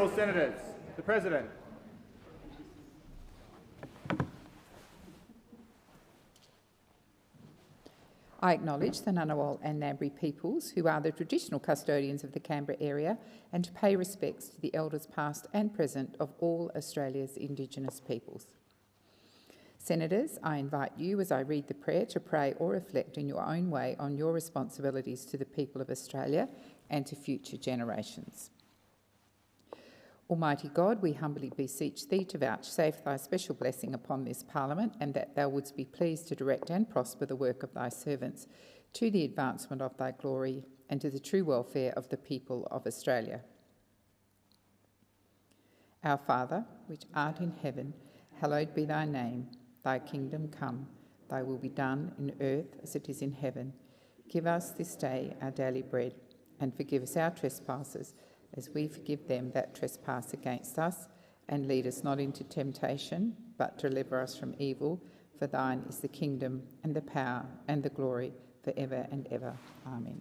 Honourable Senators, the President. I acknowledge the Ngunnawal and Lambie peoples, who are the traditional custodians of the Canberra area, and to pay respects to the elders past and present of all Australia's Indigenous peoples. Senators, I invite you, as I read the prayer, to pray or reflect in your own way on your responsibilities to the people of Australia and to future generations. Almighty God, we humbly beseech thee to vouchsafe thy special blessing upon this Parliament, and that thou wouldst be pleased to direct and prosper the work of thy servants to the advancement of thy glory and to the true welfare of the people of Australia. Our Father, which art in heaven, hallowed be thy name. Thy kingdom come, thy will be done in earth as it is in heaven. Give us this day our daily bread, and forgive us our trespasses, as we forgive them that trespass against us. And lead us not into temptation, but deliver us from evil. For thine is the kingdom, and the power, and the glory, for ever and ever. Amen.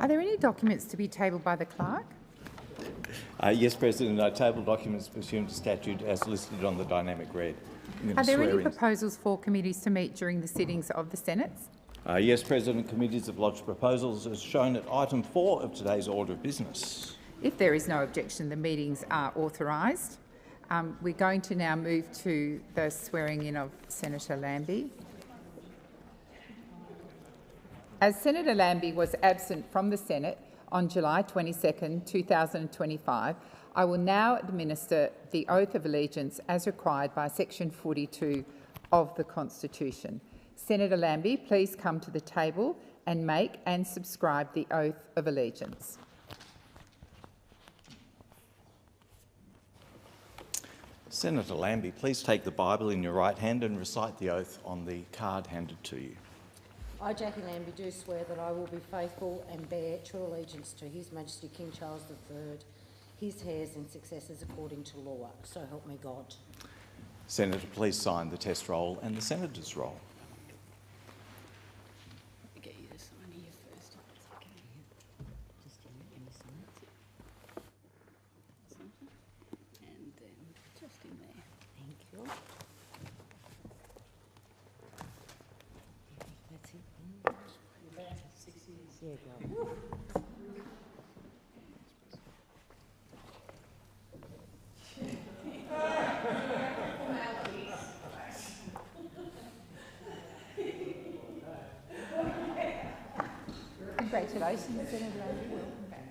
Are there any documents to be tabled by the clerk? Yes, President. I table documents pursuant to statute as listed on the dynamic read. Are there any proposals for committees to meet during the sittings of the Senate? Yes, President. Committees have lodged proposals as shown at item 4 of today's order of business. If there is no objection, the meetings are authorised. We're going to now move to the swearing-in of Senator Lambie. As Senator Lambie was absent from the Senate on July 22, 2025, I will now administer the oath of allegiance as required by Section 42 of the Constitution. Senator Lambie, please come to the table and make and subscribe the oath of allegiance. Senator Lambie, please take the Bible in your right hand and recite the oath on the card handed to you. I, Jackie Lambie, do swear that I will be faithful and bear true allegiance to His Majesty King Charles III, his heirs and successors according to law. So help me God. Senator, please sign the test roll and the Senator's roll. I'll get you to sign here first. Okay. And then just in there. Thank you. That's it. About 6 years. Yeah, go. Congratulations, Senator Lambie. Welcome back.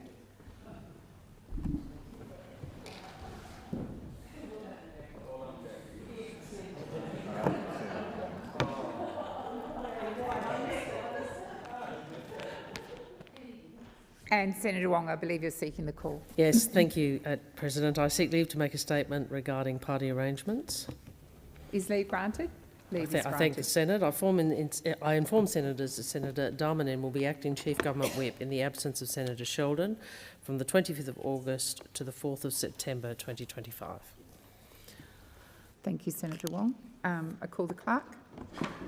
And Senator Wong, I believe you're seeking the call. Yes, thank you, President. I seek leave to make a statement regarding party arrangements. Is leave granted? Leave is granted. I thank the Senate. I inform Senators that Senator Darmanin will be acting Chief Government Whip in the absence of Senator Sheldon from the 25th of August to the 4th of September 2025. Thank you, Senator Wong. I call the clerk.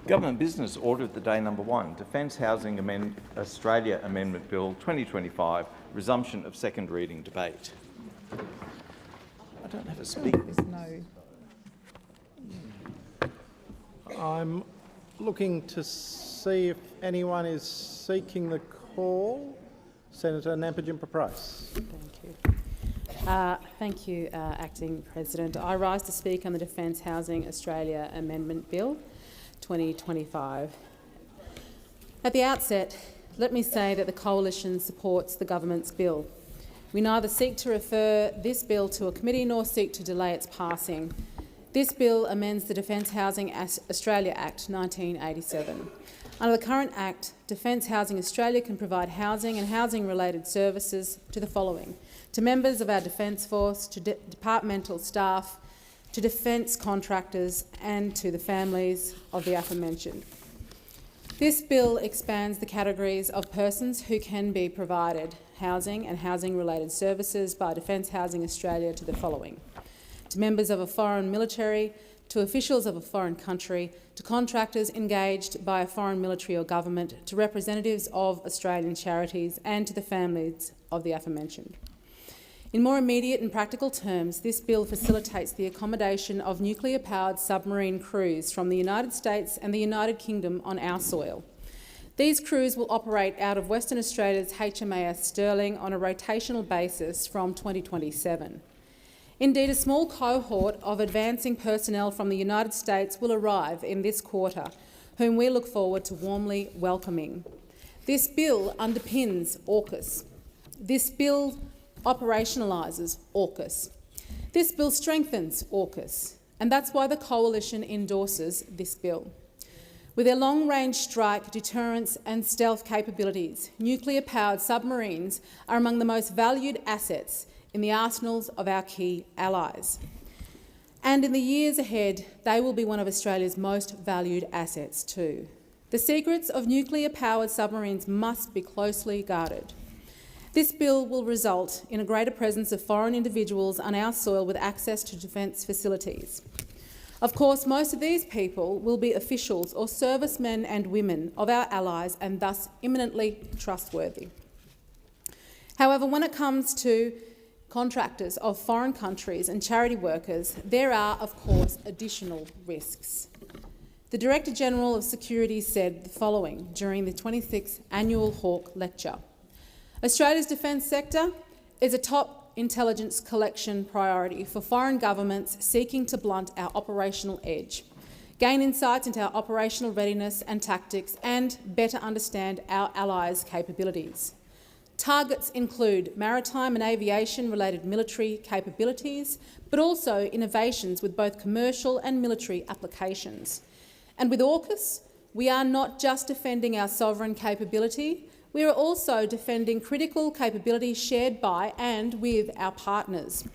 Government business order of the day number 1, Defence Housing Australia Amendment Bill 2025, resumption of second reading debate. I don't have a speaker. There's no... I'm looking to see if anyone is seeking the call. Senator Nampijin-Paprice. Thank you, Acting President. I rise to speak on the Defence Housing Australia Amendment Bill 2025. At the outset, let me say that the Coalition supports the Government's bill. We neither seek to refer this bill to a committee nor seek to delay its passing. This bill amends the Defence Housing Australia Act 1987. Under the current Act, Defence Housing Australia can provide housing and housing-related services to the following: to members of our Defence Force, to departmental staff, to defence contractors and to the families of the aforementioned. This bill expands the categories of persons who can be provided housing and housing-related services by Defence Housing Australia to the following: to members of a foreign military, to officials of a foreign country, to contractors engaged by a foreign military or government, to representatives of Australian charities, and to the families of the aforementioned. In more immediate and practical terms, this bill facilitates the accommodation of nuclear-powered submarine crews from the United States and the United Kingdom on our soil. These crews will operate out of Western Australia's HMAS Stirling on a rotational basis from 2027. Indeed, a small cohort of advancing personnel from the United States will arrive in this quarter, whom we look forward to warmly welcoming. This bill underpins AUKUS. This bill operationalises AUKUS. This bill strengthens AUKUS, and that's why the Coalition endorses this bill. With their long-range strike, deterrence and stealth capabilities, nuclear-powered submarines are among the most valued assets in the arsenals of our key allies. And in the years ahead, they will be one of Australia's most valued assets too. The secrets of nuclear-powered submarines must be closely guarded. This bill will result in a greater presence of foreign individuals on our soil with access to defence facilities. Of course, most of these people will be officials or servicemen and women of our allies and thus eminently trustworthy. However, when it comes to contractors of foreign countries and charity workers, there are, of course, additional risks. The Director-General of Security said the following during the 26th Annual Hawke Lecture. Australia's defence sector is a top intelligence collection priority for foreign governments seeking to blunt our operational edge, gain insights into our operational readiness and tactics, and better understand our allies' capabilities. Targets include maritime and aviation-related military capabilities, but also innovations with both commercial and military applications. And with AUKUS, we are not just defending our sovereign capability, we are also defending critical capabilities shared by and with our partners.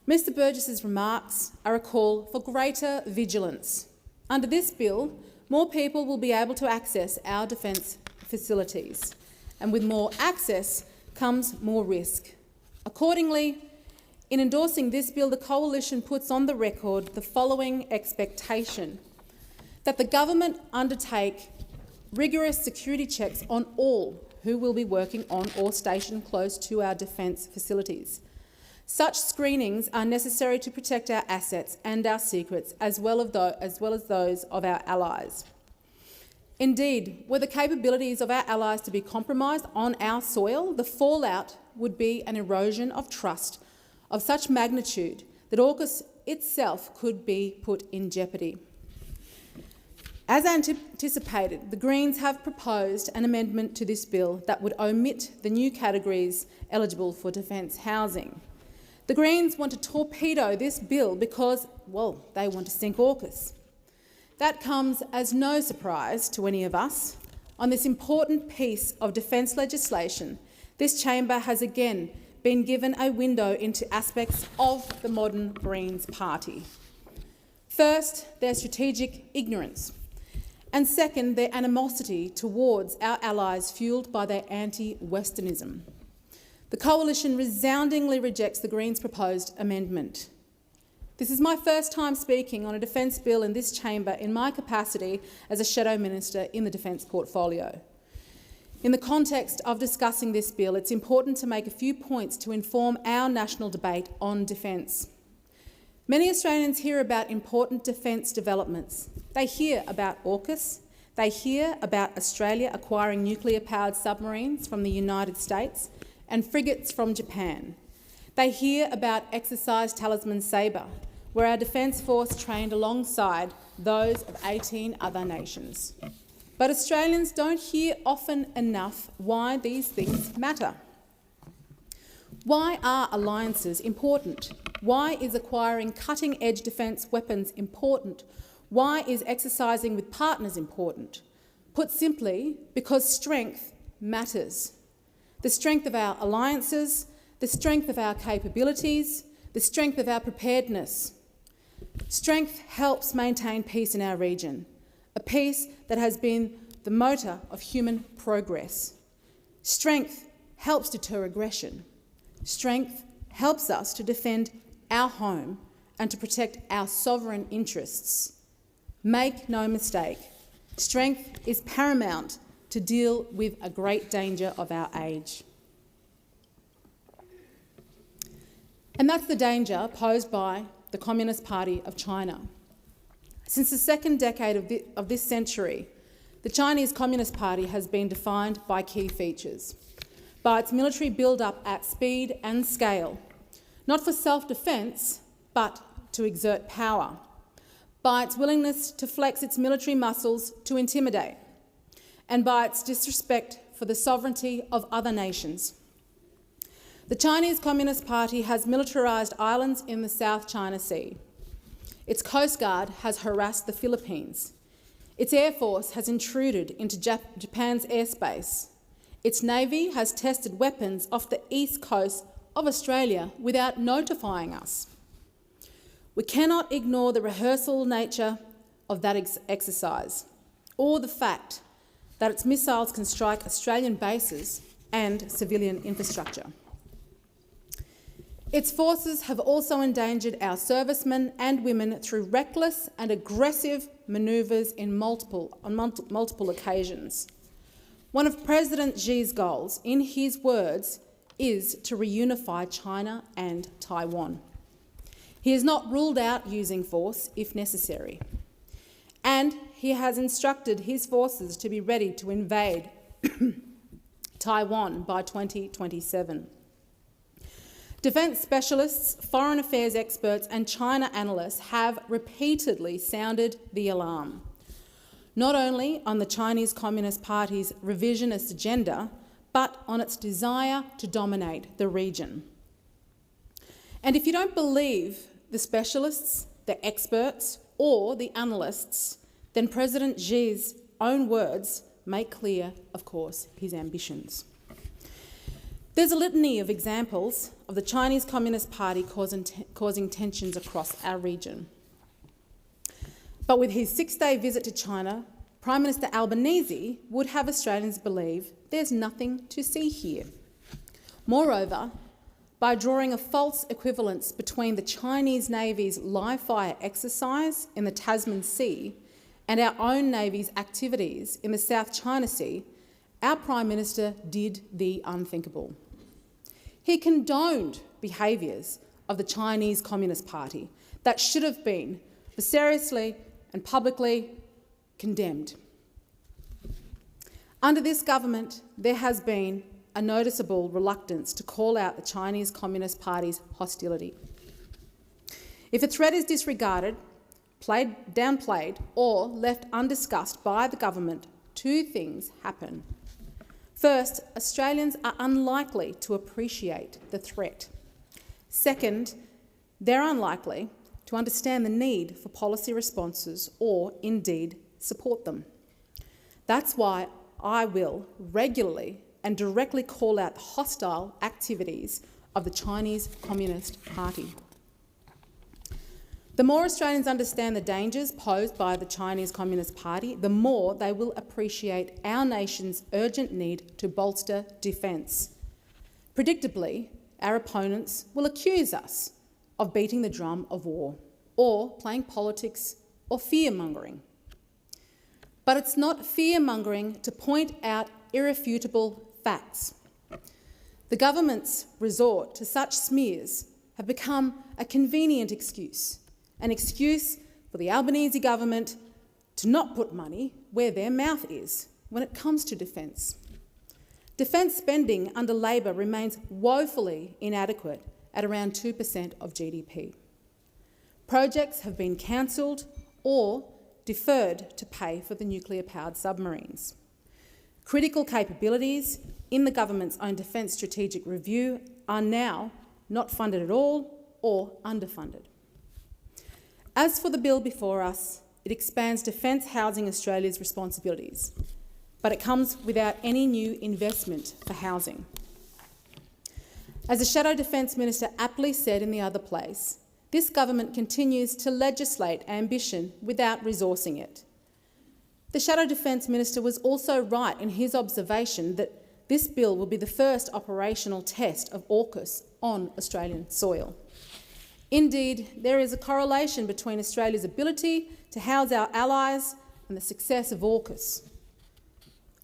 Mr Burgess's remarks are a call for greater vigilance. Under this bill, more people will be able to access our defence facilities, and with more access comes more risk. Accordingly, in endorsing this bill, the Coalition puts on the record the following expectation: that the government undertake rigorous security checks on all who will be working on or stationed close to our defence facilities. Such screenings are necessary to protect our assets and our secrets, as well as those of our allies. Indeed, were the capabilities of our allies to be compromised on our soil, the fallout would be an erosion of trust of such magnitude that AUKUS itself could be put in jeopardy. As anticipated, the Greens have proposed an amendment to this bill that would omit the new categories eligible for defence housing. The Greens want to torpedo this bill because, well, they want to sink AUKUS. That comes as no surprise to any of us. On this important piece of defence legislation, this chamber has again been given a window into aspects of the modern Greens party. First, their strategic ignorance, and second, their animosity towards our allies fuelled by their anti-Westernism. The Coalition resoundingly rejects the Greens' proposed amendment. This is my first time speaking on a defence bill in this chamber in my capacity as a Shadow Minister in the Defence portfolio. In the context of discussing this bill, it's important to make a few points to inform our national debate on defence. Many Australians hear about important defence developments. They hear about AUKUS, they hear about Australia acquiring nuclear-powered submarines from the United States and frigates from Japan. They hear about Exercise Talisman Sabre, where our Defence Force trained alongside those of 18 other nations. But Australians don't hear often enough why these things matter. Why are alliances important? Why is acquiring cutting-edge defence weapons important? Why is exercising with partners important? Put simply, because strength matters. The strength of our alliances, the strength of our capabilities, the strength of our preparedness. Strength helps maintain peace in our region, a peace that has been the motor of human progress. Strength helps deter aggression. Strength helps us to defend our home and to protect our sovereign interests. Make no mistake, strength is paramount to deal with a great danger of our age. And that's the danger posed by the Communist Party of China. Since the second decade of this century, the Chinese Communist Party has been defined by key features: by its military build-up at speed and scale, not for self-defence, but to exert power; by its willingness to flex its military muscles to intimidate; and by its disrespect for the sovereignty of other nations. The Chinese Communist Party has militarised islands in the South China Sea. Its Coast Guard has harassed the Philippines. Its Air Force has intruded into Japan's airspace. Its Navy has tested weapons off the east coast of Australia without notifying us. We cannot ignore the rehearsal nature of that exercise, or the fact that its missiles can strike Australian bases and civilian infrastructure. Its forces have also endangered our servicemen and women through reckless and aggressive manoeuvres on multiple occasions. One of President Xi's goals, in his words, is to reunify China and Taiwan. He has not ruled out using force if necessary, and he has instructed his forces to be ready to invade Taiwan by 2027. Defence specialists, foreign affairs experts and China analysts have repeatedly sounded the alarm, not only on the Chinese Communist Party's revisionist agenda, but on its desire to dominate the region. And if you don't believe the specialists, the experts or the analysts, then President Xi's own words make clear, of course, his ambitions. There's a litany of examples of the Chinese Communist Party causing tensions across our region. But with his 6-day visit to China, Prime Minister Albanese would have Australians believe there's nothing to see here. Moreover, by drawing a false equivalence between the Chinese Navy's live-fire exercise in the Tasman Sea and our own Navy's activities in the South China Sea, our Prime Minister did the unthinkable. He condoned behaviours of the Chinese Communist Party that should have been seriously and publicly condemned. Under this government, there has been a noticeable reluctance to call out the Chinese Communist Party's hostility. If a threat is disregarded, downplayed or left undiscussed by the government, two things happen. First, Australians are unlikely to appreciate the threat. Second, they're unlikely to understand the need for policy responses or, indeed, support them. That's why I will regularly and directly call out the hostile activities of the Chinese Communist Party. The more Australians understand the dangers posed by the Chinese Communist Party, the more they will appreciate our nation's urgent need to bolster defence. Predictably, our opponents will accuse us of beating the drum of war or playing politics or fear-mongering. But it's not fear-mongering to point out irrefutable facts. The government's resort to such smears have become a convenient excuse, an excuse for the Albanese government to not put money where their mouth is when it comes to defence. Defence spending under Labor remains woefully inadequate at around 2% of GDP. Projects have been cancelled or deferred to pay for the nuclear-powered submarines. Critical capabilities in the government's own Defence Strategic Review are now not funded at all or underfunded. As for the bill before us, it expands Defence Housing Australia's responsibilities, but it comes without any new investment for housing. As the Shadow Defence Minister aptly said in the other place, this government continues to legislate ambition without resourcing it. The Shadow Defence Minister was also right in his observation that this bill will be the first operational test of AUKUS on Australian soil. Indeed, there is a correlation between Australia's ability to house our allies and the success of AUKUS.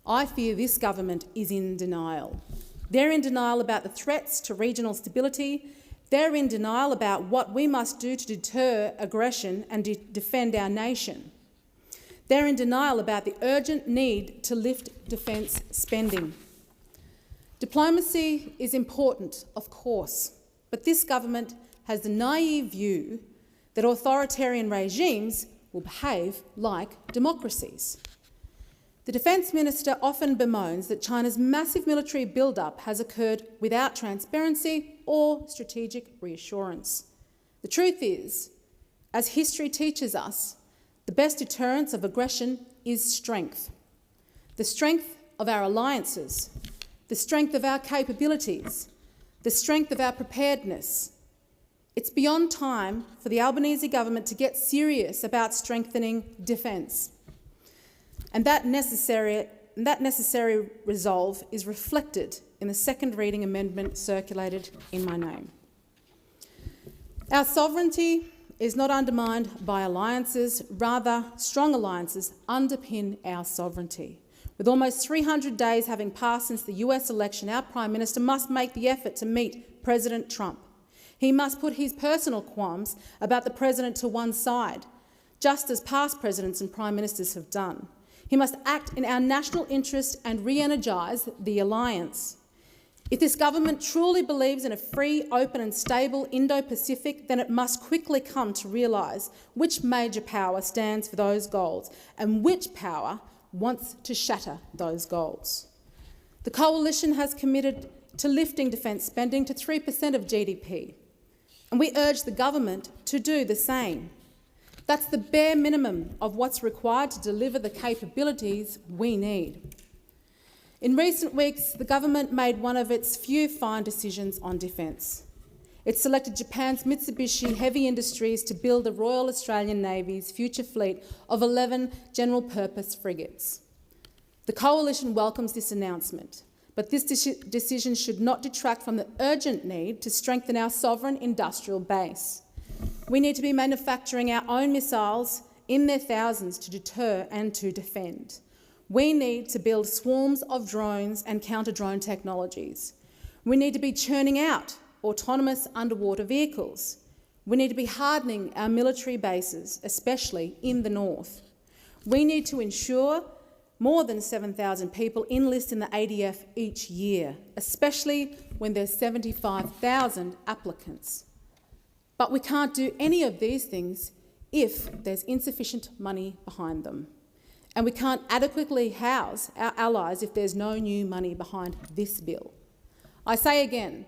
I fear this government is in denial. They're in denial about the threats to regional stability. They're in denial about what we must do to deter aggression and defend our nation. They're in denial about the urgent need to lift defence spending. Diplomacy is important, of course, but this government has the naive view that authoritarian regimes will behave like democracies. The Defence Minister often bemoans that China's massive military build-up has occurred without transparency or strategic reassurance. The truth is, as history teaches us, the best deterrence of aggression is strength. The strength of our alliances, the strength of our capabilities, the strength of our preparedness. It's beyond time for the Albanese government to get serious about strengthening defence. And that necessary resolve is reflected in the second reading amendment circulated in my name. Our sovereignty is not undermined by alliances, rather strong alliances underpin our sovereignty. With almost 300 days having passed since the US election, our Prime Minister must make the effort to meet President Trump. He must put his personal qualms about the President to one side, just as past Presidents and Prime Ministers have done. He must act in our national interest and re-energise the alliance. If this government truly believes in a free, open and stable Indo-Pacific, then it must quickly come to realise which major power stands for those goals and which power wants to shatter those goals. The Coalition has committed to lifting defence spending to 3% of GDP, and we urge the government to do the same. That's the bare minimum of what's required to deliver the capabilities we need. In recent weeks, the government made one of its few fine decisions on defence. It selected Japan's Mitsubishi Heavy Industries to build the Royal Australian Navy's future fleet of 11 general-purpose frigates. The Coalition welcomes this announcement, but this decision should not detract from the urgent need to strengthen our sovereign industrial base. We need to be manufacturing our own missiles in their thousands to deter and to defend. We need to build swarms of drones and counter-drone technologies. We need to be churning out autonomous underwater vehicles. We need to be hardening our military bases, especially in the north. We need to ensure more than 7,000 people enlist in the ADF each year, especially when there's 75,000 applicants. But we can't do any of these things if there's insufficient money behind them. And we can't adequately house our allies if there's no new money behind this bill. I say again,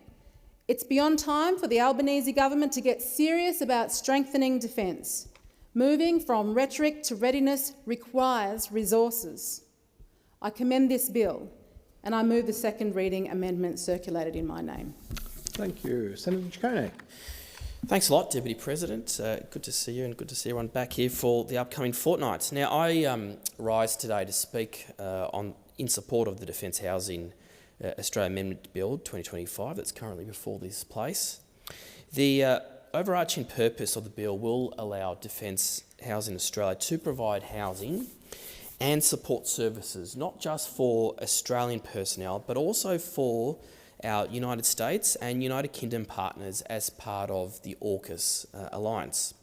it's beyond time for the Albanese government to get serious about strengthening defence. Moving from rhetoric to readiness requires resources. I commend this bill, and I move the second reading amendment circulated in my name. Thank you. Senator Ciccone. Thanks a lot, Deputy President. Good to see you and good to see everyone back here for the upcoming fortnight. Now, I rise today to speak in support of the Defence Housing Australia Amendment Bill 2025 that's currently before this place. The overarching purpose of the bill will allow Defence Housing Australia to provide housing and support services, not just for Australian personnel, but also for our United States and United Kingdom partners as part of the AUKUS alliance.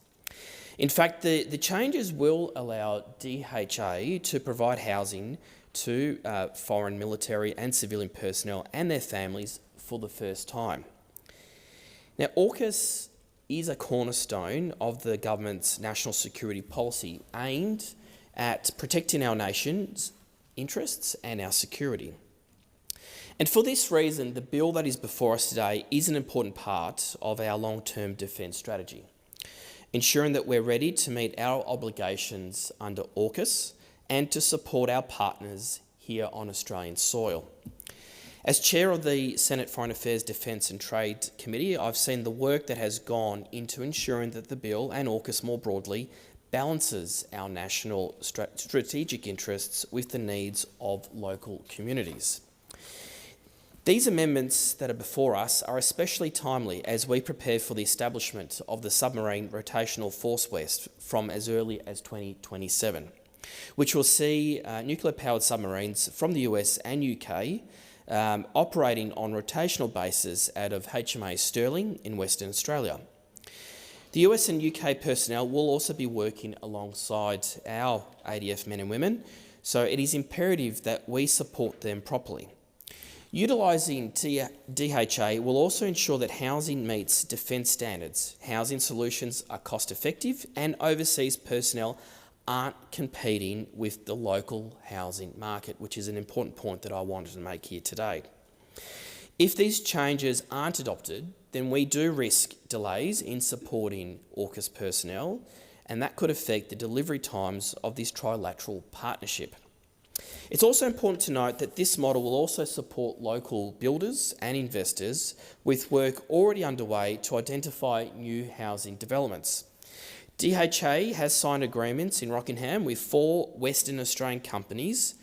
In fact, the changes will allow DHA to provide housing to foreign military and civilian personnel and their families for the first time. Now, AUKUS is a cornerstone of the government's national security policy aimed at protecting our nation's interests and our security. And for this reason, the bill that is before us today is an important part of our long-term defence strategy, ensuring that we're ready to meet our obligations under AUKUS and to support our partners here on Australian soil. As Chair of the Senate Foreign Affairs, Defence and Trade Committee, I've seen the work that has gone into ensuring that the bill, and AUKUS more broadly, balances our national strategic interests with the needs of local communities. These amendments that are before us are especially timely as we prepare for the establishment of the Submarine Rotational Force West from as early as 2027, which will see nuclear-powered submarines from the US and UK operating on rotational bases out of HMAS Stirling in Western Australia. The US and UK personnel will also be working alongside our ADF men and women, so it is imperative that we support them properly. Utilising DHA will also ensure that housing meets defence standards, housing solutions are cost-effective, and overseas personnel aren't competing with the local housing market, which is an important point that I wanted to make here today. If these changes aren't adopted, then we do risk delays in supporting AUKUS personnel, and that could affect the delivery times of this trilateral partnership. It's also important to note that this model will also support local builders and investors with work already underway to identify new housing developments. DHA has signed agreements in Rockingham with 4 Western Australian companies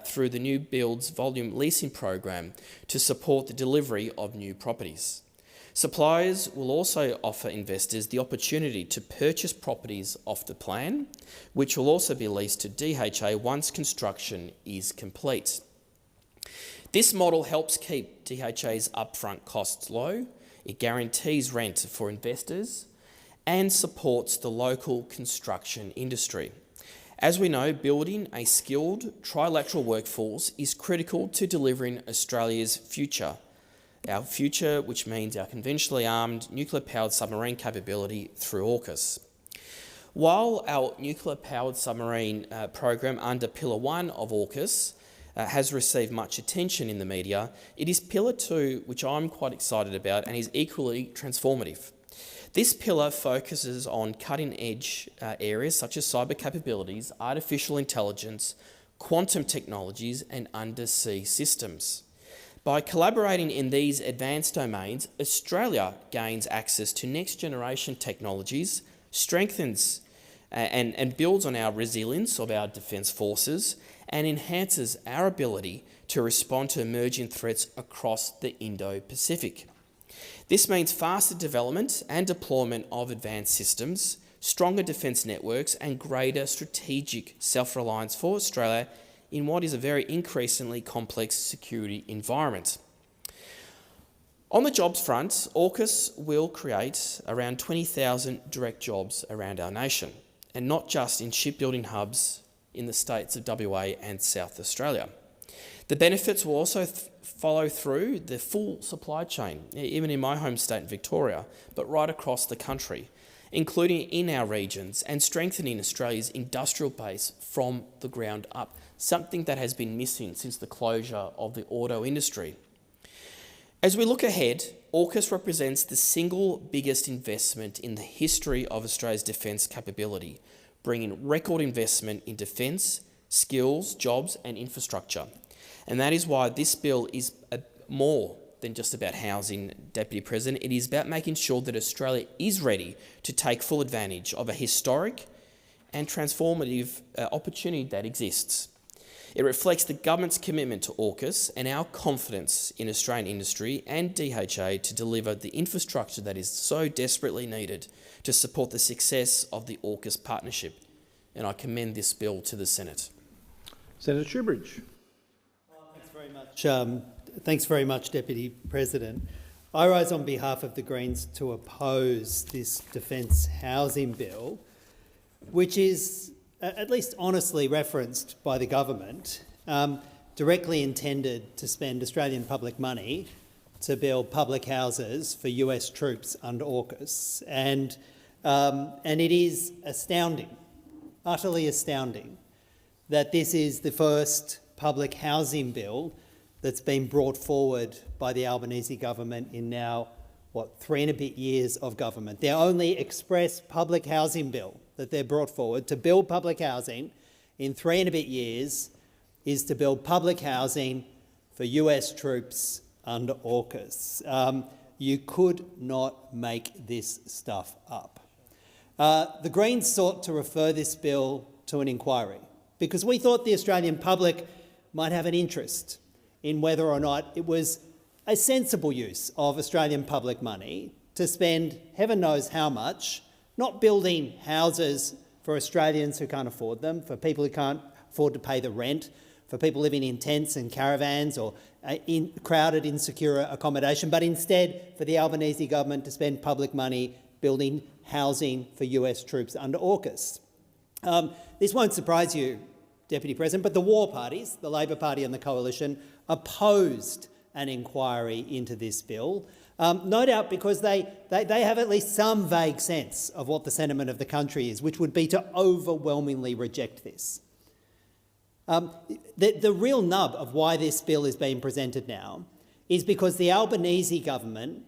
through the New Builds Volume Leasing Program to support the delivery of new properties. Suppliers will also offer investors the opportunity to purchase properties off the plan, which will also be leased to DHA once construction is complete. This model helps keep DHA's upfront costs low, it guarantees rent for investors, and supports the local construction industry. As we know, building a skilled trilateral workforce is critical to delivering Australia's future. Our future, which means our conventionally armed nuclear-powered submarine capability through AUKUS. While our nuclear-powered submarine program under Pillar 1 of AUKUS has received much attention in the media, it is Pillar 2 which I'm quite excited about and is equally transformative. This pillar focuses on cutting-edge areas such as cyber capabilities, artificial intelligence, quantum technologies and undersea systems. By collaborating in these advanced domains, Australia gains access to next-generation technologies, strengthens and builds on our resilience of our defence forces, and enhances our ability to respond to emerging threats across the Indo-Pacific. This means faster development and deployment of advanced systems, stronger defence networks, and greater strategic self-reliance for Australia in what is a very increasingly complex security environment. On the jobs front, AUKUS will create around 20,000 direct jobs around our nation, and not just in shipbuilding hubs in the states of WA and South Australia. The benefits will also follow through the full supply chain, even in my home state, Victoria, but right across the country, including in our regions, and strengthening Australia's industrial base from the ground up, something that has been missing since the closure of the auto industry. As we look ahead, AUKUS represents the single biggest investment in the history of Australia's defence capability, bringing record investment in defence, skills, jobs and infrastructure. And that is why this bill is more than just about housing, Deputy President. It is about making sure that Australia is ready to take full advantage of a historic and transformative opportunity that exists. It reflects the government's commitment to AUKUS and our confidence in Australian industry and DHA to deliver the infrastructure that is so desperately needed to support the success of the AUKUS partnership. And I commend this bill to the Senate. Senator Shoebridge. Thanks very much, Deputy President. I rise on behalf of the Greens to oppose this defence housing bill, which is, at least honestly referenced by the government, directly intended to spend Australian public money to build public houses for US troops under AUKUS. And it is astounding, utterly astounding, that this is the first public housing bill that's been brought forward by the Albanese government in now, 3 and a bit years of government. Their only express public housing bill that they've brought forward to build public housing in 3 and a bit years is to build public housing for US troops under AUKUS. You could not make this stuff up. The Greens sought to refer this bill to an inquiry because we thought the Australian public might have an interest in whether or not it was a sensible use of Australian public money to spend heaven knows how much, not building houses for Australians who can't afford them, for people who can't afford to pay the rent, for people living in tents and caravans or in crowded, insecure accommodation, but instead for the Albanese government to spend public money building housing for US troops under AUKUS. This won't surprise you, Deputy President, but the war parties, the Labor Party and the Coalition, opposed an inquiry into this bill, no doubt because they have at least some vague sense of what the sentiment of the country is, which would be to overwhelmingly reject this. The real nub of why this bill is being presented now is because the Albanese government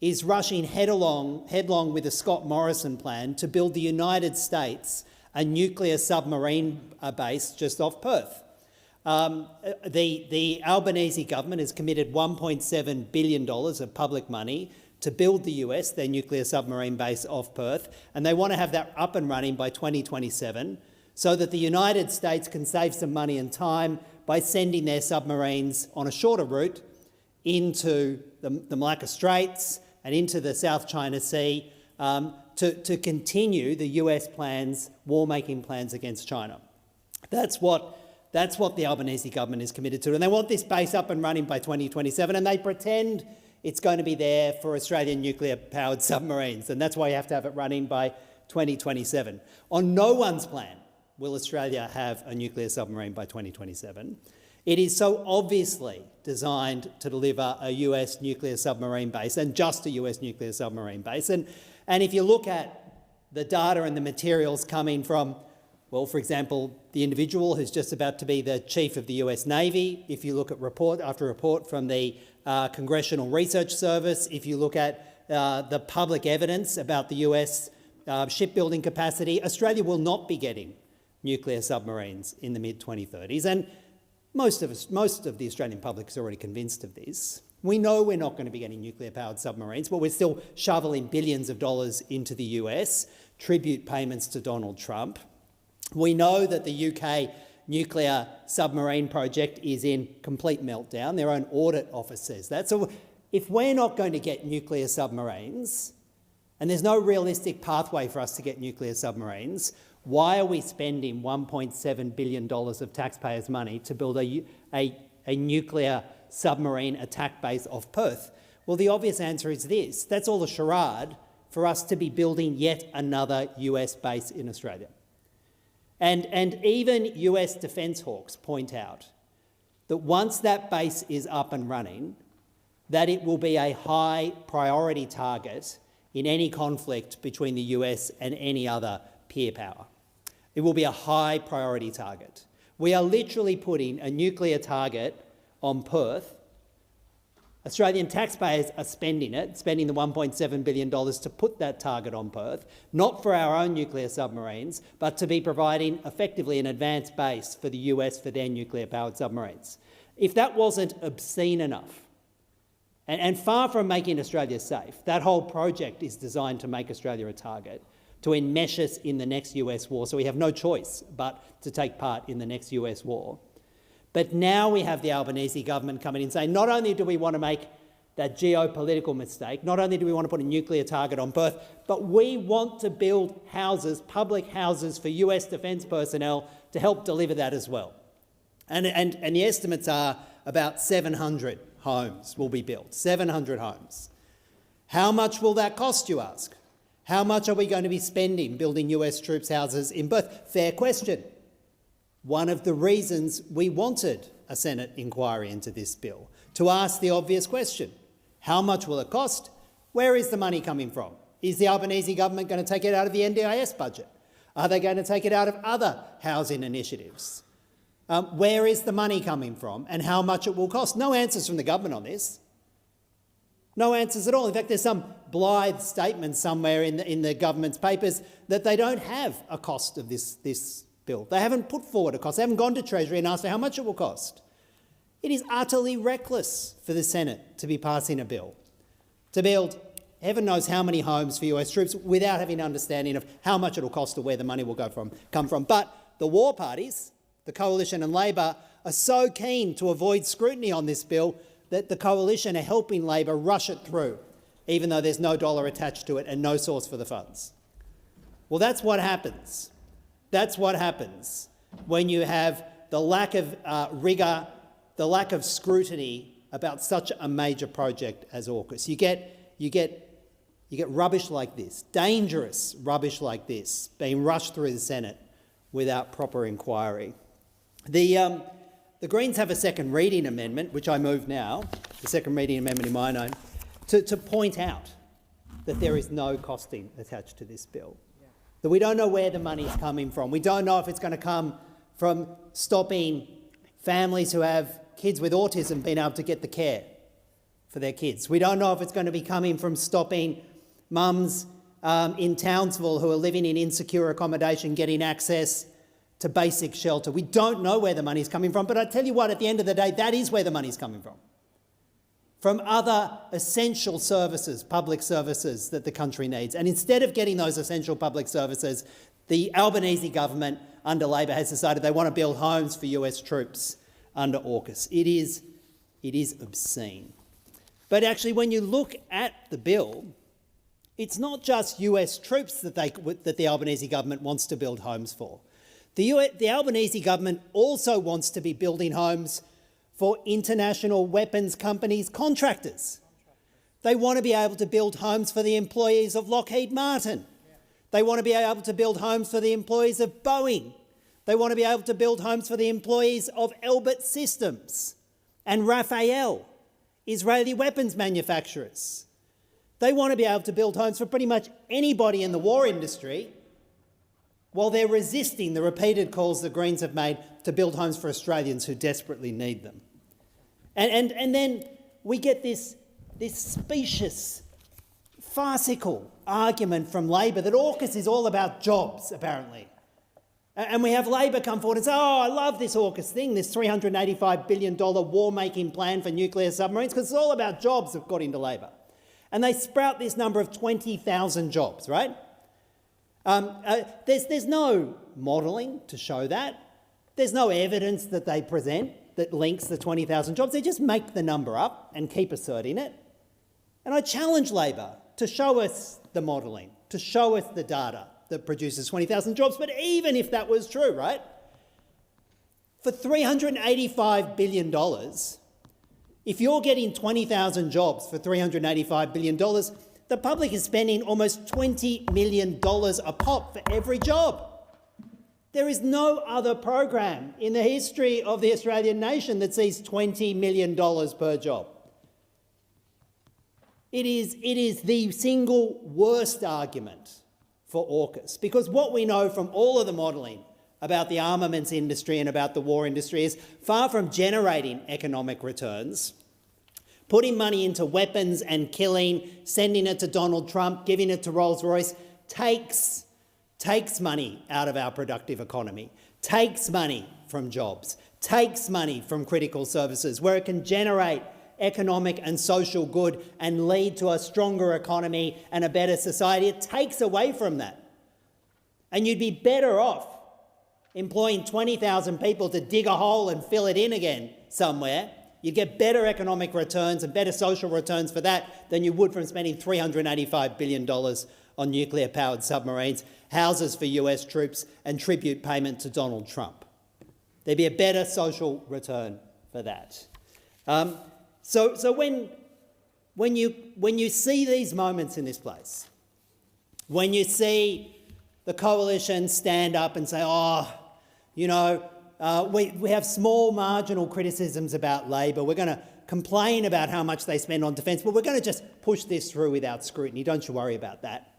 is rushing headlong with the Scott Morrison plan to build the United States a nuclear submarine base just off Perth. The Albanese government has committed $1.7 billion of public money to build the US their nuclear submarine base off Perth, and they want to have that up and running by 2027 so that the United States can save some money and time by sending their submarines on a shorter route into the Malacca Straits and into the South China Sea to continue the US plans, war-making plans against China. That's what the Albanese government is committed to, and they want this base up and running by 2027, and they pretend it's going to be there for Australian nuclear-powered submarines, and that's why you have to have it running by 2027. On no one's plan will Australia have a nuclear submarine by 2027. It is so obviously designed to deliver a US nuclear submarine base, and just a US nuclear submarine base. And if you look at the data and the materials coming from, well, for example, the individual who's just about to be the chief of the US Navy, if you look at report after report from the Congressional Research Service, if you look at the public evidence about the US shipbuilding capacity, Australia will not be getting nuclear submarines in the mid-2030s. And most of the Australian public is already convinced of this. We know we're not going to be getting nuclear-powered submarines, but we're still shoveling billions of dollars into the US, tribute payments to Donald Trump. We know that the UK nuclear submarine project is in complete meltdown. Their own audit office says that. So if we're not going to get nuclear submarines, and there's no realistic pathway for us to get nuclear submarines, why are we spending $1.7 billion of taxpayers' money to build a nuclear submarine attack base off Perth? Well, the obvious answer is this. That's all a charade for us to be building yet another US base in Australia. And even US defence hawks point out that once that base is up and running, that it will be a high priority target in any conflict between the US and any other peer power. It will be a high priority target. We are literally putting a nuclear target on Perth. Australian taxpayers are spending the $1.7 billion to put that target on Perth, not for our own nuclear submarines, but to be providing effectively an advanced base for the US for their nuclear-powered submarines. If that wasn't obscene enough, and far from making Australia safe, that whole project is designed to make Australia a target, to enmesh us in the next US war, so we have no choice but to take part in the next US war. But now we have the Albanese government coming in saying, not only do we want to make that geopolitical mistake, not only do we want to put a nuclear target on Perth, but we want to build houses, public houses for US defence personnel to help deliver that as well. And the estimates are about 700 homes will be built, 700 homes. How much will that cost, you ask? How much are we going to be spending building US troops' houses in Perth? Fair question. One of the reasons we wanted a Senate inquiry into this bill, to ask the obvious question. How much will it cost? Where is the money coming from? Is the Albanese government going to take it out of the NDIS budget? Are they going to take it out of other housing initiatives? Where is the money coming from and how much it will cost? No answers from the government on this. No answers at all. In fact, there's some blithe statement somewhere in the government's papers that they don't have a cost of this bill. They haven't put forward a cost. They haven't gone to Treasury and asked for how much it will cost. It is utterly reckless for the Senate to be passing a bill to build heaven knows how many homes for US troops without having an understanding of how much it will cost or where the money will come from. But the war parties, the Coalition and Labor, are so keen to avoid scrutiny on this bill that the Coalition are helping Labor rush it through, even though there's no dollar attached to it and no source for the funds. Well, that's what happens. That's what happens when you have the lack of rigour, the lack of scrutiny about such a major project as AUKUS. You get rubbish like this, dangerous rubbish like this, being rushed through the Senate without proper inquiry. The Greens have a second reading amendment, which I move now, the second reading amendment in my name, to point out that there is no costing attached to this bill. That we don't know where the money's coming from. We don't know if it's going to come from stopping families who have kids with autism being able to get the care for their kids. We don't know if it's going to be coming from stopping mums in Townsville who are living in insecure accommodation getting access to basic shelter. We don't know where the money's coming from, but I tell you what, at the end of the day, that is where the money's coming from other essential services, public services that the country needs. And instead of getting those essential public services, the Albanese government under Labor has decided they want to build homes for US troops under AUKUS. It is obscene. But actually, when you look at the bill, it's not just US troops that the Albanese government wants to build homes for. The Albanese government also wants to be building homes for international weapons companies' contractors. They want to be able to build homes for the employees of Lockheed Martin. They want to be able to build homes for the employees of Boeing. They want to be able to build homes for the employees of Elbit Systems and Rafael, Israeli weapons manufacturers. They want to be able to build homes for pretty much anybody in the war industry, while they're resisting the repeated calls the Greens have made to build homes for Australians who desperately need them. And then we get this specious, farcical argument from Labor that AUKUS is all about jobs, apparently. And we have Labor come forward and say, oh, I love this AUKUS thing, this $385 billion war-making plan for nuclear submarines, because it's all about jobs, according to Labor. And they sprout this number of 20,000 jobs, right? There's no modelling to show that. There's no evidence that they present that links the 20,000 jobs. They just make the number up and keep asserting it. And I challenge Labor to show us the modelling, to show us the data that produces 20,000 jobs. But even if that was true, right, for $385 billion, if you're getting 20,000 jobs for $385 billion, the public is spending almost $20 million a pop for every job. There is no other program in the history of the Australian nation that sees $20 million per job. It is the single worst argument for AUKUS, because what we know from all of the modelling about the armaments industry and about the war industry is, far from generating economic returns, putting money into weapons and killing, sending it to Donald Trump, giving it to Rolls-Royce, takes money out of our productive economy, takes money from jobs, takes money from critical services where it can generate economic and social good and lead to a stronger economy and a better society. It takes away from that. And you'd be better off employing 20,000 people to dig a hole and fill it in again somewhere. You'd get better economic returns and better social returns for that than you would from spending $385 billion on nuclear-powered submarines, houses for US troops and tribute payment to Donald Trump. There'd be a better social return for that. So when you see these moments in this place, when you see the coalition stand up and say, oh, you know, we have small marginal criticisms about Labor, we're going to complain about how much they spend on defence, but we're going to just push this through without scrutiny, don't you worry about that.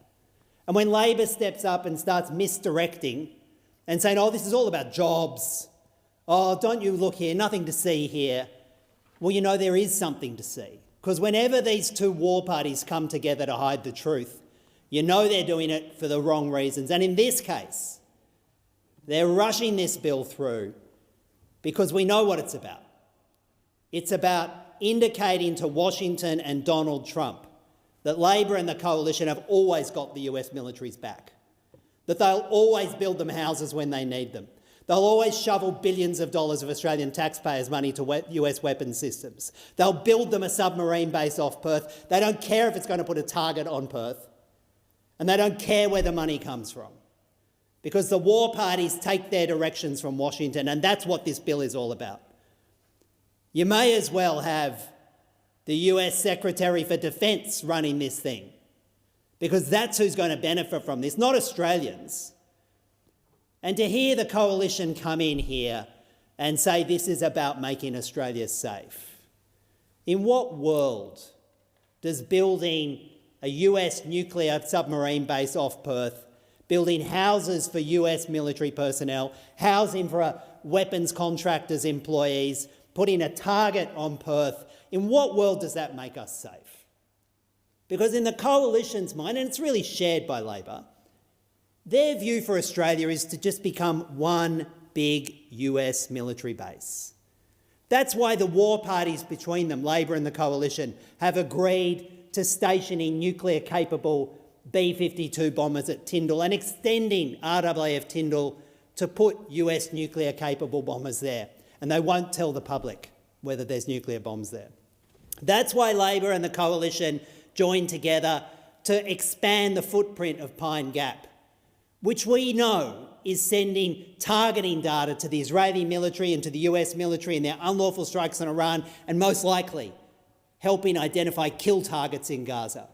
And when Labor steps up and starts misdirecting and saying, oh, this is all about jobs, oh, don't you look here, nothing to see here, well, you know, there is something to see. Because whenever these two war parties come together to hide the truth, you know they're doing it for the wrong reasons. And in this case, they're rushing this bill through because we know what it's about. It's about indicating to Washington and Donald Trump that Labor and the coalition have always got the US military's back, that they'll always build them houses when they need them, They'll always shovel billions of dollars of Australian taxpayers' money to US weapons systems. They'll build them a submarine base off Perth. They don't care if it's going to put a target on Perth. And they don't care where the money comes from. Because the war parties take their directions from Washington, and that's what this bill is all about. You may as well have the US Secretary for Defence running this thing, because that's who's going to benefit from this, not Australians. And to hear the coalition come in here and say this is about making Australia safe. In what world does building a US nuclear submarine base off Perth, building houses for US military personnel, housing for weapons contractors' employees, putting a target on Perth, in what world does that make us safe? Because in the coalition's mind, and it's really shared by Labor, their view for Australia is to just become one big US military base. That's why the war parties between them, Labor and the coalition, have agreed to stationing nuclear-capable B-52 bombers at Tyndall and extending RAAF Tyndall to put US nuclear-capable bombers there. And they won't tell the public whether there's nuclear bombs there. That's why Labor and the coalition joined together to expand the footprint of Pine Gap, which we know is sending targeting data to the Israeli military and to the US military in their unlawful strikes on Iran, and most likely helping identify kill targets in Gaza.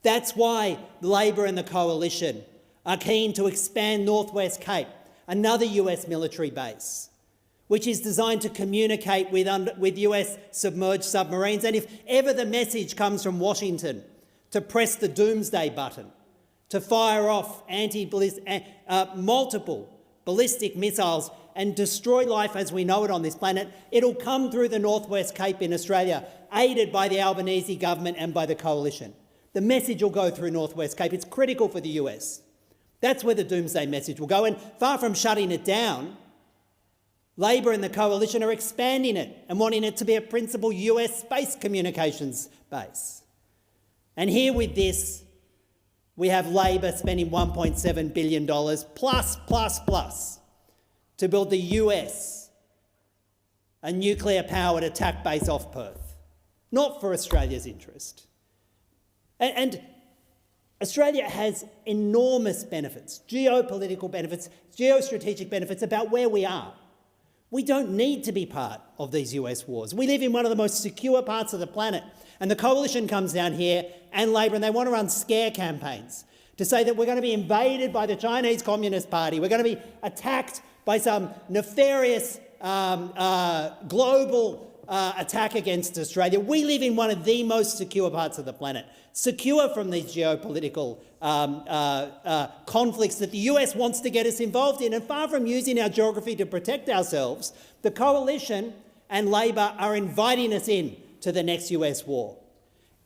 That's why Labor and the coalition are keen to expand Northwest Cape, another US military base, which is designed to communicate with US submerged submarines. And if ever the message comes from Washington to press the doomsday button, to fire off multiple ballistic missiles and destroy life as we know it on this planet, it'll come through the Northwest Cape in Australia, aided by the Albanese government and by the coalition. The message will go through Northwest Cape. It's critical for the US. That's where the doomsday message will go. And far from shutting it down, Labor and the coalition are expanding it and wanting it to be a principal US space communications base. And here with this, we have Labor spending $1.7 billion plus to build the US a nuclear-powered attack base off Perth, not for Australia's interest. And Australia has enormous benefits, geopolitical benefits, geostrategic benefits about where we are. We don't need to be part of these US wars. We live in one of the most secure parts of the planet. And the coalition comes down here and Labor, and they want to run scare campaigns to say that we're going to be invaded by the Chinese Communist Party. We're going to be attacked by some nefarious global attack against Australia. We live in one of the most secure parts of the planet, secure from these geopolitical conflicts that the US wants to get us involved in. And far from using our geography to protect ourselves, the coalition and Labor are inviting us in to the next US war,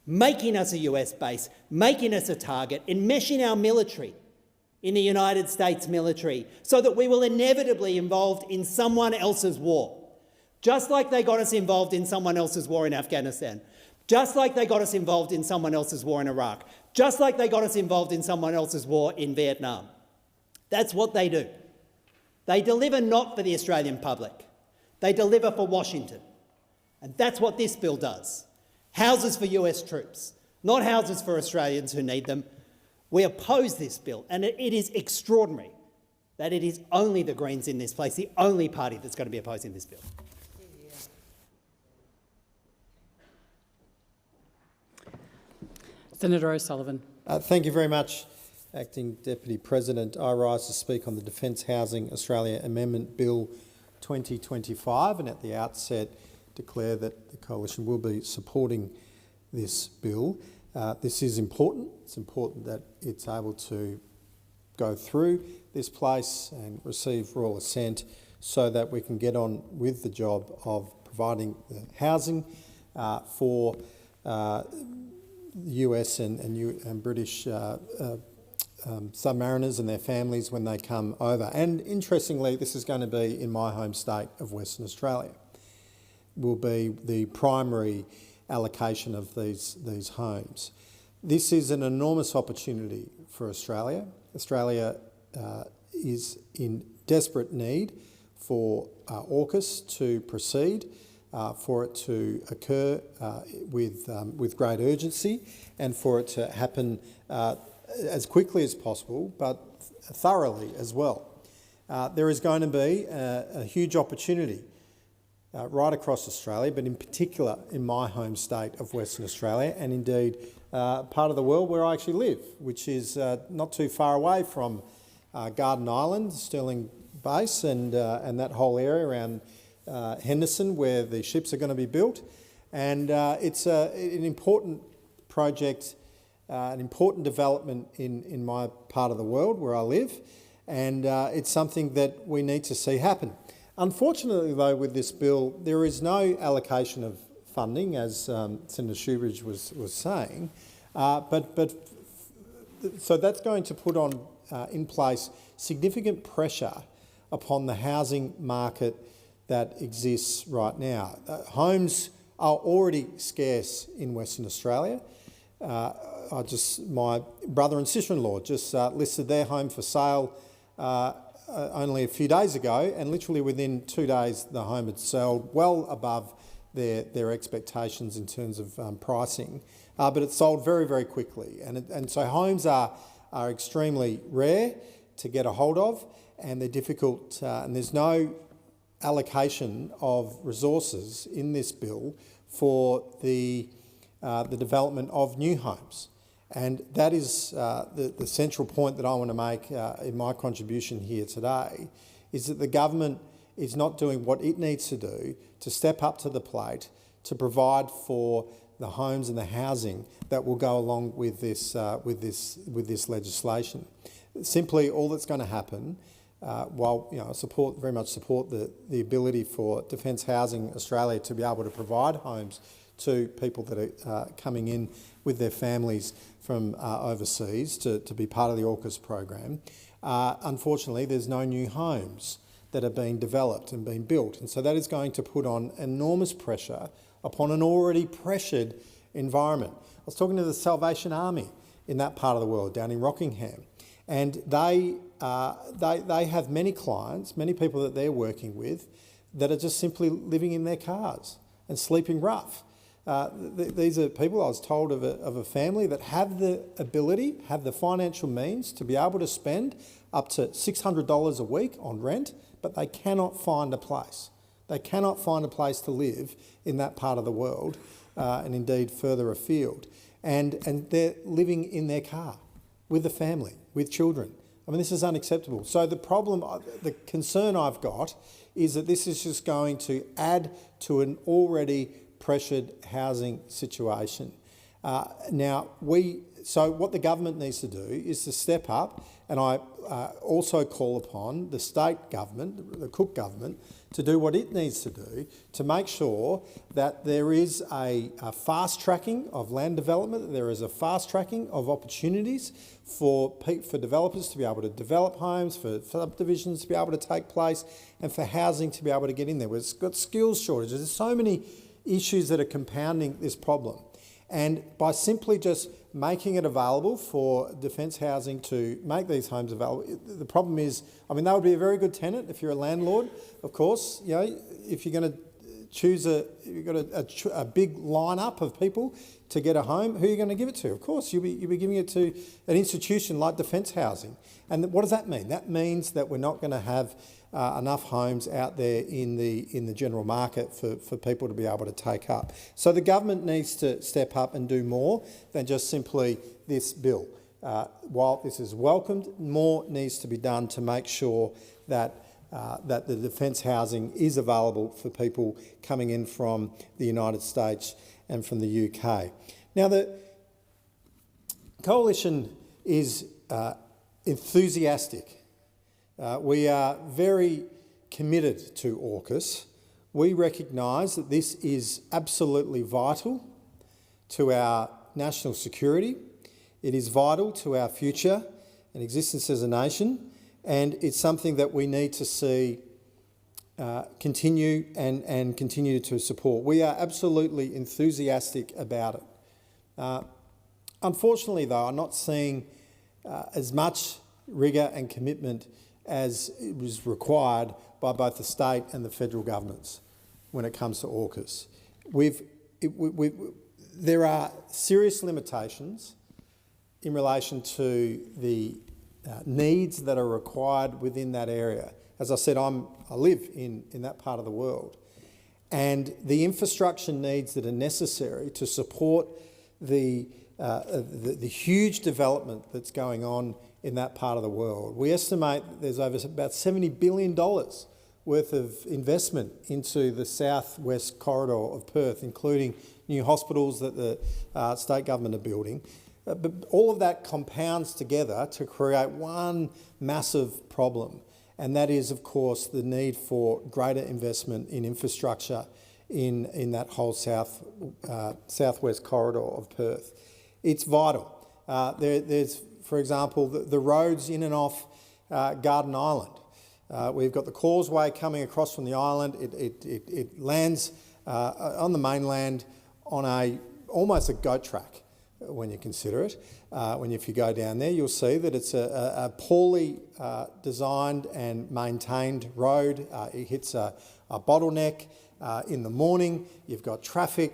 making us a US base, making us a target, enmeshing our military in the United States military so that we will inevitably be involved in someone else's war. Just like they got us involved in someone else's war in Afghanistan, just like they got us involved in someone else's war in Iraq, just like they got us involved in someone else's war in Vietnam. That's what they do. They deliver not for the Australian public. They deliver for Washington. And that's what this bill does. Houses for US troops, not houses for Australians who need them. We oppose this bill, and it is extraordinary that it is only the Greens in this place, the only party that's going to be opposing this bill. Senator O'Sullivan. Thank you very much, Acting Deputy President. I rise to speak on the Defence Housing Australia Amendment Bill 2025, and at the outset declare that the Coalition will be supporting this bill. This is important. It's important that it's able to go through this place and receive royal assent so that we can get on with the job of providing the housing for US and British submariners and their families when they come over. And interestingly, this is going to be in my home state of Western Australia. Will be the primary allocation of these homes. This is an enormous opportunity for Australia. Australia is in desperate need for AUKUS to proceed, for it to occur with great urgency, and for it to happen as quickly as possible, but thoroughly as well. There is going to be a huge opportunity right across Australia, but in particular in my home state of Western Australia, and indeed part of the world where I actually live, which is not too far away from Garden Island, Stirling Base, and that whole area around Henderson, where the ships are going to be built. And it's an important project, an important development in my part of the world where I live, and it's something that we need to see happen. Unfortunately, though, with this bill, there is no allocation of funding, as Senator Shoebridge was saying, so that's going to put on in place significant pressure upon the housing market that exists right now. Homes are already scarce in Western Australia. My brother and sister-in-law just listed their home for sale only a few days ago, and literally within 2 days the home had sold well above their expectations in terms of pricing, but it sold very, very quickly. And so homes are extremely rare to get a hold of, and they're difficult, and there's no allocation of resources in this bill for the development of new homes. And that is the central point that I want to make in my contribution here today, is that the government is not doing what it needs to do to step up to the plate to provide for the homes and the housing that will go along with this legislation. Simply, all that's going to happen, while I very much support the ability for Defence Housing Australia to be able to provide homes to people that are coming in with their families from overseas to be part of the AUKUS program. Unfortunately, there's no new homes that are being developed and being built, and so that is going to put on enormous pressure upon an already pressured environment. I was talking to the Salvation Army in that part of the world, down in Rockingham, and they have many clients, many people that they're working with, that are just simply living in their cars and sleeping rough. These are people, I was told, of a family that have the ability, have the financial means to be able to spend up to $600 a week on rent, but they cannot find a place. They cannot find a place to live in that part of the world, and indeed further afield. And they're living in their car with the family, with children. I mean, this is unacceptable. So the concern I've got is that this is just going to add to an already pressured housing situation. So what the government needs to do is to step up, and I also call upon the state government, the Cook government, to do what it needs to do to make sure that there is a fast tracking of land development, that there is a fast tracking of opportunities for developers to be able to develop homes, for subdivisions to be able to take place, and for housing to be able to get in there. We've got skills shortages. There's so many issues that are compounding this problem. And by simply just making it available for Defence Housing to make these homes available, the problem is, I mean, that would be a very good tenant if you're a landlord, of course. If you're going to choose you've got a big lineup of people to get a home, who are you going to give it to? Of course, you'll be giving it to an institution like Defence Housing. And what does that mean? That means that we're not going to have enough homes out there in the general market for people to be able to take up. So the government needs to step up and do more than just simply this bill. While this is welcomed, more needs to be done to make sure that the defence housing is available for people coming in from the United States and from the UK. Now, the Coalition is enthusiastic. We are very committed to AUKUS. We recognise that this is absolutely vital to our national security. It is vital to our future and existence as a nation, and it's something that we need to see continue and continue to support. We are absolutely enthusiastic about it. Unfortunately, though, I'm not seeing as much rigour and commitment as it was required by both the state and the federal governments when it comes to AUKUS. There are serious limitations in relation to the needs that are required within that area. As I said, I live in that part of the world, and the infrastructure needs that are necessary to support the huge development that's going on in that part of the world. We estimate that there's over about $70 billion worth of investment into the southwest corridor of Perth, including new hospitals that the state government are building. But all of that compounds together to create one massive problem, and that is, of course, the need for greater investment in infrastructure in that whole southwest corridor of Perth. It's vital. There's, for example, the roads in and off Garden Island. We've got the causeway coming across from the island. It lands on the mainland on almost a goat track when you consider it. If you go down there, you'll see that it's a poorly designed and maintained road. It hits a bottleneck in the morning. You've got traffic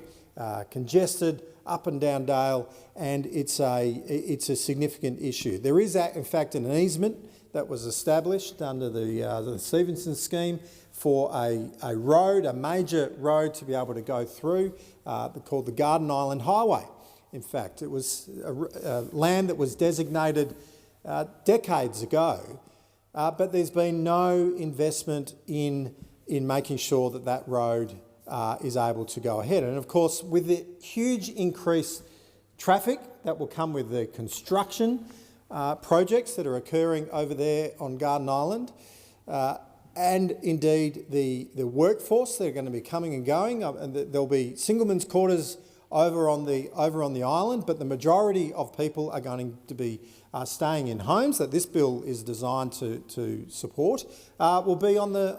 congested up and down Dale, and it's a significant issue. There is, in fact, an easement that was established under the Stevenson scheme for a road, a major road to be able to go through, called the Garden Island Highway. In fact, it was land that was designated decades ago, but there's been no investment in making sure that road is able to go ahead. And of course, with the huge increased traffic that will come with the construction projects that are occurring over there on Garden Island, and indeed the workforce that are going to be coming and going, and there'll be singlemen's quarters over on the island, but the majority of people are going to be staying in homes that this bill is designed to support, will be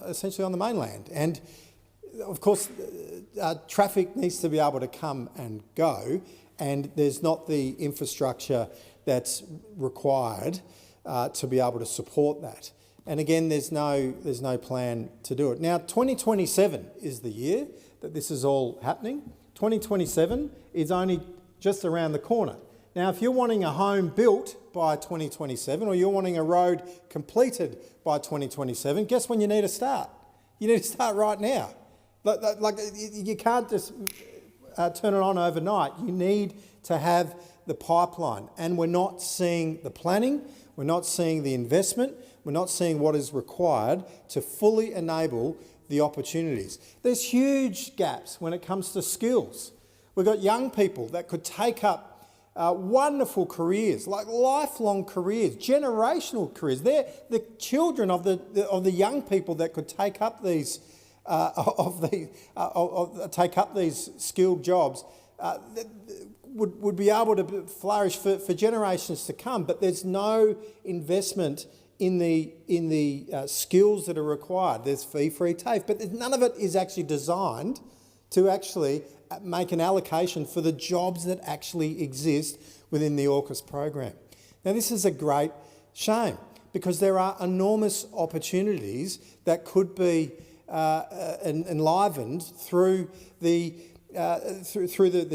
essentially on the mainland. And of course, traffic needs to be able to come and go, and there's not the infrastructure that's required to be able to support that. And again, there's no plan to do it. Now, 2027 is the year that this is all happening. 2027 is only just around the corner. Now, if you're wanting a home built by 2027, or you're wanting a road completed by 2027, guess when you need to start? You need to start right now. You can't just turn it on overnight. You need to have the pipeline, and we're not seeing the planning, we're not seeing the investment, we're not seeing what is required to fully enable the opportunities. There's huge gaps when it comes to skills. We've got young people that could take up wonderful careers, like lifelong careers, generational careers. They're the children of the young people that could take up these skilled jobs. Would be able to flourish for generations to come, but there's no investment in the skills that are required. There's fee, free, TAFE, but none of it is actually designed to actually make an allocation for the jobs that actually exist within the AUKUS program. Now, this is a great shame because there are enormous opportunities that could be enlivened through the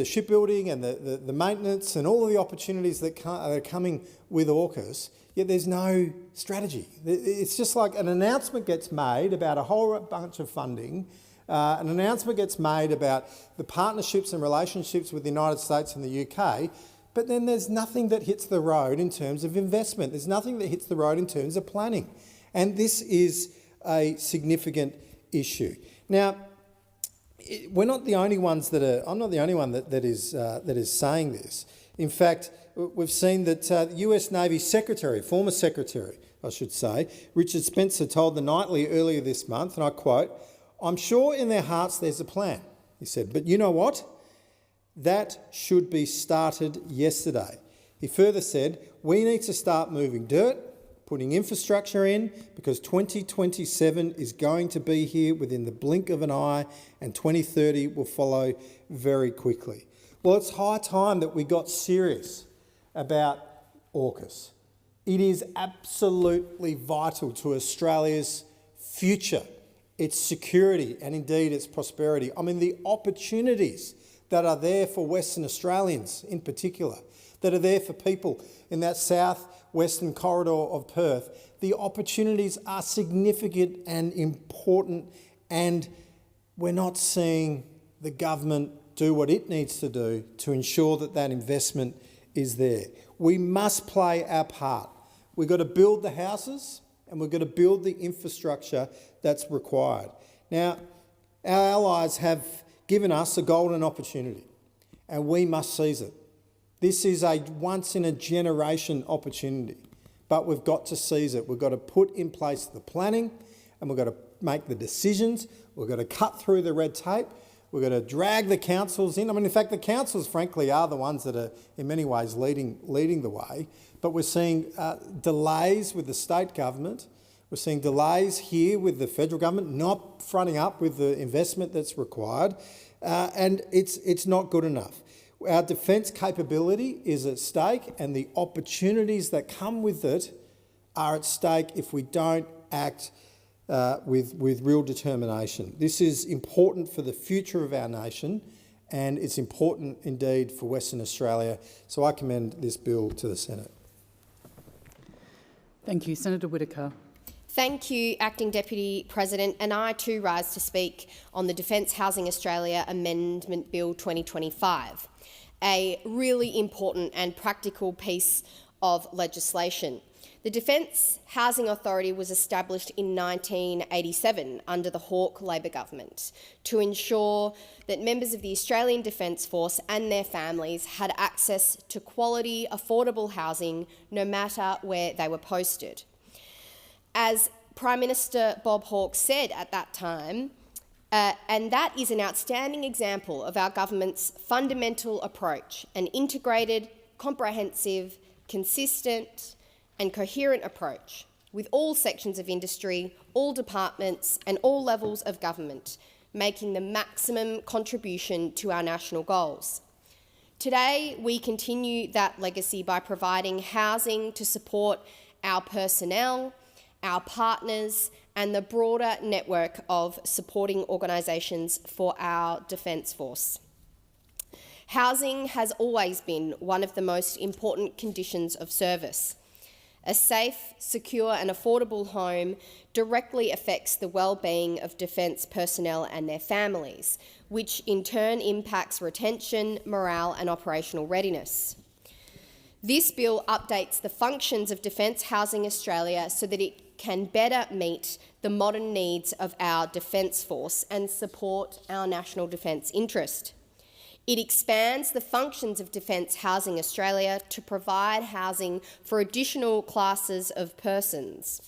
shipbuilding and the maintenance and all of the opportunities that are coming with AUKUS, yet there's no strategy. It's just like an announcement gets made about a whole bunch of funding, an announcement gets made about the partnerships and relationships with the United States and the UK, but then there's nothing that hits the road in terms of investment. There's nothing that hits the road in terms of planning. And this is a significant issue. Now, we're not the only ones I'm not the only one that is saying this. In fact, we've seen that the US Navy former Secretary, I should say, Richard Spencer told the Nightly earlier this month, and I quote, "I'm sure in their hearts there's a plan," he said, "but you know what? That should be started yesterday." He further said, "We need to start moving dirt, putting infrastructure in, because 2027 is going to be here within the blink of an eye, and 2030 will follow very quickly." Well, it's high time that we got serious about AUKUS. It is absolutely vital to Australia's future, its security and indeed its prosperity. I mean, the opportunities that are there for Western Australians in particular, that are there for people in that south-western corridor of Perth, the opportunities are significant and important, and we're not seeing the government do what it needs to do to ensure that that investment is there. We must play our part. We've got to build the houses and we've got to build the infrastructure that's required. Now, our allies have given us a golden opportunity and we must seize it. This is a once-in-a-generation opportunity, but we've got to seize it. We've got to put in place the planning and we've got to make the decisions. We've got to cut through the red tape. We've got to drag the councils in. I mean, in fact, the councils, frankly, are the ones that are in many ways leading the way. But we're seeing delays with the state government. We're seeing delays here with the federal government not fronting up with the investment that's required. And it's not good enough. Our defence capability is at stake and the opportunities that come with it are at stake if we don't act with real determination. This is important for the future of our nation and it's important indeed for Western Australia. So I commend this bill to the Senate. Thank you. Senator Whittaker. Thank you, Acting Deputy President, and I too rise to speak on the Defence Housing Australia Amendment Bill 2025, a really important and practical piece of legislation. The Defence Housing Authority was established in 1987 under the Hawke Labor government to ensure that members of the Australian Defence Force and their families had access to quality, affordable housing no matter where they were posted. As Prime Minister Bob Hawke said at that time, and that is an outstanding example of our government's fundamental approach, an integrated, comprehensive, consistent and coherent approach with all sections of industry, all departments and all levels of government, making the maximum contribution to our national goals. Today, we continue that legacy by providing housing to support our personnel, our partners and the broader network of supporting organisations for our Defence Force. Housing has always been one of the most important conditions of service. A safe, secure and affordable home directly affects the well-being of defence personnel and their families, which in turn impacts retention, morale and operational readiness. This bill updates the functions of Defence Housing Australia so that it can better meet the modern needs of our Defence Force and support our national defence interest. It expands the functions of Defence Housing Australia to provide housing for additional classes of persons.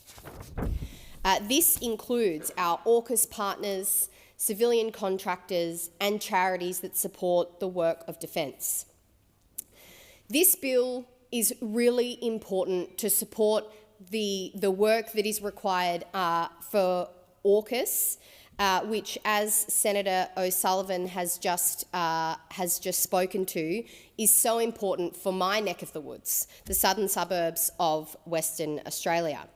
This includes our AUKUS partners, civilian contractors and charities that support the work of defence. This bill is really important to support the work that is required for AUKUS, which, as Senator O'Sullivan has just spoken to, is so important for my neck of the woods, the southern suburbs of Western Australia.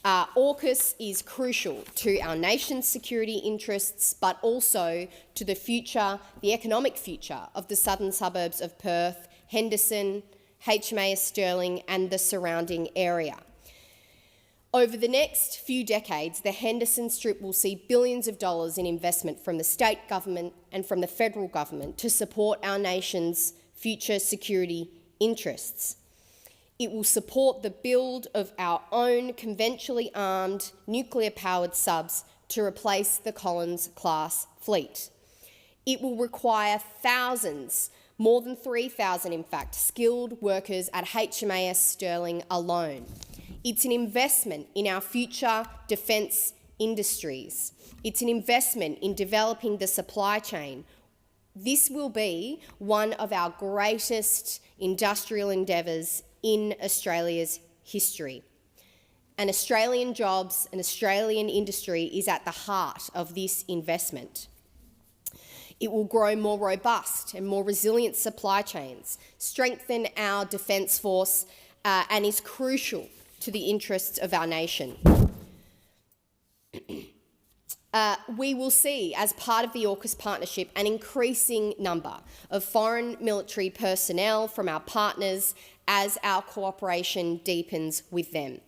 AUKUS is crucial to our nation's security interests, but also to the future, the economic future of the southern suburbs of Perth, Henderson, HMAS Stirling and the surrounding area. Over the next few decades, the Henderson Strip will see billions of dollars in investment from the state government and from the federal government to support our nation's future security interests. It will support the build of our own conventionally armed nuclear-powered subs to replace the Collins-class fleet. It will require thousands, more than 3,000 in fact, skilled workers at HMAS Stirling alone. It's an investment in our future defence industries. It's an investment in developing the supply chain. This will be one of our greatest industrial endeavours in Australia's history. And Australian jobs and Australian industry is at the heart of this investment. It will grow more robust and more resilient supply chains, strengthen our Defence Force and is crucial to the interests of our nation. We will see, as part of the AUKUS partnership, an increasing number of foreign military personnel from our partners as our cooperation deepens with them.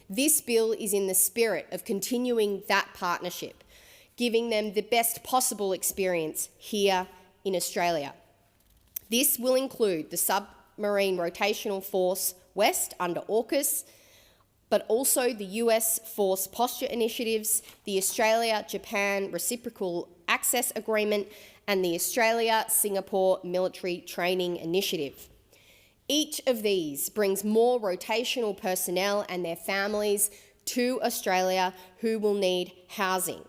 This bill is in the spirit of continuing that partnership, giving them the best possible experience here in Australia. This will include the Submarine Rotational Force West under AUKUS, but also the US Force Posture Initiatives, the Australia-Japan Reciprocal Access Agreement, and the Australia-Singapore Military Training Initiative. Each of these brings more rotational personnel and their families to Australia who will need housing.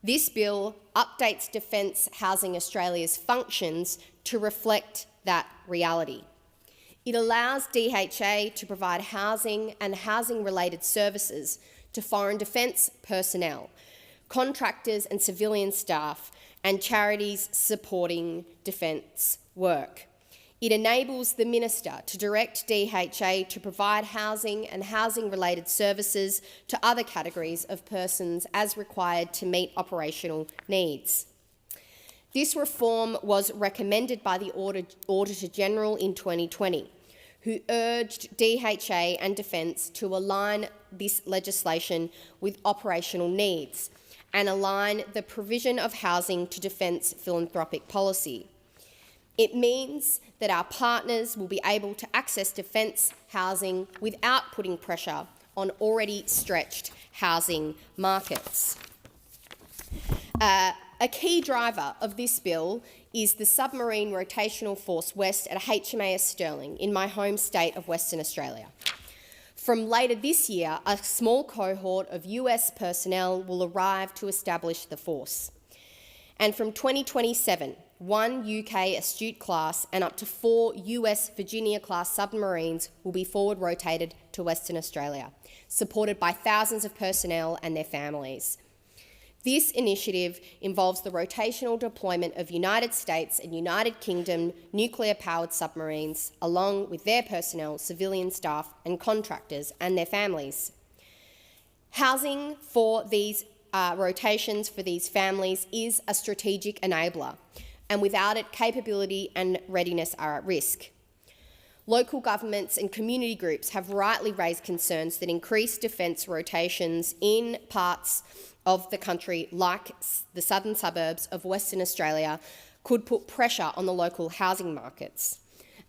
This bill updates Defence Housing Australia's functions to reflect that reality. It allows DHA to provide housing and housing-related services to foreign defence personnel, contractors and civilian staff, and charities supporting defence work. It enables the Minister to direct DHA to provide housing and housing-related services to other categories of persons as required to meet operational needs. This reform was recommended by the Auditor-General in 2020, who urged DHA and Defence to align this legislation with operational needs and align the provision of housing to Defence philanthropic policy. It means that our partners will be able to access defence housing without putting pressure on already stretched housing markets. A key driver of this bill is the Submarine Rotational Force West at HMAS Stirling in my home state of Western Australia. From later this year, a small cohort of US personnel will arrive to establish the force. And from 2027, 1 UK Astute class and up to 4 US Virginia class submarines will be forward rotated to Western Australia, supported by thousands of personnel and their families. This initiative involves the rotational deployment of United States and United Kingdom nuclear-powered submarines, along with their personnel, civilian staff and contractors and their families. Housing for these rotations for these families is a strategic enabler, and without it, capability and readiness are at risk. Local governments and community groups have rightly raised concerns that increased defence rotations in parts of the country, like the southern suburbs of Western Australia, could put pressure on the local housing markets.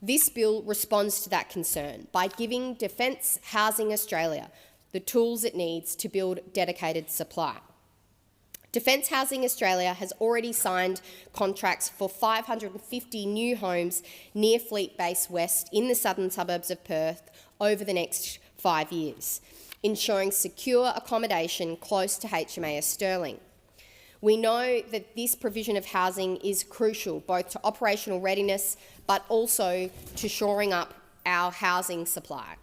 This bill responds to that concern by giving Defence Housing Australia the tools it needs to build dedicated supply. Defence Housing Australia has already signed contracts for 550 new homes near Fleet Base West in the southern suburbs of Perth over the next 5 years, ensuring secure accommodation close to HMAS Stirling. We know that this provision of housing is crucial both to operational readiness but also to shoring up our housing supply.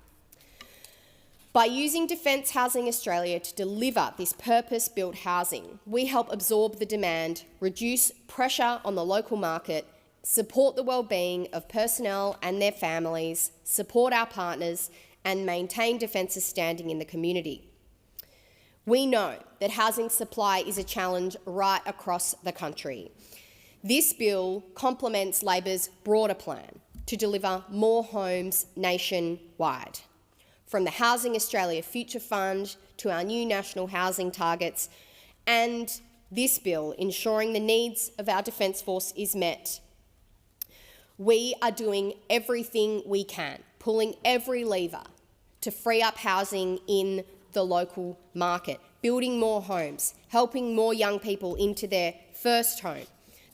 By using Defence Housing Australia to deliver this purpose-built housing, we help absorb the demand, reduce pressure on the local market, support the well-being of personnel and their families, support our partners and maintain Defence's standing in the community. We know that housing supply is a challenge right across the country. This bill complements Labor's broader plan to deliver more homes nationwide. From the Housing Australia Future Fund to our new national housing targets, and this bill ensuring the needs of our Defence Force is met. We are doing everything we can, pulling every lever to free up housing in the local market, building more homes, helping more young people into their first home.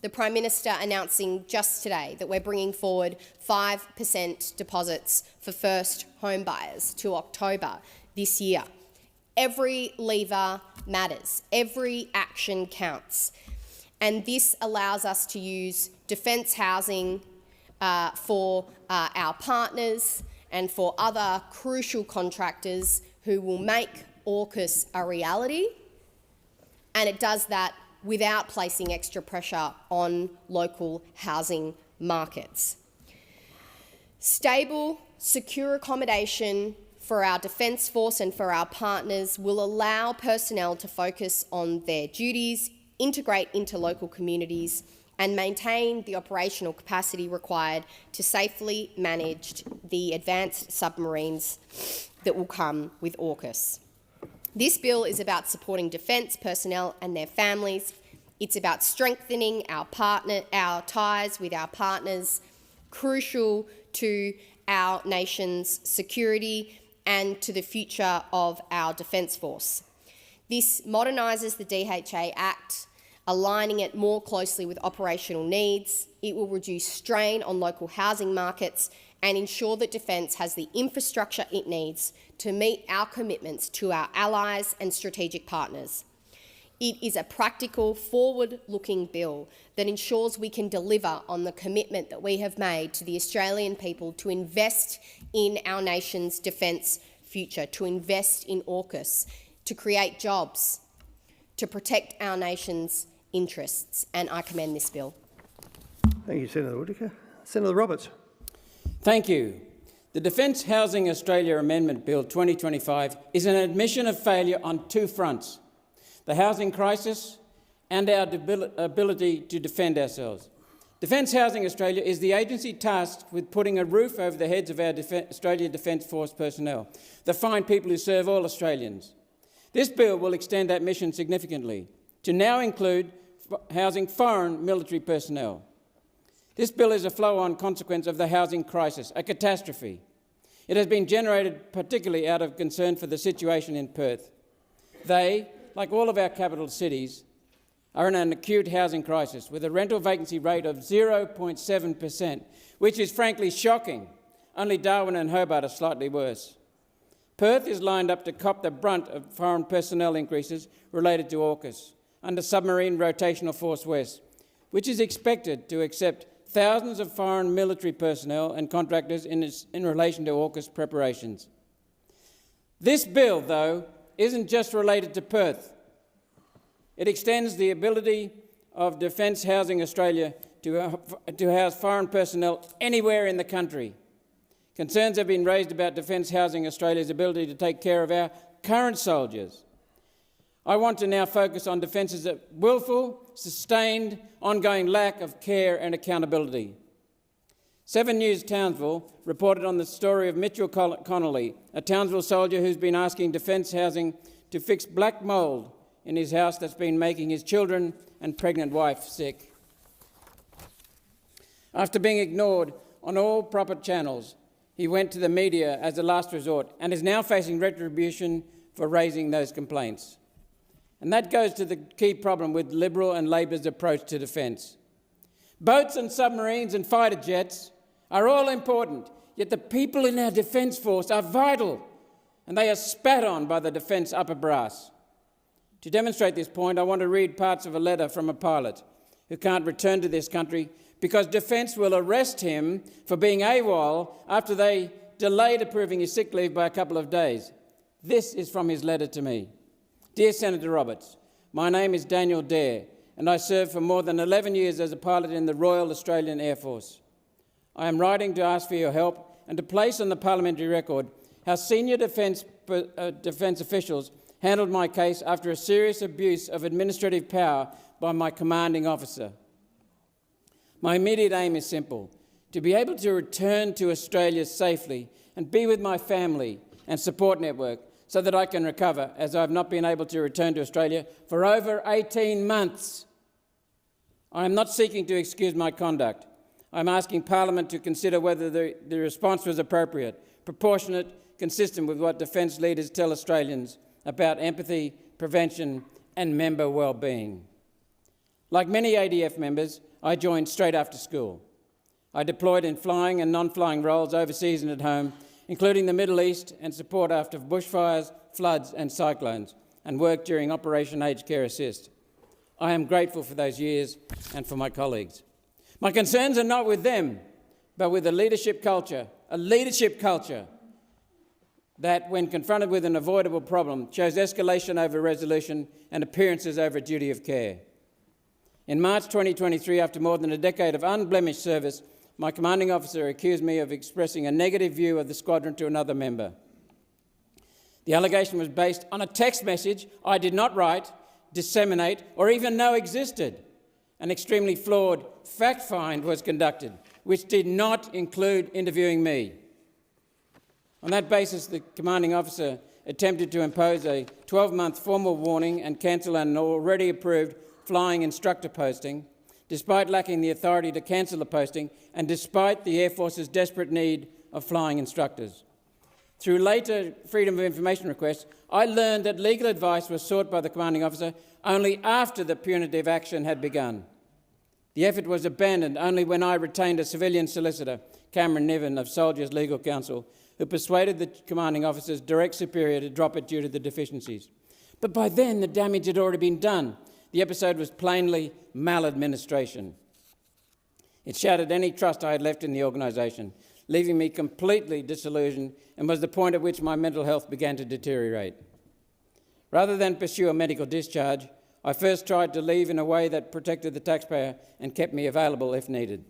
The Prime Minister announcing just today that we're bringing forward 5% deposits for first home buyers to October this year. Every lever matters. Every action counts. And this allows us to use defence housing for our partners and for other crucial contractors who will make AUKUS a reality. And it does that without placing extra pressure on local housing markets. Stable secure accommodation for our Defence Force and for our partners will allow personnel to focus on their duties, integrate into local communities and maintain the operational capacity required to safely manage the advanced submarines that will come with AUKUS. This bill is about supporting defence personnel and their families. It's about strengthening our ties with our partners, crucial to our nation's security and to the future of our Defence Force. This modernises the DHA Act, aligning it more closely with operational needs. It will reduce strain on local housing markets and ensure that Defence has the infrastructure it needs to meet our commitments to our allies and strategic partners. It is a practical, forward-looking bill that ensures we can deliver on the commitment that we have made to the Australian people to invest in our nation's defence future, to invest in AUKUS, to create jobs, to protect our nation's interests, and I commend this bill. Thank you, Senator Whittaker. Senator Roberts. Thank you. The Defence Housing Australia Amendment Bill 2025 is an admission of failure on two fronts: the housing crisis and our ability to defend ourselves. Defence Housing Australia is the agency tasked with putting a roof over the heads of our Australian Defence Force personnel, the fine people who serve all Australians. This bill will extend that mission significantly to now include housing foreign military personnel. This bill is a flow-on consequence of the housing crisis, a catastrophe. It has been generated particularly out of concern for the situation in Perth. They, like all of our capital cities, are in an acute housing crisis with a rental vacancy rate of 0.7%, which is frankly shocking. Only Darwin and Hobart are slightly worse. Perth is lined up to cop the brunt of foreign personnel increases related to AUKUS under Submarine Rotational Force West, which is expected to accept thousands of foreign military personnel and contractors in relation to AUKUS preparations. This bill, though, isn't just related to Perth. It extends the ability of Defence Housing Australia to house foreign personnel anywhere in the country. Concerns have been raised about Defence Housing Australia's ability to take care of our current soldiers. I want to now focus on Defence's willful, sustained, ongoing lack of care and accountability. 7 News Townsville reported on the story of Mitchell Connolly, a Townsville soldier who's been asking Defence Housing to fix black mould in his house that's been making his children and pregnant wife sick. After being ignored on all proper channels, he went to the media as a last resort and is now facing retribution for raising those complaints. And that goes to the key problem with Liberal and Labor's approach to defence. Boats and submarines and fighter jets are all important, yet the people in our Defence Force are vital, and they are spat on by the defence upper brass. To demonstrate this point, I want to read parts of a letter from a pilot who can't return to this country because Defence will arrest him for being AWOL after they delayed approving his sick leave by a couple of days. This is from his letter to me. Dear Senator Roberts, my name is Daniel Dare, and I served for more than 11 years as a pilot in the Royal Australian Air Force. I am writing to ask for your help and to place on the parliamentary record how senior defence officials handled my case after a serious abuse of administrative power by my commanding officer. My immediate aim is simple: to be able to return to Australia safely and be with my family and support network so that I can recover, as I have not been able to return to Australia for over 18 months. I am not seeking to excuse my conduct. I am asking Parliament to consider whether the response was appropriate, proportionate, consistent with what defence leaders tell Australians about empathy, prevention and member well-being. Like many ADF members, I joined straight after school. I deployed in flying and non-flying roles overseas and at home, including the Middle East and support after bushfires, floods and cyclones, and worked during Operation Aged Care Assist. I am grateful for those years and for my colleagues. My concerns are not with them, but with a leadership culture that, when confronted with an avoidable problem, chose escalation over resolution and appearances over duty of care. In March 2023, after more than a decade of unblemished service, my commanding officer accused me of expressing a negative view of the squadron to another member. The allegation was based on a text message I did not write, disseminate, or even know existed. An extremely flawed fact find was conducted, which did not include interviewing me. On that basis, the commanding officer attempted to impose a 12-month formal warning and cancel an already approved flying instructor posting, despite lacking the authority to cancel the posting and despite the Air Force's desperate need of flying instructors. Through later Freedom of Information requests, I learned that legal advice was sought by the commanding officer only after the punitive action had begun. The effort was abandoned only when I retained a civilian solicitor, Cameron Niven of Soldiers Legal Counsel, who persuaded the commanding officer's direct superior to drop it due to the deficiencies. But by then, the damage had already been done. The episode was plainly maladministration. It shattered any trust I had left in the organisation, leaving me completely disillusioned, and was the point at which my mental health began to deteriorate. Rather than pursue a medical discharge, I first tried to leave in a way that protected the taxpayer and kept me available if needed.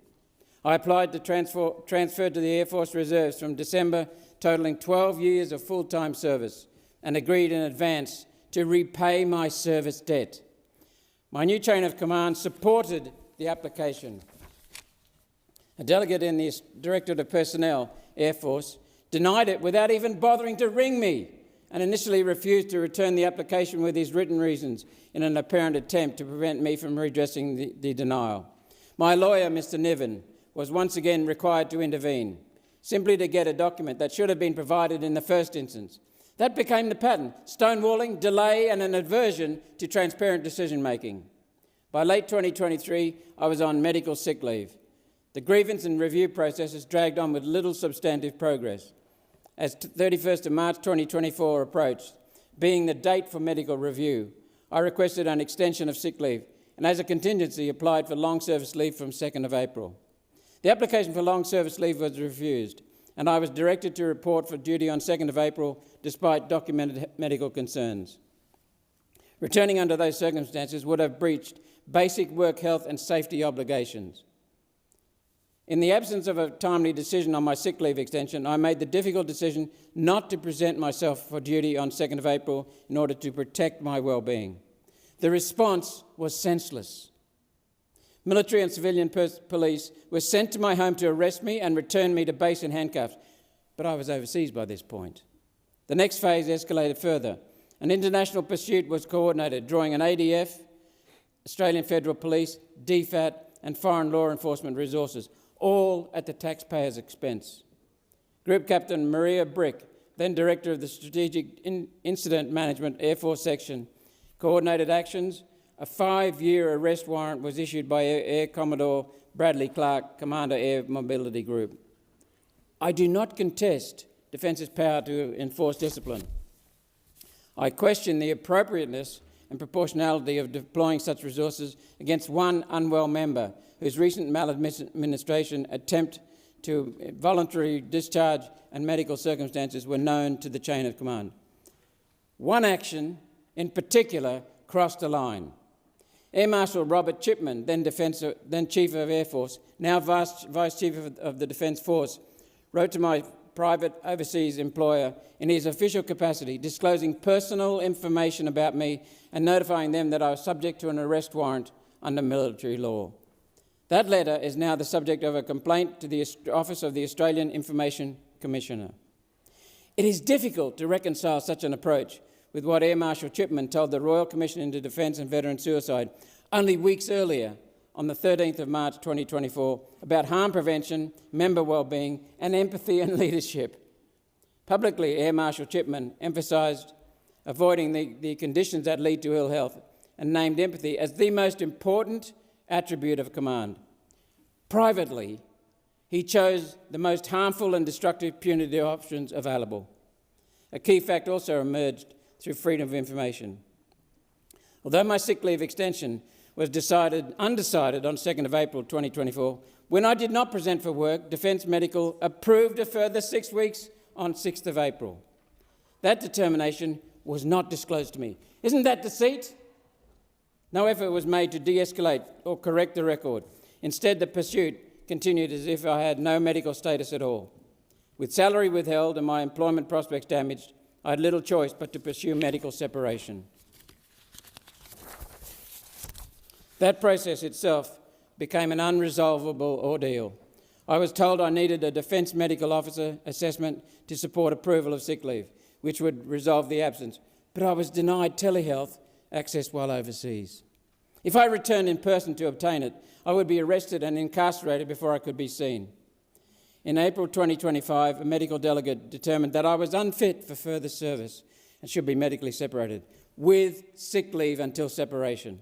I applied to transfer to the Air Force Reserves from December, totalling 12 years of full-time service, and agreed in advance to repay my service debt. My new chain of command supported the application. A delegate in the Directorate of Personnel, Air Force, denied it without even bothering to ring me, and initially refused to return the application with his written reasons in an apparent attempt to prevent me from redressing the denial. My lawyer, Mr. Niven, was once again required to intervene, simply to get a document that should have been provided in the first instance. That became the pattern: stonewalling, delay and an aversion to transparent decision-making. By late 2023, I was on medical sick leave. The grievance and review processes dragged on with little substantive progress. As 31st of March 2024 approached, being the date for medical review, I requested an extension of sick leave and as a contingency applied for long service leave from 2nd of April. The application for long service leave was refused, and I was directed to report for duty on 2nd of April despite documented medical concerns. Returning under those circumstances would have breached basic work health and safety obligations. In the absence of a timely decision on my sick leave extension, I made the difficult decision not to present myself for duty on 2nd of April in order to protect my well-being. The response was senseless. Military and civilian police were sent to my home to arrest me and return me to base in handcuffs, but I was overseas by this point. The next phase escalated further. An international pursuit was coordinated, drawing an ADF, Australian Federal Police, DFAT and foreign law enforcement resources, all at the taxpayer's expense. Group Captain Maria Brick, then Director of the Strategic Incident Management Air Force Section, coordinated actions. A 5-year arrest warrant was issued by Air Commodore Bradley Clark, Commander Air Mobility Group. I do not contest Defence's power to enforce discipline. I question the appropriateness and proportionality of deploying such resources against one unwell member whose recent maladministration, attempt to voluntary discharge and medical circumstances were known to the chain of command. One action in particular crossed a line. Air Marshal Robert Chipman, then Chief of Air Force, now Vice Chief of the Defence Force, wrote to my private overseas employer in his official capacity, disclosing personal information about me and notifying them that I was subject to an arrest warrant under military law. That letter is now the subject of a complaint to the Office of the Australian Information Commissioner. It is difficult to reconcile such an approach with what Air Marshal Chipman told the Royal Commission into Defence and Veteran Suicide only weeks earlier, on the 13th of March 2024, about harm prevention, member wellbeing and empathy and leadership. Publicly, Air Marshal Chipman emphasised avoiding the conditions that lead to ill health and named empathy as the most important attribute of command. Privately, he chose the most harmful and destructive punitive options available. A key fact also emerged through freedom of information. Although my sick leave extension was undecided on 2nd of April 2024, when I did not present for work, Defence Medical approved a further 6 weeks on 6th of April. That determination was not disclosed to me. Isn't that deceit? No effort was made to de-escalate or correct the record. Instead, the pursuit, continued as if I had no medical status at all. With salary withheld and my employment prospects damaged, I had little choice but to pursue medical separation. That process itself became an unresolvable ordeal. I was told I needed a Defence Medical Officer assessment to support approval of sick leave, which would resolve the absence, but I was denied telehealth access while overseas. If I returned in person to obtain it, I would be arrested and incarcerated before I could be seen. In April 2025, a medical delegate determined that I was unfit for further service and should be medically separated, with sick leave until separation.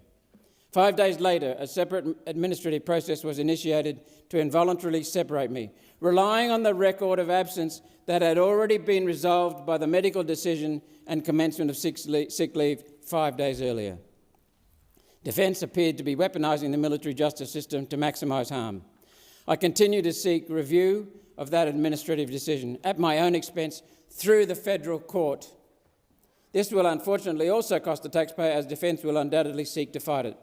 5 days later, a separate administrative process was initiated to involuntarily separate me, relying on the record of absence that had already been resolved by the medical decision and commencement of sick leave 5 days earlier. Defence appeared to be weaponising the military justice system to maximise harm. I continue to seek review of that administrative decision at my own expense through the federal court. This will unfortunately also cost the taxpayer, as Defence will undoubtedly seek to fight it.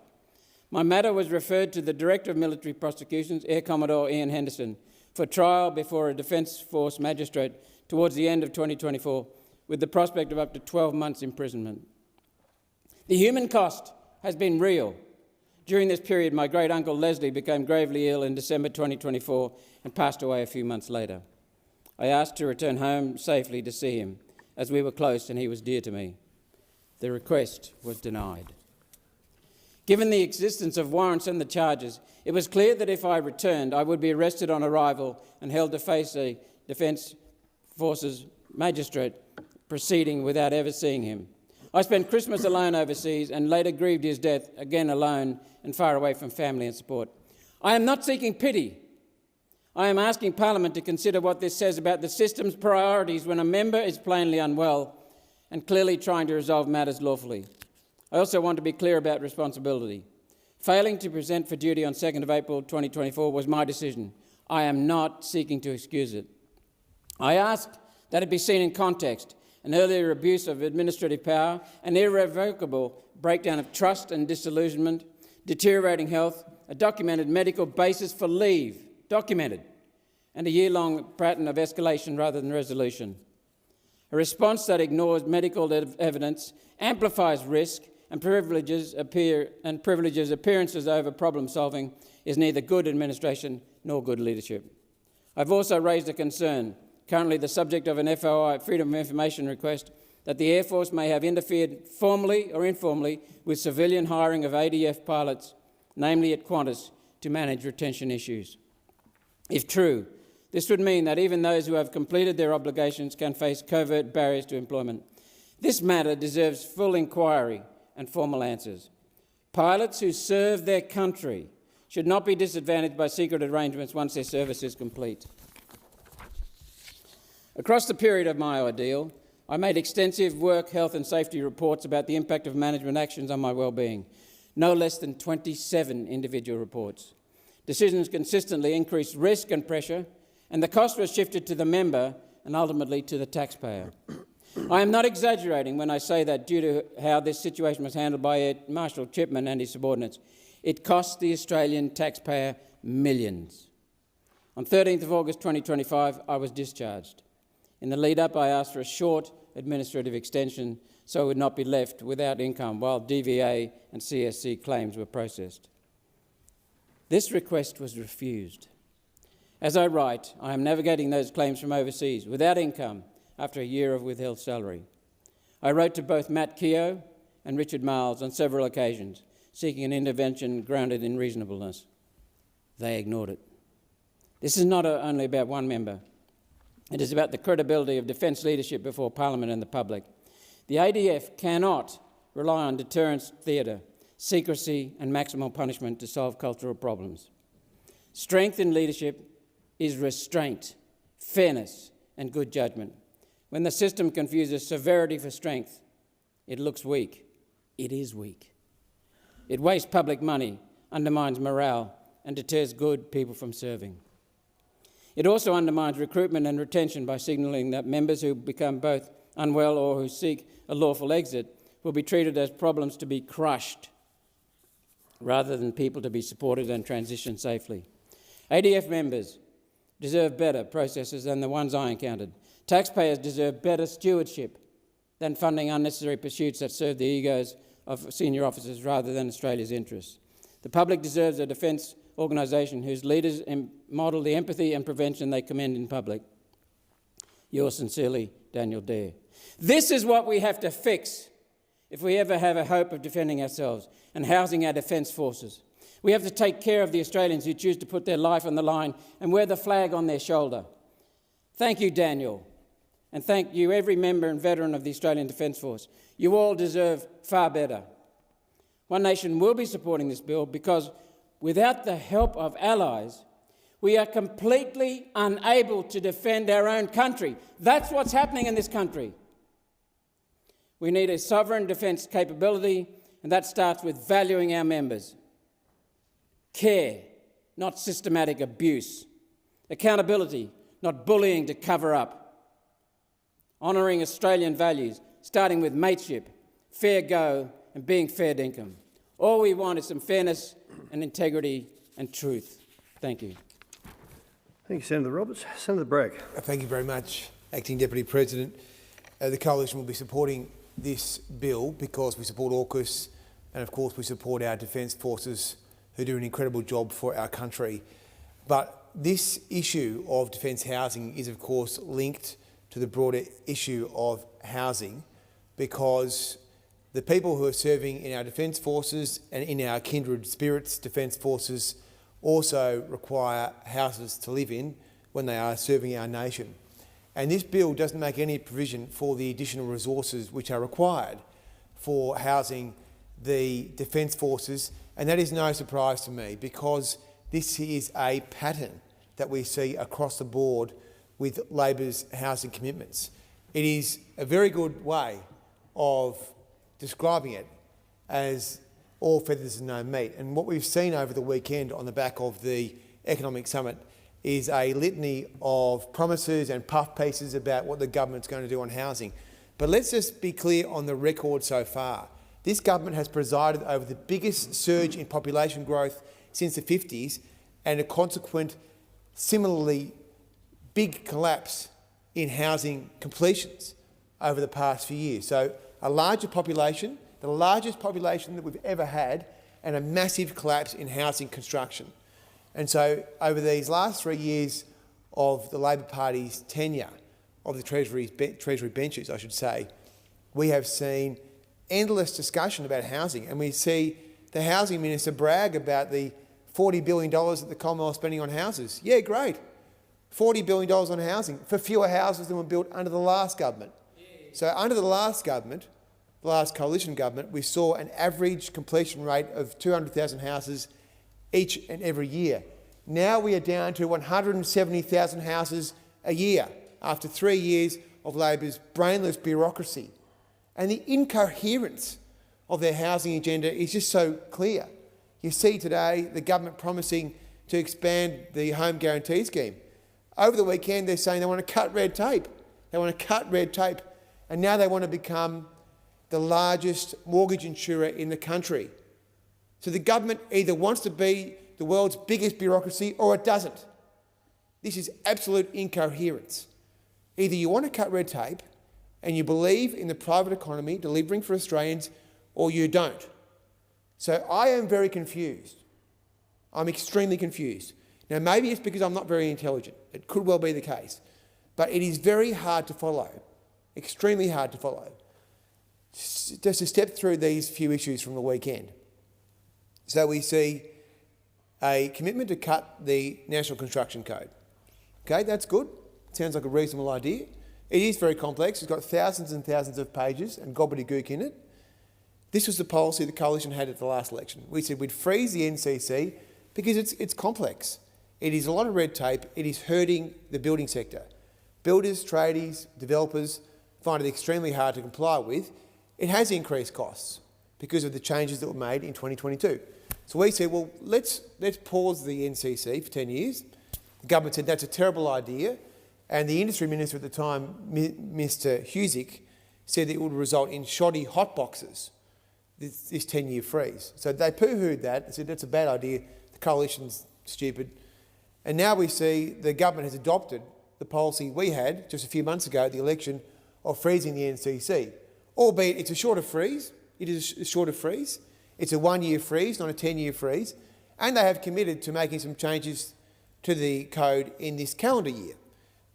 My matter was referred to the Director of Military Prosecutions, Air Commodore Ian Henderson, for trial before a Defence Force magistrate towards the end of 2024, with the prospect of up to 12 months imprisonment. The human cost has been real. During this period, my great-uncle Leslie became gravely ill in December 2024 and passed away a few months later. I asked to return home safely to see him, as we were close and he was dear to me. The request was denied. Given the existence of warrants and the charges, it was clear that if I returned, I would be arrested on arrival and held to face a Defence Forces magistrate proceeding without ever seeing him. I spent Christmas alone overseas and later grieved his death, again alone and far away from family and support. I am not seeking pity. I am asking Parliament to consider what this says about the system's priorities when a member is plainly unwell and clearly trying to resolve matters lawfully. I also want to be clear about responsibility. Failing to present for duty on 2nd of April 2024 was my decision. I am not seeking to excuse it. I ask that it be seen in context: an earlier abuse of administrative power, an irrevocable breakdown of trust and disillusionment, deteriorating health, a documented medical basis for leave, documented, and a year-long pattern of escalation rather than resolution. A response that ignores medical evidence, amplifies risk, and privileges appearances over problem-solving is neither good administration nor good leadership. I've also raised a concern, currently the subject of an FOI Freedom of Information request, that the Air Force may have interfered formally or informally with civilian hiring of ADF pilots, namely at Qantas, to manage retention issues. If true, this would mean that even those who have completed their obligations can face covert barriers to employment. This matter deserves full inquiry and formal answers. Pilots who serve their country should not be disadvantaged by secret arrangements once their service is complete. Across the period of my ordeal, I made extensive work, health and safety reports about the impact of management actions on my well-being. No less than 27 individual reports. Decisions consistently increased risk and pressure, and the cost was shifted to the member and ultimately to the taxpayer. I am not exaggerating when I say that due to how this situation was handled by Air Marshal Chipman and his subordinates, it cost the Australian taxpayer millions. On 13th of August 2025, I was discharged. In the lead-up, I asked for a short administrative extension so I would not be left without income while DVA and CSC claims were processed. This request was refused. As I write, I am navigating those claims from overseas without income after a year of withheld salary. I wrote to both Matt Keogh and Richard Miles on several occasions, seeking an intervention grounded in reasonableness. They ignored it. This is not only about one member. It is about the credibility of defence leadership before Parliament and the public. The ADF cannot rely on deterrence theatre, secrecy and maximum punishment to solve cultural problems. Strength in leadership is restraint, fairness and good judgment. When the system confuses severity for strength, it looks weak. It is weak. It wastes public money, undermines morale and deters good people from serving. It also undermines recruitment and retention by signalling that members who become both unwell or who seek a lawful exit will be treated as problems to be crushed rather than people to be supported and transitioned safely. ADF members deserve better processes than the ones I encountered. Taxpayers deserve better stewardship than funding unnecessary pursuits that serve the egos of senior officers rather than Australia's interests. The public deserves a defence organisation whose leaders model the empathy and prevention they commend in public. Yours sincerely, Daniel Dare. This is what we have to fix if we ever have a hope of defending ourselves and housing our defence forces. We have to take care of the Australians who choose to put their life on the line and wear the flag on their shoulder. Thank you, Daniel, and thank you, every member and veteran of the Australian Defence Force. You all deserve far better. One Nation will be supporting this bill because without the help of allies, we are completely unable to defend our own country. That's what's happening in this country. We need a sovereign defence capability, and that starts with valuing our members. Care, not systematic abuse. Accountability, not bullying to cover up. Honouring Australian values, starting with mateship, fair go, and being fair dinkum. All we want is some fairness and integrity and truth. Thank you. Thank you, Senator Roberts. Senator Bragg. Thank you very much, Acting Deputy President. The Coalition will be supporting this bill because we support AUKUS and, of course, we support our Defence Forces who do an incredible job for our country. But this issue of defence housing is, of course, linked to the broader issue of housing because the people who are serving in our Defence Forces and in our kindred spirits Defence Forces also require houses to live in when they are serving our nation. And this bill doesn't make any provision for the additional resources which are required for housing the Defence Forces, and that is no surprise to me because this is a pattern that we see across the board with Labor's housing commitments. It is a very good way of describing it as all feathers and no meat. And what we've seen over the weekend on the back of the Economic Summit is a litany of promises and puff pieces about what the government's going to do on housing. But let's just be clear on the record so far. This government has presided over the biggest surge in population growth since the 50s and a consequent, similarly big collapse in housing completions over the past few years. So a larger population, the largest population that we've ever had, and a massive collapse in housing construction. And so over these last 3 years of the Labor Party's tenure, of the Treasury benches, I should say, we have seen endless discussion about housing, and we see the Housing Minister brag about the $40 billion that the Commonwealth is spending on houses. Yeah, great. $40 billion on housing for fewer houses than were built under the last government. So under the last government, the last coalition government, we saw an average completion rate of 200,000 houses each and every year. Now we are down to 170,000 houses a year after 3 years of Labor's brainless bureaucracy. And the incoherence of their housing agenda is just so clear. You see today the government promising to expand the home guarantee scheme. Over the weekend they're saying they want to cut red tape. They want to cut red tape. And now they want to become the largest mortgage insurer in the country. So the government either wants to be the world's biggest bureaucracy or it doesn't. This is absolute incoherence. Either you want to cut red tape and you believe in the private economy delivering for Australians, or you don't. So I am very confused. I'm extremely confused. Now maybe it's because I'm not very intelligent. It could well be the case. But it is very hard to follow, extremely hard to follow. Just to step through these few issues from the weekend. So we see a commitment to cut the National Construction Code. Okay, that's good. Sounds like a reasonable idea. It is very complex. It's got thousands and thousands of pages and gobbledygook in it. This was the policy the Coalition had at the last election. We said we'd freeze the NCC because it's complex. It is a lot of red tape. It is hurting the building sector. Builders, tradies, developers find it extremely hard to comply with. It has increased costs because of the changes that were made in 2022. So we said, well, let's pause the NCC for 10 years. The government said that's a terrible idea. And the industry minister at the time, Mr Husick, said that it would result in shoddy hot boxes, this 10-year freeze. So they poo-hooed that and said that's a bad idea, the coalition's stupid. And now we see the government has adopted the policy we had just a few months ago at the election of freezing the NCC, albeit it's a shorter freeze. It is a shorter freeze. It's a 1-year freeze, not a 10-year freeze. And they have committed to making some changes to the code in this calendar year.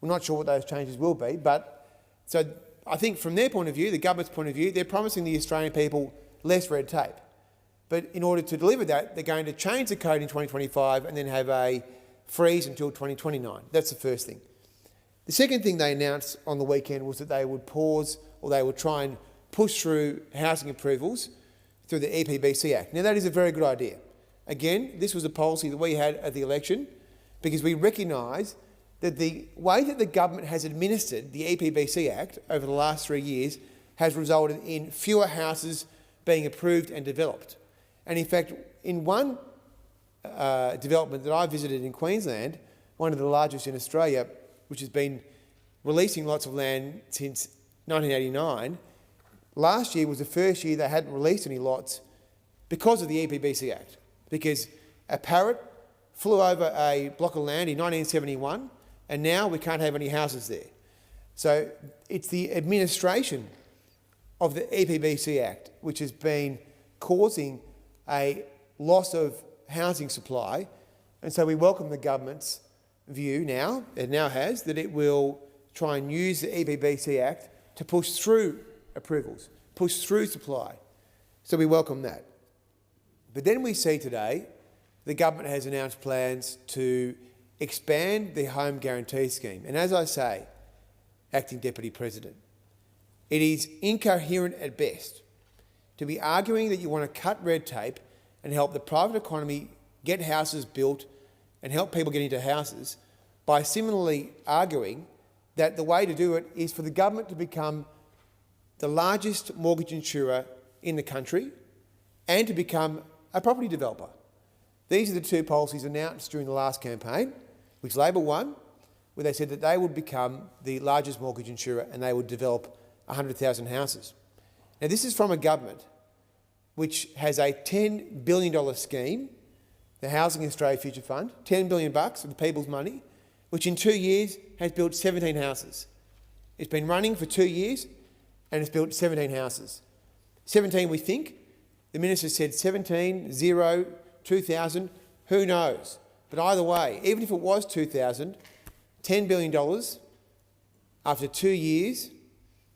We're not sure what those changes will be, but so I think from their point of view, the government's point of view, they're promising the Australian people less red tape. But in order to deliver that, they're going to change the code in 2025 and then have a freeze until 2029. That's the first thing. The second thing they announced on the weekend was that they would pause, or they would try and push through housing approvals through the EPBC Act. Now, that is a very good idea. Again, this was a policy that we had at the election because we recognise that the way that the government has administered the EPBC Act over the last 3 years has resulted in fewer houses being approved and developed. And in fact, in one development that I visited in Queensland, one of the largest in Australia, which has been releasing lots of land since 1989, last year was the first year they hadn't released any lots because of the EPBC Act, because a parrot flew over a block of land in 1971 and now we can't have any houses there. So it's the administration of the EPBC Act which has been causing a loss of housing supply, and so we welcome the government's view now, it now has, that it will try and use the EPBC Act to push through approvals, push through supply. So we welcome that. But then we see today the government has announced plans to expand the home guarantee scheme. And as I say, Acting Deputy President, it is incoherent at best to be arguing that you want to cut red tape and help the private economy get houses built and help people get into houses by similarly arguing that the way to do it is for the government to become the largest mortgage insurer in the country and to become a property developer. These are the two policies announced during the last campaign, which Labor won, where they said that they would become the largest mortgage insurer and they would develop 100,000 houses. Now, this is from a government which has a $10 billion scheme, the Housing Australia Future Fund, $10 billion of the people's money, which in 2 years has built 17 houses. It's been running for 2 years and it's built 17 houses. 17, we think. The Minister said 17, 0, 2,000, who knows? But either way, even if it was 2,000, $10 billion, after 2 years,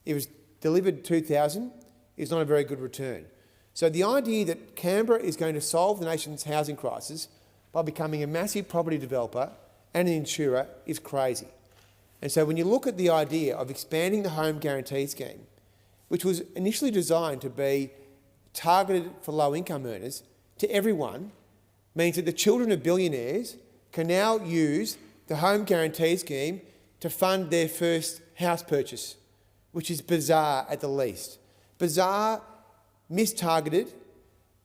it was delivered 2,000, is not a very good return. So the idea that Canberra is going to solve the nation's housing crisis by becoming a massive property developer and an insurer is crazy. And so when you look at the idea of expanding the home guarantee scheme, which was initially designed to be targeted for low-income earners to everyone, means that the children of billionaires can now use the home guarantee scheme to fund their first house purchase, which is bizarre at the least. Bizarre, mistargeted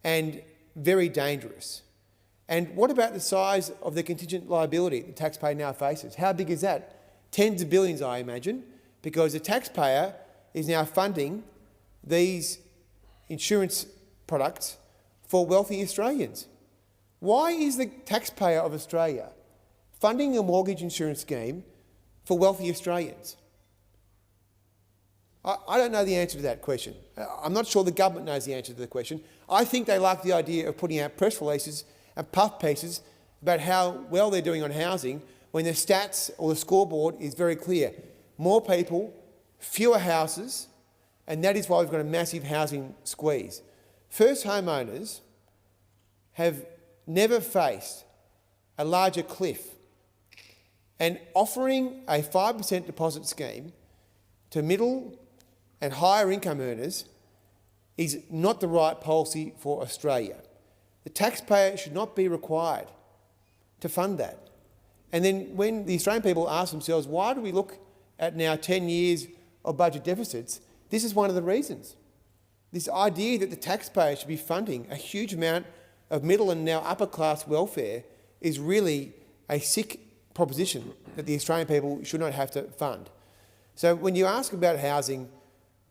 and very dangerous. And what about the size of the contingent liability the taxpayer now faces? How big is that? Tens of billions, I imagine, because the taxpayer is now funding these insurance products for wealthy Australians. Why is the taxpayer of Australia funding a mortgage insurance scheme for wealthy Australians? I don't know the answer to that question. I'm not sure the government knows the answer to the question. I think they like the idea of putting out press releases and puff pieces about how well they're doing on housing when the stats or the scoreboard is very clear. More people, fewer houses, and that is why we've got a massive housing squeeze. First homeowners have never faced a larger cliff, and offering a 5% deposit scheme to middle and higher income earners is not the right policy for Australia. The taxpayer should not be required to fund that. And then when the Australian people ask themselves, why do we look at now 10 years of budget deficits, this is one of the reasons. This idea that the taxpayer should be funding a huge amount of middle and now upper class welfare is really a sick proposition that the Australian people should not have to fund. So when you ask about housing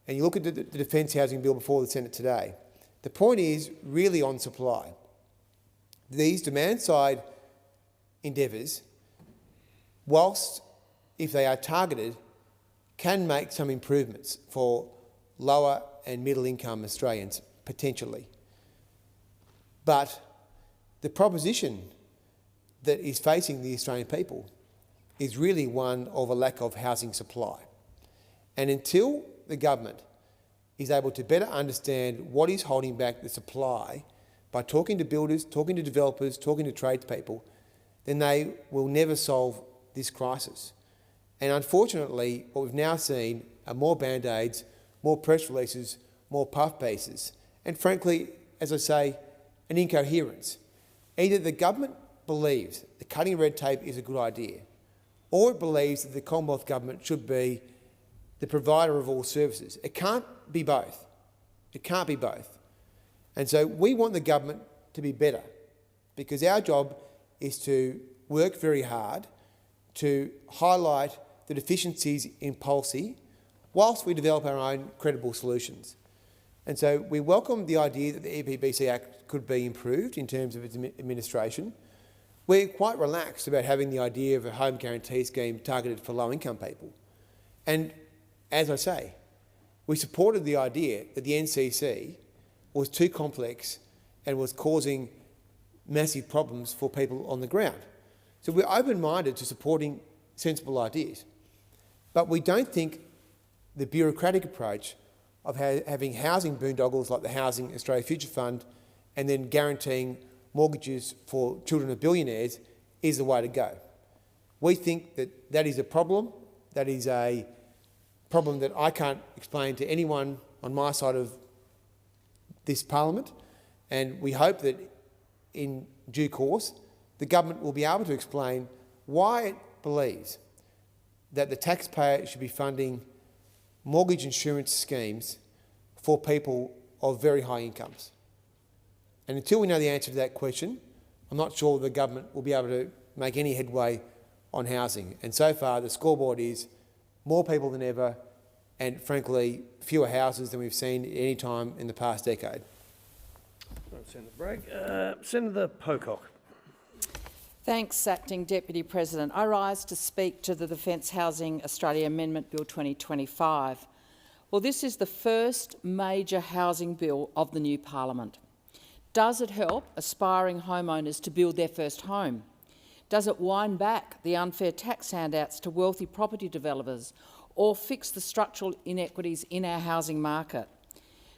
and you look at the Defence Housing Bill before the Senate today, the point is really on supply. These demand-side endeavours whilst, if they are targeted, can make some improvements for lower and middle income Australians, potentially. But the proposition that is facing the Australian people is really one of a lack of housing supply. And until the government is able to better understand what is holding back the supply by talking to builders, talking to developers, talking to tradespeople, then they will never solve this crisis. And unfortunately, what we've now seen are more band-aids, more press releases, more puff pieces, and frankly, as I say, an incoherence. Either the government believes that cutting red tape is a good idea, or it believes that the Commonwealth Government should be the provider of all services. It can't be both. It can't be both. And so we want the government to be better, because our job is to work very hard to highlight the deficiencies in policy whilst we develop our own credible solutions. And so we welcome the idea that the EPBC Act could be improved in terms of its administration. We're quite relaxed about having the idea of a home guarantee scheme targeted for low-income people. And as I say, we supported the idea that the NCC was too complex and was causing massive problems for people on the ground. So we're open-minded to supporting sensible ideas. But we don't think the bureaucratic approach of having housing boondoggles like the Housing Australia Future Fund and then guaranteeing mortgages for children of billionaires is the way to go. We think that that is a problem. That is a problem that I can't explain to anyone on my side of this parliament, and we hope that in due course the government will be able to explain why it believes that the taxpayer should be funding mortgage insurance schemes for people of very high incomes. And until we know the answer to that question, I'm not sure the government will be able to make any headway on housing. And so far the scoreboard is more people than ever and, frankly, fewer houses than we've seen at any time in the past decade. Senator Bragg. Senator Pocock. Thanks, Acting Deputy President. I rise to speak to the Defence Housing Australia Amendment Bill 2025. Well, this is the first major housing bill of the new parliament. Does it help aspiring homeowners to build their first home? Does it wind back the unfair tax handouts to wealthy property developers or fix the structural inequities in our housing market?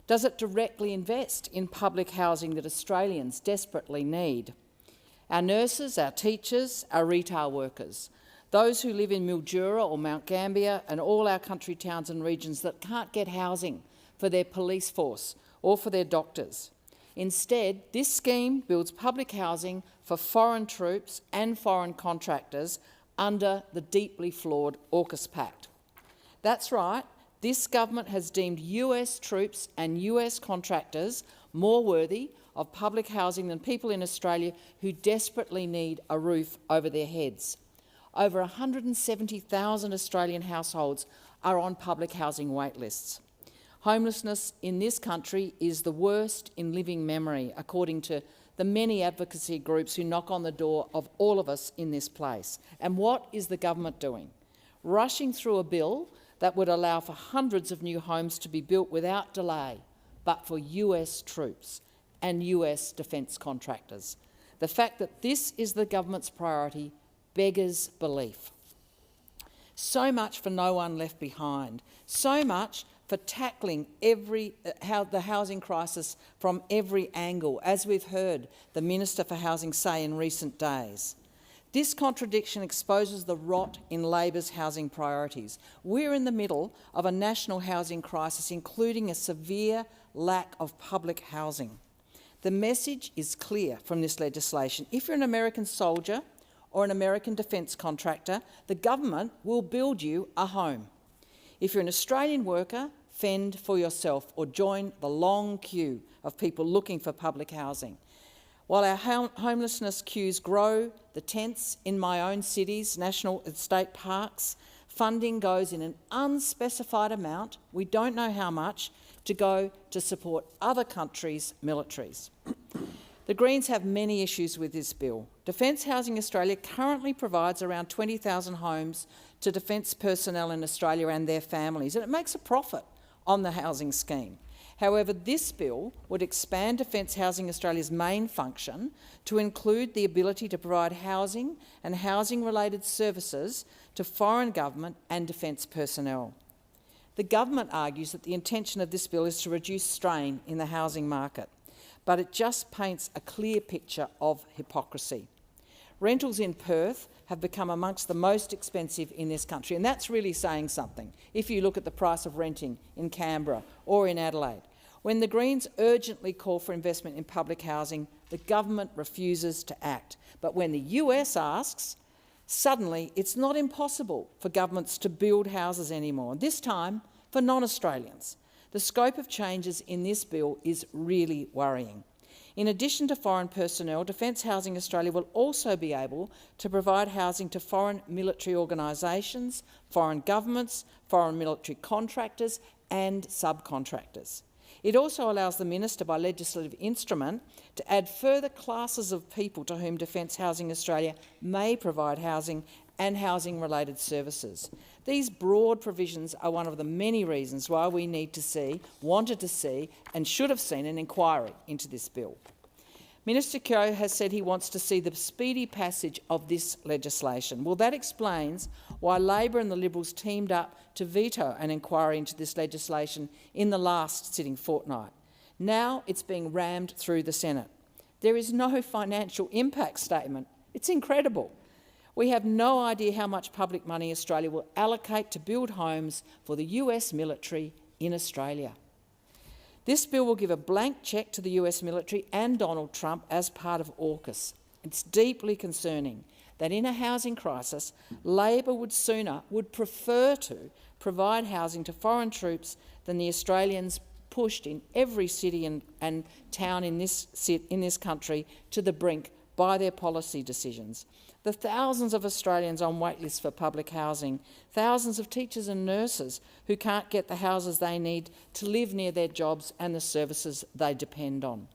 Does it directly invest in public housing that Australians desperately need? Our nurses, our teachers, our retail workers, those who live in Mildura or Mount Gambier and all our country towns and regions that can't get housing for their police force or for their doctors. Instead, this scheme builds public housing for foreign troops and foreign contractors under the deeply flawed AUKUS Pact. That's right, this government has deemed US troops and US contractors more worthy of public housing than people in Australia who desperately need a roof over their heads. Over 170,000 Australian households are on public housing wait lists. Homelessness in this country is the worst in living memory, according to the many advocacy groups who knock on the door of all of us in this place. And what is the government doing? Rushing through a bill that would allow for hundreds of new homes to be built without delay, but for US troops and US defence contractors. The fact that this is the government's priority beggars belief. So much for no one left behind. So much for tackling the housing crisis from every angle, as we've heard the Minister for Housing say in recent days. This contradiction exposes the rot in Labor's housing priorities. We're in the middle of a national housing crisis, including a severe lack of public housing. The message is clear from this legislation. If you're an American soldier or an American defence contractor, the government will build you a home. If you're an Australian worker, fend for yourself or join the long queue of people looking for public housing. While our homelessness queues grow, the tents in my own cities, national and state parks, funding goes in an unspecified amount, we don't know how much, to go to support other countries' militaries. The Greens have many issues with this bill. Defence Housing Australia currently provides around 20,000 homes to defence personnel in Australia and their families, and it makes a profit on the housing scheme. However, this bill would expand Defence Housing Australia's main function to include the ability to provide housing and housing-related services to foreign government and defence personnel. The government argues that the intention of this bill is to reduce strain in the housing market, but it just paints a clear picture of hypocrisy. Rentals in Perth have become amongst the most expensive in this country, and that's really saying something if you look at the price of renting in Canberra or in Adelaide. When the Greens urgently call for investment in public housing, the government refuses to act. But when the US asks, suddenly it's not impossible for governments to build houses anymore, this time for non-Australians. The scope of changes in this bill is really worrying. In addition to foreign personnel, Defence Housing Australia will also be able to provide housing to foreign military organisations, foreign governments, foreign military contractors and subcontractors. It also allows the Minister, by legislative instrument, to add further classes of people to whom Defence Housing Australia may provide housing and housing-related services. These broad provisions are one of the many reasons why we need to see, wanted to see and should have seen an inquiry into this bill. Minister Keogh has said he wants to see the speedy passage of this legislation. Well, that explains why Labor and the Liberals teamed up to veto an inquiry into this legislation in the last sitting fortnight. Now it's being rammed through the Senate. There is no financial impact statement. It's incredible. We have no idea how much public money Australia will allocate to build homes for the US military in Australia. This bill will give a blank cheque to the US military and Donald Trump as part of AUKUS. It's deeply concerning that in a housing crisis, Labor would prefer to provide housing to foreign troops than the Australians pushed in every city and town in this country to the brink by their policy decisions. The thousands of Australians on waitlists for public housing, thousands of teachers and nurses who can't get the houses they need to live near their jobs and the services they depend on.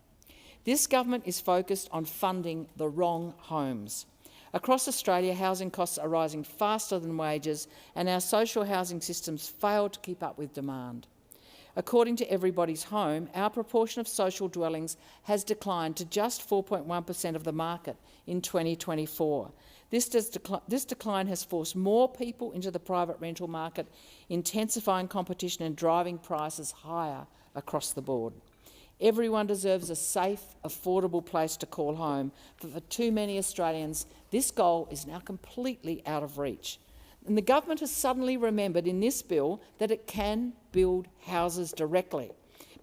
This government is focused on funding the wrong homes. Across Australia, housing costs are rising faster than wages, and our social housing systems fail to keep up with demand. According to Everybody's Home, our proportion of social dwellings has declined to just 4.1% of the market in 2024. This decline has forced more people into the private rental market, intensifying competition and driving prices higher across the board. Everyone deserves a safe, affordable place to call home, but for too many Australians, this goal is now completely out of reach. And the government has suddenly remembered in this bill that it can build houses directly,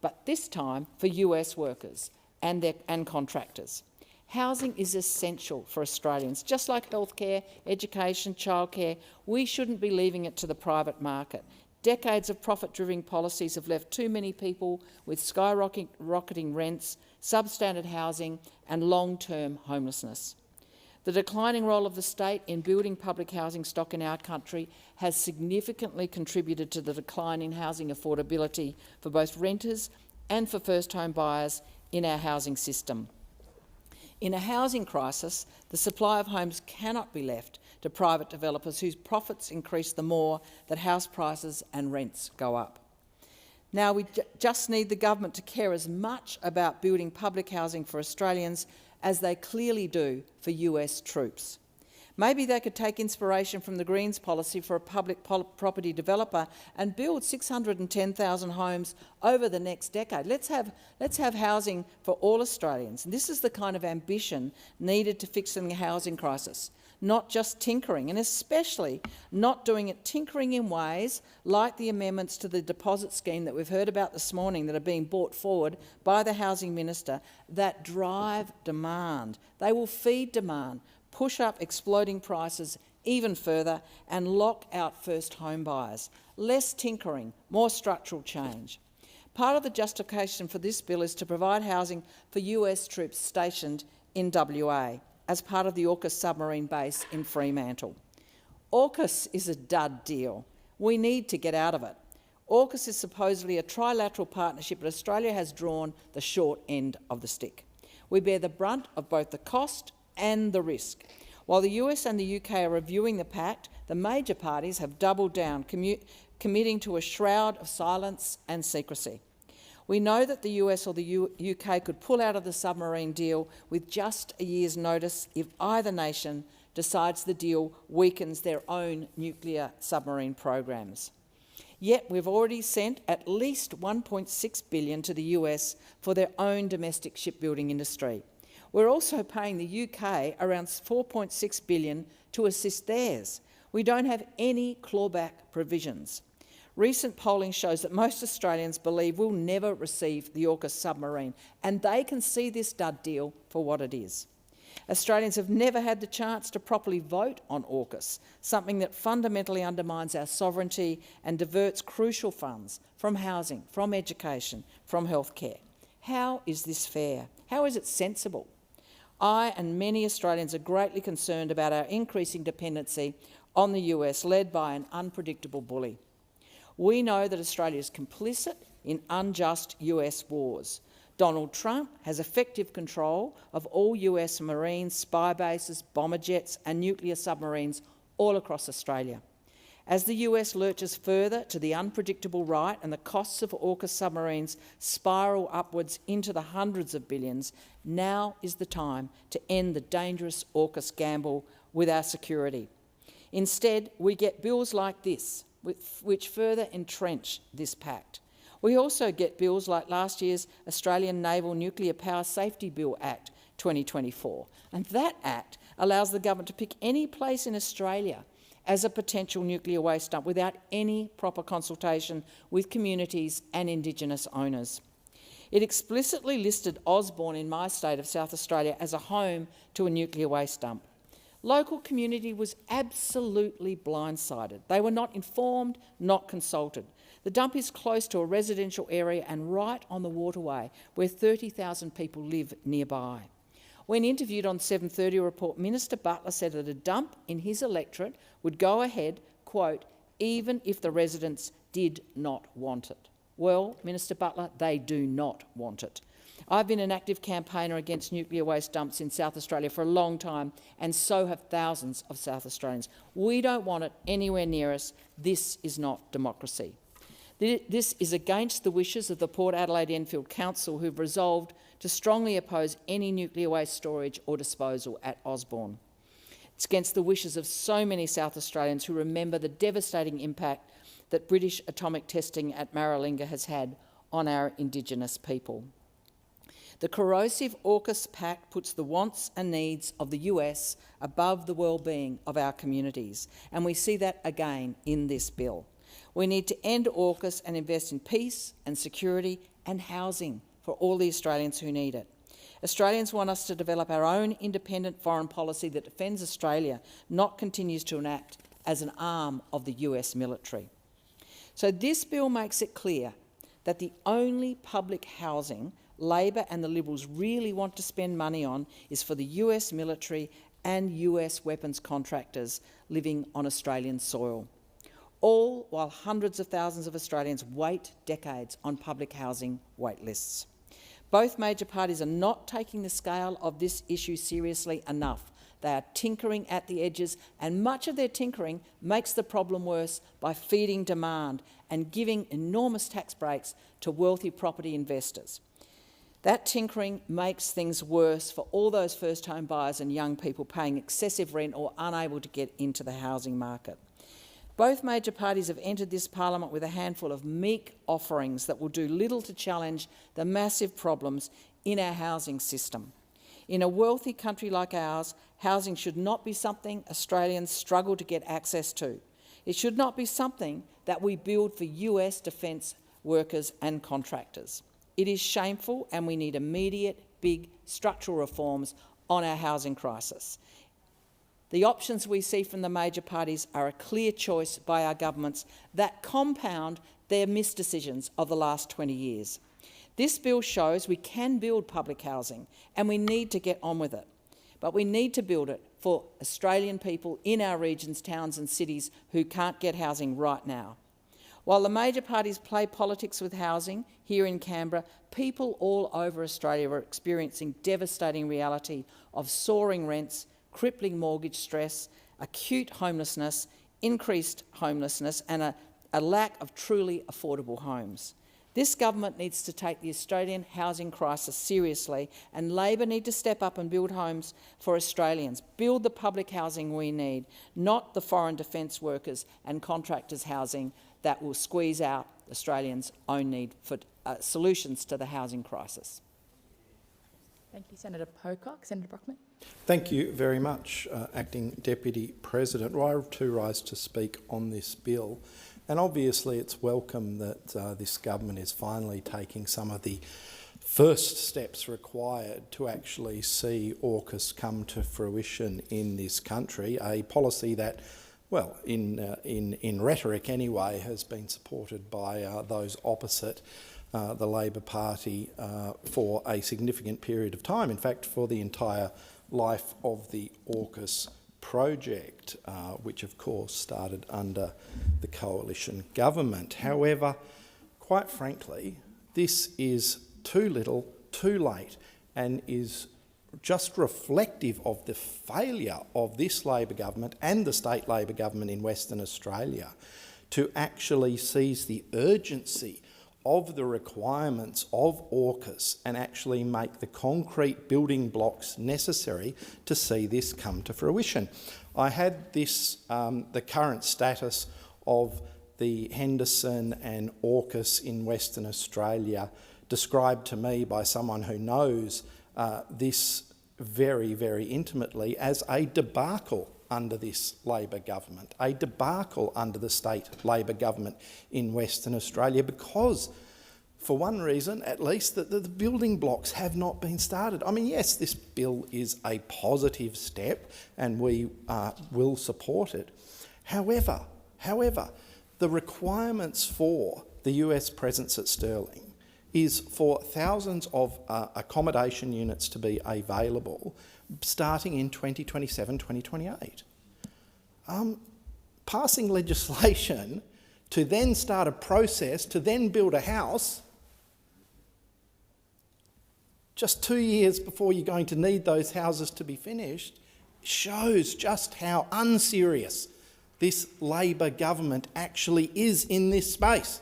but this time for US workers and contractors. Housing is essential for Australians, just like healthcare, education, childcare. We shouldn't be leaving it to the private market. Decades of profit-driven policies have left too many people with skyrocketing rents, substandard housing and long-term homelessness. The declining role of the state in building public housing stock in our country has significantly contributed to the decline in housing affordability for both renters and for first-home buyers in our housing system. In a housing crisis, the supply of homes cannot be left to private developers whose profits increase the more that house prices and rents go up. Now we just need the government to care as much about building public housing for Australians as they clearly do for US troops. Maybe they could take inspiration from the Greens' policy for a public property developer and build 610,000 homes over the next decade. Let's have housing for all Australians. And this is the kind of ambition needed to fix the housing crisis, not just tinkering, and especially not doing it tinkering in ways like the amendments to the deposit scheme that we've heard about this morning that are being brought forward by the Housing Minister that drive demand. They will feed demand, push up exploding prices even further and lock out first home buyers. Less tinkering, more structural change. Part of the justification for this bill is to provide housing for US troops stationed in WA as part of the AUKUS submarine base in Fremantle. AUKUS is a dud deal. We need to get out of it. AUKUS is supposedly a trilateral partnership, but Australia has drawn the short end of the stick. We bear the brunt of both the cost and the risk. While the US and the UK are reviewing the pact, the major parties have doubled down, committing to a shroud of silence and secrecy. We know that the US or the UK could pull out of the submarine deal with just a year's notice if either nation decides the deal weakens their own nuclear submarine programs. Yet we've already sent at least $1.6 billion to the US for their own domestic shipbuilding industry. We're also paying the UK around $4.6 billion to assist theirs. We don't have any clawback provisions. Recent polling shows that most Australians believe we'll never receive the AUKUS submarine, and they can see this dud deal for what it is. Australians have never had the chance to properly vote on AUKUS, something that fundamentally undermines our sovereignty and diverts crucial funds from housing, from education, from healthcare. How is this fair? How is it sensible? I and many Australians are greatly concerned about our increasing dependency on the US, led by an unpredictable bully. We know that Australia is complicit in unjust US wars. Donald Trump has effective control of all US Marines, spy bases, bomber jets and nuclear submarines all across Australia. As the US lurches further to the unpredictable right and the costs of AUKUS submarines spiral upwards into the hundreds of billions, now is the time to end the dangerous AUKUS gamble with our security. Instead, we get bills like this, which further entrench this pact. We also get bills like last year's Australian Naval Nuclear Power Safety Bill Act 2024, and that act allows the government to pick any place in Australia as a potential nuclear waste dump without any proper consultation with communities and Indigenous owners. It explicitly listed Osborne in my state of South Australia as a home to a nuclear waste dump. Local community was absolutely blindsided. They were not informed, not consulted. The dump is close to a residential area and right on the waterway where 30,000 people live nearby. When interviewed on 7:30 Report, Minister Butler said that a dump in his electorate would go ahead, quote, even if the residents did not want it. Well, Minister Butler, they do not want it. I've been an active campaigner against nuclear waste dumps in South Australia for a long time, and so have thousands of South Australians. We don't want it anywhere near us. This is not democracy. This is against the wishes of the Port Adelaide Enfield Council, who've resolved to strongly oppose any nuclear waste storage or disposal at Osborne. It's against the wishes of so many South Australians who remember the devastating impact that British atomic testing at Maralinga has had on our Indigenous people. The corrosive AUKUS pact puts the wants and needs of the US above the well-being of our communities, and we see that again in this bill. We need to end AUKUS and invest in peace and security and housing for all the Australians who need it. Australians want us to develop our own independent foreign policy that defends Australia, not continues to enact as an arm of the US military. So this bill makes it clear that the only public housing Labor and the Liberals really want to spend money on is for the US military and US weapons contractors living on Australian soil, all while hundreds of thousands of Australians wait decades on public housing wait lists. Both major parties are not taking the scale of this issue seriously enough. They are tinkering at the edges, and much of their tinkering makes the problem worse by feeding demand and giving enormous tax breaks to wealthy property investors. That tinkering makes things worse for all those first home buyers and young people paying excessive rent or unable to get into the housing market. Both major parties have entered this parliament with a handful of meek offerings that will do little to challenge the massive problems in our housing system. In a wealthy country like ours, housing should not be something Australians struggle to get access to. It should not be something that we build for US defence workers and contractors. It is shameful, and we need immediate, big structural reforms on our housing crisis. The options we see from the major parties are a clear choice by our governments that compound their misdecisions of the last 20 years. This bill shows we can build public housing, and we need to get on with it. But we need to build it for Australian people in our regions, towns and cities who can't get housing right now. While the major parties play politics with housing, here in Canberra, people all over Australia are experiencing devastating reality of soaring rents, crippling mortgage stress, acute homelessness, increased homelessness and a lack of truly affordable homes. This government needs to take the Australian housing crisis seriously, and Labor need to step up and build homes for Australians. Build the public housing we need, not the foreign defence workers and contractors' housing that will squeeze out Australians' own need for solutions to the housing crisis. Thank you, Senator Pocock. Senator Brockman. Thank you very much, Acting Deputy President. I too rise to speak on this bill. And obviously it's welcome that this government is finally taking some of the first steps required to actually see AUKUS come to fruition in this country, a policy that, well, in rhetoric anyway, has been supported by those opposite the Labor Party for a significant period of time, in fact for the entire life of the AUKUS project, which of course started under the coalition government. However, quite frankly, this is too little, too late, and is just reflective of the failure of this Labor government and the state Labor government in Western Australia to actually seize the urgency of the requirements of AUKUS and actually make the concrete building blocks necessary to see this come to fruition. I had this, the current status of the Henderson and AUKUS in Western Australia described to me by someone who knows this very, very intimately as a debacle under this Labor government, a debacle under the state Labor government in Western Australia, because for one reason at least, that the building blocks have not been started. I mean, yes, this bill is a positive step and we will support it. However, the requirements for the US presence at Stirling is for thousands of accommodation units to be available starting in 2027, 2028. Passing legislation to then start a process to then build a house just 2 years before you're going to need those houses to be finished shows just how unserious this Labor government actually is in this space.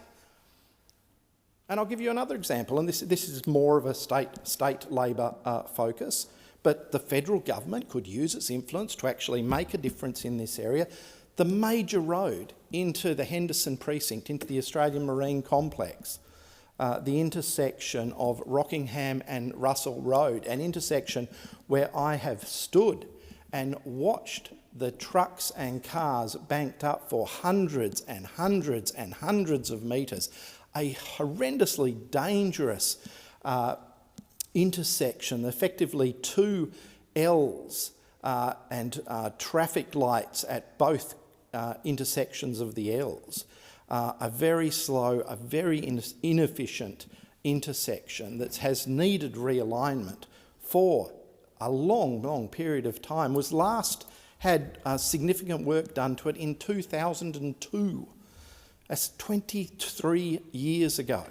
And I'll give you another example, and this is more of a state Labor focus, but the federal government could use its influence to actually make a difference in this area. The major road into the Henderson precinct, into the Australian Marine Complex, the intersection of Rockingham and Russell Road, an intersection where I have stood and watched the trucks and cars banked up for hundreds and hundreds and hundreds of metres, a horrendously dangerous intersection, effectively two L's and traffic lights at both intersections of the L's. A very slow, a very inefficient intersection that has needed realignment for a long, long period of time, was last had significant work done to it in 2002. That's 23 years ago.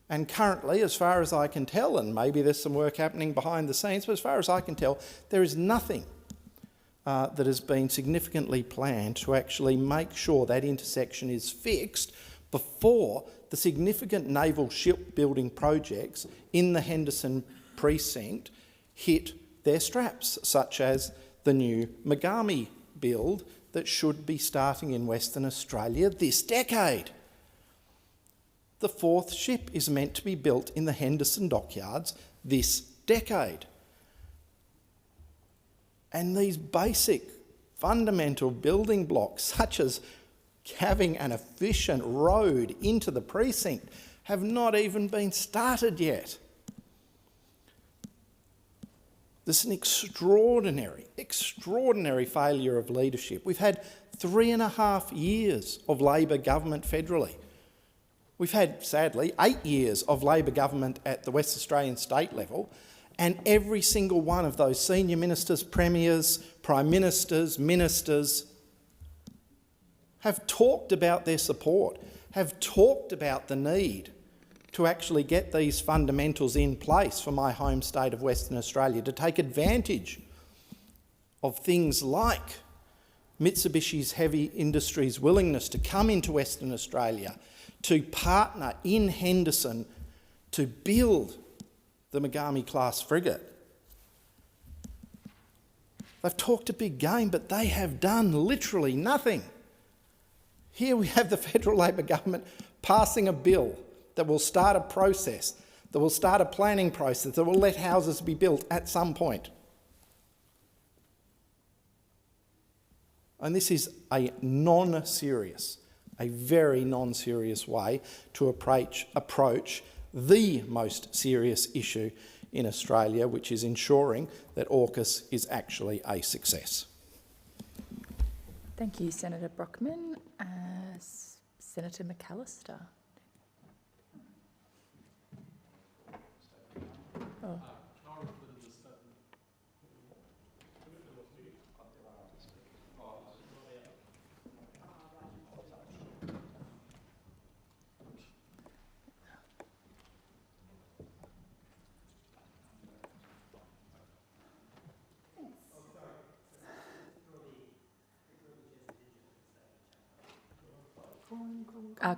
And currently, as far as I can tell, and maybe there's some work happening behind the scenes, but as far as I can tell, there is nothing that has been significantly planned to actually make sure that intersection is fixed before the significant naval shipbuilding projects in the Henderson precinct hit their straps, such as the new Megami build that should be starting in Western Australia this decade. The fourth ship is meant to be built in the Henderson dockyards this decade. And these basic, fundamental building blocks, such as having an efficient road into the precinct, have not even been started yet. This is an extraordinary, extraordinary failure of leadership. We've had 3.5 years of Labor government federally. We've had, sadly, 8 years of Labor government at the West Australian state level, and every single one of those senior ministers, premiers, prime ministers, ministers have talked about their support, have talked about the need to actually get these fundamentals in place for my home state of Western Australia, to take advantage of things like Mitsubishi's heavy industry's willingness to come into Western Australia, to partner in Henderson to build the Megami-class frigate. They've talked a big game, but they have done literally nothing. Here we have the federal Labor government passing a bill that will start a process, that will start a planning process, that will let houses be built at some point. And this is a non-serious, a very non-serious way to approach the most serious issue in Australia, which is ensuring that AUKUS is actually a success. Thank you, Senator Brockman. Senator McAllister. Oh.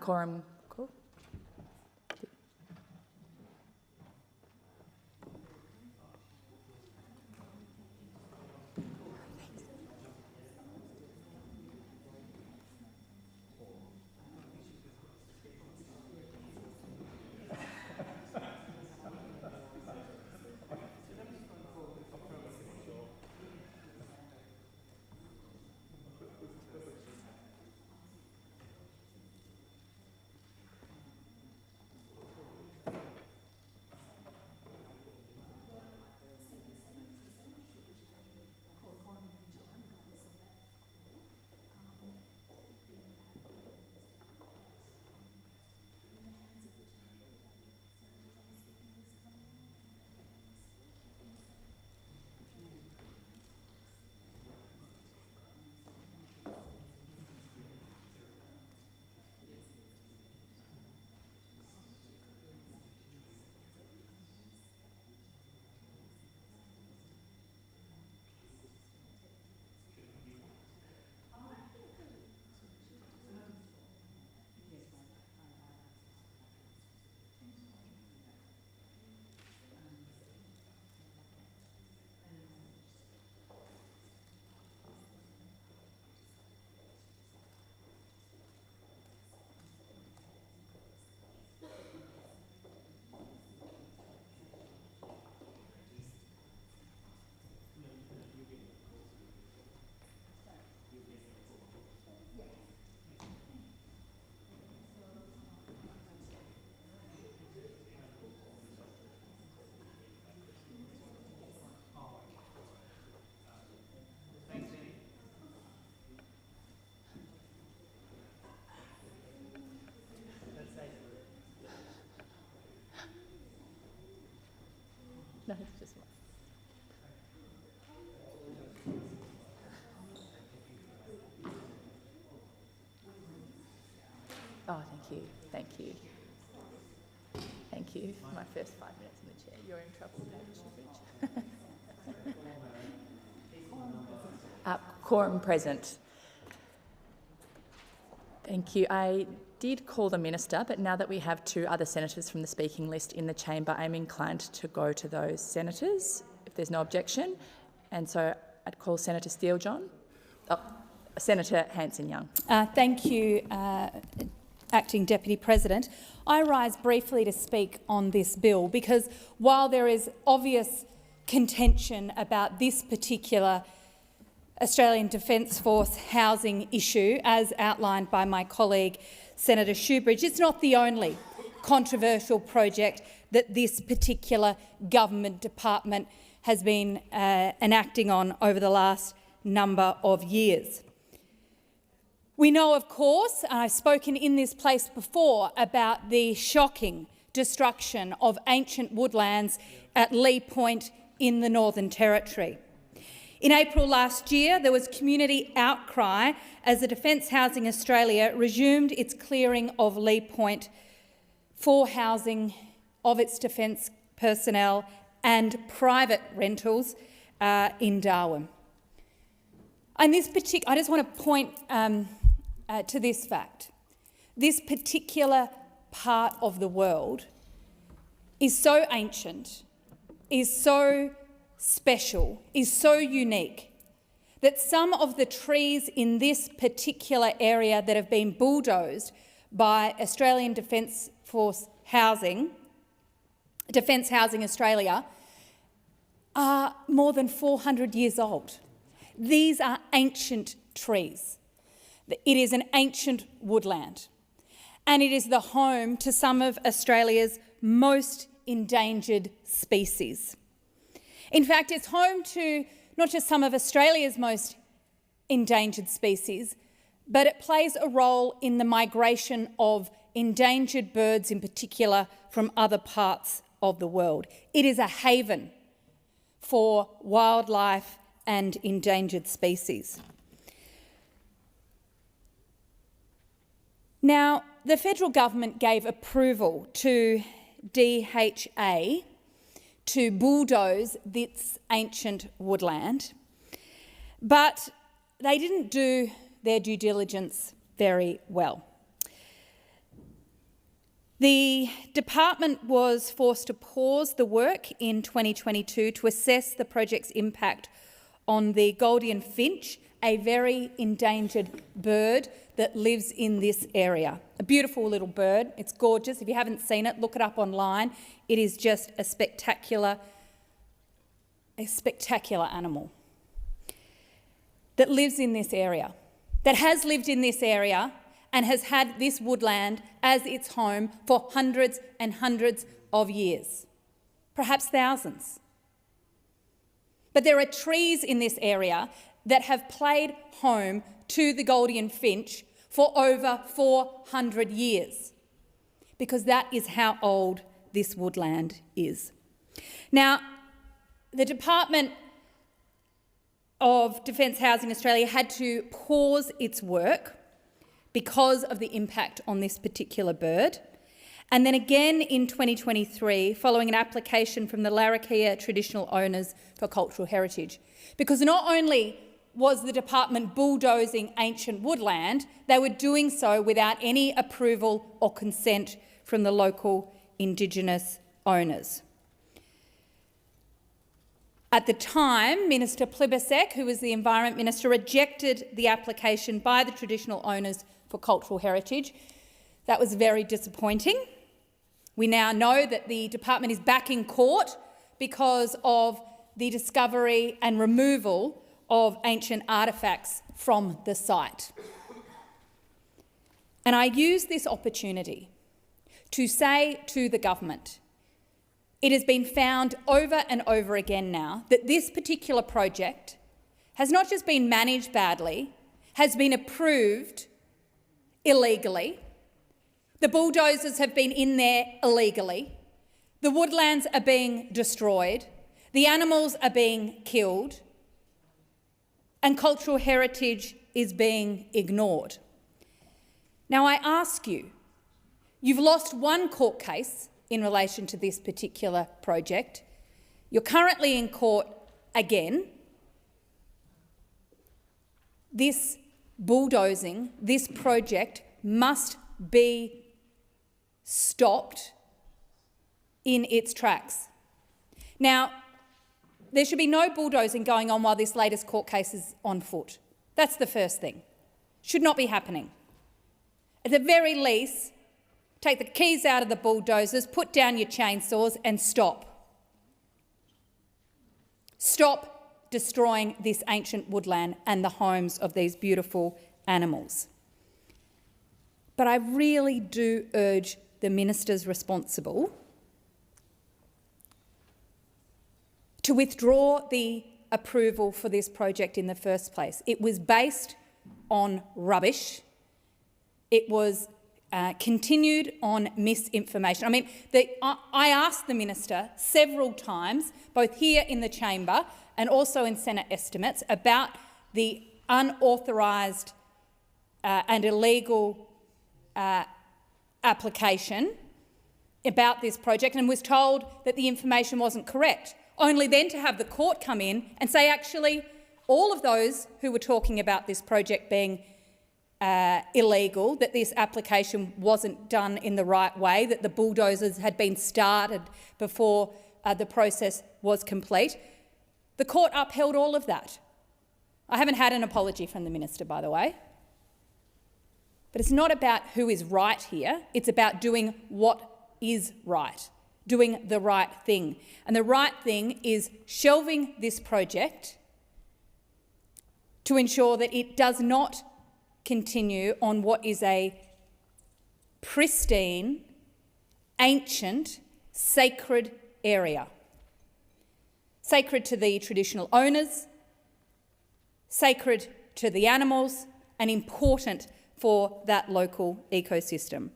Quorum. Cool. No, it's just one. Oh, thank you. Thank you. Thank you for my first 5 minutes in the chair. You're in trouble, David. Quorum present. Thank you. I did call the minister, but now that we have 2 other senators from the speaking list in the chamber, I'm inclined to go to those senators, if there's no objection. And so I'd call Senator Steele-John. Oh, Senator Hanson-Young. Thank you, Acting Deputy President. I rise briefly to speak on this bill because while there is obvious contention about this particular Australian Defence Force housing issue, as outlined by my colleague Senator Shoebridge, it's not the only controversial project that this particular government department has been enacting on over the last number of years. We know, of course, and I've spoken in this place before, about the shocking destruction of ancient woodlands at Lee Point in the Northern Territory. In April last year, there was community outcry as the Defence Housing Australia resumed its clearing of Lee Point for housing of its defence personnel and private rentals in Darwin. And I just want to point to this fact. This particular part of the world is so ancient, is so special, is so unique, that some of the trees in this particular area that have been bulldozed by Australian Defence Force Housing, Defence Housing Australia, are more than 400 years old. These are ancient trees. It is an ancient woodland, and it is the home to some of Australia's most endangered species. In fact, it's home to not just some of Australia's most endangered species, but it plays a role in the migration of endangered birds in particular from other parts of the world. It is a haven for wildlife and endangered species. Now, the federal government gave approval to DHA to bulldoze this ancient woodland, but they didn't do their due diligence very well. The department was forced to pause the work in 2022 to assess the project's impact on the Gouldian finch, a very endangered bird that lives in this area. A beautiful little bird. It's gorgeous. If you haven't seen it, look it up online. It is just a spectacular animal that lives in this area, that has lived in this area and has had this woodland as its home for hundreds and hundreds of years, perhaps thousands. But there are trees in this area that have played home to the Gouldian finch for over 400 years, because that is how old this woodland is. Now, the Department of Defence Housing Australia had to pause its work because of the impact on this particular bird. And then again in 2023, following an application from the Larrakia traditional owners for cultural heritage. Because not only was the department bulldozing ancient woodland, they were doing so without any approval or consent from the local Indigenous owners. At the time, Minister Plibersek, who was the Environment Minister, rejected the application by the traditional owners for cultural heritage. That was very disappointing. We now know that the department is back in court because of the discovery and removal of ancient artefacts from the site. And I use this opportunity to say to the government, it has been found over and over again now that this particular project has not just been managed badly, has been approved illegally. The bulldozers have been in there illegally. The woodlands are being destroyed. The animals are being killed. And cultural heritage is being ignored. Now, I ask you, you've lost one court case in relation to this particular project. You're currently in court again. This bulldozing, this project must be stopped in its tracks. Now, there should be no bulldozing going on while this latest court case is on foot. That's the first thing. Should not be happening. At the very least, take the keys out of the bulldozers, put down your chainsaws and stop. Stop destroying this ancient woodland and the homes of these beautiful animals. But I really do urge the ministers responsible to withdraw the approval for this project in the first place. It was based on rubbish. It was continued on misinformation. I mean, I asked the minister several times, both here in the chamber and also in Senate estimates, about the unauthorised and illegal application about this project, and was told that the information wasn't correct, only then to have the court come in and say, actually, all of those who were talking about this project being illegal, that this application wasn't done in the right way, that the bulldozers had been started before the process was complete. The court upheld all of that. I haven't had an apology from the minister, by the way. But it's not about who is right here, it's about doing what is right, doing the right thing. And the right thing is shelving this project to ensure that it does not continue on what is a pristine, ancient, sacred area. Sacred to the traditional owners, sacred to the animals, and important for that local ecosystem.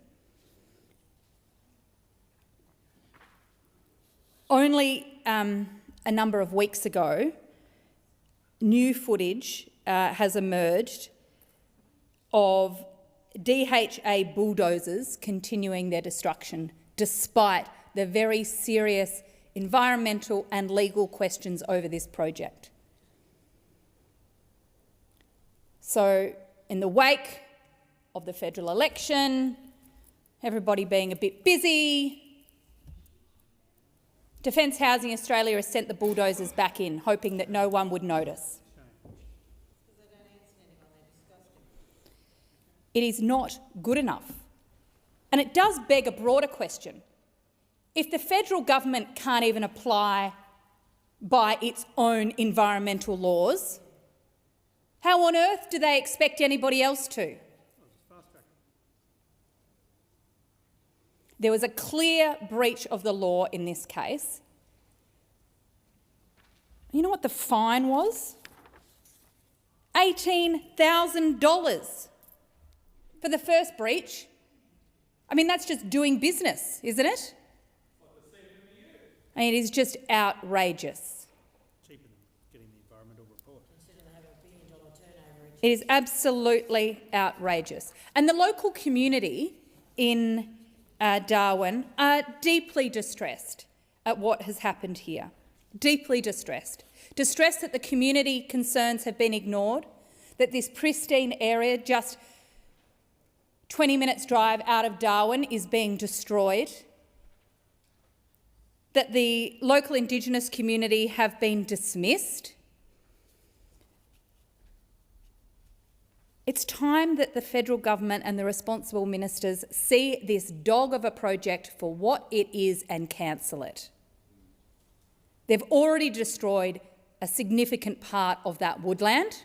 Only a number of weeks ago, new footage has emerged of DHA bulldozers continuing their destruction despite the very serious environmental and legal questions over this project. So, in the wake of the federal election, everybody being a bit busy, Defence Housing Australia has sent the bulldozers back in, hoping that no one would notice. It is not good enough. And it does beg a broader question. If the federal government can't even apply by its own environmental laws, how on earth do they expect anybody else to? There was a clear breach of the law in this case. You know what the fine was? $18,000 for the first breach. I mean, that's just doing business, isn't it? I mean, it is just outrageous. Cheaper than getting the environmental report. It is absolutely outrageous. And the local community in Darwin are deeply distressed at what has happened here. Deeply distressed. Distressed that the community concerns have been ignored, that this pristine area just 20 minutes drive out of Darwin is being destroyed, that the local Indigenous community have been dismissed. It's time that the federal government and the responsible ministers see this dog of a project for what it is and cancel it. They've already destroyed a significant part of that woodland,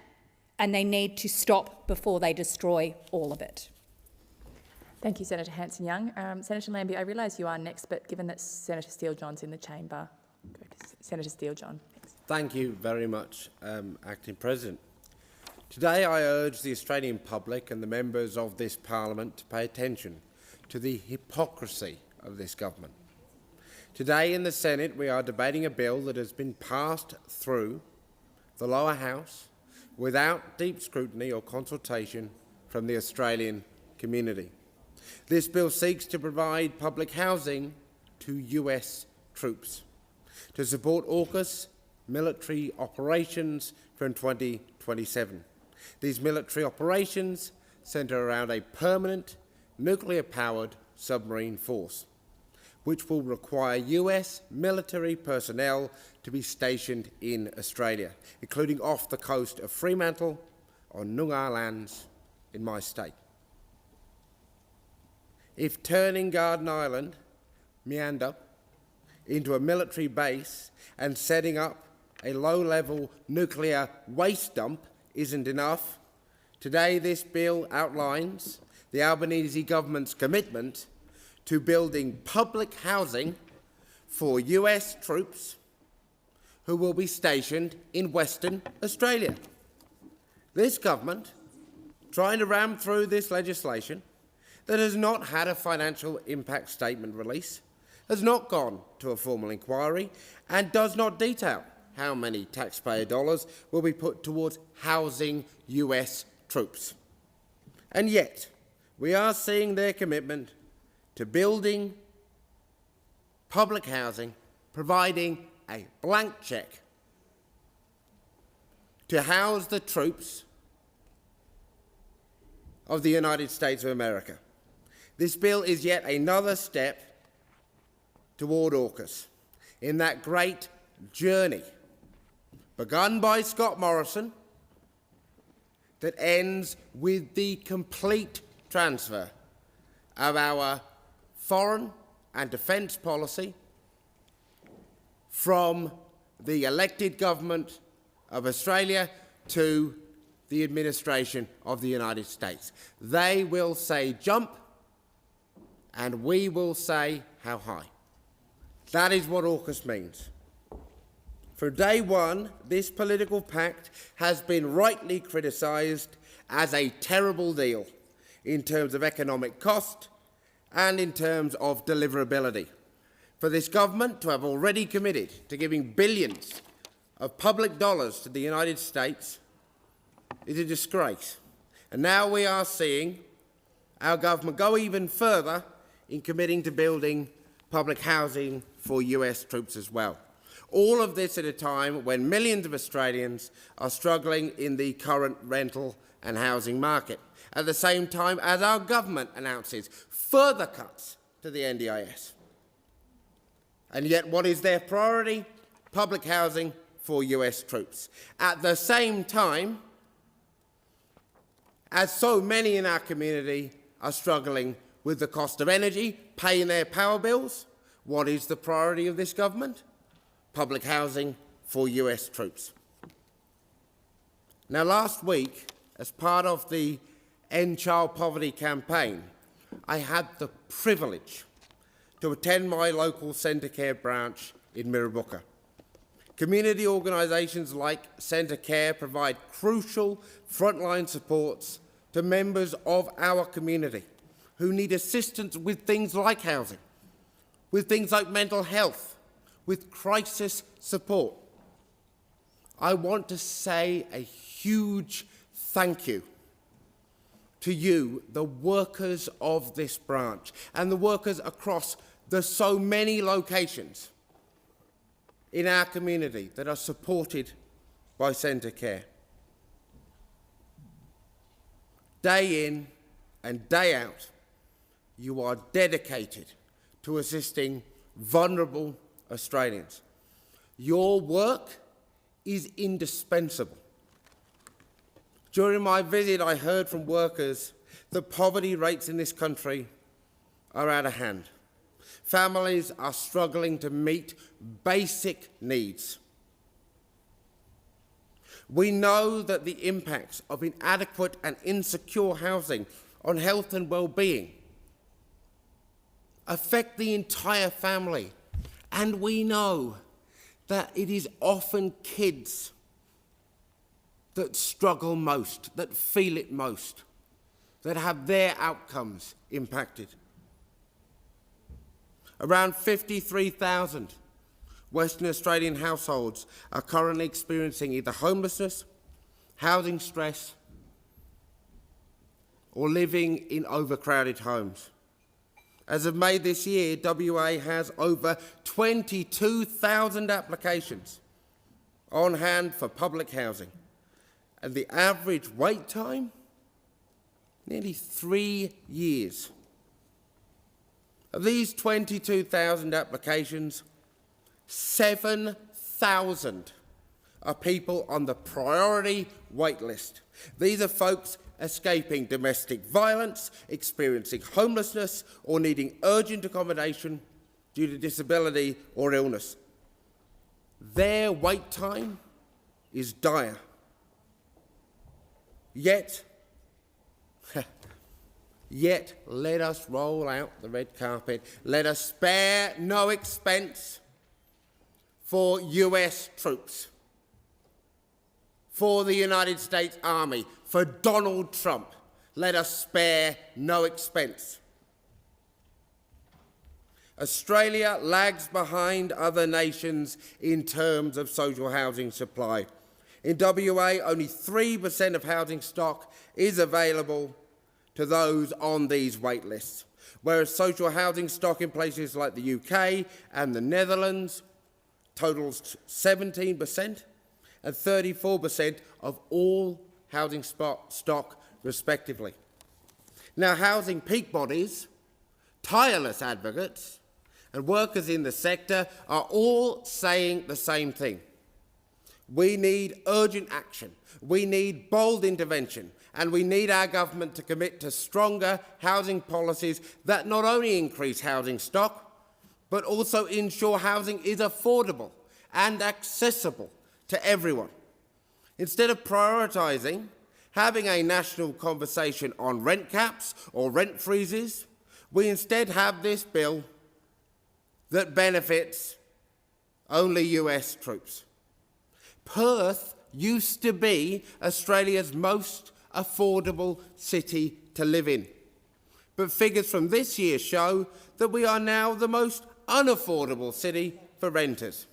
and they need to stop before they destroy all of it. Thank you, Senator Hanson-Young. Senator Lambie, I realise you are next, but given that Senator Steele-John's in the chamber, go to Senator Steele-John. Thank you very much, Acting President. Today I urge the Australian public and the members of this Parliament to pay attention to the hypocrisy of this government. Today in the Senate we are debating a bill that has been passed through the lower house without deep scrutiny or consultation from the Australian community. This bill seeks to provide public housing to US troops to support AUKUS military operations from 2027. These military operations centre around a permanent nuclear-powered submarine force, which will require US military personnel to be stationed in Australia, including off the coast of Fremantle on Noongar lands in my state. If turning Garden Island, Meander, into a military base and setting up a low-level nuclear waste dump isn't enough, today this bill outlines the Albanese government's commitment to building public housing for US troops who will be stationed in Western Australia. This government, trying to ram through this legislation, that has not had a financial impact statement release, has not gone to a formal inquiry, and does not detail how many taxpayer dollars will be put towards housing US troops. And yet, we are seeing their commitment to building public housing, providing a blank cheque to house the troops of the United States of America. This bill is yet another step toward AUKUS in that great journey begun by Scott Morrison that ends with the complete transfer of our foreign and defence policy from the elected government of Australia to the administration of the United States. They will say jump, and we will say how high. That is what AUKUS means. For day one, this political pact has been rightly criticised as a terrible deal in terms of economic cost and in terms of deliverability. For this government to have already committed to giving billions of public dollars to the United States is a disgrace. And now we are seeing our government go even further in committing to building public housing for US troops as well. All of this at a time when millions of Australians are struggling in the current rental and housing market, at the same time as our government announces further cuts to the NDIS. And yet what is their priority? Public housing for US troops. At the same time as so many in our community are struggling with the cost of energy, paying their power bills, what is the priority of this government? Public housing for US troops. Now, last week, as part of the End Child Poverty campaign, I had the privilege to attend my local Centre Care branch in Mirrabooka. Community organisations like Centre Care provide crucial frontline supports to members of our community who need assistance with things like housing, with things like mental health, with crisis support. I want to say a huge thank you to you, the workers of this branch, and the workers across the so many locations in our community that are supported by Centre Care. Day in and day out, you are dedicated to assisting vulnerable Australians. Your work is indispensable. During my visit, I heard from workers that poverty rates in this country are out of hand. Families are struggling to meet basic needs. We know that the impacts of inadequate and insecure housing on health and well-being affect the entire family. And we know that it is often kids that struggle most, that feel it most, that have their outcomes impacted. Around 53,000 Western Australian households are currently experiencing either homelessness, housing stress, or living in overcrowded homes. As of May this year, WA has over 22,000 applications on hand for public housing, and the average wait time, nearly 3 years. Of these 22,000 applications, 7,000 are people on the priority wait list. These are folks escaping domestic violence, experiencing homelessness, or needing urgent accommodation due to disability or illness. Their wait time is dire. Yet let us roll out the red carpet. Let us spare no expense for US troops, for the United States Army, for Donald Trump. Let us spare no expense. Australia lags behind other nations in terms of social housing supply. In WA, only 3% of housing stock is available to those on these wait lists, whereas social housing stock in places like the UK and the Netherlands totals 17% and 34% of all housing stock, respectively. Now, housing peak bodies, tireless advocates, and workers in the sector are all saying the same thing. We need urgent action, we need bold intervention, and we need our government to commit to stronger housing policies that not only increase housing stock, but also ensure housing is affordable and accessible to everyone. Instead of prioritising having a national conversation on rent caps or rent freezes, we instead have this bill that benefits only US troops. Perth used to be Australia's most affordable city to live in, but figures from this year show that we are now the most unaffordable city for renters.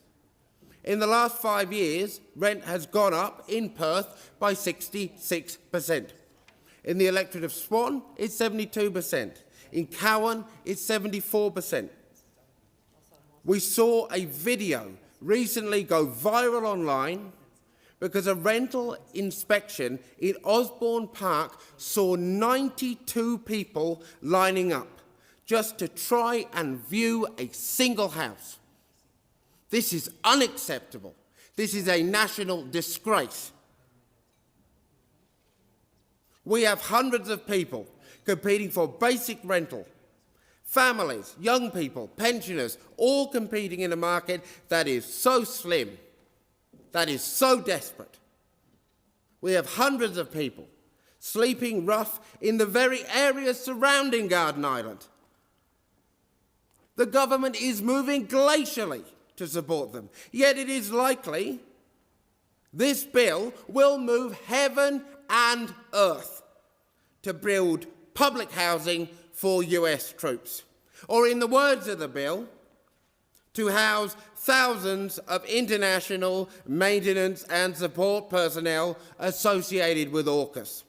In the last 5 years, rent has gone up in Perth by 66%. In the electorate of Swan, it's 72%. In Cowan, it's 74%. We saw a video recently go viral online because a rental inspection in Osborne Park saw 92 people lining up just to try and view a single house. This is unacceptable. This is a national disgrace. We have hundreds of people competing for basic rental. Families, young people, pensioners, all competing in a market that is so slim, that is so desperate. We have hundreds of people sleeping rough in the very areas surrounding Garden Island. The government is moving glacially to support them, yet it is likely this bill will move heaven and earth to build public housing for US troops, or in the words of the bill, to house thousands of international maintenance and support personnel associated with AUKUS.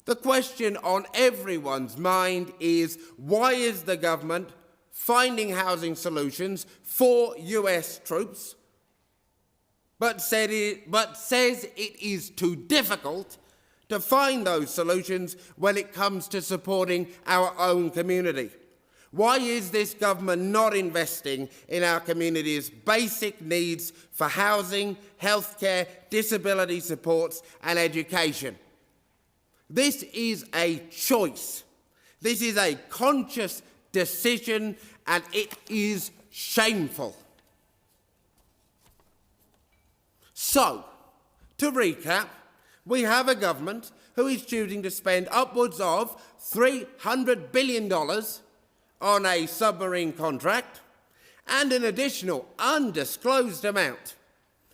The question on everyone's mind is, why is the government finding housing solutions for US troops, but says it is too difficult to find those solutions when it comes to supporting our own community? Why is this government not investing in our community's basic needs for housing, healthcare, disability supports and education? This is a choice. This is a conscious decision, and it is shameful. So, to recap, we have a government who is choosing to spend upwards of $300 billion on a submarine contract and an additional undisclosed amount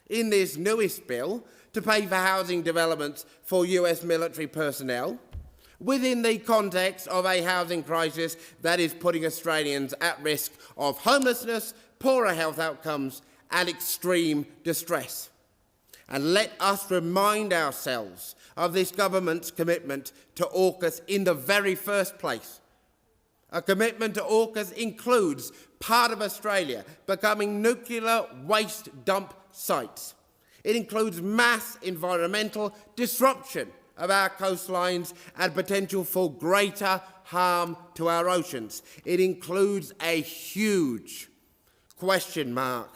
in this newest bill to pay for housing developments for US military personnel within the context of a housing crisis that is putting Australians at risk of homelessness, poorer health outcomes and extreme distress. And let us remind ourselves of this government's commitment to AUKUS in the very first place. A commitment to AUKUS includes part of Australia becoming nuclear waste dump sites. It includes mass environmental disruption of our coastlines and potential for greater harm to our oceans. It includes a huge question mark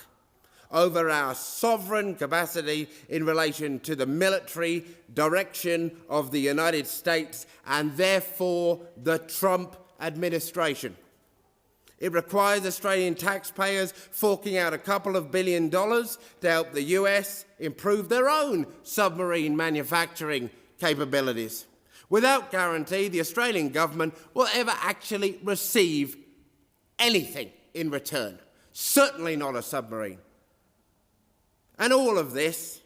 over our sovereign capacity in relation to the military direction of the United States and therefore the Trump administration. It requires Australian taxpayers forking out a couple of $2 billion to help the US improve their own submarine manufacturing capabilities. Without guarantee, the Australian government will ever actually receive anything in return, certainly not a submarine. And all of this,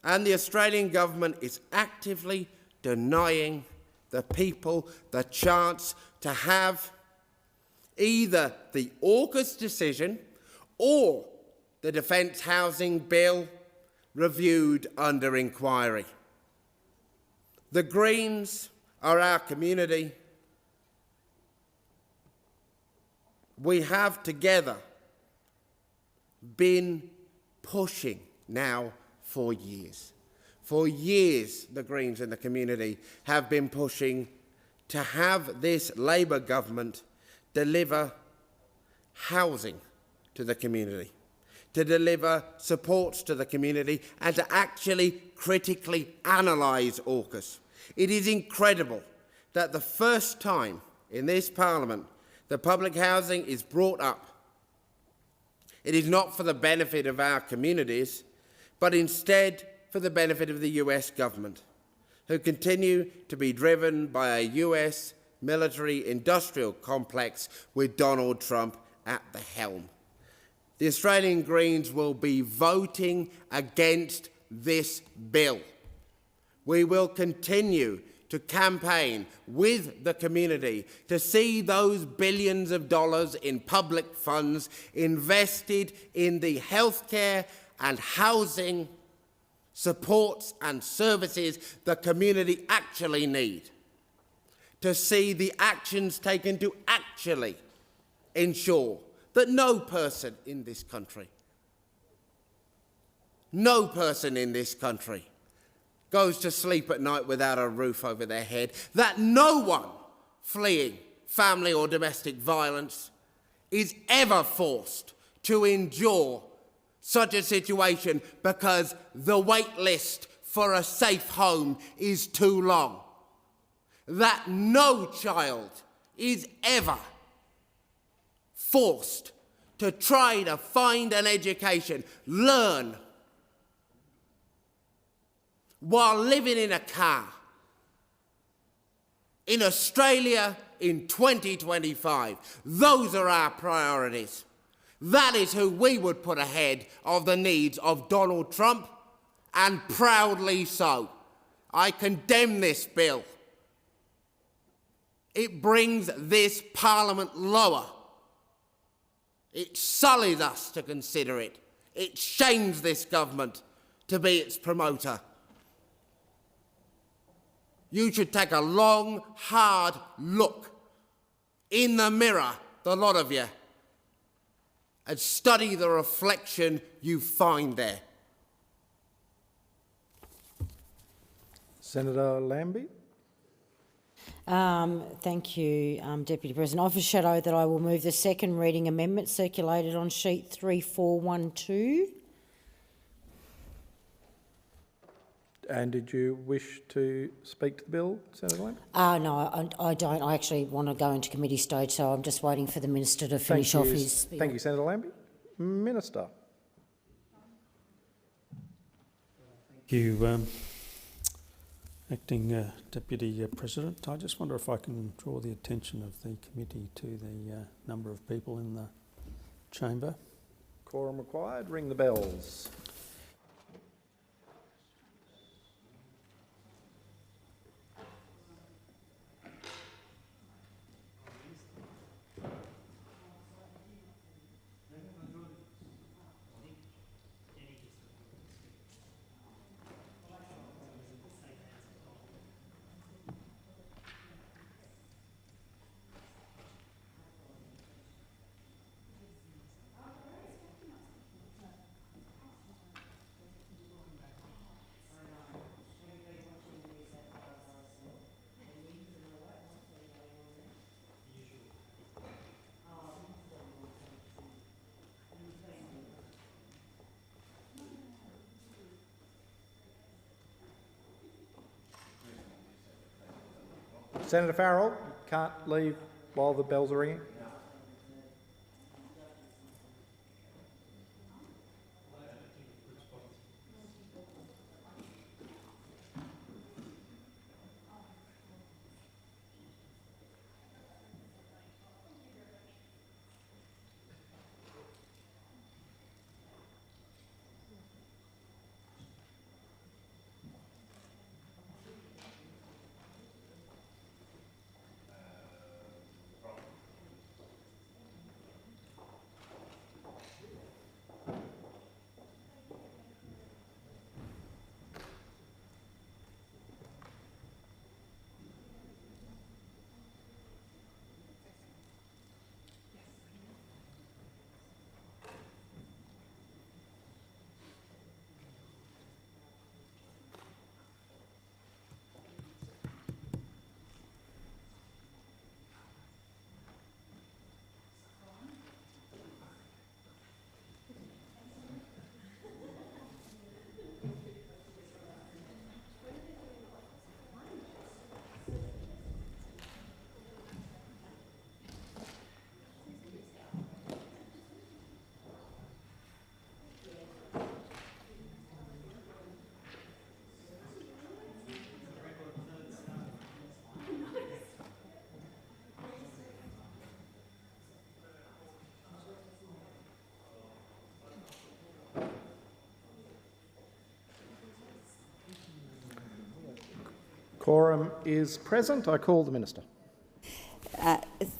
and the Australian government is actively denying the people the chance to have either the AUKUS decision or the Defence Housing Bill reviewed under inquiry. The Greens are our community. We have together been pushing now for years. For years, the Greens and the community have been pushing to have this Labour government deliver housing to the community, to deliver supports to the community, and to actually critically analyse AUKUS. It is incredible that the first time in this Parliament the public housing is brought up, it is not for the benefit of our communities, but instead for the benefit of the US government, who continue to be driven by a US military-industrial complex with Donald Trump at the helm. The Australian Greens will be voting against this bill. We will continue to campaign with the community to see those billions of dollars in public funds invested in the healthcare and housing supports and services the community actually need, to see the actions taken to actually ensure that no person in this country goes to sleep at night without a roof over their head, that no one fleeing family or domestic violence is ever forced to endure such a situation because the wait list for a safe home is too long, that no child is ever forced to try to find an education, learn, while living in a car in Australia in 2025. Those are our priorities. That is who we would put ahead of the needs of Donald Trump, and proudly so. I condemn this bill. It brings this Parliament lower. It sullies us to consider it. It shames this government to be its promoter. You should take a long, hard look in the mirror, the lot of you, and study the reflection you find there. Senator Lambie. Thank you, Deputy President. I foreshadow that I will move the second reading amendment circulated on sheet 3412. And did you wish to speak to the bill, Senator Lambie? No, I don't. I actually want to go into committee stage, so I'm just waiting for the Minister to finish off his spiel. Thank you, Senator Lambie. Minister. Thank you, Acting Deputy President. I just wonder if I can draw the attention of the committee to the number of people in the chamber. Quorum required. Ring the bells. Senator Farrell, you can't leave while the bells are ringing. Quorum is present. I call the Minister.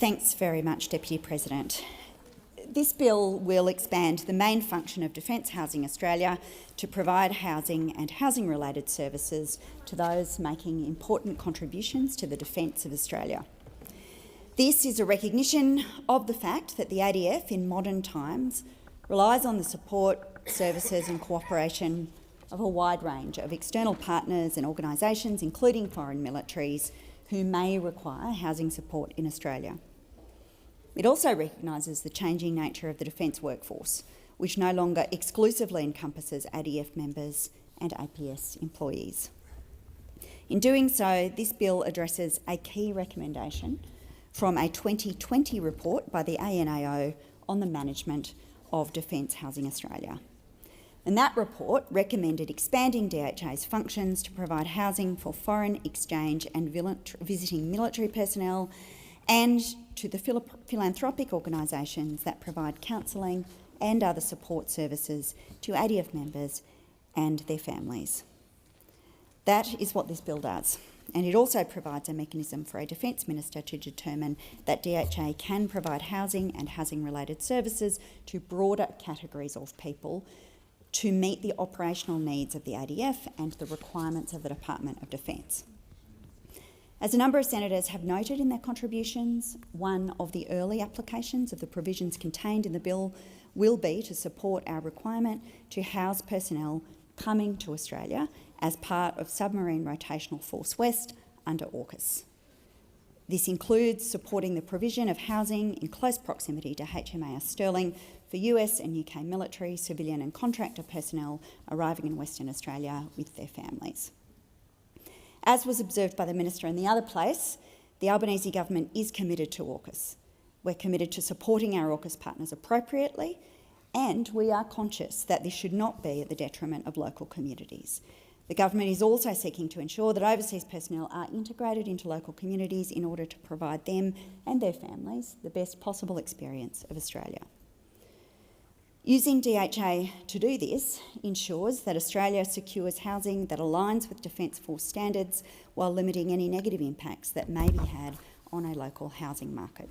Thanks very much, Deputy President. This bill will expand the main function of Defence Housing Australia to provide housing and housing-related services to those making important contributions to the defence of Australia. This is a recognition of the fact that the ADF in modern times relies on the support, services and cooperation of a wide range of external partners and organisations, including foreign militaries, who may require housing support in Australia. It also recognises the changing nature of the defence workforce, which no longer exclusively encompasses ADF members and APS employees. In doing so, this bill addresses a key recommendation from a 2020 report by the ANAO on the management of Defence Housing Australia. And that report recommended expanding DHA's functions to provide housing for foreign exchange and visiting military personnel and to the philanthropic organisations that provide counselling and other support services to ADF members and their families. That is what this bill does. And it also provides a mechanism for a Defence Minister to determine that DHA can provide housing and housing-related services to broader categories of people to meet the operational needs of the ADF and the requirements of the Department of Defence. As a number of senators have noted in their contributions, one of the early applications of the provisions contained in the bill will be to support our requirement to house personnel coming to Australia as part of Submarine Rotational Force West under AUKUS. This includes supporting the provision of housing in close proximity to HMAS Sterling for US and UK military, civilian and contractor personnel arriving in Western Australia with their families. As was observed by the Minister in the other place, the Albanese government is committed to AUKUS. We're committed to supporting our AUKUS partners appropriately, and we are conscious that this should not be at the detriment of local communities. The government is also seeking to ensure that overseas personnel are integrated into local communities in order to provide them and their families the best possible experience of Australia. Using DHA to do this ensures that Australia secures housing that aligns with Defence Force standards while limiting any negative impacts that may be had on a local housing market.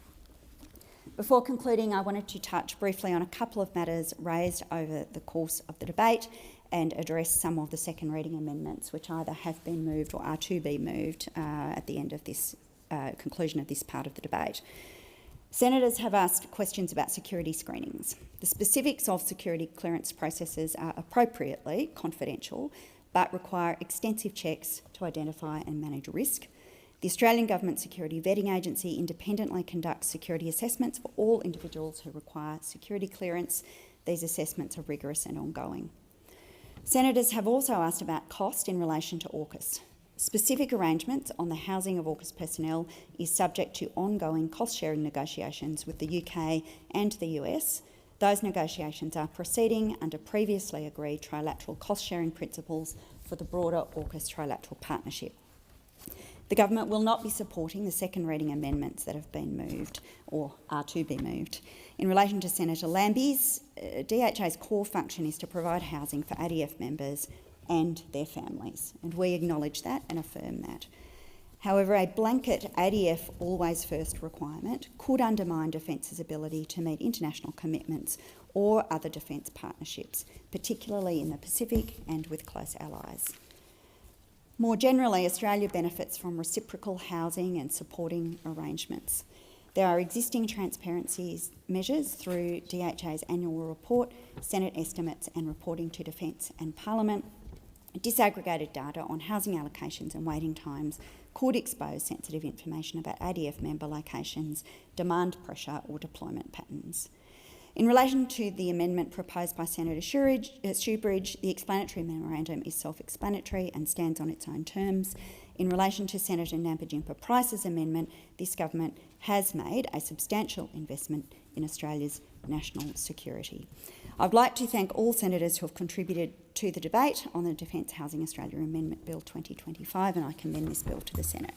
Before concluding, I wanted to touch briefly on a couple of matters raised over the course of the debate and address some of the second reading amendments which either have been moved or are to be moved at the end of this conclusion of this part of the debate. Senators have asked questions about security screenings. The specifics of security clearance processes are appropriately confidential but require extensive checks to identify and manage risk. The Australian Government Security Vetting Agency independently conducts security assessments for all individuals who require security clearance. These assessments are rigorous and ongoing. Senators have also asked about cost in relation to AUKUS. Specific arrangements on the housing of AUKUS personnel is subject to ongoing cost-sharing negotiations with the UK and the US. Those negotiations are proceeding under previously agreed trilateral cost-sharing principles for the broader AUKUS trilateral partnership. The government will not be supporting the second reading amendments that have been moved or are to be moved. In relation to Senator Lambie's, DHA's core function is to provide housing for ADF members and their families, and we acknowledge that and affirm that. However, a blanket ADF always first requirement could undermine Defence's ability to meet international commitments or other defence partnerships, particularly in the Pacific and with close allies. More generally, Australia benefits from reciprocal housing and supporting arrangements. There are existing transparency measures through DHA's annual report, Senate estimates and reporting to Defence and Parliament. Disaggregated data on housing allocations and waiting times could expose sensitive information about ADF member locations, demand pressure or deployment patterns. In relation to the amendment proposed by Senator Shoebridge, the explanatory memorandum is self-explanatory and stands on its own terms. In relation to Senator Nampijinpa-Price's amendment, this government has made a substantial investment in Australia's national security. I'd like to thank all senators who have contributed to the debate on the Defence Housing Australia Amendment Bill 2025, and I commend this bill to the Senate.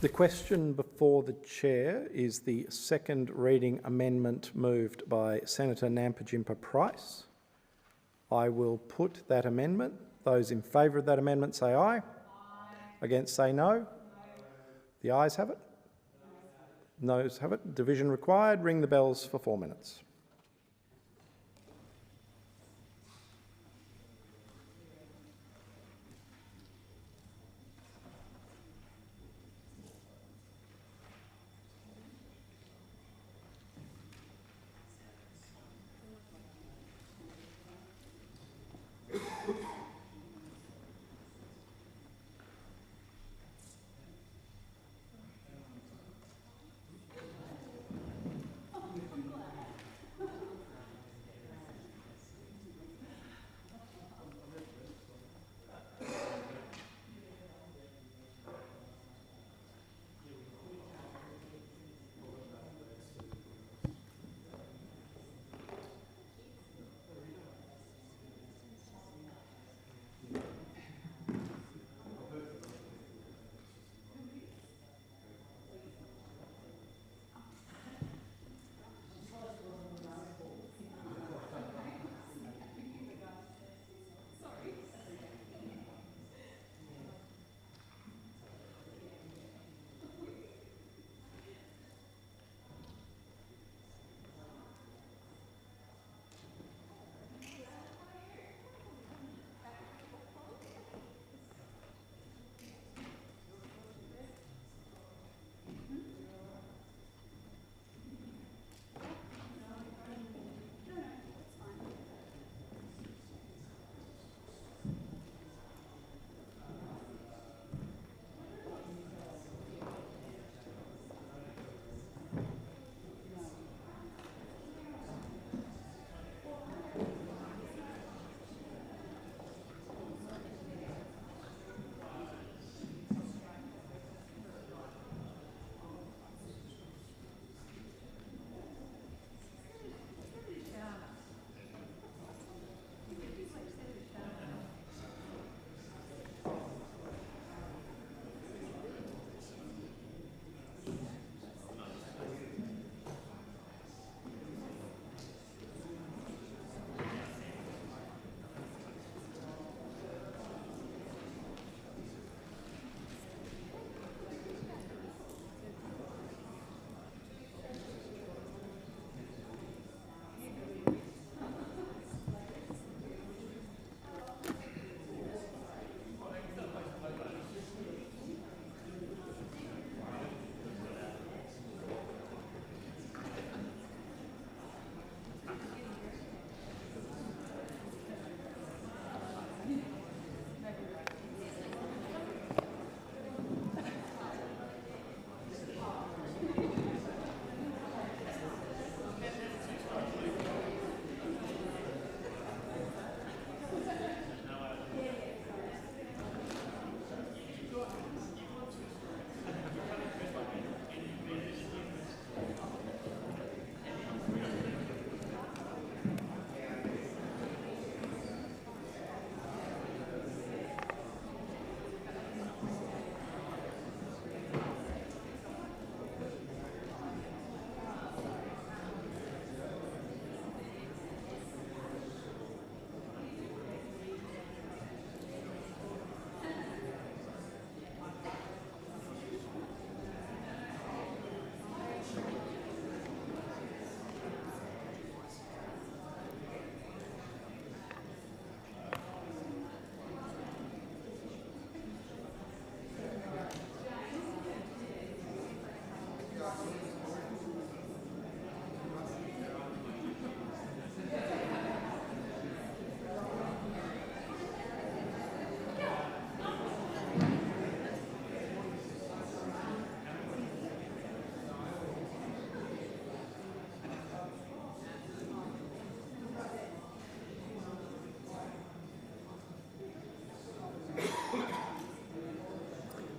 The question before the Chair is the second reading amendment moved by Senator Nampijinpa-Price. I will put that amendment. Those in favour of that amendment say aye. Aye. Against say no. The ayes have it. Noes have it. Division required. Ring the bells for 4 minutes.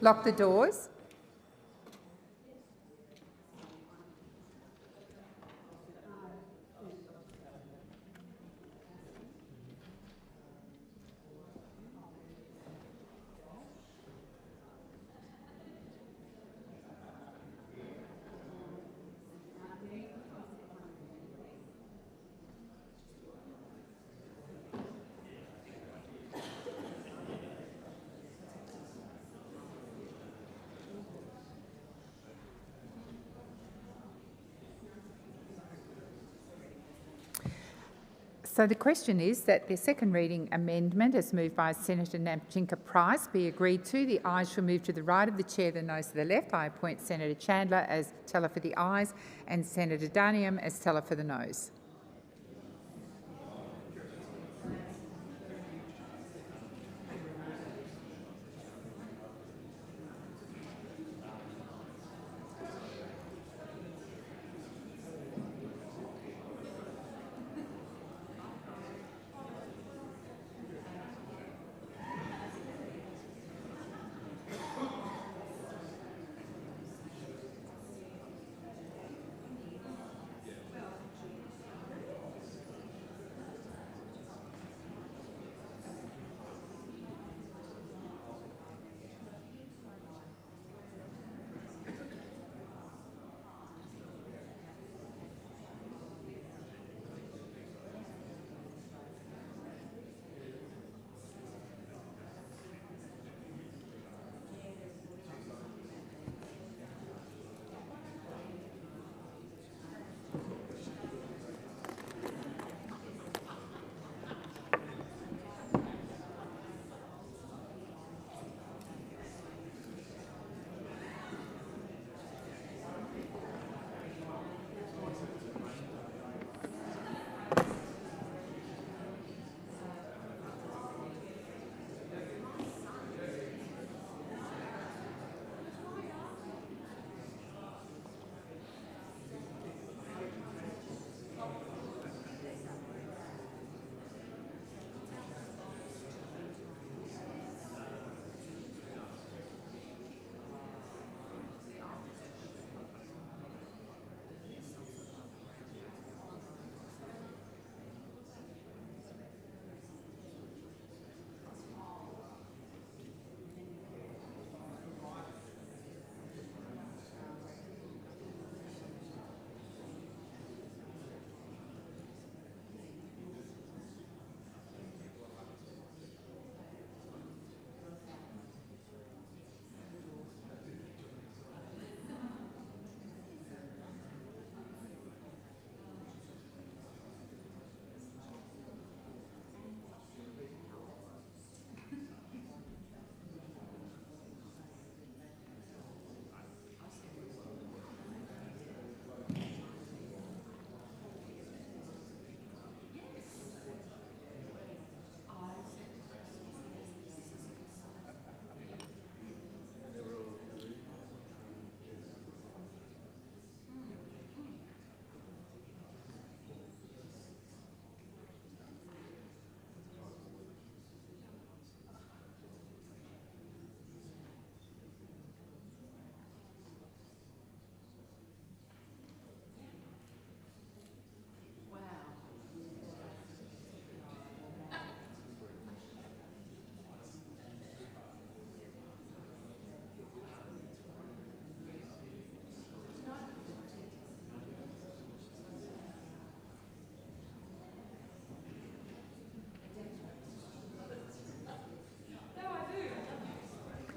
Lock the doors. So the question is that the second reading amendment, as moved by Senator Namchinka Price, be agreed to. The ayes shall move to the right of the chair, the noes to the left. I appoint Senator Chandler as teller for the ayes and Senator Daniam as teller for the noes.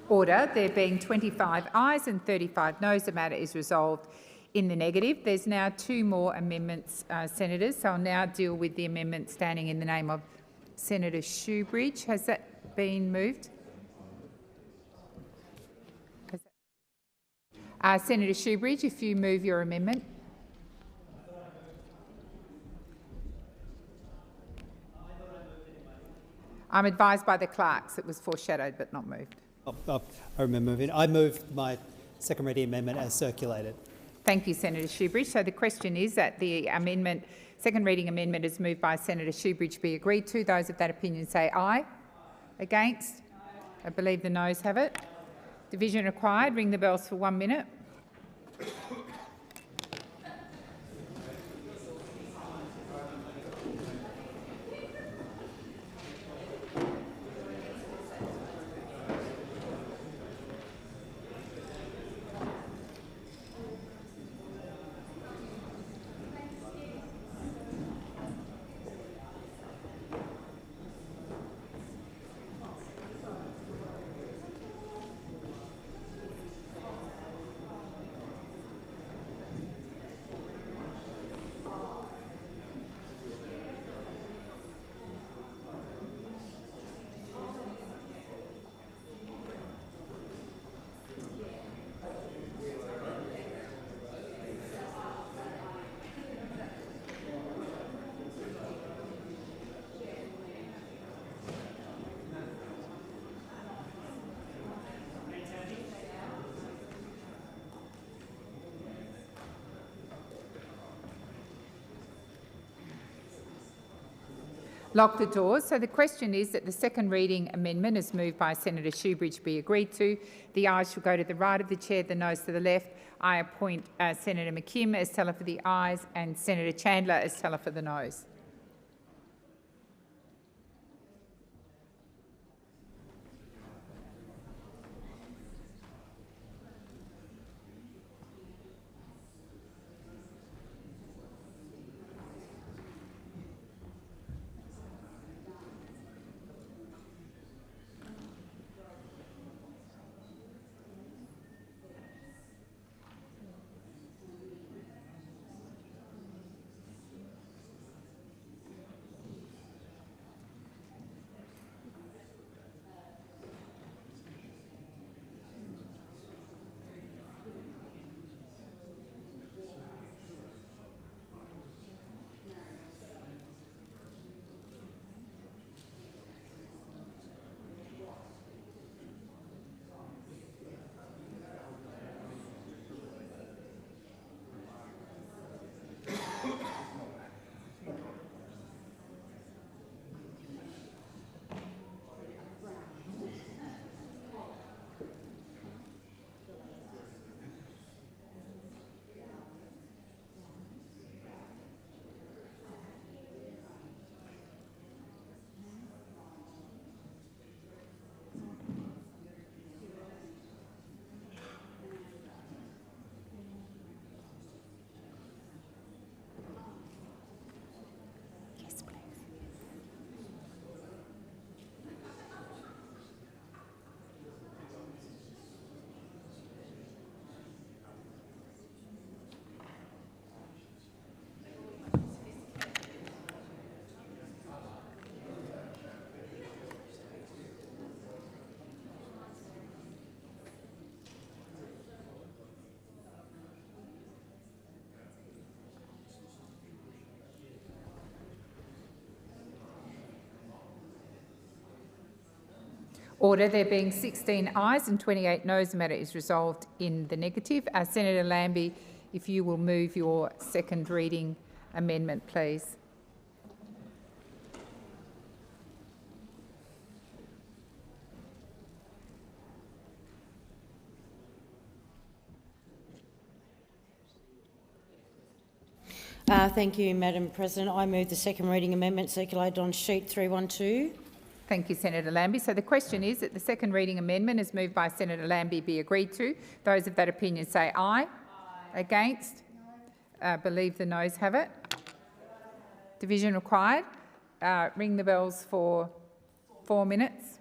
Order. There being 25 ayes and 35 noes, the matter is resolved in the negative. There's now two more amendments, Senators, so I'll now deal with the amendment standing in the name of Senator Shoebridge. Has that been moved? Senator Shoebridge, if you move your amendment. I'm advised by the clerks it was foreshadowed but not moved. I remember moving. I moved my second reading amendment as circulated. Thank you, Senator Shoebridge. So the question is that the amendment, second reading amendment, is moved by Senator Shoebridge be agreed to. Those of that opinion say aye. Against? I believe the noes have it. Division required. Ring the bells for 1 minute. Lock the doors. So the question is that the second reading amendment is moved by Senator Shoebridge be agreed to. The ayes shall go to the right of the chair, the noes to the left. I appoint Senator McKim as teller for the ayes and Senator Chandler as teller for the noes. Order. There being 16 ayes and 28 noes, the matter is resolved in the negative. Senator Lambie, if you will move your second reading amendment, please. Thank you, Madam President. I move the second reading amendment circulated on sheet 312. Thank you, Senator Lambie. So the question is that the second reading amendment is moved by Senator Lambie be agreed to. Those of that opinion say aye. Aye. Against? Believe the noes have it. Division required. Ring the bells for 4 minutes.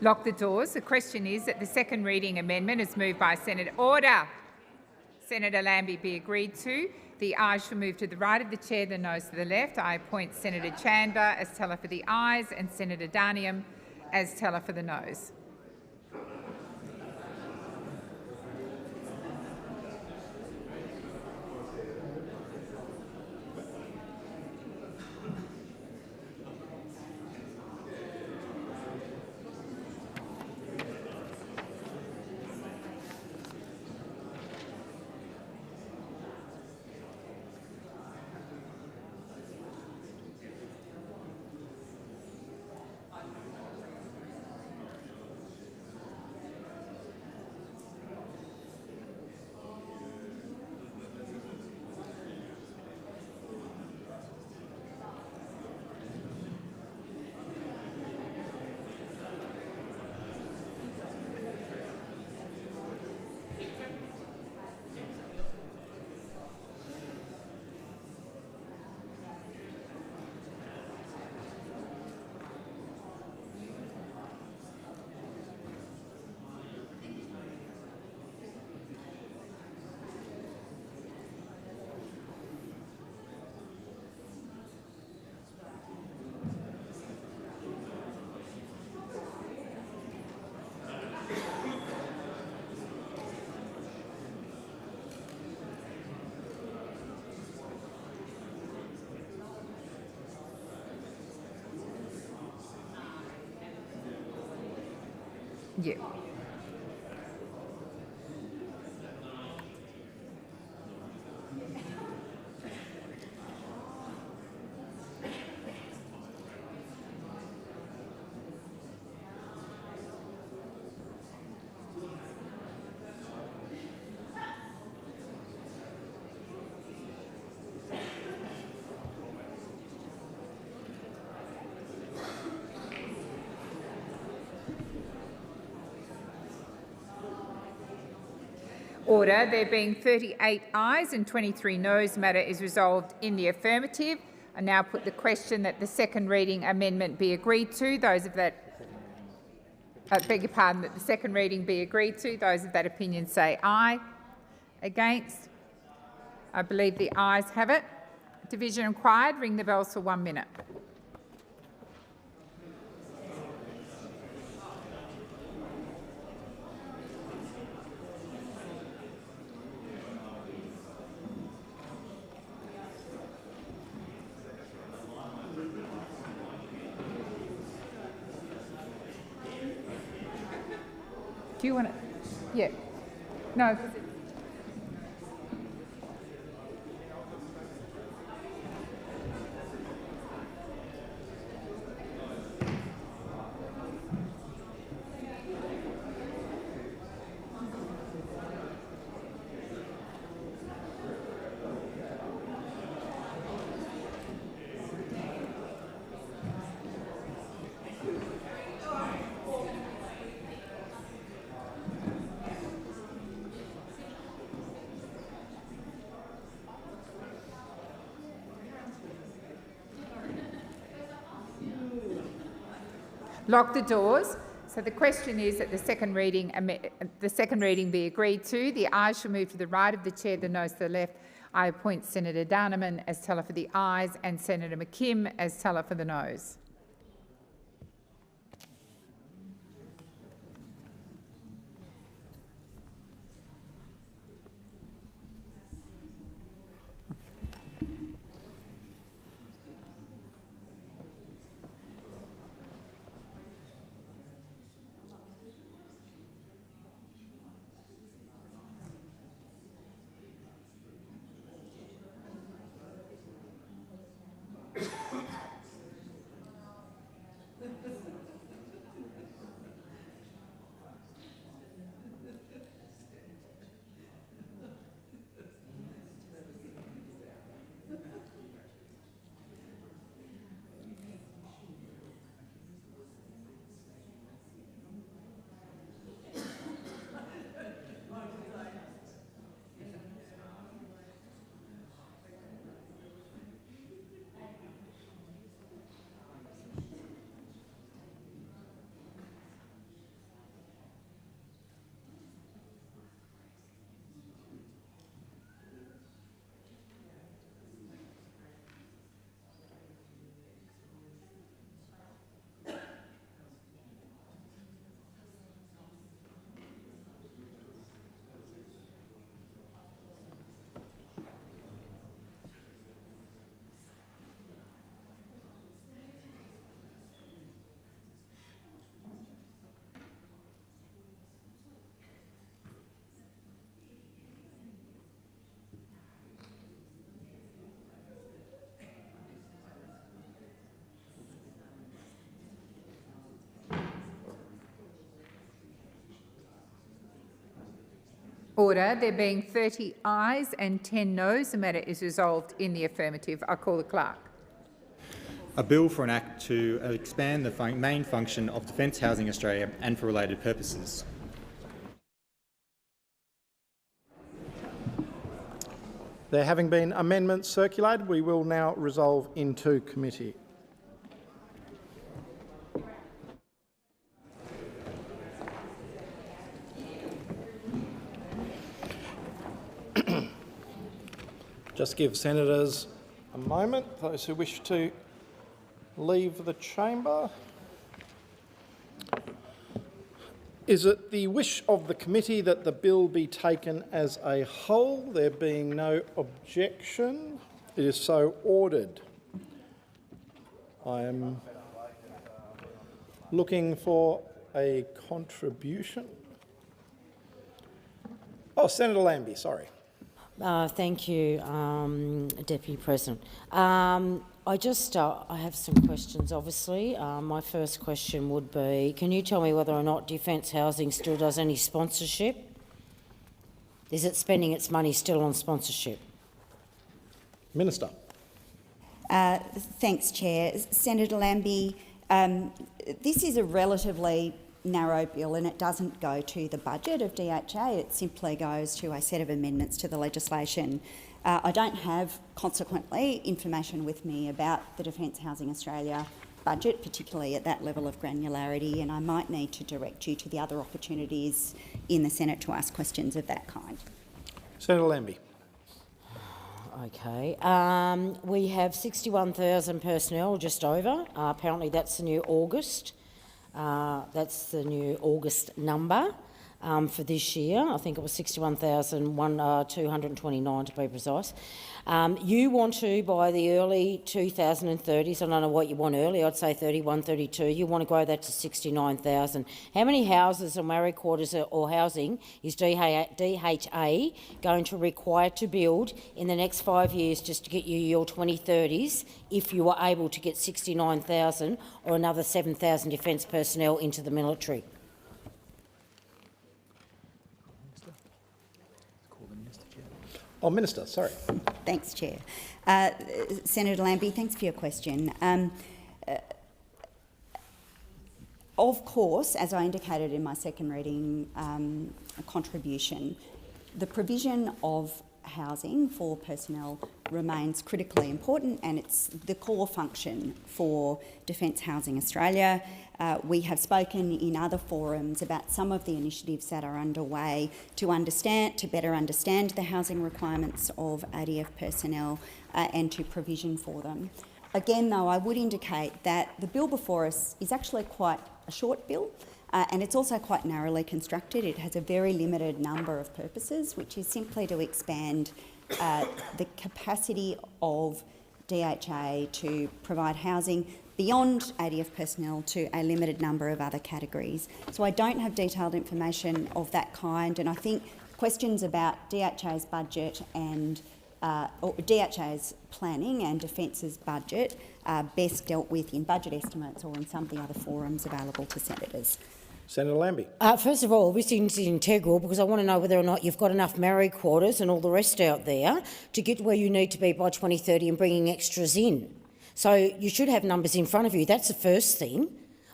Lock the doors. The question is that the second reading amendment is moved by Senator Lambie be agreed to. The ayes shall move to the right of the chair, the noes to the left. I appoint Senator Chandler as teller for the ayes and Senator Darniam as teller for the noes. Yeah. Order. There being 38 ayes and 23 noes, matter is resolved in the affirmative. I now put the question that the second reading amendment be agreed to. Those of that, beg your pardon, that the second reading be agreed to. Those of that opinion say aye. Against? I believe the ayes have it. Division required. Ring the bells for 1 minute. Do you want to? Yeah. No. Lock the doors. So the question is that the second reading be agreed to. The ayes shall move to the right of the chair, the noes to the left. I appoint Senator Darniam as teller for the ayes and Senator McKim as teller for the noes. Order. There being 30 ayes and 10 noes, the matter is resolved in the affirmative. I call the clerk. A bill for an act to expand the main function of Defence Housing Australia and for related purposes. There having been amendments circulated, we will now resolve into committee. Just give senators a moment, those who wish to leave the chamber. Is it the wish of the committee that the bill be taken as a whole? There being no objection, it is so ordered. I am looking for a contribution. Oh, Senator Lambie, sorry. Thank you, Deputy President. I have some questions, obviously. My first question would be, can you tell me whether or not Defence Housing still does any sponsorship? Is it spending its money still on sponsorship? Minister. Thanks, Chair. Senator Lambie, this is a relatively narrow bill and it doesn't go to the budget of DHA, it simply goes to a set of amendments to the legislation. I don't have, consequently, information with me about the Defence Housing Australia budget, particularly at that level of granularity, and I might need to direct you to the other opportunities in the Senate to ask questions of that kind. Senator Lambie. Okay. We have 61,000 personnel, just over. Apparently that's the new August. That's the new August number for this year. I think it was 61,229 to be precise. You want to, by the early 2030s, I don't know what you want early, I'd say 31, 32, you want to grow that to 69,000. How many houses or married quarters or housing is DHA going to require to build in the next 5 years just to get you your 2030s if you were able to get 69,000 or another 7,000 defence personnel into the military? Oh, Minister, sorry. Thanks, Chair. Senator Lambie, thanks for your question. Of course, as I indicated in my second reading contribution, the provision of housing for personnel remains critically important and it's the core function for Defence Housing Australia. We have spoken in other forums about some of the initiatives that are underway to better understand the housing requirements of ADF personnel and to provision for them. Again, though, I would indicate that the bill before us is actually quite a short bill and it's also quite narrowly constructed. It has a very limited number of purposes, which is simply to expand the capacity of DHA to provide housing beyond ADF personnel to a limited number of other categories. So I don't have detailed information of that kind, and I think questions about DHA's budget and or DHA's planning and Defence's budget are best dealt with in budget estimates or in some of the other forums available to senators. Senator Lambie. First of all, this is integral because I want to know whether or not you've got enough married quarters and all the rest out there to get where you need to be by 2030 and bringing extras in. So you should have numbers in front of you. That's the first thing,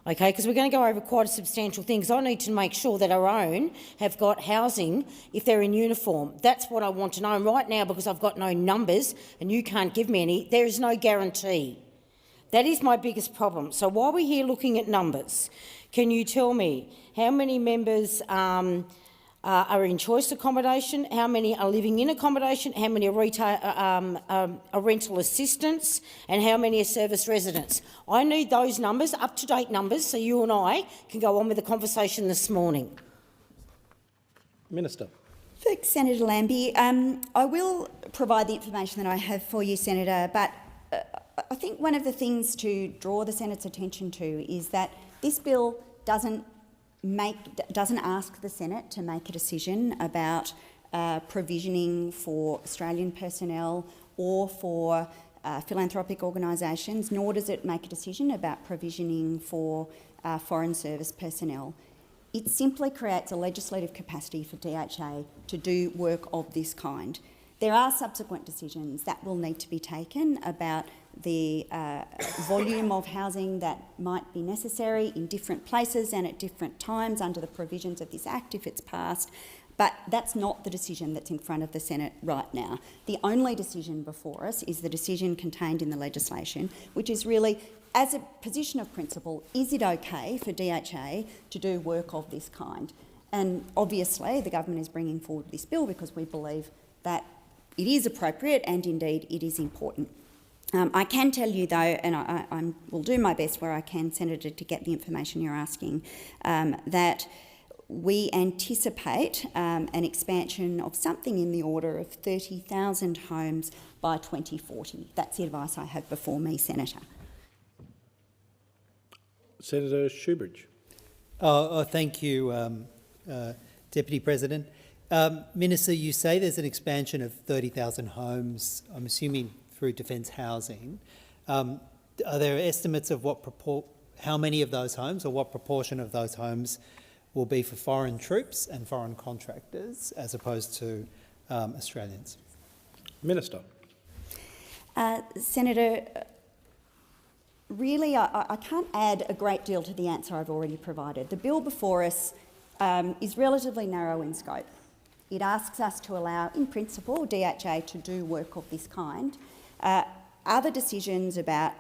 okay, because we're going to go over quite a substantial thing. So I need to make sure that our own have got housing if they're in uniform. That's what I want to know. And right now, because I've got no numbers and you can't give me any, there is no guarantee. That is my biggest problem. So while we're here looking at numbers, can you tell me how many members are in choice accommodation, how many are living in accommodation, how many are rental assistance, and how many are service residents? I need those numbers, up-to-date numbers, so you and I can go on with the conversation this morning. Minister. Thanks, Senator Lambie. I will provide the information that I have for you, Senator, but I think one of the things to draw the Senate's attention to is that this bill doesn't ask the Senate to make a decision about provisioning for Australian personnel or for philanthropic organisations, nor does it make a decision about provisioning for foreign service personnel. It simply creates a legislative capacity for DHA to do work of this kind. There are subsequent decisions that will need to be taken about the volume of housing that might be necessary in different places and at different times under the provisions of this Act if it's passed, but that's not the decision that's in front of the Senate right now. The only decision before us is the decision contained in the legislation, which is really, as a position of principle, is it okay for DHA to do work of this kind? And obviously the government is bringing forward this bill because we believe that it is appropriate and indeed it is important. I can tell you though, and I will do my best where I can, Senator, to get the information you're asking, that we anticipate an expansion of something in the order of 30,000 homes by 2040. That's the advice I have before me, Senator. Senator Shoebridge. Thank you, Deputy President. Minister, you say there's an expansion of 30,000 homes, I'm assuming through defence housing. Are there estimates of how many of those homes or what proportion of those homes will be for foreign troops and foreign contractors as opposed to Australians? Minister. Senator, really I can't add a great deal to the answer I've already provided. The bill before us is relatively narrow in scope. It asks us to allow, in principle, DHA to do work of this kind. Other decisions about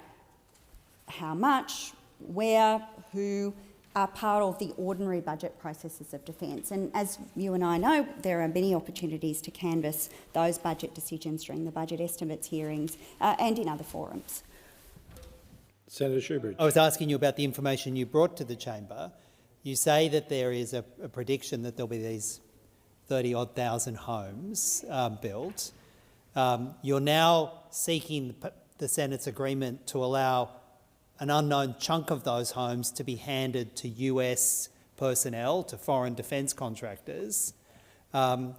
how much, where, who are part of the ordinary budget processes of defence. And as you and I know, there are many opportunities to canvass those budget decisions during the budget estimates hearings and in other forums. Senator Shoebridge. I was asking you about the information you brought to the chamber. You say that there is a prediction that there'll be these 30-odd thousand homes built. You're now seeking the Senate's agreement to allow an unknown chunk of those homes to be handed to US personnel, to foreign defence contractors. I'm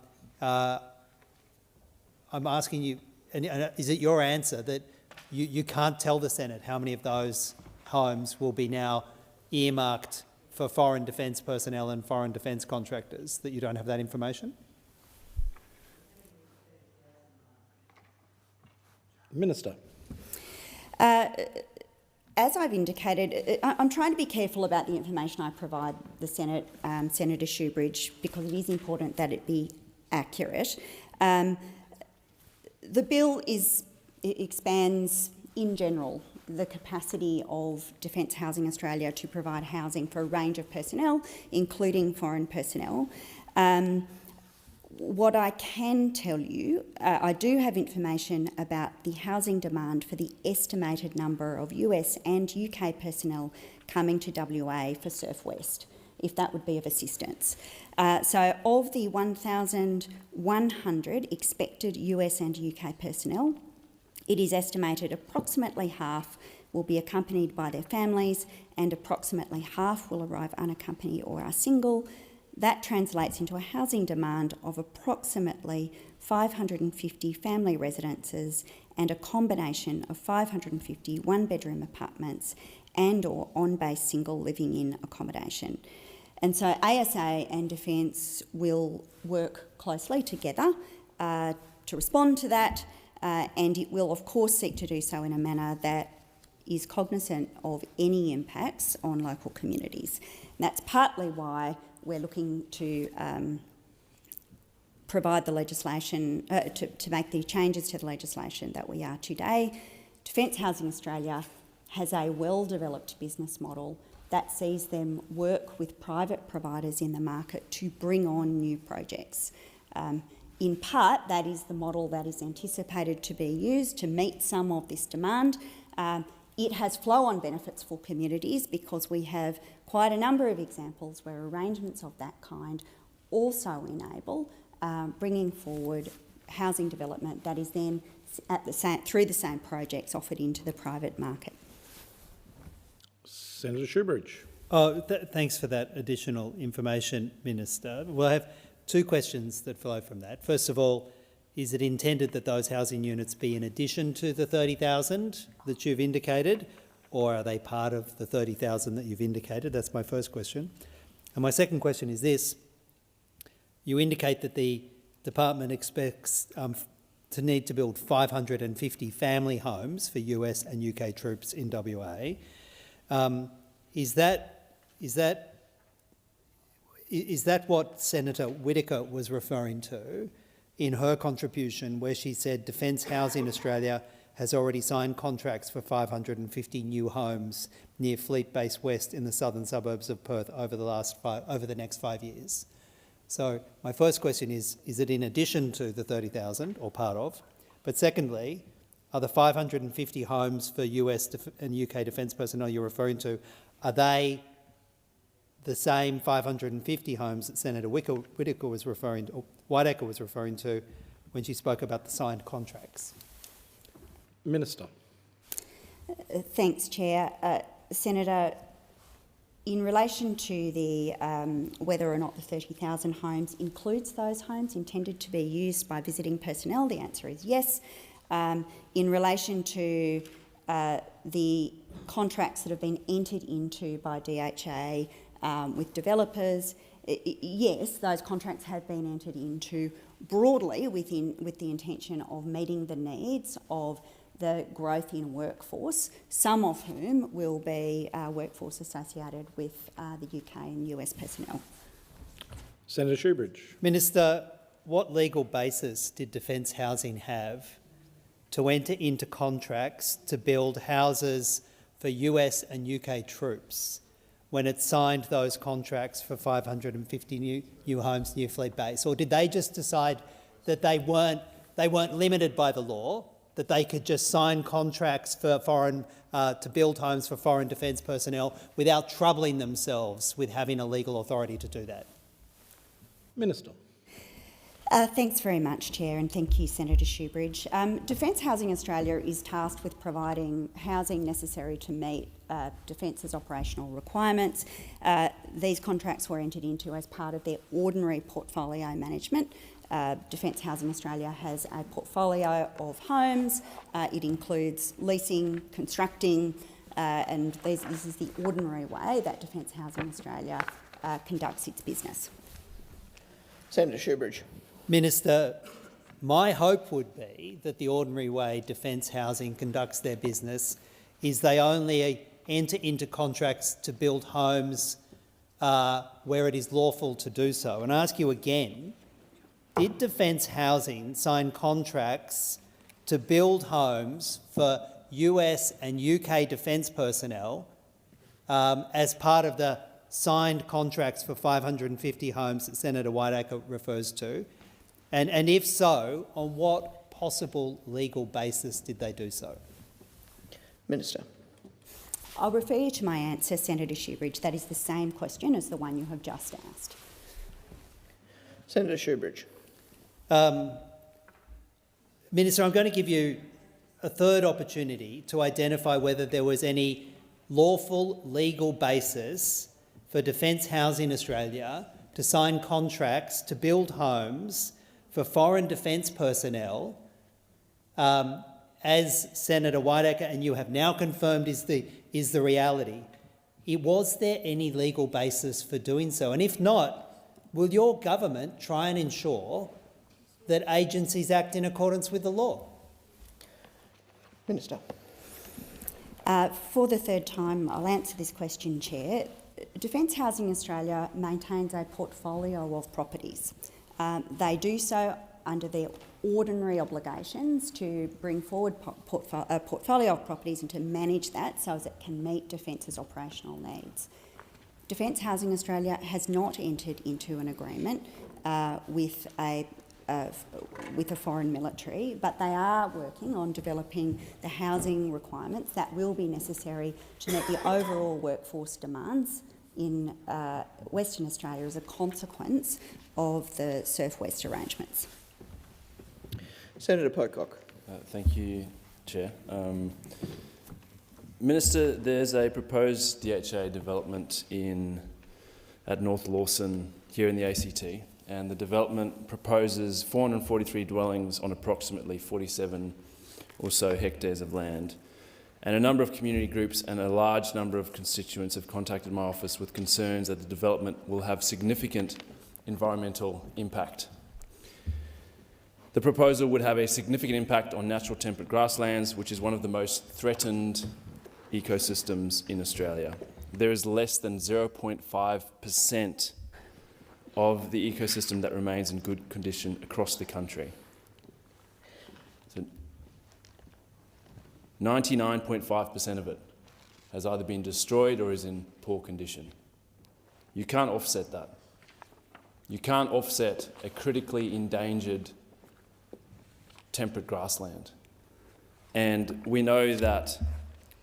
asking you, and is it your answer that you can't tell the Senate how many of those homes will be now earmarked for foreign defence personnel and foreign defence contractors, that you don't have that information? Minister. As I've indicated, I'm trying to be careful about the information I provide the Senate, Senator Shoebridge, because it is important that it be accurate. The bill expands, in general, the capacity of Defence Housing Australia to provide housing for a range of personnel, including foreign personnel. What I can tell you, I do have information about the housing demand for the estimated number of US and UK personnel coming to WA for Surf West, if that would be of assistance. So of the 1,100 expected US and UK personnel, it is estimated approximately half will be accompanied by their families and approximately half will arrive unaccompanied or are single. That translates into a housing demand of approximately 550 family residences and a combination of 550 one-bedroom apartments and or on-base single living-in accommodation. And so ASA and Defence will work closely together to respond to that, and it will of course seek to do so in a manner that is cognisant of any impacts on local communities. And that's partly why we're looking to provide the legislation, to make the changes to the legislation that we are today. Defence Housing Australia has a well-developed business model that sees them work with private providers in the market to bring on new projects. In part, that is the model that is anticipated to be used to meet some of this demand. It has flow-on benefits for communities because we have quite a number of examples where arrangements of that kind also enable bringing forward housing development that is then through the same projects offered into the private market. Senator Shoebridge. Thanks for that additional information, Minister. We'll have two questions that flow from that. First of all, is it intended that those housing units be in addition to the 30,000 that you've indicated, or are they part of the 30,000 that you've indicated? That's my first question. And my second question is this. You indicate that the department expects to need to build 550 family homes for US and UK troops in WA. Is that what Senator Whittaker was referring to in her contribution, where she said Defence Housing Australia has already signed contracts for 550 new homes near Fleet Base West in the southern suburbs of Perth over the next 5 years? So my first question is it in addition to the 30,000 or part of? But secondly, are the 550 homes for US and UK defence personnel you're referring to, are they the same 550 homes that Senator Whittaker was referring to, or Whittaker was referring to when she spoke about the signed contracts? Minister. Thanks, Chair. Senator, in relation to the whether or not the 30,000 homes includes those homes intended to be used by visiting personnel, the answer is yes. In relation to the contracts that have been entered into by DHA with developers, yes, those contracts have been entered into broadly with the intention of meeting the needs of the growth in workforce, some of whom will be workforce associated with the UK and US personnel. Senator Shoebridge. Minister, what legal basis did Defence Housing have to enter into contracts to build houses for US and UK troops when it signed those contracts for 550 new homes near Fleet Base? Or did they just decide that they weren't limited by the law, that they could just sign contracts for to build homes for foreign defence personnel without troubling themselves with having a legal authority to do that? Minister. Thanks very much, Chair, and thank you, Senator Shoebridge. Defence Housing Australia is tasked with providing housing necessary to meet Defence's operational requirements. These contracts were entered into as part of their ordinary portfolio management. Defence Housing Australia has a portfolio of homes. It includes leasing, constructing, and this is the ordinary way that Defence Housing Australia conducts its business. Senator Shoebridge. Minister, my hope would be that the ordinary way Defence Housing conducts their business is they only enter into contracts to build homes where it is lawful to do so. And I ask you again, did Defence Housing sign contracts to build homes for US and UK defence personnel as part of the signed contracts for 550 homes that Senator Whittaker refers to? And if so, on what possible legal basis did they do so? Minister. I'll refer you to my answer, Senator Shoebridge. That is the same question as the one you have just asked. Senator Shoebridge. Minister, I'm going to give you a third opportunity to identify whether there was any lawful legal basis for Defence Housing Australia to sign contracts to build homes for foreign defence personnel, as Senator Whittaker and you have now confirmed is the reality. Was there any legal basis for doing so? And if not, will your government try and ensure that agencies act in accordance with the law? Minister. For the third time, I'll answer this question, Chair. Defence Housing Australia maintains a portfolio of properties. They do so under their ordinary obligations to bring forward a portfolio of properties and to manage that so as it can meet Defence's operational needs. Defence Housing Australia has not entered into an agreement with a foreign military, but they are working on developing the housing requirements that will be necessary to meet the overall workforce demands in Western Australia as a consequence of the Surf West arrangements. Senator Pocock. Thank you, Chair. Minister, there's a proposed DHA development at North Lawson here in the ACT, and the development proposes 443 dwellings on approximately 47 or so hectares of land. And a number of community groups and a large number of constituents have contacted my office with concerns that the development will have significant environmental impact. The proposal would have a significant impact on natural temperate grasslands, which is one of the most threatened ecosystems in Australia. There is less than 0.5% of the ecosystem that remains in good condition across the country. So 99.5% of it has either been destroyed or is in poor condition. You can't offset that. You can't offset a critically endangered temperate grassland. And we know that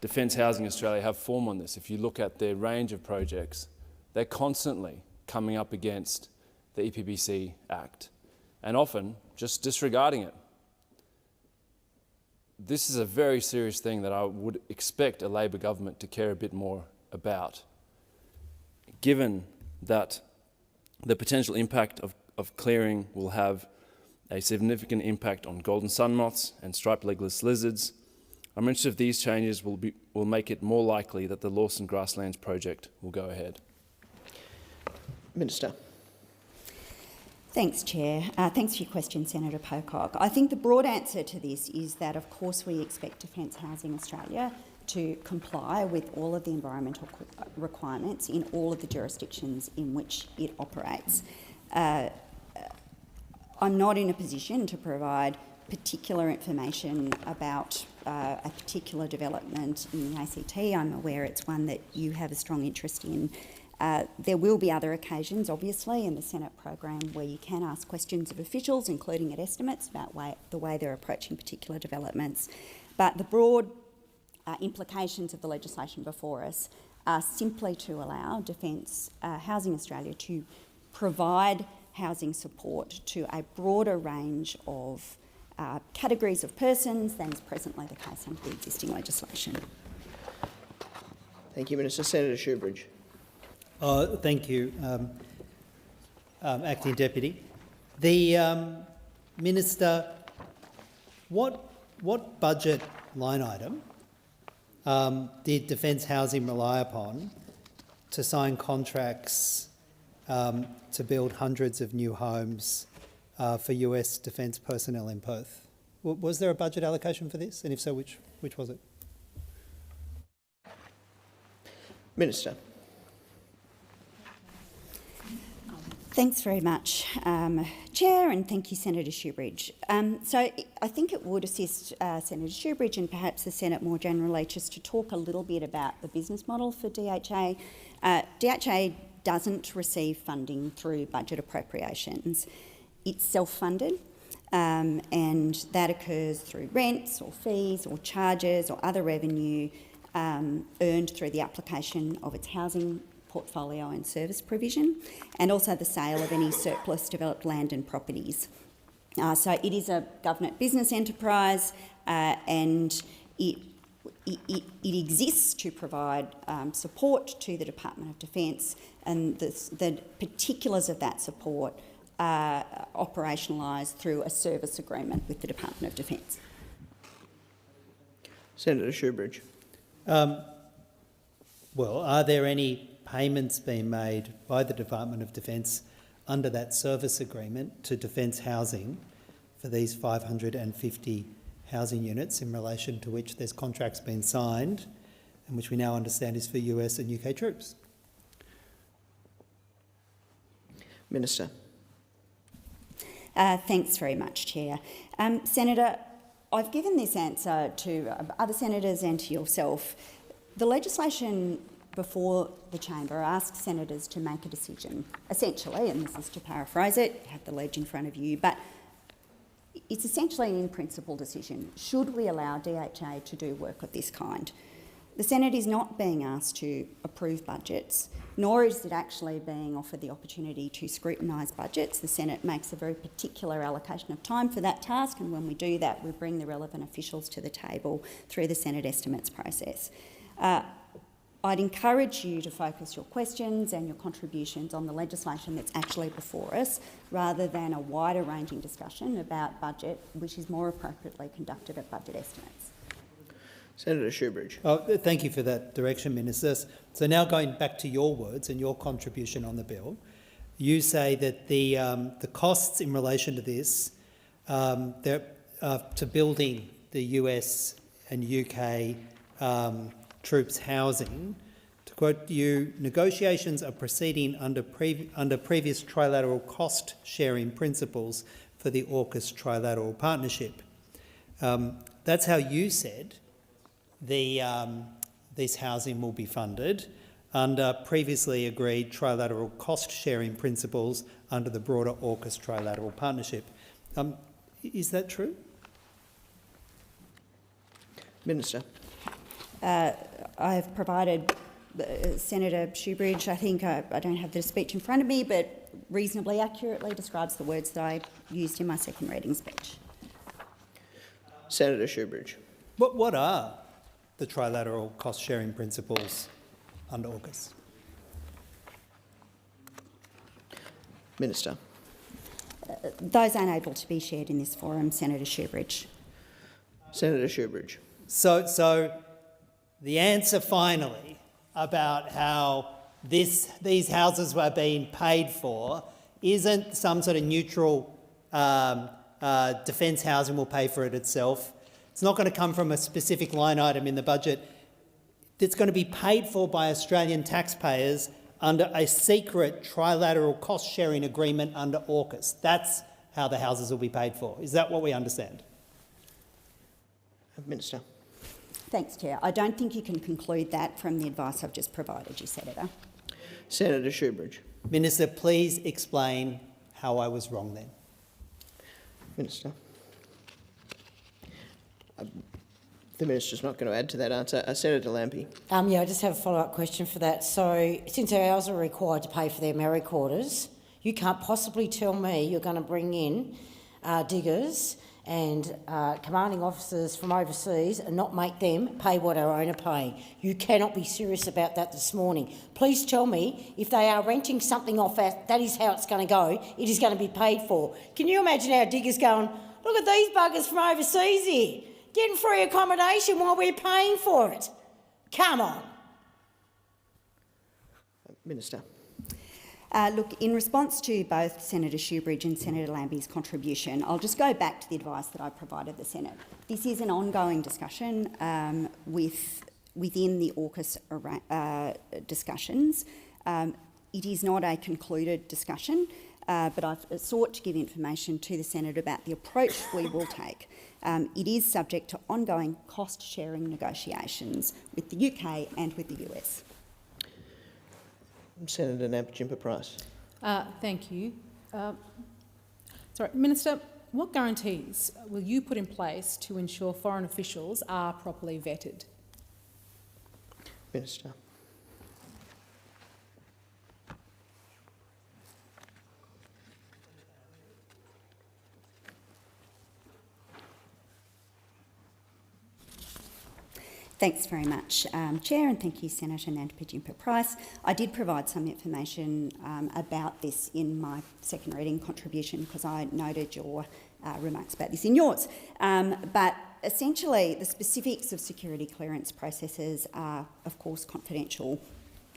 Defence Housing Australia have form on this. If you look at their range of projects, they're constantly coming up against the EPBC Act and often just disregarding it. This is a very serious thing that I would expect a Labor government to care a bit more about, given that the potential impact of clearing will have a significant impact on golden sun moths and striped legless lizards. I'm interested if these changes will make it more likely that the Lawson Grasslands project will go ahead. Minister. Thanks, Chair. Thanks for your question, Senator Pocock. I think the broad answer to this is that, of course, we expect Defence Housing Australia to comply with all of the environmental requirements in all of the jurisdictions in which it operates. I'm not in a position to provide particular information about a particular development in the ACT. I'm aware it's one that you have a strong interest in. There will be other occasions, obviously, in the Senate program where you can ask questions of officials, including at estimates, about the way they're approaching particular developments. But the broad implications of the legislation before us are simply to allow Defence Housing Australia to provide housing support to a broader range of categories of persons than is presently the case under the existing legislation. Thank you, Minister. Senator Shoebridge. Thank you, Acting Deputy. The Minister, what budget line item did Defence Housing rely upon to sign contracts to build hundreds of new homes for US defence personnel in Perth? Was there a budget allocation for this? And if so, which was it? Minister. Thanks very much, Chair, and thank you, Senator Shoebridge. So I think it would assist Senator Shoebridge and perhaps the Senate more generally just to talk a little bit about the business model for DHA. DHA doesn't receive funding through budget appropriations. It's self-funded, and that occurs through rents or fees or charges or other revenue earned through the application of its housing portfolio and service provision, and also the sale of any surplus developed land and properties. So it is a government business enterprise, and it exists to provide support to the Department of Defence, and the particulars of that support are operationalised through a service agreement with the Department of Defence. Senator Shoebridge. Well, are there any payments being made by the Department of Defence under that service agreement to Defence Housing for these 550 housing units in relation to which there's contracts being signed and which we now understand is for US and UK troops? Minister. Thanks very much, Chair. Senator, I've given this answer to other senators and to yourself. The legislation before the chamber asks senators to make a decision, essentially, and this is to paraphrase it, you have the ledge in front of you, but it's essentially an in-principle decision. Should we allow DHA to do work of this kind? The Senate is not being asked to approve budgets, nor is it actually being offered the opportunity to scrutinise budgets. The Senate makes a very particular allocation of time for that task, and when we do that, we bring the relevant officials to the table through the Senate estimates process. I'd encourage you to focus your questions and your contributions on the legislation that's actually before us, rather than a wider-ranging discussion about budget, which is more appropriately conducted at budget estimates. Senator Shoebridge. Thank you for that direction, Minister. So now going back to your words and your contribution on the bill, you say that the costs in relation to this, to building the US and UK troops housing, to quote you, negotiations are proceeding under previous trilateral cost-sharing principles for the AUKUS trilateral partnership. That's how you said this housing will be funded under previously agreed trilateral cost-sharing principles under the broader AUKUS trilateral partnership. Is that true? Minister. I have provided Senator Shoebridge, I think, I don't have the speech in front of me, but reasonably accurately describes the words that I used in my second reading speech. Senator Shoebridge. What are the trilateral cost-sharing principles under AUKUS? Minister. Those aren't able to be shared in this forum, Senator Shoebridge. Senator Shoebridge. So the answer finally about how these houses were being paid for isn't some sort of neutral defence housing will pay for it itself. It's not going to come from a specific line item in the budget. It's going to be paid for by Australian taxpayers under a secret trilateral cost-sharing agreement under AUKUS. That's how the houses will be paid for. Is that what we understand? Minister. Thanks, Chair. I don't think you can conclude that from the advice I've just provided you, Senator. Senator Shoebridge. Minister, please explain how I was wrong then. Minister. The Minister's not going to add to that answer. Senator Lambie. Yeah, I just have a follow-up question for that. So, since ours are required to pay for their Mary quarters, you can't possibly tell me you're going to bring in diggers and commanding officers from overseas and not make them pay what our own are paying. You cannot be serious about that this morning. Please tell me if they are renting something off us, that is how it's going to go. It is going to be paid for. Can you imagine our diggers going, look at these buggers from overseas here, getting free accommodation while we're paying for it? Come on. Minister. Look, in response to both Senator Shoebridge and Senator Lambie's contribution, I'll just go back to the advice that I provided the Senate. This is an ongoing discussion within the AUKUS discussions. It is not a concluded discussion, but I've sought to give information to the Senate about the approach we will take. It is subject to ongoing cost-sharing negotiations with the UK and with the US. Senator Nampijinpa-Price. Thank you. Minister, what guarantees will you put in place to ensure foreign officials are properly vetted? Minister. Thanks very much, Chair, and thank you, Senator Nampijinpa-Price. I did provide some information about this in my second reading contribution because I noted your remarks about this in yours. But essentially, the specifics of security clearance processes are, of course, confidential,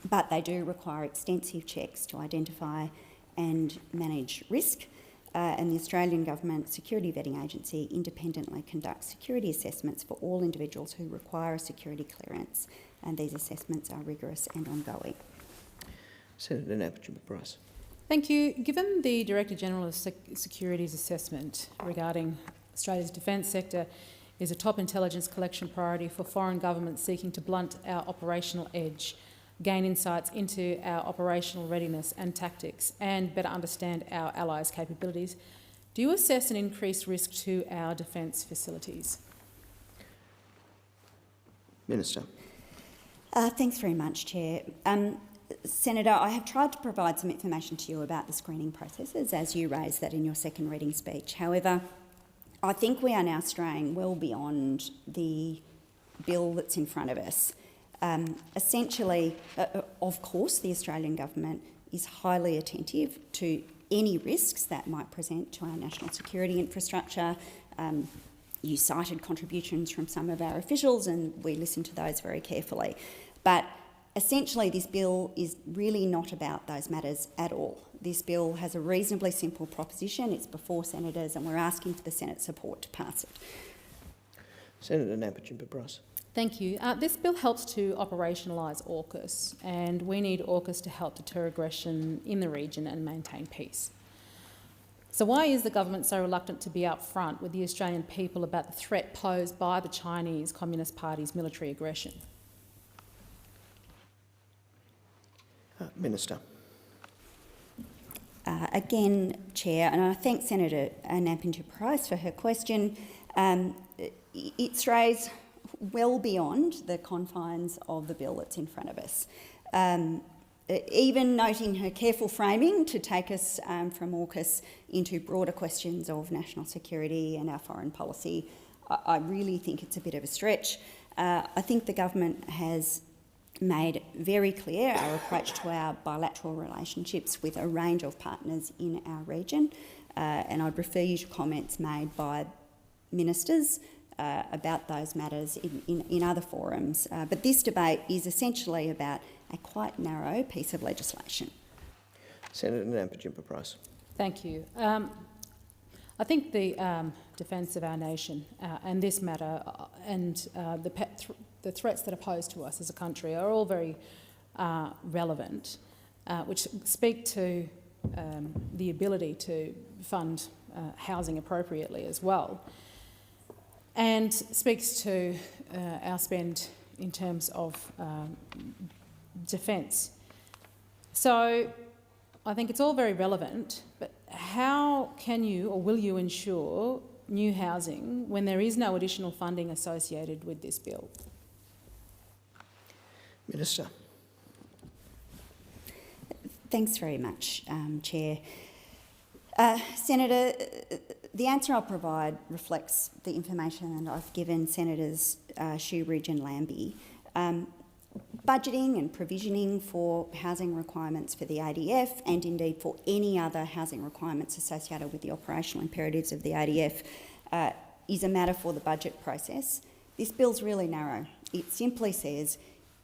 but they do require extensive checks to identify and manage risk. And the Australian Government Security Vetting Agency independently conducts security assessments for all individuals who require a security clearance, and these assessments are rigorous and ongoing. Senator Nampijinpa-Price. Thank you. Given the Director General of Security's assessment regarding Australia's defence sector is a top intelligence collection priority for foreign governments seeking to blunt our operational edge, gain insights into our operational readiness and tactics, and better understand our allies' capabilities, do you assess an increased risk to our defence facilities? Minister. Thanks very much, Chair. Senator, I have tried to provide some information to you about the screening processes, as you raised that in your second reading speech. However, I think we are now straying well beyond the bill that's in front of us. Essentially, of course, the Australian Government is highly attentive to any risks that might present to our national security infrastructure. You cited contributions from some of our officials, and we listened to those very carefully. But essentially, this bill is really not about those matters at all. This bill has a reasonably simple proposition. It's before senators, and we're asking for the Senate support to pass it. Senator Nampijinpa-Price. Thank you. This bill helps to operationalise AUKUS, and we need AUKUS to help deter aggression in the region and maintain peace. So why is the government so reluctant to be upfront with the Australian people about the threat posed by the Chinese Communist Party's military aggression? Minister. Again, Chair, and I thank Senator Nampijinpa-Price for her question. It strays well beyond the confines of the bill that's in front of us. Even noting her careful framing to take us from AUKUS into broader questions of national security and our foreign policy, I really think it's a bit of a stretch. I think the government has made very clear our approach to our bilateral relationships with a range of partners in our region, and I'd refer you to comments made by ministers about those matters in other forums. But this debate is essentially about a quite narrow piece of legislation. Senator Nampijinpa-Price. Thank you. I think the defence of our nation and this matter and the threats that are posed to us as a country are all very relevant, which speak to the ability to fund housing appropriately as well, and speaks to our spend in terms of defence. So I think it's all very relevant, but how can you or will you ensure new housing when there is no additional funding associated with this bill? Minister. Thanks very much, Chair. Senator, the answer I'll provide reflects the information that I've given Senators Shoebridge and Lambie. Budgeting and provisioning for housing requirements for the ADF, and indeed for any other housing requirements associated with the operational imperatives of the ADF, is a matter for the budget process. This bill's really narrow. It simply says,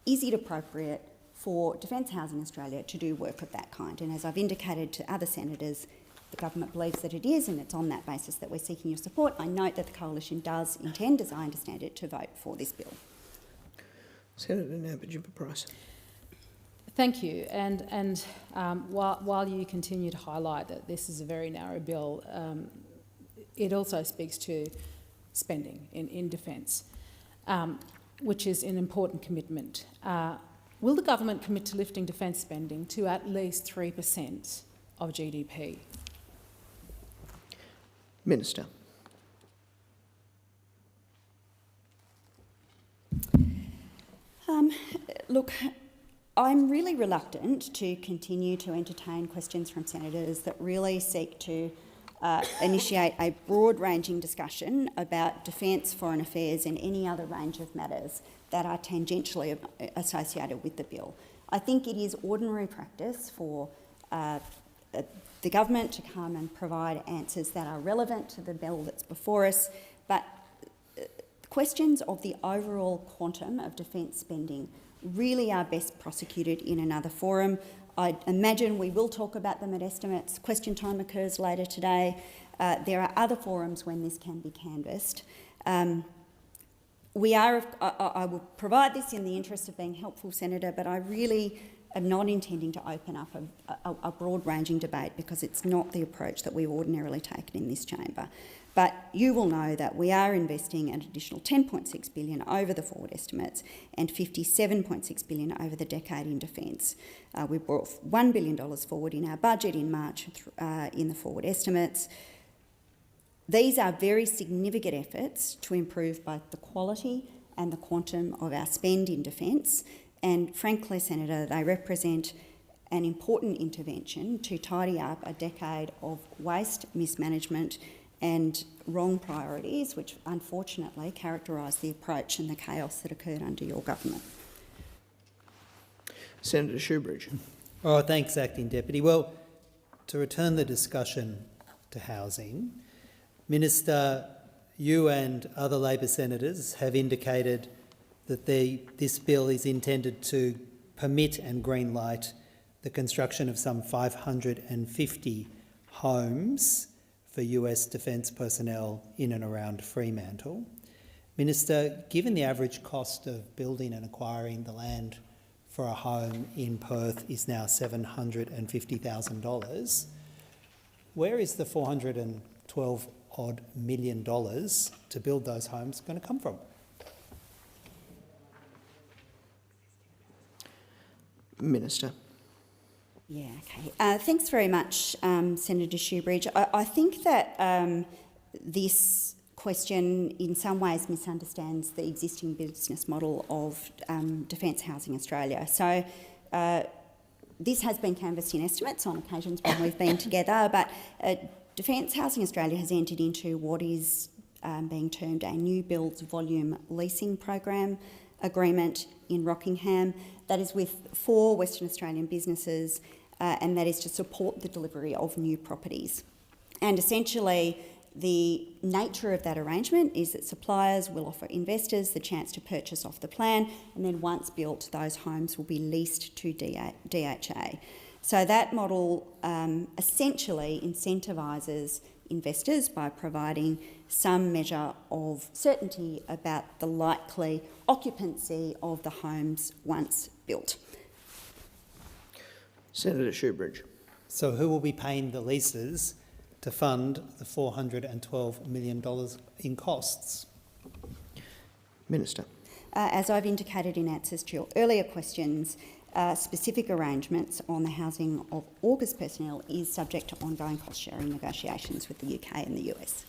is it appropriate for Defence Housing Australia to do work of that kind? And as I've indicated to other senators, the government believes that it is, and it's on that basis that we're seeking your support. I note that the Coalition does intend, as I understand it, to vote for this bill. Senator Nampijinpa-Price. Thank you. And while you continue to highlight that this is a very narrow bill, it also speaks to spending in defence, which is an important commitment. Will the government commit to lifting defence spending to at least 3% of GDP? Minister. Look, I'm really reluctant to continue to entertain questions from senators that really seek to initiate a broad-ranging discussion about defence, foreign affairs and any other range of matters that are tangentially associated with the bill. I think it is ordinary practice for the government to come and provide answers that are relevant to the bill that's before us, but questions of the overall quantum of defence spending really are best prosecuted in another forum. I imagine we will talk about them at estimates. Question time occurs later today. There are other forums when this can be canvassed. I will provide this in the interest of being helpful, Senator, but I really am not intending to open up a broad-ranging debate because it's not the approach that we've ordinarily taken in this chamber. But you will know that we are investing an additional $10.6 billion over the forward estimates and $57.6 billion over the decade in defence. We brought $1 billion forward in our budget in March in the forward estimates. These are very significant efforts to improve both the quality and the quantum of our spend in defence. And frankly, Senator, they represent an important intervention to tidy up a decade of waste, mismanagement and wrong priorities, which unfortunately characterised the approach and the chaos that occurred under your government. Senator Shoebridge. Oh, thanks, Acting Deputy. Well, to return the discussion to housing, Minister, you and other Labor senators have indicated that this bill is intended to permit and greenlight the construction of some 550 homes for US defence personnel in and around Fremantle. Minister, given the average cost of building and acquiring the land for a home in Perth is now $750,000, where is the $412 odd million to build those homes going to come from? Minister. Yeah, okay. Thanks very much, Senator Shoebridge. I think that this question in some ways misunderstands the existing business model of Defence Housing Australia. So this has been canvassed in estimates on occasions when we've been together, but Defence Housing Australia has entered into what is being termed a new builds volume leasing program agreement in Rockingham. That is with 4 Western Australian businesses, and that is to support the delivery of new properties. And essentially, the nature of that arrangement is that suppliers will offer investors the chance to purchase off the plan, and then once built, those homes will be leased to DHA. So that model essentially incentivises investors by providing some measure of certainty about the likely occupancy of the homes once built. Senator Shoebridge. So who will be paying the leases to fund the $412 million in costs? Minister. As I've indicated in answers to your earlier questions, specific arrangements on the housing of AUKUS personnel is subject to ongoing cost-sharing negotiations with the UK and the US.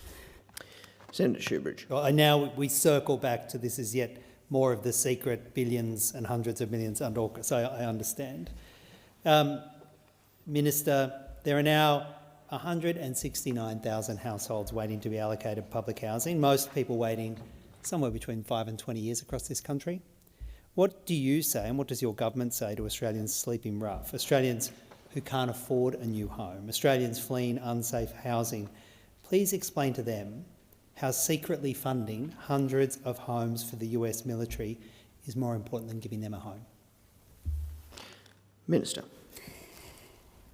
Senator Shoebridge. Well, and now we circle back to this as yet more of the secret billions and hundreds of millions under AUKUS. I understand. Minister, there are now 169,000 households waiting to be allocated public housing, most people waiting somewhere between 5 and 20 years across this country. What do you say and what does your government say to Australians sleeping rough, Australians who can't afford a new home, Australians fleeing unsafe housing? Please explain to them how secretly funding hundreds of homes for the US military is more important than giving them a home. Minister.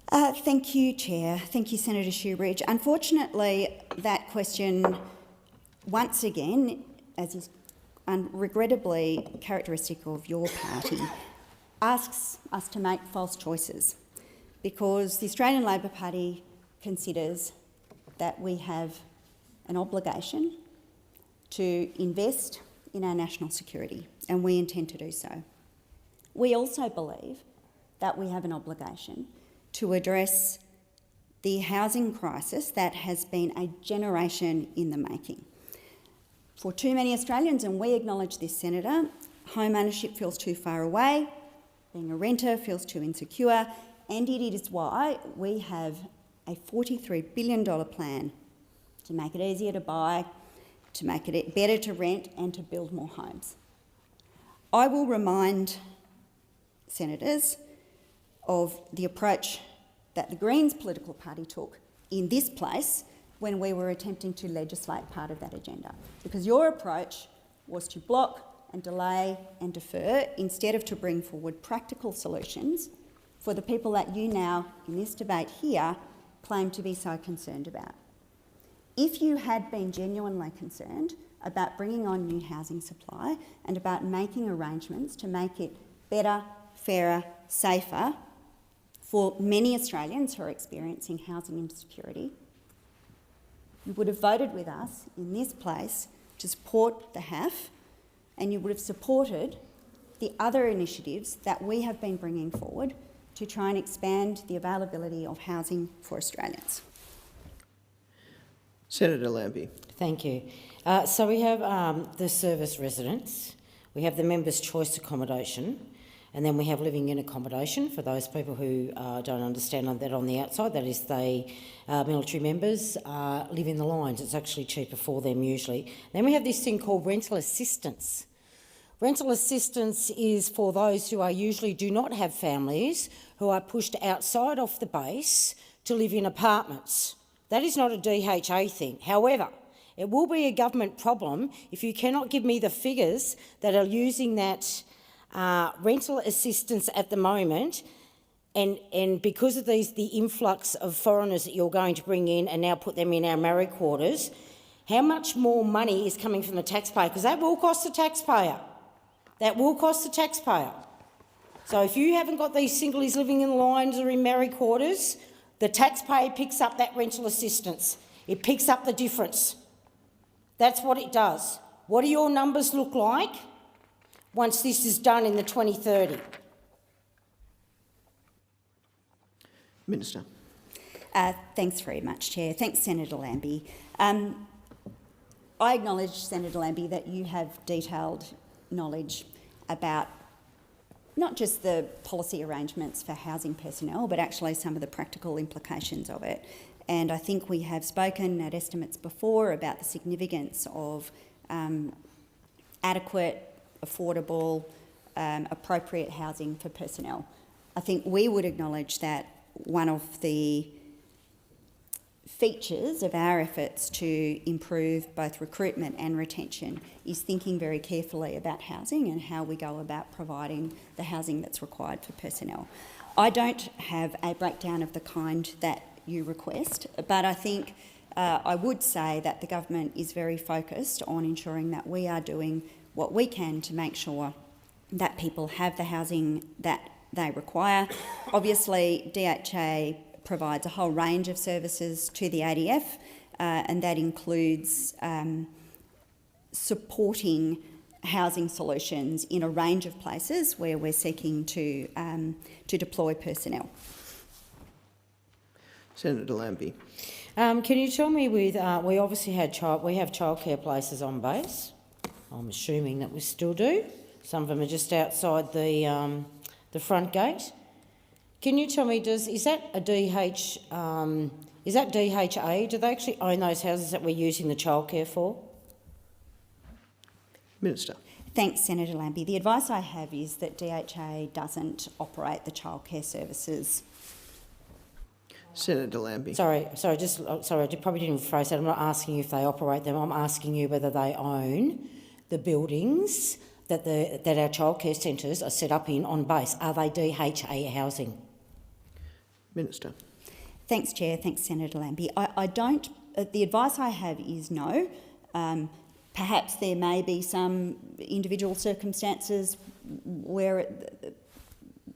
Thank you, Chair. Thank you, Senator Shoebridge. Unfortunately, that question, once again, as is regrettably characteristic of your party, asks us to make false choices, because the Australian Labor Party considers that we have an obligation to invest in our national security, and we intend to do so. We also believe that we have an obligation to address the housing crisis that has been a generation in the making. For too many Australians, and we acknowledge this, Senator, home ownership feels too far away, being a renter feels too insecure, and it is why we have a $43 billion plan to make it easier to buy, to make it better to rent, and to build more homes. I will remind senators of the approach that the Greens political party took in this place when we were attempting to legislate part of that agenda. Because your approach was to block and delay and defer instead of to bring forward practical solutions for the people that you now, in this debate here, claim to be so concerned about. If you had been genuinely concerned about bringing on new housing supply and about making arrangements to make it better, fairer, safer for many Australians who are experiencing housing insecurity, you would have voted with us in this place to support the HAF, and you would have supported the other initiatives that we have been bringing forward to try and expand the availability of housing for Australians. Senator Lambie. Thank you. So we have the service residents, we have the members' choice accommodation, and then we have living in accommodation for those people who don't understand that on the outside. That is, military members live in the lines. It's actually cheaper for them usually. Then we have this thing called rental assistance. Rental assistance is for those who usually do not have families, who are pushed outside of the base to live in apartments. That is not a DHA thing. However, It will be a government problem if you cannot give me the figures that are using that rental assistance at the moment, and because of the influx of foreigners that you're going to bring in and now put them in our married quarters, how much more money is coming from the taxpayer? Because that will cost the taxpayer. That will cost the taxpayer. So if you haven't got these singlies living in lines or in married quarters, the taxpayer picks up that rental assistance. It picks up the difference. That's what it does. What do your numbers look like once this is done in the 2030? Minister. Thanks very much, Chair. Thanks, Senator Lambie. I acknowledge, Senator Lambie, that you have detailed knowledge about not just the policy arrangements for housing personnel, but actually some of the practical implications of it. And I think we have spoken at estimates before about the significance of adequate, affordable, appropriate housing for personnel. I think we would acknowledge that one of the features of our efforts to improve both recruitment and retention is thinking very carefully about housing and how we go about providing the housing that's required for personnel. I don't have a breakdown of the kind that you request, but I think I would say that the government is very focused on ensuring that we are doing what we can to make sure that people have the housing that they require. Obviously, DHA provides a whole range of services to the ADF, and that includes supporting housing solutions in a range of places where we're seeking to deploy personnel. Senator Lambie. Can you tell me, we obviously have childcare places on base. I'm assuming that we still do. Some of them are just outside the front gate. Can you tell me, is that DHA? Do they actually own those houses that we're using the childcare for? Minister. Thanks, Senator Lambie. The advice I have is that DHA doesn't operate the childcare services. Senator Lambie. Sorry, I probably didn't phrase that. I'm not asking you if they operate them. I'm asking you whether they own the buildings that our childcare centres are set up in on base. Are they DHA housing? Minister. Thanks, Chair. Thanks, Senator Lambie. I don't. The advice I have is no. Perhaps there may be some individual circumstances where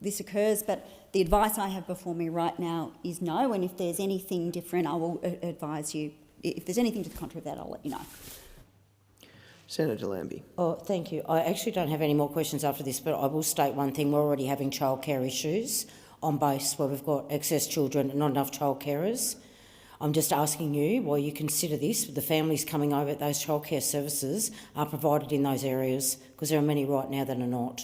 this occurs, but the advice I have before me right now is no. And if there's anything different, I will advise you. If there's anything to the contrary of that, I'll let you know. Senator Lambie. Oh, thank you. I actually don't have any more questions after this, but I will state one thing. We're already having childcare issues on base where we've got excess children and not enough child carers. I'm just asking you, while you consider this, the families coming over, those childcare services are provided in those areas, because there are many right now that are not.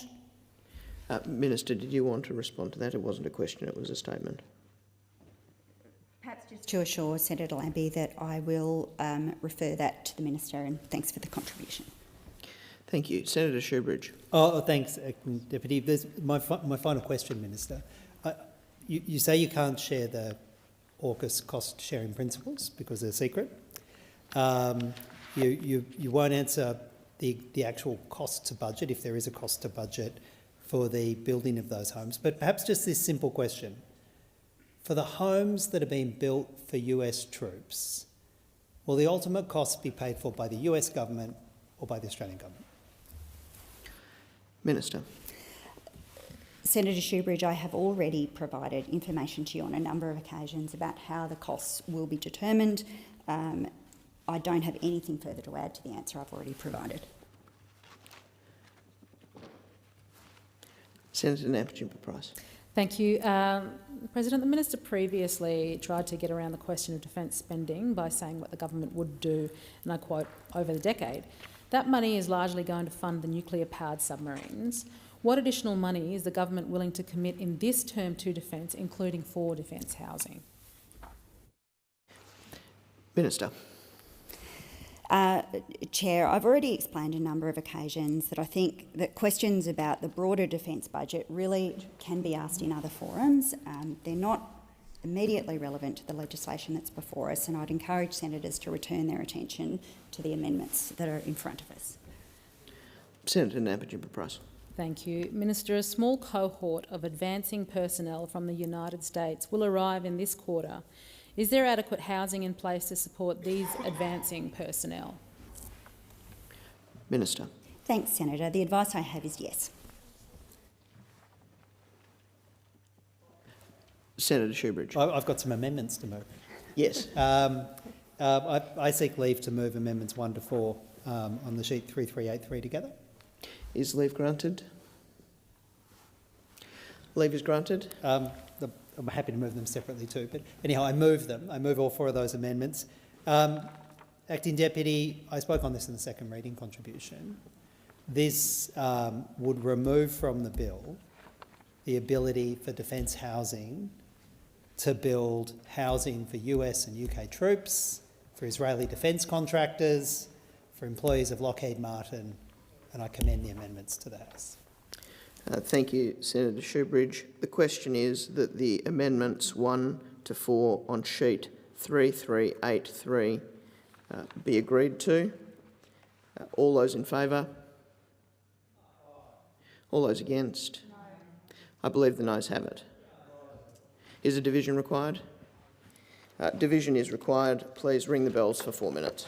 Minister, did you want to respond to that? It wasn't a question, it was a statement. Perhaps just to assure Senator Lambie that I will refer that to the Minister, and thanks for the contribution. Thank you. Senator Shoebridge. Oh, thanks, Deputy. There's my final question, Minister. You say you can't share the AUKUS cost-sharing principles because they're secret. You won't answer the actual cost to budget, if there is a cost to budget, for the building of those homes. But perhaps just this simple question. For the homes that are being built for US troops, will the ultimate cost be paid for by the US government or by the Australian government? Minister. Senator Shoebridge, I have already provided information to you on a number of occasions about how the costs will be determined. I don't have anything further to add to the answer I've already provided. Senator Nampijinpa-Price. Thank you. President, the Minister previously tried to get around the question of defence spending by saying what the government would do, and I quote, over the decade. That money is largely going to fund the nuclear-powered submarines. What additional money is the government willing to commit in this term to defence, including for defence housing? Minister. Chair, I've already explained a number of occasions that I think that questions about the broader defence budget really can be asked in other forums. They're not immediately relevant to the legislation that's before us, and I'd encourage senators to return their attention to the amendments that are in front of us. Senator Nampijinpa-Price. Thank you. Minister, a small cohort of advancing personnel from the United States will arrive in this quarter. Is there adequate housing in place to support these advancing personnel? Minister. Thanks, Senator. The advice I have is yes. Senator Shoebridge. I've got some amendments to move. Yes. I seek leave to move amendments 1 to 4 on the sheet 3383 together. Is leave granted? Leave is granted. I'm happy to move them separately too, but anyhow, I move them. I move all 4 of those amendments. Acting Deputy, I spoke on this in the second reading contribution. This would remove from the bill the ability for Defence Housing to build housing for US and UK troops, for Israeli defence contractors, for employees of Lockheed Martin, and I commend the amendments to the House. Thank you, Senator Shoebridge. The question is that the amendments 1 to 4 on sheet 3383 be agreed to. All those in favour? All those against? No. I believe the noes have it. Is a division required? Division is required. Please ring the bells for 4 minutes.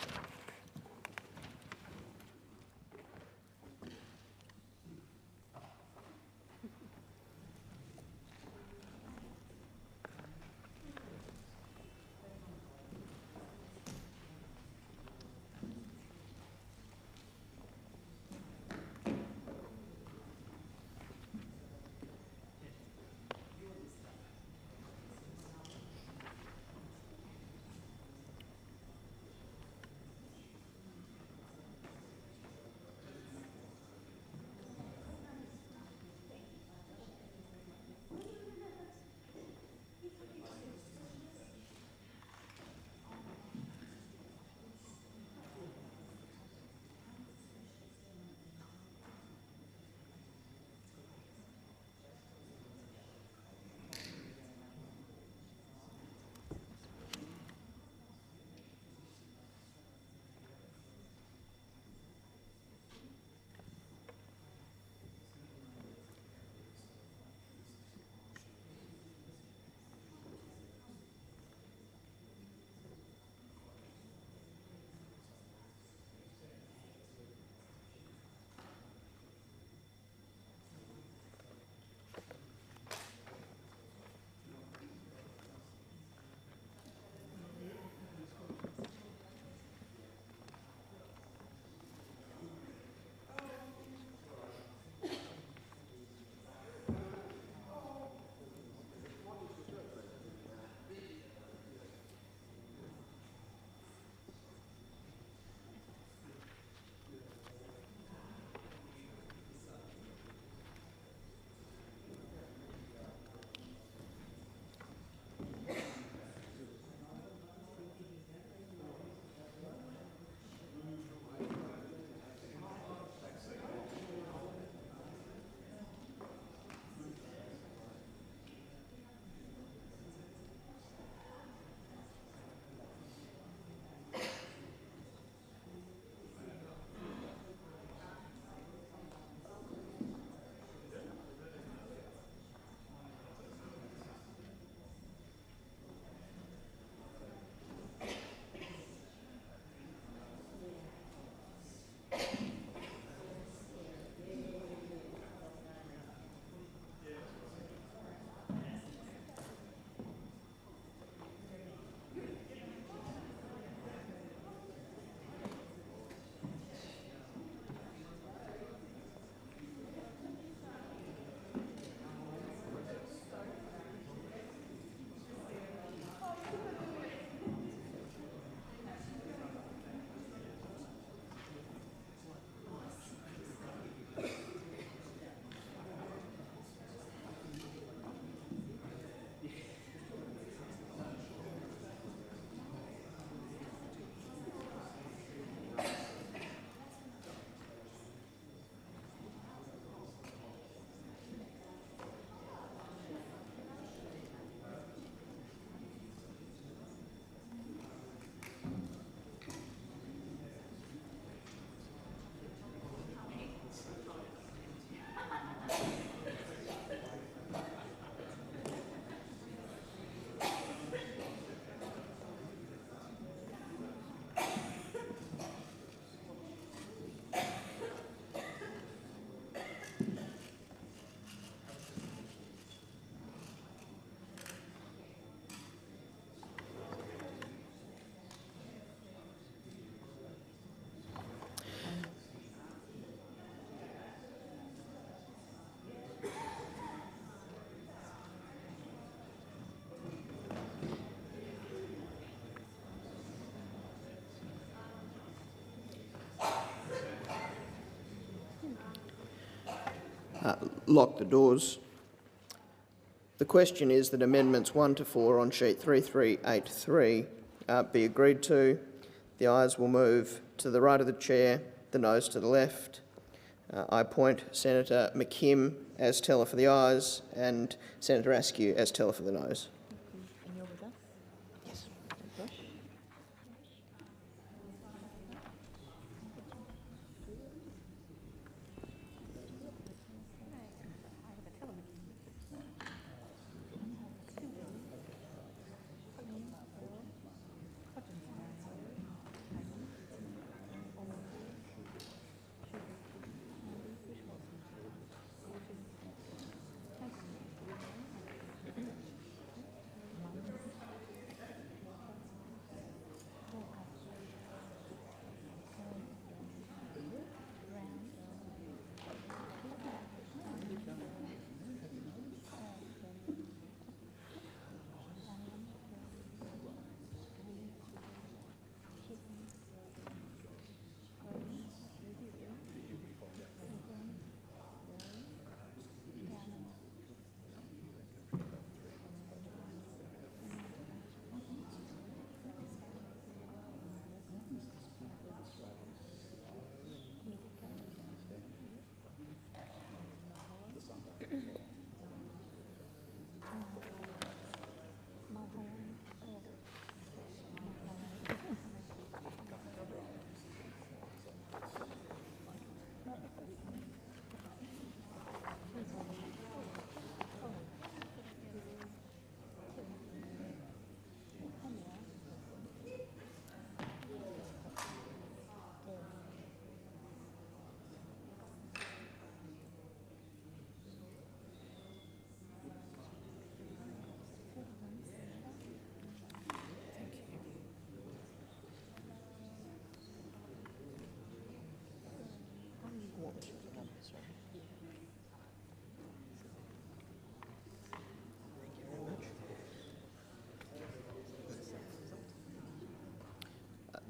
lock the doors. The question is that amendments 1 to 4 on sheet 3383 be agreed to. The ayes will move to the right of the chair, the noes to the left. I appoint Senator McKim as teller for the ayes and Senator Askew as teller for the noes. And you're with us? Yes.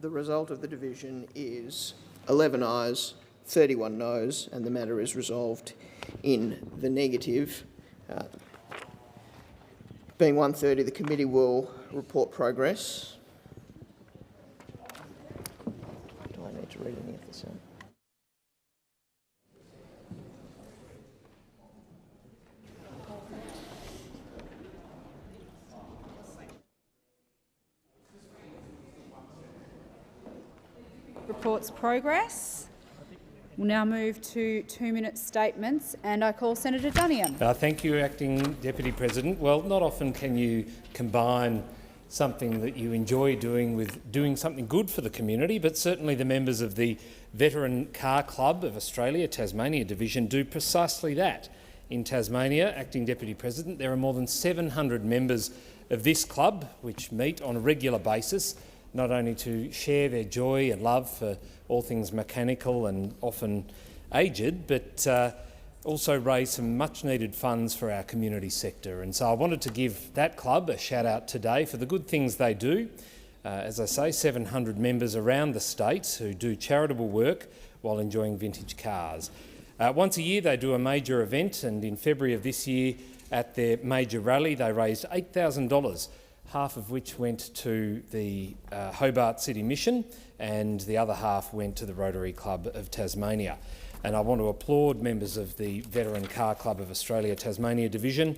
The result of the division is 11 ayes, 31 noes, and the matter is resolved in the negative. Being 1:30, the committee will report progress. Do I need to read any of this out? Reports progress. We'll now move to 2-minute statements, and I call Senator Duniam. Thank you, Acting Deputy President. Well, not often can you combine something that you enjoy doing with doing something good for the community, but certainly the members of the Veteran Car Club of Australia, Tasmania Division, do precisely that. In Tasmania, Acting Deputy President, there are more than 700 members of this club which meet on a regular basis, not only to share their joy and love for all things mechanical and often aged, but also raise some much-needed funds for our community sector. And so I wanted to give that club a shout-out today for the good things they do. As I say, 700 members around the state who do charitable work while enjoying vintage cars. Once a year they do a major event, and in February of this year at their major rally they raised $8,000, half of which went to the Hobart City Mission and the other half went to the Rotary Club of Tasmania. And I want to applaud members of the Veteran Car Club of Australia Tasmania Division,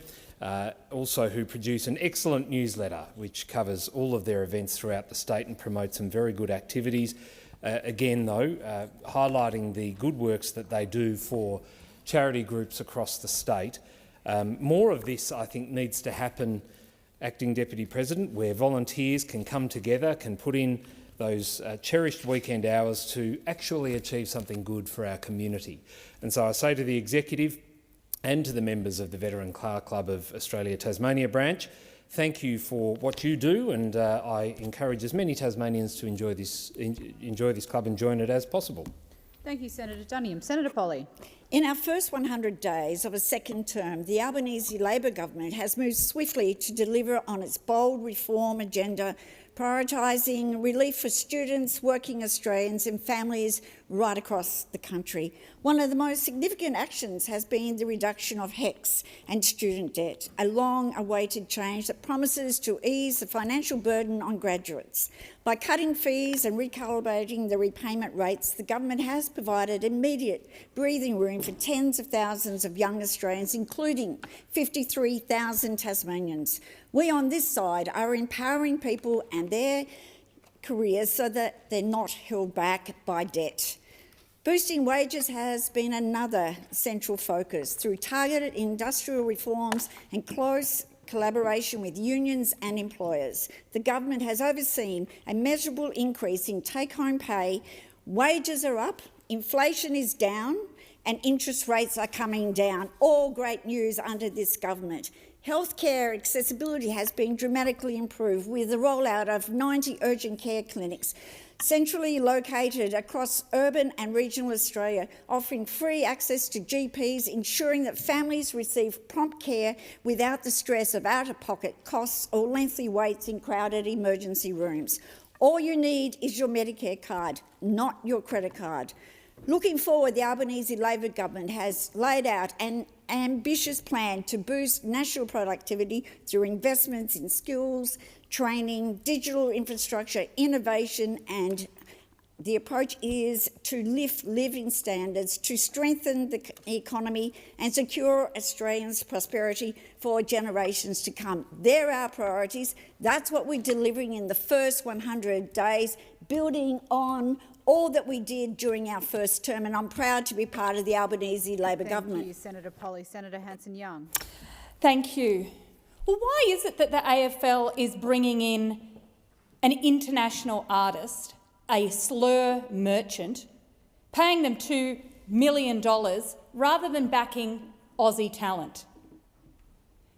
also who produce an excellent newsletter which covers all of their events throughout the state and promotes some very good activities. Again though, highlighting the good works that they do for charity groups across the state. More of this, I think, needs to happen, Acting Deputy President, where volunteers can come together, can put in those cherished weekend hours to actually achieve something good for our community. And so I say to the Executive and to the members of the Veteran Car Club of Australia Tasmania branch, thank you for what you do, and I encourage as many Tasmanians to enjoy this club and join it as possible. Thank you, Senator Duniam. Senator Polley. In our first 100 days of a second term, the Albanese Labor government has moved swiftly to deliver on its bold reform agenda, prioritising relief for students, working Australians and families right across the country. One of the most significant actions has been the reduction of HECS and student debt, a long-awaited change that promises to ease the financial burden on graduates. By cutting fees and recalibrating the repayment rates, the government has provided immediate breathing room for tens of thousands of young Australians, including 53,000 Tasmanians. We on this side are empowering people and their careers so that they're not held back by debt. Boosting wages has been another central focus through targeted industrial reforms and close collaboration with unions and employers. The government has overseen a measurable increase in take-home pay. Wages are up, inflation is down, and interest rates are coming down. All great news under this government. Healthcare accessibility has been dramatically improved with the rollout of 90 urgent care clinics, centrally located across urban and regional Australia, offering free access to GPs, ensuring that families receive prompt care without the stress of out-of-pocket costs or lengthy waits in crowded emergency rooms. All you need is your Medicare card, not your credit card. Looking forward, the Albanese Labor government has laid out an ambitious plan to boost national productivity through investments in skills, training, digital infrastructure, innovation, and the approach is to lift living standards, to strengthen the economy and secure Australians' prosperity for generations to come. They're our priorities. That's what we're delivering in the first 100 days, building on all that we did during our first term, and I'm proud to be part of the Albanese Labor government. Thank you, Senator Polley. Senator Hanson-Young. Thank you. Well, why is it that the AFL is bringing in an international artist, a slur merchant, paying them $2 million rather than backing Aussie talent?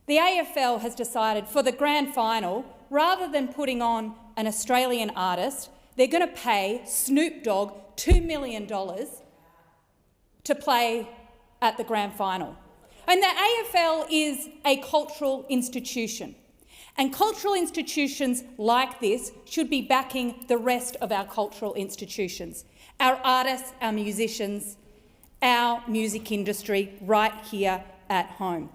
The AFL has decided for the grand final, rather than putting on an Australian artist, they're going to pay Snoop Dogg $2 million to play at the grand final. And the AFL is a cultural institution. And cultural institutions like this should be backing the rest of our cultural institutions, our artists, our musicians, our music industry right here at home.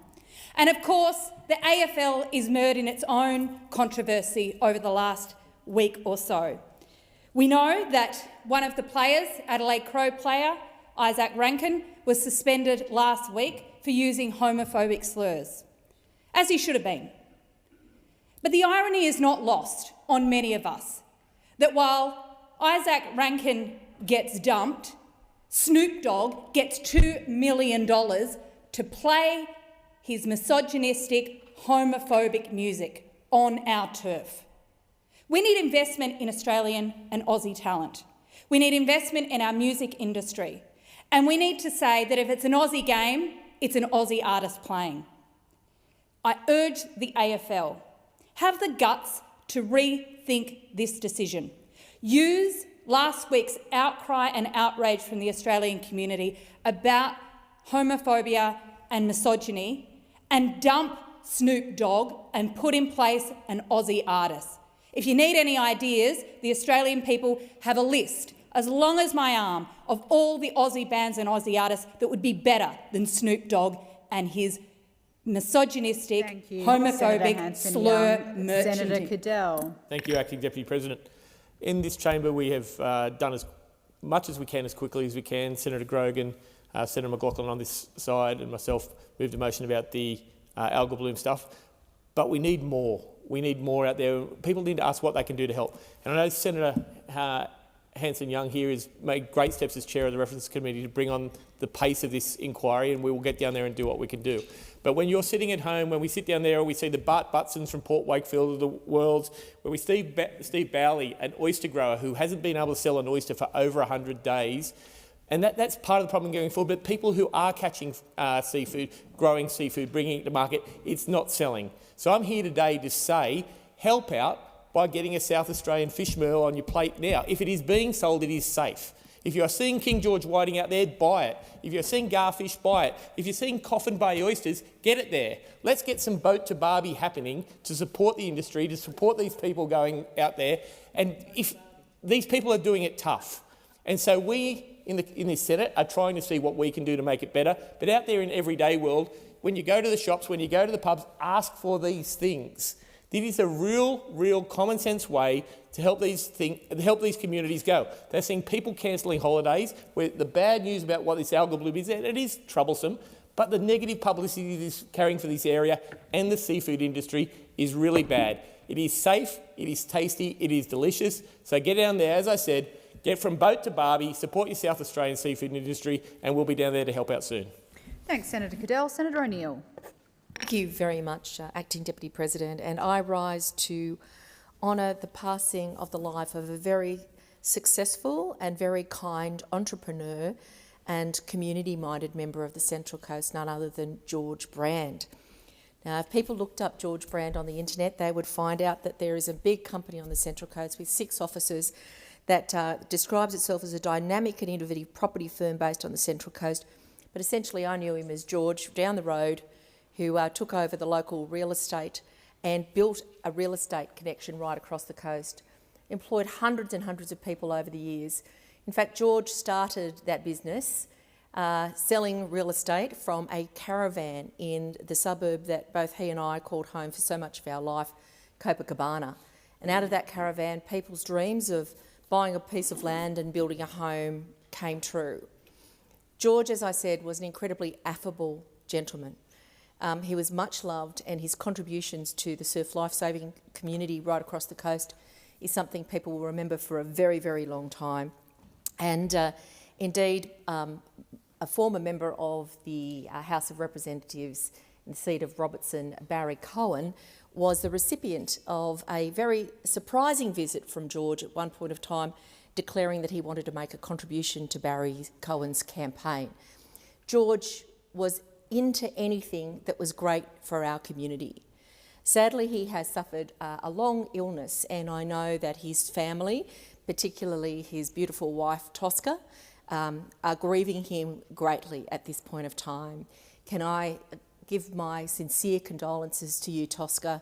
And of course, the AFL is mired in its own controversy over the last week or so. We know that one of the players, Adelaide Crow player, Isaac Rankin, was suspended last week for using homophobic slurs, as he should have been. But the irony is not lost on many of us, that while Isaac Rankin gets dumped, Snoop Dogg gets $2 million to play his misogynistic, homophobic music on our turf. We need investment in Australian and Aussie talent. We need investment in our music industry. And we need to say that if it's an Aussie game, it's an Aussie artist playing. I urge the AFL, have the guts to rethink this decision. Use last week's outcry and outrage from the Australian community about homophobia and misogyny and dump Snoop Dogg and put in place an Aussie artist. If you need any ideas, the Australian people have a list, as long as my arm, of all the Aussie bands and Aussie artists that would be better than Snoop Dogg and his misogynistic, homophobic slur merchanting. Senator Cadell. Thank you, Acting Deputy President. In this chamber, we have done as much as we can, as quickly as we can. Senator Grogan, Senator McLaughlin on this side, and myself moved a motion about the algal bloom stuff. But we need more. We need more out there. People need to ask what they can do to help. And I know Senator Hanson-Young here has made great steps as chair of the Reference Committee to bring on the pace of this inquiry, and we will get down there and do what we can do. But when you're sitting at home, when we sit down there, we see the Bart Butsons from Port Wakefield of the world, where we Steve Bowley, an oyster grower who hasn't been able to sell an oyster for over 100 days, and that's part of the problem going forward. But people who are catching seafood, growing seafood, bringing it to market, it's not selling. So I'm here today to say, help out by getting a South Australian fish meal on your plate now. If it is being sold, it is safe. If you're seeing King George whiting out there, buy it. If you're seeing garfish, buy it. If you're seeing Coffin Bay oysters, get it there. Let's get some boat to Barbie happening to support the industry, to support these people going out there. And if these people are doing it tough. And so we in this Senate are trying to see what we can do to make it better. But out there in everyday world, when you go to the shops, when you go to the pubs, ask for these things. This is a real common sense way to help these communities go. They're seeing people cancelling holidays, where the bad news about what this algal bloom is, that it is troublesome, but the negative publicity it is carrying for this area and the seafood industry is really bad. It is safe, it is tasty, it is delicious. So get down there, as I said, get from boat to Barbie, support your South Australian seafood industry, and we'll be down there to help out soon. Thanks, Senator Cadell. Senator O'Neill. Thank you very much, Acting Deputy President. And I rise to honour the passing of the life of a very successful and very kind entrepreneur and community-minded member of the Central Coast, none other than George Brand. Now, if people looked up George Brand on the internet, they would find out that there is a big company on the Central Coast with 6 offices that describes itself as a dynamic and innovative property firm based on the Central Coast. But essentially, I knew him as George down the road, who took over the local real estate and built a real estate connection right across the coast, employed hundreds and hundreds of people over the years. In fact, George started that business selling real estate from a caravan in the suburb that both he and I called home for so much of our life, Copacabana. And out of that caravan, people's dreams of buying a piece of land and building a home came true. George, as I said, was an incredibly affable gentleman. He was much loved, and his contributions to the surf lifesaving community right across the coast is something people will remember for a very, very long time. And indeed, a former member of the House of Representatives in the seat of Robertson, Barry Cohen, was the recipient of a very surprising visit from George at one point of time, declaring that he wanted to make a contribution to Barry Cohen's campaign. George was into anything that was great for our community. Sadly, he has suffered a long illness, and I know that his family, particularly his beautiful wife Tosca, are grieving him greatly at this point of time. Can I give my sincere condolences to you, Tosca,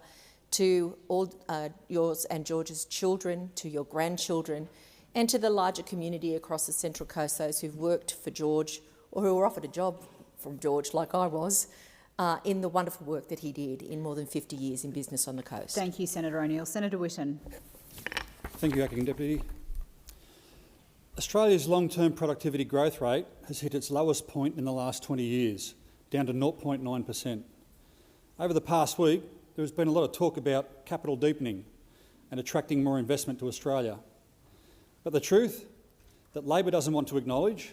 to all yours and George's children, to your grandchildren, and to the larger community across the Central Coast, those who've worked for George or who were offered a job from George, like I was, in the wonderful work that he did in more than 50 years in business on the coast. Thank you, Senator O'Neill. Senator Whitten. Thank you, Acting Deputy. Australia's long-term productivity growth rate has hit its lowest point in the last 20 years, down to 0.9%. Over the past week, there has been a lot of talk about capital deepening and attracting more investment to Australia. But the truth that Labor doesn't want to acknowledge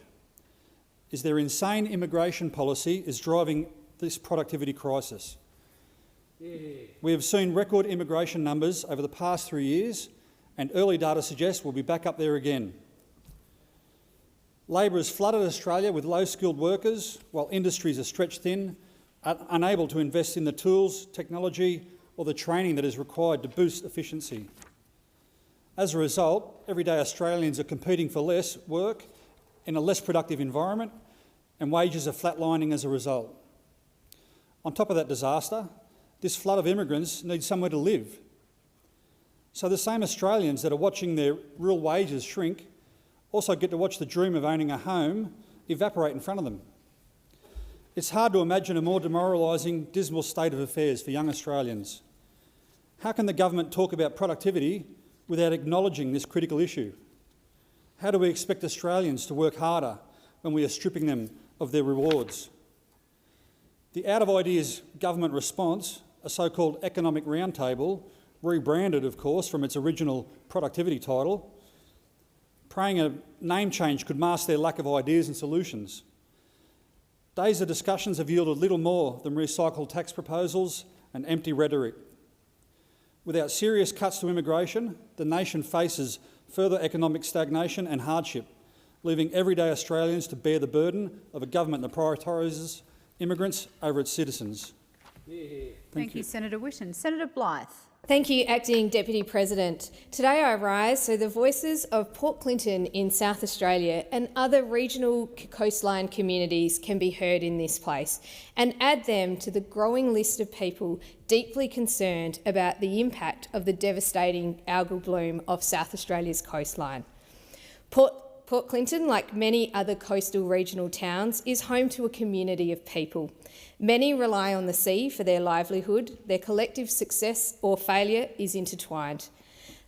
is their insane immigration policy is driving this productivity crisis. We have seen record immigration numbers over the past 3 years, and early data suggests we'll be back up there again. Labor has flooded Australia with low-skilled workers, while industries are stretched thin, unable to invest in the tools, technology or the training that is required to boost efficiency. As a result, everyday Australians are competing for less work in a less productive environment, and wages are flatlining as a result. On top of that disaster, this flood of immigrants need somewhere to live. So the same Australians that are watching their real wages shrink also get to watch the dream of owning a home evaporate in front of them. It's hard to imagine a more demoralising, dismal state of affairs for young Australians. How can the government talk about productivity without acknowledging this critical issue? How do we expect Australians to work harder when we are stripping them of their rewards? The Out of Ideas government response, a so-called economic roundtable, rebranded, of course, from its original productivity title, praying a name change could mask their lack of ideas and solutions. Days of discussions have yielded little more than recycled tax proposals and empty rhetoric. Without serious cuts to immigration, the nation faces further economic stagnation and hardship, leaving everyday Australians to bear the burden of a government that prioritises immigrants over its citizens. Thank you, Senator Whitten. Senator Blythe. Thank you, Acting Deputy President. Today I rise so the voices of Port Clinton in South Australia and other regional coastline communities can be heard in this place, and add them to the growing list of people deeply concerned about the impact of the devastating algal bloom off South Australia's coastline. Port Clinton, like many other coastal regional towns, is home to a community of people. Many rely on the sea for their livelihood. Their collective success or failure is intertwined.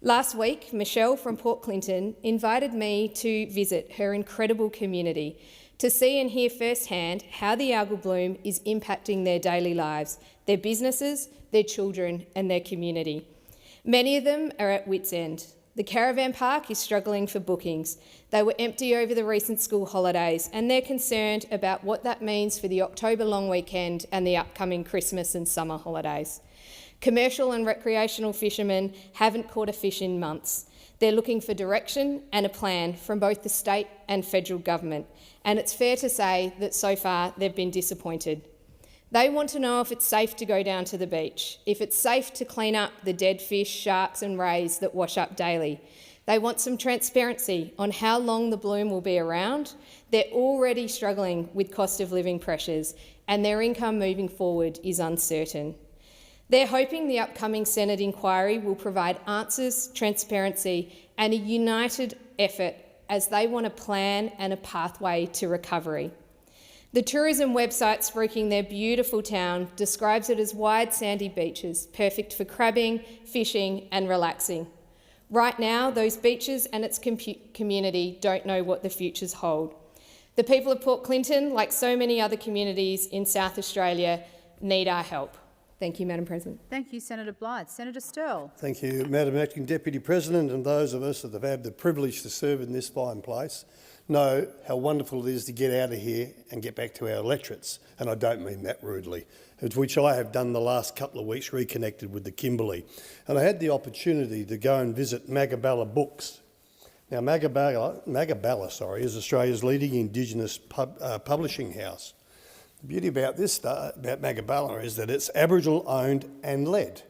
Last week, Michelle from Port Clinton invited me to visit her incredible community to see and hear firsthand how the algal bloom is impacting their daily lives, their businesses, their children and their community. Many of them are at wit's end. The caravan park is struggling for bookings. They were empty over the recent school holidays and they're concerned about what that means for the October long weekend and the upcoming Christmas and summer holidays. Commercial and recreational fishermen haven't caught a fish in months. They're looking for direction and a plan from both the state and federal government, and it's fair to say that so far they've been disappointed. They want to know if it's safe to go down to the beach, if it's safe to clean up the dead fish, sharks and rays that wash up daily. They want some transparency on how long the bloom will be around. They're already struggling with cost of living pressures and their income moving forward is uncertain. They're hoping the upcoming Senate inquiry will provide answers, transparency and a united effort as they want a plan and a pathway to recovery. The tourism website spruiking their beautiful town describes it as wide sandy beaches, perfect for crabbing, fishing and relaxing. Right now, those beaches and its community don't know what the futures hold. The people of Port Clinton, like so many other communities in South Australia, need our help. Thank you, Madam President. Thank you, Senator Blythe. Senator Sterle. Thank you, Madam Acting Deputy President, and those of us that have had the privilege to serve in this fine place know how wonderful it is to get out of here and get back to our electorates, and I don't mean that rudely, which I have done the last couple of weeks, reconnected with the Kimberley. And I had the opportunity to go and visit Magabala Books. Now, Magabala is Australia's leading Indigenous publishing house. The beauty about this about Magabala is that it's Aboriginal owned and led.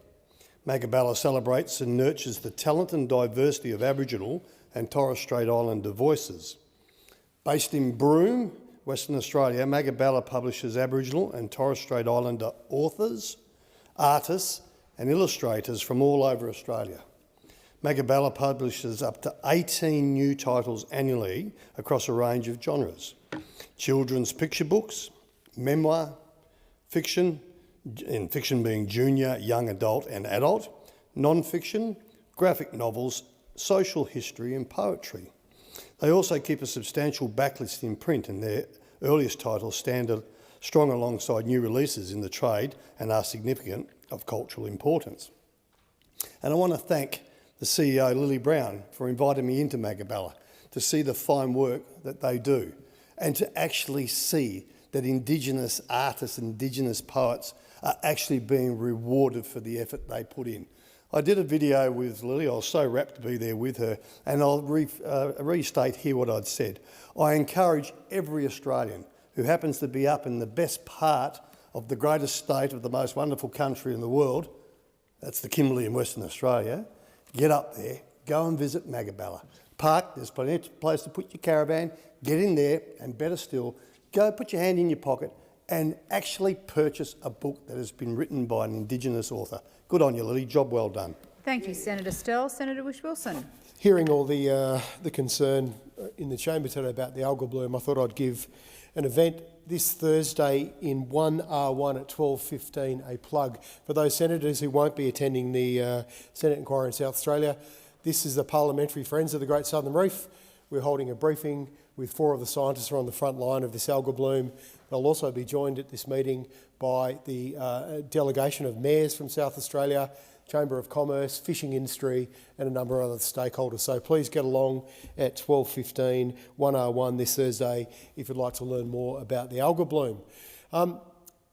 Magabala celebrates and nurtures the talent and diversity of Aboriginal and Torres Strait Islander voices. Based in Broome, Western Australia, Magabala publishes Aboriginal and Torres Strait Islander authors, artists and illustrators from all over Australia. Magabala publishes up to 18 new titles annually across a range of genres. Children's picture books, memoir, fiction, in fiction being junior, young adult and adult, non-fiction, graphic novels, social history and poetry. They also keep a substantial backlist in print, and their earliest titles stand strong alongside new releases in the trade and are significant of cultural importance. And I want to thank the CEO, Lily Brown, for inviting me into Magabala to see the fine work that they do and to actually see that Indigenous artists and Indigenous poets are actually being rewarded for the effort they put in. I did a video with Lily. I was so rapt to be there with her, and I'll restate here what I'd said. I encourage every Australian who happens to be up in the best part of the greatest state of the most wonderful country in the world, that's the Kimberley in Western Australia, get up there, go and visit Magabala. Park, there's plenty of place to put your caravan, get in there, and better still, go put your hand in your pocket and actually purchase a book that has been written by an Indigenous author. Good on you, Lily. Job well done. Thank you, Senator Sterle. Senator Whish-Wilson. Hearing all the concern in the chamber today about the algal bloom, I thought I'd give an event this Thursday in 1R1 at 12:15 a plug for those senators who won't be attending the Senate inquiry in South Australia. This is the Parliamentary Friends of the Great Southern Reef. We're holding a briefing with 4 of the scientists who are on the front line of this algal bloom. They'll also be joined at this meeting by the delegation of mayors from South Australia, Chamber of Commerce, fishing industry and a number of other stakeholders. So please get along at 12:15, 1R1 this Thursday if you'd like to learn more about the algal bloom.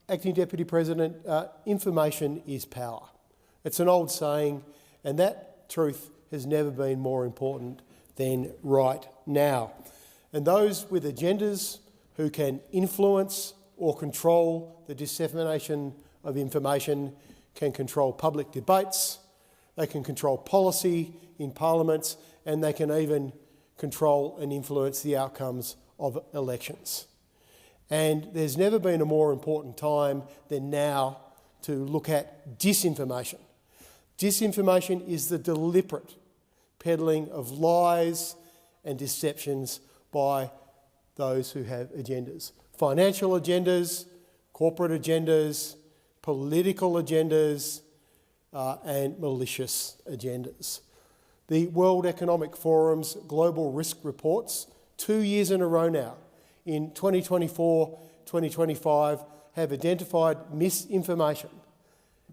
Acting Deputy President, information is power. It's an old saying, and that truth has never been more important than right now. And those with agendas who can influence or control the dissemination of information can control public debates, they can control policy in parliaments, and they can even control and influence the outcomes of elections. And there's never been a more important time than now to look at disinformation. Disinformation is the deliberate peddling of lies and deceptions by those who have agendas. Financial agendas, corporate agendas, political agendas, and malicious agendas. The World Economic Forum's Global Risk Reports, 2 years in a row now, in 2024, 2025, have identified misinformation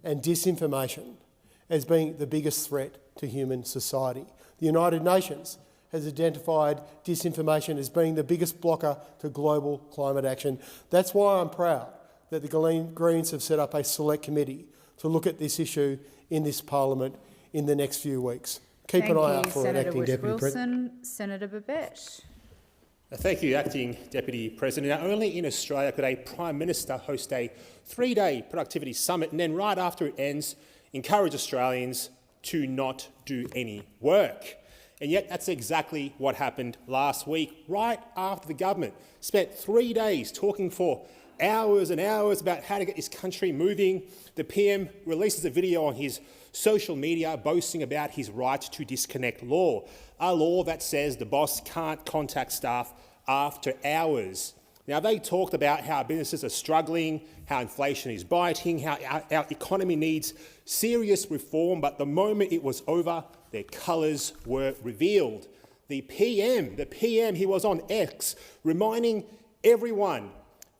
and disinformation as being the biggest threat to human society. The United Nations has identified disinformation as being the biggest blocker to global climate action. That's why I'm proud that the Greens have set up a select committee to look at this issue in this parliament in the next few weeks. Keep an eye out for an acting Deputy President. Senator Babet. Thank you, Acting Deputy President. Now, only in Australia could a Prime Minister host a 3-day productivity summit and then right after it ends, encourage Australians to not do any work. And yet that's exactly what happened last week, right after the government spent 3 days talking for hours and hours about how to get this country moving. The PM releases a video on his social media boasting about his right to disconnect law, a law that says the boss can't contact staff after hours. Now, they talked about how businesses are struggling, how inflation is biting, how our economy needs serious reform, but the moment it was over, their colours were revealed. The PM, he was on X, reminding everyone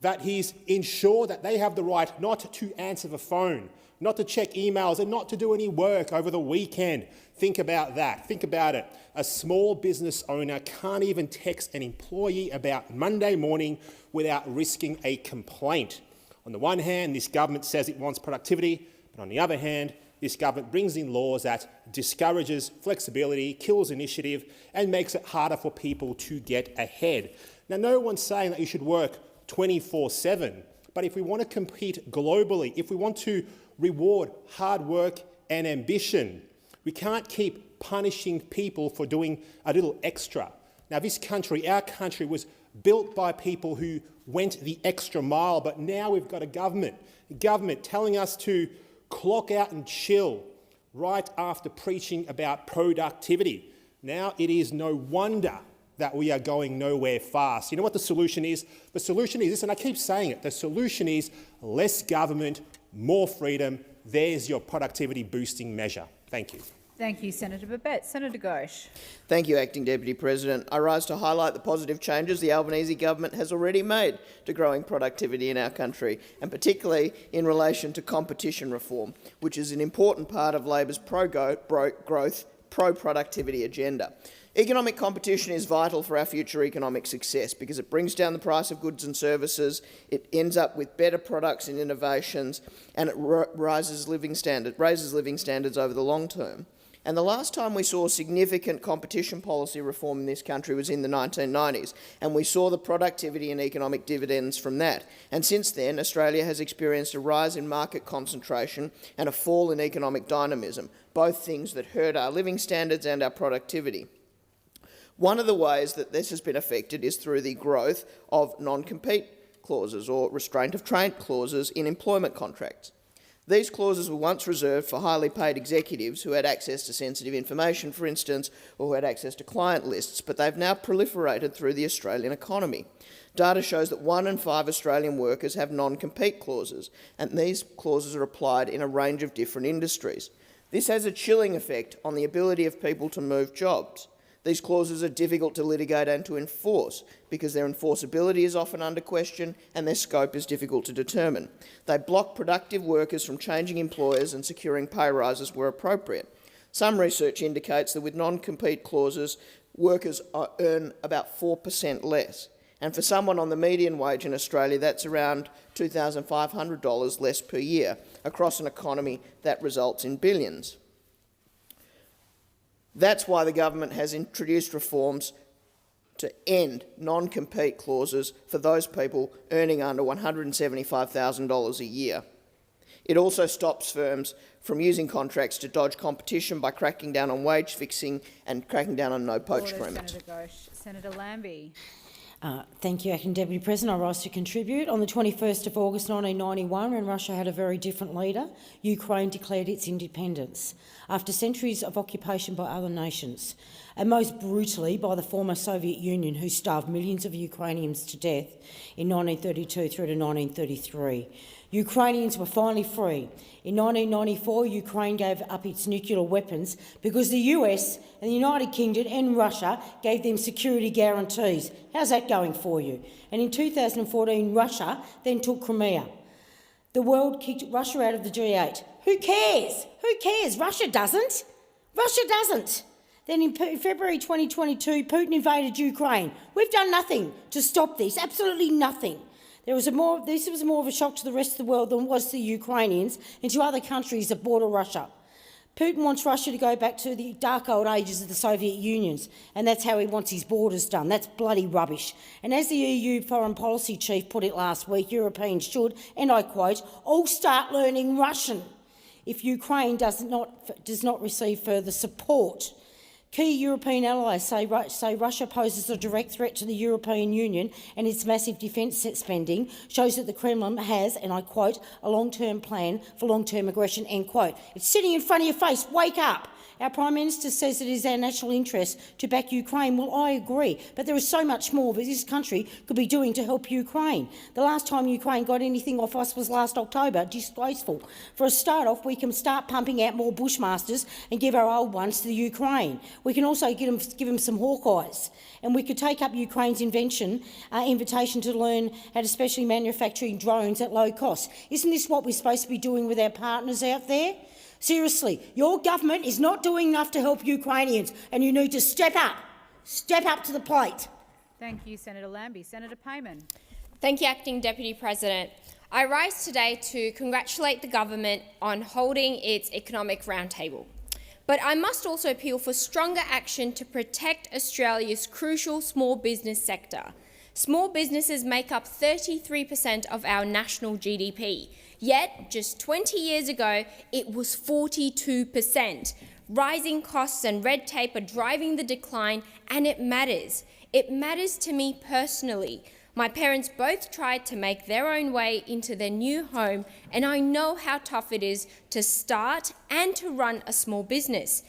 that he's ensured that they have the right not to answer the phone, not to check emails and not to do any work over the weekend. Think about that. Think about it. A small business owner can't even text an employee about Monday morning without risking a complaint. On the one hand, this government says it wants productivity, but on the other hand, this government brings in laws that discourages flexibility, kills initiative, and makes it harder for people to get ahead. Now, no one's saying that you should work 24/7, but if we want to compete globally, if we want to reward hard work and ambition, we can't keep punishing people for doing a little extra. Now, this country, our country, was built by people who went the extra mile, but now we've got a government telling us to clock out and chill right after preaching about productivity. Now it is no wonder that we are going nowhere fast. You know what the solution is? The solution is this, and I keep saying it, the solution is less government, more freedom. There's your productivity boosting measure. Thank you. Thank you, Senator Babet. Senator Ghosh. Thank you, Acting Deputy President. I rise to highlight the positive changes the Albanese government has already made to growing productivity in our country, and particularly in relation to competition reform, which is an important part of Labor's pro-growth, pro-productivity agenda. Economic competition is vital for our future economic success because it brings down the price of goods and services, it ends up with better products and innovations, and it raises living standards over the long term. And the last time we saw significant competition policy reform in this country was in the 1990s, and we saw the productivity and economic dividends from that. And since then, Australia has experienced a rise in market concentration and a fall in economic dynamism, both things that hurt our living standards and our productivity. One of the ways that this has been affected is through the growth of non-compete clauses or restraint of trade clauses in employment contracts. These clauses were once reserved for highly paid executives who had access to sensitive information, for instance, or who had access to client lists, but they've now proliferated through the Australian economy. Data shows that 1 in 5 Australian workers have non-compete clauses, and these clauses are applied in a range of different industries. This has a chilling effect on the ability of people to move jobs. These clauses are difficult to litigate and to enforce because their enforceability is often under question and their scope is difficult to determine. They block productive workers from changing employers and securing pay rises where appropriate. Some research indicates that with non-compete clauses, workers earn about 4% less. And for someone on the median wage in Australia, that's around $2,500 less per year across an economy that results in billions. That's why the government has introduced reforms to end non-compete clauses for those people earning under $175,000 a year. It also stops firms from using contracts to dodge competition by cracking down on wage fixing and cracking down on no-poach agreements. Senator Ghosh. Senator Lambie. Thank you, Acting Deputy President. I rise to contribute. On the 21st of August 1991, when Russia had a very different leader, Ukraine declared its independence after centuries of occupation by other nations, and most brutally by the former Soviet Union, who starved millions of Ukrainians to death in 1932 through to 1933. Ukrainians were finally free. In 1994, Ukraine gave up its nuclear weapons because the US and the United Kingdom and Russia gave them security guarantees. How's that going for you? And in 2014, Russia then took Crimea. The world kicked Russia out of the G8. Who cares? Who cares? Russia doesn't. Russia doesn't. Then in February 2022, Putin invaded Ukraine. We've done nothing to stop this, absolutely nothing. This was more of a shock to the rest of the world than it was to the Ukrainians and to other countries that border Russia. Putin wants Russia to go back to the dark old ages of the Soviet Union, and that's how he wants his borders done. That's bloody rubbish. And as the EU Foreign Policy Chief put it last week, Europeans should, and I quote, all start learning Russian if Ukraine does not receive further support. Key European allies say Russia poses a direct threat to the European Union, and its massive defence spending shows that the Kremlin has, and I quote, a long-term plan for long-term aggression, end quote. It's sitting in front of your face. Wake up. Our Prime Minister says it is our national interest to back Ukraine. Well, I agree, but there is so much more that this country could be doing to help Ukraine. The last time Ukraine got anything off us was last October. Disgraceful. For a start off, we can start pumping out more Bushmasters and give our old ones to the Ukraine. We can also give them some Hawkeyes, and we could take up Ukraine's invitation to learn how to specially manufacture drones at low cost. Isn't this what we're supposed to be doing with our partners out there? Seriously, your government is not doing enough to help Ukrainians, and you need to step up to the plate. Thank you, Senator Lambie. Senator Payman. Thank you, Acting Deputy President. I rise today to congratulate the government on holding its economic roundtable. But I must also appeal for stronger action to protect Australia's crucial small business sector. Small businesses make up 33% of our national GDP. Yet, just 20 years ago, it was 42%. Rising costs and red tape are driving the decline, and it matters. It matters to me personally. My parents both tried to make their own way into their new home, and I know how tough it is to start and to run a small business.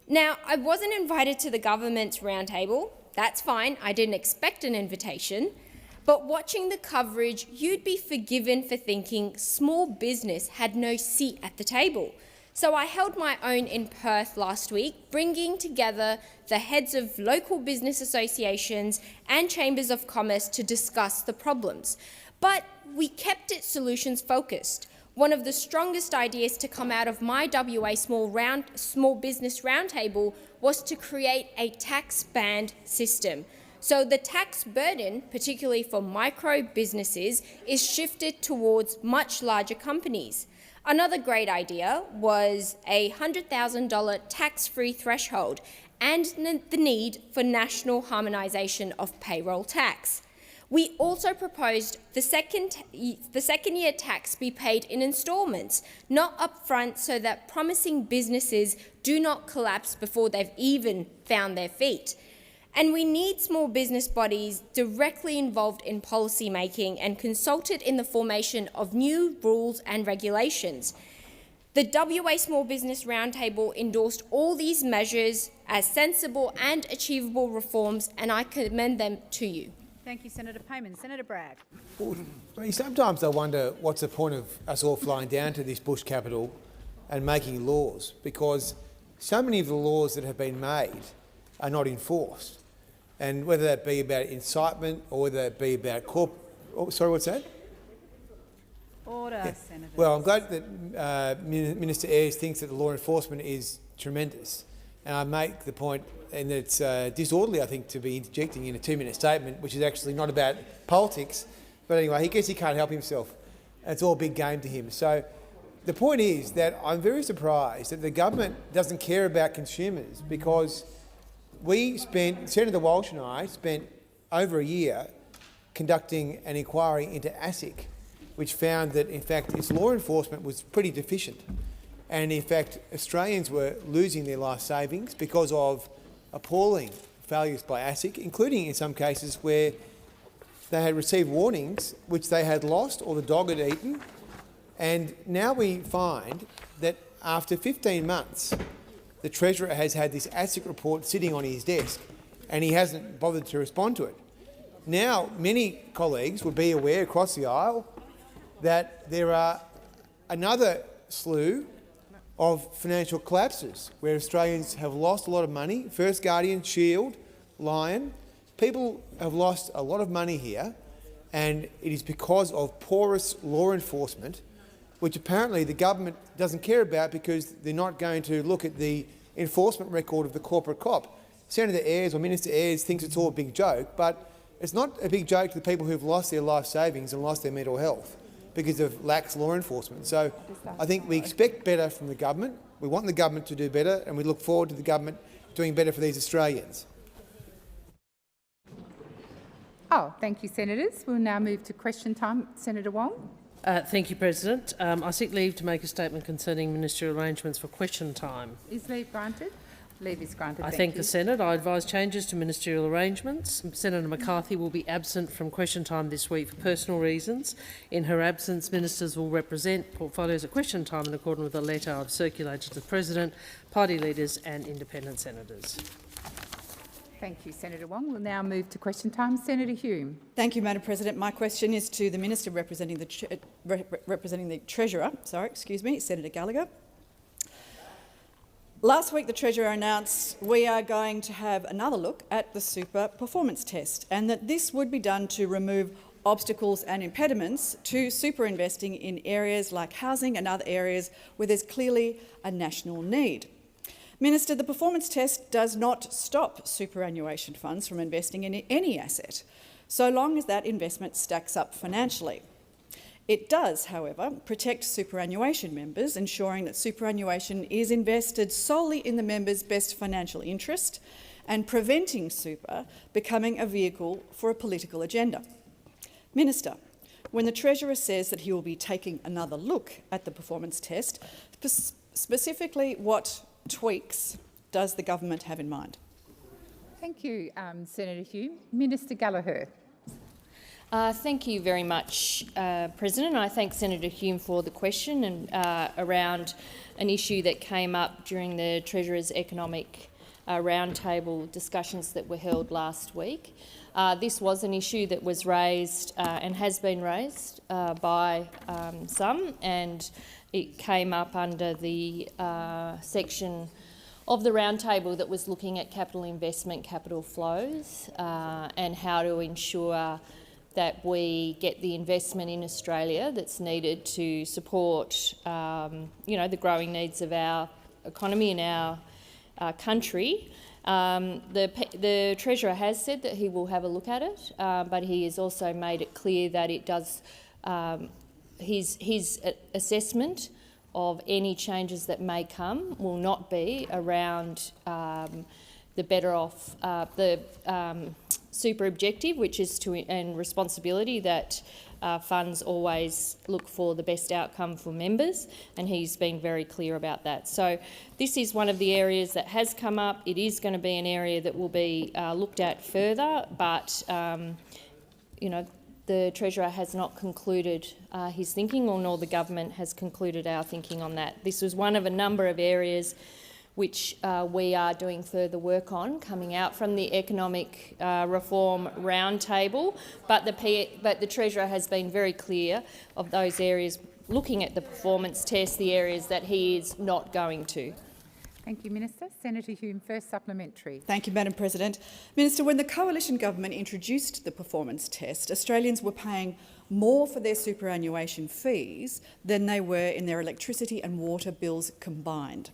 Now, I wasn't invited to the government's roundtable. That's fine, I didn't expect an invitation. But watching the coverage, you'd be forgiven for thinking small business had no seat at the table. So I held my own in Perth last week, bringing together the heads of local business associations and chambers of commerce to discuss the problems. But we kept it solutions focused. One of the strongest ideas to come out of my WA small business roundtable was to create a tax band system. So the tax burden, particularly for micro businesses, is shifted towards much larger companies. Another great idea was a $100,000 tax-free threshold and the need for national harmonisation of payroll tax. We also proposed the second-year tax be paid in instalments, not upfront, so that promising businesses do not collapse before they've even found their feet. And we need small business bodies directly involved in policy making and consulted in the formation of new rules and regulations. The WA Small Business Roundtable endorsed all these measures as sensible and achievable reforms, and I commend them to you. Thank you, Senator Payman. Senator Bragg. Sometimes I wonder what's the point of us all flying down to this bush capital and making laws, because so many of the laws that have been made are not enforced. And whether that be about incitement or whether it be about sorry, what's that? Order, yeah. Senator. Well, I'm glad that Minister Ayres thinks that the law enforcement is tremendous. And I make the point, and it's disorderly, I think, to be interjecting in a 2-minute statement, which is actually not about politics. But anyway, he guess he can't help himself. It's all big game to him. So the point is that I'm very surprised that the government doesn't care about consumers, because Senator Walsh and I spent over a year conducting an inquiry into ASIC, which found that, in fact, its law enforcement was pretty deficient. And, in fact, Australians were losing their life savings because of appalling failures by ASIC, including in some cases where they had received warnings which they had lost or the dog had eaten. And now we find that after 15 months, the Treasurer has had this ASIC report sitting on his desk and he hasn't bothered to respond to it. Now, many colleagues will be aware across the aisle that there are another slew of financial collapses where Australians have lost a lot of money. First Guardian, Shield, Lion. People have lost a lot of money here, and it is because of porous law enforcement, which apparently the government doesn't care about because they're not going to look at the enforcement record of the corporate cop. Senator Ayres or Minister Ayres thinks it's all a big joke, but it's not a big joke to the people who've lost their life savings and lost their mental health because of lax law enforcement. So I think we expect better from the government. We want the government to do better, and we look forward to the government doing better for these Australians. Oh, thank you, Senators. We'll now move to question time. Senator Wong. Thank you, President. I seek leave to make a statement concerning ministerial arrangements for question time. Is leave granted? Leave is granted. I thank the Senate. I advise changes to ministerial arrangements. Senator McCarthy will be absent from question time this week for personal reasons. In her absence, ministers will represent portfolios at question time in accordance with a letter I've circulated to the President, party leaders and independent senators. Thank you, Senator Wong. We'll now move to question time. Senator Hume. Thank you, Madam President. My question is to the Minister representing the Treasurer, Senator Gallagher. Last week, the Treasurer announced we are going to have another look at the super performance test and that this would be done to remove obstacles and impediments to super investing in areas like housing and other areas where there's clearly a national need. Minister, the performance test does not stop superannuation funds from investing in any asset, so long as that investment stacks up financially. It does, however, protect superannuation members, ensuring that superannuation is invested solely in the members' best financial interest and preventing super becoming a vehicle for a political agenda. Minister, when the Treasurer says that he will be taking another look at the performance test, specifically what tweaks does the government have in mind? Thank you, Senator Hume. Minister Gallagher. Thank you very much, President. I thank Senator Hume for the question and around an issue that came up during the Treasurer's economic roundtable discussions that were held last week. This was an issue that was raised and has been raised by some, and it came up under the section of the roundtable that was looking at capital investment, capital flows, and how to ensure that we get the investment in Australia that's needed to support, the growing needs of our economy and our country. The Treasurer has said that he will have a look at it, but he has also made it clear that it does his assessment of any changes that may come will not be around the better off, super objective, which is and responsibility that funds always look for the best outcome for members, and he's been very clear about that. So this is one of the areas that has come up. It is going to be an area that will be looked at further, but the Treasurer has not concluded his thinking, nor the government has concluded our thinking on that. This was one of a number of areas which we are doing further work on, coming out from the economic reform roundtable. But the Treasurer has been very clear of those areas, looking at the performance test, the areas that he is not going to. Thank you, Minister. Senator Hume, first supplementary. Thank you, Madam President. Minister, when the coalition government introduced the performance test, Australians were paying more for their superannuation fees than they were in their electricity and water bills combined.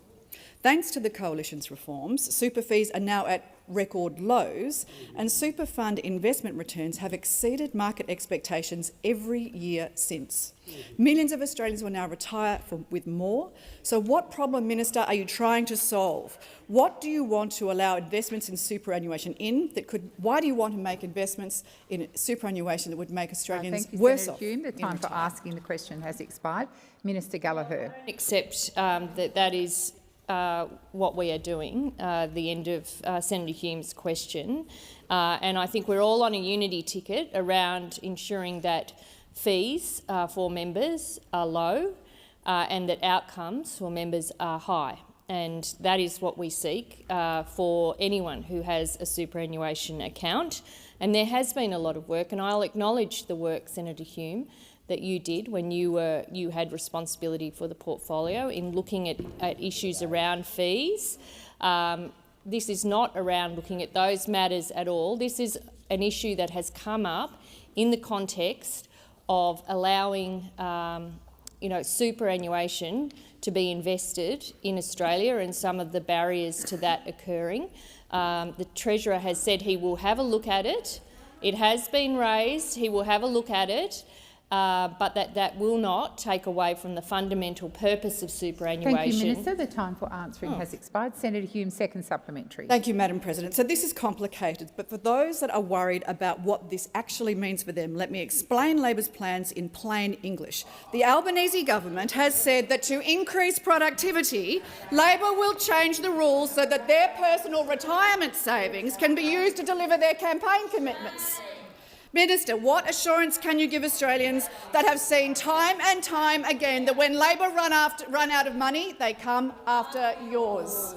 Thanks to the coalition's reforms, super fees are now at record lows, and super fund investment returns have exceeded market expectations every year since. Millions of Australians will now retire with more. So what problem, Minister, are you trying to solve? What do you want to allow investments in superannuation in that could? Why do you want to make investments in superannuation that would make Australians worse off? Thank you, Senator Hume. The time for asking the question has expired. Minister Gallagher. Accept that is what we are doing, the end of Senator Hume's question. And I think we're all on a unity ticket around ensuring that fees for members are low and that outcomes for members are high. And that is what we seek for anyone who has a superannuation account. And there has been a lot of work, and I'll acknowledge the work, Senator Hume, that you did when you had responsibility for the portfolio in looking at issues around fees. This is not around looking at those matters at all. This is an issue that has come up in the context of allowing superannuation to be invested in Australia and some of the barriers to that occurring. The Treasurer has said he will have a look at it. It has been raised. He will have a look at it. But that will not take away from the fundamental purpose of superannuation. Thank you, Minister. The time for answering has expired. Senator Hume, second supplementary. Thank you, Madam President. So this is complicated, but for those that are worried about what this actually means for them, let me explain Labor's plans in plain English. The Albanese government has said that to increase productivity, Labor will change the rules so that their personal retirement savings can be used to deliver their campaign commitments. Minister, what assurance can you give Australians that have seen time and time again that when Labor run out of money, they come after yours?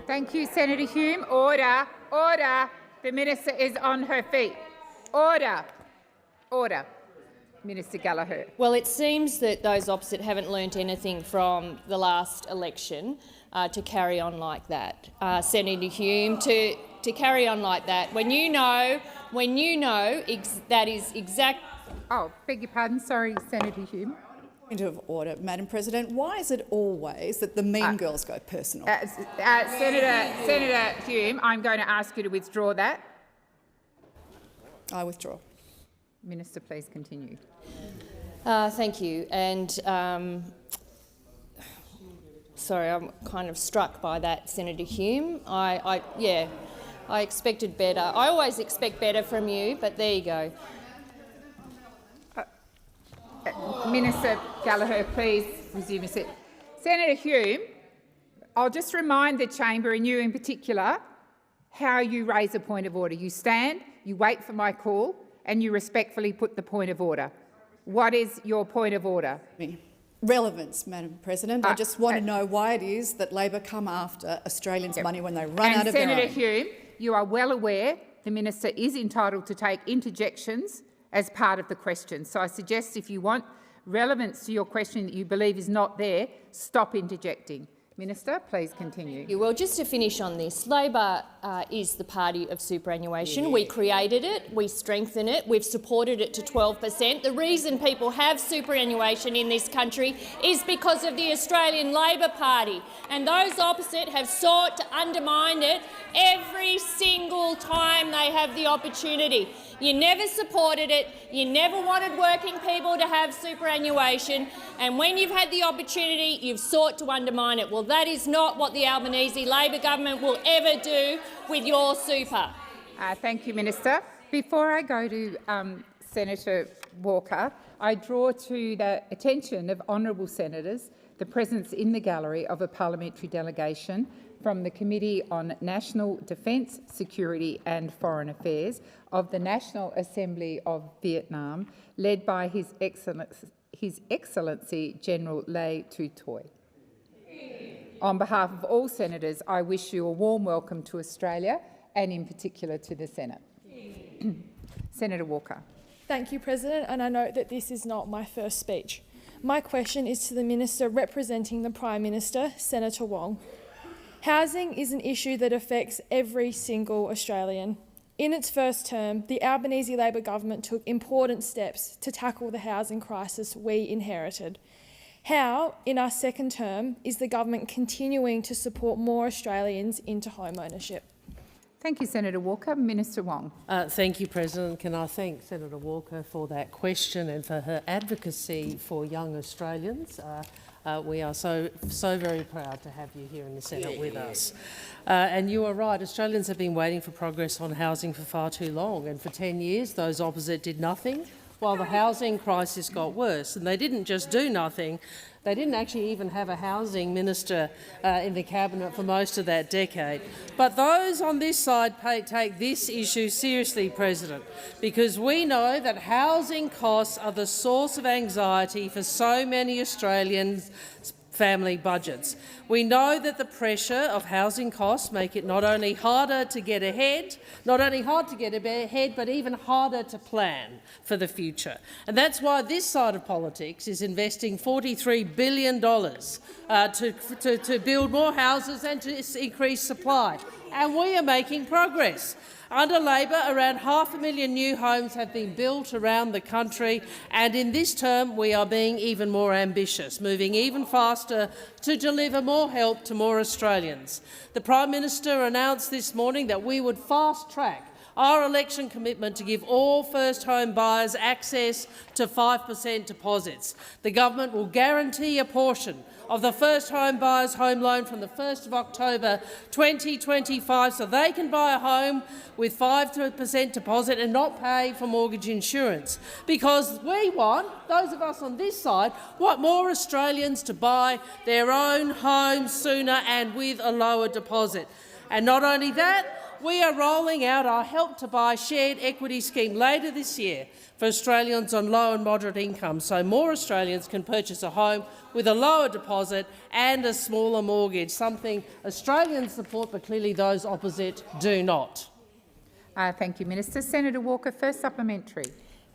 Thank you, Senator Hume. Order. Order. The minister is on her feet. Order. Order. Minister Gallagher. Well, it seems that those opposite haven't learnt anything from the last election to carry on like that. Senator Hume, to carry on like that when you know that is exact. Oh, beg your pardon. Sorry, Senator Hume. Point of order, Madam President. Why is it always that the mean girls go personal? Senator Hume, I'm going to ask you to withdraw that. I withdraw. Minister, please continue. Thank you. And sorry, I'm kind of struck by that, Senator Hume. I expected better. I always expect better from you, but there you go. Minister Gallagher, please resume your seat. Senator Hume, I'll just remind the chamber, and you in particular, how you raise a point of order. You stand, you wait for my call, and you respectfully put the point of order. What is your point of order? Relevance, Madam President. I just want to know why it is that Labor come after Australians' money when they run out of their own. Senator Hume, you are well aware the minister is entitled to take interjections as part of the question. So I suggest if you want relevance to your question that you believe is not there, stop interjecting. Minister, please continue. Well, just to finish on this, Labor is the party of superannuation. Yeah. We created it, we strengthened it, we've supported it to 12%. The reason people have superannuation in this country is because of the Australian Labor Party, and those opposite have sought to undermine it every single time they have the opportunity. You never supported it, you never wanted working people to have superannuation, and when you've had the opportunity, you've sought to undermine it. Well, that is not what the Albanese Labor government will ever do with your super. Thank you, Minister. Before I go to Senator Walker, I draw to the attention of honourable senators the presence in the gallery of a parliamentary delegation from the Committee on National Defence, Security and Foreign Affairs of the National Assembly of Vietnam, led by His Excellency General Lê Tu Toi. On behalf of all senators, I wish you a warm welcome to Australia and in particular to the Senate. Senator Walker. Thank you, President, and I note that this is not my first speech. My question is to the Minister representing the Prime Minister, Senator Wong. Housing is an issue that affects every single Australian. In its first term, the Albanese Labor government took important steps to tackle the housing crisis we inherited. How, in our second term, is the government continuing to support more Australians into home ownership? Thank you, Senator Walker. Minister Wong. Thank you, President. Can I thank Senator Walker for that question and for her advocacy for young Australians. We are so very proud to have you here in the Senate with us. And you are right, Australians have been waiting for progress on housing for far too long, and for 10 years those opposite did nothing while the housing crisis got worse. And they didn't just do nothing, they didn't actually even have a housing minister in the cabinet for most of that decade. But those on this side take this issue seriously, President, because we know that housing costs are the source of anxiety for so many Australians' family budgets. We know that the pressure of housing costs make it not only harder to get ahead, but even harder to plan for the future. And that's why this side of politics is investing $43 billion to build more houses and to increase supply. And we are making progress. Under Labor, around 500,000 new homes have been built around the country, and in this term we are being even more ambitious, moving even faster to deliver more help to more Australians. The Prime Minister announced this morning that we would fast-track our election commitment to give all first home buyers access to 5% deposits. The government will guarantee a portion of the first home buyer's home loan from the 1st of October 2025 so they can buy a home with 5% deposit and not pay for mortgage insurance. Because we want, those of us on this side, want more Australians to buy their own homes sooner and with a lower deposit. And not only that, we are rolling out our Help to Buy shared equity scheme later this year for Australians on low and moderate incomes, so more Australians can purchase a home with a lower deposit and a smaller mortgage, something Australians support but clearly those opposite do not. Thank you, Minister. Senator Walker, first supplementary.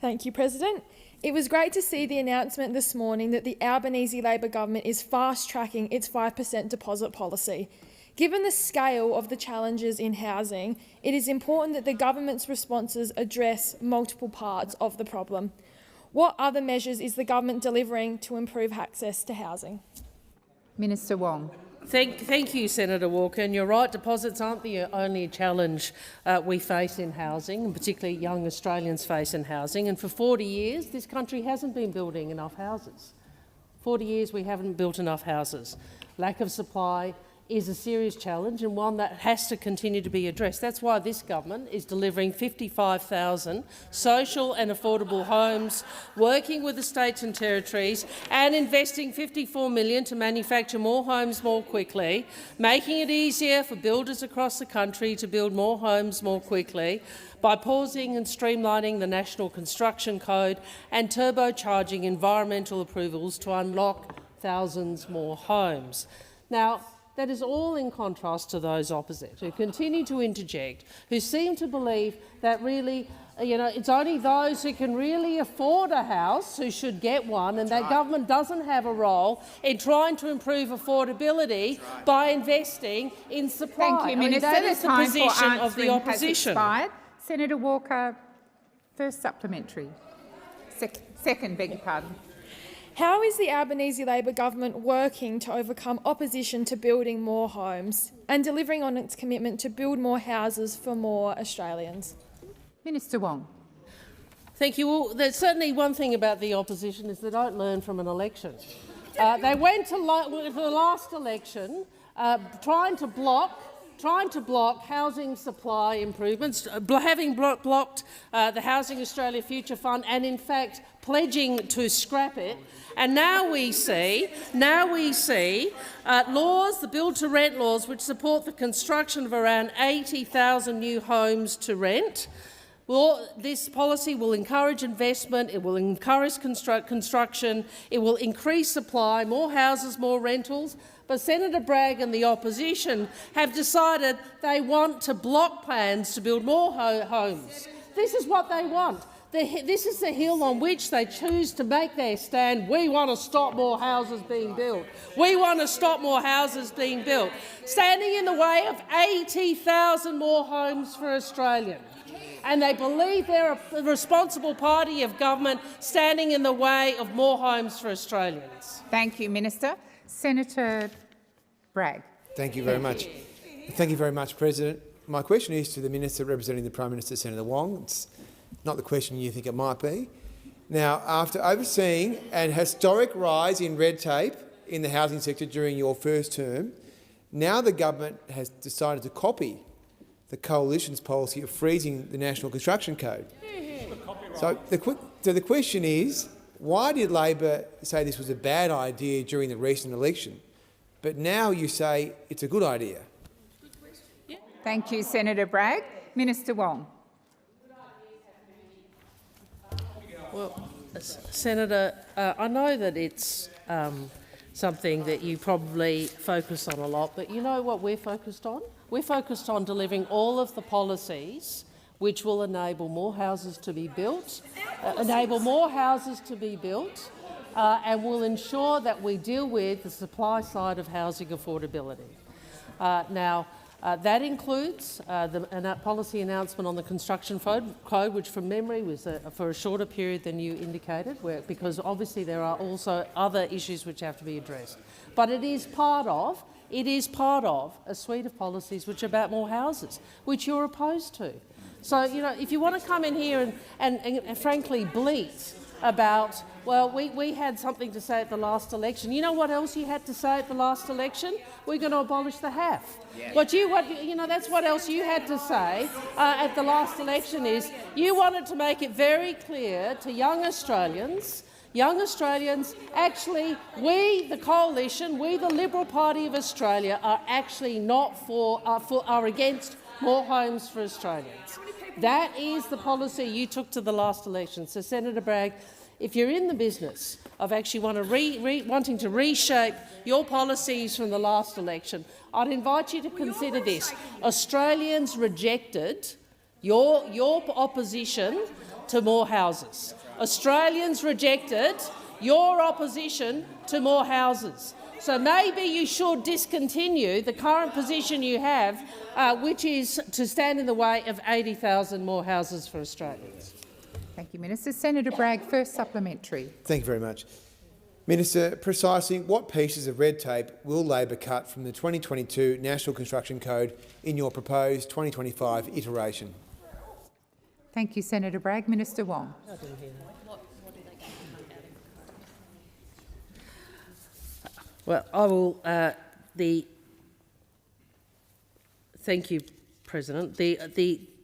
Thank you, President. It was great to see the announcement this morning that the Albanese Labor government is fast-tracking its 5% deposit policy. Given the scale of the challenges in housing, it is important that the government's responses address multiple parts of the problem. What other measures is the government delivering to improve access to housing? Minister Wong. Thank you, Senator Walker. And you're right, deposits aren't the only challenge we face in housing, and particularly young Australians face in housing. And for 40 years, this country hasn't been building enough houses. 40 years we haven't built enough houses. Lack of supply is a serious challenge and one that has to continue to be addressed. That's why this government is delivering 55,000 social and affordable homes, working with the states and territories and investing $54 million to manufacture more homes more quickly, making it easier for builders across the country to build more homes more quickly, by pausing and streamlining the National Construction Code and turbocharging environmental approvals to unlock thousands more homes. Now, that is all in contrast to those opposite, who continue to interject, who seem to believe that really, it's only those who can really afford a house who should get one, and that government doesn't have a role in trying to improve affordability by investing in supply. Thank you, Minister. That is the position of the opposition. Senator Walker, first supplementary. Second, beg your pardon. How is the Albanese Labor government working to overcome opposition to building more homes and delivering on its commitment to build more houses for more Australians? Minister Wong. Thank you. Well, there's certainly one thing about the opposition is they don't learn from an election. They went to the last election trying to block housing supply improvements, having blocked the Housing Australia Future Fund and, in fact, pledging to scrap it. And now we see laws, the build-to-rent laws, which support the construction of around 80,000 new homes to rent. Well, this policy will encourage investment, it will encourage construction, it will increase supply, more houses, more rentals. But Senator Bragg and the opposition have decided they want to block plans to build more homes. This is what they want. This is the hill on which they choose to make their stand. We want to stop more houses being built. We want to stop more houses being built. Standing in the way of 80,000 more homes for Australians. And they believe they're a responsible party of government standing in the way of more homes for Australians. Thank you, Minister. Senator Bragg. Thank you very much. Thank you very much, President. My question is to the Minister representing the Prime Minister, Senator Wong. It's not the question you think it might be. Now, after overseeing an historic rise in red tape in the housing sector during your first term, now the government has decided to copy the Coalition's policy of freezing the National Construction Code. So the question is, why did Labor say this was a bad idea during the recent election, but now you say it's a good idea? Thank you, Senator Bragg. Minister Wong. Well, Senator, I know that it's something that you probably focus on a lot, but you know what we're focused on? We're focused on delivering all of the policies which will enable more houses to be built, and will ensure that we deal with the supply side of housing affordability. That includes the policy announcement on the construction code, which from memory was for a shorter period than you indicated, because obviously there are also other issues which have to be addressed. But it is part of a suite of policies which are about more houses, which you're opposed to. So, you know, if you want to come in here and frankly bleat about, well, we had something to say at the last election. You know what else you had to say at the last election? We're going to abolish the HAF. Yeah. That's what else you had to say at the last election is you wanted to make it very clear to young Australians, actually, we, the Coalition, we, the Liberal Party of Australia, are actually not are against more homes for Australians. That is the policy you took to the last election. So, Senator Bragg, if you're in the business of actually wanting to reshape your policies from the last election, I'd invite you to consider this. Australians rejected your opposition to more houses. Australians rejected your opposition to more houses. So maybe you should discontinue the current position you have, which is to stand in the way of 80,000 more houses for Australians. Thank you, Minister. Senator Bragg, first supplementary. Thank you very much. Minister, precisely what pieces of red tape will Labor cut from the 2022 National Construction Code in your proposed 2025 iteration? Thank you, Senator Bragg. Minister Wong. Well, I will. Thank you, President.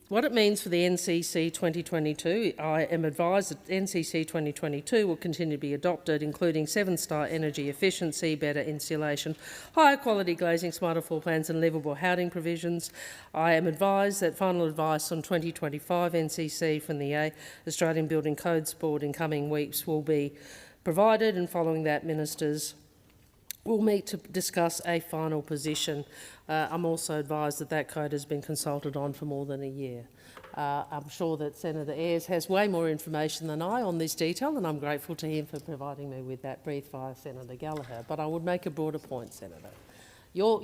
What it means for the NCC 2022, I am advised that NCC 2022 will continue to be adopted, including 7-star energy efficiency, better insulation, higher quality glazing, smarter floor plans and livable housing provisions. I am advised that final advice on 2025 NCC from the Australian Building Codes Board in coming weeks will be provided, and following that, ministers will meet to discuss a final position. I'm also advised that that code has been consulted on for more than a year. I'm sure that Senator Ayres has way more information than I on this detail, and I'm grateful to him for providing me with that brief via Senator Gallagher. But I would make a broader point, Senator. Your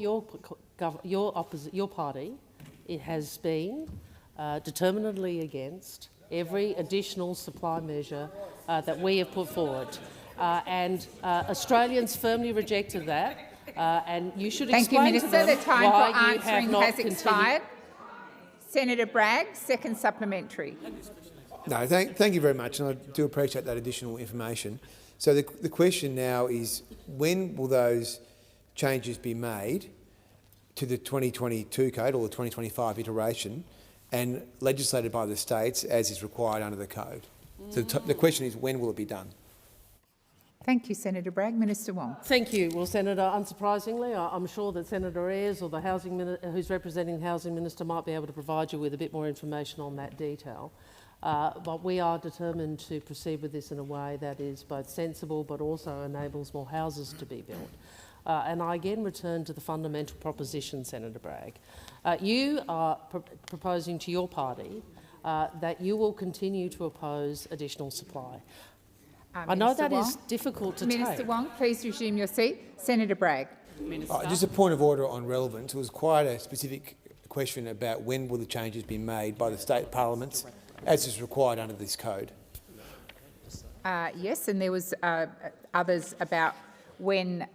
party has been determinedly against every additional supply measure that we have put forward. Australians firmly rejected that, and you should explain to them why you have not continued. Thank you, Minister. The time for answering has expired. Senator Bragg, second supplementary. No, thank you very much, and I do appreciate that additional information. So the question now is, when will those changes be made to the 2022 code or the 2025 iteration and legislated by the states as is required under the code? So the question is, when will it be done? Thank you, Senator Bragg. Minister Wong. Thank you. Well, Senator, unsurprisingly, I'm sure that Senator Ayres or the who's representing the Housing Minister might be able to provide you with a bit more information on that detail. But we are determined to proceed with this in a way that is both sensible but also enables more houses to be built. And I again return to the fundamental proposition, Senator Bragg. You are proposing to your party that you will continue to oppose additional supply. I know that is difficult to take. Minister Wong, please resume your seat. Senator Bragg. Just a point of order on relevance. It was quite a specific question about when will the changes be made by the state parliaments, as is required under this code. Yes, and there was others about when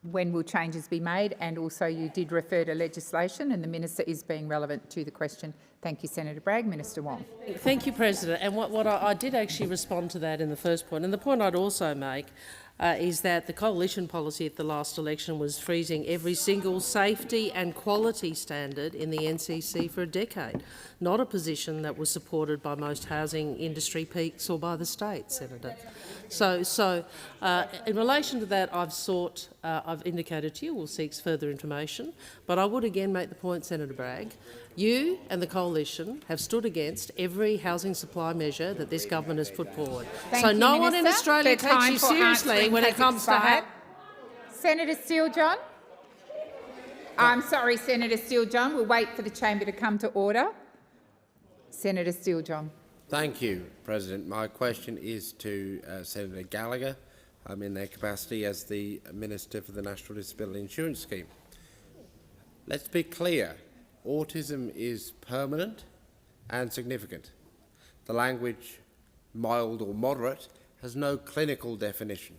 when will changes be made? And also you did refer to legislation and the Minister is being relevant to the question. Thank you, Senator Bragg. Minister Wong. Thank you, President. And what I did actually respond to that in the first point. And the point I'd also make is that the coalition policy at the last election was freezing every single safety and quality standard in the NCC for a decade, not a position that was supported by most housing industry peaks or by the state, Senator. So in relation to that, I've indicated to you we'll seek further information, but I would again make the point, Senator Bragg, you and the coalition have stood against every housing supply measure that this government has put forward. Thank you, no Minister. one in Australia The takes time you for seriously answering when it has comes expired. to Senator Steele-John. I'm sorry, Senator Steele-John. We'll wait for the chamber to come to order. Senator Steele-John. Thank you, President. My question is to Senator Gallagher in their capacity as the Minister for the National Disability Insurance Scheme. Let's be clear. Autism is permanent and significant. The language mild or moderate has no clinical definition.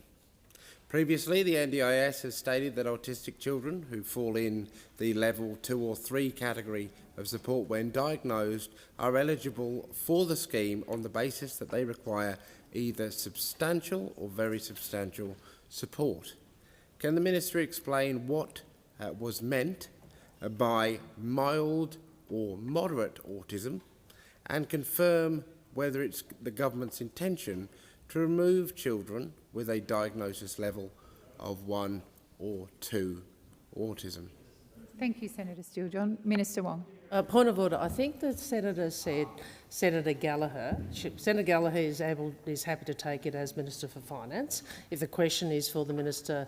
Previously, the NDIS has stated that autistic children who fall in the level 2 or 3 category of support when diagnosed are eligible for the scheme on the basis that they require either substantial or very substantial support. Can the Minister explain what was meant by mild or moderate autism and confirm whether it's the government's intention to remove children with a diagnosis level of 1 or 2 autism? Thank you, Senator Steele-John. Minister Wong. Point of order. I think the senator said Senator Gallagher. Senator Gallagher is happy to take it as Minister for Finance. If the question is for the Minister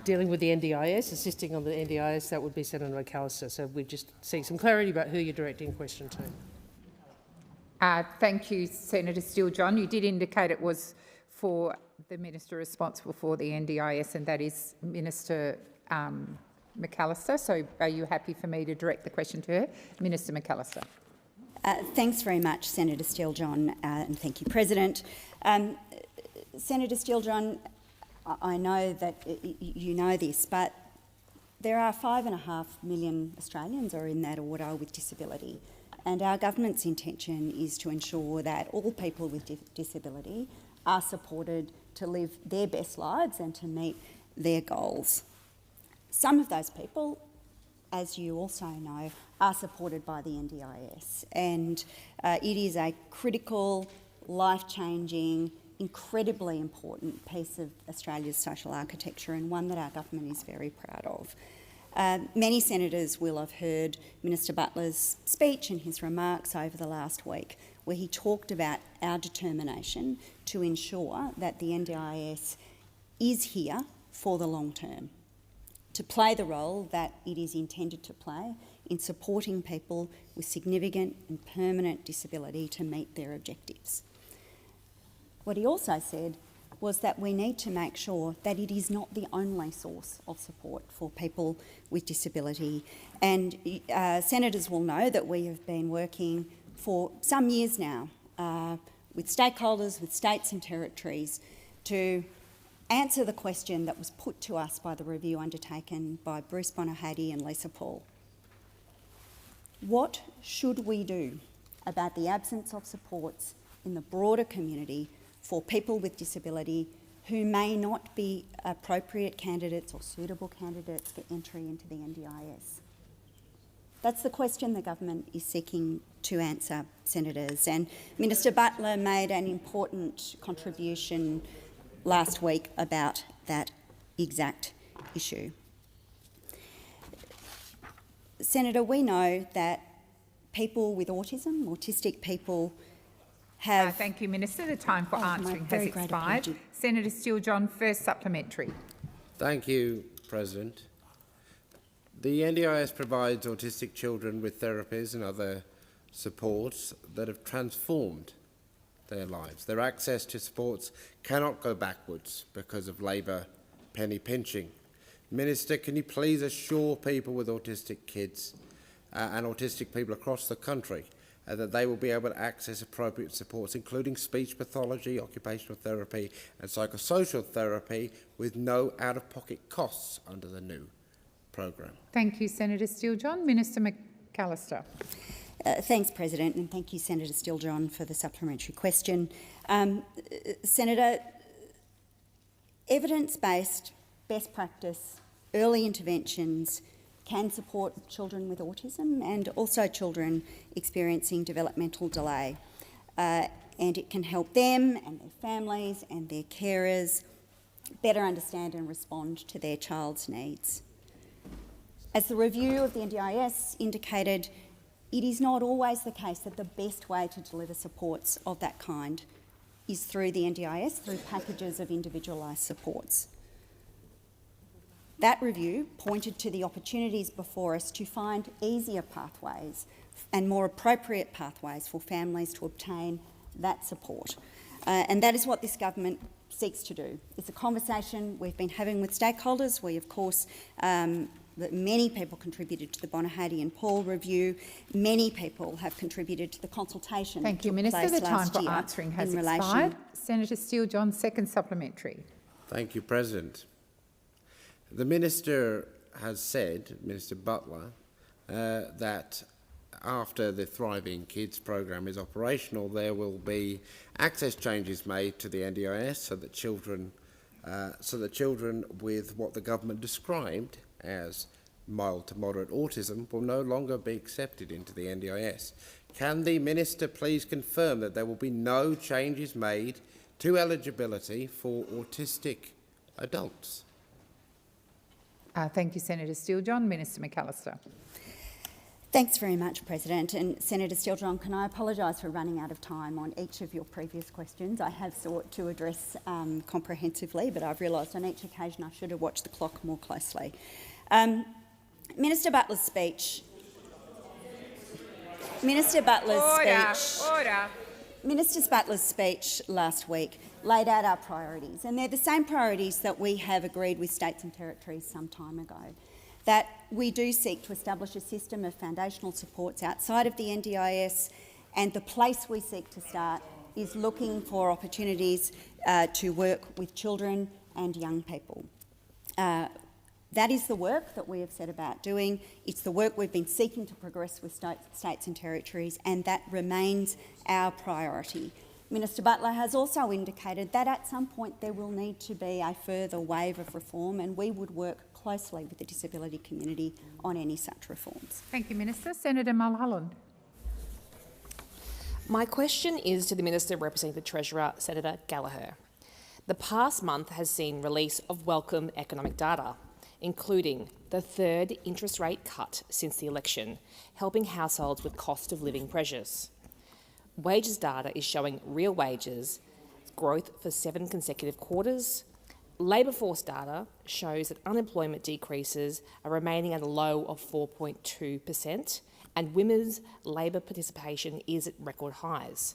dealing with the NDIS, assisting on the NDIS, that would be Senator McAllister. So we just seek some clarity about who you're directing the question to. Thank you, Senator Steele-John. You did indicate it was for the Minister responsible for the NDIS, and that is Minister McAllister. So are you happy for me to direct the question to her? Minister McAllister. Thanks very much, Senator Steele-John, and thank you, President. Senator Steele-John, I know that you know this, but there are 5.5 million Australians are in that order with disability, and our government's intention is to ensure that all people with disability are supported to live their best lives and to meet their goals. Some of those people, as you also know, are supported by the NDIS, and it is a critical, life-changing, incredibly important piece of Australia's social architecture, and one that our government is very proud of. Many senators will have heard Minister Butler's speech and his remarks over the last week, where he talked about our determination to ensure that the NDIS is here for the long term, to play the role that it is intended to play in supporting people with significant and permanent disability to meet their objectives. What he also said was that we need to make sure that it is not the only source of support for people with disability. And senators will know that we have been working for some years now with stakeholders, with states and territories, to answer the question that was put to us by the review undertaken by Bruce Bonahady and Lisa Paul. What should we do about the absence of supports in the broader community for people with disability who may not be appropriate candidates or suitable candidates for entry into the NDIS? That's the question the government is seeking to answer, senators. And Minister Butler made an important contribution last week about that exact issue. Senator, we know that people with autism, autistic people, have... thank you, Minister. The time for answering has expired. Senator Steele-John, first supplementary. Thank you, President. The NDIS provides autistic children with therapies and other supports that have transformed their lives. Their access to supports cannot go backwards because of Labor penny pinching. Minister, can you please assure people with autistic kids and autistic people across the country that they will be able to access appropriate supports, including speech pathology, occupational therapy and psychosocial therapy, with no out-of-pocket costs under the new program? Thank you, Senator Steele-John. Minister McAllister. Thanks, President, and thank you, Senator Steele-John, for the supplementary question. Senator, evidence-based, best practice, early interventions can support children with autism and also children experiencing developmental delay. And it can help them and their families and their carers better understand and respond to their child's needs. As the review of the NDIS indicated, it is not always the case that the best way to deliver supports of that kind is through the NDIS, through packages of individualised supports. That review pointed to the opportunities before us to find easier pathways and more appropriate pathways for families to obtain that support. And that is what this government seeks to do. It's a conversation we've been having with stakeholders. We, of course, many people contributed to the Bonahady and Paul review. Many people have contributed to the consultation. Thank you, Minister. The time for answering has expired. Senator Steele-John, second supplementary. Thank you, President. The Minister has said, Minister Butler, that after the Thriving Kids program is operational, there will be access changes made to the NDIS so that children with what the government described as mild to moderate autism will no longer be accepted into the NDIS. Can the Minister please confirm that there will be no changes made to eligibility for autistic adults? Thank you, Senator Steele-John. Minister McAllister. Thanks very much, President. And Senator Steele-John, can I apologise for running out of time on each of your previous questions? I have sought to address comprehensively, but I've realised on each occasion I should have watched the clock more closely. Minister Butler's speech. Minister Butler's speech last week laid out our priorities, and they're the same priorities that we have agreed with states and territories some time ago. That we do seek to establish a system of foundational supports outside of the NDIS, and the place we seek to start is looking for opportunities to work with children and young people. That is the work that we have set about doing. It's the work we've been seeking to progress with states and territories, and that remains our priority. Minister Butler has also indicated that at some point there will need to be a further wave of reform, and we would work closely with the disability community on any such reforms. Thank you, Minister. Senator Mulholland. My question is to the Minister representing the Treasurer, Senator Gallagher. The past month has seen release of welcome economic data, including the third interest rate cut since the election, helping households with cost of living pressures. Wages data is showing real wages growth for 7 consecutive quarters. Labour force data shows that unemployment decreases are remaining at a low of 4.2%, and women's labour participation is at record highs.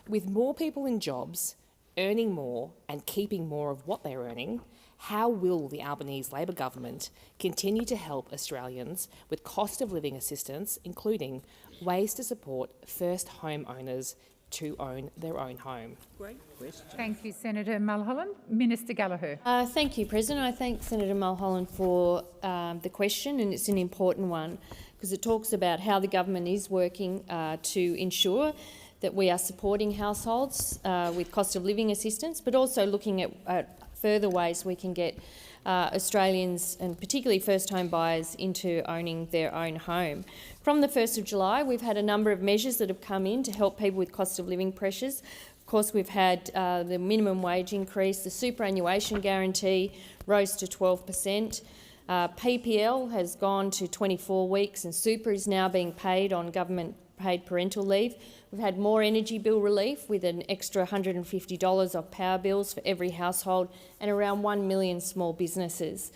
With more people in jobs, earning more and keeping more of what they're earning, how will the Albanese Labor government continue to help Australians with cost of living assistance, including ways to support first home owners to own their own home? Great question. Thank you, Senator Mulholland. Minister Gallagher. Thank you, President. I thank Senator Mulholland for the question, and it's an important one because it talks about how the government is working to ensure that we are supporting households with cost of living assistance, but also looking at further ways we can get Australians, and particularly first home buyers, into owning their own home. From the 1st of July, we've had a number of measures that have come in to help people with cost of living pressures. Of course, we've had the minimum wage increase, the superannuation guarantee rose to 12%, PPL has gone to 24 weeks, and super is now being paid on government paid parental leave. We've had more energy bill relief with an extra $150 off power bills for every household and around 1 million small businesses.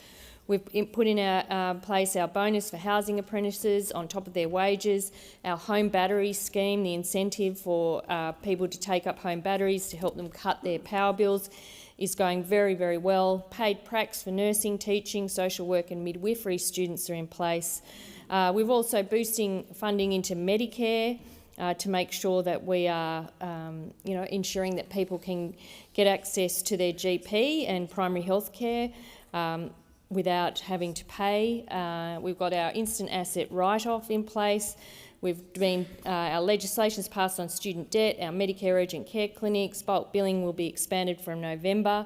We've put in place our bonus for housing apprentices on top of their wages, our home battery scheme, the incentive for people to take up home batteries to help them cut their power bills is going very, very well. Paid pracs for nursing, teaching, social work and midwifery students are in place. We've also boosting funding into Medicare to make sure that we are ensuring that people can get access to their GP and primary health care without having to pay. We've got our instant asset write-off in place. Our legislation's passed on student debt, our Medicare urgent care clinics, bulk billing will be expanded from November.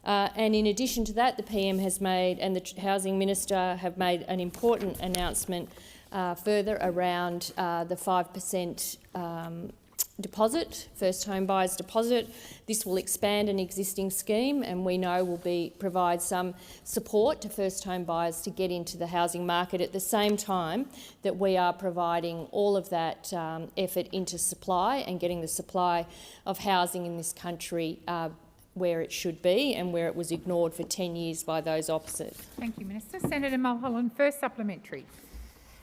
And in addition to that, the PM has made, and the Housing Minister have made an important announcement further around the 5% deposit, first home buyers deposit. This will expand an existing scheme, and we know will provide some support to first home buyers to get into the housing market at the same time that we are providing all of that effort into supply and getting the supply of housing in this country where it should be and where it was ignored for 10 years by those opposite. Thank you, Minister. Senator Mulholland, first supplementary.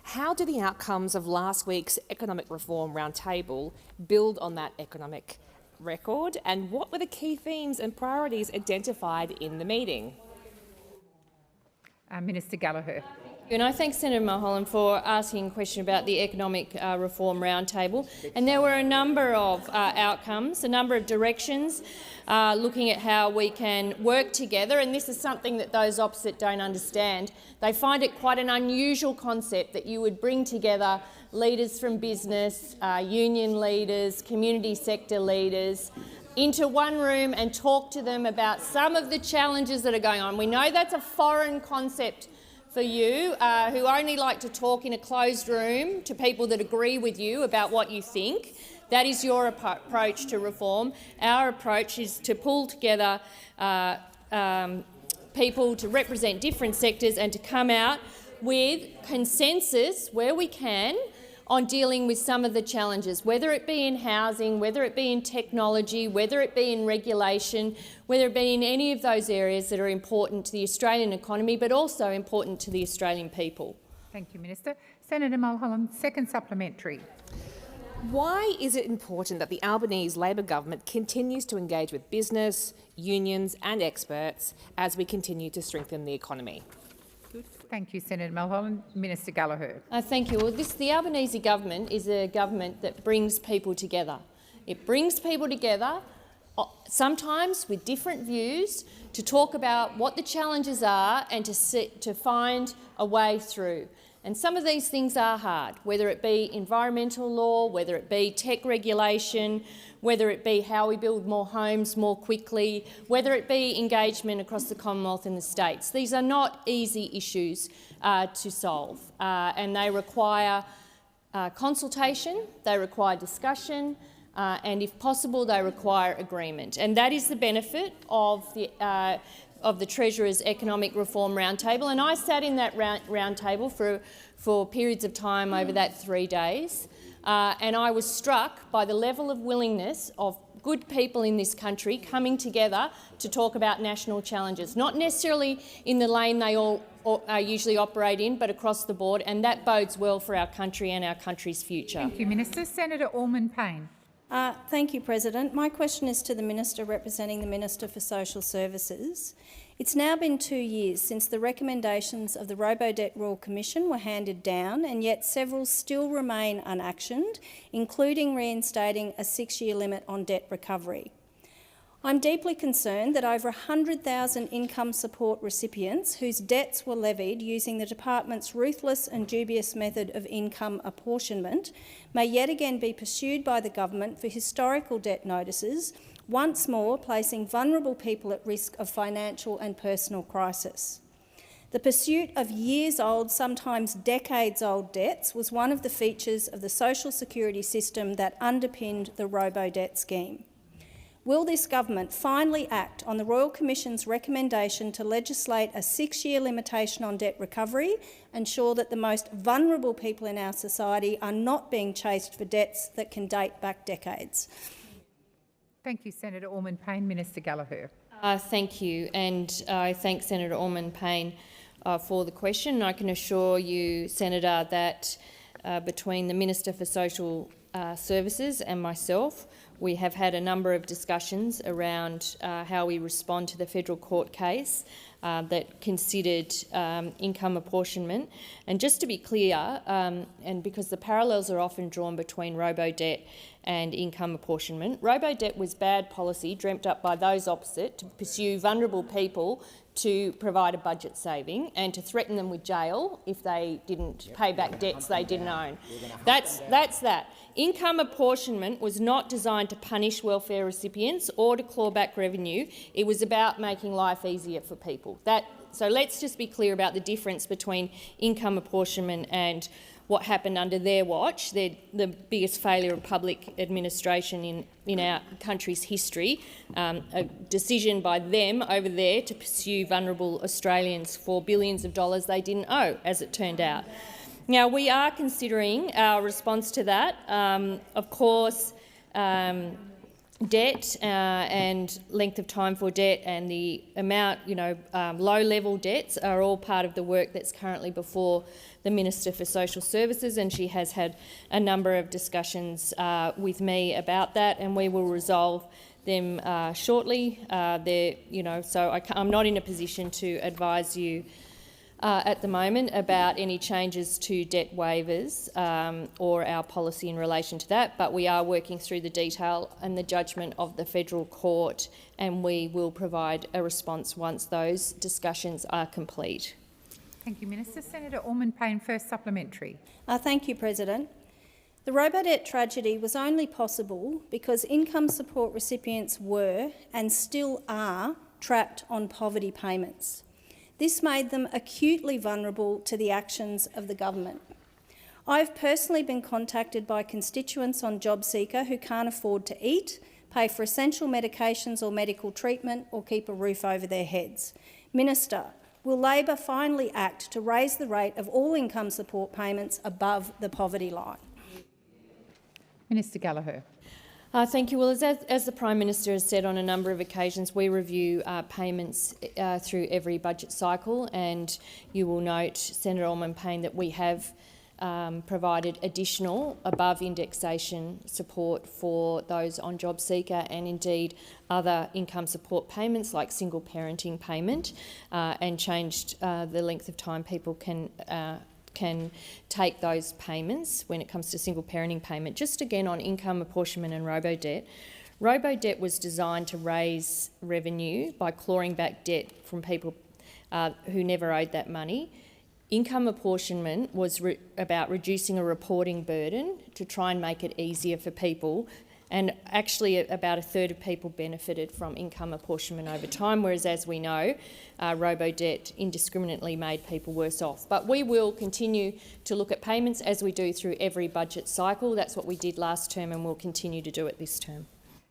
How do the outcomes of last week's economic reform roundtable build on that economic record, and what were the key themes and priorities identified in the meeting? Minister Gallagher. And I thank Senator Mulholland for asking a question about the economic reform roundtable. And there were a number of outcomes, a number of directions, looking at how we can work together. And this is something that those opposite don't understand. They find it quite an unusual concept that you would bring together leaders from business, union leaders, community sector leaders, into one room and talk to them about some of the challenges that are going on. We know that's a foreign concept for you, who only like to talk in a closed room to people that agree with you about what you think. That is your approach to reform. Our approach is to pull together people to represent different sectors and to come out with consensus where we can on dealing with some of the challenges, whether it be in housing, whether it be in technology, whether it be in regulation, whether it be in any of those areas that are important to the Australian economy, but also important to the Australian people. Thank you, Minister. Senator Mulholland, second supplementary. Why is it important that the Albanese Labor government continues to engage with business, unions and experts as we continue to strengthen the economy? Thank you, Senator Mulholland. Minister Gallagher. Thank you. Well, the Albanese government is a government that brings people together. It brings people together, sometimes with different views, to talk about what the challenges are and to find a way through. And some of these things are hard, whether it be environmental law, whether it be tech regulation, whether it be how we build more homes more quickly, whether it be engagement across the Commonwealth and the states. These are not easy issues to solve, and they require consultation, they require discussion, and if possible they require agreement. And that is the benefit of the Treasurer's Economic Reform Roundtable, and I sat in that roundtable for periods of time over that 3 days, and I was struck by the level of willingness of good people in this country coming together to talk about national challenges, not necessarily in the lane they all usually operate in, but across the board, and that bodes well for our country and our country's future. Thank you, Minister. Senator Allman-Payne. Thank you, President. My question is to the Minister representing the Minister for Social Services. It's now been 2 years since the recommendations of the Robo-Debt Royal Commission were handed down, and yet several still remain unactioned, including reinstating a 6-year limit on debt recovery. I'm deeply concerned that over 100,000 income support recipients whose debts were levied using the Department's ruthless and dubious method of income apportionment may yet again be pursued by the government for historical debt notices, once more placing vulnerable people at risk of financial and personal crisis. The pursuit of years-old, sometimes decades-old debts was one of the features of the social security system that underpinned the robo-debt scheme. Will this government finally act on the Royal Commission's recommendation to legislate a 6-year limitation on debt recovery, ensure that the most vulnerable people in our society are not being chased for debts that can date back decades? Thank you, Senator Allman-Payne. Minister Gallagher. Thank you, and I thank Senator Allman-Payne for the question. I can assure you, Senator, that between the Minister for Social Services and myself, we have had a number of discussions around how we respond to the federal court case that considered income apportionment. And just to be clear, and because the parallels are often drawn between robo-debt and income apportionment, robo-debt was bad policy dreamt up by those opposite to pursue vulnerable people to provide a budget saving and to threaten them with jail if they didn't pay back debts they didn't own. That's that. Income apportionment was not designed to punish welfare recipients or to claw back revenue. It was about making life easier for people. So let's just be clear about the difference between income apportionment and what happened under their watch. They're the biggest failure of public administration in our country's history, a decision by them over there to pursue vulnerable Australians for billions of dollars they didn't owe, as it turned out. Now, we are considering our response to that. Of course, debt and length of time for debt and the amount, low-level debts are all part of the work that's currently before the Minister for Social Services, and she has had a number of discussions with me about that, and we will resolve them shortly. So I'm not in a position to advise you at the moment about any changes to debt waivers or our policy in relation to that, but we are working through the detail and the judgment of the Federal Court, and we will provide a response once those discussions are complete. Thank you, Minister. Senator Orman-Payne, first supplementary. Thank you, President. The robo-debt tragedy was only possible because income support recipients were and still are trapped on poverty payments. This made them acutely vulnerable to the actions of the government. I've personally been contacted by constituents on JobSeeker who can't afford to eat, pay for essential medications or medical treatment, or keep a roof over their heads. Minister, will Labor finally act to raise the rate of all income support payments above the poverty line? Minister Gallagher. Thank you. Well, as the Prime Minister has said on a number of occasions, we review payments through every budget cycle, and you will note, Senator Orman-Payne, that we have provided additional above indexation support for those on JobSeeker and indeed other income support payments like single parenting payment, and changed the length of time people can take those payments when it comes to single parenting payment. Just again on income apportionment and robo-debt. Robo-debt was designed to raise revenue by clawing back debt from people who never owed that money. Income apportionment was about reducing a reporting burden to try and make it easier for people, and actually about a third of people benefited from income apportionment over time, whereas, as we know, robo-debt indiscriminately made people worse off. But we will continue to look at payments as we do through every budget cycle. That's what we did last term and we'll continue to do it this term.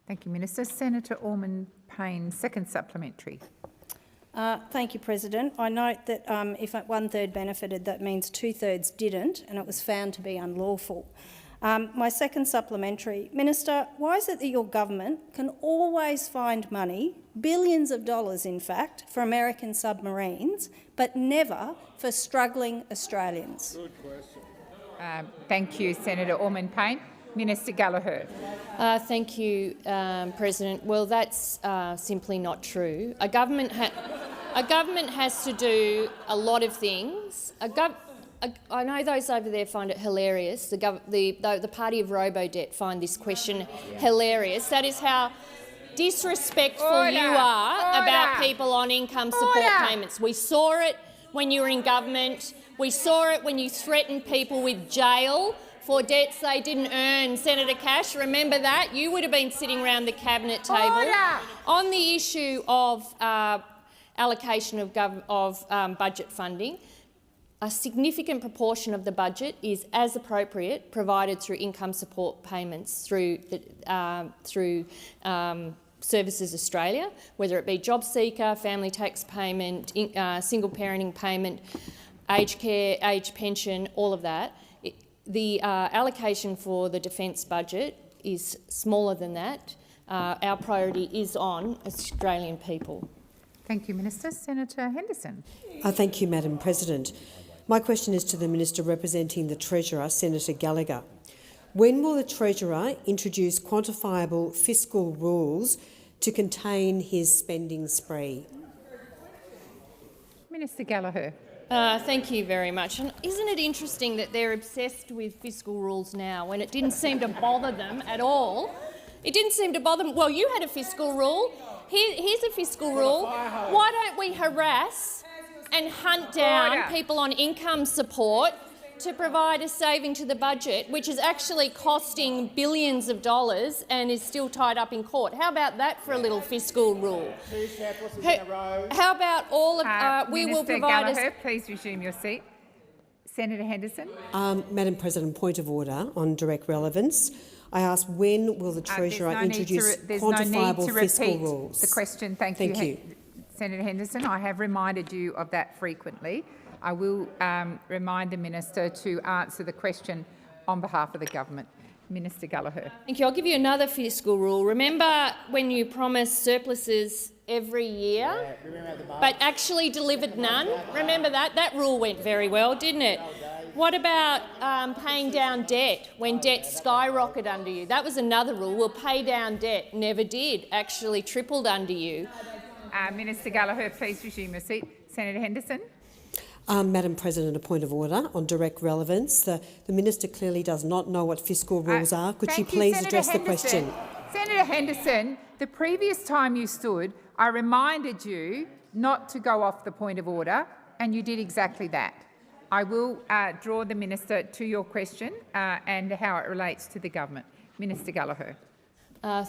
Thank you, Minister. Senator Orman-Payne, second supplementary. Thank you, President. I note that if 1/3 benefited, that means 2/3 didn't, and it was found to be unlawful. My second supplementary. Minister, why is it that your government can always find money, billions of dollars in fact, for American submarines, but never for struggling Australians? Good question. Thank you, Senator Orman-Payne. Minister Gallagher. Thank you, President. Well, that's simply not true. A government has to do a lot of things. I know those over there find it hilarious. The party of robo-debt find this question hilarious. That is how disrespectful you are about people on income support payments. We saw it when you were in government. We saw it when you threatened people with jail for debts they didn't earn. Senator Cash, remember that? You would have been sitting around the cabinet table. On the issue of allocation of budget funding, a significant proportion of the budget is, as appropriate, provided through income support payments through Services Australia, whether it be JobSeeker, family tax payment, single parenting payment, aged care, aged pension, all of that. The allocation for the defence budget is smaller than that. Our priority is on Australian people. Thank you, Minister. Senator Henderson. Thank you, Madam President. My question is to the Minister representing the Treasurer, Senator Gallagher. When will the Treasurer introduce quantifiable fiscal rules to contain his spending spree? Minister Gallagher. Thank you very much. And isn't it interesting that they're obsessed with fiscal rules now when it didn't seem to bother them at all? It didn't seem to bother them. Well, you had a fiscal rule. Here's a fiscal rule. Why don't we harass and hunt down people on income support to provide a saving to the budget, which is actually costing billions of dollars and is still tied up in court? How about that for a little fiscal rule? How about all of we will provide Gallagher, please resume your seat. Senator Henderson. Madam President, point of order on direct relevance. I ask, when will the Treasurer introduce quantifiable fiscal rules? The question. Thank you. Senator Henderson, I have reminded you of that frequently. I will remind the Minister to answer the question on behalf of the government. Minister Gallagher. Thank you. I'll give you another fiscal rule. Remember when you promised surpluses every year but actually delivered none? Remember that? That rule went very well, didn't it? What about paying down debt when debt skyrocketed under you? That was another rule. We'll pay down debt. Never did. Actually tripled under you. Minister Gallagher, please resume your seat. Senator Henderson. Madam President, a point of order on direct relevance. The Minister clearly does not know what fiscal rules are. Could she please address the question? Senator Henderson, the previous time you stood, I reminded you not to go off the point of order, and you did exactly that. I will draw the Minister to your question and how it relates to the government. Minister Gallagher.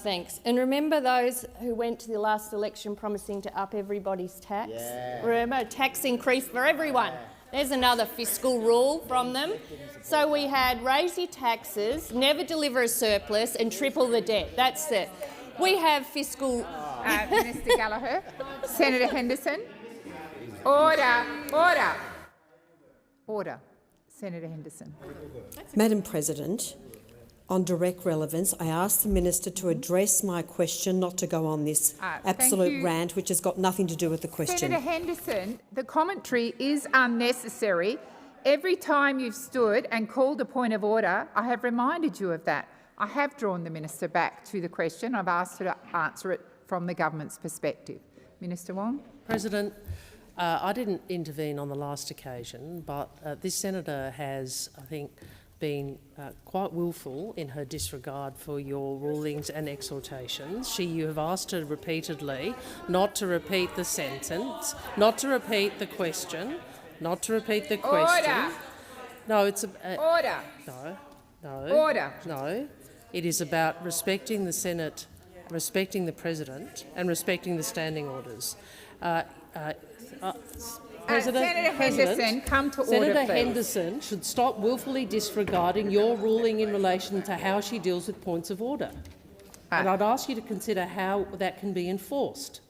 Thanks. And remember those who went to the last election promising to up everybody's tax? Yeah. Remember, tax increase for everyone. There's another fiscal rule from them. So we had raise your taxes, never deliver a surplus and triple the debt. That's it. We have fiscal... Minister Gallagher. Senator Henderson. Order. Order. Order. Senator Henderson. Madam President, on direct relevance, I ask the Minister to address my question, not to go on this absolute rant, which has got nothing to do with the question. Senator Henderson, the commentary is unnecessary. Every time you've stood and called a point of order, I have reminded you of that. I have drawn the Minister back to the question. I've asked her to answer it from the government's perspective. Minister Wong. President, I didn't intervene on the last occasion, but this senator has, I think, been quite willful in her disregard for your rulings and exhortations. You have asked her repeatedly not to repeat the sentence, not to repeat the question, not to repeat the question. Order. No, it's order. No. Order. No. It is about respecting the Senate, respecting the President, and respecting the standing orders. Senator Henderson, come to order, Senator please. Henderson should stop willfully disregarding your ruling in relation to how she deals with points of order. And I'd ask you to consider how that can be enforced.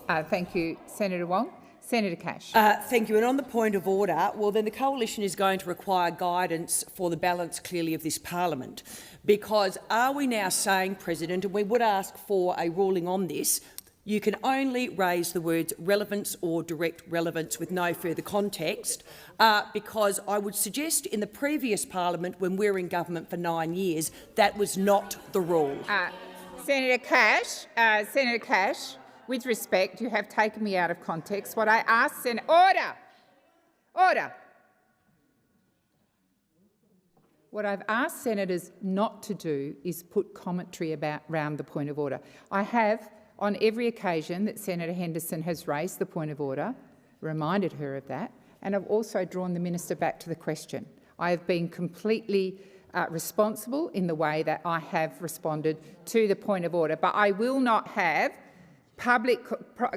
Thank you, Senator Wong. Senator Cash. Thank you. And on the point of order, well, then the coalition is going to require guidance for the balance, clearly, of this parliament. Because are we now saying, President, and we would ask for a ruling on this, you can only raise the words relevance or direct relevance with no further context, because I would suggest in the previous parliament, when we were in government for 9 years, that was not the rule. Senator Cash, with respect, you have taken me out of context. What I asked, Order. What I've asked senators not to do is put commentary around the point of order. I have, on every occasion that Senator Henderson has raised the point of order, reminded her of that, and I've also drawn the Minister back to the question. I have been completely responsible in the way that I have responded to the point of order, but I will not have public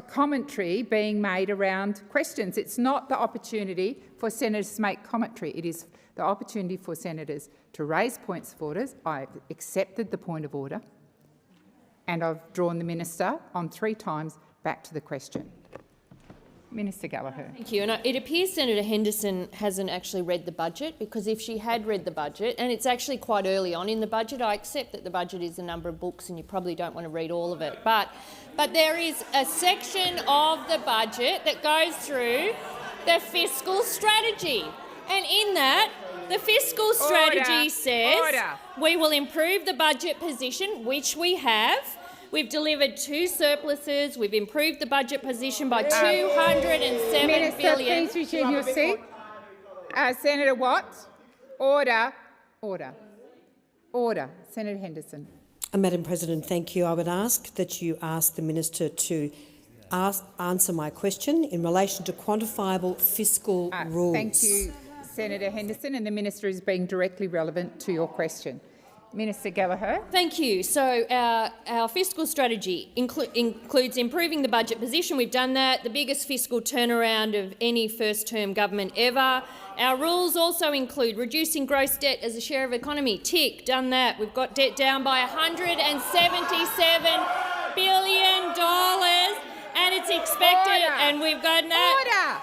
commentary being made around questions. It's not the opportunity for senators to make commentary. It is the opportunity for senators to raise points of order. I've accepted the point of order, and I've drawn the Minister on 3 times back to the question. Minister Gallagher. Thank you. And it appears Senator Henderson hasn't actually read the budget, because if she had read the budget, and it's actually quite early on in the budget, I accept that the budget is a number of books and you probably don't want to read all of it, but there is a section of the budget that goes through the fiscal strategy, and in that the fiscal strategy says we will improve the budget position, which we have. We've delivered 2 surpluses. We've improved the budget position by $207 Minister, billion. please resume your seat. Senator Watt. Order. Order. Order. Senator Henderson. Madam President, thank you. I would ask that you ask the minister to answer my question in relation to quantifiable fiscal rules. Thank you, Senator Henderson, and the minister is being directly relevant to your question. Minister Gallagher. Thank you. So our fiscal strategy includes improving the budget position. We've done that, the biggest fiscal turnaround of any first-term government ever. Our rules also include reducing gross debt as a share of economy. Tick, done that. We've got debt down by $177 billion, and it's expected, and we've got that.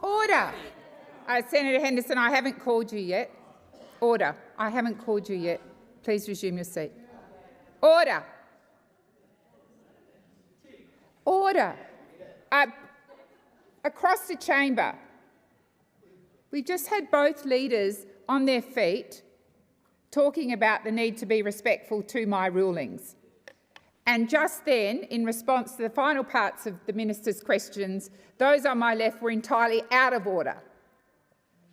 Order. Senator Henderson, I haven't called you yet. Order. I haven't called you yet. Please resume your seat. Order. Order. Across the chamber. We've just had both leaders on their feet talking about the need to be respectful to my rulings. And just then, in response to the final parts of the minister's questions, those on my left were entirely out of order.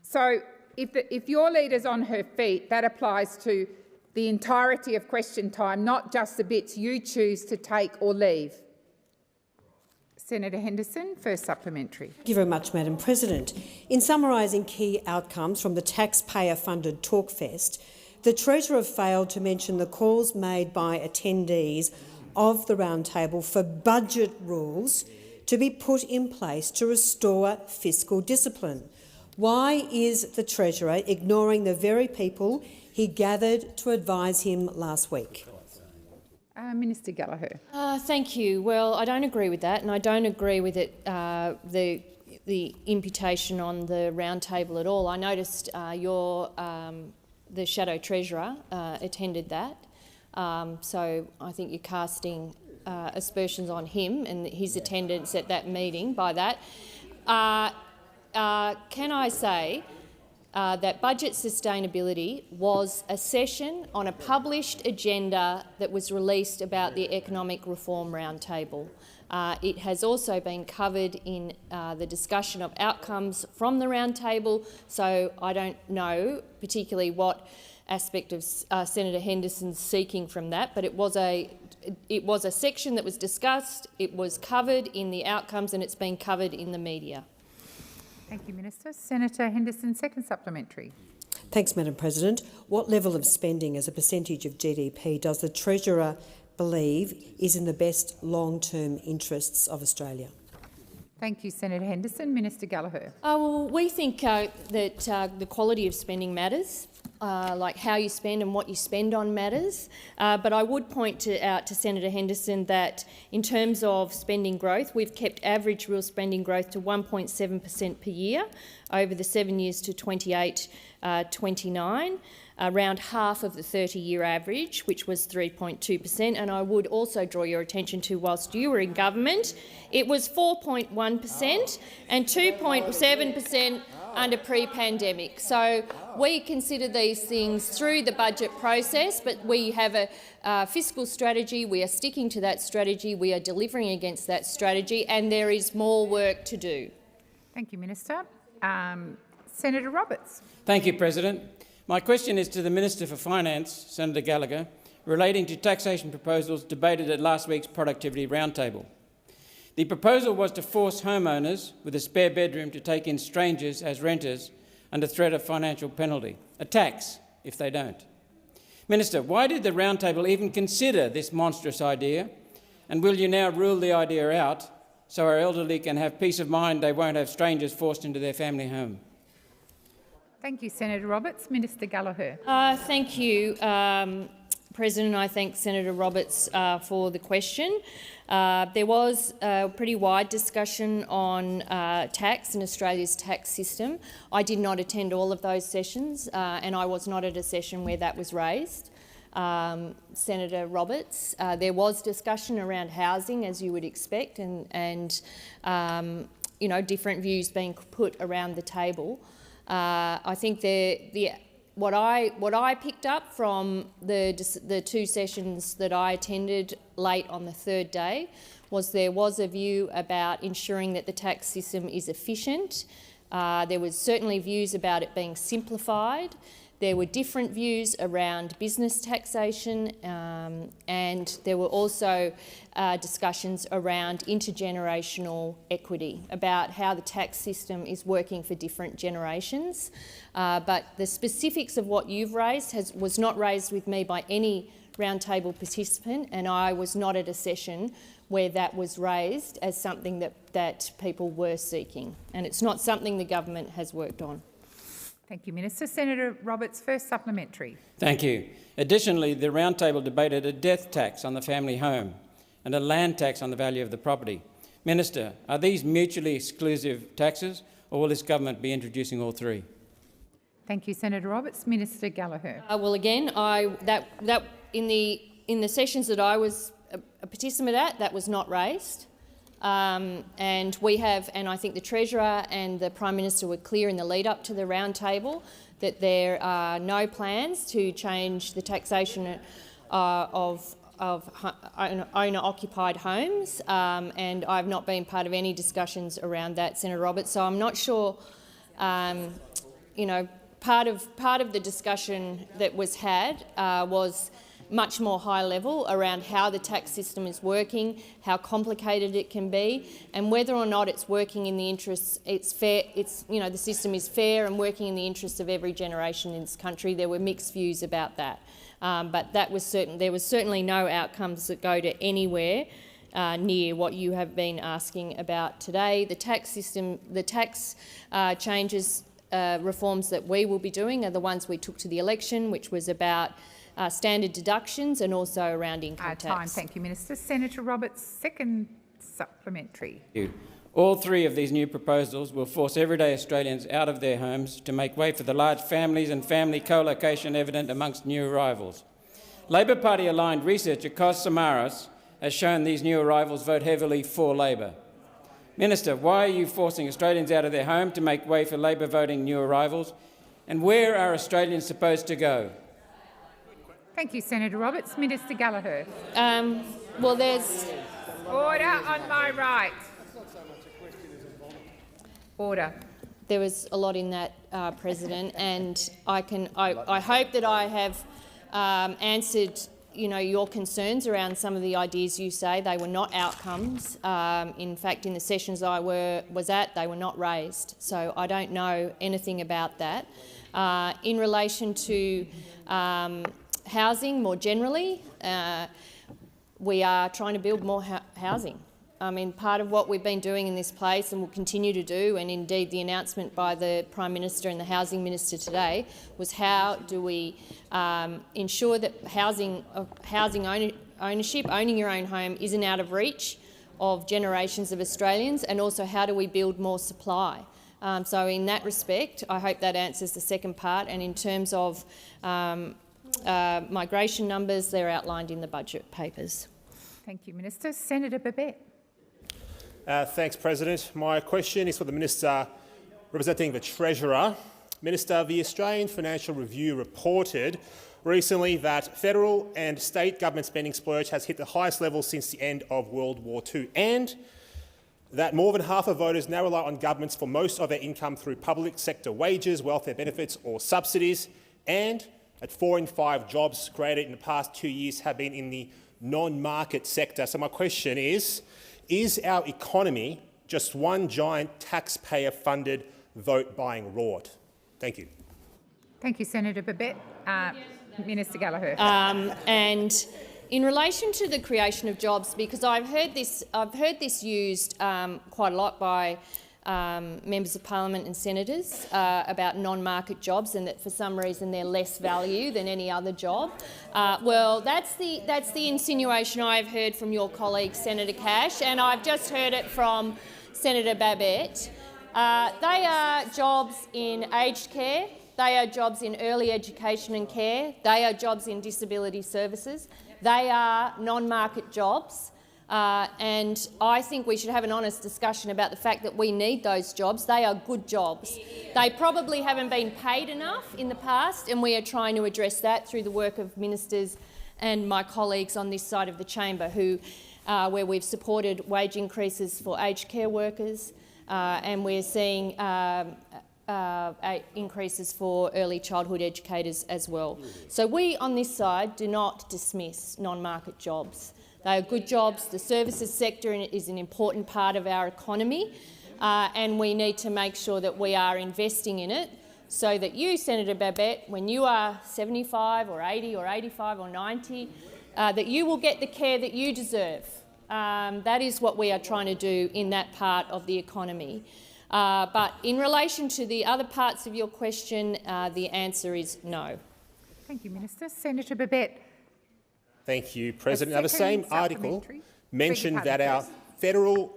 So if your leader's on her feet, that applies to the entirety of question time, not just the bits you choose to take or leave. Senator Henderson, first supplementary. Thank you very much, Madam President. In summarising key outcomes from the taxpayer-funded Talkfest, the Treasurer failed to mention the calls made by attendees of the roundtable for budget rules to be put in place to restore fiscal discipline. Why is the Treasurer ignoring the very people he gathered to advise him last week? Minister Gallagher. Thank you. Well, I don't agree with that, and I don't agree with it, the imputation on the roundtable at all. I noticed the Shadow Treasurer attended that, so I think you're casting aspersions on him and his attendance at that meeting by that. Can I say that budget sustainability was a session on a published agenda that was released about the Economic Reform Roundtable. It has also been covered in the discussion of outcomes from the roundtable, so I don't know particularly what aspect of Senator Henderson's seeking from that, but it was a section that was discussed, it was covered in the outcomes, and it's been covered in the media. Thank you, Minister. Senator Henderson, second supplementary. Thanks, Madam President. What level of spending as a percentage of GDP does the Treasurer believe is in the best long-term interests of Australia? Thank you, Senator Henderson. Minister Gallagher. Well, we think that the quality of spending matters, like how you spend and what you spend on matters. But I would point out to Senator Henderson that in terms of spending growth, we've kept average real spending growth to 1.7% per year over the 7 years to 28-29. Around half of the 30-year average, which was 3.2%. And I would also draw your attention to, whilst you were in government, it was 4.1% and 2.7% under pre-pandemic. So we consider these things through the budget process, but we have a fiscal strategy. We are sticking to that strategy. We are delivering against that strategy, and there is more work to do. Thank you, Minister. Senator Roberts. Thank you, President. My question is to the Minister for Finance, Senator Gallagher, relating to taxation proposals debated at last week's Productivity Roundtable. The proposal was to force homeowners with a spare bedroom to take in strangers as renters under threat of financial penalty, a tax if they don't. Minister, why did the Roundtable even consider this monstrous idea, and will you now rule the idea out so our elderly can have peace of mind they won't have strangers forced into their family home? Thank you, Senator Roberts. Minister Gallagher. Thank you, President. I thank Senator Roberts for the question. There was a pretty wide discussion on tax and Australia's tax system. I did not attend all of those sessions, and I was not at a session where that was raised. Senator Roberts, there was discussion around housing, as you would expect, and you know, different views being put around the table. I think the what I picked up from the two sessions that I attended late on the third day was there was a view about ensuring that the tax system is efficient. There was certainly views about it being simplified. There were different views around business taxation, and there were also discussions around intergenerational equity, about how the tax system is working for different generations. But the specifics of what you've raised was not raised with me by any roundtable participant, and I was not at a session where that was raised as something that people were seeking. And it's not something the government has worked on. Thank you, Minister. Senator Roberts, first supplementary. Thank you. Additionally, the roundtable debated a death tax on the family home and a land tax on the value of the property. Minister, are these mutually exclusive taxes, or will this government be introducing all three? Thank you, Senator Roberts. Minister Gallagher. Well, again, in the sessions that I was a participant at, that was not raised. And we have, and I think the Treasurer and the Prime Minister were clear in the lead up to the roundtable that there are no plans to change the taxation of owner-occupied homes, and I've not been part of any discussions around that, Senator Roberts. So I'm not sure. You know, part of the discussion that was had was much more high level around how the tax system is working, how complicated it can be, and whether or not it's working in the interests, the system is fair and working in the interests of every generation in this country. There were mixed views about that. But there was certainly no outcomes that go to anywhere near what you have been asking about today. The tax system, the tax changes, reforms that we will be doing are the ones we took to the election, which was about standard deductions and also around income tax. Thank you, Minister. Senator Roberts, second supplementary. Thank you. All three of these new proposals will force everyday Australians out of their homes to make way for the large families and family co-location evident amongst new arrivals. Labor Party-aligned researcher Kos Samaras has shown these new arrivals vote heavily for Labor. Minister, why are you forcing Australians out of their home to make way for Labor voting new arrivals? And where are Australians supposed to go? Thank you, Senator Roberts. Minister Gallagher. Well, there's order on my right. Order. There was a lot in that, President, and I hope that I have answered, your concerns around some of the ideas you say. They were not outcomes. In fact, in the sessions I was at, they were not raised. So I don't know anything about that. In relation to housing more generally, we are trying to build more housing. I mean, part of what we've been doing in this place and will continue to do, and indeed the announcement by the Prime Minister and the Housing Minister today, was how do we ensure that housing ownership, owning your own home, isn't out of reach of generations of Australians, and also how do we build more supply. So in that respect, I hope that answers the second part. And in terms of migration numbers, they're outlined in the budget papers. Thank you, Minister. Senator Babet. Thanks, President. My question is for the Minister representing the Treasurer. Minister, the Australian Financial Review reported recently that federal and state government spending splurge has hit the highest level since the end of World War II, and that more than half of voters now rely on governments for most of their income through public sector wages, welfare benefits or subsidies, and that 4 in 5 jobs created in the past 2 years have been in the non-market sector. So my question is our economy just one giant taxpayer-funded vote-buying rort? Thank you. Thank you, Senator Babet. Minister Gallagher. And in relation to the creation of jobs, because I've heard this used quite a lot by members of parliament and senators about non-market jobs, and that for some reason they're less value than any other job. Well, that's the insinuation I've heard from your colleague Senator Cash, and I've just heard it from Senator Babet. They are jobs in aged care. They are jobs in early education and care. They are jobs in disability services. They are non-market jobs. And I think we should have an honest discussion about the fact that we need those jobs. They are good jobs. They probably haven't been paid enough in the past, and we are trying to address that through the work of ministers and my colleagues on this side of the chamber, where we've supported wage increases for aged care workers, and we're seeing increases for early childhood educators as well. So we on this side do not dismiss non-market jobs. They are good jobs. The services sector is an important part of our economy, and we need to make sure that we are investing in it so that you, Senator Babet, when you are 75 or 80 or 85 or 90, that you will get the care that you deserve. That is what we are trying to do in that part of the economy. But in relation to the other parts of your question, the answer is no. Thank you, Minister. Senator Babet. Thank you, President. Now, the same article mentioned that our federal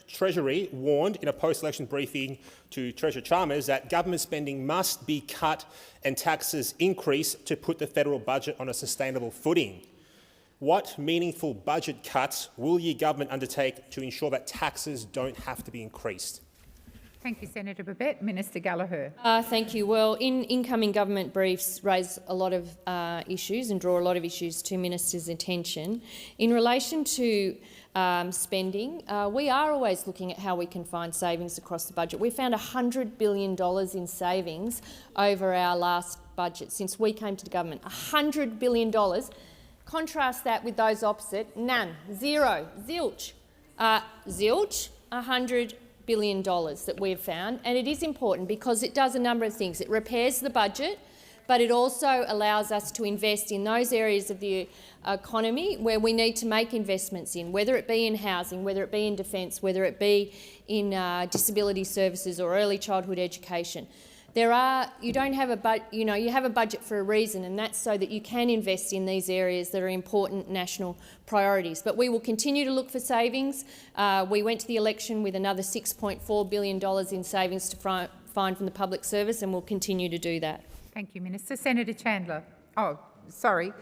Treasury warned in a post-election briefing to Treasurer Chalmers that government spending must be cut and taxes increased to put the federal budget on a sustainable footing. What meaningful budget cuts will your government undertake to ensure that taxes don't have to be increased? Thank you, Senator Babet. Minister Gallagher. Thank you. Well, incoming government briefs raise a lot of issues and draw a lot of issues to ministers' attention. In relation to spending, we are always looking at how we can find savings across the budget. We found $100 billion in savings over our last budget since we came to the government. $100 billion. Contrast that with those opposite. None. Zero. Zilch. Zilch. $100 billion that we've found, and it is important because it does a number of things. It repairs the budget, but it also allows us to invest in those areas of the economy where we need to make investments in, whether it be in housing, whether it be in defence, whether it be in disability services or early childhood education. You have a budget for a reason, and that's so that you can invest in these areas that are important national priorities. But we will continue to look for savings. We went to the election with another $6.4 billion in savings to find from the public service, and we'll continue to do that. Thank you, Minister. Senator Chandler. Oh, sorry,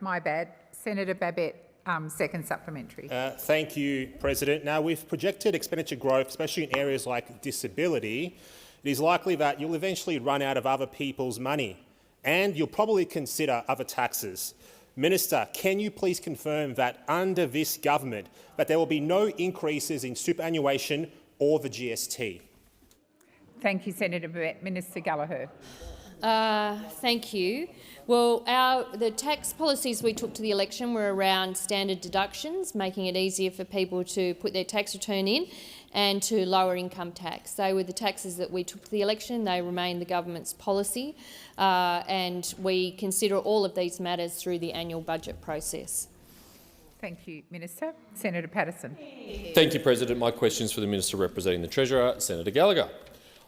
my bad. Senator Babet, second supplementary. Thank you, President. Now, with projected expenditure growth, especially in areas like disability, it is likely that you'll eventually run out of other people's money, and you'll probably consider other taxes. Minister, can you please confirm that under this government that there will be no increases in superannuation or the GST? Thank you, Senator Babet. Minister Gallagher. Thank you. Well, the tax policies we took to the election were around standard deductions, making it easier for people to put their tax return in, and to lower income tax. They were the taxes that we took to the election. They remain the government's policy, and we consider all of these matters through the annual budget process. Thank you, Minister. Senator Patterson. Thank you, President. My question is for the Minister representing the Treasurer, Senator Gallagher.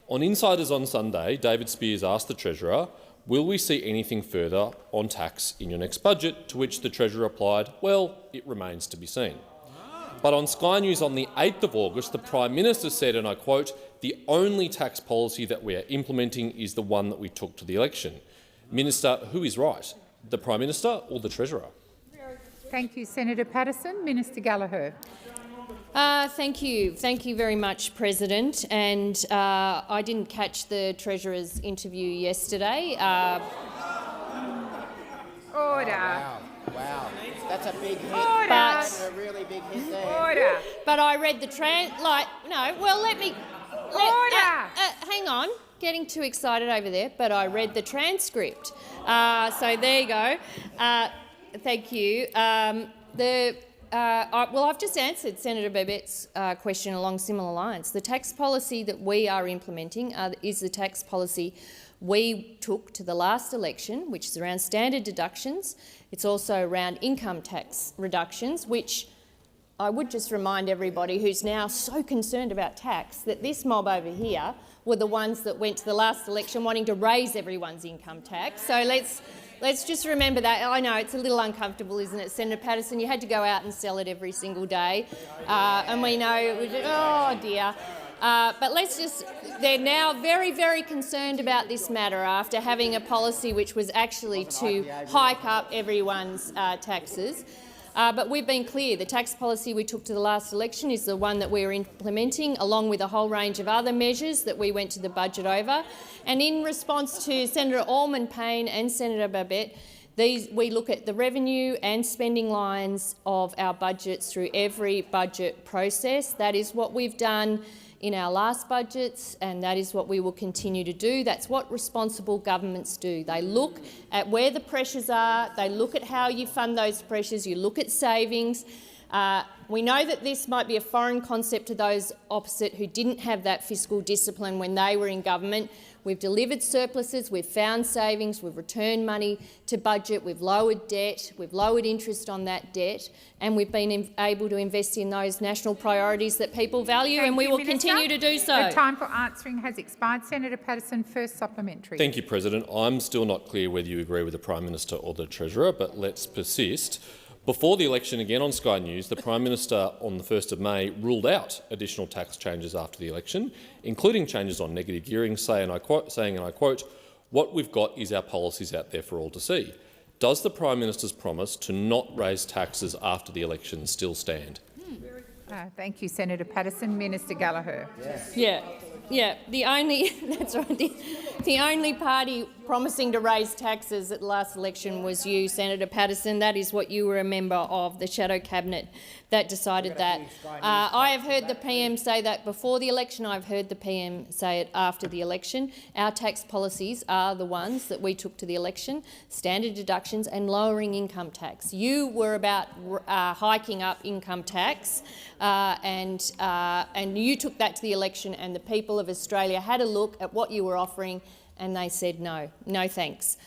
On Insiders on Sunday, David Spears asked the Treasurer, will we see anything further on tax in your next budget? To which the Treasurer replied, well, it remains to be seen. But on Sky News on the 8th of August, the Prime Minister said, and I quote, the only tax policy that we are implementing is the one that we took to the election. Minister, who is right, the Prime Minister or the Treasurer? Thank you, Senator Patterson. Minister Gallagher. Thank you. Thank you very much, President. And I didn't catch the Treasurer's interview yesterday. Order. Wow. That's a big hit. Order. That's a really big hit there. Order. But I read the hang on. Getting too excited over there, but I read the transcript. So there you go. Thank you. I've just answered Senator Babet's question along similar lines. The tax policy that we are implementing is the tax policy we took to the last election, which is around standard deductions. It's also around income tax reductions, which I would just remind everybody who's now so concerned about tax that this mob over here were the ones that went to the last election wanting to raise everyone's income tax. So let's just remember that. I know it's a little uncomfortable, isn't it, Senator Patterson? You had to go out and sell it every single day, and we know it was oh dear. But they're now very, very concerned about this matter after having a policy which was actually to hike up everyone's taxes. But we've been clear. The tax policy we took to the last election is the one that we're implementing, along with a whole range of other measures that we went to the budget over. And in response to Senator Allman-Payne and Senator Babet, we look at the revenue and spending lines of our budgets through every budget process. That is what we've done in our last budgets, and that is what we will continue to do. That's what responsible governments do. They look at where the pressures are, they look at how you fund those pressures, you look at savings. We know that this might be a foreign concept to those opposite who didn't have that fiscal discipline when they were in government. We've delivered surpluses, we've found savings, we've returned money to budget, we've lowered debt, we've lowered interest on that debt, and we've been able to invest in those national priorities that people value, and we will continue to do so. The time for answering has expired. Senator Patterson, first supplementary. Thank you, President. I'm still not clear whether you agree with the Prime Minister or the Treasurer, but let's persist. Before the election, again on Sky News, the Prime Minister on the 1st of May ruled out additional tax changes after the election, including changes on negative gearing, saying, and I quote, "What we've got is our policies out there for all to see." Does the Prime Minister's promise to not raise taxes after the election still stand? Thank you, Senator Patterson. Minister Gallagher. Yeah. The only party promising to raise taxes at the last election was you, Senator Patterson. That is what you were a member of, the shadow cabinet that decided that. I have heard the PM say that before the election. I've heard the PM say it after the election. Our tax policies are the ones that we took to the election: standard deductions and lowering income tax. You were about hiking up income tax, and you took that to the election, and the people of Australia had a look at what you were offering, and they said no thanks.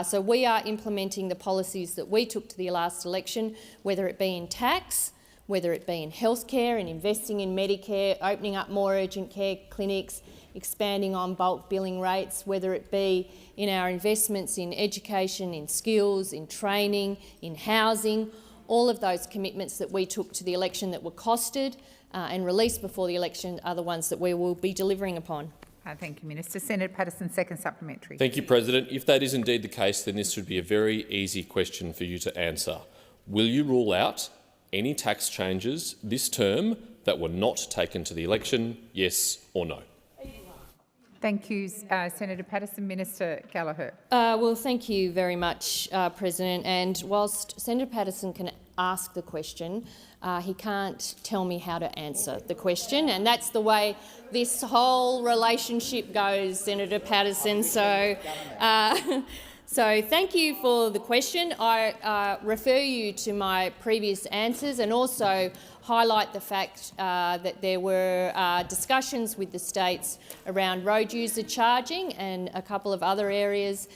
So we are implementing the policies that we took to the last election, whether it be in tax, whether it be in healthcare and investing in Medicare, opening up more urgent care clinics, expanding on bulk billing rates, whether it be in our investments in education, in skills, in training, in housing. All of those commitments that we took to the election that were costed and released before the election are the ones that we will be delivering upon. Thank you, Minister. Senator Patterson, second supplementary. Thank you, President. If that is indeed the case, then this should be a very easy question for you to answer. Will you rule out any tax changes this term that were not taken to the election, yes or no? Thank you, Senator Patterson. Minister Gallagher. Well, thank you very much, President. And whilst Senator Patterson can ask the question, he can't tell me how to answer the question, and that's the way this whole relationship goes, Senator Patterson. So thank you for the question. I refer you to my previous answers and also highlight the fact that there were discussions with the states around road user charging and a couple of other areas.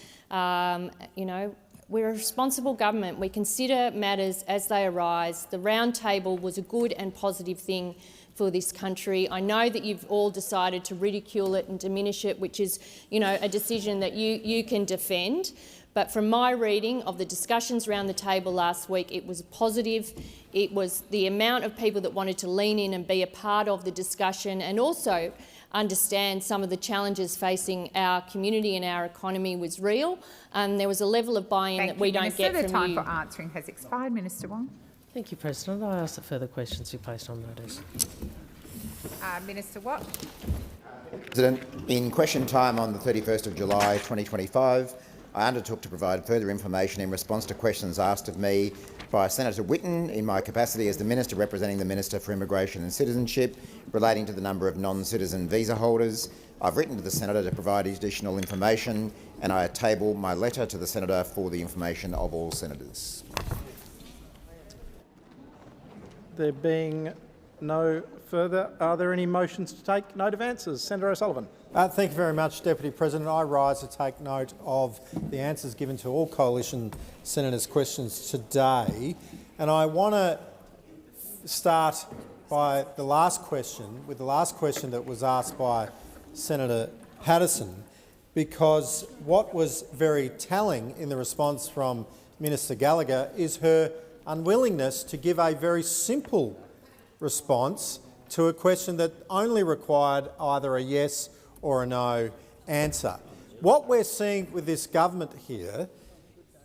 We're a responsible government. We consider matters as they arise. The round table was a good and positive thing for this country. I know that you've all decided to ridicule it and diminish it, which is, a decision that you can defend. But from my reading of the discussions around the table last week, it was positive. It was the amount of people that wanted to lean in and be a part of the discussion and also understand some of the challenges facing our community and our economy was real. There was a level of buy-in that we don't get from you. The time for answering has expired. Minister Wong. Thank you, President. I ask that further questions be placed on notice. Minister Watt. President, in question time on the 31st of July 2025, I undertook to provide further information in response to questions asked of me by Senator Whitten in my capacity as the Minister representing the Minister for Immigration and Citizenship relating to the number of non-citizen visa holders. I've written to the Senator to provide additional information, and I table my letter to the Senator for the information of all senators. There being no further, are there any motions to take note of answers? Senator O'Sullivan. Thank you very much, Deputy President. I rise to take note of the answers given to all coalition senators' questions today, and I want to start by the last question, with the last question that was asked by Senator Patterson, because what was very telling in the response from Minister Gallagher is her unwillingness to give a very simple response to a question that only required either a yes or a no answer. What we're seeing with this government here,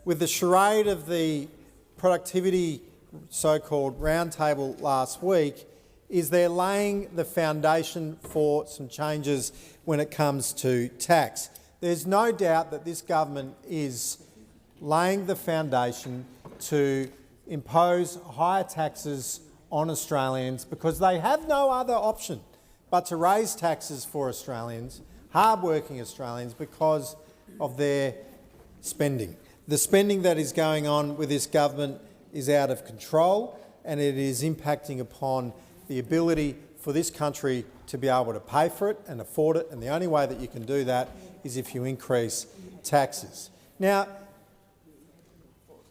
with the charade of the productivity so-called roundtable last week is they're laying the foundation for some changes when it comes to tax. There's no doubt that this government is laying the foundation to impose higher taxes on Australians because they have no other option but to raise taxes for Australians, hard-working Australians, because of their spending. The spending that is going on with this government is out of control, and it is impacting upon the ability for this country to be able to pay for it and afford it, and the only way that you can do that is if you increase taxes. Now,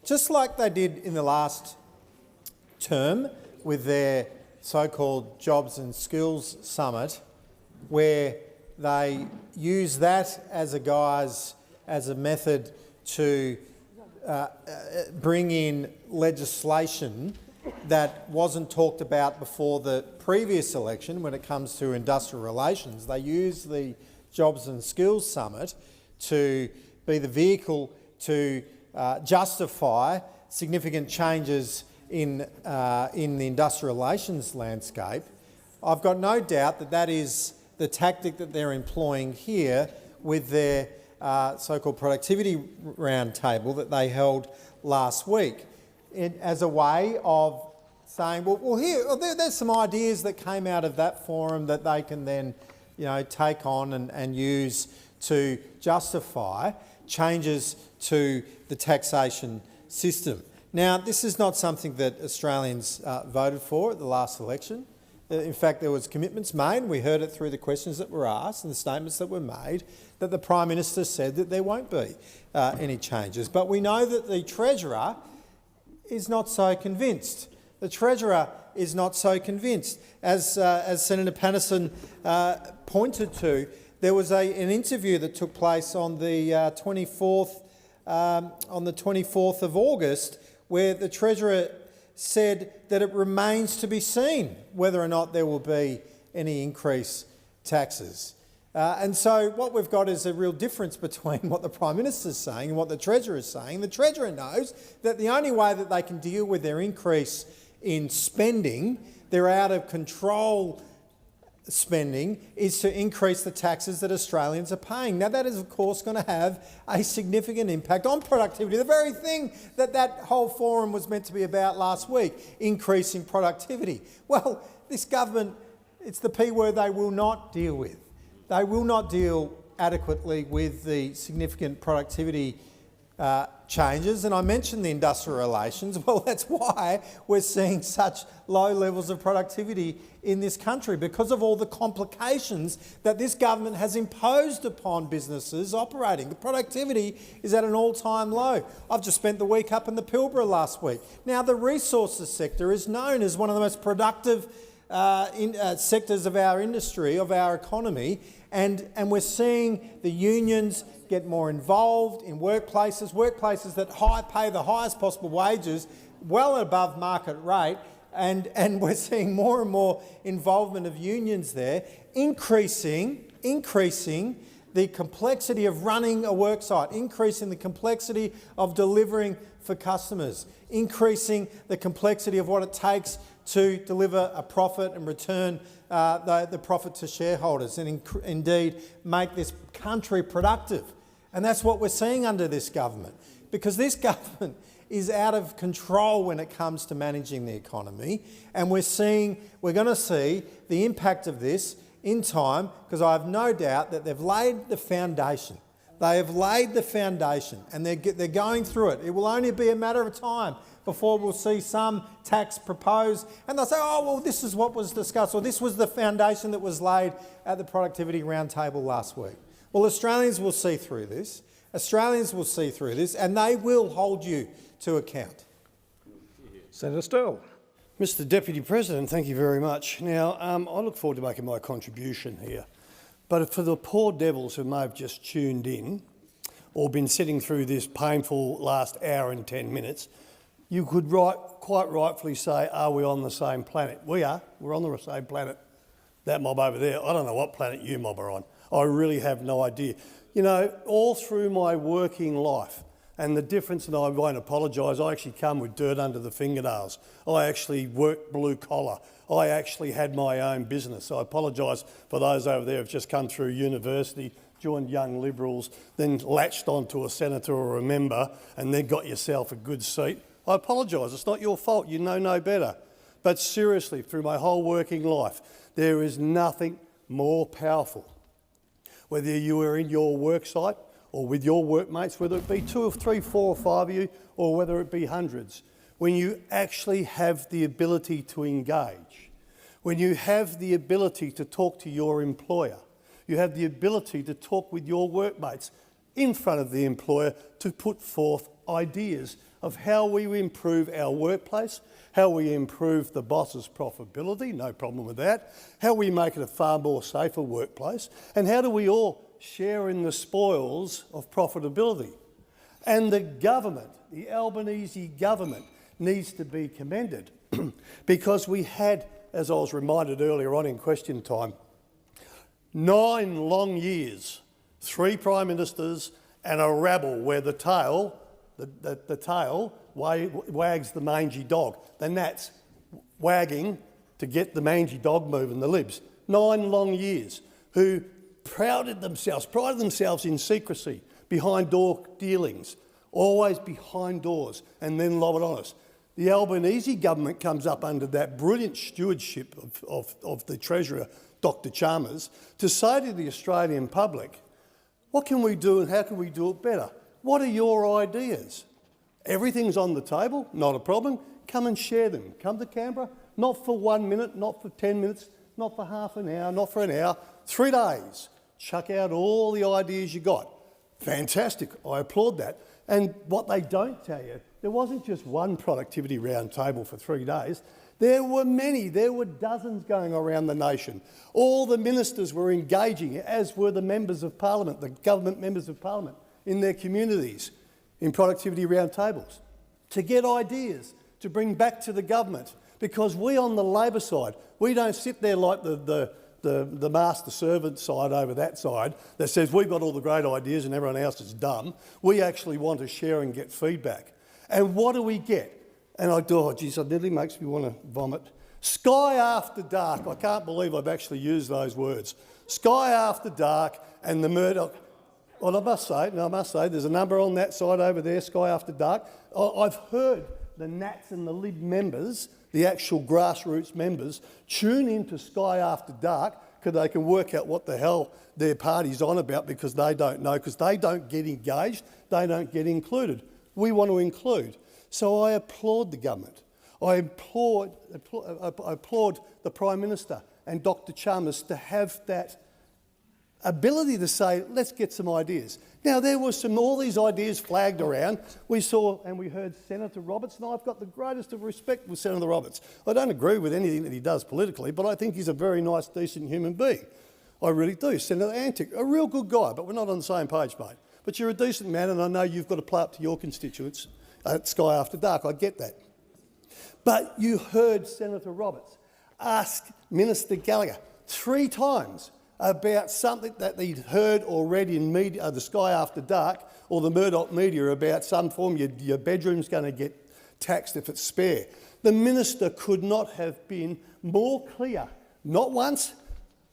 just like they did in the last term with their so-called Jobs and Skills Summit, where they use that as a guise, as a method to bring in legislation that wasn't talked about before the previous election when it comes to industrial relations. They use the Jobs and Skills Summit to be the vehicle to justify significant changes in the industrial relations landscape. I've got no doubt that that is the tactic that they're employing here with their so-called productivity roundtable that they held last week, as a way of saying, there's some ideas that came out of that forum that they can then, take on and use to justify changes to the taxation system. Now, this is not something that Australians voted for at the last election. In fact, there was commitments made, and we heard it through the questions that were asked and the statements that were made, that the Prime Minister said that there won't be any changes. But we know that the Treasurer is not so convinced. The Treasurer is not so convinced. As Senator Paterson pointed to, there was an interview that took place on the 24th of August, where the Treasurer said that it remains to be seen whether or not there will be any increased taxes. And so what we've got is a real difference between what the Prime Minister is saying and what the Treasurer is saying. The Treasurer knows that the only way that they can deal with their increase in spending, their out of control spending, is to increase the taxes that Australians are paying. Now, that is, of course, going to have a significant impact on productivity, the very thing that whole forum was meant to be about last week, increasing productivity. Well, this government, it's the P word they will not deal with. They will not deal adequately with the significant productivity changes, and I mentioned the industrial relations. Well, that's why we're seeing such low levels of productivity in this country, because of all the complications that this government has imposed upon businesses operating. The productivity is at an all-time low. I've just spent the week up in the Pilbara last week. Now, the resources sector is known as one of the most productive sectors of our industry, of our economy, and we're seeing the unions get more involved in workplaces that pay the highest possible wages, well above market rate, and we're seeing more and more involvement of unions there, increasing the complexity of running a worksite, increasing the complexity of delivering for customers, increasing the complexity of what it takes to deliver a profit and return the profit to shareholders, and indeed make this country productive. And that's what we're seeing under this government, because this government is out of control when it comes to managing the economy, and we're going to see the impact of this in time, because I have no doubt that they've laid the foundation. They have laid the foundation, and they're going through it. It will only be a matter of time before we'll see some tax proposed, and they'll say, oh, well, this is what was discussed, or this was the foundation that was laid at the Productivity Roundtable last week. Well, Australians will see through this. Australians will see through this, and they will hold you to account. Senator Sterle. Mr Deputy President, thank you very much. Now, I look forward to making my contribution here. But for the poor devils who may have just tuned in or been sitting through this painful last hour and 10 minutes, you could quite rightfully say, are we on the same planet? We are. We're on the same planet. That mob over there, I don't know what planet you mob are on. I really have no idea. You know, all through my working life, And the difference, and I won't apologise, I actually come with dirt under the fingernails. I actually worked blue collar. I actually had my own business. I apologise for those over there who've just come through university, joined Young Liberals, then latched onto a senator or a member and then got yourself a good seat. I apologise, it's not your fault, you know no better. But seriously, through my whole working life, there is nothing more powerful. Whether you are in your work site or with your workmates, whether it be 2 or 3, 4 or 5 of you, or whether it be hundreds, when you actually have the ability to engage, when you have the ability to talk to your employer, you have the ability to talk with your workmates in front of the employer to put forth ideas of how we improve our workplace, how we improve the boss's profitability, no problem with that, how we make it a far more safer workplace, and how do we all share in the spoils of profitability. And the government, the Albanese government, needs to be commended because we had, as I was reminded earlier on in question time, 9 long years, 3 prime ministers and a rabble where the tail wags the mangy dog. The gnat's wagging to get the mangy dog moving, the libs. 9 long years who prided themselves in secrecy, behind door dealings, always behind doors, and then lob it on us. The Albanese government comes up under that brilliant stewardship of the Treasurer, Dr Chalmers, to say to the Australian public, what can we do and how can we do it better? What are your ideas? Everything's on the table, not a problem. Come and share them. Come to Canberra, not for 1 minute, not for 10 minutes, not for half an hour, not for an hour, 3 days. Chuck out all the ideas you got. Fantastic, I applaud that. And what they don't tell you, there wasn't just one productivity roundtable for 3 days. There were many, there were dozens going around the nation. All the ministers were engaging, as were the members of parliament, the government members of parliament in their communities, in productivity roundtables, to get ideas to bring back to the government. Because we on the Labor side, we don't sit there like the master servant side over that side that says we've got all the great ideas and everyone else is dumb. We actually want to share and get feedback. And what do we get? And it nearly makes me want to vomit. Sky after dark. I can't believe I've actually used those words. Sky after dark and the Murdoch. Well, I must say, there's a number on that side over there, Sky after dark. I've heard the Nats and the Lib members, the actual grassroots members, tune into Sky after dark because they can work out what the hell their party's on about because they don't know, because they don't get engaged, they don't get included. We want to include. So I applaud the government. I applaud the Prime Minister and Dr Chalmers to have that ability to say, let's get some ideas. Now, there were all these ideas flagged around. We saw and we heard Senator Roberts, and I've got the greatest of respect for Senator Roberts. I don't agree with anything that he does politically, but I think he's a very nice, decent human being. I really do. Senator Antic, a real good guy, but we're not on the same page, mate. But you're a decent man, and I know you've got to play up to your constituents at Sky After Dark. I get that. But you heard Senator Roberts ask Minister Gallagher 3 times about something that he'd heard or read in media, the Sky After Dark or the Murdoch media about some form your bedroom's going to get taxed if it's spare. The minister could not have been more clear. Not once,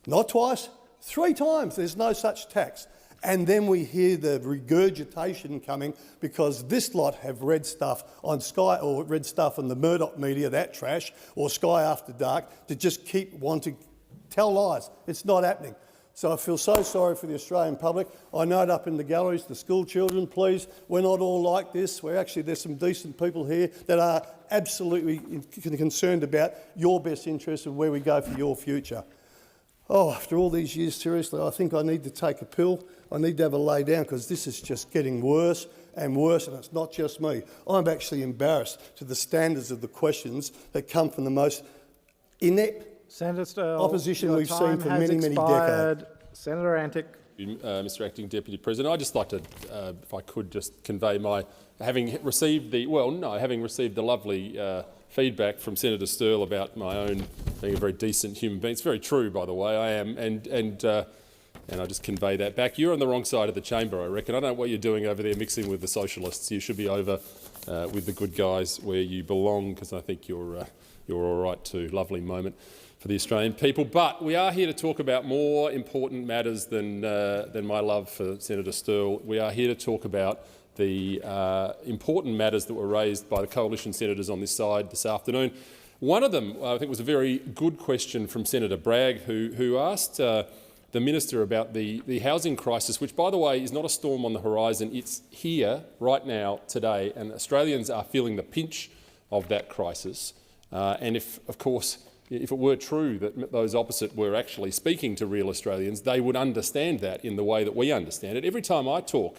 not twice, 3 times. There's no such tax. And then we hear the regurgitation coming because this lot have read stuff on Sky or read stuff on the Murdoch media, that trash, or Sky After Dark, to just keep wanting to tell lies. It's not happening. So I feel so sorry for the Australian public. I note up in the galleries, the school children, please, we're not all like this. There's some decent people here that are absolutely concerned about your best interests and where we go for your future. Oh, after all these years, seriously, I think I need to take a pill. I need to have a lay down because this is just getting worse and worse, and it's not just me. I'm actually embarrassed to the standards of the questions that come from the most inept opposition we've seen for many, many decades. Senator Antic. Mr Acting Deputy President, I'd just like to, if I could, just convey my having received the lovely feedback from Senator Sterle about my own being a very decent human being. It's very true, by the way. I am, and And I just convey that back. You're on the wrong side of the chamber, I reckon. I don't know what you're doing over there mixing with the socialists. You should be over with the good guys where you belong, because I think you're all right too. Lovely moment for the Australian people. But we are here to talk about more important matters than my love for Senator Sterle. We are here to talk about the important matters that were raised by the coalition senators on this side this afternoon. One of them, I think, was a very good question from Senator Bragg, who asked the Minister about the housing crisis, which, by the way, is not a storm on the horizon. It's here right now, today, and Australians are feeling the pinch of that crisis. And if it were true that those opposite were actually speaking to real Australians, they would understand that in the way that we understand it. Every time I talk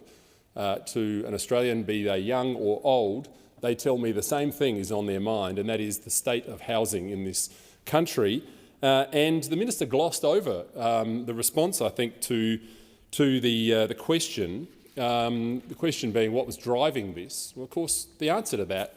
to an Australian, be they young or old, they tell me the same thing is on their mind, and that is the state of housing in this country. And the Minister glossed over the response, I think, to the question. The question being what was driving this. Well, of course, the answer to that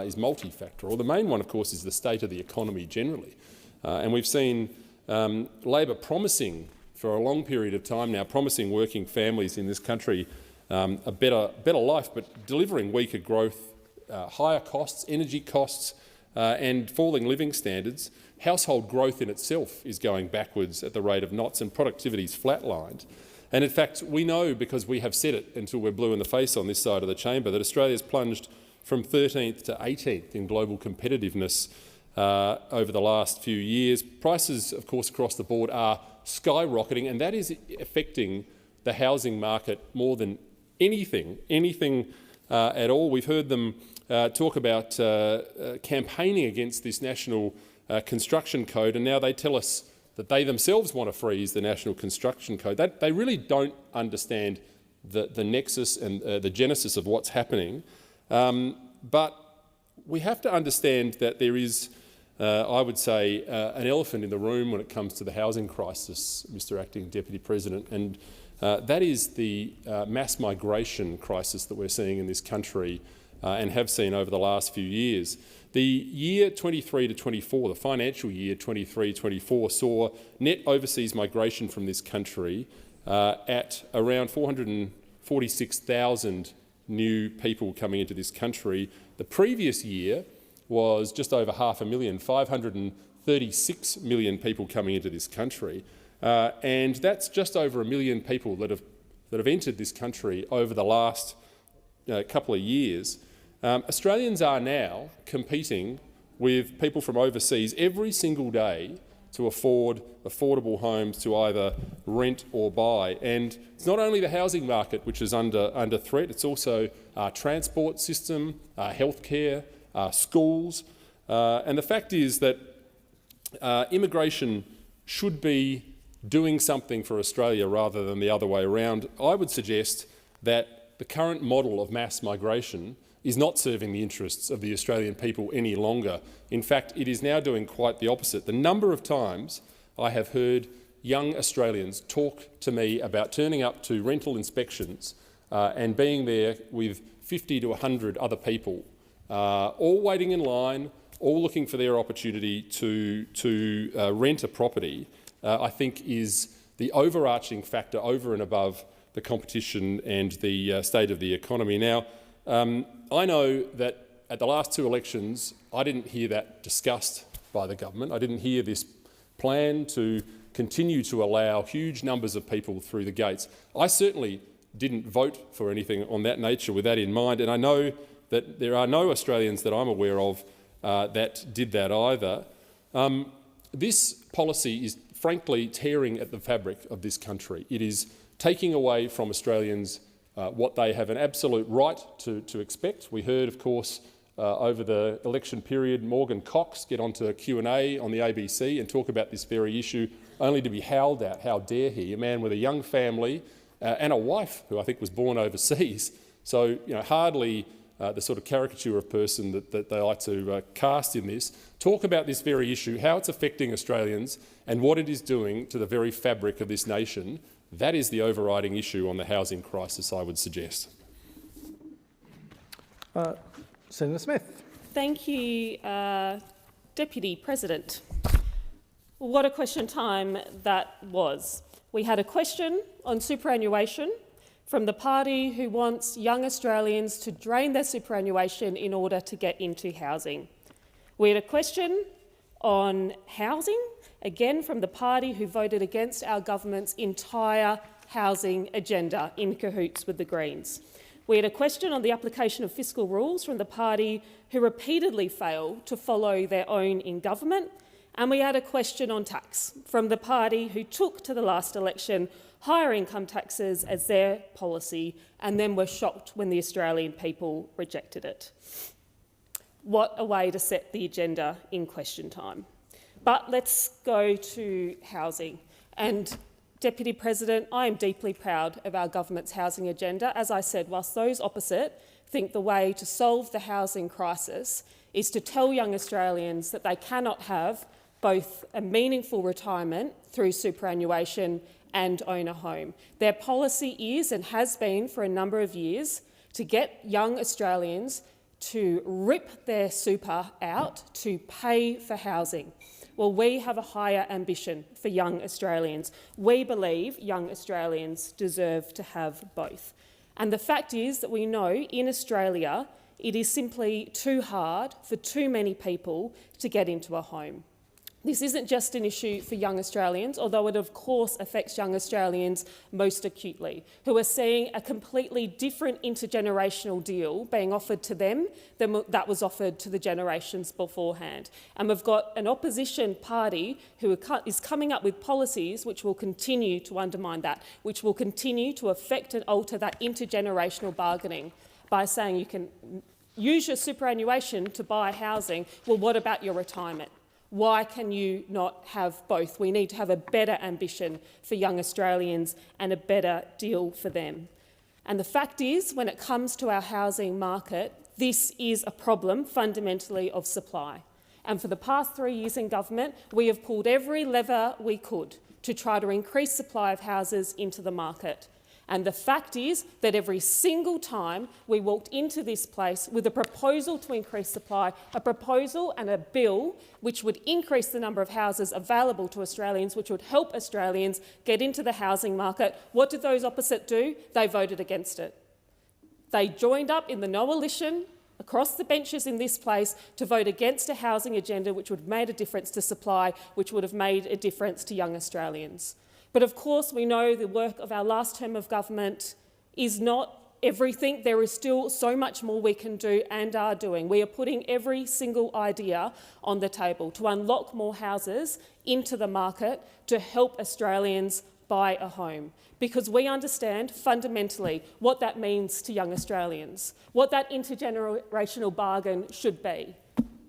is multifactorial. The main one, of course, is the state of the economy generally. And we've seen Labor promising for a long period of time now, promising working families in this country a better life, but delivering weaker growth, higher costs, energy costs, and falling living standards. Household growth in itself is going backwards at the rate of knots, and productivity is flatlined. And in fact, we know, because we have said it until we're blue in the face on this side of the chamber, that Australia's plunged from 13th to 18th in global competitiveness over the last few years. Prices, of course, across the board are skyrocketing, and that is affecting the housing market more than anything at all. We've heard them talk about campaigning against this national construction code, and now they tell us that they themselves want to freeze the national construction code. They really don't understand the nexus and the genesis of what's happening. But we have to understand that there is, I would say, an elephant in the room when it comes to the housing crisis, Mr. Acting Deputy President, and that is the mass migration crisis that we're seeing in this country and have seen over the last few years. The year 23 to 24, the financial year 23-24, saw net overseas migration from this country at around 446,000 new people coming into this country. The previous year was just over 500,000, 536 million people coming into this country. And that's just over 1 million people that have entered this country over the last couple of years. Australians are now competing with people from overseas every single day to afford affordable homes to either rent or buy. And it's not only the housing market which is under threat, it's also our transport system, our healthcare, our schools. And the fact is that immigration should be doing something for Australia rather than the other way around. I would suggest that the current model of mass migration is not serving the interests of the Australian people any longer. In fact, it is now doing quite the opposite. The number of times I have heard young Australians talk to me about turning up to rental inspections and being there with 50 to 100 other people, all waiting in line, all looking for their opportunity to rent a property, I think is the overarching factor over and above the competition and the state of the economy. Now, I know that at the last two elections, I didn't hear that discussed by the government. I didn't hear this plan to continue to allow huge numbers of people through the gates. I certainly didn't vote for anything on that nature with that in mind, and I know that there are no Australians that I'm aware of that did that either. This policy is frankly tearing at the fabric of this country. It is taking away from Australians what they have an absolute right to expect. We heard, of course, over the election period, Morgan Cox get onto a Q&A on the ABC and talk about this very issue, only to be howled at. How dare he, a man with a young family and a wife who I think was born overseas. So, hardly the sort of caricature of person that they like to cast in this. Talk about this very issue, how it's affecting Australians and what it is doing to the very fabric of this nation. That is the overriding issue on the housing crisis, I would suggest. Senator Smith. Thank you, Deputy President. What a question time that was. We had a question on superannuation from the party who wants young Australians to drain their superannuation in order to get into housing. We had a question on housing, again from the party who voted against our government's entire housing agenda in cahoots with the Greens. We had a question on the application of fiscal rules from the party who repeatedly fail to follow their own in government. And we had a question on tax from the party who took to the last election higher income taxes as their policy and then were shocked when the Australian people rejected it. What a way to set the agenda in question time. But let's go to housing. And Deputy President, I am deeply proud of our government's housing agenda. As I said, whilst those opposite think the way to solve the housing crisis is to tell young Australians that they cannot have both a meaningful retirement through superannuation and own a home. Their policy is and has been for a number of years to get young Australians to rip their super out to pay for housing. Well, we have a higher ambition for young Australians. We believe young Australians deserve to have both. And the fact is that we know in Australia it is simply too hard for too many people to get into a home. This isn't just an issue for young Australians, although it of course affects young Australians most acutely, who are seeing a completely different intergenerational deal being offered to them than that was offered to the generations beforehand. And we've got an opposition party who is coming up with policies which will continue to undermine that, which will continue to affect and alter that intergenerational bargaining by saying you can use your superannuation to buy housing. Well, what about your retirement? Why can you not have both? We need to have a better ambition for young Australians and a better deal for them. And the fact is, when it comes to our housing market, this is a problem fundamentally of supply. And for the past 3 years in government, we have pulled every lever we could to try to increase supply of houses into the market. And the fact is that every single time we walked into this place with a proposal to increase supply, a proposal and a bill which would increase the number of houses available to Australians, which would help Australians get into the housing market, what did those opposite do? They voted against it. They joined up in the coalition across the benches in this place to vote against a housing agenda which would have made a difference to supply, which would have made a difference to young Australians. But of course, we know the work of our last term of government is not everything. There is still so much more we can do and are doing. We are putting every single idea on the table to unlock more houses into the market to help Australians buy a home, because we understand fundamentally what that means to young Australians, what that intergenerational bargain should be.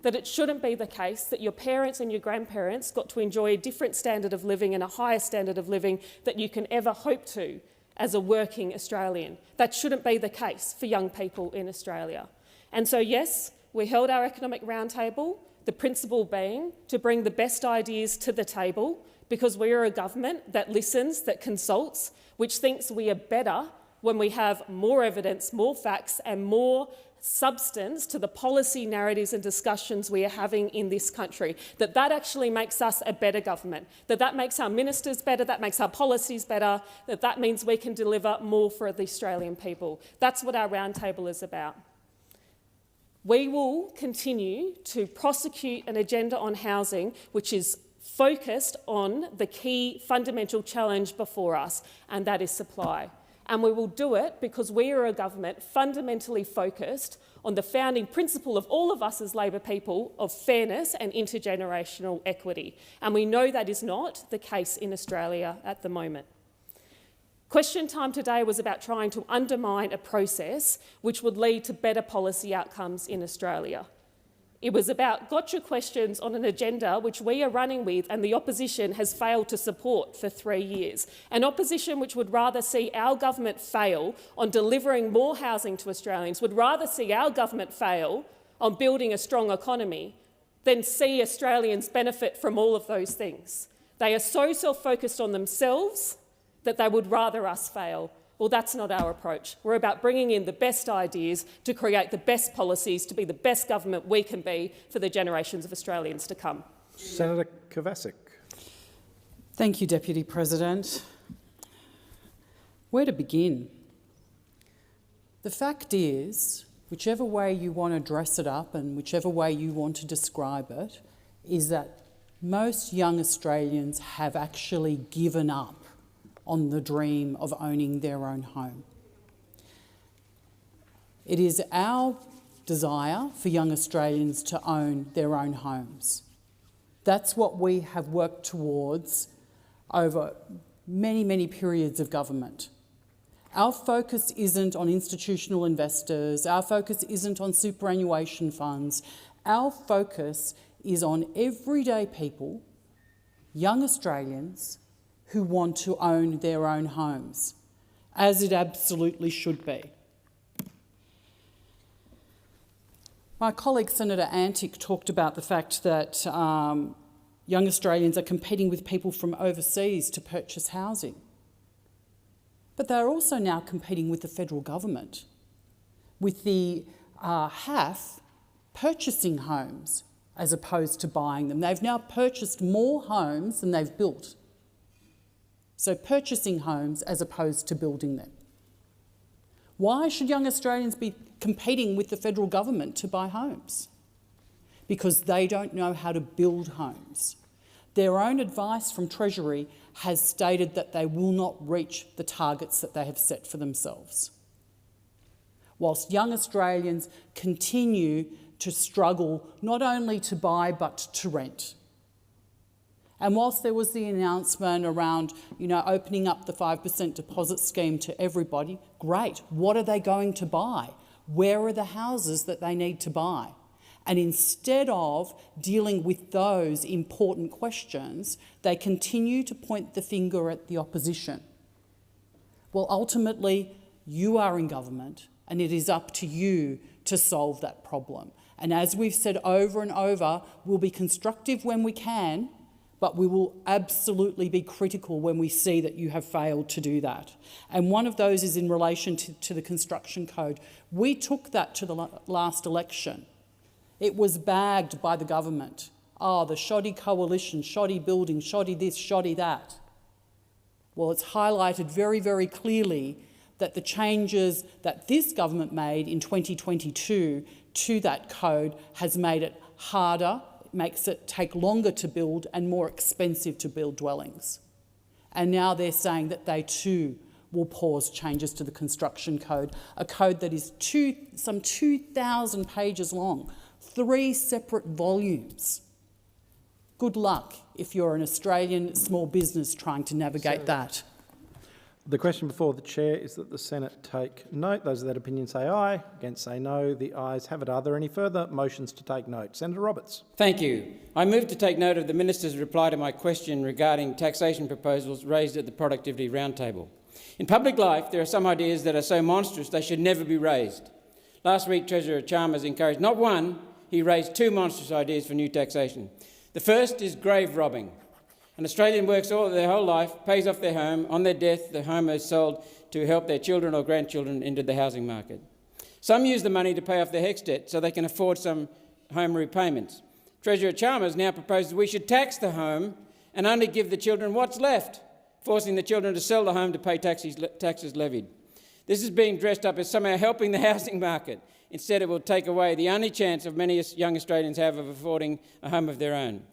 That it shouldn't be the case that your parents and your grandparents got to enjoy a different standard of living and a higher standard of living that you can ever hope to as a working Australian. That shouldn't be the case for young people in Australia. And so, yes, we held our economic roundtable, the principle being to bring the best ideas to the table, because we are a government that listens, that consults, which thinks we are better when we have more evidence, more facts and more substance to the policy narratives and discussions we are having in this country, that actually makes us a better government, that makes our ministers better, that makes our policies better, that means we can deliver more for the Australian people. That's what our roundtable is about. We will continue to prosecute an agenda on housing which is focused on the key fundamental challenge before us, and that is supply. And we will do it because we are a government fundamentally focused on the founding principle of all of us as Labor people of fairness and intergenerational equity. And we know that is not the case in Australia at the moment. Question time today was about trying to undermine a process which would lead to better policy outcomes in Australia. It was about gotcha questions on an agenda which we are running with and the opposition has failed to support for 3 years. An opposition which would rather see our government fail on delivering more housing to Australians, would rather see our government fail on building a strong economy than see Australians benefit from all of those things. They are so self-focused on themselves that they would rather us fail. Well, that's not our approach. We're about bringing in the best ideas to create the best policies, to be the best government we can be for the generations of Australians to come. Senator Kovacic. Thank you, Deputy President. Where to begin? The fact is, whichever way you want to dress it up and whichever way you want to describe it, is that most young Australians have actually given up on the dream of owning their own home. It is our desire for young Australians to own their own homes. That's what we have worked towards over many, many periods of government. Our focus isn't on institutional investors, our focus isn't on superannuation funds, our focus is on everyday people, young Australians, who want to own their own homes, as it absolutely should be. My colleague Senator Antic talked about the fact that young Australians are competing with people from overseas to purchase housing. But they're also now competing with the federal government, with the HAF purchasing homes as opposed to buying them. They've now purchased more homes than they've built. So purchasing homes as opposed to building them. Why should young Australians be competing with the federal government to buy homes? Because they don't know how to build homes. Their own advice from Treasury has stated that they will not reach the targets that they have set for themselves. Whilst young Australians continue to struggle not only to buy but to rent. And whilst there was the announcement around, opening up the 5% deposit scheme to everybody, great. What are they going to buy? Where are the houses that they need to buy? And instead of dealing with those important questions, they continue to point the finger at the opposition. Well, ultimately, you are in government and it is up to you to solve that problem. And as we've said over and over, we'll be constructive when we can, but we will absolutely be critical when we see that you have failed to do that. And one of those is in relation to the construction code. We took that to the last election. It was bagged by the government. Oh, the shoddy coalition, shoddy building, shoddy this, shoddy that. Well, it's highlighted very, very clearly that the changes that this government made in 2022 to that code has made it harder, makes it take longer to build and more expensive to build dwellings. And now they're saying that they too will pause changes to the construction code, a code that is some 2,000 pages long, 3 separate volumes. Good luck if you're an Australian small business trying to navigate that. The question before the chair is that the Senate take note. Those of that opinion say aye. Against say no. The ayes have it. Are there any further motions to take note? Senator Roberts. Thank you. I move to take note of the Minister's reply to my question regarding taxation proposals raised at the Productivity Roundtable. In public life, there are some ideas that are so monstrous they should never be raised. Last week, Treasurer Chalmers encouraged not one, he raised 2 monstrous ideas for new taxation. The first is grave robbing. An Australian works all their whole life, pays off their home. On their death, the home is sold to help their children or grandchildren into the housing market. Some use the money to pay off their HECS debt so they can afford some home repayments. Treasurer Chalmers now proposes we should tax the home and only give the children what's left, forcing the children to sell the home to pay taxes levied. This is being dressed up as somehow helping the housing market. Instead, it will take away the only chance of many young Australians have of affording a home of their own.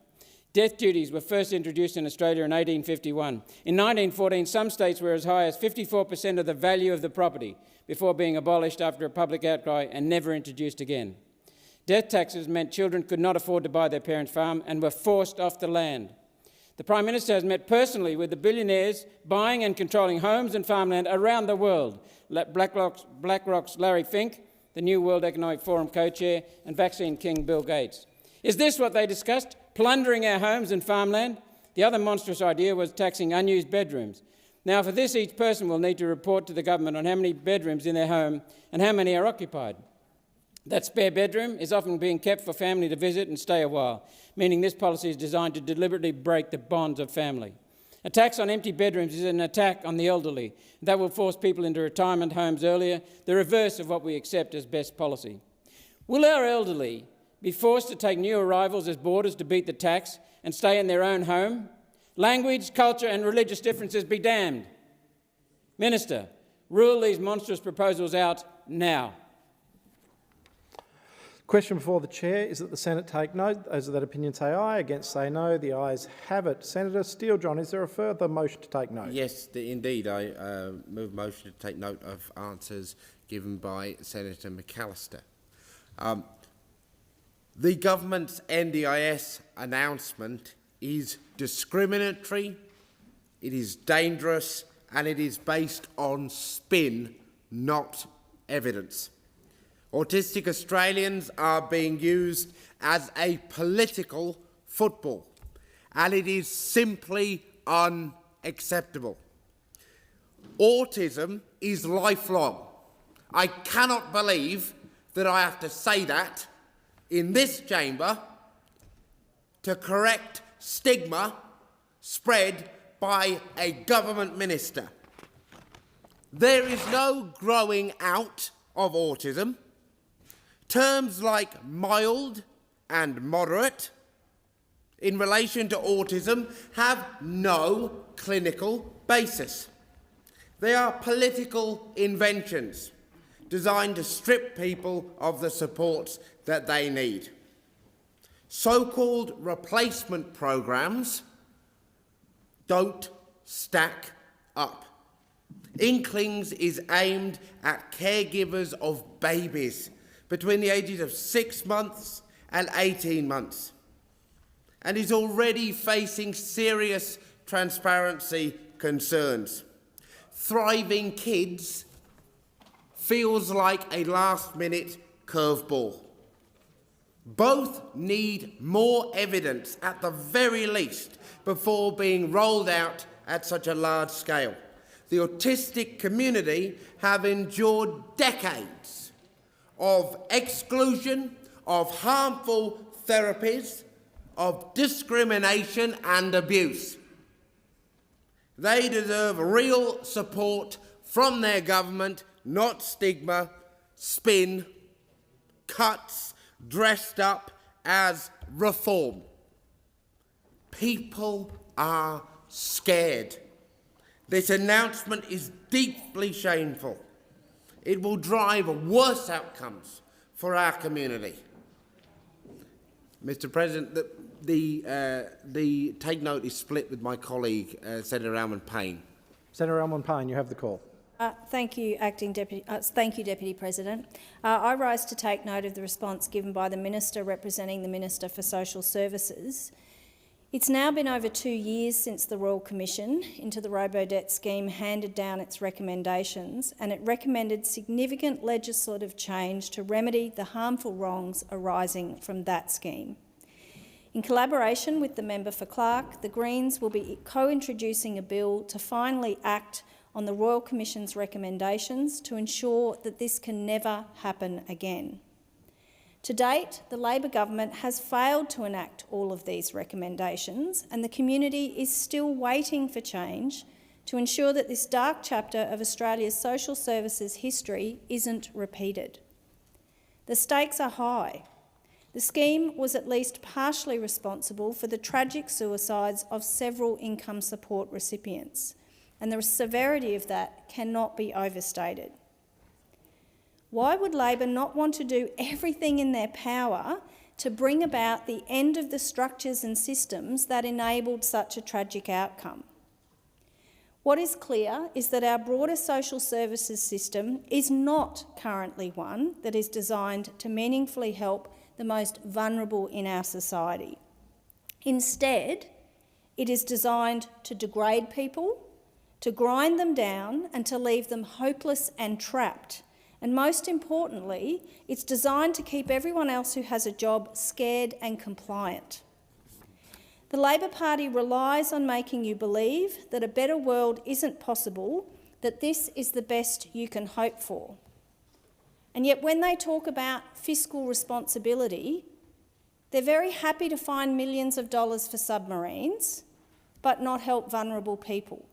Death duties were first introduced in Australia in 1851. In 1914, some states were as high as 54% of the value of the property before being abolished after a public outcry and never introduced again. Death taxes meant children could not afford to buy their parents' farm and were forced off the land. The Prime Minister has met personally with the billionaires buying and controlling homes and farmland around the world. BlackRock's Larry Fink, the New World Economic Forum co-chair, and vaccine king Bill Gates. Is this what they discussed? Plundering our homes and farmland? The other monstrous idea was taxing unused bedrooms. Now, for this, each person will need to report to the government on how many bedrooms in their home and how many are occupied. That spare bedroom is often being kept for family to visit and stay a while, meaning this policy is designed to deliberately break the bonds of family. A tax on empty bedrooms is an attack on the elderly. That will force people into retirement homes earlier, the reverse of what we accept as best policy. Will our elderly be forced to take new arrivals as boarders to beat the tax and stay in their own home? Language, culture and religious differences be damned. Minister, rule these monstrous proposals out now. Question before the chair is that the Senate take note. Those of that opinion say aye, against say no. The ayes have it. Senator Steele-John, is there a further motion to take note? Yes, indeed. I move motion to take note of answers given by Senator McAllister. The government's NDIS announcement is discriminatory, it is dangerous, and it is based on spin, not evidence. Autistic Australians are being used as a political football, and it is simply unacceptable. Autism is lifelong. I cannot believe that I have to say that in this chamber to correct stigma spread by a government minister. There is no growing out of autism. Terms like mild and moderate in relation to autism have no clinical basis. They are political inventions designed to strip people of the supports that they need. So-called replacement programs don't stack up. Inklings is aimed at caregivers of babies between the ages of 6 months and 18 months, and is already facing serious transparency concerns. Thriving Kids feels like a last-minute curveball. Both need more evidence at the very least before being rolled out at such a large scale. The autistic community have endured decades of exclusion, of harmful therapies, of discrimination and abuse. They deserve real support from their government, not stigma, spin, cuts, dressed up as reform. People are scared. This announcement is deeply shameful. It will drive worse outcomes for our community. Mr. President, the take note is split with my colleague, Senator Almond-Payne. Senator Almond-Payne, you have the call. Thank you, Deputy President. I rise to take note of the response given by the Minister representing the Minister for Social Services. It's now been over 2 years since the Royal Commission into the Robo-Debt scheme handed down its recommendations, and it recommended significant legislative change to remedy the harmful wrongs arising from that scheme. In collaboration with the member for Clark, the Greens will be co-introducing a bill to finally act on the Royal Commission's recommendations to ensure that this can never happen again. To date, the Labor government has failed to enact all of these recommendations, and the community is still waiting for change to ensure that this dark chapter of Australia's social services history isn't repeated. The stakes are high. The scheme was at least partially responsible for the tragic suicides of several income support recipients, and the severity of that cannot be overstated. Why would Labor not want to do everything in their power to bring about the end of the structures and systems that enabled such a tragic outcome? What is clear is that our broader social services system is not currently one that is designed to meaningfully help the most vulnerable in our society. Instead, it is designed to degrade people, to grind them down and to leave them hopeless and trapped. And most importantly, it's designed to keep everyone else who has a job scared and compliant. The Labor Party relies on making you believe that a better world isn't possible, that this is the best you can hope for. And yet when they talk about fiscal responsibility, they're very happy to find millions of dollars for submarines, but not help vulnerable people.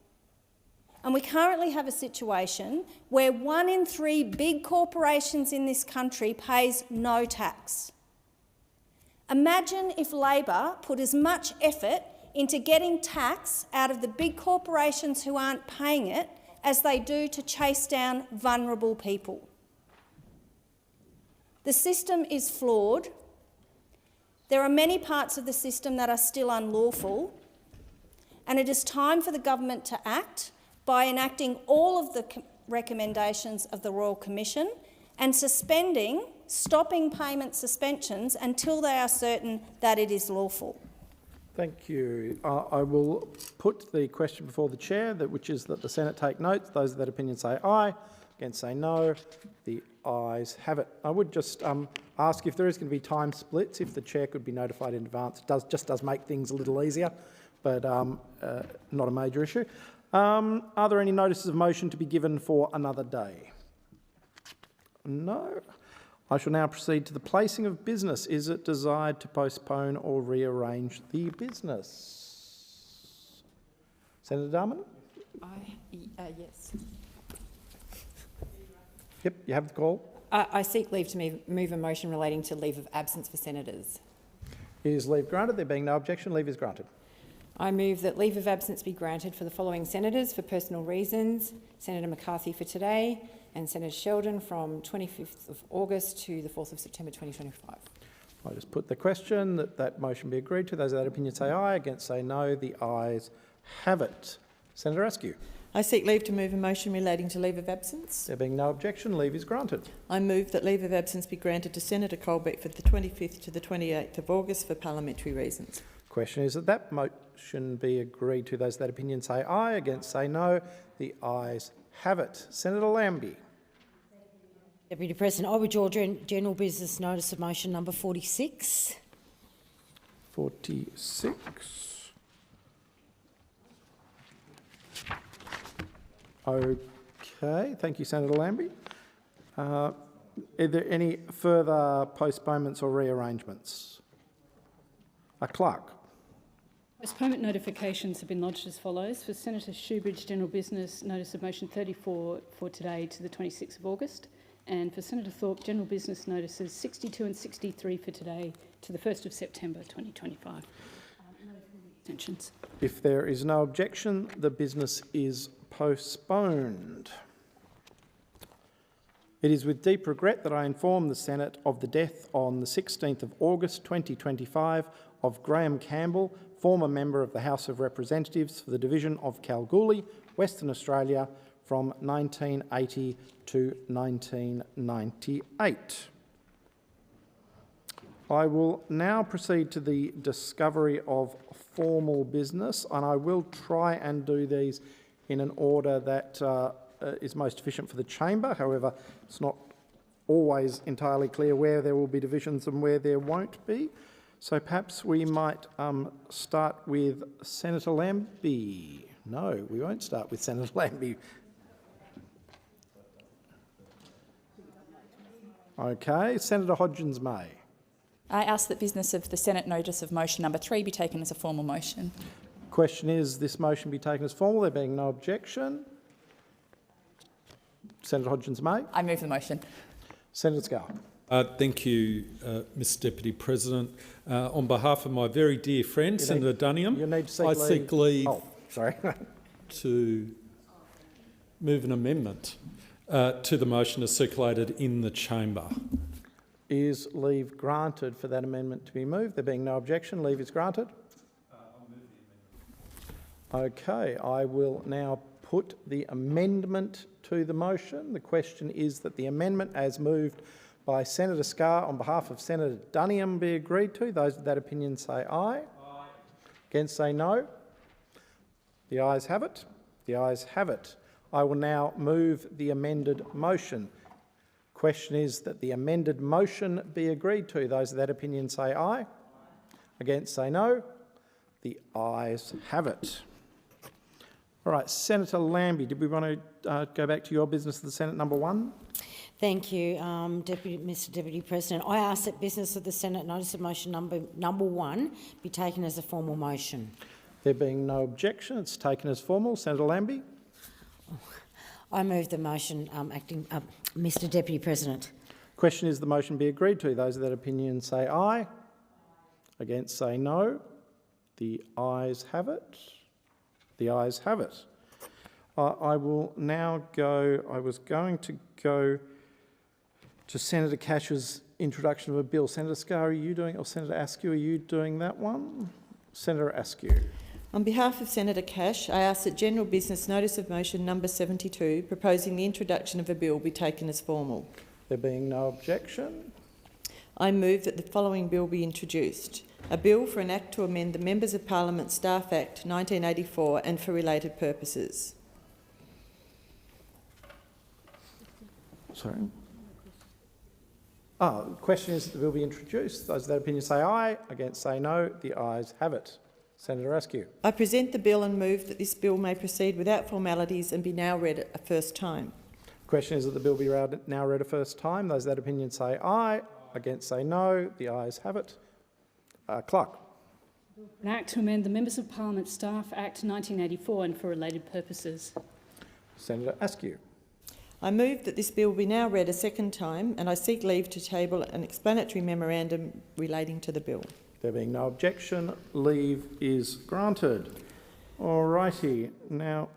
And we currently have a situation where 1 in 3 big corporations in this country pays no tax. Imagine if Labor put as much effort into getting tax out of the big corporations who aren't paying it as they do to chase down vulnerable people. The system is flawed. There are many parts of the system that are still unlawful, and it is time for the government to act by enacting all of the recommendations of the Royal Commission and stopping payment suspensions until they are certain that it is lawful. Thank you. I will put the question before the chair, which is that the Senate take notes. Those of that opinion say aye. Against say no. The ayes have it. I would just ask if there is going to be time splits, if the chair could be notified in advance. It just does make things a little easier, but not a major issue. Are there any notices of motion to be given for another day? No. I shall now proceed to the placing of business. Is it desired to postpone or rearrange the business? Senator Darman? Yes. Yep, you have the call. I seek leave to move a motion relating to leave of absence for senators. Is leave granted? There being no objection, leave is granted. I move that leave of absence be granted for the following senators for personal reasons: Senator McCarthy for today and Senator Sheldon from 25th of August to the 4th of September 2025. I just put the question that motion be agreed to. Those of that opinion say aye. Against say no. The ayes have it. Senator Askew. I seek leave to move a motion relating to leave of absence. There being no objection, leave is granted. I move that leave of absence be granted to Senator Colbeck for the 25th to the 28th of August for parliamentary reasons. Question is that motion be agreed to. Those of that opinion say aye. Against say no. The ayes have it. Senator Lambie. Deputy President, I withdraw general business notice of motion number 46. 46. Okay, thank you, Senator Lambie. Are there any further postponements or rearrangements? Clerk. Postponement notifications have been lodged as follows. For Senator Shoebridge, general business notice of motion 34 for today to the 26th of August. And for Senator Thorpe, general business notices 62 and 63 for today to the 1st of September 2025. Extensions. If there is no objection, the business is postponed. It is with deep regret that I inform the Senate of the death on the 16th of August 2025 of Graham Campbell, former member of the House of Representatives for the division of Kalgoorlie, Western Australia, from 1980 to 1998. I will now proceed to the discovery of formal business, and I will try and do these in an order that is most efficient for the chamber. However, it's not always entirely clear where there will be divisions and where there won't be. So perhaps we might start with Senator Lambie. No, we won't start with Senator Lambie. Okay, Senator Hodgins-May. I ask that business of the Senate notice of motion number 3 be taken as a formal motion. Question is this motion be taken as formal, there being no objection. Senator Hodgins-May. I move the motion. Senator Scarr. Thank you, Mr Deputy President. On behalf of my very dear friend, Senator Duniam, I seek leave to move an amendment to the motion as circulated in the chamber. Is leave granted for that amendment to be moved? There being no objection, leave is granted. I'll move the amendment. Okay, I will now put the amendment to the motion. The question is that the amendment as moved by Senator Scarr on behalf of Senator Duniam be agreed to. Those of that opinion say aye. Aye. Against say no. The ayes have it. The ayes have it. I will now move the amended motion. Question is that the amended motion be agreed to. Those of that opinion say aye. Aye. Against say no. The ayes have it. All right, Senator Lambie, did we want to go back to your business of the Senate number 1? Thank you, Mr Deputy President. I ask that business of the Senate notice of motion number 1 be taken as a formal motion. There being no objection, it's taken as formal. Senator Lambie? I move the motion, Mr Deputy President. Question is the motion be agreed to. Those of that opinion say aye. Against say no. The ayes have it. The ayes have it. I will now go, I was going to go to Senator Cash's introduction of a bill. Senator Scarr, are you doing, or Senator Askew, are you doing that one? Senator Askew. On behalf of Senator Cash, I ask that General Business Notice of Motion number 72, proposing the introduction of a bill, be taken as formal. There being no objection, I move that the following bill be introduced. A bill for an Act to amend the Members of Parliament Staff Act 1984 and for related purposes. Sorry. The question is that the bill be introduced. Those of that opinion say aye. Against say no. The ayes have it. Senator Askew. I present the bill and move that this bill may proceed without formalities and be now read a first time. The question is that the bill be now read a first time. Those of that opinion say aye. Against say no. The ayes have it. Clerk. An Act to amend the Members of Parliament Staff Act 1984 and for related purposes. Senator Askew. I move that this bill be now read a second time, and I seek leave to table an explanatory memorandum relating to the bill. There being no objection, leave is granted. All righty. Now...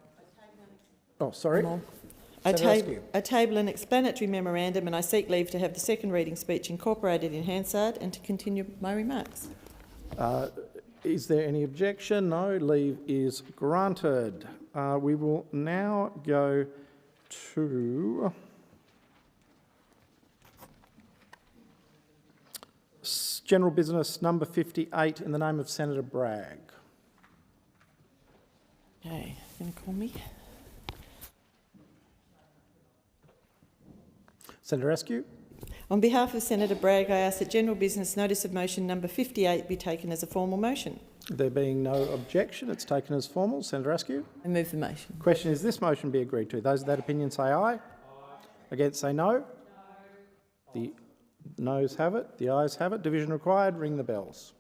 Oh, sorry. I table an explanatory memorandum, and I seek leave to have the second reading speech incorporated in Hansard and to continue my remarks. Is there any objection? No. Leave is granted. We will now go to General Business number 58 in the name of Senator Bragg. Okay, going to call me. Senator Askew. On behalf of Senator Bragg, I ask that General Business Notice of Motion number 58 be taken as a formal motion. There being no objection, it's taken as formal. Senator Askew. I move the motion. Question is this motion be agreed to? Those of that opinion say aye. Against say no. The noes have it. The ayes have it. Division required. Ring the bells.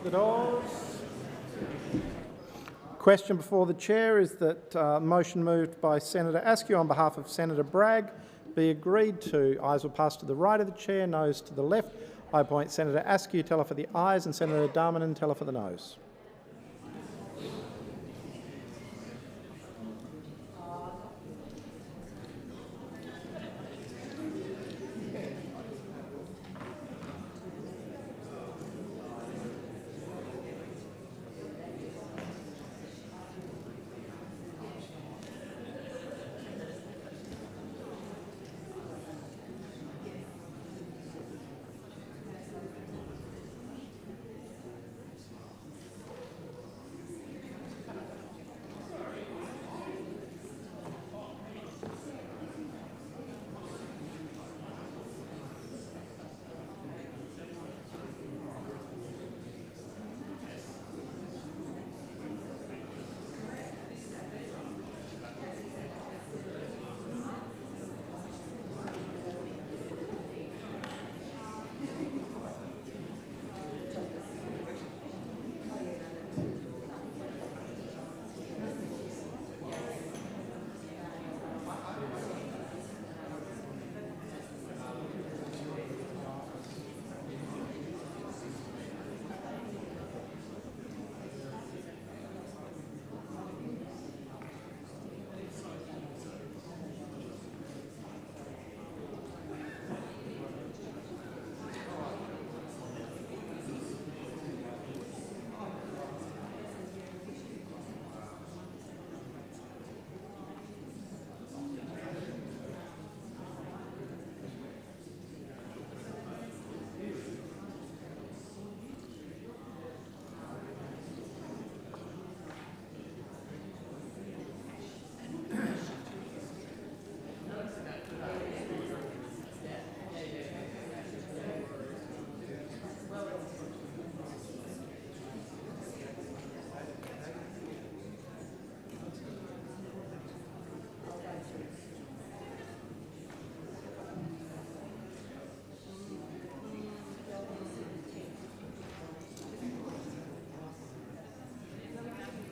Lock the doors. Question before the chair is that motion moved by Senator Askew on behalf of Senator Bragg be agreed to. Ayes will pass to the right of the chair, noes to the left. I appoint Senator Askew teller for the ayes and Senator Darmanin teller for the noes.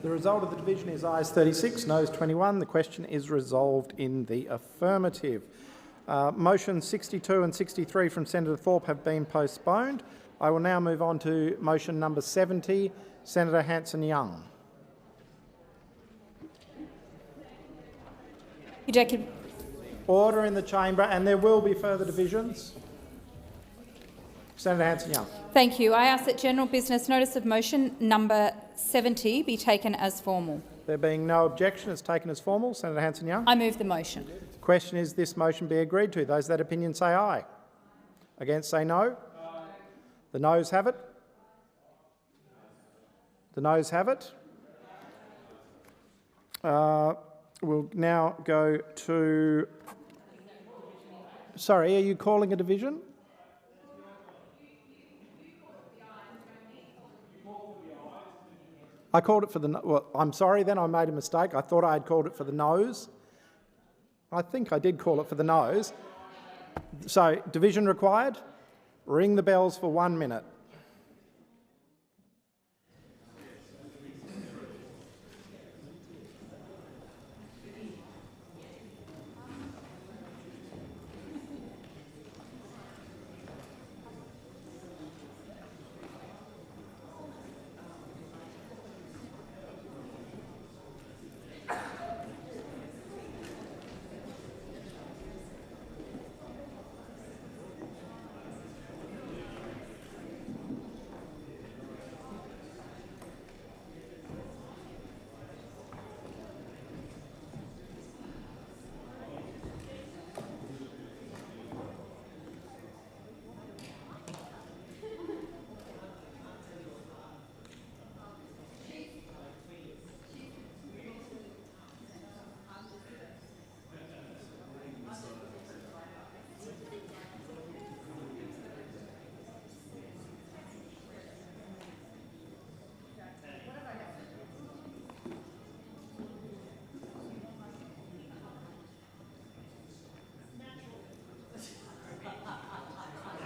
The result of the division is ayes 36, noes 21. The question is resolved in the affirmative. Motions 62 and 63 from Senator Thorpe have been postponed. I will now move on to motion number 70, Senator Hanson-Young. Order in the chamber, and there will be further divisions. Senator Hanson-Young. Thank you. I ask that general business notice of motion number 70 be taken as formal. There being no objection, it's taken as formal. Senator Hanson-Young. I move the motion. The question is this motion be agreed to. Those of that opinion say aye. Against say no. Aye. The noes have it. The noes have it. We'll now go to... Sorry, are you calling a division? I called it for the... Well, I'm sorry then, I made a mistake. I thought I had called it for the noes. I think I did call it for the noes. So, division required. Ring the bells for 1 minute.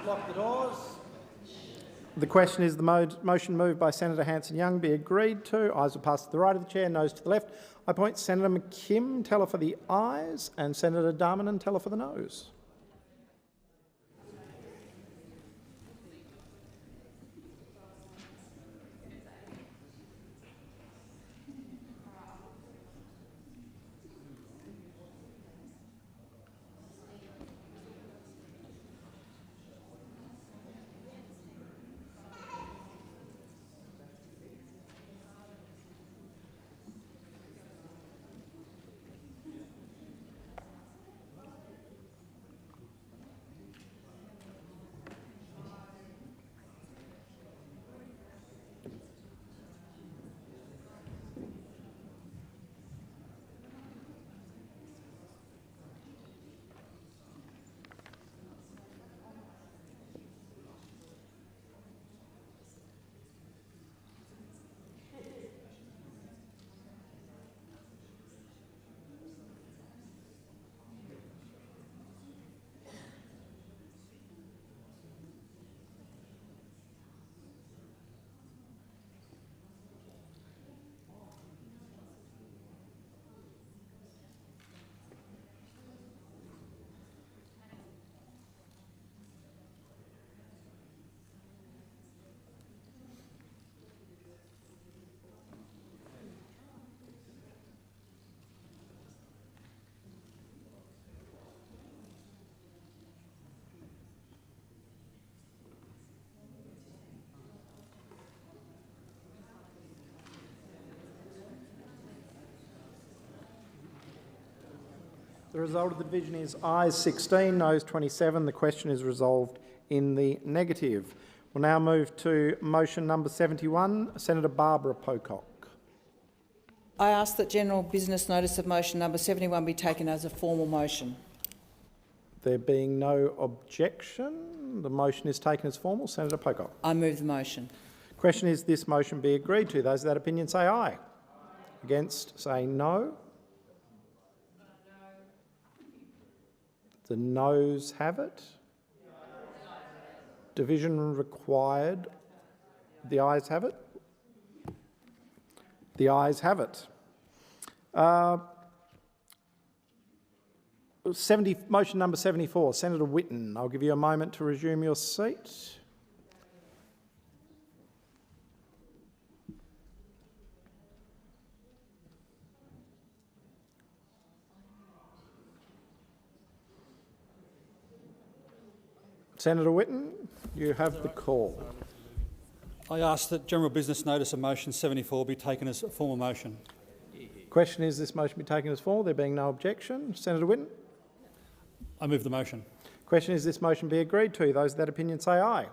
Lock the doors. The question is the motion moved by Senator Hanson-Young be agreed to. Ayes will pass to the right of the chair, noes to the left. I appoint Senator McKim, teller for the ayes, and Senator Darmanin, teller for the noes. The result of the division is ayes 16, noes 27. The question is resolved in the negative. We'll now move to motion number 71. Senator Barbara Pocock. I ask that general business notice of motion number 71 be taken as a formal motion. There being no objection, the motion is taken as formal. Senator Pocock. I move the motion. Question is this motion be agreed to. Those of that opinion say aye. Against say no. The noes have it. Division required. The ayes have it. The ayes have it. Motion number 74, Senator Whitten. I'll give you a moment to resume your seat. Senator Whitten, you have the call. I ask that general business notice of motion 74 be taken as a formal motion. Question is this motion be taken as formal, there being no objection. Senator Whitten? I move the motion. Question is this motion be agreed to. Those of that opinion say aye.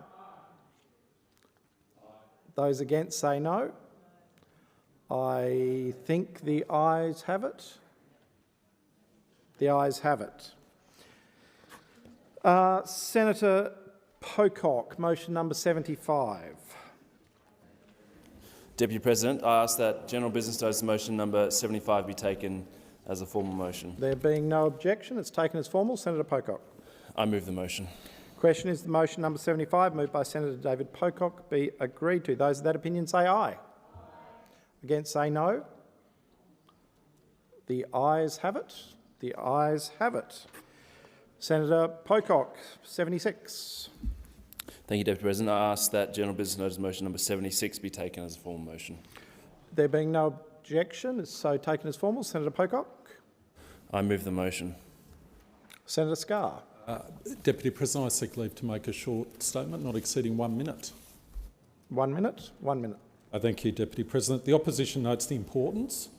Those against say no. I think the ayes have it. The ayes have it. Senator Pocock, motion number 75. Deputy President, I ask that general business notice motion number 75 be taken as a formal motion. There being no objection, it's taken as formal. Senator Pocock. I move the motion. Question is the motion number 75, moved by Senator David Pocock, be agreed to. Those of that opinion say aye. Against say no. The ayes have it. The ayes have it. Senator Pocock, 76. Thank you, Deputy President. I ask that general business notice motion number 76 be taken as a formal motion. There being no objection, it's so taken as formal. Senator Pocock. I move the motion. Senator Scarr. Deputy President, I seek leave to make a short statement, not exceeding 1 minute. 1 minute? 1 minute. Thank you, Deputy President. The opposition notes the importance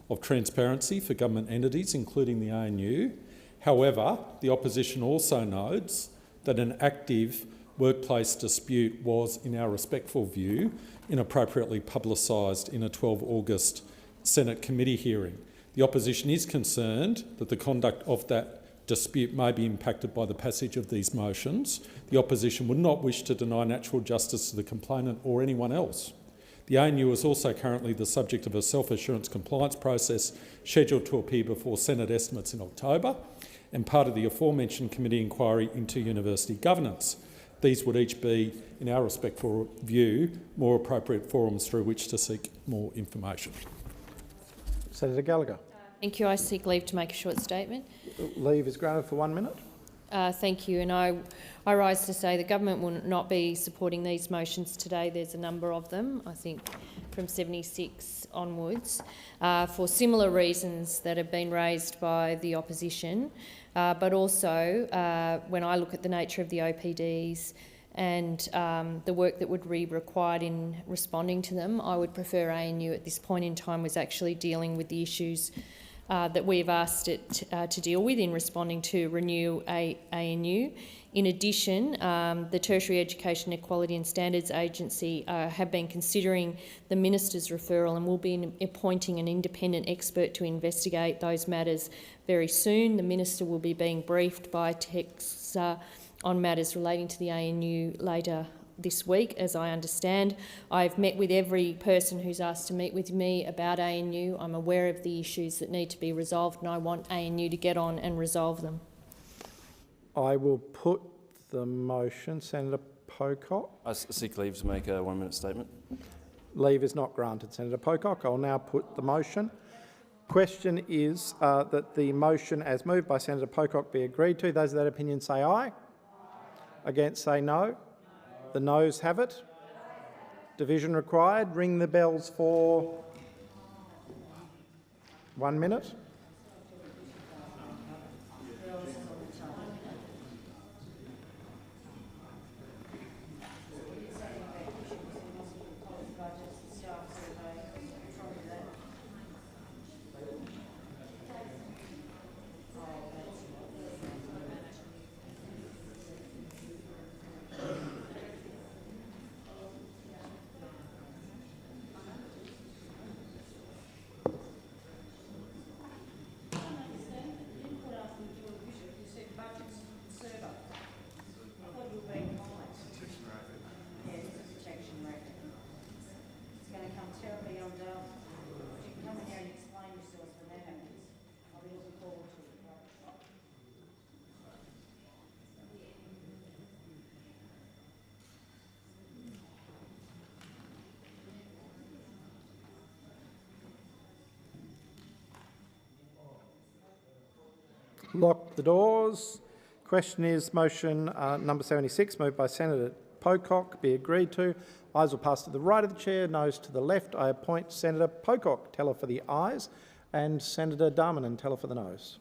of transparency for government entities, including the ANU. However, the opposition also notes that an active workplace dispute was, in our respectful view, inappropriately publicised in a 12 August Senate committee hearing. The opposition is concerned that the conduct of that dispute may be impacted by the passage of these motions. The opposition would not wish to deny natural justice to the complainant or anyone else. The ANU is also currently the subject of a self-assurance compliance process scheduled to appear before Senate estimates in October and part of the aforementioned committee inquiry into university governance. these would each be, in our respectful view, more appropriate forums through which to seek more information. Senator Gallagher. Thank you. I seek leave to make a short statement. Leave is granted for 1 minute. Thank you. And I rise to say the government will not be supporting these motions today. There's a number of them, I think from 76 onwards, for similar reasons that have been raised by the opposition. But also, when I look at the nature of the OPDs and the work that would be required in responding to them, I would prefer ANU at this point in time was actually dealing with the issues that we've asked it to deal with in responding to Renew ANU. In addition, the Tertiary Education Equality and Standards Agency have been considering the Minister's referral and will be appointing an independent expert to investigate those matters very soon. The Minister will be being briefed by texts on matters relating to the ANU later this week, as I understand. I've met with every person who's asked to meet with me about ANU. I'm aware of the issues that need to be resolved and I want ANU to get on and resolve them. I will put the motion. Senator Pocock. I seek leave to make a 1 minute statement. Leave is not granted. Senator Pocock. I'll now put the motion. Question is that the motion as moved by Senator Pocock be agreed to. Those of that opinion say aye. Against say no. The noes have it. Division required. Ring the bells for 1 minute. Lock the doors. Question is motion number 76, moved by Senator Pocock, be agreed to. Ayes will pass to the right of the chair, noes to the left. I appoint Senator Pocock, teller for the ayes, and Senator Darmanin, teller for the noes.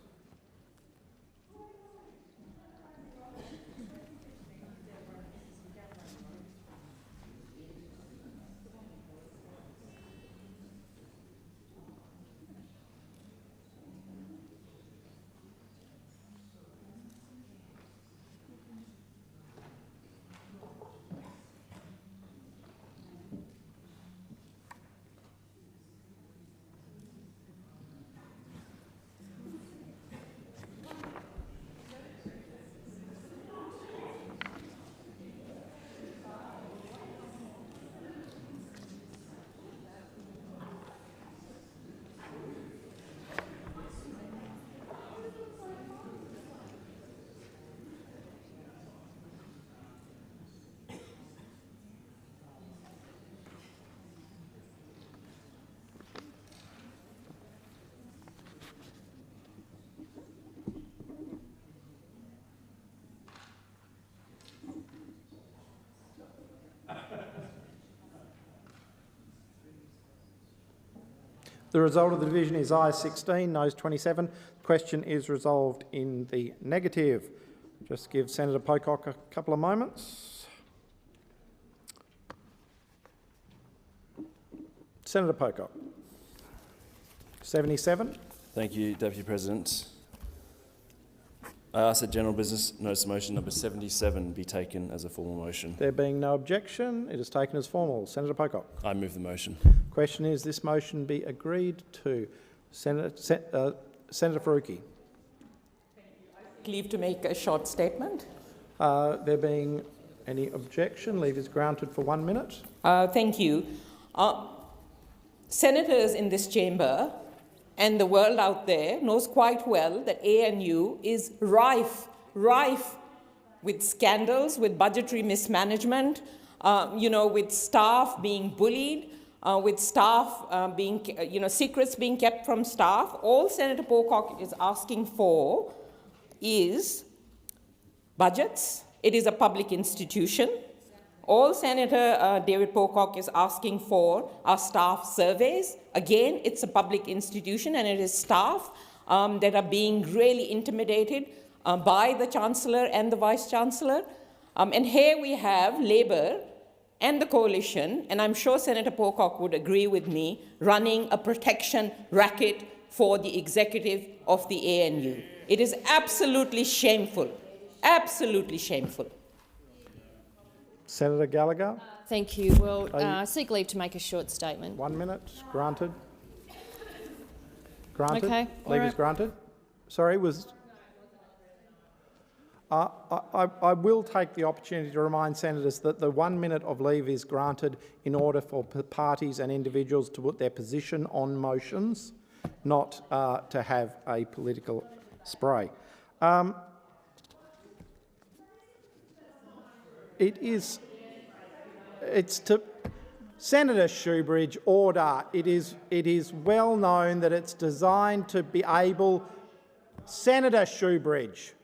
The result of the division is ayes 16, noes 27. The question is resolved in the negative. Just give Senator Pocock a couple of moments. Senator Pocock. 77. Thank you, Deputy President. I ask that general business notice of motion number 77 be taken as a formal motion. There being no objection, it is taken as formal. Senator Pocock. I move the motion. Question is this motion be agreed to. Senator Faruqi. Leave to make a short statement. There being any objection, leave is granted for 1 minute. Thank you. Senators in this chamber and the world out there knows quite well that ANU is rife with scandals, with budgetary mismanagement, with staff being bullied, with staff secrets being kept from staff. All Senator Pocock is asking for is budgets. It is a public institution. All Senator David Pocock is asking for are staff surveys. Again, it's a public institution and it is staff that are being really intimidated by the Chancellor and the Vice-Chancellor. And here we have Labor and the Coalition, and I'm sure Senator Pocock would agree with me, running a protection racket for the executive of the ANU. It is absolutely shameful, absolutely shameful. Senator Gallagher. Thank you. Well, seek leave to make a short statement. 1 minute. Granted. Granted. Okay. Leave is granted. Sorry, was... I will take the opportunity to remind senators that the 1 minute of leave is granted in order for parties and individuals to put their position on motions, not to have a political spray. Senator Shoebridge, order. It is well known that it's designed to be able... Senator Shoebridge.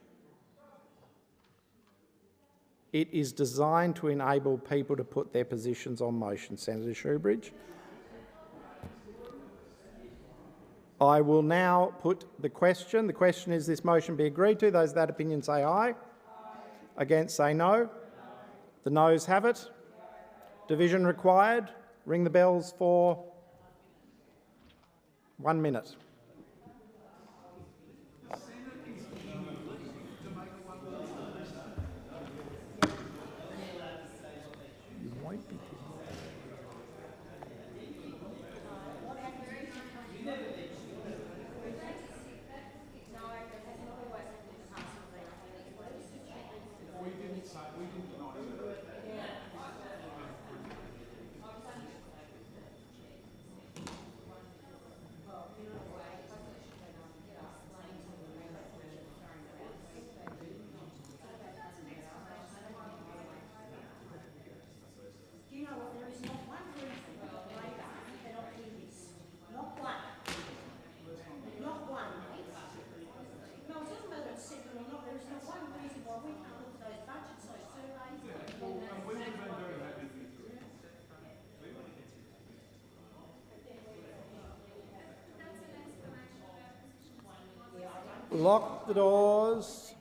It is designed to enable people to put their positions on motion, Senator Shoebridge. I will now put the question. The question is this motion be agreed to. Those of that opinion say aye. Against say no. The noes have it. Division required. Ring the bells for 1 minute. Lock the doors.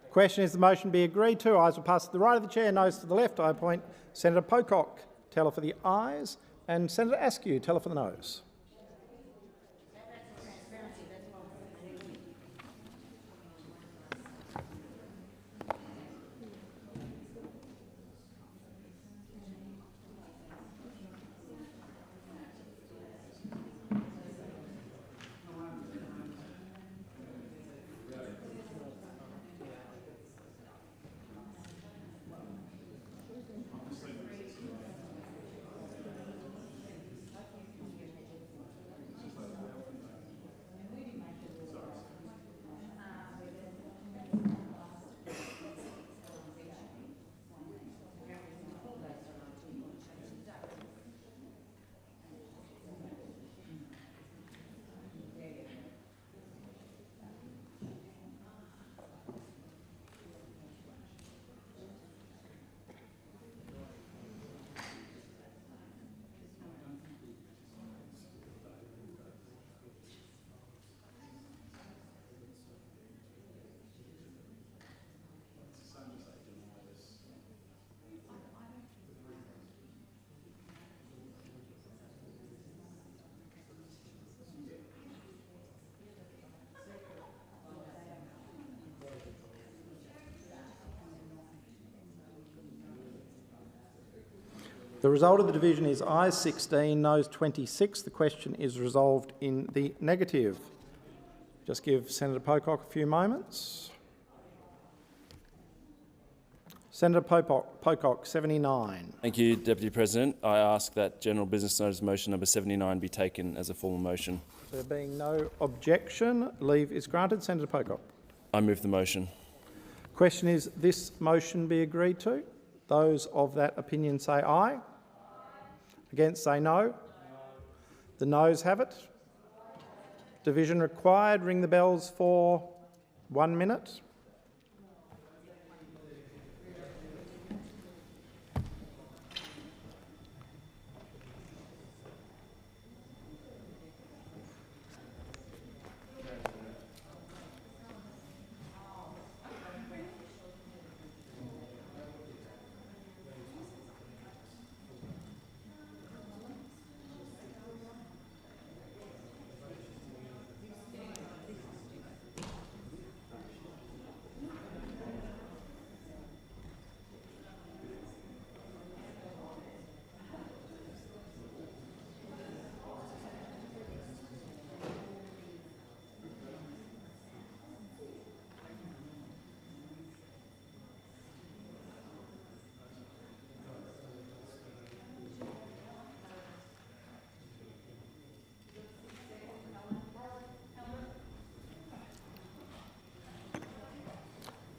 The question is the motion be agreed to. Ayes will pass to the right of the chair, noes to the left. I appoint Senator Pocock, teller for the ayes, and Senator Askew, teller for the noes. The result of the division is ayes 16, noes 26. The question is resolved in the negative. Just give Senator Pocock a few moments. Senator Pocock, 79. Thank you, Deputy President. I ask that General Business Notice Motion number 79 be taken as a formal motion. There being no objection, leave is granted. Senator Pocock. I move the motion. Question is this motion be agreed to? Those of that opinion say aye. Against say no. The noes have it. Division required. Ring the bells for 1 minute.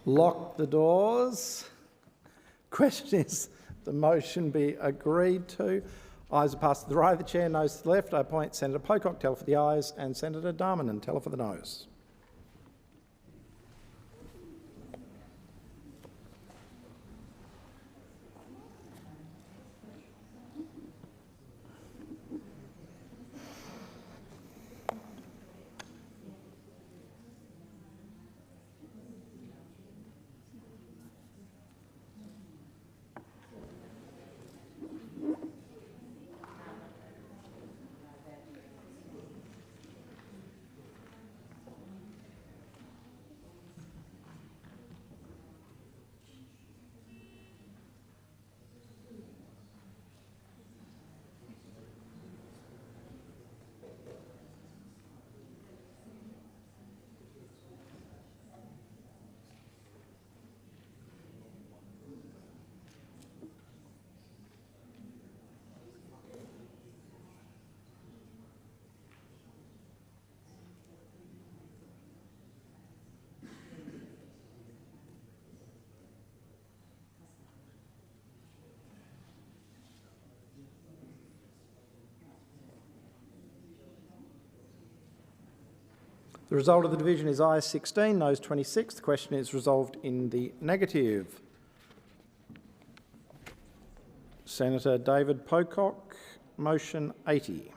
Lock the doors. Question is the motion be agreed to. Ayes are passed to the right of the chair, noes to the left. I appoint Senator Pocock, teller for the ayes, and Senator Darmanin, teller for the noes. The result of the division is ayes 16, noes 26. The question is resolved in the negative. Senator David Pocock, motion 80.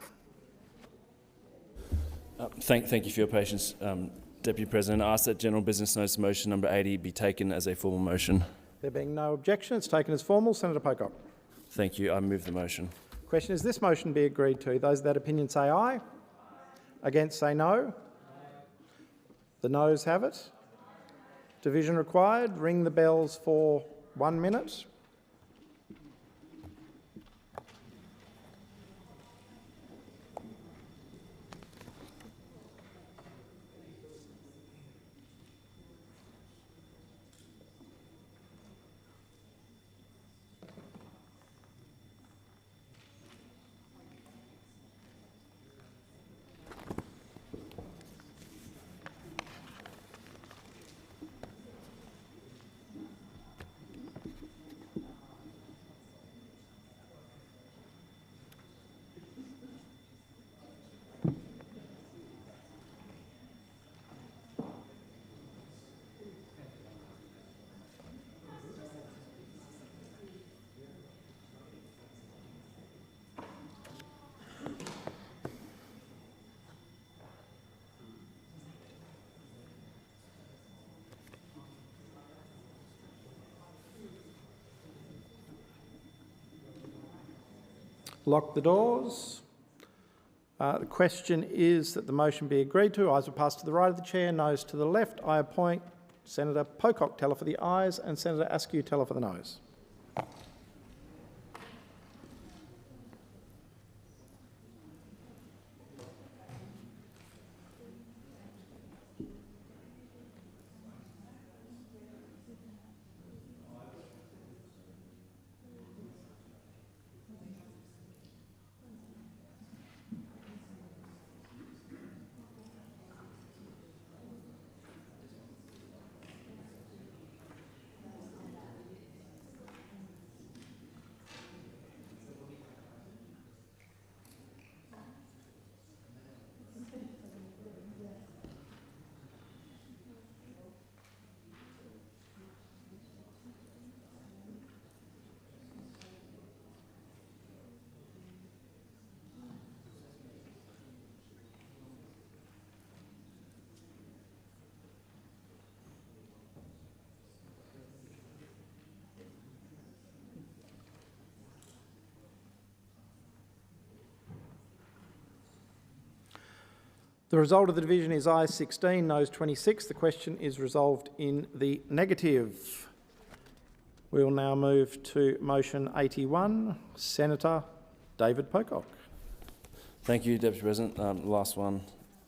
Thank you for your patience, Deputy President. I ask that general business notice motion number 80 be taken as a formal motion. There being no objection, it's taken as formal. Senator Pocock. Thank you. I move the motion. Question is this motion be agreed to? Those of that opinion say aye. Against say no. The noes have it. Division required. Ring the bells for 1 minute. Lock the doors. The question is that the motion be agreed to. Ayes will pass to the right of the chair, noes to the left. I appoint Senator Pocock, teller for the ayes, and Senator Askew, teller for the noes. The result of the division is ayes 16, noes 26. The question is resolved in the negative. We will now move to motion 81. Senator David Pocock. Thank you, Deputy President. Last one.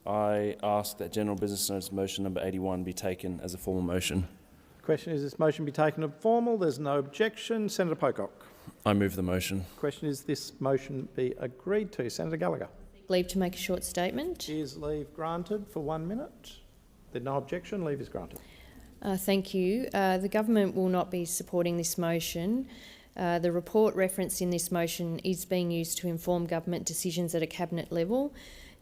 I ask that general business notice motion number 81 be taken as a formal motion. The question is this motion be taken as formal. There's no objection. Senator Pocock. I move the motion. The question is this motion be agreed to. Senator Gallagher. Leave to make a short statement. Is leave granted for 1 minute? There's no objection. Leave is granted. Thank you. The government will not be supporting this motion. The report referenced in this motion is being used to inform government decisions at a cabinet level,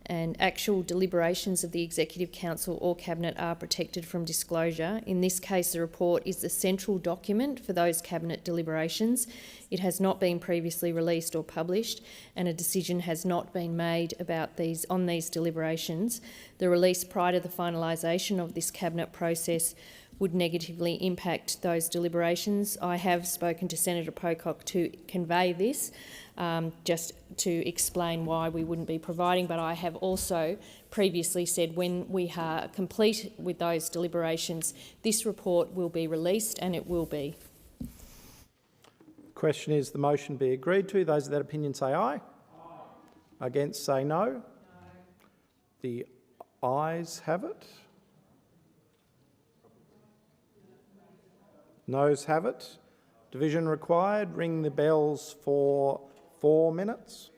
and actual deliberations of the Executive Council or Cabinet are protected from disclosure. In this case, the report is the central document for those Cabinet deliberations. It has not been previously released or published, and a decision has not been made about these deliberations. The release prior to the finalisation of this Cabinet process would negatively impact those deliberations. I have spoken to Senator Pocock to convey this, just to explain why we wouldn't be providing, but I have also previously said when we are complete with those deliberations, this report will be released, and it will be. Question is the motion be agreed to. Those of that opinion say aye. Aye. Against say no. No. The ayes have it. Noes have it. Division required. Ring the bells for 4 minutes.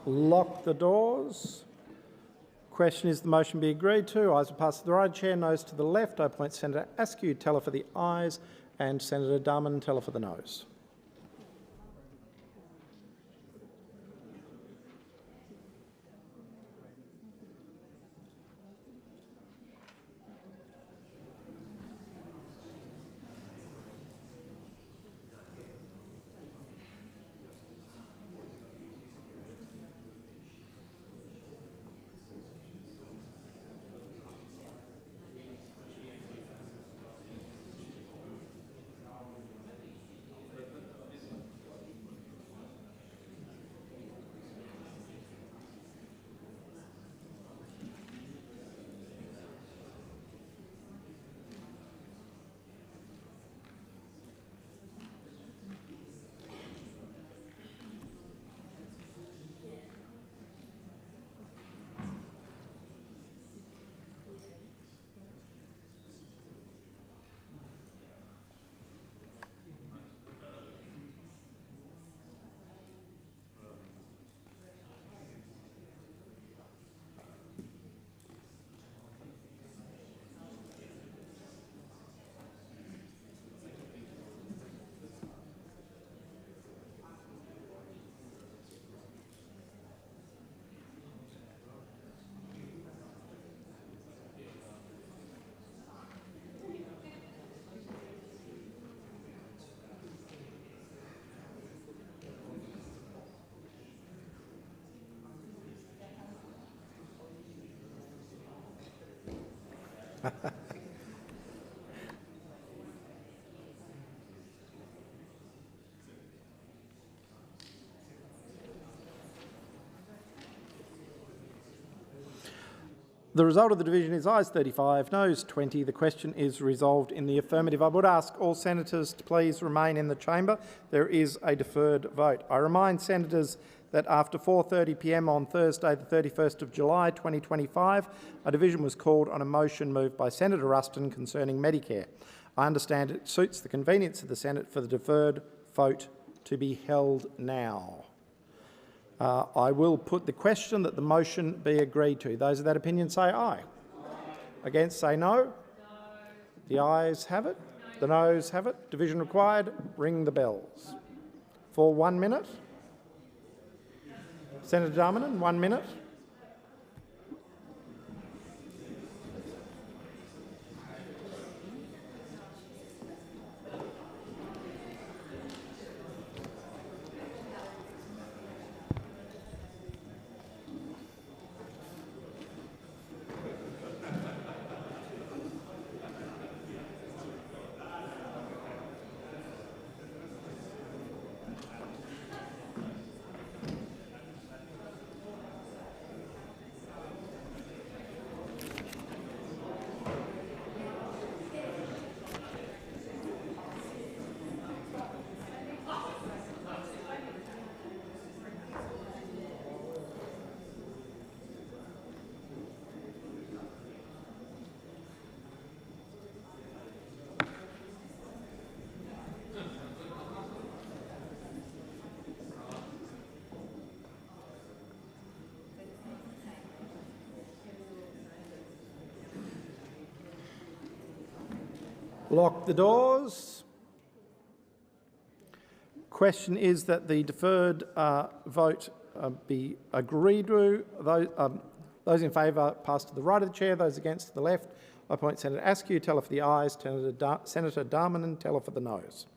Lock the doors. Question is the motion be agreed to. Ayes will pass to the right chair, noes to the left. I appoint Senator Askew, teller for the ayes, and Senator Darman, teller for the noes. The result of the division is ayes 35, noes 20. The question is resolved in the affirmative. I would ask all senators to please remain in the chamber. There is a deferred vote. I remind senators that after 4:30 p.m. on Thursday, the 31st of July 2025, a division was called on a motion moved by Senator Ruston concerning Medicare. I understand it suits the convenience of the Senate for the deferred vote to be held now. I will put the question that the motion be agreed to. Those of that opinion say aye. Against say no. The ayes have it. The noes have it. Division required. Ring the bells. For 1 minute. Senator Darmanin, 1 minute. Lock the doors. Question is that the deferred vote be agreed to. Those in favour pass to the right of the chair, those against to the left. I appoint Senator Askew, teller for the ayes, Senator Darmanin, teller for the noes.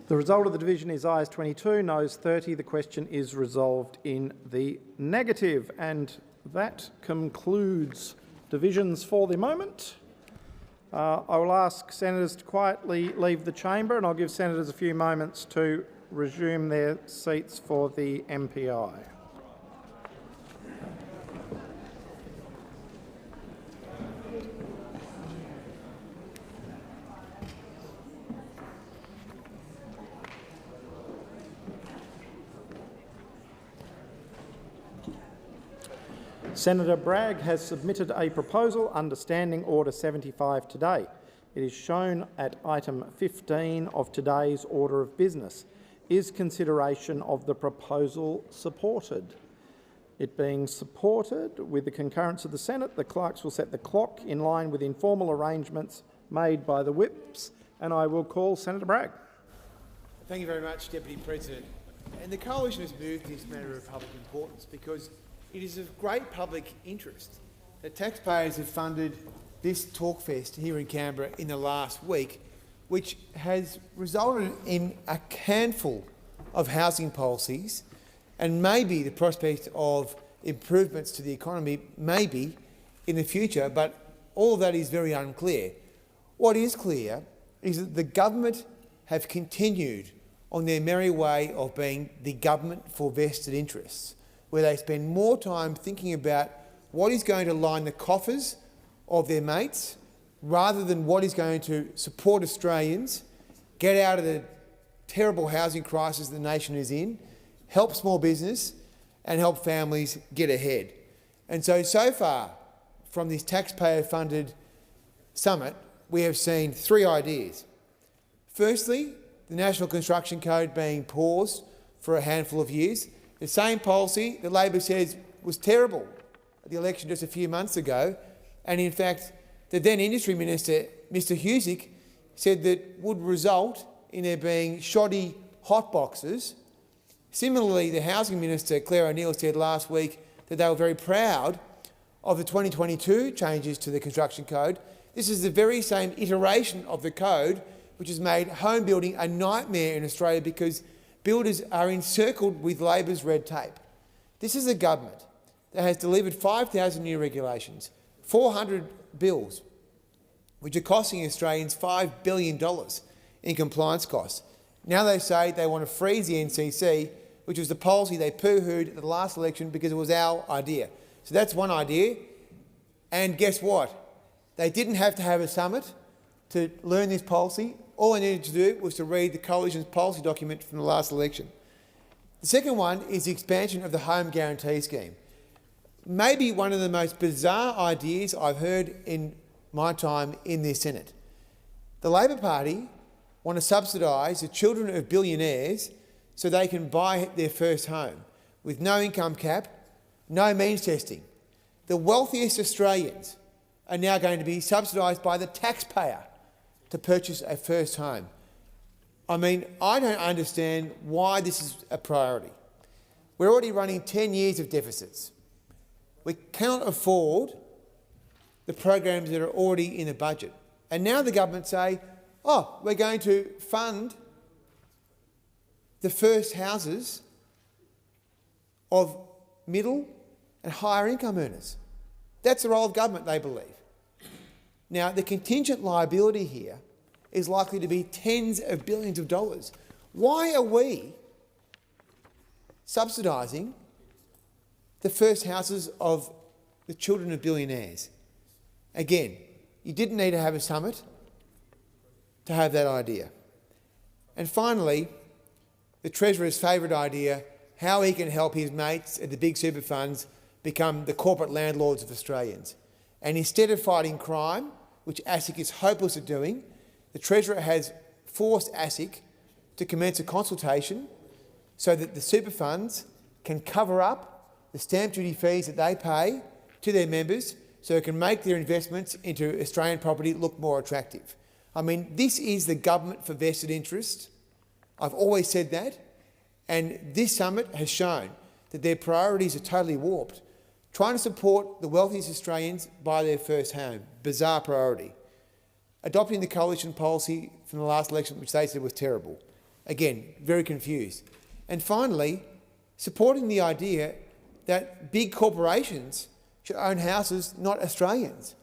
The result of the division is ayes 22, noes 30. The question is resolved in the negative, and that concludes divisions for the moment. I will ask senators to quietly leave the chamber, and I'll give senators a few moments to resume their seats for the MPI. Senator Bragg has submitted a proposal under Standing Order 75 today. It is shown at item 15 of today's order of business. Is consideration of the proposal supported? It being supported with the concurrence of the Senate, the clerks will set the clock in line with informal arrangements made by the whips, and I will call Senator Bragg. Thank you very much, Deputy President. And the Coalition has moved this matter of public importance because it is of great public interest that taxpayers have funded this talkfest here in Canberra in the last week, which has resulted in a handful of housing policies and maybe the prospect of improvements to the economy maybe in the future, but all of that is very unclear. What is clear is that the government have continued on their merry way of being the government for vested interests, where they spend more time thinking about what is going to line the coffers of their mates rather than what is going to support Australians, get out of the terrible housing crisis the nation is in, help small business and help families get ahead. And so far from this taxpayer-funded summit, we have seen three ideas. Firstly, the National Construction Code being paused for a handful of years. The same policy that Labor says was terrible at the election just a few months ago, and in fact the then Industry Minister, Mr Husick, said that would result in there being shoddy hot boxes. Similarly, the Housing Minister, Claire O'Neill, said last week that they were very proud of the 2022 changes to the Construction Code. This is the very same iteration of the code which has made home building a nightmare in Australia because builders are encircled with Labor's red tape. This is a government that has delivered 5,000 new regulations, 400 bills, which are costing Australians $5 billion in compliance costs. Now they say they want to freeze the NCC, which was the policy they poo-hooed at the last election because it was our idea. So that's one idea. And guess what? They didn't have to have a summit to learn this policy. All they needed to do was to read the Coalition's policy document from the last election. The second one is the expansion of the Home Guarantee Scheme. Maybe one of the most bizarre ideas I've heard in my time in this Senate. The Labor Party want to subsidise the children of billionaires so they can buy their first home with no income cap, no means testing. The wealthiest Australians are now going to be subsidised by the taxpayer to purchase a first home. I mean, I don't understand why this is a priority. We're already running 10 years of deficits. We cannot afford the programs that are already in the budget. And now the government say, oh, we're going to fund the first houses of middle and higher income earners. That's the role of government, they believe. Now, the contingent liability here is likely to be tens of billions of dollars. Why are we subsidising the first houses of the children of billionaires? Again, you didn't need to have a summit to have that idea. And finally, the Treasurer's favourite idea, how he can help his mates at the big super funds become the corporate landlords of Australians. And instead of fighting crime, which ASIC is hopeless at doing, the Treasurer has forced ASIC to commence a consultation so that the super funds can cover up the stamp duty fees that they pay to their members so it can make their investments into Australian property look more attractive. I mean, this is the government for vested interest. I've always said that. And this summit has shown that their priorities are totally warped. Trying to support the wealthiest Australians buy their first home. Bizarre priority. Adopting the coalition policy from the last election, which they said was terrible. Again, very confused. And finally, supporting the idea that big corporations should own houses, not Australians.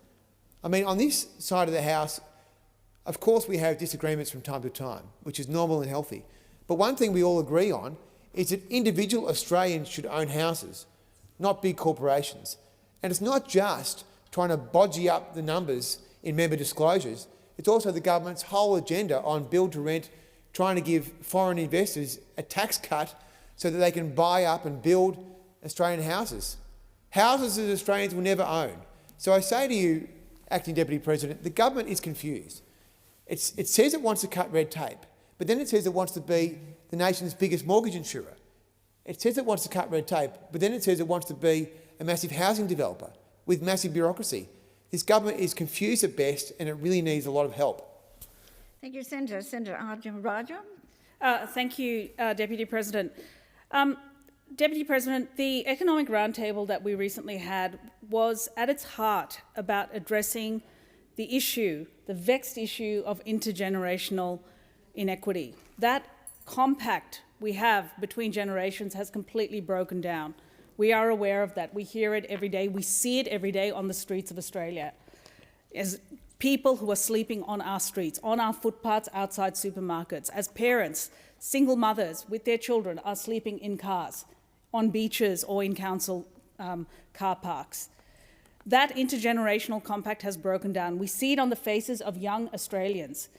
I mean, on this side of the House, of course we have disagreements from time to time, which is normal and healthy. But one thing we all agree on is that individual Australians should own houses, not big corporations. And it's not just trying to bodgy up the numbers in member disclosures, it's also the government's whole agenda on build-to-rent, trying to give foreign investors a tax cut so that they can buy up and build Australian houses. Houses that Australians will never own. So I say to you, Acting Deputy President, the government is confused. It says it wants to cut red tape, but then it says it wants to be the nation's biggest mortgage insurer. It says it wants to cut red tape, but then it says it wants to be a massive housing developer with massive bureaucracy. This government is confused at best, and it really needs a lot of help. Thank you, Senator. Senator Adjournment. Thank you, Deputy President. Deputy President, the Economic Roundtable that we recently had was at its heart about addressing the issue, the vexed issue of intergenerational inequity. That compact we have between generations has completely broken down. We are aware of that. We hear it every day. We see it every day on the streets of Australia. As people who are sleeping on our streets, on our footpaths outside supermarkets, as parents, single mothers with their children are sleeping in cars, on beaches or in council car parks. That intergenerational compact has broken down. We see it on the faces of young Australians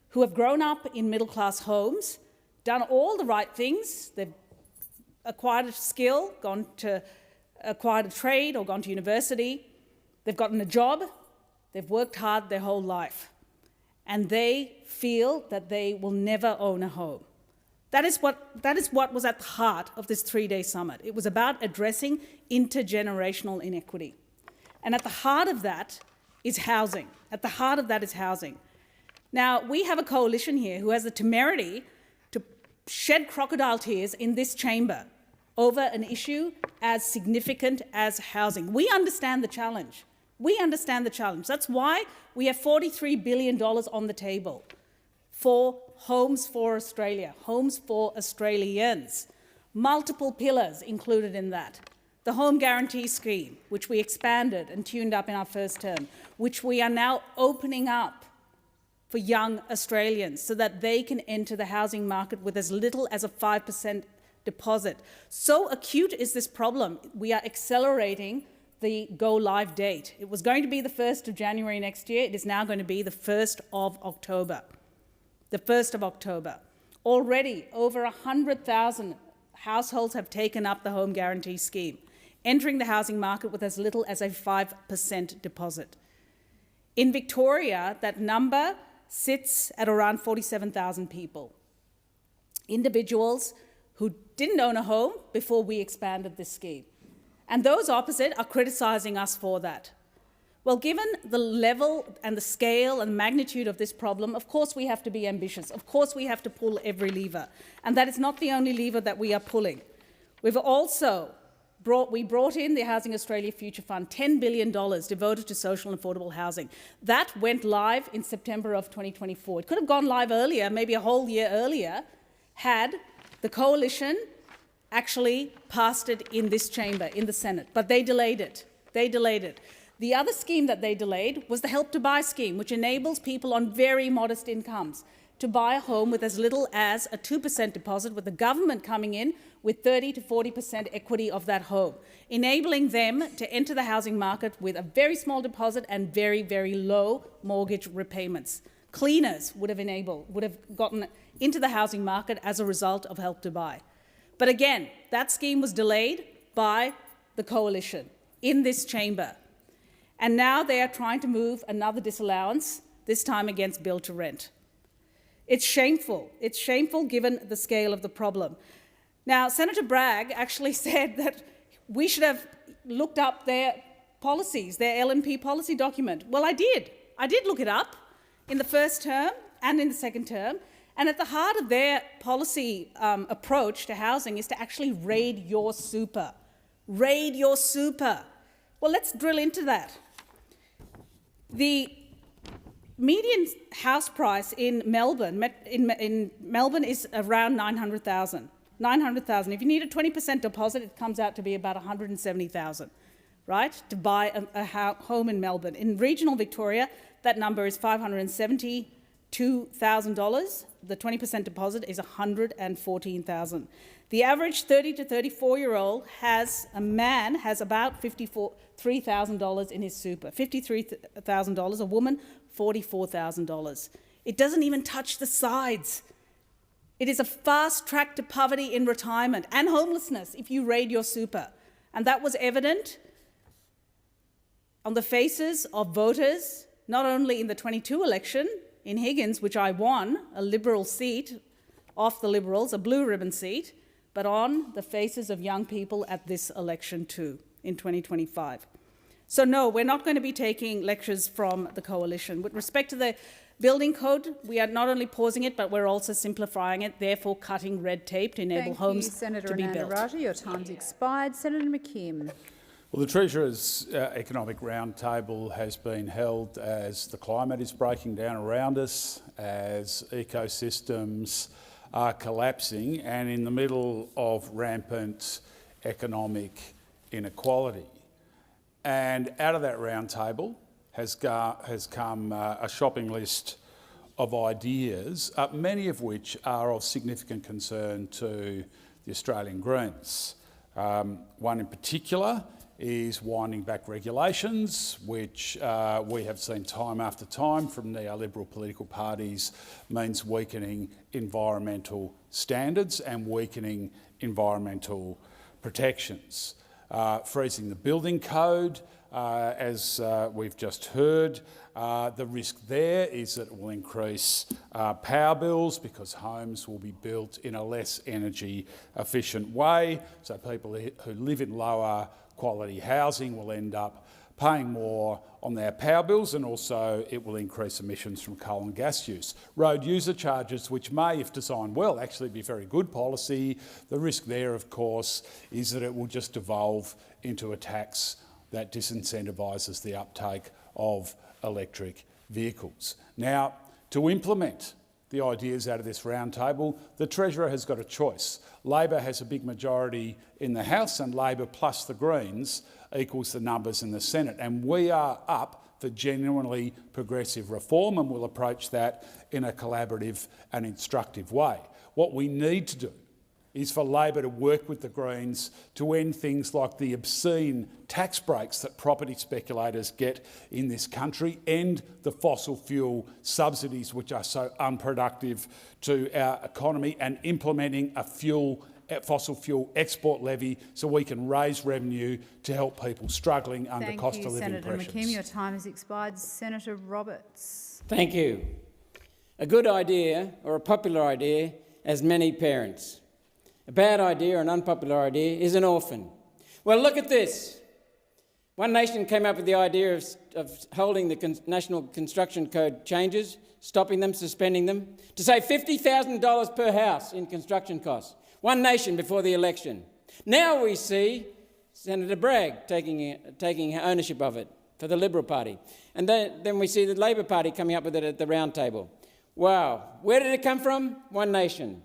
who have grown up in middle-class homes, done all the right things. They've acquired a skill, acquired a trade or gone to university. They've gotten a job. They've worked hard their whole life. And they feel that they will never own a home. That is what was at the heart of this three-day summit. It was about addressing intergenerational inequity. And at the heart of that is housing. At the heart of that is housing. Now, we have a coalition here who has the temerity to shed crocodile tears in this chamber over an issue as significant as housing. We understand the challenge. We understand the challenge. That's why we have $43 billion on the table for Homes for Australia, Homes for Australians. Multiple pillars included in that. The Home Guarantee Scheme, which we expanded and tuned up in our first term, which we are now opening up for young Australians so that they can enter the housing market with as little as a 5% deposit. So acute is this problem, we are accelerating the go-live date. It was going to be the 1st of January next year. It is now going to be the 1st of October. The 1st of October. Already, over 100,000 households have taken up the Home Guarantee Scheme, entering the housing market with as little as a 5% deposit. In Victoria, that number sits at around 47,000 people. Individuals who didn't own a home before we expanded this scheme. And those opposite are criticising us for that. Well, given the level and the scale and magnitude of this problem, of course we have to be ambitious. Of course we have to pull every lever. And that is not the only lever that we are pulling. We've also brought in the Housing Australia Future Fund, $10 billion devoted to social and affordable housing. That went live in September of 2024. It could have gone live earlier, maybe a whole year earlier, had the coalition actually passed it in this chamber, in the Senate. But they delayed it. They delayed it. The other scheme that they delayed was the Help to Buy scheme, which enables people on very modest incomes to buy a home with as little as a 2% deposit, with the government coming in with 30 to 40% equity of that home, enabling them to enter the housing market with a very small deposit and very, very low mortgage repayments. Cleaners would have gotten into the housing market as a result of Help to Buy. But again, that scheme was delayed by the coalition in this chamber. And now they are trying to move another disallowance, this time against build to rent. It's shameful. It's shameful given the scale of the problem. Now, Senator Bragg actually said that we should have looked up their policies, their LNP policy document. Well, I did. I did look it up in the first term and in the second term. And at the heart of their policy approach to housing is to actually raid your super. Raid your super. Well, let's drill into that. The median house price in Melbourne, in Melbourne is around 900,000. 900,000. If you need a 20% deposit, it comes out to be about 170,000, right, to buy a home in Melbourne. In regional Victoria, that number is $572,000. The 20% deposit is $114,000. The average 30 to 34-year-old has about $53,000 in his super. $53,000. A woman, $44,000. It doesn't even touch the sides. It is a fast track to poverty in retirement and homelessness if you raid your super. And that was evident on the faces of voters, not only in the 22 election in Higgins, which I won, a Liberal seat off the Liberals, a blue ribbon seat, but on the faces of young people at this election too, in 2025. So no, we're not going to be taking lectures from the coalition. With respect to the building code, we are not only pausing it, but we're also simplifying it, therefore cutting red tape to enable homes Senator to be built. Raja, your time's expired. Senator McKim. Well, the Treasurer's Economic Roundtable has been held as the climate is breaking down around us, as ecosystems are collapsing, and in the middle of rampant economic inequality. And out of that roundtable has come a shopping list of ideas, many of which are of significant concern to the Australian Greens. One in particular is winding back regulations, which we have seen time after time from neoliberal political parties means weakening environmental standards and weakening environmental protections. Freezing the building code, as we've just heard, the risk there is that it will increase power bills because homes will be built in a less energy efficient way, so people who live in lower quality housing will end up paying more on their power bills, and also it will increase emissions from coal and gas use. Road user charges, which may, if designed well, actually be very good policy. The risk there, of course, is that it will just devolve into a tax that disincentivises the uptake of electric vehicles. Now, to implement the ideas out of this roundtable, the Treasurer has got a choice. Labor has a big majority in the House, and Labor plus the Greens equals the numbers in the Senate. And we are up for genuinely progressive reform, and we'll approach that in a collaborative and instructive way. What we need to do is for Labor to work with the Greens to end things like the obscene tax breaks that property speculators get in this country, end the fossil fuel subsidies which are so unproductive to our economy, and implementing a fossil fuel export levy so we can raise revenue to help people struggling under cost of living pressures. Senator McKim, your time has expired. Senator Roberts. Thank you. A good idea, or a popular idea, has many parents. A bad idea or an unpopular idea is an orphan. Well, look at this. One nation came up with the idea of holding the National Construction Code changes, stopping them, suspending them, to save $50,000 per house in construction costs. One nation before the election. Now we see Senator Bragg taking ownership of it for the Liberal Party. And then we see the Labor Party coming up with it at the round table. Wow. Where did it come from? One nation.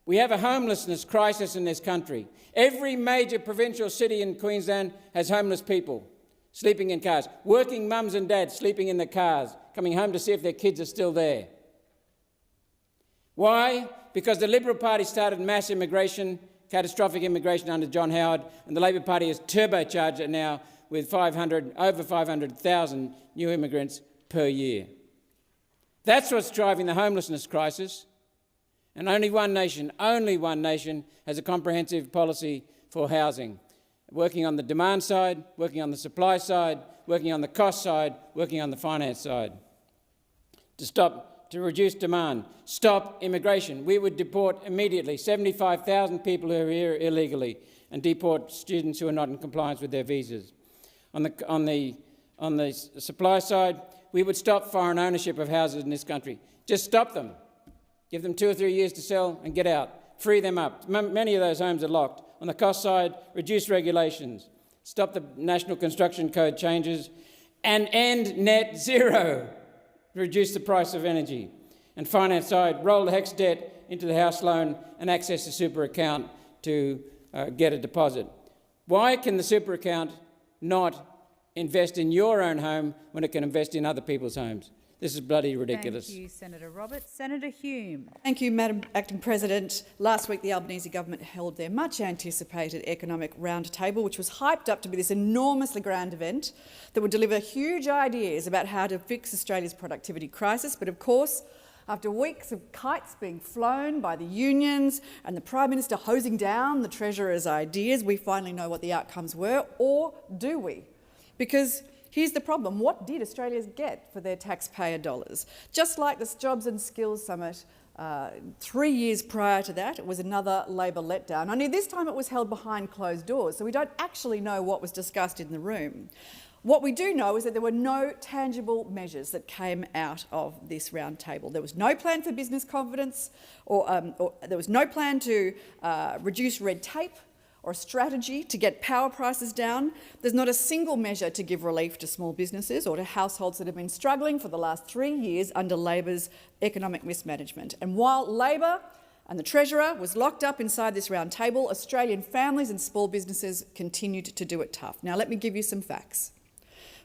We have a homelessness crisis in this country. Every major provincial city in Queensland has homeless people sleeping in cars, working mums and dads sleeping in their cars, coming home to see if their kids are still there. Why? Because the Liberal Party started mass immigration, catastrophic immigration under John Howard, and the Labor Party has turbocharged it now with over 500,000 new immigrants per year. That's what's driving the homelessness crisis. And only one nation has a comprehensive policy for housing, working on the demand side, working on the supply side, working on the cost side, working on the finance side. To reduce demand, stop immigration. We would deport immediately 75,000 people who are here illegally and deport students who are not in compliance with their visas. On the supply side, we would stop foreign ownership of houses in this country. Just stop them. Give them 2 or 3 years to sell and get out. Free them up. Many of those homes are locked. On the cost side, reduce regulations. Stop the National Construction Code changes and end net zero. to reduce the price of energy. And finance side, roll the HECS debt into the house loan and access the super account to get a deposit. Why can the super account not invest in your own home when it can invest in other people's homes? This is bloody ridiculous. Thank you, Senator Roberts. Senator Hume. Thank you, Madam Acting President. Last week, the Albanese government held their much-anticipated economic roundtable, which was hyped up to be this enormously grand event that would deliver huge ideas about how to fix Australia's productivity crisis. But of course, after weeks of kites being flown by the unions and the Prime Minister hosing down the Treasurer's ideas, we finally know what the outcomes were, or do we? Because here's the problem. What did Australians get for their taxpayer dollars? Just like this Jobs and Skills Summit 3 years prior to that, it was another Labor letdown. Only this time it was held behind closed doors, so we don't actually know what was discussed in the room. What we do know is that there were no tangible measures that came out of this round table. There was no plan for business confidence, or there was no plan to reduce red tape, or a strategy to get power prices down. There's not a single measure to give relief to small businesses or to households that have been struggling for the last 3 years under Labor's economic mismanagement. And while Labor and the Treasurer was locked up inside this round table, Australian families and small businesses continued to do it tough. Now, let me give you some facts.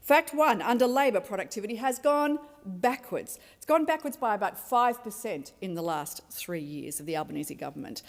Fact 1, under Labor, productivity has gone backwards. It's gone backwards by about 5% in the last 3 years of the Albanese government.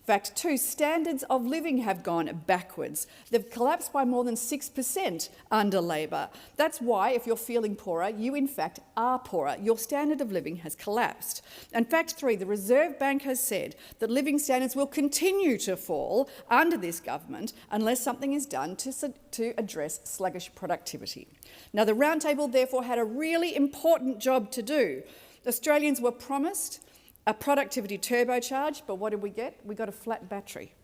Fact 2, standards of living have gone backwards. They've collapsed by more than 6% under Labor. That's why, if you're feeling poorer, you in fact are poorer. Your standard of living has collapsed. And fact 3, the Reserve Bank has said that living standards will continue to fall under this government unless something is done to address sluggish productivity. Now, the roundtable therefore had a really important job to do. Australians were promised a productivity turbocharge, but what did we get? We got a flat battery.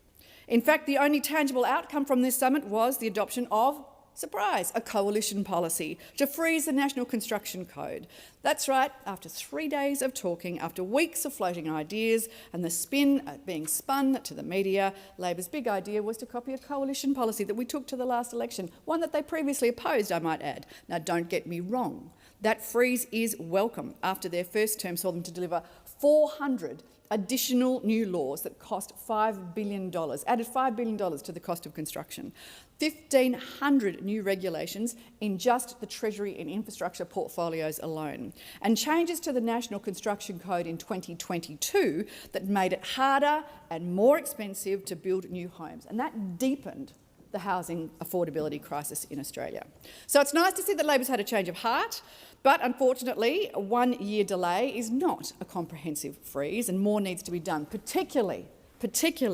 In fact, the only tangible outcome from this summit was the adoption of, surprise, a coalition policy to freeze the National Construction Code. That's right, after 3 days of talking, after weeks of floating ideas and the spin being spun to the media, Labor's big idea was to copy a coalition policy that we took to the last election, one that they previously opposed, I might add. Now, don't get me wrong. That freeze is welcome after their first term saw them to deliver 400 additional new laws that cost $5 billion, added $5 billion to the cost of construction. 1,500 new regulations in just the Treasury and infrastructure portfolios alone. And changes to the National Construction Code in 2022 that made it harder and more expensive to build new homes. And that deepened the housing affordability crisis in Australia. So it's nice to see that Labor's had a change of heart, but unfortunately, a 1 year delay is not a comprehensive freeze, and more needs to be done, particularly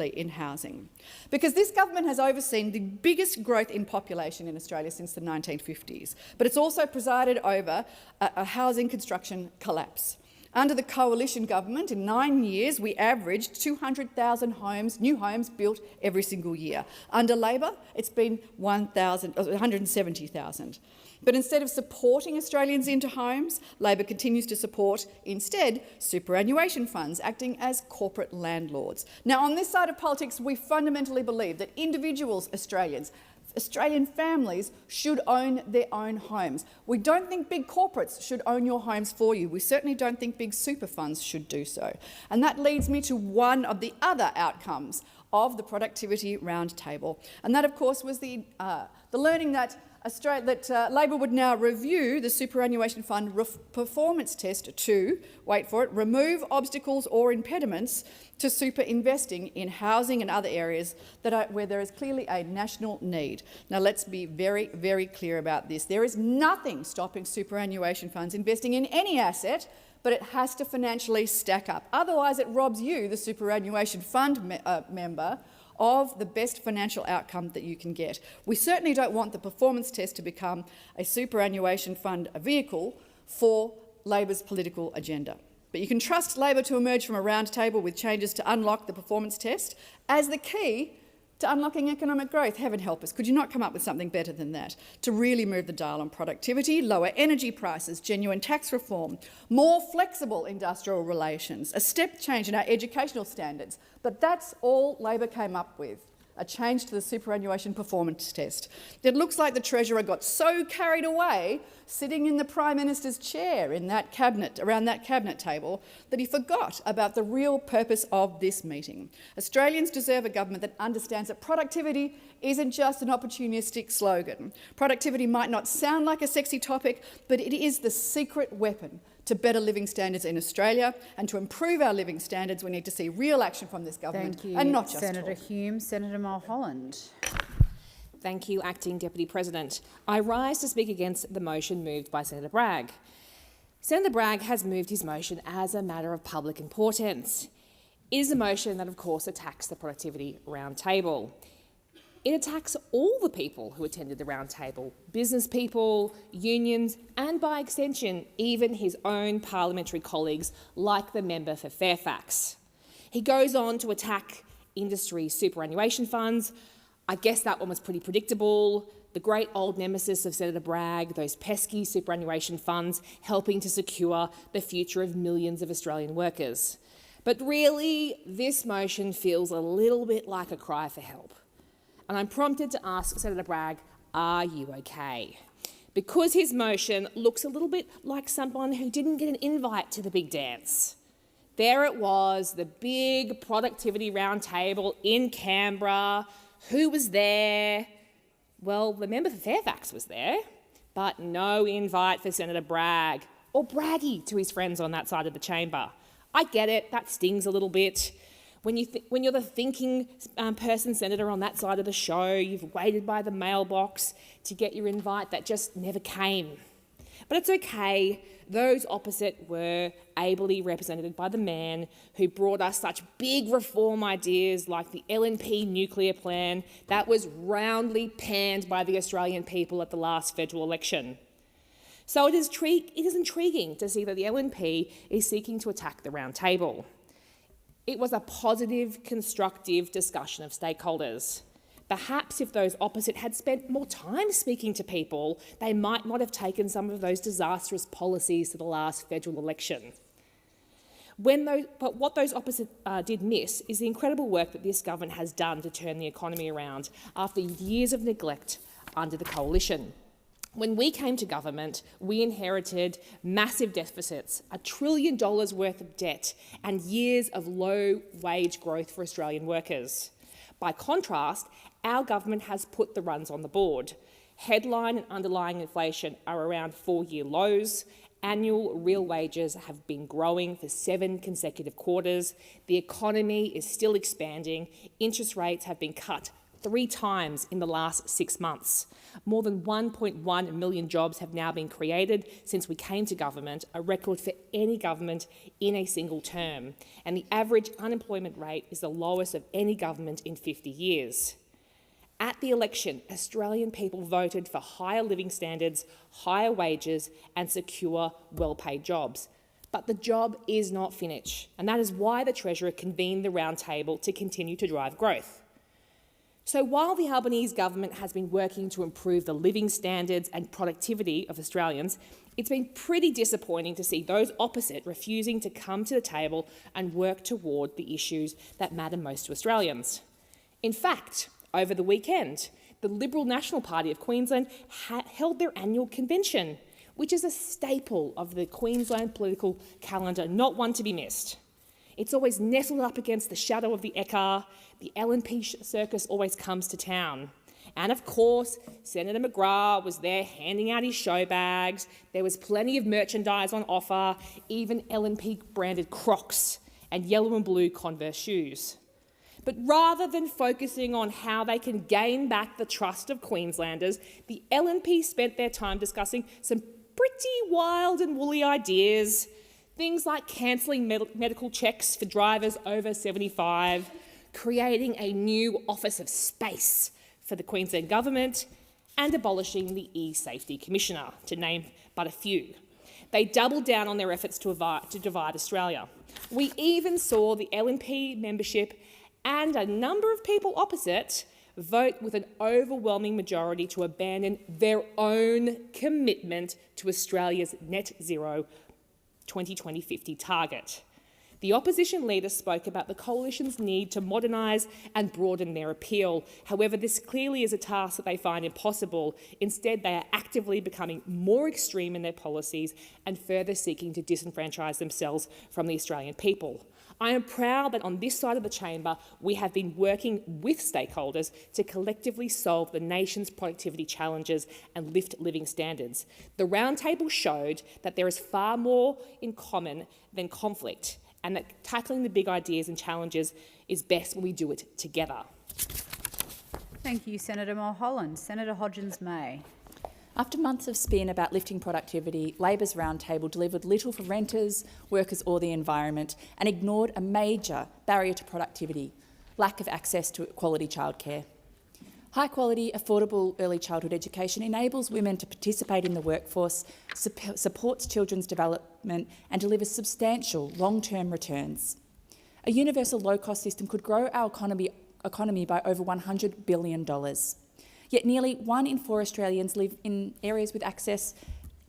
in housing. Because this government has overseen the biggest growth in population in Australia since the 1950s, but it's also presided over a housing construction collapse. Under the coalition government, in 9 years, we averaged 200,000 homes, new homes built every single year. Under Labor, it's been 170,000. But instead of supporting Australians into homes, Labor continues to support, instead, superannuation funds acting as corporate landlords. Now, on this side of politics, we fundamentally believe that individuals, Australian families should own their own homes. We don't think big corporates should own your homes for you. We certainly don't think big super funds should do so. And that leads me to one of the other outcomes of the productivity roundtable. And that, of course, was the learning that Labor would now review the superannuation fund performance test to, wait for it, remove obstacles or impediments to super investing in housing and other areas where there is clearly a national need. Now, let's be very, very clear about this. There is nothing stopping superannuation funds investing in any asset, but it has to financially stack up. Otherwise, it robs you, the superannuation fund member, of the best financial outcome that you can get. We certainly don't want the performance test to become a superannuation fund vehicle for Labor's political agenda. But you can trust Labor to emerge from a round table with changes to unlock the performance test as the key to unlocking economic growth. Heaven help us. Could you not come up with something better than that? To really move the dial on productivity, lower energy prices, genuine tax reform, more flexible industrial relations, a step change in our educational standards. But that's all Labor came up with. a change to the superannuation performance test. It looks like the Treasurer got so carried away sitting in the Prime Minister's chair in that cabinet, around that cabinet table, that he forgot about the real purpose of this meeting. Australians deserve a government that understands that productivity isn't just an opportunistic slogan. Productivity might not sound like a sexy topic, but it is the secret weapon to better living standards in Australia, and to improve our living standards, we need to see real action from this government. Thank you, and not just Senator talk. Hume. Senator Mulholland. Thank you, Acting Deputy President. I rise to speak against the motion moved by Senator Bragg. Senator Bragg has moved his motion as a matter of public importance. It is a motion that, of course, attacks the Productivity Roundtable. It attacks all the people who attended the roundtable, business people, unions, and by extension, even his own parliamentary colleagues like the member for Fairfax. He goes on to attack industry superannuation funds. I guess that one was pretty predictable. The great old nemesis of Senator Bragg, those pesky superannuation funds helping to secure the future of millions of Australian workers. But really, this motion feels a little bit like a cry for help. And I'm prompted to ask Senator Bragg, are you okay? Because his motion looks a little bit like someone who didn't get an invite to the big dance. There it was, the big productivity roundtable in Canberra. Who was there? Well, the member for Fairfax was there, but no invite for Senator Bragg, or Braggy to his friends on that side of the chamber. I get it, that stings a little bit. When you're the thinking person, Senator, on that side of the show, you've waited by the mailbox to get your invite that just never came. But it's okay. Those opposite were ably represented by the man who brought us such big reform ideas like the LNP nuclear plan that was roundly panned by the Australian people at the last federal election. So it is intriguing to see that the LNP is seeking to attack the roundtable. It was a positive, constructive discussion of stakeholders. Perhaps if those opposite had spent more time speaking to people, they might not have taken some of those disastrous policies to the last federal election. But what those opposite did miss is the incredible work that this government has done to turn the economy around after years of neglect under the coalition. When we came to government, we inherited massive deficits, $1 trillion worth of debt, and years of low wage growth for Australian workers. By contrast, our government has put the runs on the board. Headline and underlying inflation are around 4-year lows. Annual real wages have been growing for 7 consecutive quarters. The economy is still expanding. Interest rates have been cut 3 times in the last 6 months. More than 1.1 million jobs have now been created since we came to government, a record for any government in a single term. And the average unemployment rate is the lowest of any government in 50 years. At the election, Australian people voted for higher living standards, higher wages, and secure, well-paid jobs. But the job is not finished, and that is why the Treasurer convened the roundtable to continue to drive growth. So while the Albanese government has been working to improve the living standards and productivity of Australians, it's been pretty disappointing to see those opposite refusing to come to the table and work toward the issues that matter most to Australians. In fact, over the weekend, the Liberal National Party of Queensland held their annual convention, which is a staple of the Queensland political calendar, not one to be missed. It's always nestled up against the shadow of the Ekar. The LNP circus always comes to town. And of course, Senator McGrath was there handing out his show bags. There was plenty of merchandise on offer, even LNP-branded Crocs and yellow and blue Converse shoes. But rather than focusing on how they can gain back the trust of Queenslanders, the LNP spent their time discussing some pretty wild and woolly ideas. Things like cancelling medical checks for drivers over 75, creating a new Office of Space for the Queensland Government, and abolishing the E-Safety Commissioner, to name but a few. They doubled down on their efforts to divide Australia. We even saw the LNP membership and a number of people opposite vote with an overwhelming majority to abandon their own commitment to Australia's net zero 2020-50 target. The opposition leaders spoke about the coalition's need to modernise and broaden their appeal. However, this clearly is a task that they find impossible. Instead, they are actively becoming more extreme in their policies and further seeking to disenfranchise themselves from the Australian people. I am proud that on this side of the chamber, we have been working with stakeholders to collectively solve the nation's productivity challenges and lift living standards. The roundtable showed that there is far more in common than conflict, and that tackling the big ideas and challenges is best when we do it together. Thank you, Senator Mulholland. Senator Hodgins-May. After months of spin about lifting productivity, Labor's roundtable delivered little for renters, workers or the environment and ignored a major barrier to productivity: lack of access to quality childcare. High-quality, affordable early childhood education enables women to participate in the workforce, supports children's development and delivers substantial long-term returns. A universal low-cost system could grow our economy by over $100 billion. Yet nearly 1 in 4 Australians live in areas with access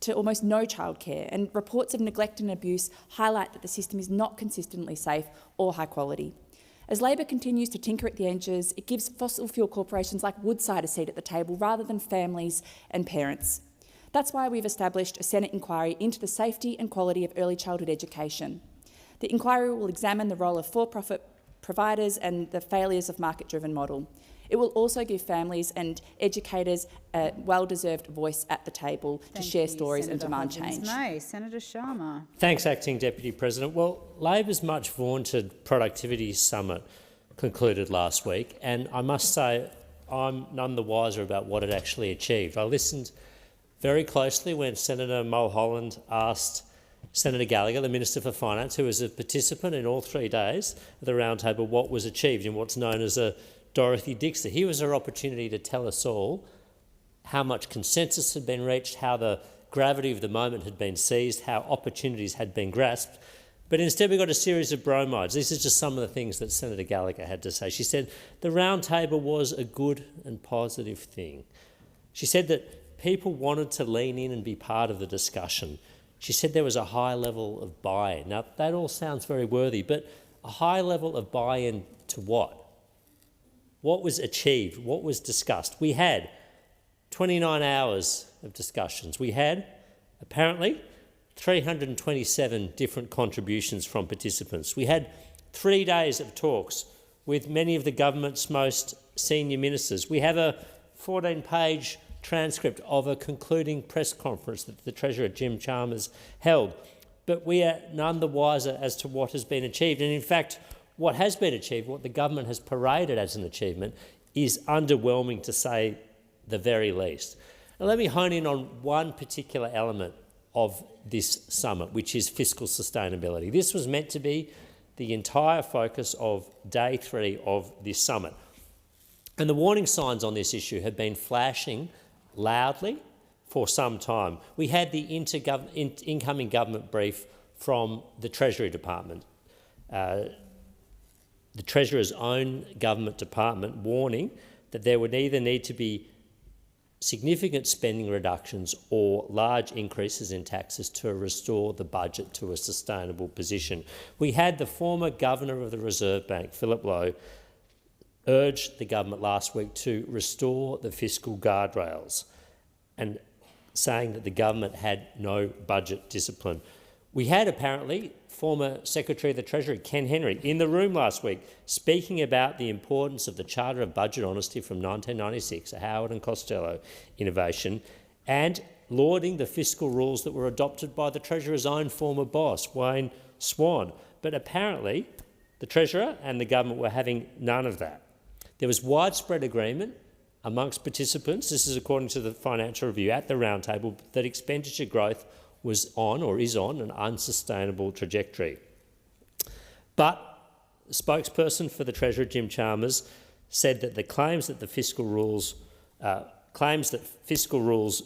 to almost no childcare, and reports of neglect and abuse highlight that the system is not consistently safe or high quality. As Labor continues to tinker at the edges, it gives fossil fuel corporations like Woodside a seat at the table rather than families and parents. That's why we've established a Senate inquiry into the safety and quality of early childhood education. The inquiry will examine the role of for-profit providers and the failures of market-driven model. It will also give families and educators a well-deserved voice at the table to share stories and demand change. Senator Sharma. Thanks, Acting Deputy President. Well, Labor's much vaunted productivity summit concluded last week, and I must say I'm none the wiser about what it actually achieved. I listened very closely when Senator Mulholland asked Senator Gallagher, the Minister for Finance, who was a participant in all 3 days of the roundtable, what was achieved in what's known as a Dorothy Dixer. Here was her opportunity to tell us all how much consensus had been reached, how the gravity of the moment had been seized, how opportunities had been grasped. But instead we got a series of bromides. These are just some of the things that Senator Gallagher had to say. She said the roundtable was a good and positive thing. She said that people wanted to lean in and be part of the discussion. She said there was a high level of buy-in. Now, that all sounds very worthy, but a high level of buy-in to what? What was achieved? What was discussed? We had 29 hours of discussions. We had, apparently, 327 different contributions from participants. We had 3 days of talks with many of the government's most senior ministers. We have a 14-page transcript of a concluding press conference that the Treasurer, Jim Chalmers, held. But we are none the wiser as to what has been achieved. And in fact, what has been achieved, what the government has paraded as an achievement, is underwhelming to say the very least. Now, let me hone in on one particular element of this summit, which is fiscal sustainability. This was meant to be the entire focus of day 3 of this summit. And the warning signs on this issue have been flashing loudly for some time. We had the incoming government brief from the Treasury Department, the Treasurer's own government department, warning that there would either need to be significant spending reductions or large increases in taxes to restore the budget to a sustainable position. We had the former Governor of the Reserve Bank, Philip Lowe, urged the government last week to restore the fiscal guardrails and saying that the government had no budget discipline. We had, apparently, former Secretary of the Treasury, Ken Henry, in the room last week speaking about the importance of the Charter of Budget Honesty from 1996, a Howard and Costello innovation, and lauding the fiscal rules that were adopted by the Treasurer's own former boss, Wayne Swan. But apparently the Treasurer and the government were having none of that. There was widespread agreement amongst participants, this is according to the Financial Review at the roundtable, that expenditure growth was on or is on an unsustainable trajectory. But the spokesperson for the Treasurer, Jim Chalmers, said that the claims that fiscal rules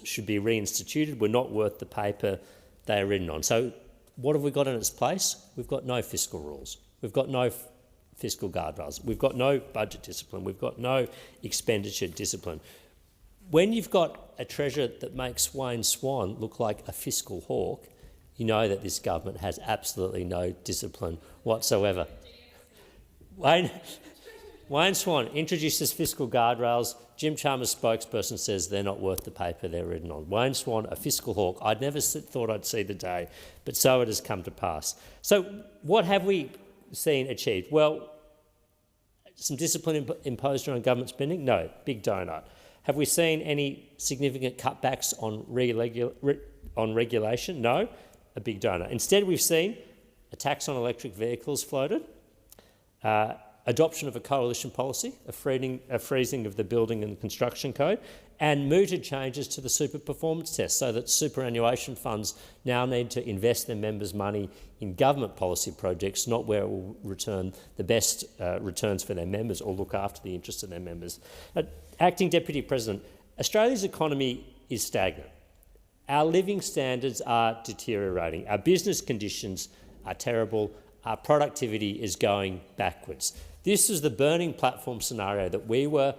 should be reinstituted were not worth the paper they are written on. So what have we got in its place? We've got no fiscal rules. We've got no fiscal guardrails. We've got no budget discipline. We've got no expenditure discipline. When you've got a Treasurer that makes Wayne Swan look like a fiscal hawk you know that this government has absolutely no discipline whatsoever. Wayne Swan introduces fiscal guardrails. Jim Chalmers' spokesperson says they're not worth the paper they're written on. Wayne Swan, a fiscal hawk. I'd never thought I'd see the day, but so it has come to pass. So what have we seen achieved? Well, some discipline imposed on government spending? No, big donut. Have we seen any significant cutbacks on regulation? No, a big donut. Instead, we've seen a tax on electric vehicles floated, adoption of a coalition policy, a freezing of the building and construction code, and mooted changes to the super performance test so that superannuation funds now need to invest their members' money in government policy projects, not where it will return the best returns for their members or look after the interests of their members. Acting Deputy President, Australia's economy is stagnant. Our living standards are deteriorating. Our business conditions are terrible. Our productivity is going backwards. This is the burning platform scenario that we were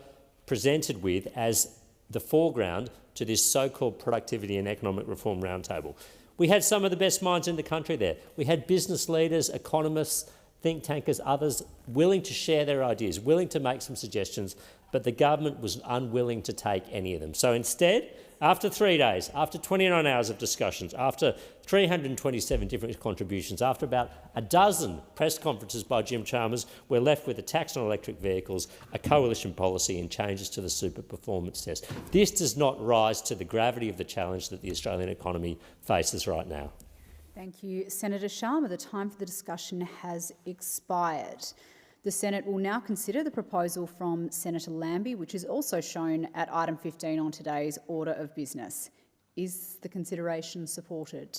presented with as the foreground to this so-called productivity and economic reform roundtable. We had some of the best minds in the country there. We had business leaders, economists, think tankers, others willing to share their ideas, willing to make some suggestions, but the government was unwilling to take any of them. So instead, after 3 days, after 29 hours of discussions, after 327 different contributions, after about a dozen press conferences by Jim Chalmers, we're left with a tax on electric vehicles, a coalition policy and changes to the super performance test. This does not rise to the gravity of the challenge that the Australian economy faces right now. Thank you, Senator Sharma. The time for the discussion has expired. The Senate will now consider the proposal from Senator Lambie, which is also shown at item 15 on today's order of business. Is the consideration supported?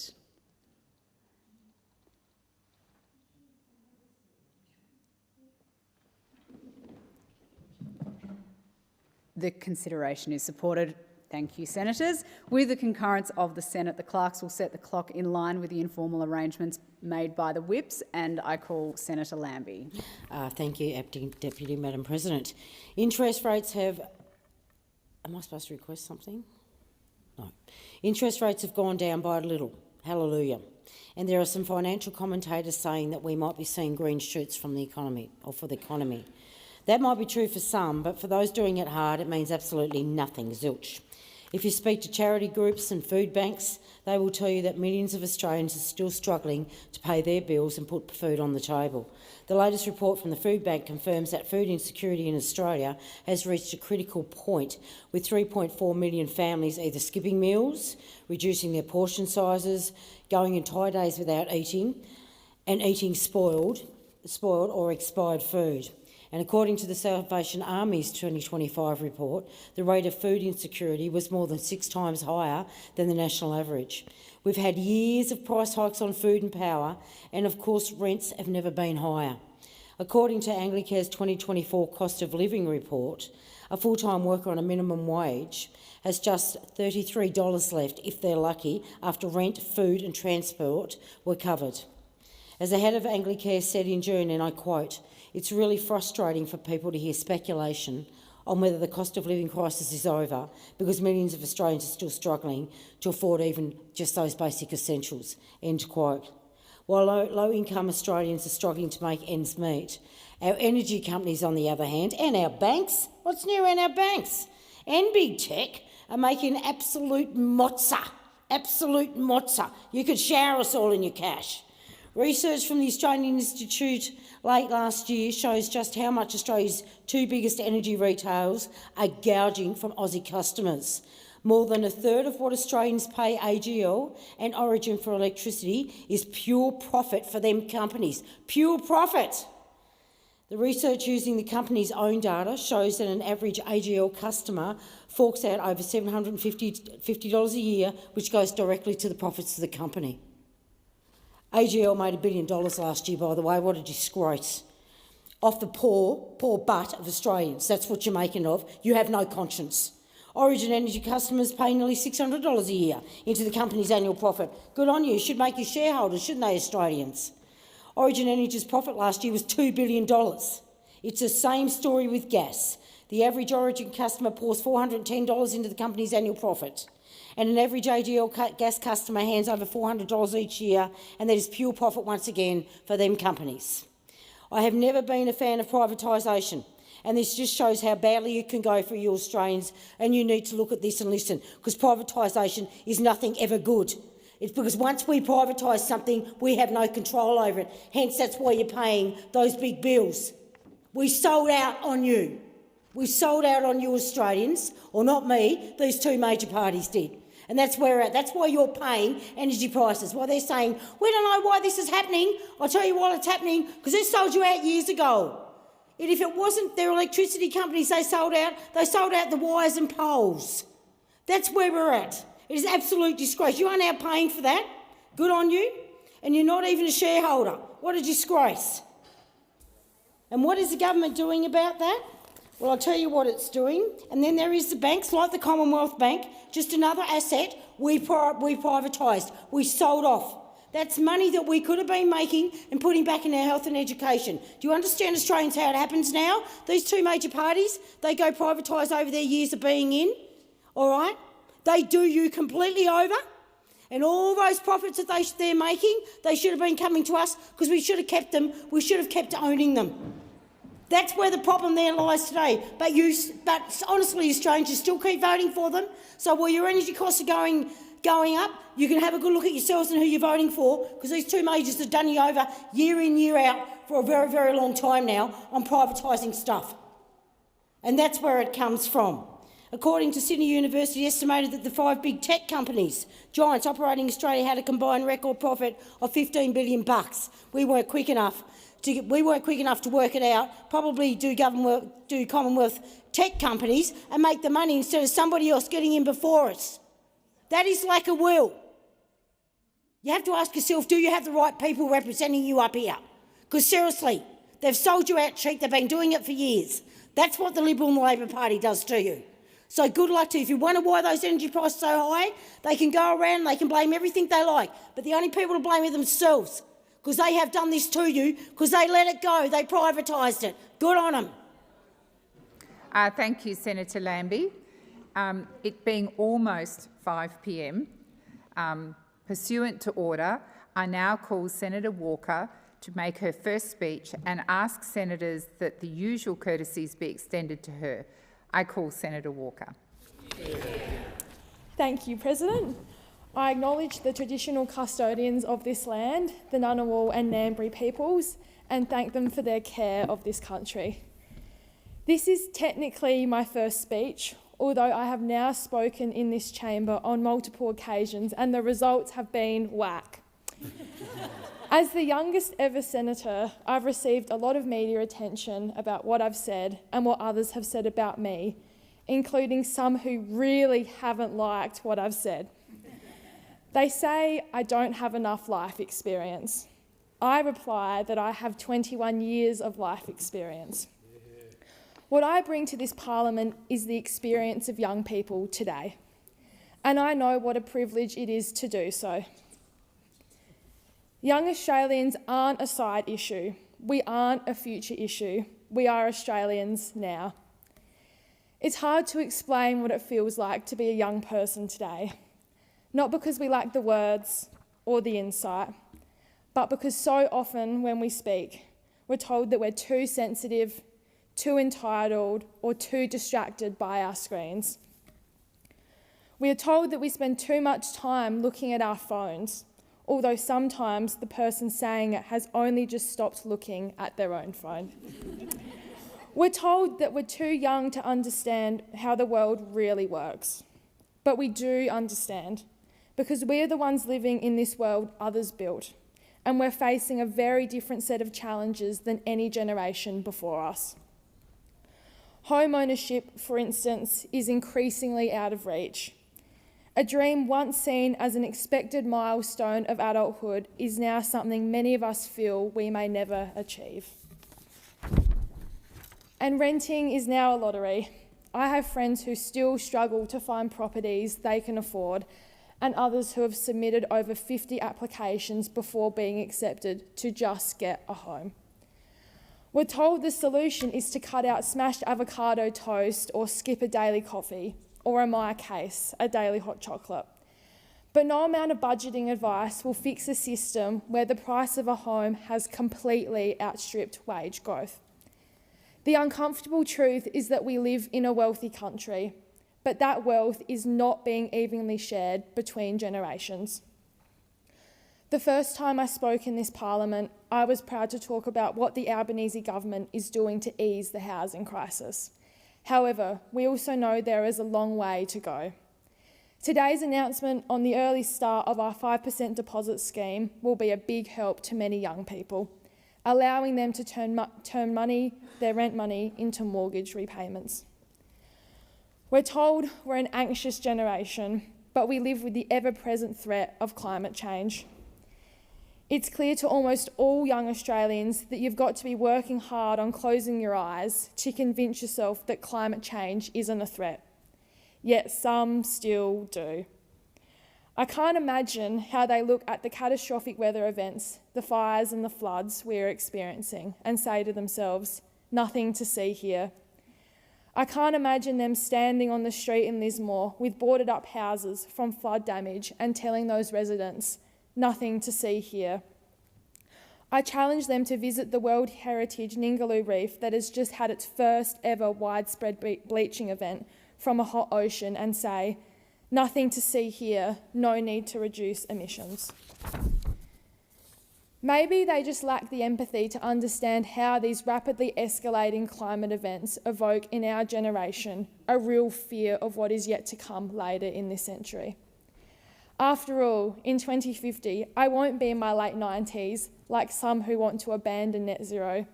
The consideration is supported. Thank you, Senators. With the concurrence of the Senate, the clerks will set the clock in line with the informal arrangements made by the whips, and I call Senator Lambie. Thank you, Acting Deputy Madam President. Interest rates have... Am I supposed to request something? No. Interest rates have gone down by a little. Hallelujah. And there are some financial commentators saying that we might be seeing green shoots from the economy, or for the economy. That might be true for some, but for those doing it hard, it means absolutely nothing, zilch. If you speak to charity groups and food banks, they will tell you that millions of Australians are still struggling to pay their bills and put food on the table. The latest report from the Food Bank confirms that food insecurity in Australia has reached a critical point, with 3.4 million families either skipping meals, reducing their portion sizes, going entire days without eating, and eating spoiled or expired food. And according to the Salvation Army's 2025 report, the rate of food insecurity was more than 6 times higher than the national average. We've had years of price hikes on food and power, and of course rents have never been higher. According to Anglicare's 2024 cost of living report, a full-time worker on a minimum wage has just $33 left, if they're lucky, after rent, food and transport were covered. As the head of Anglicare said in June, and I quote, "It's really frustrating for people to hear speculation on whether the cost of living crisis is over, because millions of Australians are still struggling to afford even just those basic essentials." End quote. While low-income Australians are struggling to make ends meet, our energy companies, on the other hand, and our banks, what's new in our banks, and big tech, are making absolute mozza. Absolute mozza. You could shower us all in your cash. Research from the Australian Institute late last year shows just how much Australia's 2 biggest energy retailers are gouging from Aussie customers. More than a third of what Australians pay AGL and Origin for electricity is pure profit for them companies. Pure profit! The research using the company's own data shows that an average AGL customer forks out over $750 a year, which goes directly to the profits of the company. AGL made $1 billion last year, by the way. What a disgrace. Off the poor butt of Australians. That's what you're making of. You have no conscience. Origin Energy customers pay nearly $600 a year into the company's annual profit. Good on you. Should make you shareholders, shouldn't they, Australians? Origin Energy's profit last year was $2 billion. It's the same story with gas. The average Origin customer pours $410 into the company's annual profit, and an average AGL gas customer hands over $400 each year, and that is pure profit once again for them companies. I have never been a fan of privatisation, and this just shows how badly it can go for you Australians, and you need to look at this and listen, because privatisation is nothing ever good. It's because once we privatise something, we have no control over it. Hence, that's why you're paying those big bills. We sold out on you. We sold out on you Australians, or not me, these two major parties did. And that's where we're at. That's why you're paying energy prices. Why they're saying, we don't know why this is happening. I'll tell you why it's happening, because they sold you out years ago. And if it wasn't their electricity companies they sold out the wires and poles. That's where we're at. It is absolute disgrace. You are now paying for that. Good on you. And you're not even a shareholder. What a disgrace. And what is the government doing about that? Well, I'll tell you what it's doing. And then there is the banks, like the Commonwealth Bank, just another asset we privatised. We sold off. That's money that we could have been making and putting back in our health and education. Do you understand, Australians, how it happens now? These two major parties, they go privatise over their years of being in, all right? They do you completely over, and all those profits that they're making, they should have been coming to us because we should have kept them. We should have kept owning them. That's where the problem there lies today. But honestly, Australians, you still keep voting for them. So while your energy costs are going up, you can have a good look at yourselves and who you're voting for, because these two majors have done you over year in, year out for a very, very long time now on privatising stuff. And that's where it comes from. According to Sydney University, estimated that the 5 big tech companies, giants operating in Australia, had a combined record profit of $15 billion. We weren't quick enough to work it out. Probably do Commonwealth tech companies and make the money instead of somebody else getting in before us. That is lack of will. You have to ask yourself, do you have the right people representing you up here? Because seriously, they've sold you out cheap. They've been doing it for years. That's what the Liberal and the Labor Party does to you. So good luck to you. If you wonder why those energy prices are so high, they can go around and they can blame everything they like. But the only people to blame are themselves, because they have done this to you, because they let it go. They privatised it. Good on them. Thank you, Senator Lambie. It being almost 5 p.m, pursuant to order, I now call Senator Walker to make her first speech and ask senators that the usual courtesies be extended to her. I call Senator Walker. Thank you, President. I acknowledge the traditional custodians of this land, the Ngunnawal and Lambie peoples, and thank them for their care of this country. This is technically my first speech, although I have now spoken in this chamber on multiple occasions and the results have been whack. As the youngest ever senator, I've received a lot of media attention about what I've said and what others have said about me, including some who really haven't liked what I've said. They say I don't have enough life experience. I reply that I have 21 years of life experience. What I bring to this parliament is the experience of young people today, and I know what a privilege it is to do so. Young Australians aren't a side issue. We aren't a future issue. We are Australians now. It's hard to explain what it feels like to be a young person today, not because we lack the words or the insight, but because so often when we speak, we're told that we're too sensitive, too entitled, or too distracted by our screens. We are told that we spend too much time looking at our phones, although sometimes the person saying it has only just stopped looking at their own phone. We're told that we're too young to understand how the world really works. But we do understand, because we're the ones living in this world others built, and we're facing a very different set of challenges than any generation before us. Home ownership, for instance, is increasingly out of reach. A dream once seen as an expected milestone of adulthood is now something many of us feel we may never achieve. And renting is now a lottery. I have friends who still struggle to find properties they can afford, and others who have submitted over 50 applications before being accepted to just get a home. We're told the solution is to cut out smashed avocado toast or skip a daily coffee, or in my case, a daily hot chocolate. But no amount of budgeting advice will fix a system where the price of a home has completely outstripped wage growth. The uncomfortable truth is that we live in a wealthy country, but that wealth is not being evenly shared between generations. The first time I spoke in this Parliament, I was proud to talk about what the Albanese government is doing to ease the housing crisis. However, we also know there is a long way to go. Today's announcement on the early start of our 5% deposit scheme will be a big help to many young people, allowing them to turn their rent money into mortgage repayments. We're told we're an anxious generation, but we live with the ever-present threat of climate change. It's clear to almost all young Australians that you've got to be working hard on closing your eyes to convince yourself that climate change isn't a threat. Yet some still do. I can't imagine how they look at the catastrophic weather events, the fires and the floods we're experiencing, and say to themselves, nothing to see here. I can't imagine them standing on the street in Lismore with boarded up houses from flood damage and telling those residents, nothing to see here. I challenge them to visit the World Heritage Ningaloo Reef that has just had its first ever widespread bleaching event from a hot ocean and say, nothing to see here, no need to reduce emissions. Maybe they just lack the empathy to understand how these rapidly escalating climate events evoke in our generation a real fear of what is yet to come later in this century. After all, in 2050, I won't be in my late 90s, like some who want to abandon net zero.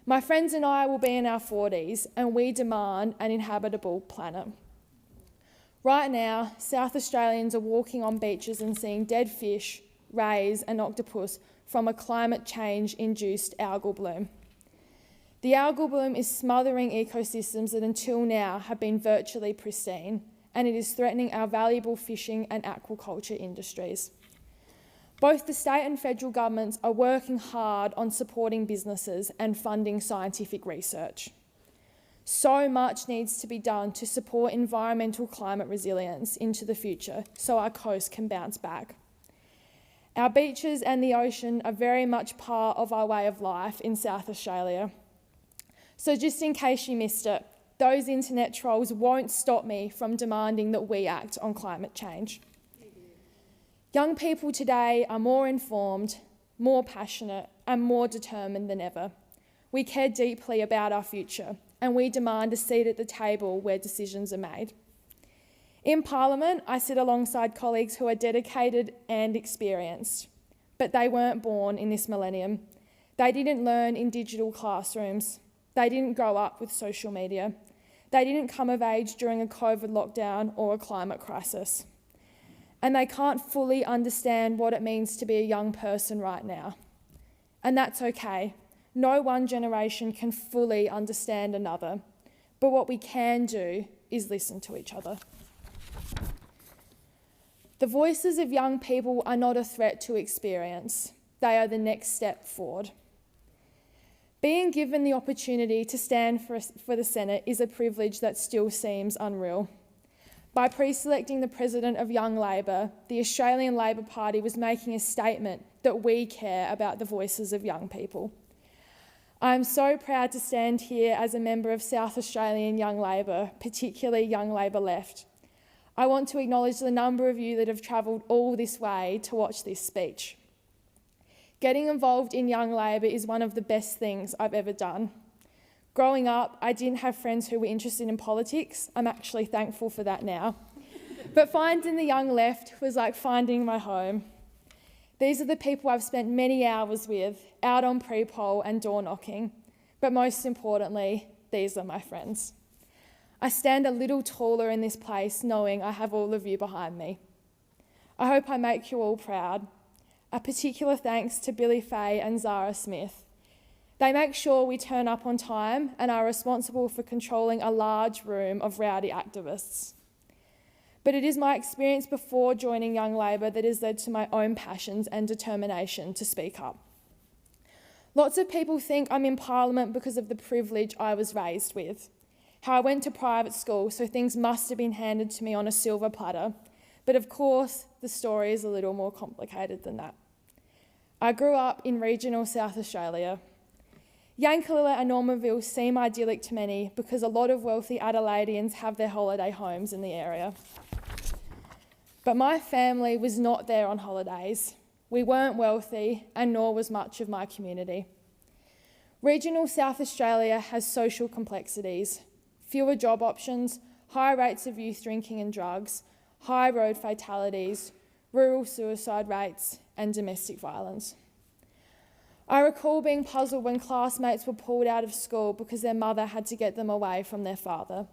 My friends and I will be in our 40s, and we demand an inhabitable planet. Right now, South Australians are walking on beaches and seeing dead fish, rays and octopus from a climate change-induced algal bloom. The algal bloom is smothering ecosystems that until now have been virtually pristine, and it is threatening our valuable fishing and aquaculture industries. Both the state and federal governments are working hard on supporting businesses and funding scientific research. So much needs to be done to support environmental climate resilience into the future so our coast can bounce back. Our beaches and the ocean are very much part of our way of life in South Australia. So just in case you missed it, those internet trolls won't stop me from demanding that we act on climate change. Young people today are more informed, more passionate, and more determined than ever. We care deeply about our future, and we demand a seat at the table where decisions are made. In Parliament, I sit alongside colleagues who are dedicated and experienced, but they weren't born in this millennium. They didn't learn in digital classrooms. They didn't grow up with social media. They didn't come of age during a COVID lockdown or a climate crisis. And they can't fully understand what it means to be a young person right now. And that's okay. No one generation can fully understand another. But what we can do is listen to each other. The voices of young people are not a threat to experience. They are the next step forward. Being given the opportunity to stand for the Senate is a privilege that still seems unreal. By pre-selecting the President of Young Labor, the Australian Labor Party was making a statement that we care about the voices of young people. I am so proud to stand here as a member of South Australian Young Labor, particularly Young Labor Left. I want to acknowledge the number of you that have travelled all this way to watch this speech. Getting involved in Young Labor is one of the best things I've ever done. Growing up, I didn't have friends who were interested in politics. I'm actually thankful for that now. But finding the Young Left was like finding my home. These are the people I've spent many hours with, out on pre-poll and door knocking. But most importantly, these are my friends. I stand a little taller in this place knowing I have all of you behind me. I hope I make you all proud. A particular thanks to Billy Fay and Zara Smith. They make sure we turn up on time and are responsible for controlling a large room of rowdy activists. But it is my experience before joining Young Labor that has led to my own passions and determination to speak up. Lots of people think I'm in Parliament because of the privilege I was raised with. How I went to private school, so things must have been handed to me on a silver platter. But of course, the story is a little more complicated than that. I grew up in regional South Australia. Yankalilla and Normanville seem idyllic to many because a lot of wealthy Adelaideans have their holiday homes in the area. But my family was not there on holidays. We weren't wealthy, and nor was much of my community. Regional South Australia has social complexities, fewer job options, high rates of youth drinking and drugs, high road fatalities, rural suicide rates, and domestic violence. I recall being puzzled when classmates were pulled out of school because their mother had to get them away from their father.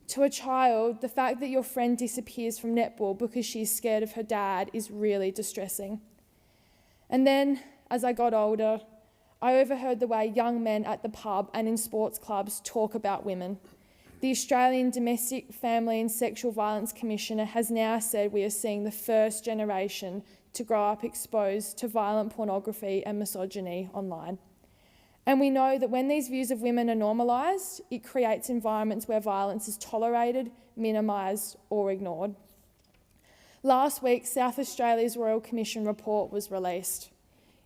To a child, the fact that your friend disappears from netball because she's scared of her dad is really distressing. And then, as I got older, I overheard the way young men at the pub and in sports clubs talk about women. The Australian Domestic, Family and Sexual Violence Commissioner has now said we are seeing the first generation to grow up exposed to violent pornography and misogyny online. And we know that when these views of women are normalised, it creates environments where violence is tolerated, minimised or ignored. Last week, South Australia's Royal Commission report was released.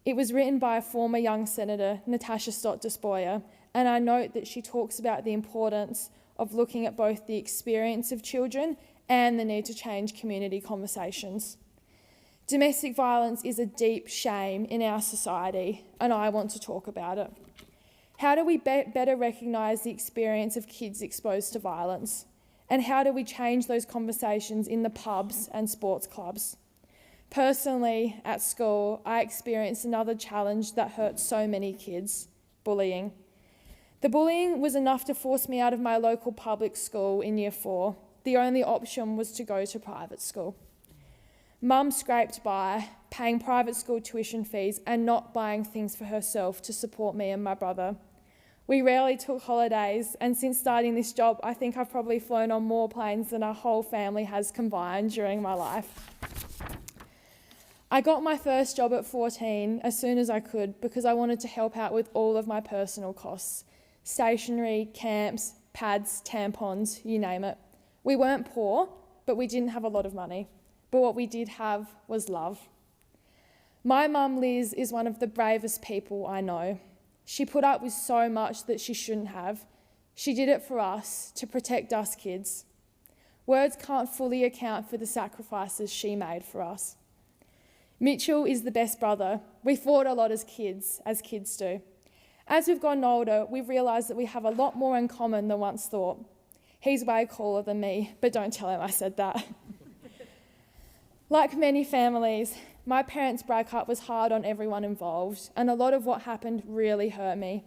It was written by a former young senator, Natasha Stott-Despoja, and I note that she talks about the importance of looking at both the experience of children and the need to change community conversations. Domestic violence is a deep shame in our society, and I want to talk about it. How do we better recognise the experience of kids exposed to violence? And how do we change those conversations in the pubs and sports clubs? Personally, at school, I experienced another challenge that hurt so many kids: bullying. The bullying was enough to force me out of my local public school in Year 4. The only option was to go to private school. Mum scraped by, paying private school tuition fees and not buying things for herself to support me and my brother. We rarely took holidays, and since starting this job, I think I've probably flown on more planes than our whole family has combined during my life. I got my first job at 14 as soon as I could because I wanted to help out with all of my personal costs: stationery, camps, pads, tampons, you name it. We weren't poor, but we didn't have a lot of money. But what we did have was love. My mum, Liz, is one of the bravest people I know. She put up with so much that she shouldn't have. She did it for us, to protect us kids. Words can't fully account for the sacrifices she made for us. Mitchell is the best brother. We fought a lot as kids do. As we've gotten older, we've realised that we have a lot more in common than once thought. He's way cooler than me, but don't tell him I said that. Like many families, my parents' breakup was hard on everyone involved, and a lot of what happened really hurt me.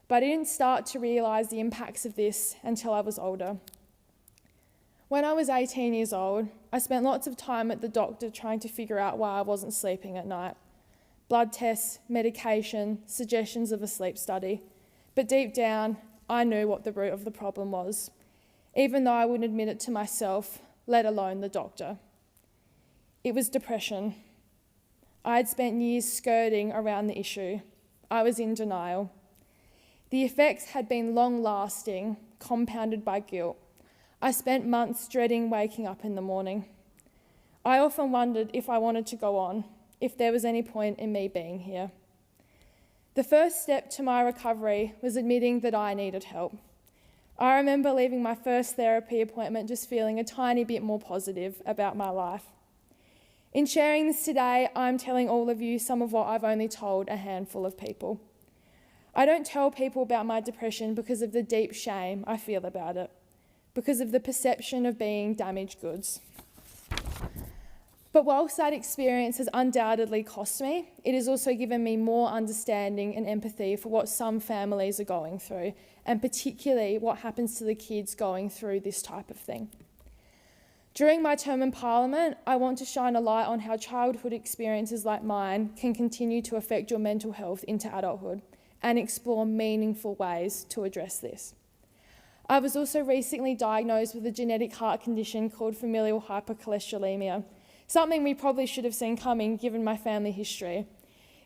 But I didn't start to realise the impacts of this until I was older. When I was 18 years old, I spent lots of time at the doctor trying to figure out why I wasn't sleeping at night. Blood tests, medication, suggestions of a sleep study. But deep down, I knew what the root of the problem was, even though I wouldn't admit it to myself, let alone the doctor. It was depression. I had spent years skirting around the issue. I was in denial. The effects had been long-lasting, compounded by guilt. I spent months dreading waking up in the morning. I often wondered if I wanted to go on, if there was any point in me being here. The first step to my recovery was admitting that I needed help. I remember leaving my first therapy appointment just feeling a tiny bit more positive about my life. In sharing this today, I'm telling all of you some of what I've only told a handful of people. I don't tell people about my depression because of the deep shame I feel about it, because of the perception of being damaged goods. But whilst that experience has undoubtedly cost me, it has also given me more understanding and empathy for what some families are going through, and particularly what happens to the kids going through this type of thing. During my term in Parliament, I want to shine a light on how childhood experiences like mine can continue to affect your mental health into adulthood and explore meaningful ways to address this. I was also recently diagnosed with a genetic heart condition called familial hypercholesterolemia, something we probably should have seen coming given my family history.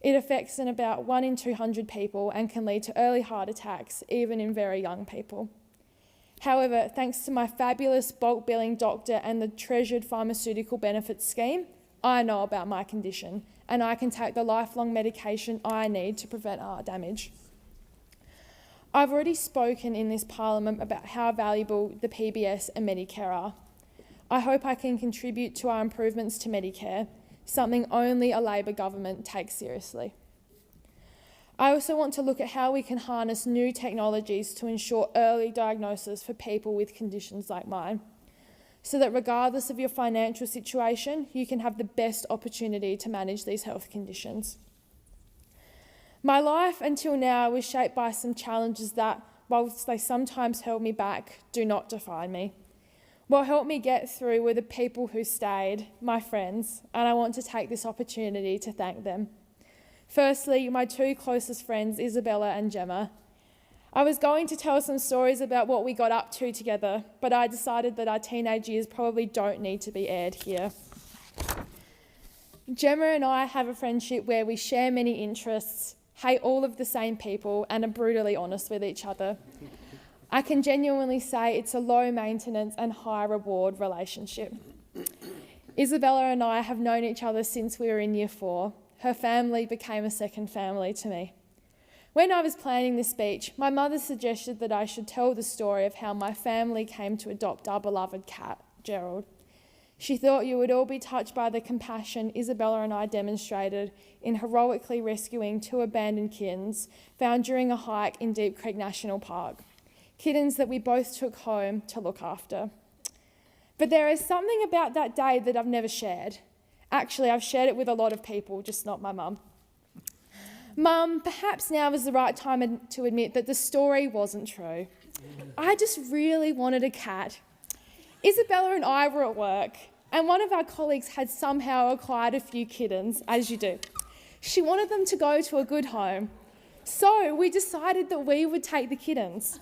It affects in about 1 in 200 people and can lead to early heart attacks, even in very young people. However, thanks to my fabulous bulk billing doctor and the treasured pharmaceutical benefits scheme, I know about my condition and I can take the lifelong medication I need to prevent heart damage. I've already spoken in this Parliament about how valuable the PBS and Medicare are. I hope I can contribute to our improvements to Medicare, something only a Labor government takes seriously. I also want to look at how we can harness new technologies to ensure early diagnosis for people with conditions like mine, so that regardless of your financial situation, you can have the best opportunity to manage these health conditions. My life until now was shaped by some challenges that, whilst they sometimes held me back, do not define me. What helped me get through were the people who stayed, my friends, and I want to take this opportunity to thank them. Firstly, my 2 closest friends, Isabella and Gemma. I was going to tell some stories about what we got up to together, but I decided that our teenage years probably don't need to be aired here. Gemma and I have a friendship where we share many interests, hate all of the same people, and are brutally honest with each other. I can genuinely say it's a low maintenance and high reward relationship. Isabella and I have known each other since we were in Year 4. Her family became a second family to me. When I was planning this speech, my mother suggested that I should tell the story of how my family came to adopt our beloved cat, Gerald. She thought you would all be touched by the compassion Isabella and I demonstrated in heroically rescuing 2 abandoned kittens found during a hike in Deep Creek National Park. Kittens that we both took home to look after. But there is something about that day that I've never shared. Actually, I've shared it with a lot of people, just not my mum. Mum, perhaps now is the right time to admit that the story wasn't true. I just really wanted a cat. Isabella and I were at work, and one of our colleagues had somehow acquired a few kittens, as you do. She wanted them to go to a good home. So we decided that we would take the kittens.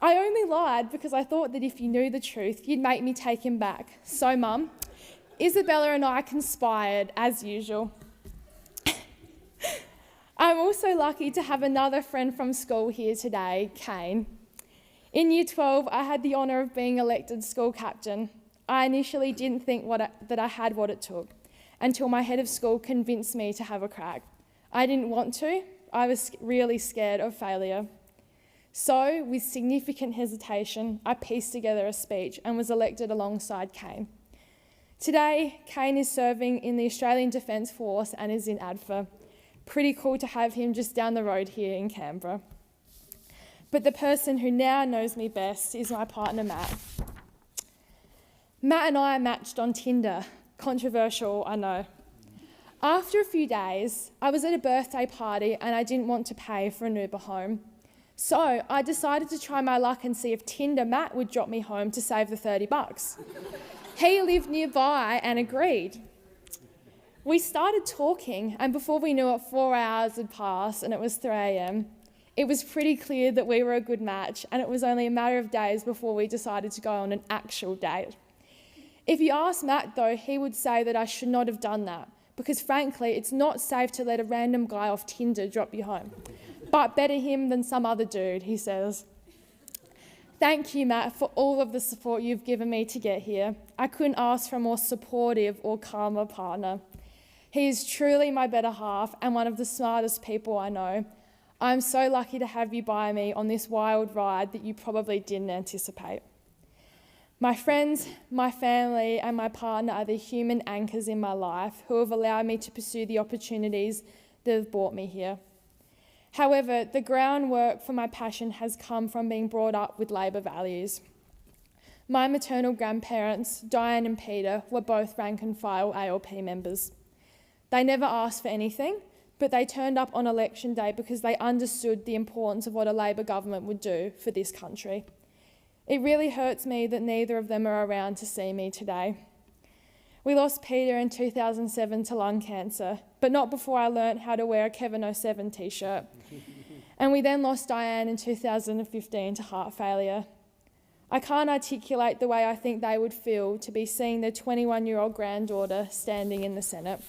I only lied because I thought that if you knew the truth, you'd make me take him back. So, Mum, Isabella and I conspired, as usual. I'm also lucky to have another friend from school here today, Kane. In Year 12, I had the honour of being elected school captain. I initially didn't think that I had what it took, until my head of school convinced me to have a crack. I didn't want to. I was really scared of failure. So, with significant hesitation, I pieced together a speech and was elected alongside Kane. Today, Kane is serving in the Australian Defence Force and is in ADFA. Pretty cool to have him just down the road here in Canberra. But the person who now knows me best is my partner, Matt. Matt and I matched on Tinder. Controversial, I know. After a few days, I was at a birthday party and I didn't want to pay for an Uber home. So I decided to try my luck and see if Tinder Matt would drop me home to save the $30. He lived nearby and agreed. We started talking, and before we knew it, 4 hours had passed and it was 3 a.m. It was pretty clear that we were a good match, and it was only a matter of days before we decided to go on an actual date. If you ask Matt, though, he would say that I should not have done that, because frankly, it's not safe to let a random guy off Tinder drop you home. But better him than some other dude, he says. Thank you, Matt, for all of the support you've given me to get here. I couldn't ask for a more supportive or calmer partner. He is truly my better half and one of the smartest people I know. I'm so lucky to have you by me on this wild ride that you probably didn't anticipate. My friends, my family, and my partner are the human anchors in my life who have allowed me to pursue the opportunities that have brought me here. However, the groundwork for my passion has come from being brought up with Labor values. My maternal grandparents, Diane and Peter, were both rank and file ALP members. They never asked for anything, but they turned up on election day because they understood the importance of what a Labor government would do for this country. It really hurts me that neither of them are around to see me today. We lost Peter in 2007 to lung cancer, but not before I learnt how to wear a Kevin 07 t-shirt. And we then lost Diane in 2015 to heart failure. I can't articulate the way I think they would feel to be seeing their 21-year-old granddaughter standing in the Senate.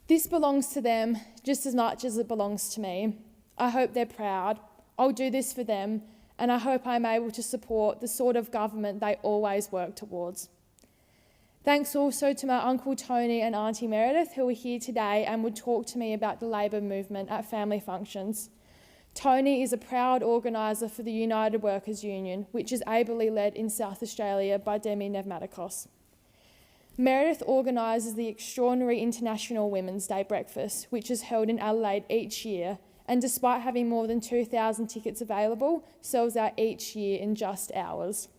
This belongs to them just as much as it belongs to me. I hope they're proud. I'll do this for them, and I hope I'm able to support the sort of government they always work towards. Thanks also to my Uncle Tony and Auntie Meredith, who are here today and would talk to me about the Labor movement at family functions. Tony is a proud organiser for the United Workers Union, which is ably led in South Australia by Demi Nevmatikos. Meredith organises the extraordinary International Women's Day breakfast, which is held in Adelaide each year, and despite having more than 2,000 tickets available, sells out each year in just hours.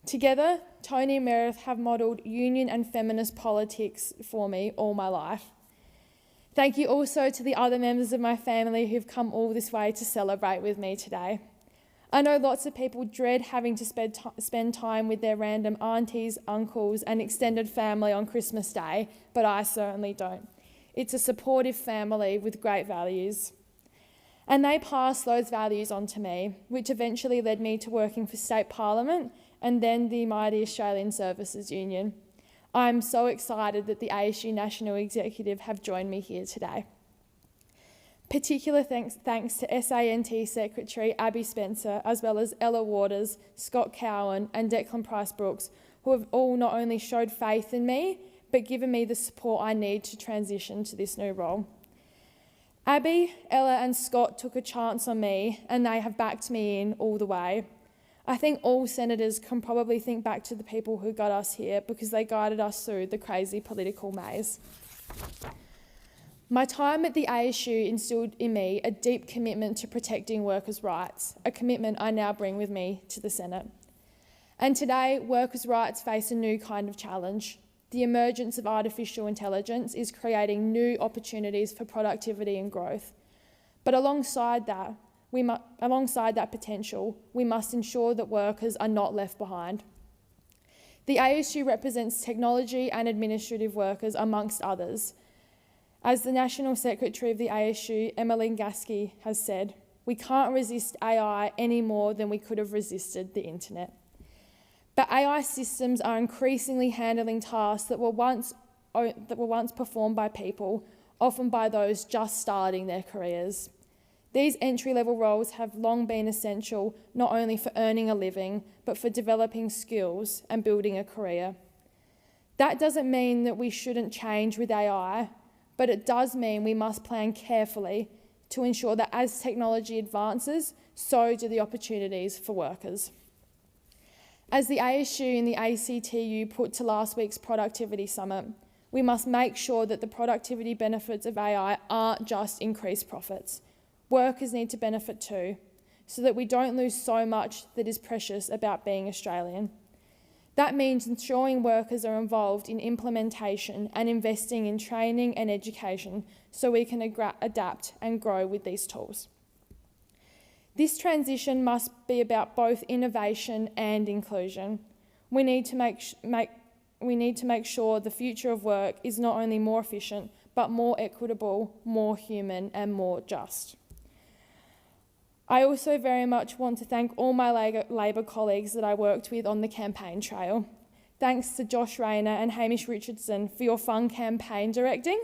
Together, Tony and Meredith have modelled union and feminist politics for me all my life. Thank you also to the other members of my family who've come all this way to celebrate with me today. I know lots of people dread having to spend time with their random aunties, uncles and extended family on Christmas Day, but I certainly don't. It's a supportive family with great values. And they passed those values on to me, which eventually led me to working for State Parliament and then the mighty Australian Services Union. I'm so excited that the ASU National Executive have joined me here today. Particular thanks to SANT Secretary Abby Spencer, as well as Ella Waters, Scott Cowan and Declan Price-Brooks, who have all not only showed faith in me, but given me the support I need to transition to this new role. Abby, Ella and Scott took a chance on me and they have backed me in all the way. I think all senators can probably think back to the people who got us here because they guided us through the crazy political maze. My time at the ASU instilled in me a deep commitment to protecting workers' rights, a commitment I now bring with me to the Senate. And today, workers' rights face a new kind of challenge. The emergence of artificial intelligence is creating new opportunities for productivity and growth. But alongside that potential, we must ensure that workers are not left behind. The ASU represents technology and administrative workers, amongst others. As the National Secretary of the ASU, Emmeline Gaskey, has said, we can't resist AI any more than we could have resisted the internet. But AI systems are increasingly handling tasks that were once performed by people, often by those just starting their careers. These entry-level roles have long been essential not only for earning a living, but for developing skills and building a career. That doesn't mean that we shouldn't change with AI, but it does mean we must plan carefully to ensure that as technology advances, so do the opportunities for workers. As the ASU and the ACTU put to last week's Productivity Summit, we must make sure that the productivity benefits of AI aren't just increased profits. Workers need to benefit too, so that we don't lose so much that is precious about being Australian. That means ensuring workers are involved in implementation and investing in training and education so we can adapt and grow with these tools. This transition must be about both innovation and inclusion. We need to make sure the future of work is not only more efficient, but more equitable, more human and more just. I also very much want to thank all my Labor colleagues that I worked with on the campaign trail. Thanks to Josh Rayner and Hamish Richardson for your fun campaign directing,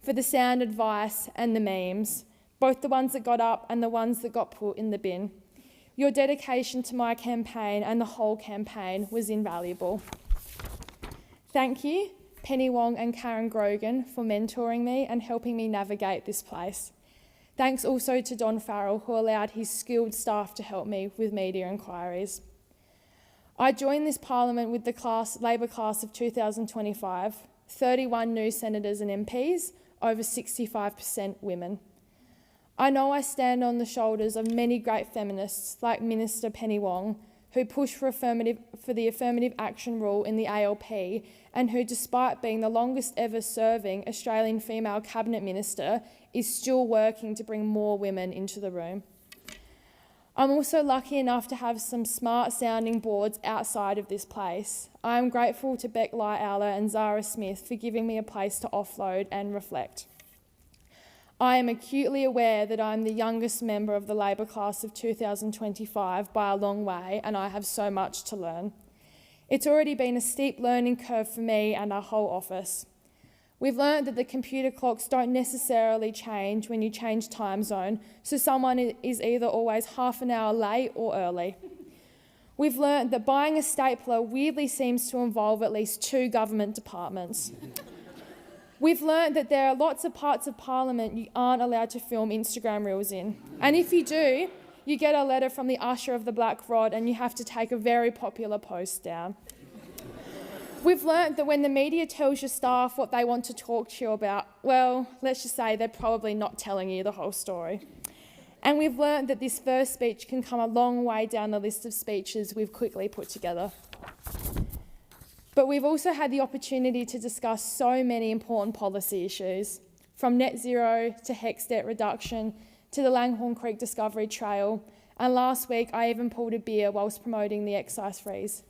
for the sound advice and the memes, both the ones that got up and the ones that got put in the bin. Your dedication to my campaign and the whole campaign was invaluable. Thank you, Penny Wong and Karen Grogan, for mentoring me and helping me navigate this place. Thanks also to Don Farrell, who allowed his skilled staff to help me with media inquiries. I joined this Parliament with the Labor class of 2025, 31 new senators and MPs, over 65% women. I know I stand on the shoulders of many great feminists like Minister Penny Wong, who pushed for the affirmative action rule in the ALP and who, despite being the longest ever serving Australian female cabinet minister, is still working to bring more women into the room. I'm also lucky enough to have some smart sounding boards outside of this place. I am grateful to Beck Lyalla and Zara Smith for giving me a place to offload and reflect. I am acutely aware that I'm the youngest member of the Labor class of 2025 by a long way, and I have so much to learn. It's already been a steep learning curve for me and our whole office. We've learned that the computer clocks don't necessarily change when you change time zone, so someone is either always half an hour late or early. We've learned that buying a stapler weirdly seems to involve at least 2 government departments. We've learned that there are lots of parts of Parliament you aren't allowed to film Instagram reels in. And if you do, you get a letter from the usher of the Black Rod and you have to take a very popular post down. We've learnt that when the media tells your staff what they want to talk to you about, well, let's just say they're probably not telling you the whole story. And we've learnt that this first speech can come a long way down the list of speeches we've quickly put together. But we've also had the opportunity to discuss so many important policy issues, from net zero to HEX debt reduction to the Langhorne Creek Discovery Trail, and last week I even pulled a beer whilst promoting the excise freeze.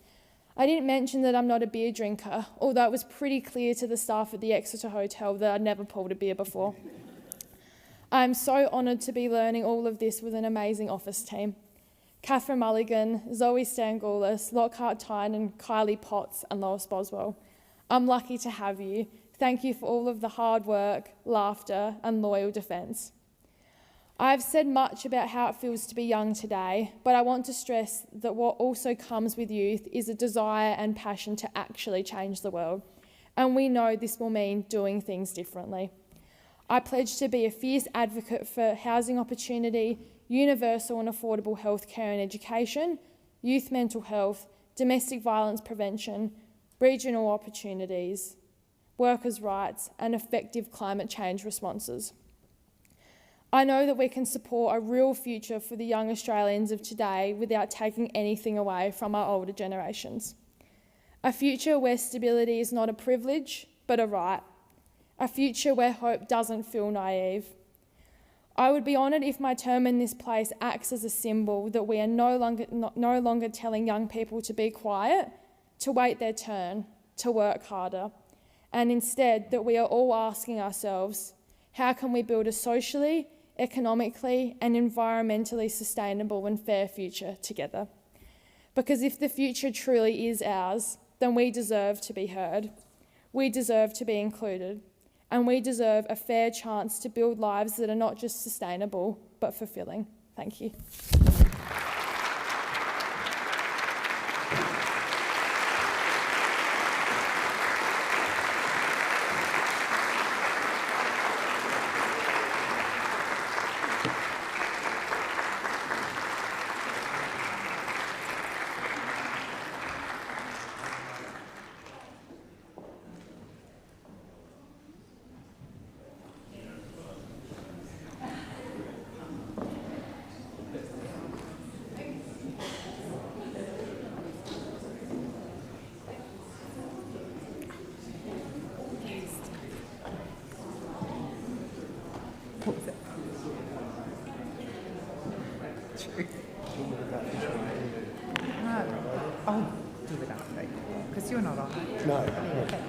I didn't mention that I'm not a beer drinker, although it was pretty clear to the staff at the Exeter Hotel that I'd never pulled a beer before. I'm so honoured to be learning all of this with an amazing office team. Catherine Mulligan, Zoe Stangoulis, Lockhart Tynan, Kylie Potts and Lois Boswell. I'm lucky to have you. Thank you for all of the hard work, laughter and loyal defence. I've said much about how it feels to be young today, but I want to stress that what also comes with youth is a desire and passion to actually change the world. And we know this will mean doing things differently. I pledge to be a fierce advocate for housing opportunity, universal and affordable healthcare and education, youth mental health, domestic violence prevention, regional opportunities, workers' rights, and effective climate change responses. I know that we can support a real future for the young Australians of today without taking anything away from our older generations. A future where stability is not a privilege, but a right. A future where hope doesn't feel naive. I would be honoured if my term in this place acts as a symbol that we are no longer telling young people to be quiet, to wait their turn, to work harder, and instead that we are all asking ourselves, how can we build a socially, economically and environmentally sustainable and fair future together? Because if the future truly is ours, then we deserve to be heard, we deserve to be included, and we deserve a fair chance to build lives that are not just sustainable, but fulfilling. Thank you. Oh, do it after me, because you're not on it. No. Okay.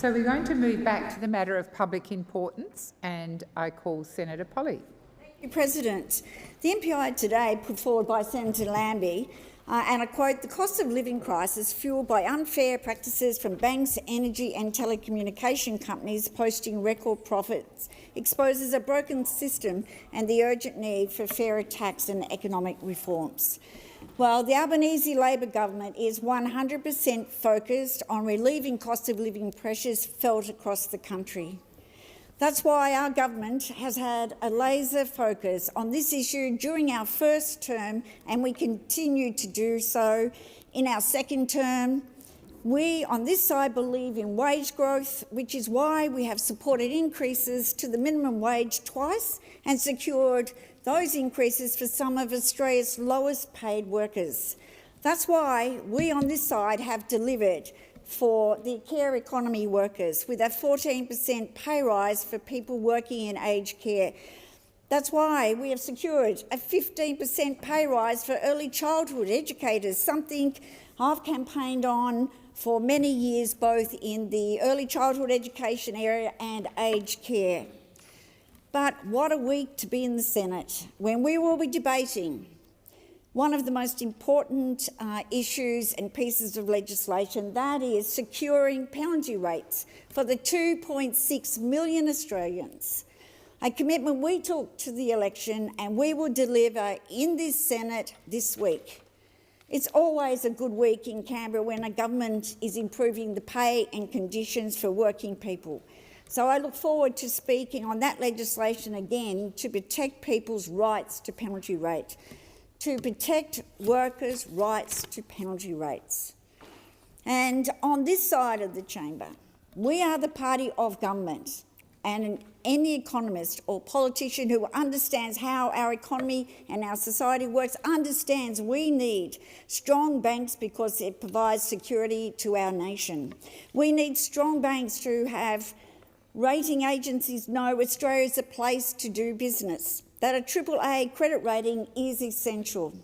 So we're going to move back to the matter of public importance, and I call Senator Polley. Thank you, President. The MPI today put forward by Senator Lambie, and I quote, "The cost of living crisis fuelled by unfair practices from banks, energy and telecommunication companies posting record profits exposes a broken system and the urgent need for fairer tax and economic reforms." Well, the Albanese Labor government is 100% focused on relieving cost of living pressures felt across the country. That's why our government has had a laser focus on this issue during our first term, and we continue to do so in our second term. We on this side believe in wage growth, which is why we have supported increases to the minimum wage twice and secured those increases for some of Australia's lowest paid workers. That's why we on this side have delivered for the care economy workers with a 14% pay rise for people working in aged care. That's why we have secured a 15% pay rise for early childhood educators, something I've campaigned on for many years, both in the early childhood education area and aged care. But what a week to be in the Senate when we will be debating one of the most important issues and pieces of legislation, that is securing penalty rates for the 2.6 million Australians. A commitment we took to the election and we will deliver in this Senate this week. It's always a good week in Canberra when a government is improving the pay and conditions for working people. So I look forward to speaking on that legislation again to protect people's rights to penalty rate, to protect workers' rights to penalty rates. And on this side of the chamber, we are the party of government, and any economist or politician who understands how our economy and our society works understands we need strong banks because it provides security to our nation. We need strong banks to have rating agencies know Australia is a place to do business, that a AAA credit rating is essential.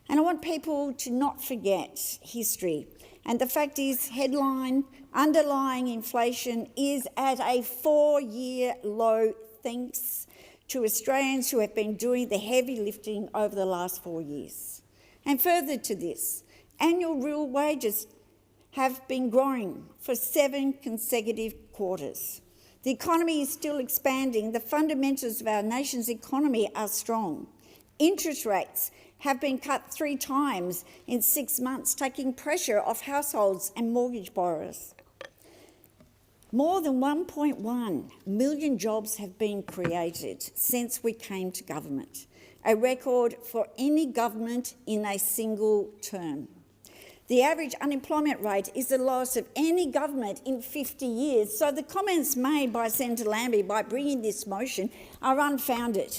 And I want people to not forget history. And the fact is, headline underlying inflation is at a 4-year low thanks to Australians who have been doing the heavy lifting over the last 4 years. And further to this, annual real wages have been growing for 7 consecutive quarters. The economy is still expanding. The fundamentals of our nation's economy are strong. Interest rates have been cut 3 times in 6 months, taking pressure off households and mortgage borrowers. More than 1.1 million jobs have been created since we came to government, a record for any government in a single term. The average unemployment rate is the lowest of any government in 50 years. So the comments made by Senator Lambie by bringing this motion are unfounded,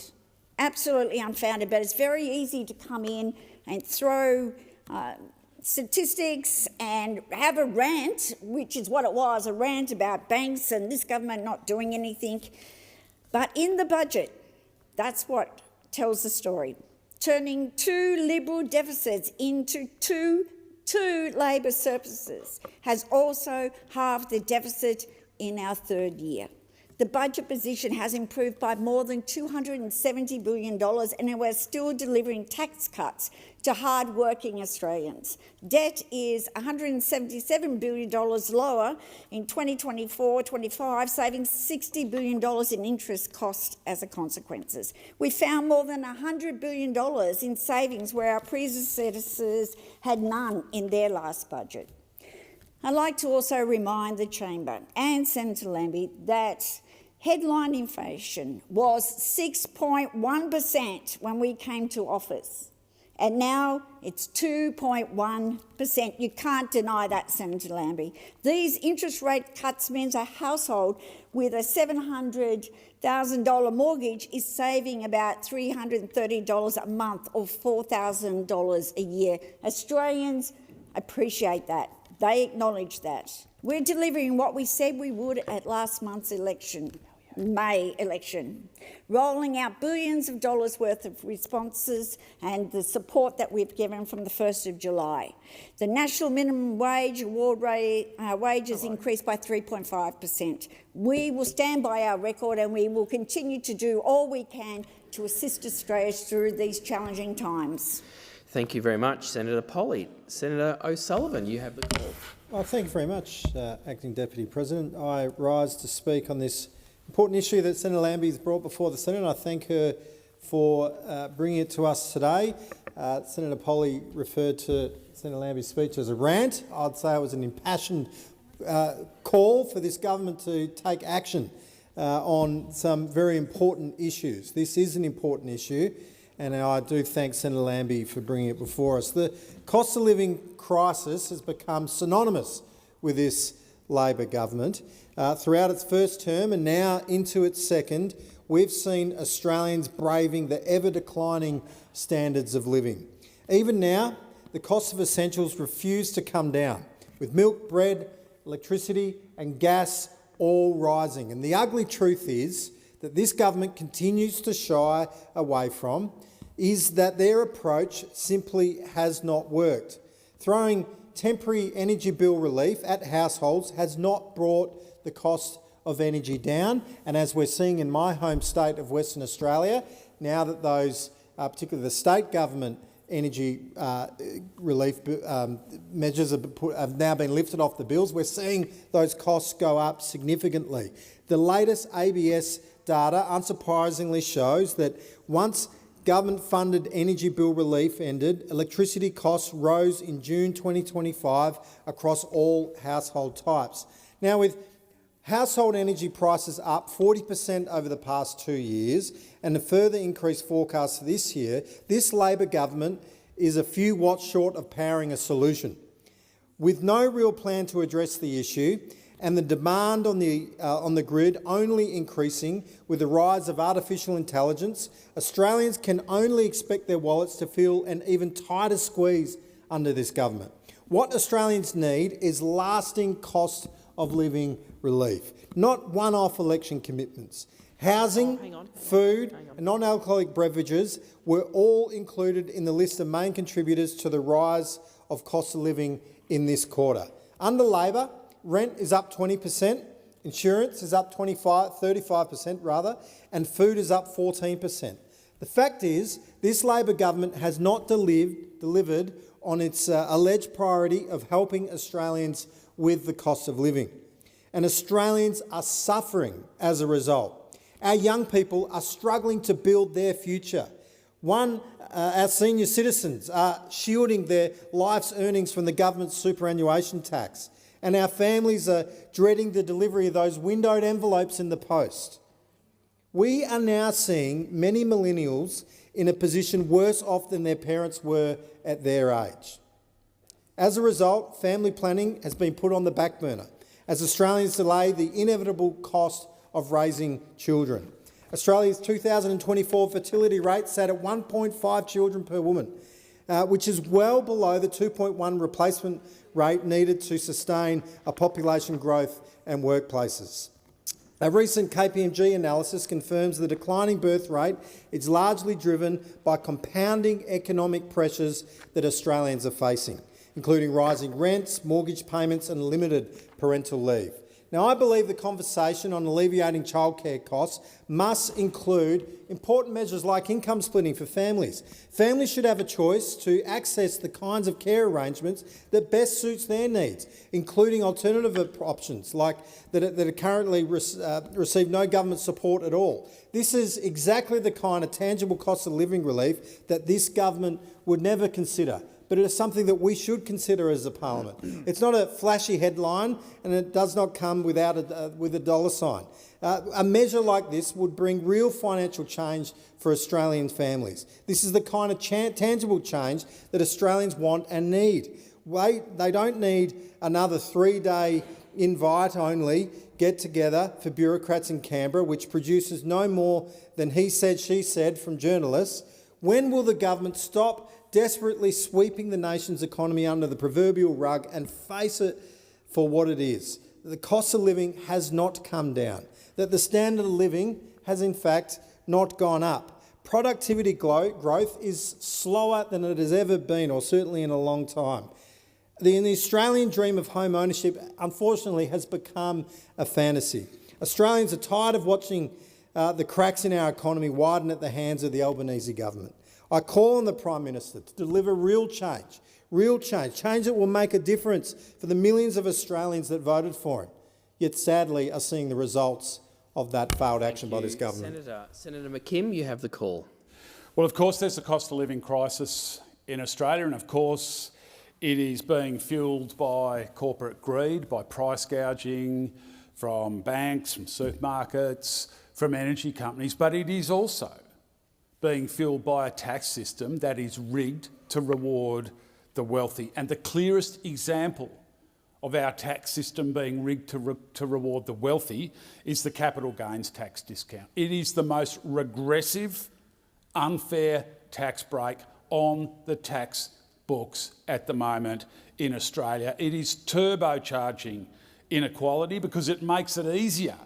absolutely unfounded. But it's very easy to come in and throw statistics and have a rant, which is what it was, a rant about banks and this government not doing anything. But in the budget, that's what tells the story. Turning 2 Liberal deficits into two Labor surpluses has also halved the deficit in our 3rd year. The budget position has improved by more than $270 billion, and we're still delivering tax cuts to hard-working Australians. Debt is $177 billion lower in 2024-25, saving $60 billion in interest costs as a consequence. We found more than $100 billion in savings where our predecessors had none in their last budget. I'd like to also remind the chamber and Senator Lambie that headline inflation was 6.1% when we came to office, and now it's 2.1%. You can't deny that, Senator Lambie. These interest rate cuts means a household with a $700,000 mortgage is saving about $330 a month or $4,000 a year. Australians appreciate that. They acknowledge that. We're delivering what we said we would at last month's election. May election, rolling out billions of dollars worth of responses and the support that we've given from the 1st of July. The national minimum wage award wages increased by 3.5%. We will stand by our record and we will continue to do all we can to assist Australia through these challenging times. Thank you very much, Senator Polley. Senator O'Sullivan, you have the call. Well, thank you very much, Acting Deputy President. I rise to speak on this important issue that Senator Lambie has brought before the Senate. I thank her for bringing it to us today. Senator Polley referred to Senator Lambie's speech as a rant. I'd say it was an impassioned call for this government to take action on some very important issues. This is an important issue, and I do thank Senator Lambie for bringing it before us. The cost of living crisis has become synonymous with this Labor government. Throughout its first term and now into its second, we've seen Australians braving the ever-declining standards of living. Even now, the cost of essentials refuse to come down, with milk, bread, electricity and gas all rising. And the ugly truth is that this government continues to shy away from is that their approach simply has not worked. Throwing temporary energy bill relief at households has not brought the cost of energy down, and as we're seeing in my home state of Western Australia, now that those, particularly the state government energy relief measures have now been lifted off the bills, we're seeing those costs go up significantly. The latest ABS data unsurprisingly shows that once government-funded energy bill relief ended, electricity costs rose in June 2025 across all household types. Now, with household energy prices up 40% over the past 2 years and a further increase forecast for this year, this Labor government is a few watts short of powering a solution. With no real plan to address the issue and the demand on the grid only increasing with the rise of artificial intelligence, Australians can only expect their wallets to feel an even tighter squeeze under this government. What Australians need is lasting cost of living relief, not one-off election commitments. Housing, food and non-alcoholic beverages were all included in the list of main contributors to the rise of cost of living in this quarter. Under Labor, rent is up 20%, insurance is up 35% rather, and food is up 14%. The fact is, this Labor government has not delivered on its alleged priority of helping Australians with the cost of living. And Australians are suffering as a result. Our young people are struggling to build their future. Our senior citizens are shielding their life's earnings from the government's superannuation tax, and our families are dreading the delivery of those windowed envelopes in the post. We are now seeing many millennials in a position worse off than their parents were at their age. As a result, family planning has been put on the back burner as Australians delay the inevitable cost of raising children. Australia's 2024 fertility rate sat at 1.5 children per woman, which is well below the 2.1 replacement rate needed to sustain a population growth and workplaces. A recent KPMG analysis confirms the declining birth rate is largely driven by compounding economic pressures that Australians are facing, including rising rents, mortgage payments and limited parental leave. Now, I believe the conversation on alleviating childcare costs must include important measures like income splitting for families. Families should have a choice to access the kinds of care arrangements that best suits their needs, including alternative options like that currently receive no government support at all. This is exactly the kind of tangible cost of living relief that this government would never consider, but it is something that we should consider as a parliament. It's not a flashy headline and it does not come with a dollar sign. A measure like this would bring real financial change for Australian families. This is the kind of tangible change that Australians want and need. They don't need another 3-day invite-only get-together for bureaucrats in Canberra, which produces no more than he said, she said from journalists. When will the government stop desperately sweeping the nation's economy under the proverbial rug and face it for what it is, that the cost of living has not come down, that the standard of living has in fact not gone up. Productivity growth is slower than it has ever been, or certainly in a long time. The Australian dream of home ownership, unfortunately, has become a fantasy. Australians are tired of watching the cracks in our economy widen at the hands of the Albanese government. I call on the Prime Minister to deliver real change that will make a difference for the millions of Australians that voted for him, yet sadly are seeing the results of that failed action by this government. Senator McKim, you have the call. Well, of course, there's a cost of living crisis in Australia, and of course, it is being fuelled by corporate greed, by price gouging from banks, from supermarkets, from energy companies, but it is also being fuelled by a tax system that is rigged to reward the wealthy. And the clearest example of our tax system being rigged to reward the wealthy is the capital gains tax discount. It is the most regressive, unfair tax break on the tax books at the moment in Australia. It is turbocharging inequality because it makes it easier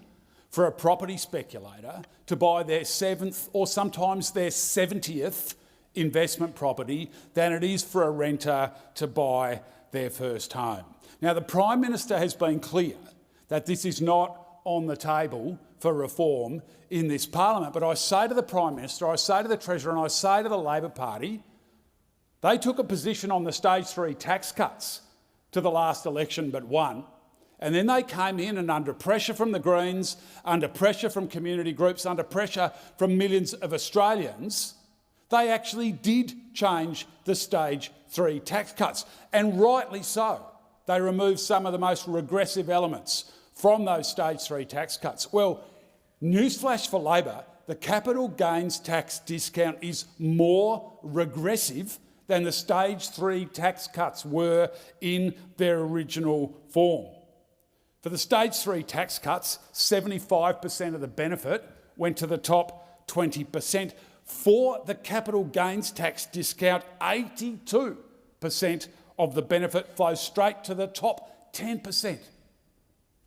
for a property speculator to buy their 7th or sometimes their 70th investment property than it is for a renter to buy their first home. Now, the Prime Minister has been clear that this is not on the table for reform in this parliament, but I say to the Prime Minister, I say to the Treasurer and I say to the Labor Party, they took a position on the stage 3 tax cuts to the last election but won, and then they came in and under pressure from the Greens, under pressure from community groups, under pressure from millions of Australians, they actually did change the stage 3 tax cuts, and rightly so. They removed some of the most regressive elements from those stage 3 tax cuts. Well, newsflash for Labor, the capital gains tax discount is more regressive than the stage 3 tax cuts were in their original form. For the stage 3 tax cuts, 75% of the benefit went to the top 20%. For the capital gains tax discount, 82% of the benefit flows straight to the top 10%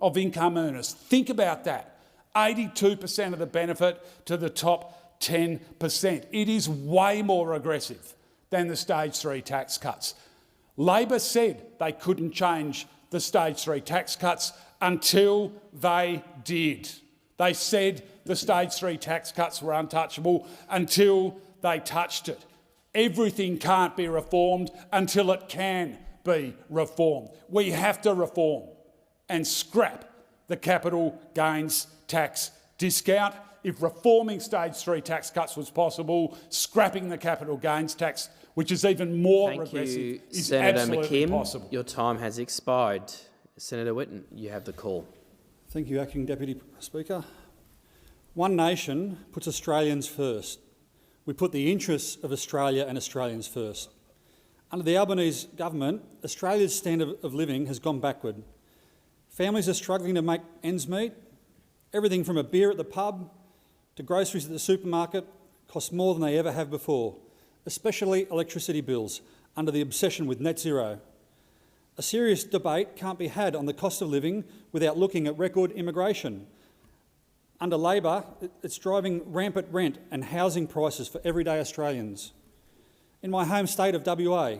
of income earners. Think about that. 82% of the benefit to the top 10%. It is way more aggressive than the stage 3 tax cuts. Labor said they couldn't change the stage 3 tax cuts until they did. They said the stage 3 tax cuts were untouchable until they touched it. Everything can't be reformed until it can be reformed. We have to reform and scrap the capital gains tax discount. If reforming stage 3 tax cuts was possible, scrapping the capital gains tax, which is even more regressive, is absolutely possible. Your time has expired. Senator Whitten, you have the call. Thank you, Acting Deputy Speaker. One nation puts Australians first. We put the interests of Australia and Australians first. Under the Albanese government, Australia's standard of living has gone backward. Families are struggling to make ends meet. Everything from a beer at the pub to groceries at the supermarket costs more than they ever have before, especially electricity bills under the obsession with net zero. A serious debate can't be had on the cost of living without looking at record immigration. Under Labor, it's driving rampant rent and housing prices for everyday Australians. In my home state of WA,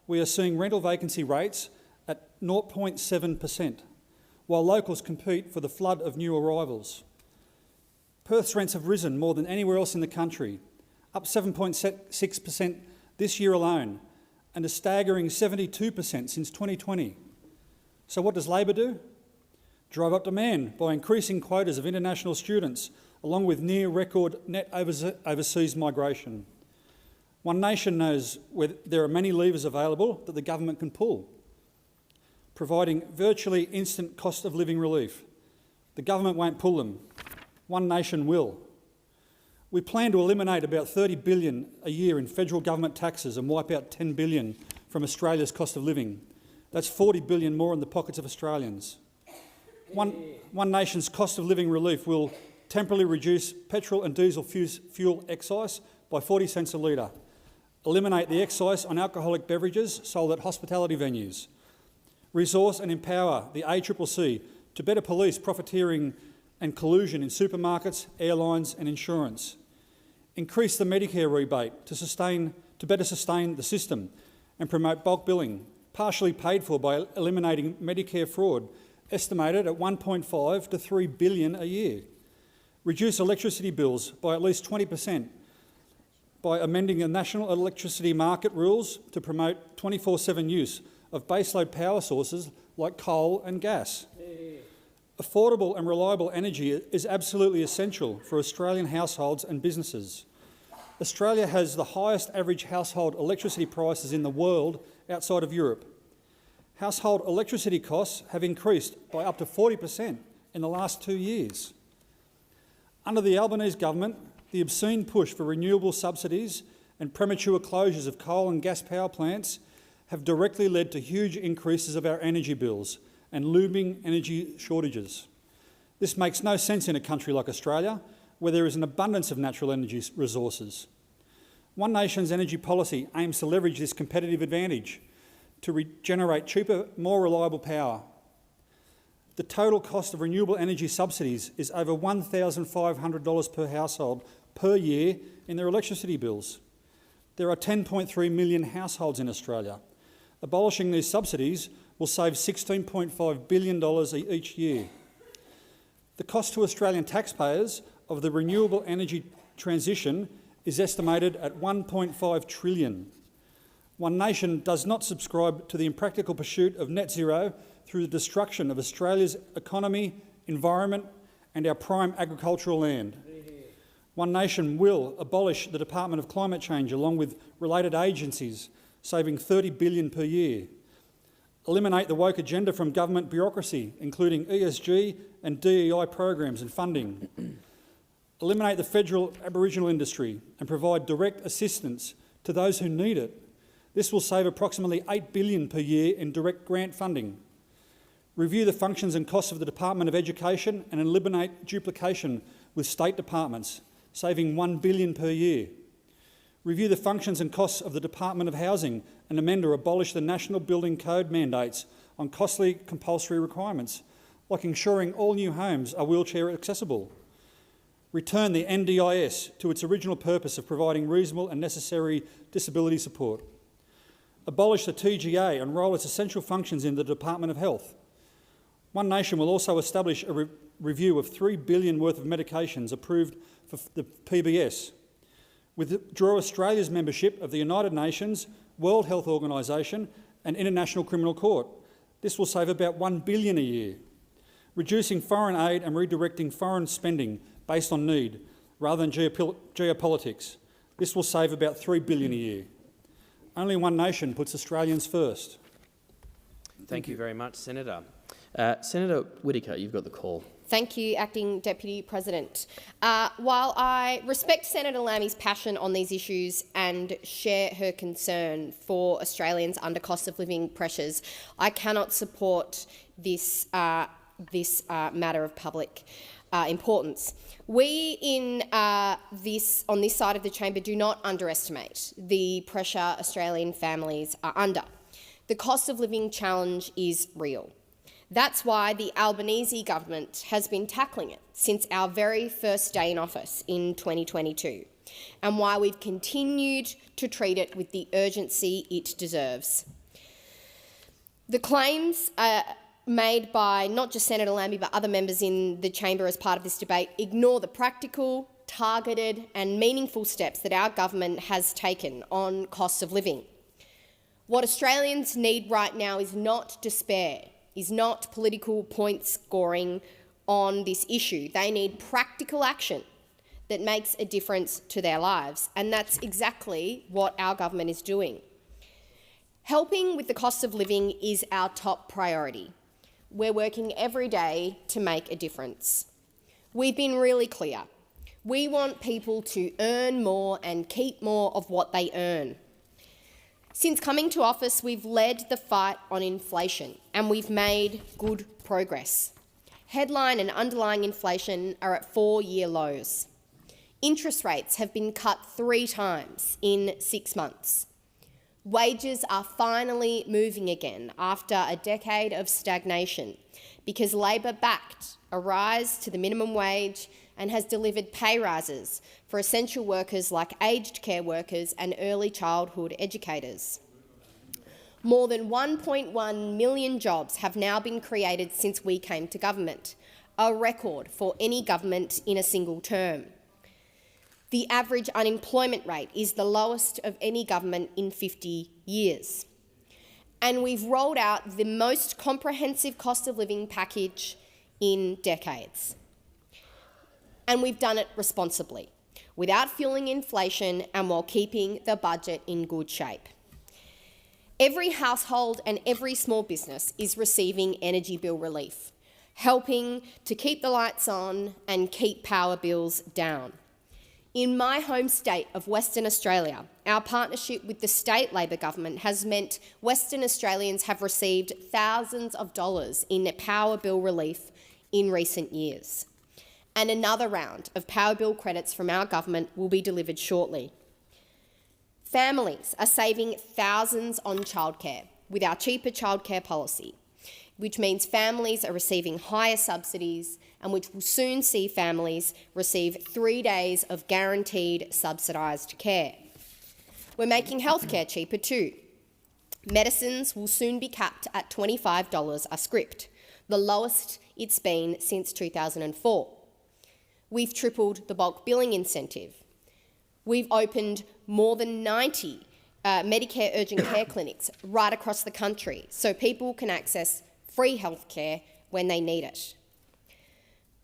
we are seeing rental vacancy rates at 0.7%, while locals compete for the flood of new arrivals. Perth's rents have risen more than anywhere else in the country, up 7.6% this year alone, and a staggering 72% since 2020. So what does Labor do? Drive up demand by increasing quotas of international students, along with near-record net overseas migration. One nation knows where there are many levers available that the government can pull, providing virtually instant cost of living relief. The government won't pull them. One nation will. We plan to eliminate about $30 billion a year in federal government taxes and wipe out $10 billion from Australia's cost of living. That's $40 billion more in the pockets of Australians. One nation's cost of living relief will temporarily reduce petrol and diesel fuel excise by 40 cents a litre, eliminate the excise on alcoholic beverages sold at hospitality venues, resource and empower the ACCC to better police profiteering and collusion in supermarkets, airlines and insurance. Increase the Medicare rebate to better sustain the system and promote bulk billing, partially paid for by eliminating Medicare fraud, estimated at $1.5 to $3 billion a year. Reduce electricity bills by at least 20% by amending the national electricity market rules to promote 24/7 use of baseload power sources like coal and gas. Affordable and reliable energy is absolutely essential for Australian households and businesses. Australia has the highest average household electricity prices in the world outside of Europe. Household electricity costs have increased by up to 40% in the last 2 years. Under the Albanese government, the obscene push for renewable subsidies and premature closures of coal and gas power plants have directly led to huge increases of our energy bills and looming energy shortages. This makes no sense in a country like Australia, where there is an abundance of natural energy resources. One Nation's energy policy aims to leverage this competitive advantage to generate cheaper, more reliable power. The total cost of renewable energy subsidies is over $1,500 per household per year in their electricity bills. There are 10.3 million households in Australia. Abolishing these subsidies will save $16.5 billion each year. The cost to Australian taxpayers of the renewable energy transition is estimated at $1.5 trillion. One Nation does not subscribe to the impractical pursuit of net zero through the destruction of Australia's economy, environment and our prime agricultural land. One Nation will abolish the Department of Climate Change along with related agencies, saving $30 billion per year. Eliminate the woke agenda from government bureaucracy, including ESG and DEI programs and funding. Eliminate the federal Aboriginal industry and provide direct assistance to those who need it. This will save approximately $8 billion per year in direct grant funding. Review the functions and costs of the Department of Education and eliminate duplication with state departments, saving $1 billion per year. Review the functions and costs of the Department of Housing and amend or abolish the National Building Code mandates on costly compulsory requirements, like ensuring all new homes are wheelchair accessible. Return the NDIS to its original purpose of providing reasonable and necessary disability support. Abolish the TGA and roll its essential functions in the Department of Health. One Nation will also establish a review of $3 billion worth of medications approved for the PBS. Withdraw Australia's membership of the United Nations, World Health Organisation and International Criminal Court. This will save about $1 billion a year. Reducing foreign aid and redirecting foreign spending based on need rather than geopolitics. This will save about $3 billion a year. Only One Nation puts Australians first. Thank you very much, Senator. Senator Whittaker, you've got the call. Thank you, Acting Deputy President. While I respect Senator Lambie's passion on these issues and share her concern for Australians under cost of living pressures, I cannot support this matter of public importance. We on this side of the chamber do not underestimate the pressure Australian families are under. The cost of living challenge is real. That's why the Albanese government has been tackling it since our very first day in office in 2022, and why we've continued to treat it with the urgency it deserves. The claims made by not just Senator Lambie but other members in the chamber as part of this debate ignore the practical, targeted and meaningful steps that our government has taken on costs of living. What Australians need right now is not despair, is not political point scoring on this issue. They need practical action that makes a difference to their lives, and that's exactly what our government is doing. Helping with the cost of living is our top priority. We're working every day to make a difference. We've been really clear. We want people to earn more and keep more of what they earn. Since coming to office, we've led the fight on inflation and we've made good progress. Headline and underlying inflation are at 4-year lows. Interest rates have been cut 3 times in 6 months. Wages are finally moving again after a decade of stagnation, because Labor backed a rise to the minimum wage and has delivered pay rises for essential workers like aged care workers and early childhood educators. More than 1.1 million jobs have now been created since we came to government, a record for any government in a single term. The average unemployment rate is the lowest of any government in 50 years. And we've rolled out the most comprehensive cost of living package in decades. And we've done it responsibly, without fueling inflation and while keeping the budget in good shape. Every household and every small business is receiving energy bill relief, helping to keep the lights on and keep power bills down. In my home state of Western Australia, our partnership with the state Labor government has meant Western Australians have received thousands of dollars in power bill relief in recent years. And another round of power bill credits from our government will be delivered shortly. Families are saving thousands on childcare with our cheaper childcare policy, which means families are receiving higher subsidies and which will soon see families receive 3 days of guaranteed subsidised care. We're making healthcare cheaper too. Medicines will soon be capped at $25 a script, the lowest it's been since 2004. We've tripled the bulk billing incentive. We've opened more than 90 Medicare urgent care clinics right across the country so people can access free healthcare when they need it.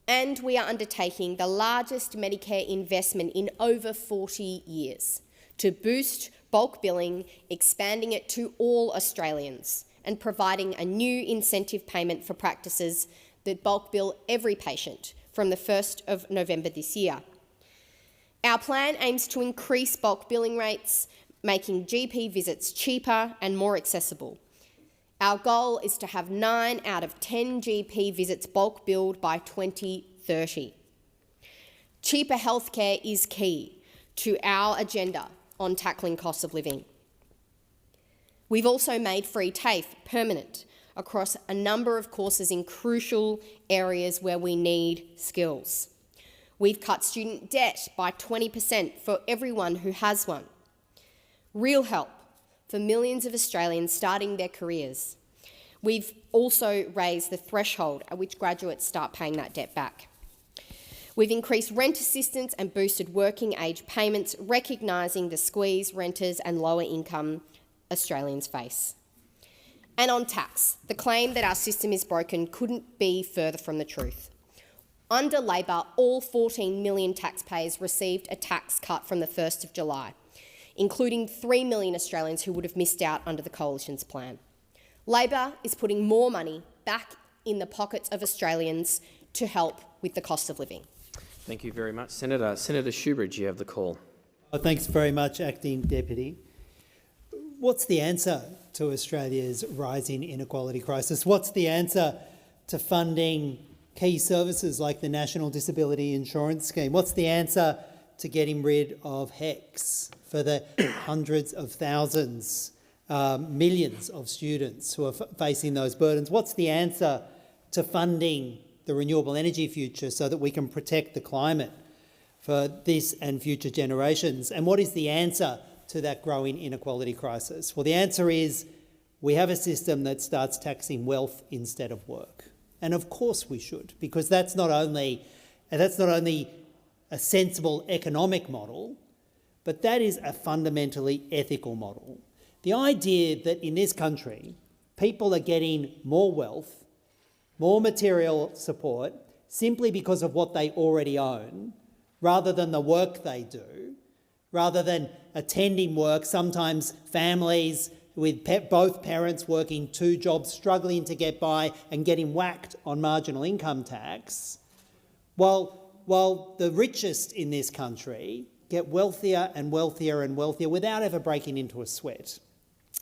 And we are undertaking the largest Medicare investment in over 40 years to boost bulk billing, expanding it to all Australians and providing a new incentive payment for practices that bulk bill every patient from the 1st of November this year. Our plan aims to increase bulk billing rates, making GP visits cheaper and more accessible. Our goal is to have 9 out of 10 GP visits bulk billed by 2030. Cheaper healthcare is key to our agenda on tackling cost of living. We've also made free TAFE permanent across a number of courses in crucial areas where we need skills. We've cut student debt by 20% for everyone who has one. Real help for millions of Australians starting their careers. We've also raised the threshold at which graduates start paying that debt back. We've increased rent assistance and boosted working age payments, recognising the squeeze renters and lower income Australians face. And on tax, the claim that our system is broken couldn't be further from the truth. Under Labor, all 14 million taxpayers received a tax cut from the 1st of July, including 3 million Australians who would have missed out under the Coalition's plan. Labor is putting more money back in the pockets of Australians to help with the cost of living. Thank you very much, Senator. Senator Shoebridge, you have the call. Thanks very much, Acting Deputy. What's the answer to Australia's rising inequality crisis? What's the answer to funding key services like the National Disability Insurance Scheme? What's the answer to getting rid of HECS for the hundreds of thousands, millions of students who are facing those burdens? What's the answer to funding the renewable energy future so that we can protect the climate for this and future generations? And what is the answer to that growing inequality crisis? Well, the answer is we have a system that starts taxing wealth instead of work. And of course we should, because that's not only a sensible economic model, but that is a fundamentally ethical model. The idea that in this country people are getting more wealth, more material support, simply because of what they already own, rather than the work they do, rather than attending work, sometimes families with both parents working 2 jobs, struggling to get by and getting whacked on marginal income tax, while the richest in this country get wealthier and wealthier and wealthier without ever breaking into a sweat.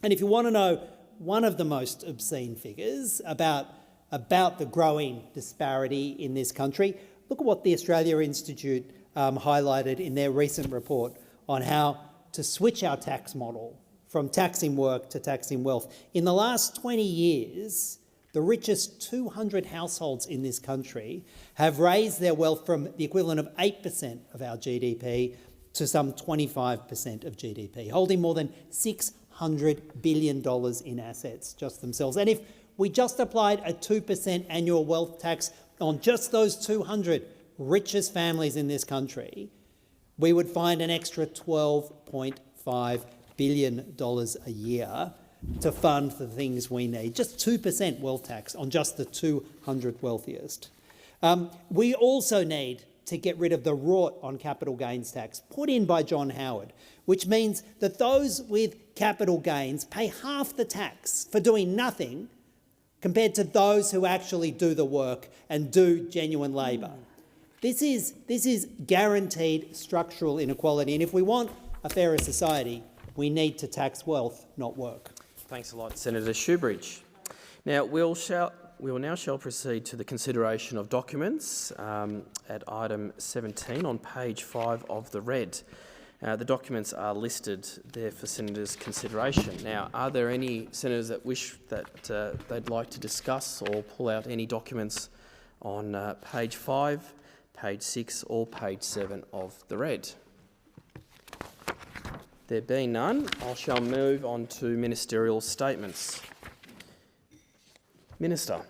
And if you want to know one of the most obscene figures about the growing disparity in this country, look at what the Australia Institute highlighted in their recent report on how to switch our tax model from taxing work to taxing wealth. In the last 20 years, The richest 200 households in this country have raised their wealth from the equivalent of 8% of our GDP to some 25% of GDP, holding more than $600 billion in assets just themselves. And if we just applied a 2% annual wealth tax on just those 200 richest families in this country, we would find an extra $12.5 billion a year to fund the things we need. Just 2% wealth tax on just the 200 wealthiest. We also need to get rid of the rort on capital gains tax put in by John Howard, which means that those with capital gains pay half the tax for doing nothing compared to those who actually do the work and do genuine labour. This is guaranteed structural inequality, and if we want a fairer society, we need to tax wealth, not work. Thanks a lot, Senator Shoebridge. Now, we will now proceed to the consideration of documents at item 17 on page 5 of the red. The documents are listed there for senators' consideration. Now, are there any senators that wish that they'd like to discuss or pull out any documents on page 5, page 6 or page 7 of the red? There being none, I shall move on to ministerial statements. Minister.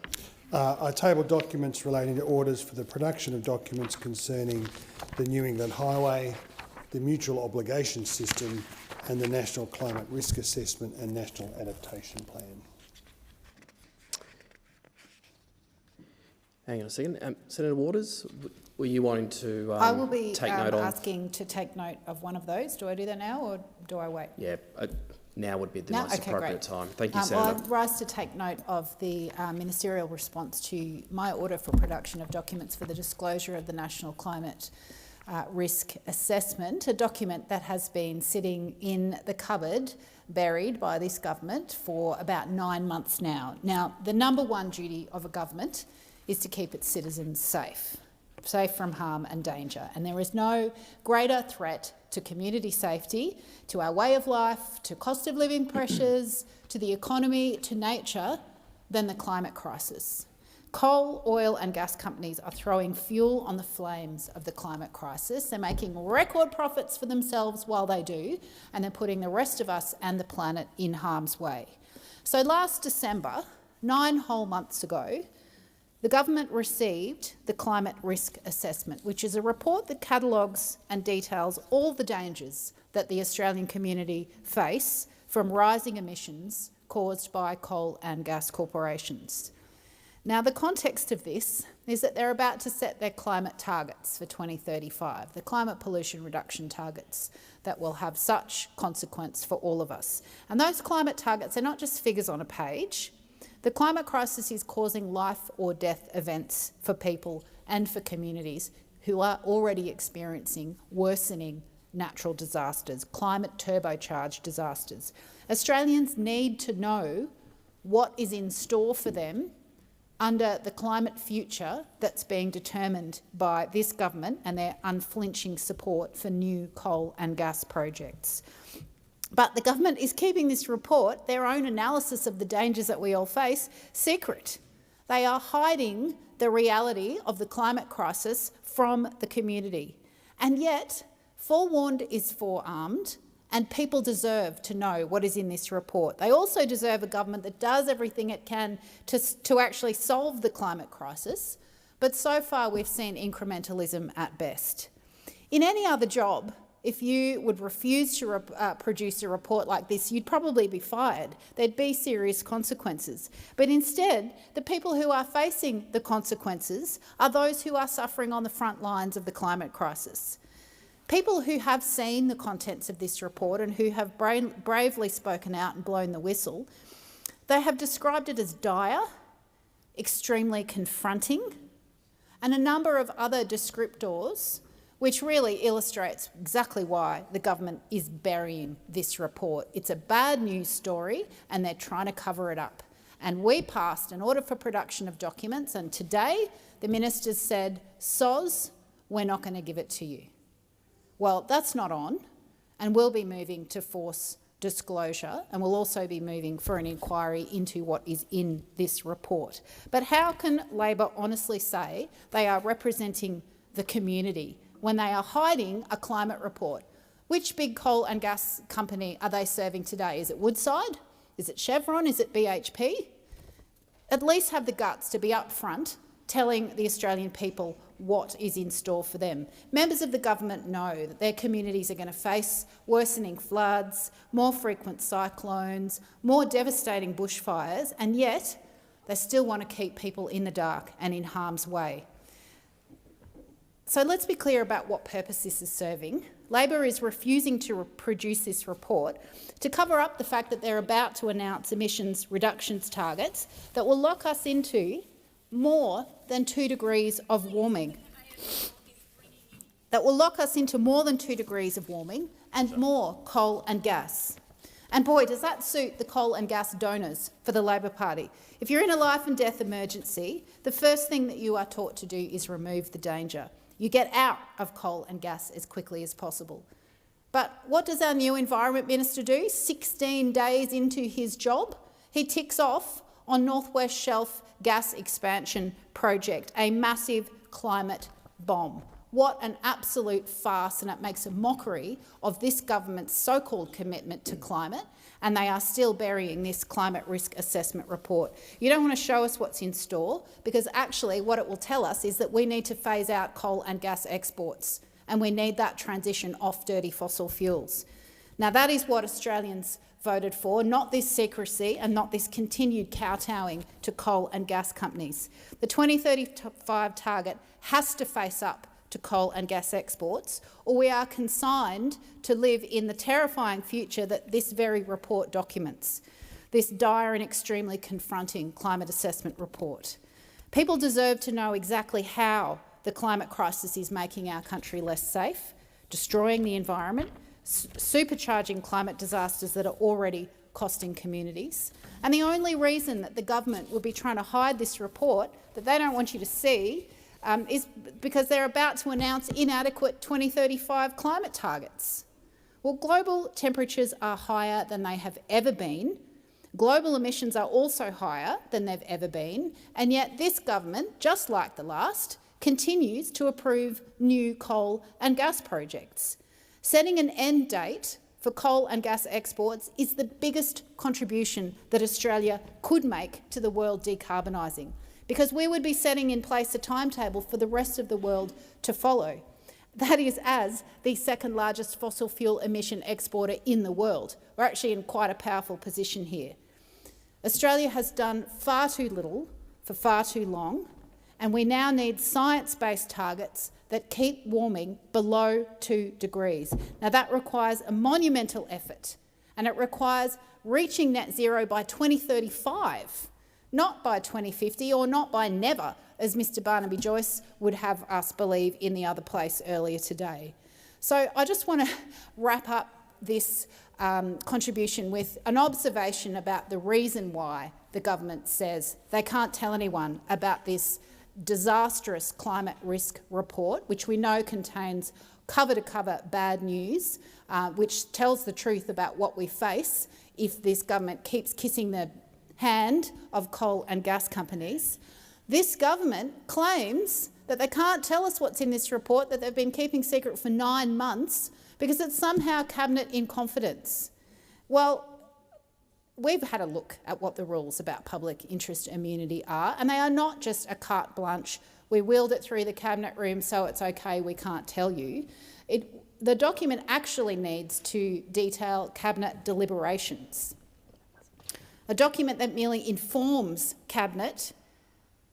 I table documents relating to orders for the production of documents concerning the New England Highway, the Mutual Obligation System and the National Climate Risk Assessment and National Adaptation Plan. Hang on a second. Senator Waters, were you wanting to I will be take note on? asking to take note of one of those. Do I do that now or do I wait? Yeah, now would be the Now? most Okay, appropriate great. time. Thank you, Well, Senator. I rise to take note of the ministerial response to my order for production of documents for the disclosure of the National Climate Risk Assessment, a document that has been sitting in the cupboard, buried by this government for about 9 months now. Now, the number one duty of a government is to keep its citizens safe from harm and danger. And there is no greater threat to community safety, to our way of life, to cost of living pressures, to the economy, to nature, than the climate crisis. Coal, oil and gas companies are throwing fuel on the flames of the climate crisis. They're making record profits for themselves while they do, and they're putting the rest of us and the planet in harm's way. So last December, 9 whole months ago, the government received the Climate Risk Assessment, which is a report that catalogues and details all the dangers that the Australian community face from rising emissions caused by coal and gas corporations. Now, the context of this is that they're about to set their climate targets for 2035, the climate pollution reduction targets that will have such consequence for all of us. And those climate targets are not just figures on a page. The climate crisis is causing life or death events for people and for communities who are already experiencing worsening natural disasters, climate turbocharged disasters. Australians need to know what is in store for them under the climate future that's being determined by this government and their unflinching support for new coal and gas projects. But the government is keeping this report, their own analysis of the dangers that we all face, secret. They are hiding the reality of the climate crisis from the community. And yet, forewarned is forearmed, and people deserve to know what is in this report. They also deserve a government that does everything it can to actually solve the climate crisis, but so far we've seen incrementalism at best. In any other job, if you would refuse to produce a report like this, you'd probably be fired. There'd be serious consequences. But instead, the people who are facing the consequences are those who are suffering on the front lines of the climate crisis. People who have seen the contents of this report and who have bravely spoken out and blown the whistle, they have described it as dire, extremely confronting, and a number of other descriptors which really illustrates exactly why the government is burying this report. It's a bad news story and they're trying to cover it up. And we passed an order for production of documents, and today the ministers said, "Soz, we're not going to give it to you." Well, that's not on, and we'll be moving to force disclosure, and we'll also be moving for an inquiry into what is in this report. But how can Labor honestly say they are representing the community when they are hiding a climate report? Which big coal and gas company are they serving today? Is it Woodside? Is it Chevron? Is it BHP? At least have the guts to be upfront telling the Australian people what is in store for them. Members of the government know that their communities are going to face worsening floods, more frequent cyclones, more devastating bushfires, and yet they still want to keep people in the dark and in harm's way. So let's be clear about what purpose this is serving. Labor is refusing to produce this report to cover up the fact that they're about to announce emissions reductions targets that will lock us into more than 2 degrees of warming. That will lock us into more than 2 degrees of warming and more coal and gas. And boy, does that suit the coal and gas donors for the Labor Party. If you're in a life and death emergency, the first thing that you are taught to do is remove the danger. You get out of coal and gas as quickly as possible. But what does our new Environment Minister do? 16 days into his job, he ticks off on North West Shelf gas expansion project, a massive climate bomb. What an absolute farce, and it makes a mockery of this government's so-called commitment to climate, and they are still burying this climate risk assessment report. You don't want to show us what's in store, because actually what it will tell us is that we need to phase out coal and gas exports, and we need that transition off dirty fossil fuels. Now that is what Australians voted for, not this secrecy and not this continued kowtowing to coal and gas companies. The 2035 target has to face up to coal and gas exports, or we are consigned to live in the terrifying future that this very report documents, this dire and extremely confronting climate assessment report. People deserve to know exactly how the climate crisis is making our country less safe, destroying the environment, supercharging climate disasters that are already costing communities. And the only reason that the government would be trying to hide this report that they don't want you to see is because they're about to announce inadequate 2035 climate targets. Well, global temperatures are higher than they have ever been. Global emissions are also higher than they've ever been, and yet this government, just like the last, continues to approve new coal and gas projects. Setting an end date for coal and gas exports is the biggest contribution that Australia could make to the world decarbonising, because we would be setting in place a timetable for the rest of the world to follow. That is, as the second largest fossil fuel emission exporter in the world. We're actually in quite a powerful position here. Australia has done far too little for far too long, and we now need science-based targets that keep warming below 2 degrees. Now that requires a monumental effort, and it requires reaching net zero by 2035, not by 2050 or not by never, as Mr Barnaby Joyce would have us believe in the other place earlier today. So I just want to wrap up this contribution with an observation about the reason why the government says they can't tell anyone about this disastrous climate risk report, which we know contains cover-to-cover bad news, which tells the truth about what we face if this government keeps kissing the hand of coal and gas companies. This government claims that they can't tell us what's in this report that they've been keeping secret for 9 months because it's somehow cabinet in confidence. Well, we've had a look at what the rules about public interest immunity are, and they are not just a carte blanche, we wheeled it through the cabinet room so it's okay, we can't tell you. The document actually needs to detail cabinet deliberations. A document that merely informs cabinet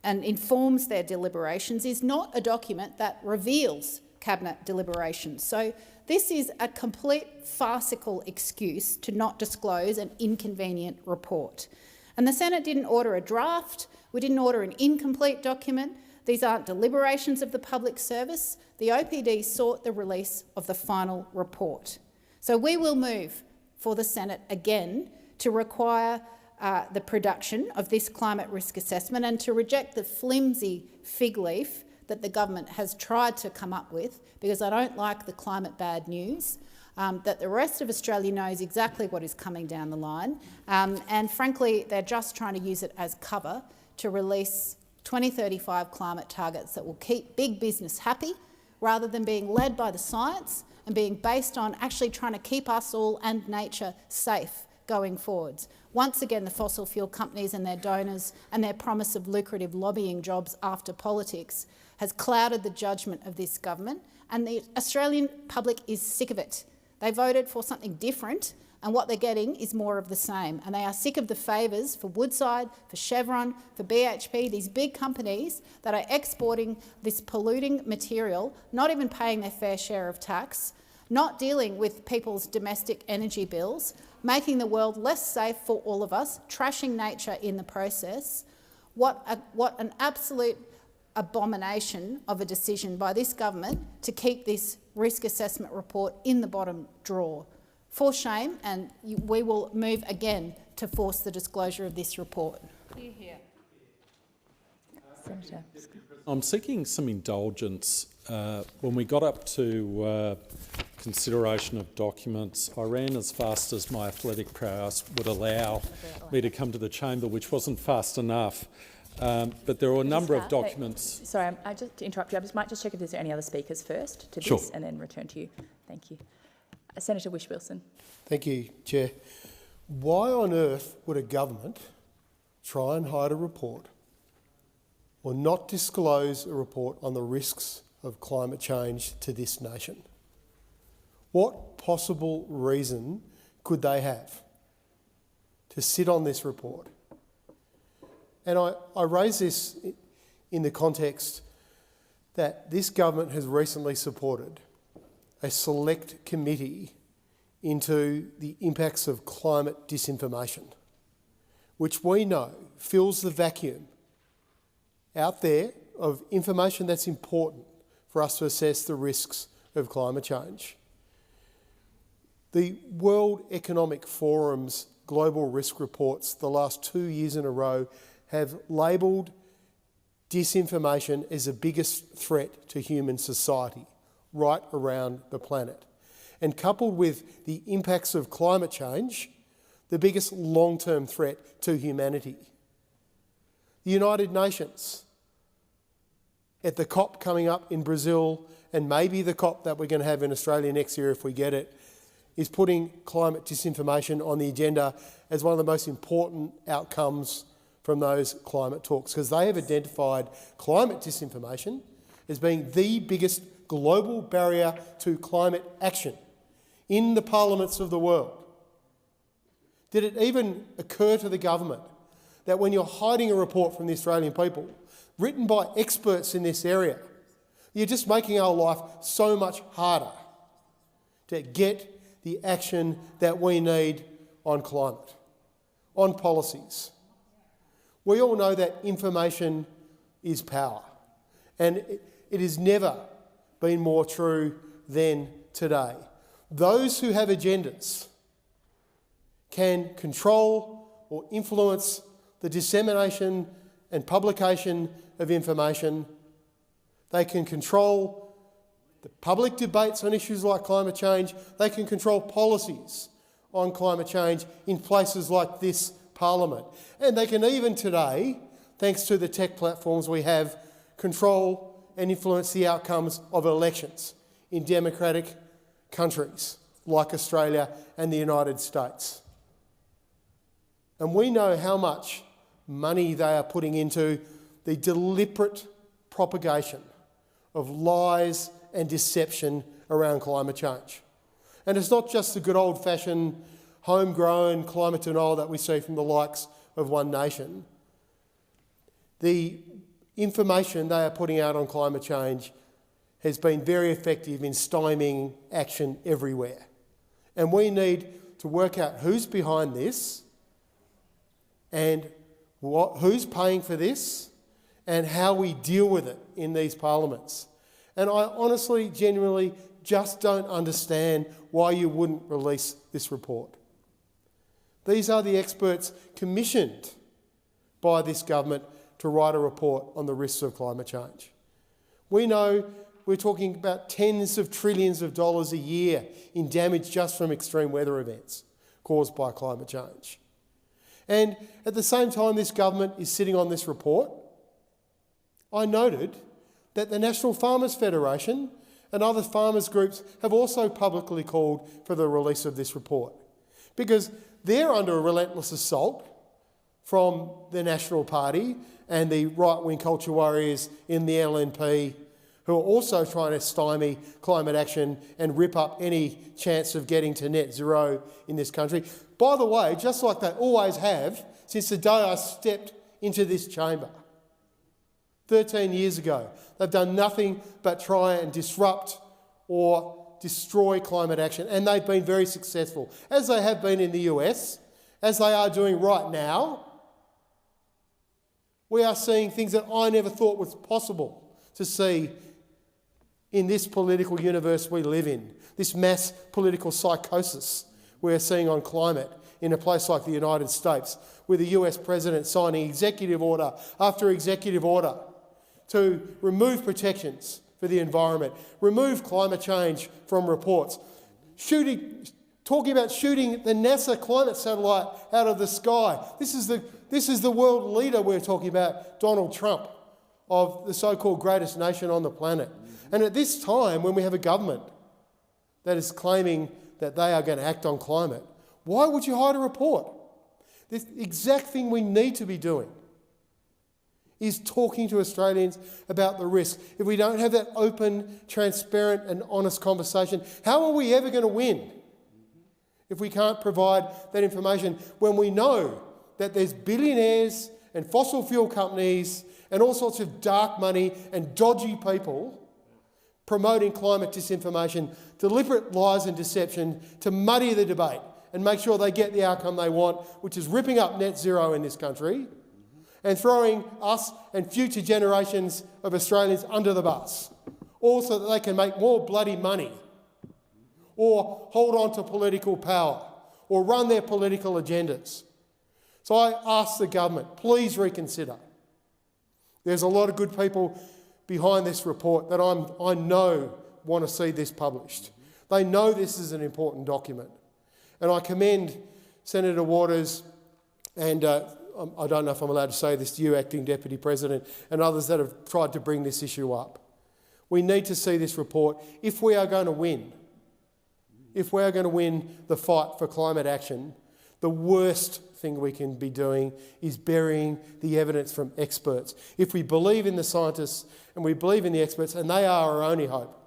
and informs their deliberations is not a document that reveals cabinet deliberations. So this is a complete farcical excuse to not disclose an inconvenient report. And the Senate didn't order a draft, we didn't order an incomplete document. These aren't deliberations of the public service. The OPD sought the release of the final report. So we will move for the Senate again to require the production of this climate risk assessment and to reject the flimsy fig leaf that the government has tried to come up with, because I don't like the climate bad news. that the rest of Australia knows exactly what is coming down the line, and frankly, they're just trying to use it as cover to release 2035 climate targets that will keep big business happy, rather than being led by the science and being based on actually trying to keep us all and nature safe going forwards. Once again, the fossil fuel companies and their donors and their promise of lucrative lobbying jobs after politics has clouded the judgment of this government, and the Australian public is sick of it. They voted for something different, and what they're getting is more of the same. And they are sick of the favours for Woodside, for Chevron, for BHP, these big companies that are exporting this polluting material, not even paying their fair share of tax, not dealing with people's domestic energy bills, making the world less safe for all of us, trashing nature in the process. What an absolute abomination of a decision by this government to keep this risk assessment report in the bottom drawer. For shame, and we will move again to force the disclosure of this report. Senator. I'm seeking some indulgence. When we got up to consideration of documents, I ran as fast as my athletic prowess would allow me to come to the chamber, which wasn't fast enough. But there were a number of documents. Sorry, I just to interrupt you. I might just check if there's any other speakers first to Sure. this, and then return to you. Thank you. Senator Whish-Wilson. Thank you, Chair. Why on earth would a government try and hide a report or not disclose a report on the risks of climate change to this nation? What possible reason could they have to sit on this report? And I raise this in the context that this government has recently supported a select committee into the impacts of climate disinformation, which we know fills the vacuum out there of information that's important for us to assess the risks of climate change. The World Economic Forum's global risk reports the last 2 years in a row have labelled disinformation as the biggest threat to human society right around the planet. And coupled with the impacts of climate change, the biggest long-term threat to humanity. The United Nations, at the COP coming up in Brazil, and maybe the COP that we're going to have in Australia next year if we get it, is putting climate disinformation on the agenda as one of the most important outcomes from those climate talks, because they have identified climate disinformation as being the biggest global barrier to climate action in the parliaments of the world. Did it even occur to the government that when you're hiding a report from the Australian people, written by experts in this area, you're just making our life so much harder to get the action that we need on climate, on policies? We all know that information is power, and it has never been more true than today. Those who have agendas can control or influence the dissemination and publication of information. They can control the public debates on issues like climate change. They can control policies on climate change in places like this Parliament. And they can even today, thanks to the tech platforms we have, control and influence the outcomes of elections in democratic countries like Australia and the United States. And we know how much money they are putting into the deliberate propagation of lies and deception around climate change. And it's not just the good old-fashioned homegrown climate denial that we see from the likes of One Nation. The information they are putting out on climate change has been very effective in stymieing action everywhere. And we need to work out who's behind this and who's paying for this and how we deal with it in these parliaments. And I honestly, genuinely just don't understand why you wouldn't release this report. These are the experts commissioned by this government to write a report on the risks of climate change. We know we're talking about tens of trillions of dollars a year in damage just from extreme weather events caused by climate change. And at the same time this government is sitting on this report, I noted that the National Farmers Federation and other farmers groups have also publicly called for the release of this report, because they're under a relentless assault from the National Party and the right-wing culture warriors in the LNP, who are also trying to stymie climate action and rip up any chance of getting to net zero in this country. By the way, just like they always have since the day I stepped into this chamber 13 years ago, they've done nothing but try and disrupt or destroy climate action, and they've been very successful, as they have been in the US, as they are doing right now. We are seeing things that I never thought was possible to see in this political universe we live in, this mass political psychosis we're seeing on climate in a place like the United States, with the US president signing executive order after executive order to remove protections for the environment, remove climate change from reports, talking about shooting the NASA climate satellite out of the sky. This is the world leader we're talking about, Donald Trump, of the so-called greatest nation on the planet. And at this time, when we have a government that is claiming that they are going to act on climate, why would you hide a report? The exact thing we need to be doing is talking to Australians about the risk. If we don't have that open, transparent and honest conversation, how are we ever going to win if we can't provide that information when we know that there's billionaires and fossil fuel companies and all sorts of dark money and dodgy people promoting climate disinformation, deliberate lies and deception to muddy the debate and make sure they get the outcome they want, which is ripping up net zero in this country and throwing us and future generations of Australians under the bus, all so that they can make more bloody money or hold on to political power or run their political agendas. So I ask the government, please reconsider. There's a lot of good people behind this report that I know want to see this published. They know this is an important document. And I commend Senator Waters and I don't know if I'm allowed to say this to you, Acting Deputy President, and others that have tried to bring this issue up. We need to see this report if we are going to win. If we are going to win the fight for climate action, the worst thing we can be doing is burying the evidence from experts. If we believe in the scientists and we believe in the experts, and they are our only hope,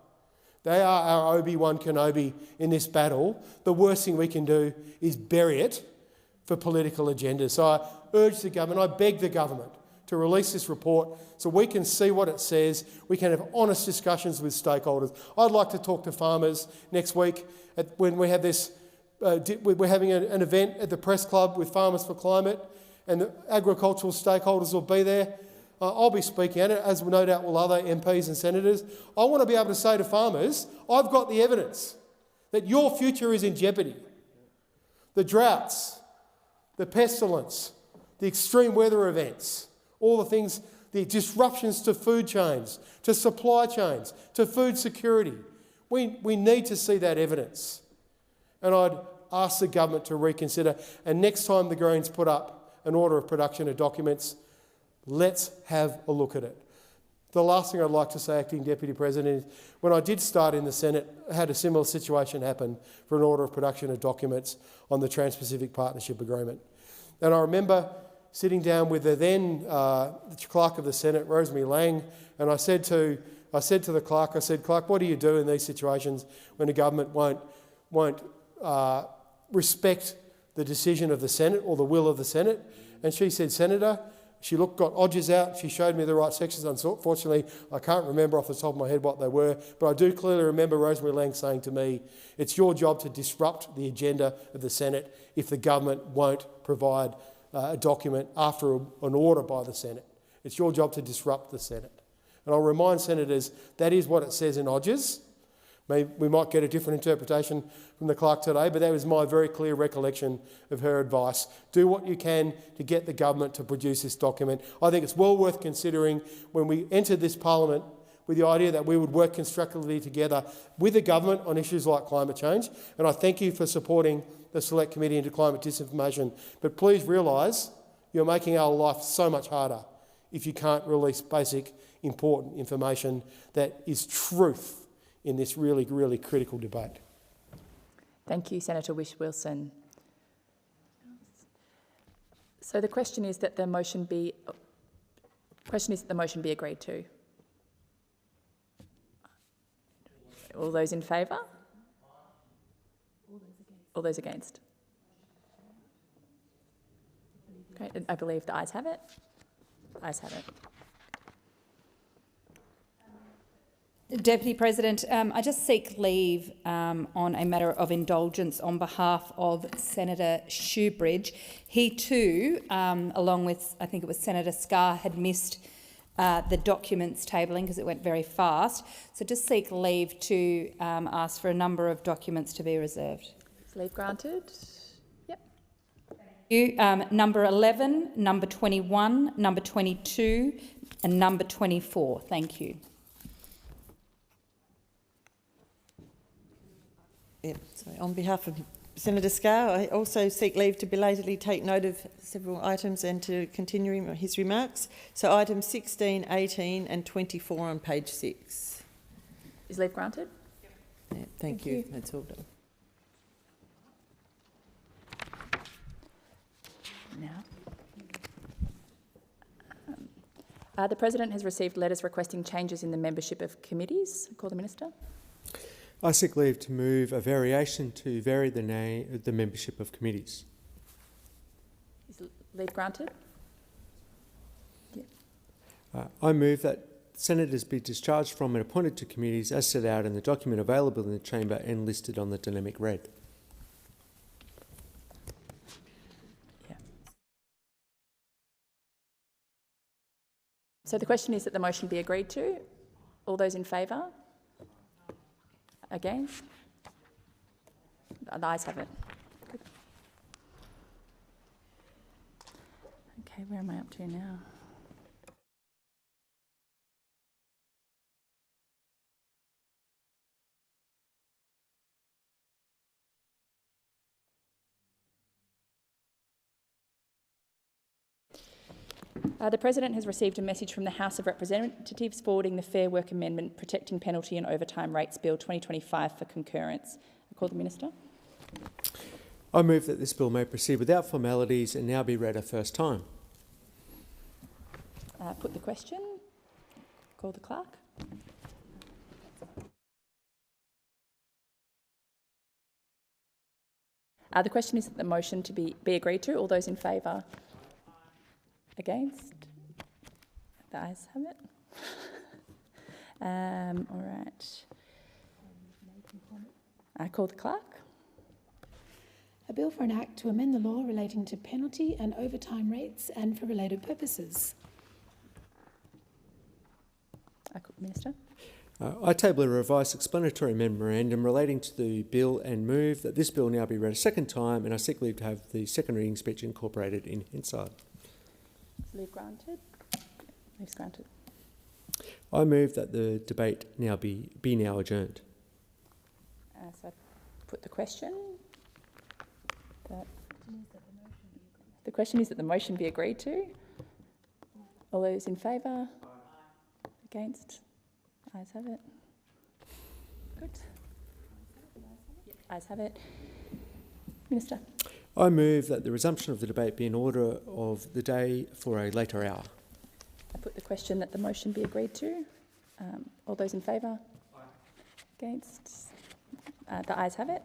they are our Obi-Wan Kenobi in this battle, the worst thing we can do is bury it for political agendas. So I urge the government, I beg the government to release this report so we can see what it says, we can have honest discussions with stakeholders. I'd like to talk to farmers next week when we have this, we're having an event at the Press Club with Farmers for Climate, and the agricultural stakeholders will be there. I'll be speaking at it, as no doubt will other MPs and senators. I want to be able to say to farmers, I've got the evidence that your future is in jeopardy. The droughts, the pestilence, the extreme weather events, all the things, the disruptions to food chains, to supply chains, to food security. We need to see that evidence. And I'd ask the government to reconsider. And next time the Greens put up an order of production of documents, let's have a look at it. The last thing I'd like to say, Acting Deputy President, is when I did start in the Senate, I had a similar situation happen for an order of production of documents on the Trans-Pacific Partnership Agreement. And I remember sitting down with the then the clerk of the Senate, Rosemary Lang, and I said to the clerk, Clerk, what do you do in these situations when a government won't respect the decision of the Senate or the will of the Senate? And she said, Senator, she got odges out, she showed me the right sections. Unfortunately, I can't remember off the top of my head what they were, but I do clearly remember Rosemary Lang saying to me, it's your job to disrupt the agenda of the Senate if the government won't provide a document after an order by the Senate. It's your job to disrupt the Senate. And I'll remind senators, that is what it says in Odges. We might get a different interpretation from the clerk today, but that was my very clear recollection of her advice. Do what you can to get the government to produce this document. I think it's well worth considering when we entered this parliament with the idea that we would work constructively together with the government on issues like climate change. And I thank you for supporting the Select Committee into Climate Disinformation. But please realise you're making our life so much harder if you can't release basic, important information that is truth in this really, really critical debate. Thank you, Senator Whish-Wilson. So the question is that the motion be agreed to. All those in favour? All those against? Okay, I believe the ayes have it. Ayes have it. Deputy President, I just seek leave on a matter of indulgence on behalf of Senator Shoebridge. He too, along with, I think it was Senator Scarr, had missed the documents tabling because it went very fast. So just seek leave to ask for a number of documents to be reserved. Is leave granted? Yep. You, number 11, number 21, number 22 and number 24. Thank you. On behalf of Senator Scarr, I also seek leave to belatedly take note of several items and to continue his remarks. So items 16, 18 and 24 on page 6. Is leave granted? Yeah, thank you. That's all done. Now. The President has received letters requesting changes in the membership of committees. I call the Minister. I seek leave to move a variation to vary the membership of committees. Is leave granted? Yeah. I move that senators be discharged from and appointed to committees as set out in the document available in the chamber and listed on the dynamic red. Yeah. So the question is that the motion be agreed to. All those in favour? Against? The ayes have it. Good. Okay, where am I up to now? The President has received a message from the House of Representatives forwarding the Fair Work Amendment Protecting Penalty and Overtime Rates Bill 2025 for concurrence. I call the Minister. I move that this bill may proceed without formalities and now be read a first time. Put the question. Call the clerk. The question is that the motion to be agreed to. All those in favour? Against? The ayes have it. All right. I call the clerk. A bill for an act to amend the law relating to penalty and overtime rates and for related purposes. I call the Minister. I table a revised explanatory memorandum relating to the bill and move that this bill now be read a second time, and I seek leave to have the second reading speech incorporated in inside. Leave granted. Leave's granted. I move that the debate now be now adjourned. So I put the question. The question is that the motion be agreed to. All those in favour? Against? Ayes have it. Good. Ayes have it. Minister. I move that the resumption of the debate be in order of the day for a later hour. I put the question that the motion be agreed to. All those in favour? Against? The ayes have it.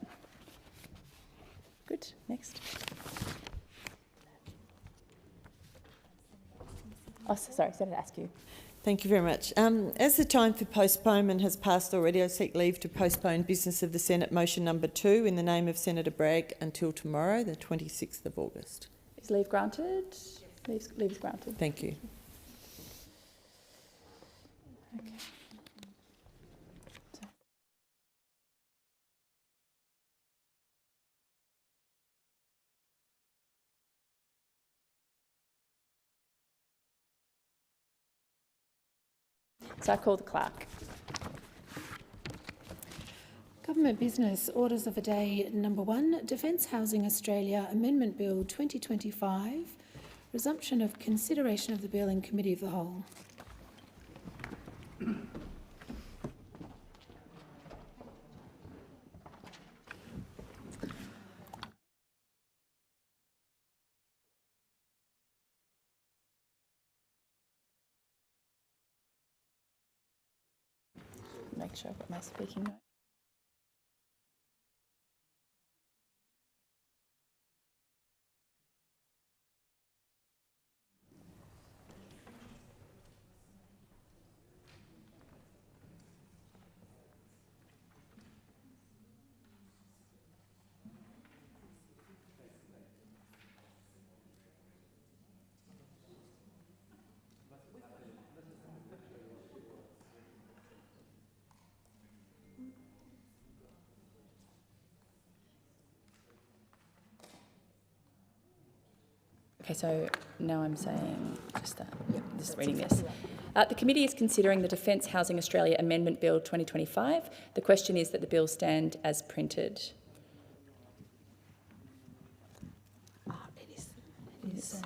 Good. Next. Oh, sorry, Senator Askew. Thank you very much. As the time for postponement has passed already, I seek leave to postpone business of the Senate motion number 2 in the name of Senator Bragg until tomorrow, the 26th of August. Is leave granted? Leave is granted. Thank you. Okay. So I call the clerk. Government Business Orders of the Day number 1, Defence Housing Australia Amendment Bill 2025, resumption of consideration of the bill in Committee of the Whole. Make sure I've got my speaking note. Okay, so now I'm saying just that. Just reading this. The committee is considering the Defence Housing Australia Amendment Bill 2025. The question is that the bill stand as printed. It is.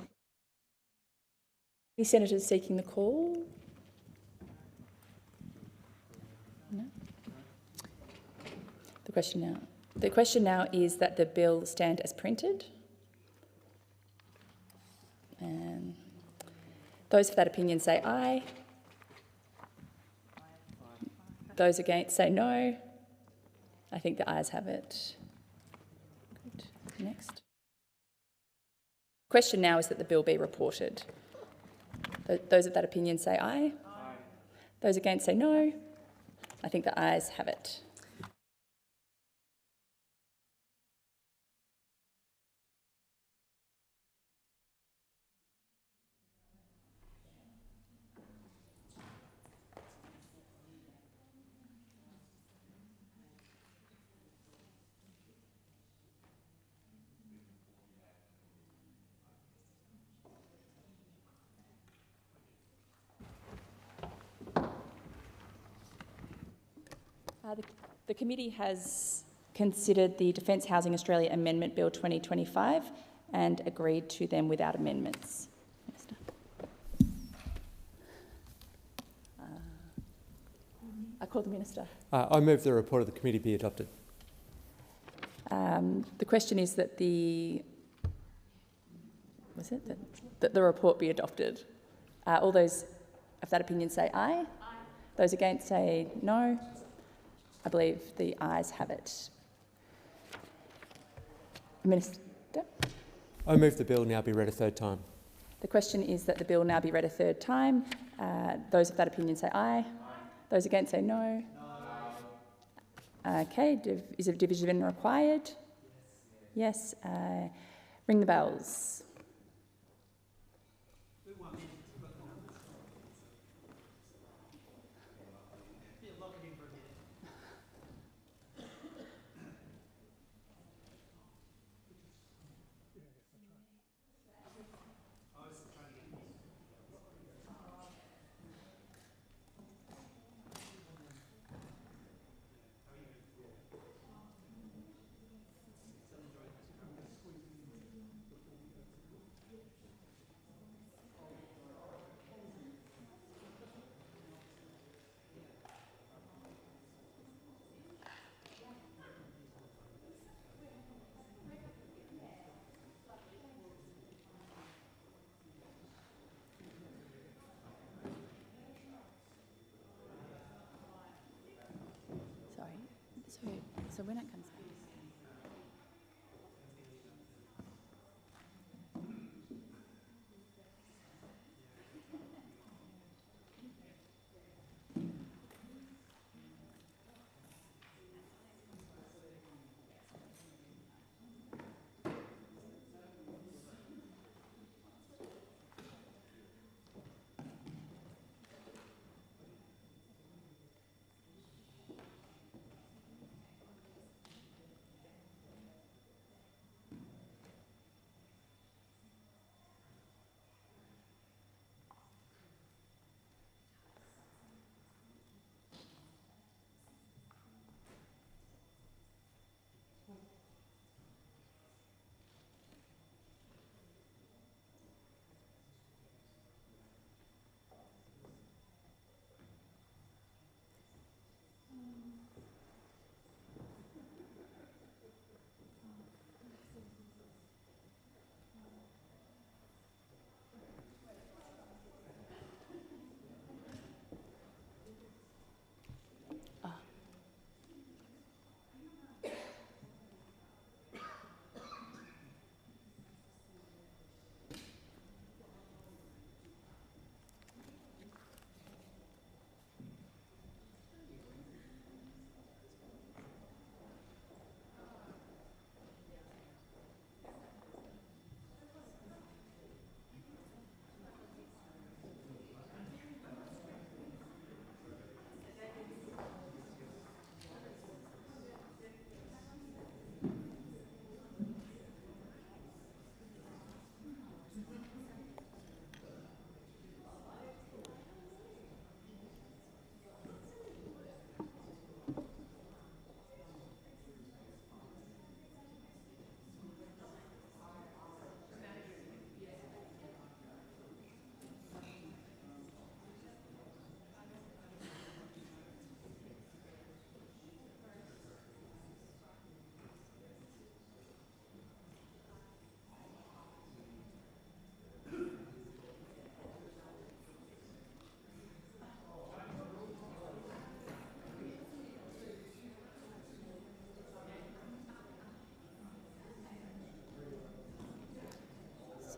Any senators seeking the call? No. The question now is that the bill stand as printed. And those for that opinion say aye. Those against say no. I think the ayes have it. Good. Next. Question now is that the bill be reported. Those of that opinion say aye. Those against say no. I think the ayes have it. The committee has considered the Defence Housing Australia Amendment Bill 2025 and agreed to them without amendments. Minister. I call the Minister. I move the report of the committee be adopted. The question is that that the report be adopted. All those of that opinion say aye. Those against say no. I believe the ayes have it. Minister. I move the bill now be read a third time. The question is that the bill now be read a third time. Those of that opinion say aye. Those against say no. Okay, is a division required? Yes. Ring the bells. So when it comes back.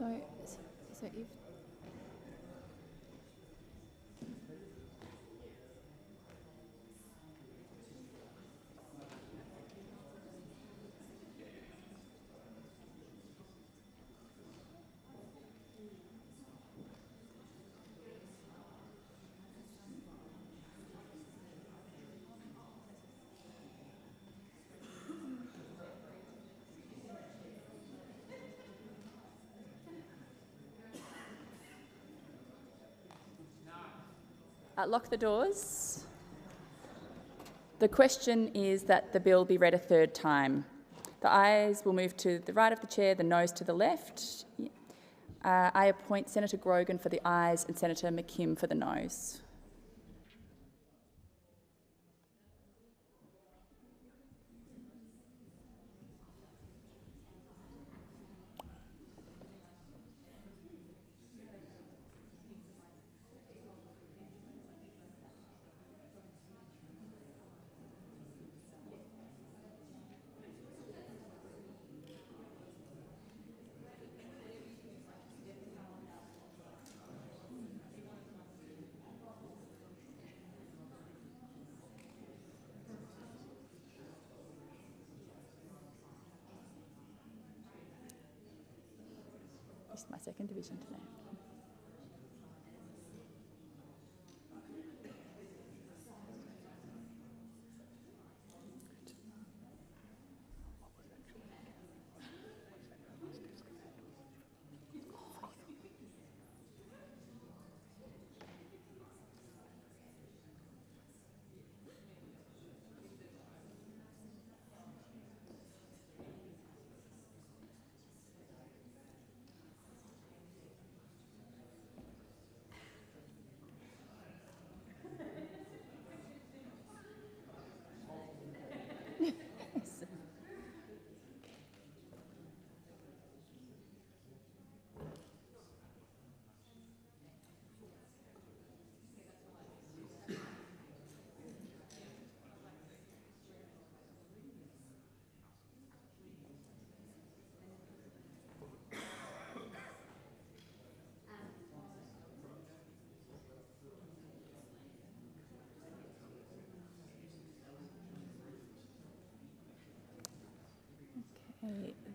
So if lock the doors. The question is that the bill be read a third time. The ayes will move to the right of the chair, the noes to the left. I appoint Senator Grogan for the ayes and Senator McKim for the noes. This is my second division today.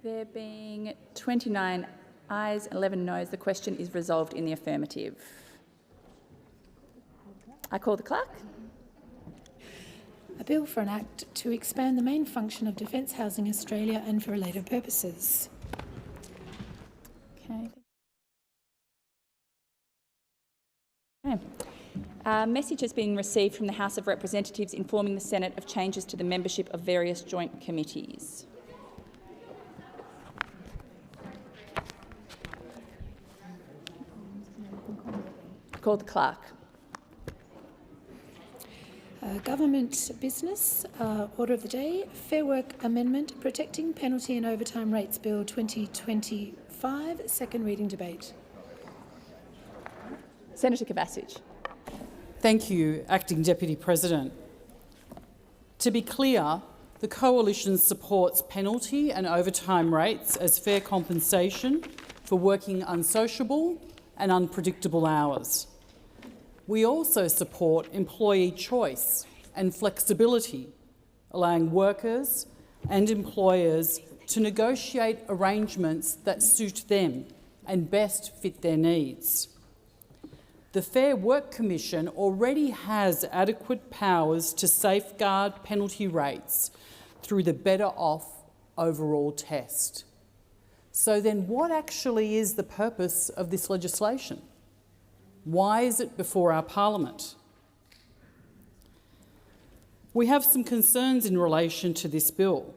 There being 29 ayes and 11 noes, the question is resolved in the affirmative. I call the clerk. A bill for an act to expand the main function of Defence Housing Australia and for related purposes. Okay. A message has been received from the House of Representatives informing the Senate of changes to the membership of various joint committees. Call the clerk. Government business, order of the day, Fair Work Amendment, Protecting Penalty and Overtime Rates Bill 2025, second reading debate. Senator Kovacic. Thank you, Acting Deputy President. To be clear, the Coalition supports penalty and overtime rates as fair compensation for working unsociable and unpredictable hours. We also support employee choice and flexibility, allowing workers and employers to negotiate arrangements that suit them and best fit their needs. The Fair Work Commission already has adequate powers to safeguard penalty rates through the Better Off Overall test. So then what actually is the purpose of this legislation? Why is it before our Parliament? We have some concerns in relation to this bill,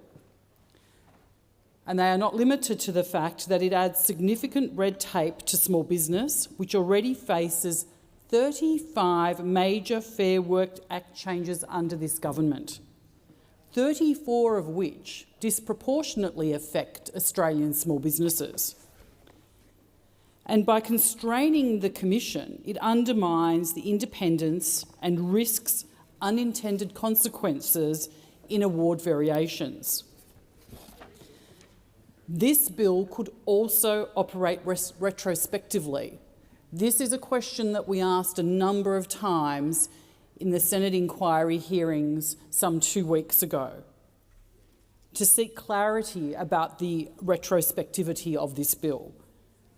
and they are not limited to the fact that it adds significant red tape to small business, which already faces 35 major Fair Work Act changes under this government, 34 of which disproportionately affect Australian small businesses. And by constraining the Commission, it undermines the independence and risks unintended consequences in award variations. This bill could also operate retrospectively. This is a question that we asked a number of times in the Senate inquiry hearings some 2 weeks ago to seek clarity about the retrospectivity of this bill,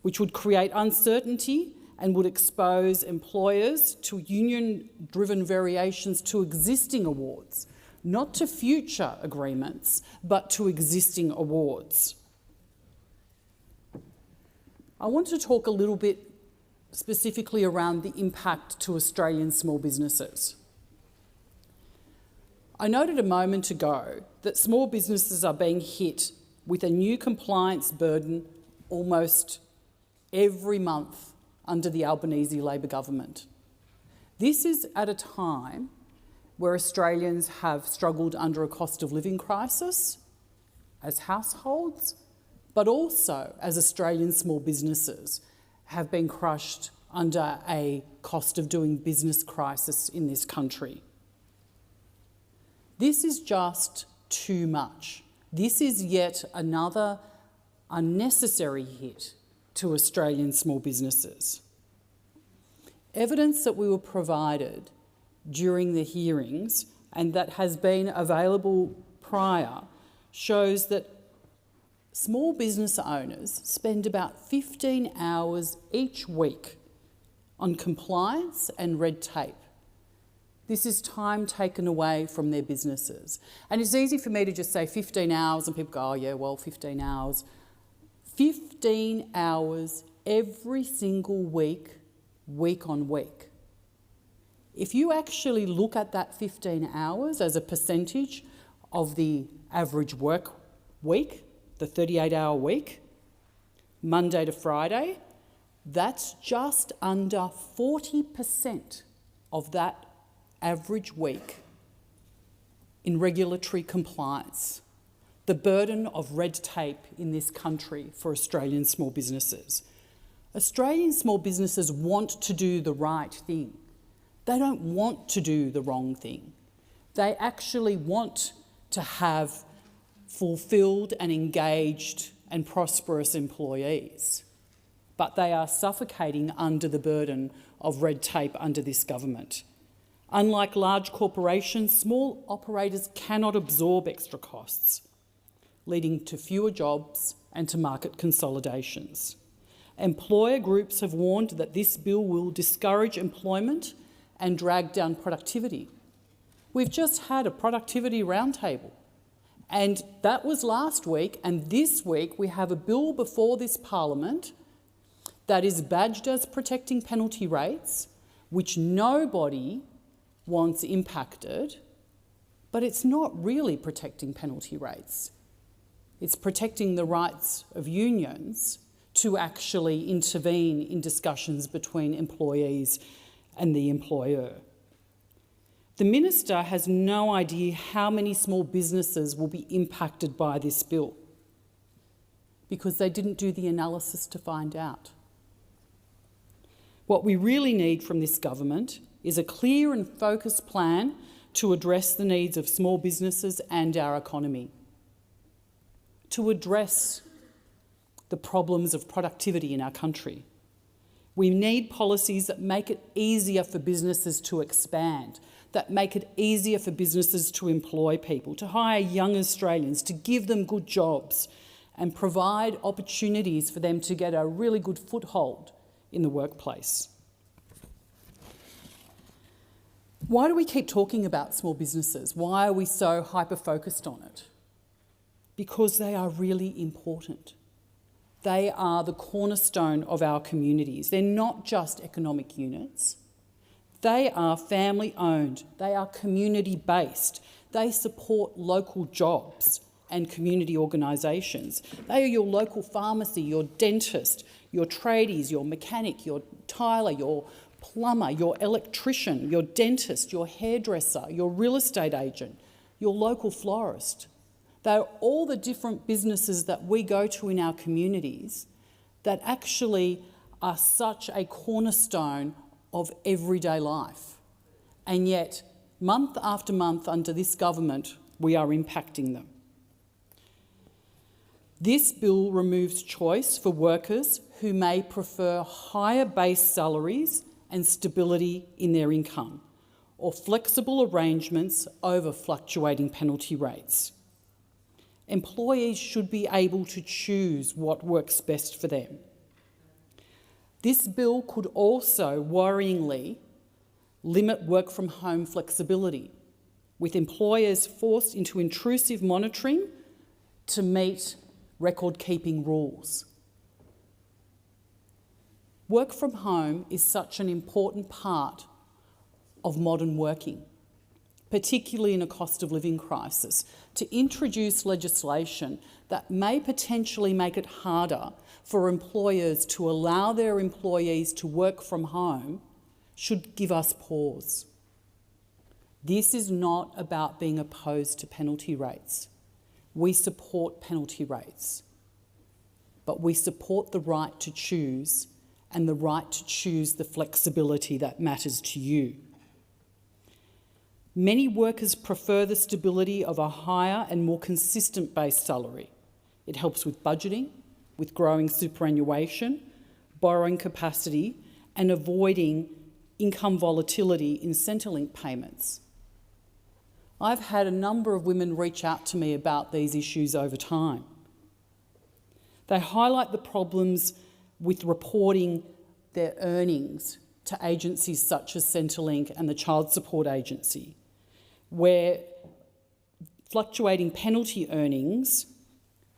which would create uncertainty and would expose employers to union-driven variations to existing awards, not to future agreements, but to existing awards. I want to talk a little bit specifically around the impact to Australian small businesses. I noted a moment ago that small businesses are being hit with a new compliance burden almost every month under the Albanese Labor government. This is at a time where Australians have struggled under a cost of living crisis as households, but also as Australian small businesses have been crushed under a cost of doing business crisis in this country. This is just too much. This is yet another unnecessary hit to Australian small businesses. Evidence that we were provided during the hearings and that has been available prior shows that small business owners spend about 15 hours each week on compliance and red tape. This is time taken away from their businesses. And it's easy for me to just say 15 hours and people go, oh yeah, well, 15 hours. 15 hours every single week, week on week. If you actually look at that 15 hours as a percentage of the average work week, the 38-hour week, Monday to Friday, that's just under 40% of that average week in regulatory compliance. The burden of red tape in this country for Australian small businesses. Australian small businesses want to do the right thing. They don't want to do the wrong thing. They actually want to have fulfilled and engaged and prosperous employees, but they are suffocating under the burden of red tape under this government. Unlike large corporations, small operators cannot absorb extra costs, leading to fewer jobs and to market consolidations. Employer groups have warned that this bill will discourage employment and drag down productivity. We've just had a productivity roundtable, and that was last week, and this week we have a bill before this Parliament that is badged as protecting penalty rates, which nobody wants impacted, but it's not really protecting penalty rates. It's protecting the rights of unions to actually intervene in discussions between employees and the employer. The Minister has no idea how many small businesses will be impacted by this bill because they didn't do the analysis to find out. What we really need from this government is a clear and focused plan to address the needs of small businesses and our economy, to address the problems of productivity in our country. We need policies that make it easier for businesses to expand, that make it easier for businesses to employ people, to hire young Australians, to give them good jobs and provide opportunities for them to get a really good foothold in the workplace. Why do we keep talking about small businesses? Why are we so hyper-focused on it? Because they are really important. They are the cornerstone of our communities. They're not just economic units. They are family-owned. They are community-based. They support local jobs and community organisations. They are your local pharmacy, your dentist, your tradies, your mechanic, your tiler, your plumber, your electrician, your dentist, your hairdresser, your real estate agent, your local florist. They're all the different businesses that we go to in our communities that actually are such a cornerstone of everyday life. And yet, month after month under this government, we are impacting them. This bill removes choice for workers who may prefer higher base salaries and stability in their income, or flexible arrangements over fluctuating penalty rates. Employees should be able to choose what works best for them. This bill could also, worryingly, limit work from home flexibility, with employers forced into intrusive monitoring to meet record-keeping rules. Work from home is such an important part of modern working, particularly in a cost of living crisis. To introduce legislation that may potentially make it harder for employers to allow their employees to work from home should give us pause. This is not about being opposed to penalty rates. We support penalty rates, but we support the right to choose and the right to choose the flexibility that matters to you. Many workers prefer the stability of a higher and more consistent base salary. It helps with budgeting, with growing superannuation, borrowing capacity, and avoiding income volatility in Centrelink payments. I've had a number of women reach out to me about these issues over time. They highlight the problems with reporting their earnings to agencies such as Centrelink and the Child Support Agency, where fluctuating penalty earnings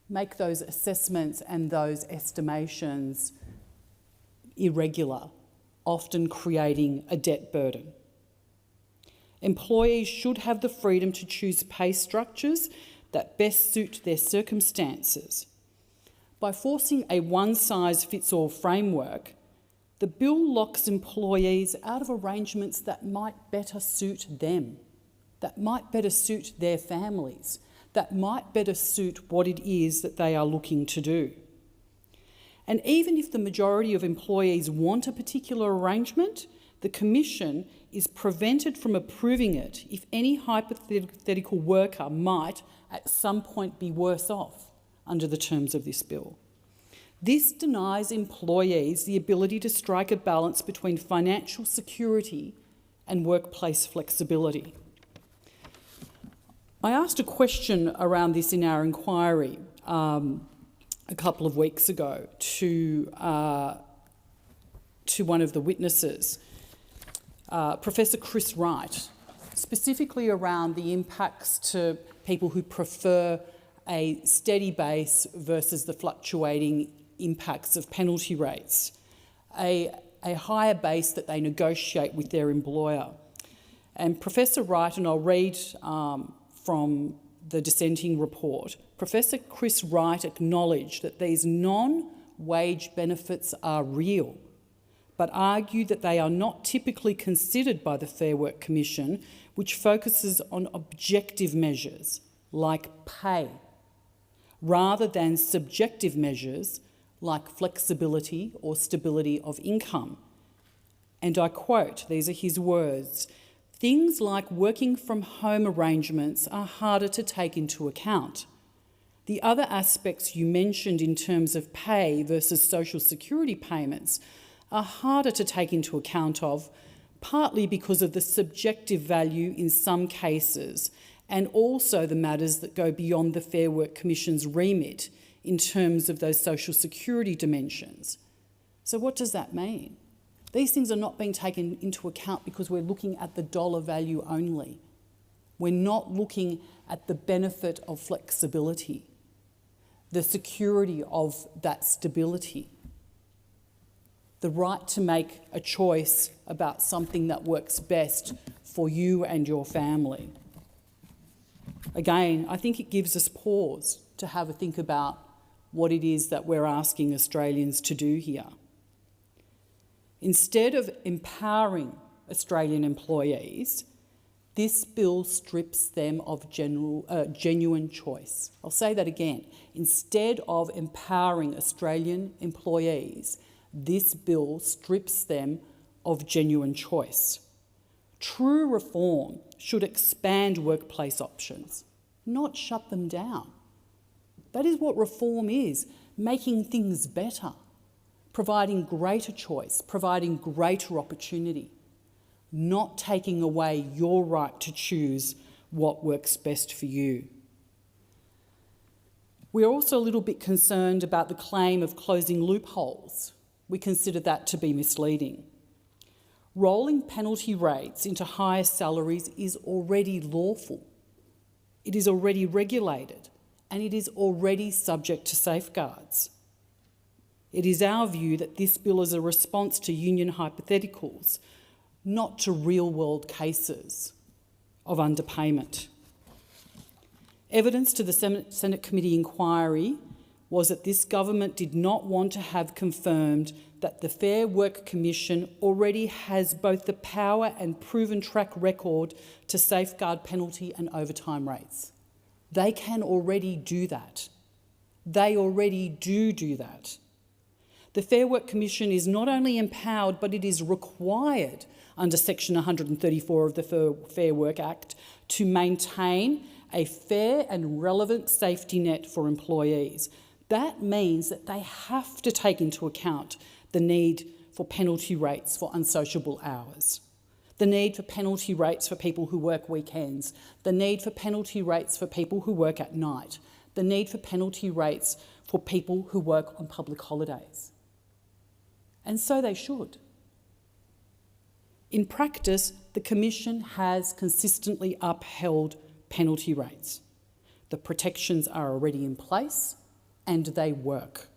make those assessments and those estimations irregular, often creating a debt burden. Employees should have the freedom to choose pay structures that best suit their circumstances. By forcing a one-size-fits-all framework, the bill locks employees out of arrangements that might better suit them, that might better suit their families, that might better suit what it is that they are looking to do. And even if the majority of employees want a particular arrangement, the Commission is prevented from approving it if any hypothetical worker might at some point be worse off under the terms of this bill. This denies employees the ability to strike a balance between financial security and workplace flexibility. I asked a question around this in our inquiry a couple of weeks ago to one of the witnesses, Professor Chris Wright, specifically around the impacts to people who prefer a steady base versus the fluctuating impacts of penalty rates, a higher base that they negotiate with their employer. And Professor Wright, and I'll read from the dissenting report, Professor Chris Wright acknowledged that these non-wage benefits are real, but argued that they are not typically considered by the Fair Work Commission, which focuses on objective measures like pay, rather than subjective measures like flexibility or stability of income. And I quote, these are his words, "Things like working from home arrangements are harder to take into account. The other aspects you mentioned in terms of pay versus social security payments are harder to take into account of, partly because of the subjective value in some cases and also the matters that go beyond the Fair Work Commission's remit in terms of those social security dimensions." So what does that mean? These things are not being taken into account because we're looking at the dollar value only. We're not looking at the benefit of flexibility, the security of that stability, the right to make a choice about something that works best for you and your family. Again, I think it gives us pause to have a think about what it is that we're asking Australians to do here. Instead of empowering Australian employees, this bill strips them of genuine choice. I'll say that again. Instead of empowering Australian employees, this bill strips them of genuine choice. True reform should expand workplace options, not shut them down. That is what reform is, making things better, providing greater choice, providing greater opportunity, not taking away your right to choose what works best for you. We are also a little bit concerned about the claim of closing loopholes. We consider that to be misleading. Rolling penalty rates into higher salaries is already lawful. It is already regulated, and it is already subject to safeguards. It is our view that this bill is a response to union hypotheticals, not to real-world cases of underpayment. Evidence to the Senate Committee inquiry was that this government did not want to have confirmed that the Fair Work Commission already has both the power and proven track record to safeguard penalty and overtime rates. They can already do that. They already do that. The Fair Work Commission is not only empowered, but it is required under Section 134 of the Fair Work Act to maintain a fair and relevant safety net for employees. That means that they have to take into account the need for penalty rates for unsociable hours, the need for penalty rates for people who work weekends, the need for penalty rates for people who work at night, the need for penalty rates for people who work on public holidays. And so they should. In practice, the Commission has consistently upheld penalty rates. The protections are already in place and they work.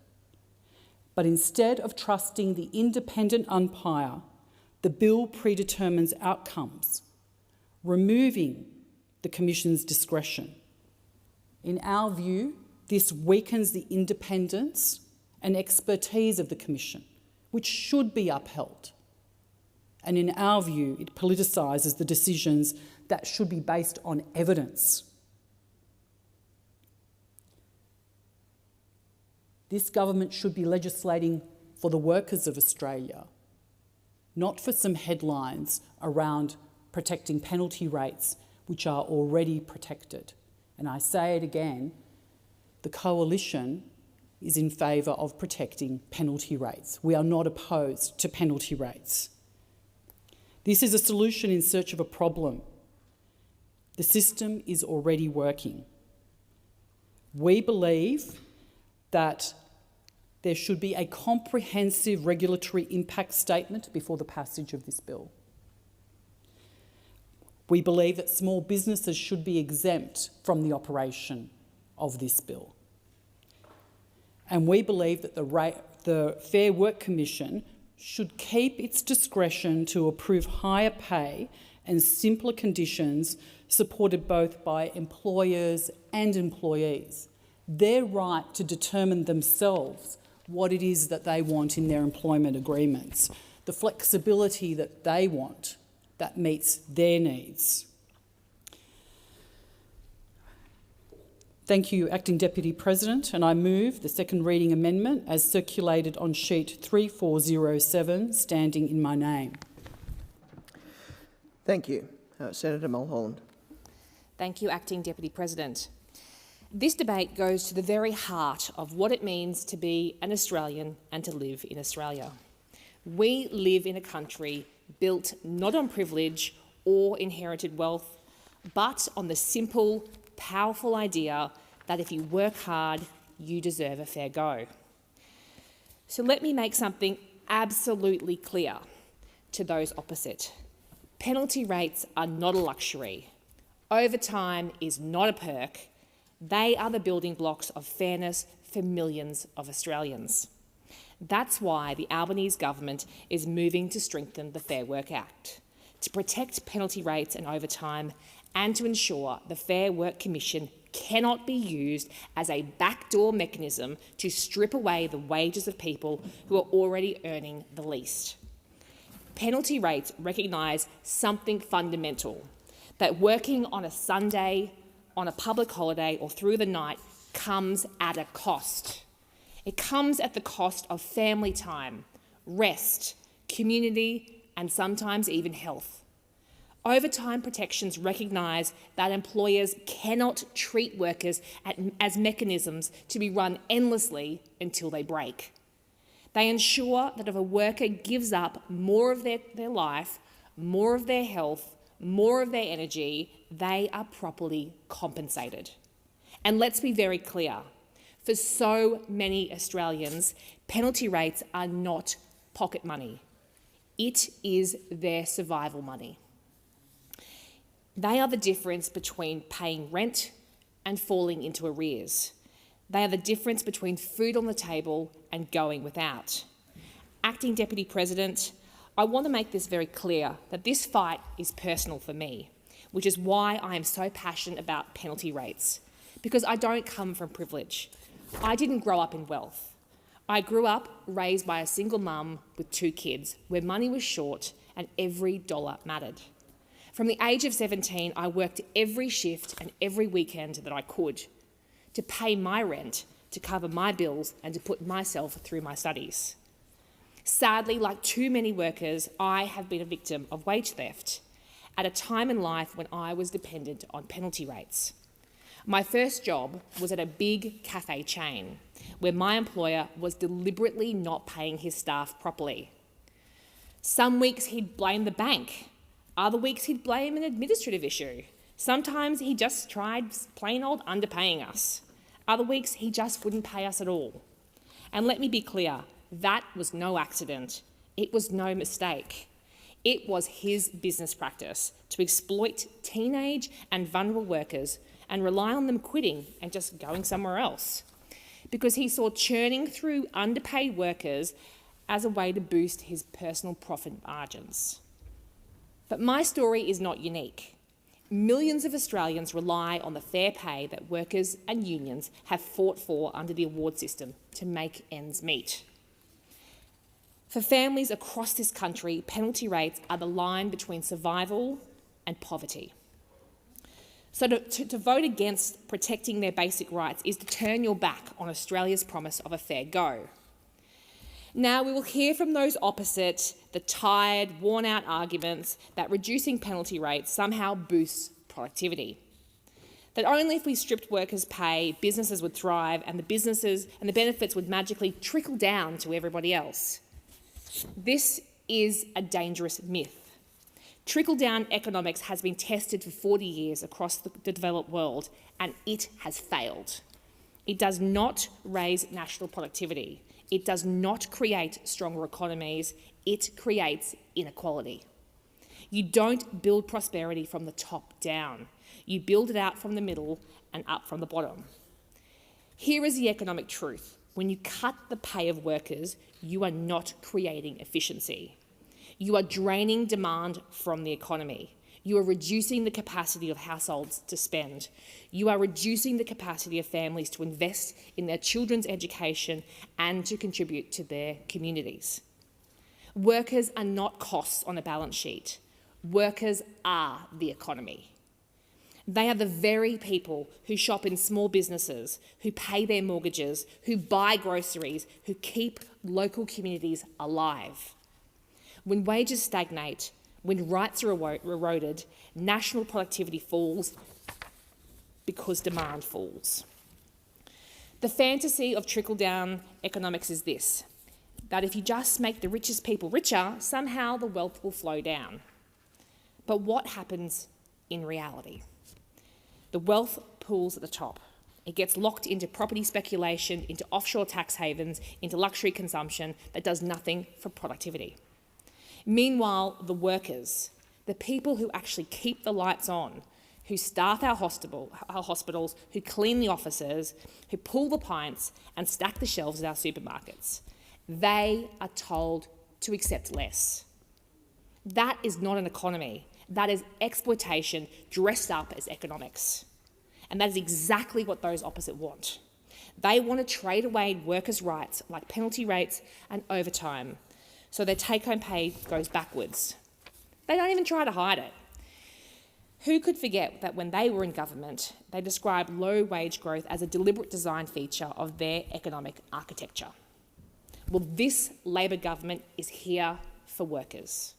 But instead of trusting the independent umpire, the bill predetermines outcomes, removing the Commission's discretion. In our view, this weakens the independence and expertise of the Commission, which should be upheld. And in our view, it politicises the decisions that should be based on evidence. This government should be legislating for the workers of Australia, not for some headlines around protecting penalty rates which are already protected. And I say it again, the Coalition is in favour of protecting penalty rates. We are not opposed to penalty rates. This is a solution in search of a problem. The system is already working. We believe that there should be a comprehensive regulatory impact statement before the passage of this bill. We believe that small businesses should be exempt from the operation of this bill. And we believe that the Fair Work Commission should keep its discretion to approve higher pay and simpler conditions supported both by employers and employees. Their right to determine themselves what it is that they want in their employment agreements, the flexibility that they want that meets their needs. Thank you, Acting Deputy President, and I move the second reading amendment as circulated on sheet 3407, standing in my name. Thank you. Senator Mulholland. Thank you, Acting Deputy President. This debate goes to the very heart of what it means to be an Australian and to live in Australia. We live in a country built not on privilege or inherited wealth, but on the simple, powerful idea that if you work hard, you deserve a fair go. So let me make something absolutely clear to those opposite. Penalty rates are not a luxury. Overtime is not a perk. They are the building blocks of fairness for millions of Australians. That's why the Albanese government is moving to strengthen the Fair Work Act, to protect penalty rates and overtime, and to ensure the Fair Work Commission cannot be used as a backdoor mechanism to strip away the wages of people who are already earning the least. Penalty rates recognise something fundamental, that working on a Sunday, on a public holiday or through the night comes at a cost. It comes at the cost of family time, rest, community, and sometimes even health. Overtime protections recognise that employers cannot treat workers as mechanisms to be run endlessly until they break. They ensure that if a worker gives up more of their life, more of their health, more of their energy, they are properly compensated. And let's be very clear, for so many Australians, penalty rates are not pocket money. It is their survival money. They are the difference between paying rent and falling into arrears. They are the difference between food on the table and going without. Acting Deputy President, I want to make this very clear that this fight is personal for me, which is why I am so passionate about penalty rates, because I don't come from privilege. I didn't grow up in wealth. I grew up raised by a single mum with 2 kids, where money was short and every dollar mattered. From the age of 17, I worked every shift and every weekend that I could to pay my rent, to cover my bills and to put myself through my studies. Sadly, like too many workers, I have been a victim of wage theft at a time in life when I was dependent on penalty rates. My first job was at a big cafe chain where my employer was deliberately not paying his staff properly. Some weeks he'd blame the bank, other weeks he'd blame an administrative issue. Sometimes he just tried plain old underpaying us. Other weeks he just wouldn't pay us at all. And let me be clear, that was no accident. It was no mistake. It was his business practice to exploit teenage and vulnerable workers and rely on them quitting and just going somewhere else, because he saw churning through underpaid workers as a way to boost his personal profit margins. But my story is not unique. Millions of Australians rely on the fair pay that workers and unions have fought for under the award system to make ends meet. For families across this country, penalty rates are the line between survival and poverty. So to vote against protecting their basic rights is to turn your back on Australia's promise of a fair go. Now, we will hear from those opposite the tired, worn-out arguments that reducing penalty rates somehow boosts productivity. That only if we stripped workers' pay, businesses would thrive and the benefits would magically trickle down to everybody else. This is a dangerous myth. Trickle-down economics has been tested for 40 years across the developed world, and it has failed. It does not raise national productivity. It does not create stronger economies. It creates inequality. You don't build prosperity from the top down. You build it out from the middle and up from the bottom. Here is the economic truth. When you cut the pay of workers, you are not creating efficiency. You are draining demand from the economy. You are reducing the capacity of households to spend. You are reducing the capacity of families to invest in their children's education and to contribute to their communities. Workers are not costs on a balance sheet. Workers are the economy. They are the very people who shop in small businesses, who pay their mortgages, who buy groceries, who keep local communities alive. When wages stagnate, when rights are eroded, national productivity falls because demand falls. The fantasy of trickle-down economics is this, that if you just make the richest people richer, somehow the wealth will flow down. But what happens in reality? The wealth pools at the top. It gets locked into property speculation, into offshore tax havens, into luxury consumption that does nothing for productivity. Meanwhile, the workers, the people who actually keep the lights on, who staff our hospitals, who clean the offices, who pull the pints and stack the shelves at our supermarkets, they are told to accept less. That is not an economy. That is exploitation dressed up as economics. And that is exactly what those opposite want. They want to trade away workers' rights like penalty rates and overtime, so their take-home pay goes backwards. They don't even try to hide it. Who could forget that when they were in government, they described low wage growth as a deliberate design feature of their economic architecture? Well, this Labor government is here for workers.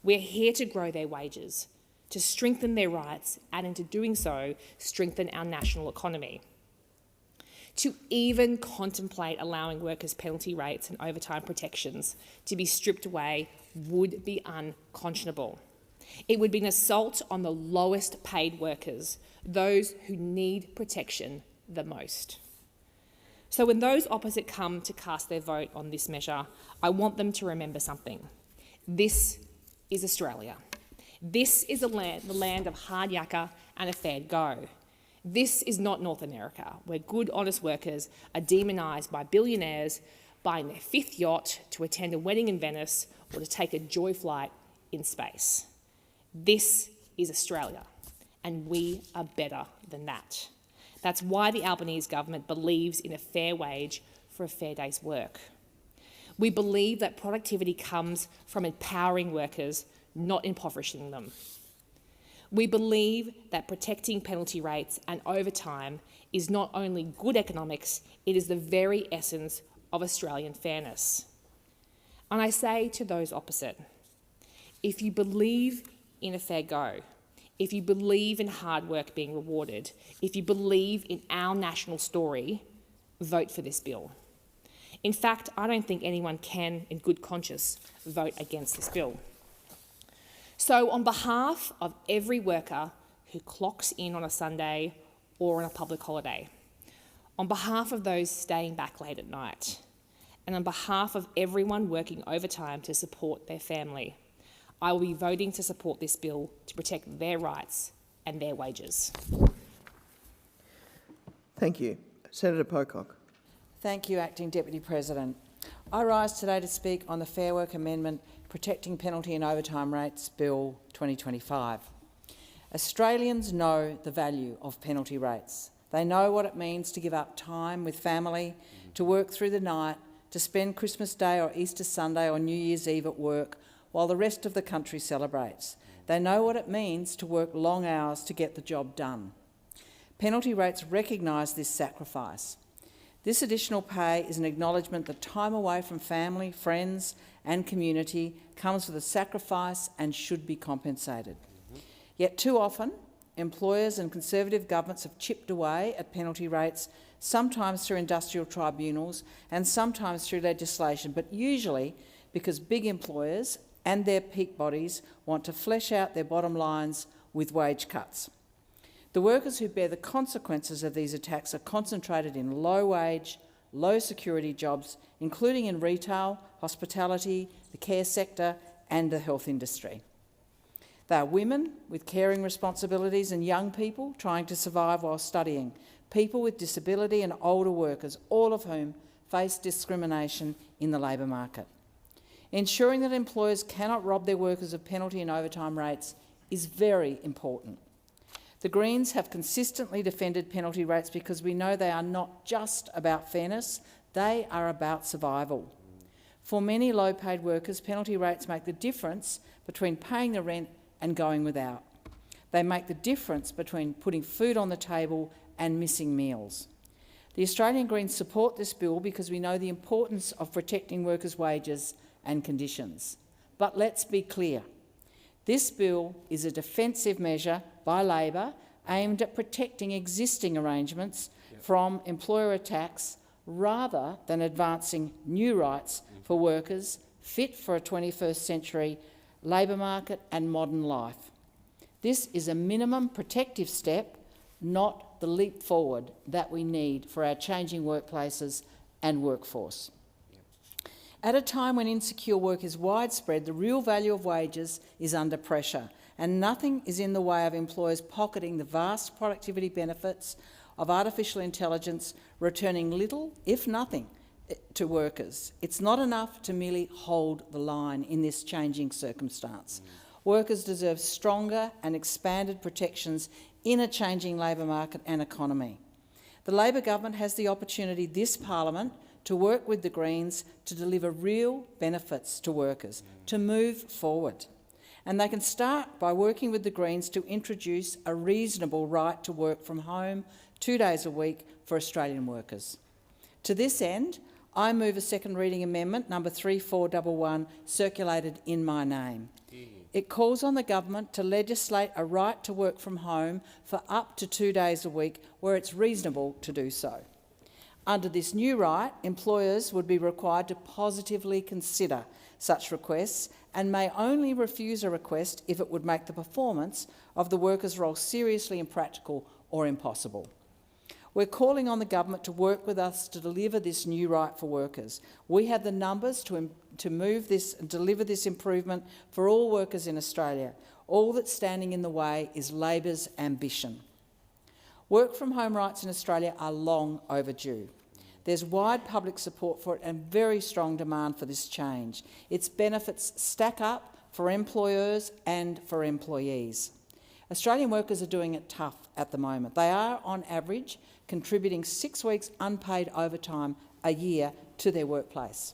We're here to grow their wages, to strengthen their rights and, into doing so, strengthen our national economy. To even contemplate allowing workers' penalty rates and overtime protections to be stripped away would be unconscionable. It would be an assault on the lowest paid workers, those who need protection the most. So when those opposite come to cast their vote on this measure, I want them to remember something. This is Australia. This is the land of hard yakka and a fair go. This is not North America, where good, honest workers are demonised by billionaires buying their 5th yacht to attend a wedding in Venice or to take a joy flight in space. This is Australia, and we are better than that. That's why the Albanese government believes in a fair wage for a fair day's work. We believe that productivity comes from empowering workers, not impoverishing them. We believe that protecting penalty rates and overtime is not only good economics, it is the very essence of Australian fairness. And I say to those opposite, if you believe in a fair go, if you believe in hard work being rewarded, if you believe in our national story, vote for this bill. In fact, I don't think anyone can, in good conscience, vote against this bill. So on behalf of every worker who clocks in on a Sunday or on a public holiday, on behalf of those staying back late at night, and on behalf of everyone working overtime to support their family, I will be voting to support this bill to protect their rights and their wages. Thank you. Senator Pocock. Thank you, Acting Deputy President. I rise today to speak on the Fair Work Amendment Protecting Penalty and Overtime Rates Bill 2025. Australians know the value of penalty rates. They know what it means to give up time with family, to work through the night, to spend Christmas Day or Easter Sunday or New Year's Eve at work while the rest of the country celebrates. They know what it means to work long hours to get the job done. Penalty rates recognise this sacrifice. This additional pay is an acknowledgement that time away from family, friends and community comes with a sacrifice and should be compensated. Yet too often, employers and Conservative governments have chipped away at penalty rates, sometimes through industrial tribunals and sometimes through legislation, but usually because big employers and their peak bodies want to flesh out their bottom lines with wage cuts. The workers who bear the consequences of these attacks are concentrated in low-wage, low-security jobs, including in retail, hospitality, the care sector and the health industry. They are women with caring responsibilities and young people trying to survive while studying, people with disability and older workers, all of whom face discrimination in the labour market. Ensuring that employers cannot rob their workers of penalty and overtime rates is very important. The Greens have consistently defended penalty rates because we know they are not just about fairness, they are about survival. For many low-paid workers, penalty rates make the difference between paying the rent and going without. They make the difference between putting food on the table and missing meals. The Australian Greens support this bill because we know the importance of protecting workers' wages and conditions. But let's be clear. This bill is a defensive measure by Labor aimed at protecting existing arrangements from employer attacks rather than advancing new rights for workers fit for a 21st century labour market and modern life. This is a minimum protective step, not the leap forward that we need for our changing workplaces and workforce. At a time when insecure work is widespread, the real value of wages is under pressure, and nothing is in the way of employers pocketing the vast productivity benefits of artificial intelligence, returning little, if nothing, to workers. It's not enough to merely hold the line in this changing circumstance. Workers deserve stronger and expanded protections in a changing labour market and economy. The Labor government has the opportunity this Parliament to work with the Greens to deliver real benefits to workers, to move forward. And they can start by working with the Greens to introduce a reasonable right to work from home 2 days a week for Australian workers. To this end, I move a second reading amendment, number 3411, circulated in my name. It calls on the government to legislate a right to work from home for up to 2 days a week where it's reasonable to do so. Under this new right, employers would be required to positively consider such requests and may only refuse a request if it would make the performance of the worker's role seriously impractical or impossible. We're calling on the government to work with us to deliver this new right for workers. We have the numbers to move this and deliver this improvement for all workers in Australia. All that's standing in the way is Labor's ambition. Work from home rights in Australia are long overdue. There's wide public support for it and very strong demand for this change. Its benefits stack up for employers and for employees. Australian workers are doing it tough at the moment. They are, on average, contributing 6 weeks unpaid overtime a year to their workplace.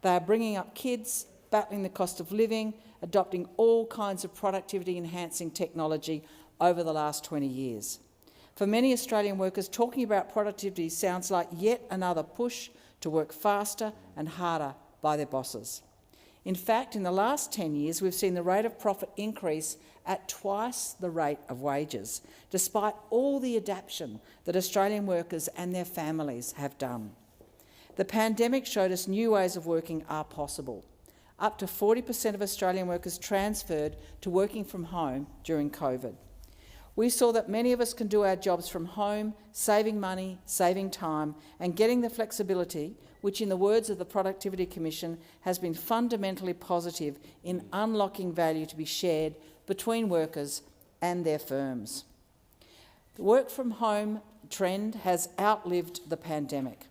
They are bringing up kids, battling the cost of living, adopting all kinds of productivity-enhancing technology over the last 20 years. For many Australian workers, talking about productivity sounds like yet another push to work faster and harder by their bosses. In fact, in the last 10 years, we've seen the rate of profit increase at twice the rate of wages, despite all the adaptation that Australian workers and their families have done. The pandemic showed us new ways of working are possible. Up to 40% of Australian workers transferred to working from home during COVID. We saw that many of us can do our jobs from home, saving money, saving time, and getting the flexibility which, in the words of the Productivity Commission, has been fundamentally positive in unlocking value to be shared between workers and their firms. The work from home trend has outlived the pandemic.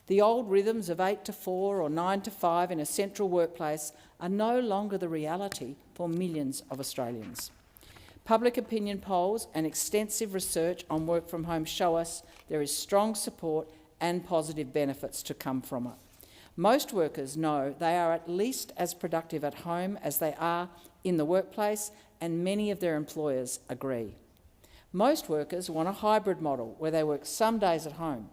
The old rhythms of 8 to 4 or 9 to 5 in a central workplace are no longer the reality for millions of Australians. Public opinion polls and extensive research on work from home show us there is strong support and positive benefits to come from it. Most workers know they are at least as productive at home as they are in the workplace, and many of their employers agree. Most workers want a hybrid model where they work some days at home.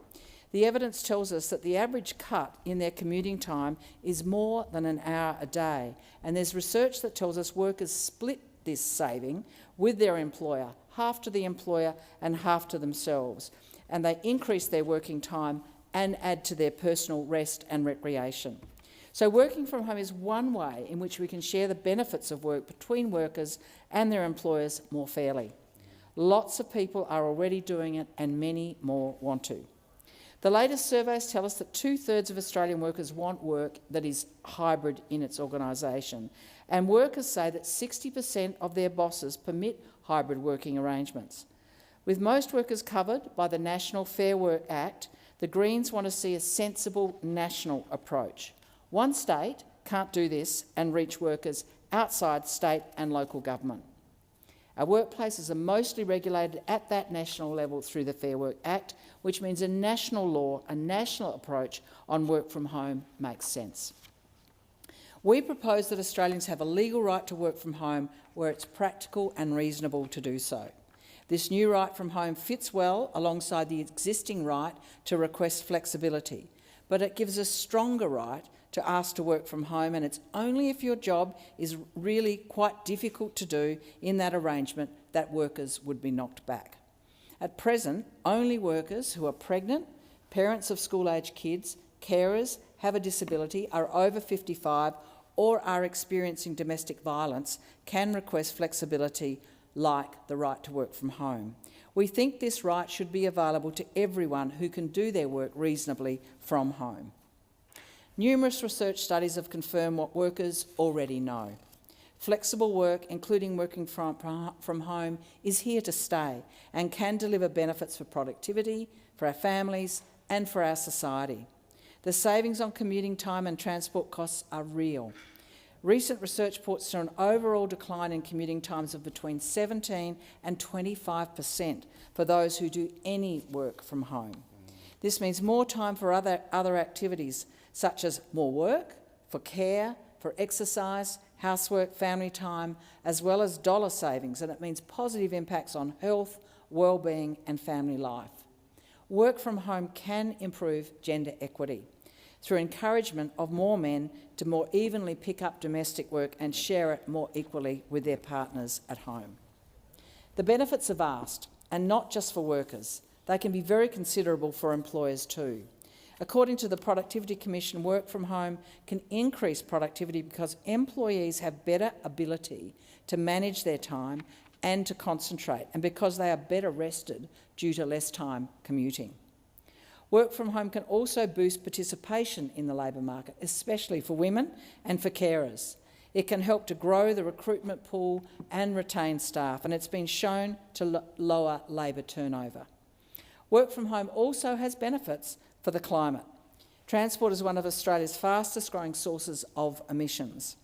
The evidence tells us that the average cut in their commuting time is more than an hour a day, and there's research that tells us workers split this saving with their employer, half to the employer and half to themselves, and they increase their working time and add to their personal rest and recreation. So working from home is one way in which we can share the benefits of work between workers and their employers more fairly. Lots of people are already doing it and many more want to. The latest surveys tell us that 2/3 of Australian workers want work that is hybrid in its organisation, and workers say that 60% of their bosses permit hybrid working arrangements. With most workers covered by the National Fair Work Act, the Greens want to see a sensible national approach. One state can't do this and reach workers outside state and local government. Our workplaces are mostly regulated at that national level through the Fair Work Act, which means a national law, a national approach on work from home makes sense. We propose that Australians have a legal right to work from home where it's practical and reasonable to do so. This new right from home fits well alongside the existing right to request flexibility, but it gives a stronger right to ask to work from home, and it's only if your job is really quite difficult to do in that arrangement that workers would be knocked back. At present, only workers who are pregnant, parents of school-age kids, carers, have a disability, are over 55 or are experiencing domestic violence can request flexibility like the right to work from home. We think this right should be available to everyone who can do their work reasonably from home. Numerous research studies have confirmed what workers already know. Flexible work, including working from home, is here to stay and can deliver benefits for productivity, for our families and for our society. The savings on commuting time and transport costs are real. Recent research points to an overall decline in commuting times of between 17% and 25% for those who do any work from home. This means more time for other activities, such as more work, for care, for exercise, housework, family time, as well as dollar savings, and it means positive impacts on health, well-being and family life. Work from home can improve gender equity. through encouragement of more men to more evenly pick up domestic work and share it more equally with their partners at home. The benefits are vast, and not just for workers. They can be very considerable for employers too. According to the Productivity Commission, work from home can increase productivity because employees have better ability to manage their time and to concentrate, and because they are better rested due to less time commuting. Work from home can also boost participation in the labour market, especially for women and for carers. It can help to grow the recruitment pool and retain staff, and it's been shown to lower labour turnover. Work from home also has benefits for the climate. Transport is one of Australia's fastest growing sources of emissions.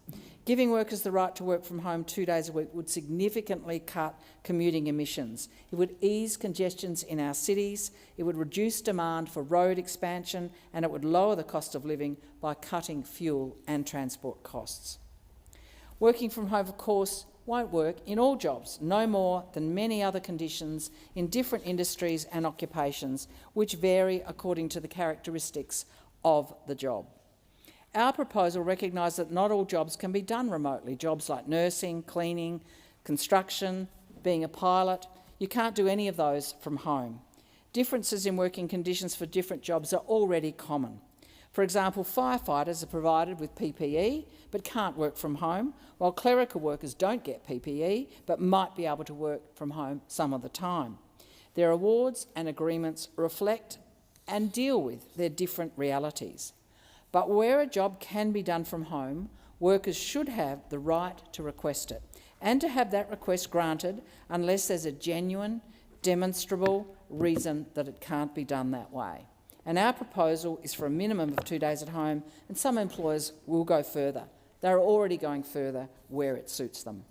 Giving workers the right to work from home 2 days a week would significantly cut commuting emissions. It would ease congestions in our cities, it would reduce demand for road expansion, and it would lower the cost of living by cutting fuel and transport costs. Working from home, of course, won't work in all jobs, no more than many other conditions in different industries and occupations, which vary according to the characteristics of the job. Our proposal recognises that not all jobs can be done remotely. Jobs like nursing, cleaning, construction, being a pilot, you can't do any of those from home. Differences in working conditions for different jobs are already common. For example, firefighters are provided with PPE but can't work from home, while clerical workers don't get PPE but might be able to work from home some of the time. Their awards and agreements reflect and deal with their different realities. But where a job can be done from home, workers should have the right to request it and to have that request granted unless there's a genuine, demonstrable reason that it can't be done that way. And our proposal is for a minimum of 2 days at home, and some employers will go further. They're already going further where it suits them.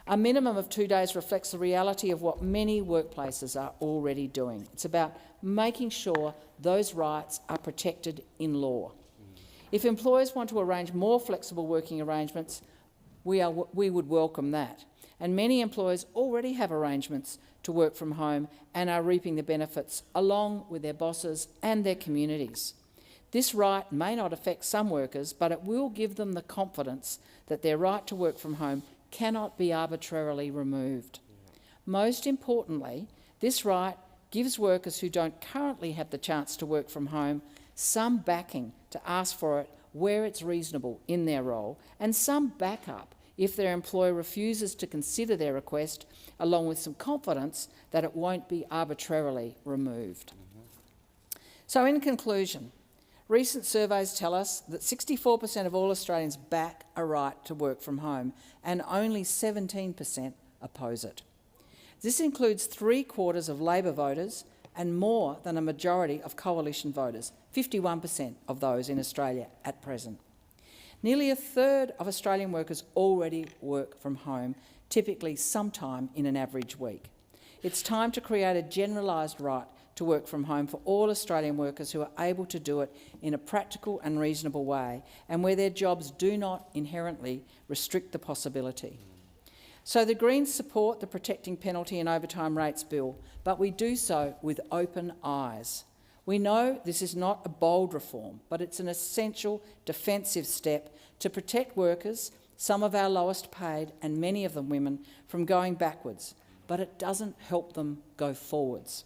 A minimum of 2 days reflects the reality of what many workplaces are already doing. It's about making sure those rights are protected in law. If employers want to arrange more flexible working arrangements, we would welcome that. And many employers already have arrangements to work from home and are reaping the benefits along with their bosses and their communities. This right may not affect some workers, but it will give them the confidence that their right to work from home cannot be arbitrarily removed. Most importantly, this right gives workers who don't currently have the chance to work from home some backing to ask for it where it's reasonable in their role, and some backup if their employer refuses to consider their request, along with some confidence that it won't be arbitrarily removed. So in conclusion, recent surveys tell us that 64% of all Australians back a right to work from home and only 17% oppose it. This includes 3/4 of Labor voters and more than a majority of coalition voters, 51% of those in Australia at present. Nearly 1/3 of Australian workers already work from home, typically sometime in an average week. It's time to create a generalised right to work from home for all Australian workers who are able to do it in a practical and reasonable way, and where their jobs do not inherently restrict the possibility. So the Greens support the Protecting Penalty and Overtime Rates Bill, but we do so with open eyes. We know this is not a bold reform, but it's an essential defensive step to protect workers, some of our lowest paid and many of them women, from going backwards, but it doesn't help them go forwards.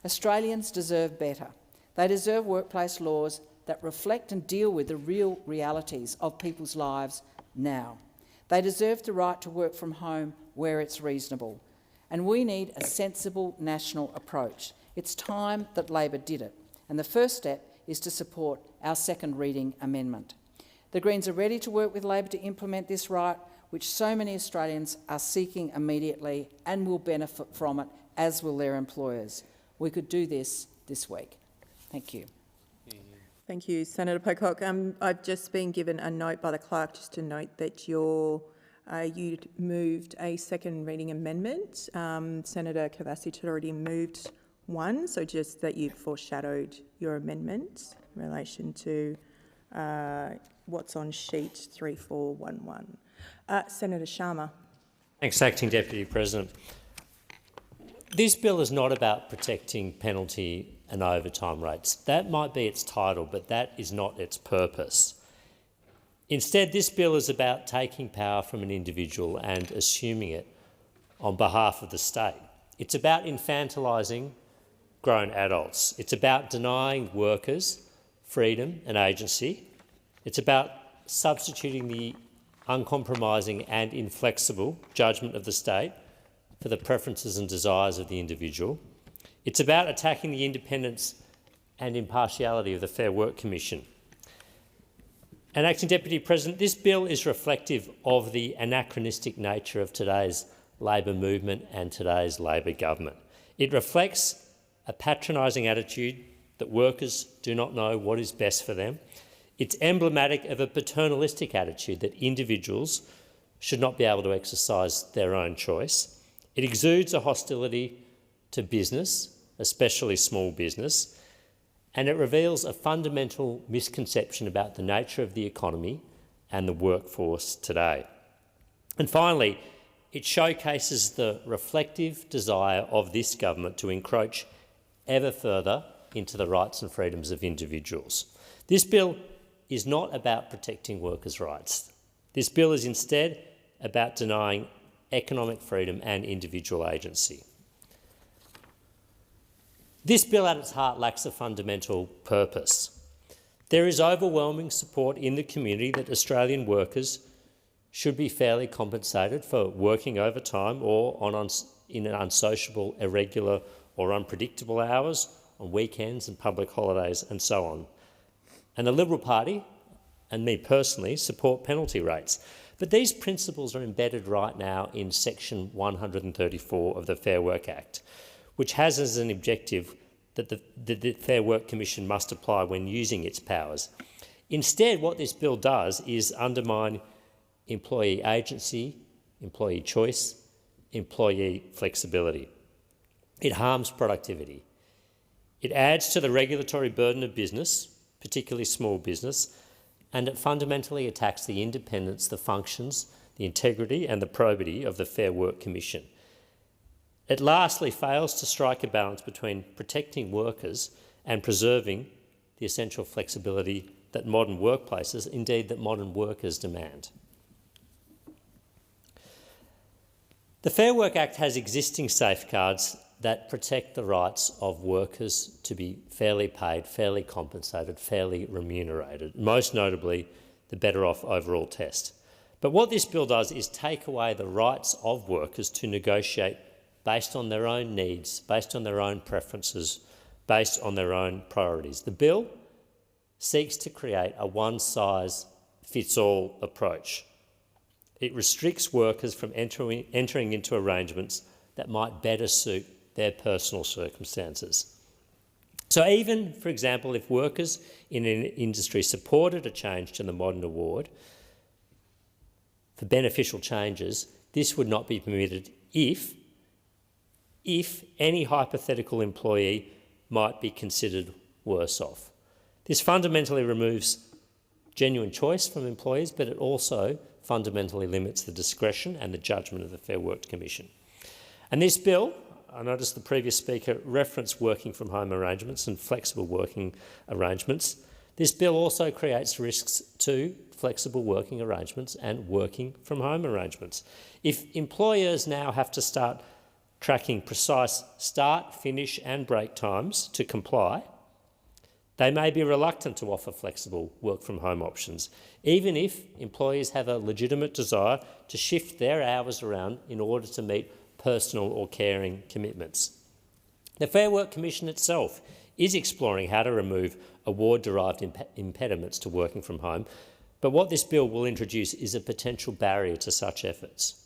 Australians deserve better. They deserve workplace laws that reflect and deal with the real realities of people's lives now. They deserve the right to work from home where it's reasonable. And we need a sensible national approach. It's time that Labor did it. And the first step is to support our second reading amendment. The Greens are ready to work with Labor to implement this right, which so many Australians are seeking immediately and will benefit from it, as will their employers. We could do this week. Thank you. Thank you, Senator Pocock. I've just been given a note by the clerk just to note that you'd moved a second reading amendment. Senator Kovacic had already moved one, so just that you've foreshadowed your amendment in relation to what's on sheet 3411. Senator Sharma. Thanks, Acting Deputy President. This bill is not about protecting penalty and overtime rates. That might be its title, but that is not its purpose. Instead, this bill is about taking power from an individual and assuming it on behalf of the state. It's about infantilising grown adults. It's about denying workers freedom and agency. It's about substituting the uncompromising and inflexible judgment of the state for the preferences and desires of the individual. It's about attacking the independence and impartiality of the Fair Work Commission. And, Acting Deputy President, this bill is reflective of the anachronistic nature of today's Labor movement and today's Labor government. It reflects a patronising attitude that workers do not know what is best for them. It's emblematic of a paternalistic attitude that individuals should not be able to exercise their own choice. It exudes a hostility to business, especially small business, and it reveals a fundamental misconception about the nature of the economy and the workforce today. And finally, it showcases the reflective desire of this government to encroach ever further into the rights and freedoms of individuals. This bill is not about protecting workers' rights. This bill is instead about denying economic freedom and individual agency. This bill at its heart lacks a fundamental purpose. There is overwhelming support in the community that Australian workers should be fairly compensated for working overtime or in unsociable, irregular or unpredictable hours, on weekends and public holidays and so on. And the Liberal Party, and me personally, support penalty rates. But these principles are embedded right now in Section 134 of the Fair Work Act, which has as an objective that the Fair Work Commission must apply when using its powers. Instead, what this bill does is undermine employee agency, employee choice, employee flexibility. It harms productivity. It adds to the regulatory burden of business, particularly small business, and it fundamentally attacks the independence, the functions, the integrity and the probity of the Fair Work Commission. It lastly fails to strike a balance between protecting workers and preserving the essential flexibility that modern workplaces, indeed that modern workers, demand. The Fair Work Act has existing safeguards that protect the rights of workers to be fairly paid, fairly compensated, fairly remunerated, most notably the Better Off Overall test. But what this bill does is take away the rights of workers to negotiate based on their own needs, based on their own preferences, based on their own priorities. The bill seeks to create a one-size-fits-all approach. It restricts workers from entering into arrangements that might better suit their personal circumstances. So even, for example, if workers in an industry supported a change to the modern award for beneficial changes, this would not be permitted if any hypothetical employee might be considered worse off. This fundamentally removes genuine choice from employees, but it also fundamentally limits the discretion and the judgment of the Fair Work Commission. And this bill, I noticed the previous speaker referenced working from home arrangements and flexible working arrangements. This bill also creates risks to flexible working arrangements and working from home arrangements. If employers now have to start tracking precise start, finish and break times to comply, they may be reluctant to offer flexible work from home options, even if employees have a legitimate desire to shift their hours around in order to meet personal or caring commitments. The Fair Work Commission itself is exploring how to remove award-derived impediments to working from home, but what this bill will introduce is a potential barrier to such efforts.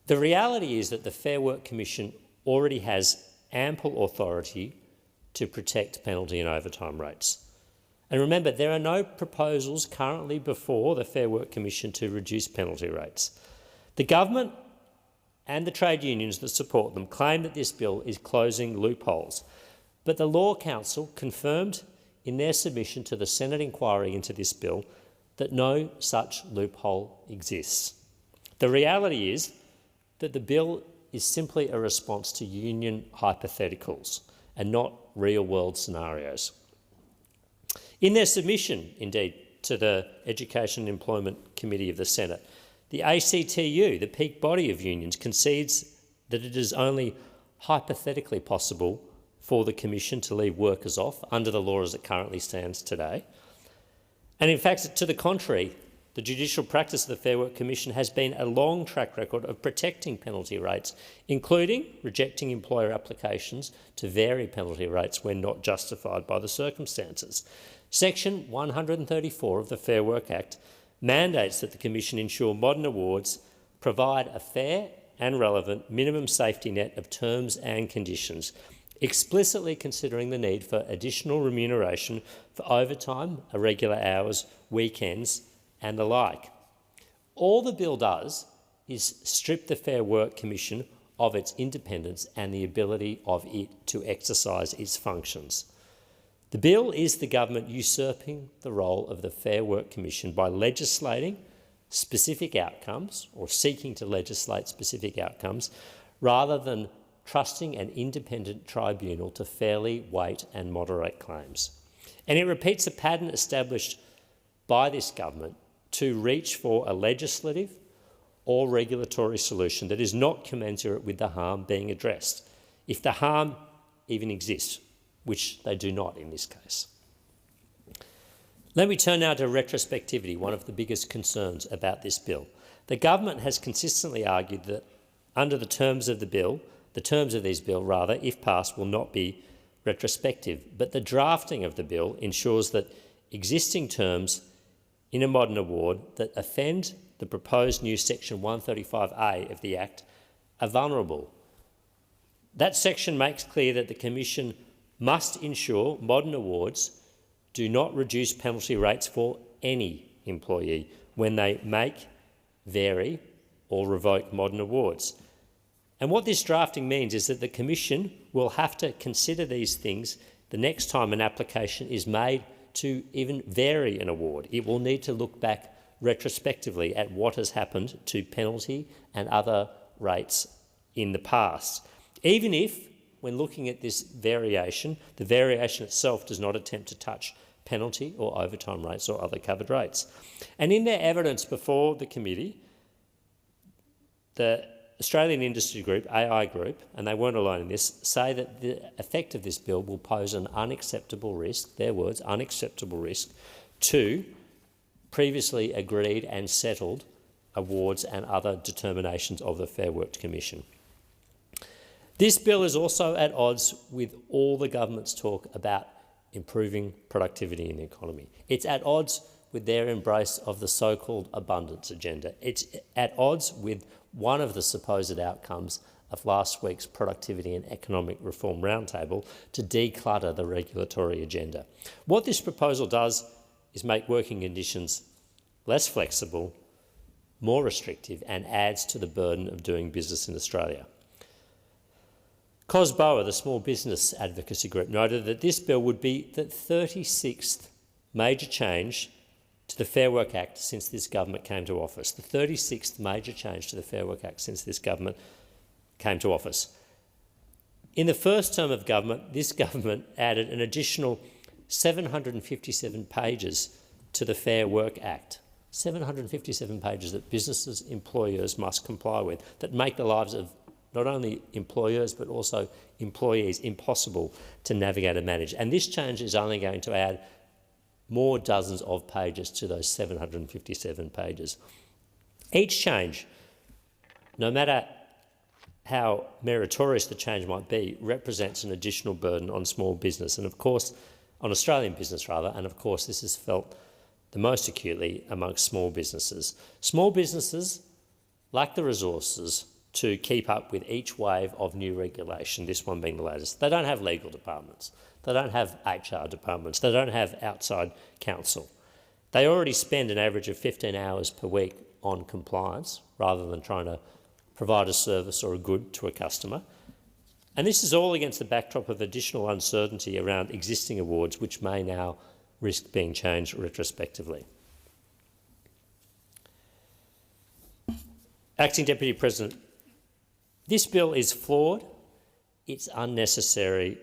The reality is that the Fair Work Commission already has ample authority to protect penalty and overtime rates. And remember, there are no proposals currently before the Fair Work Commission to reduce penalty rates. The government and the trade unions that support them claim that this bill is closing loopholes, but the Law Council confirmed in their submission to the Senate inquiry into this bill that no such loophole exists. The reality is that the bill is simply a response to union hypotheticals and not real-world scenarios. In their submission, indeed, to the Education and Employment Committee of the Senate, the ACTU, the peak body of unions, concedes that it is only hypothetically possible for the Commission to leave workers off under the law as it currently stands today. And in fact, to the contrary, the judicial practice of the Fair Work Commission has been a long track record of protecting penalty rates, including rejecting employer applications to vary penalty rates when not justified by the circumstances. Section 134 of the Fair Work Act mandates that the Commission ensure modern awards provide a fair and relevant minimum safety net of terms and conditions, explicitly considering the need for additional remuneration for overtime, irregular hours, weekends and the like. All the bill does is strip the Fair Work Commission of its independence and the ability of it to exercise its functions. The bill is the government usurping the role of the Fair Work Commission by legislating specific outcomes or seeking to legislate specific outcomes rather than trusting an independent tribunal to fairly weight and moderate claims. And it repeats a pattern established by this government to reach for a legislative or regulatory solution that is not commensurate with the harm being addressed, if the harm even exists, which they do not in this case. Let me turn now to retrospectivity, one of the biggest concerns about this bill. The government has consistently argued that under the terms of this bill, if passed, will not be retrospective, but the drafting of the bill ensures that existing terms in a modern award that offend the proposed new Section 135A of the Act are vulnerable. That section makes clear that the Commission must ensure modern awards do not reduce penalty rates for any employee when they make, vary or revoke modern awards. And what this drafting means is that the Commission will have to consider these things the next time an application is made to even vary an award. It will need to look back retrospectively at what has happened to penalty and other rates in the past, even if, when looking at this variation, the variation itself does not attempt to touch penalty or overtime rates or other covered rates. And in their evidence before the committee, the Australian Industry Group, AI Group, and they weren't alone in this, say that the effect of this bill will pose an unacceptable risk, their words, unacceptable risk, to previously agreed and settled awards and other determinations of the Fair Work Commission. This bill is also at odds with all the government's talk about improving productivity in the economy. It's at odds with their embrace of the so-called abundance agenda. It's at odds with one of the supposed outcomes of last week's Productivity and Economic Reform Roundtable to declutter the regulatory agenda. What this proposal does is make working conditions less flexible, more restrictive, and adds to the burden of doing business in Australia. COSBOA, the small business advocacy group, noted that this bill would be the 36th major change to the Fair Work Act since this government came to office. The 36th major change to the Fair Work Act since this government came to office. In the first term of government, this government added an additional 757 pages to the Fair Work Act. 757 pages that businesses, employers must comply with, that make the lives of not only employers but also employees impossible to navigate and manage. And this change is only going to add more dozens of pages to those 757 pages. Each change, no matter how meritorious the change might be, represents an additional burden on small business and, of course, on Australian business rather, and of course this is felt the most acutely amongst small businesses. Small businesses lack the resources to keep up with each wave of new regulation, this one being the latest. They don't have legal departments. They don't have HR departments. They don't have outside counsel. They already spend an average of 15 hours per week on compliance rather than trying to provide a service or a good to a customer. And this is all against the backdrop of additional uncertainty around existing awards, which may now risk being changed retrospectively. Acting Deputy President, This bill is flawed, it's unnecessary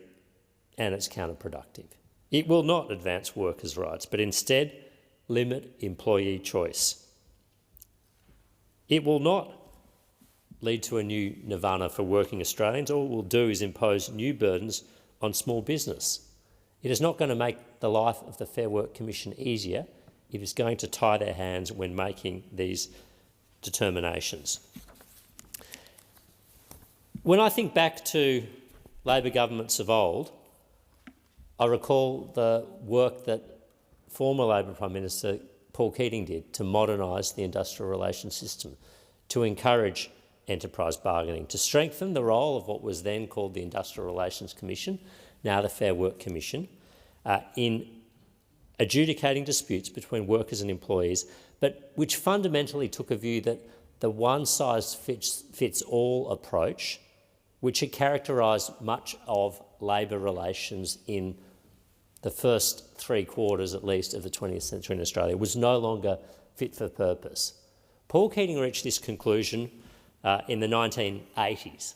and it's counterproductive. It will not advance workers' rights, but instead limit employee choice. It will not lead to a new nirvana for working Australians. All it will do is impose new burdens on small business. It is not going to make the life of the Fair Work Commission easier. It is going to tie their hands when making these determinations. When I think back to Labor governments of old, I recall the work that former Labor Prime Minister Paul Keating did to modernise the industrial relations system, to encourage enterprise bargaining, to strengthen the role of what was then called the Industrial Relations Commission, now the Fair Work Commission, in adjudicating disputes between workers and employees, but which fundamentally took a view that the one-size-fits-all approach, which had characterised much of labour relations in the first 3 quarters, at least, of the 20th century in Australia, was no longer fit for purpose. Paul Keating reached this conclusion in the 1980s.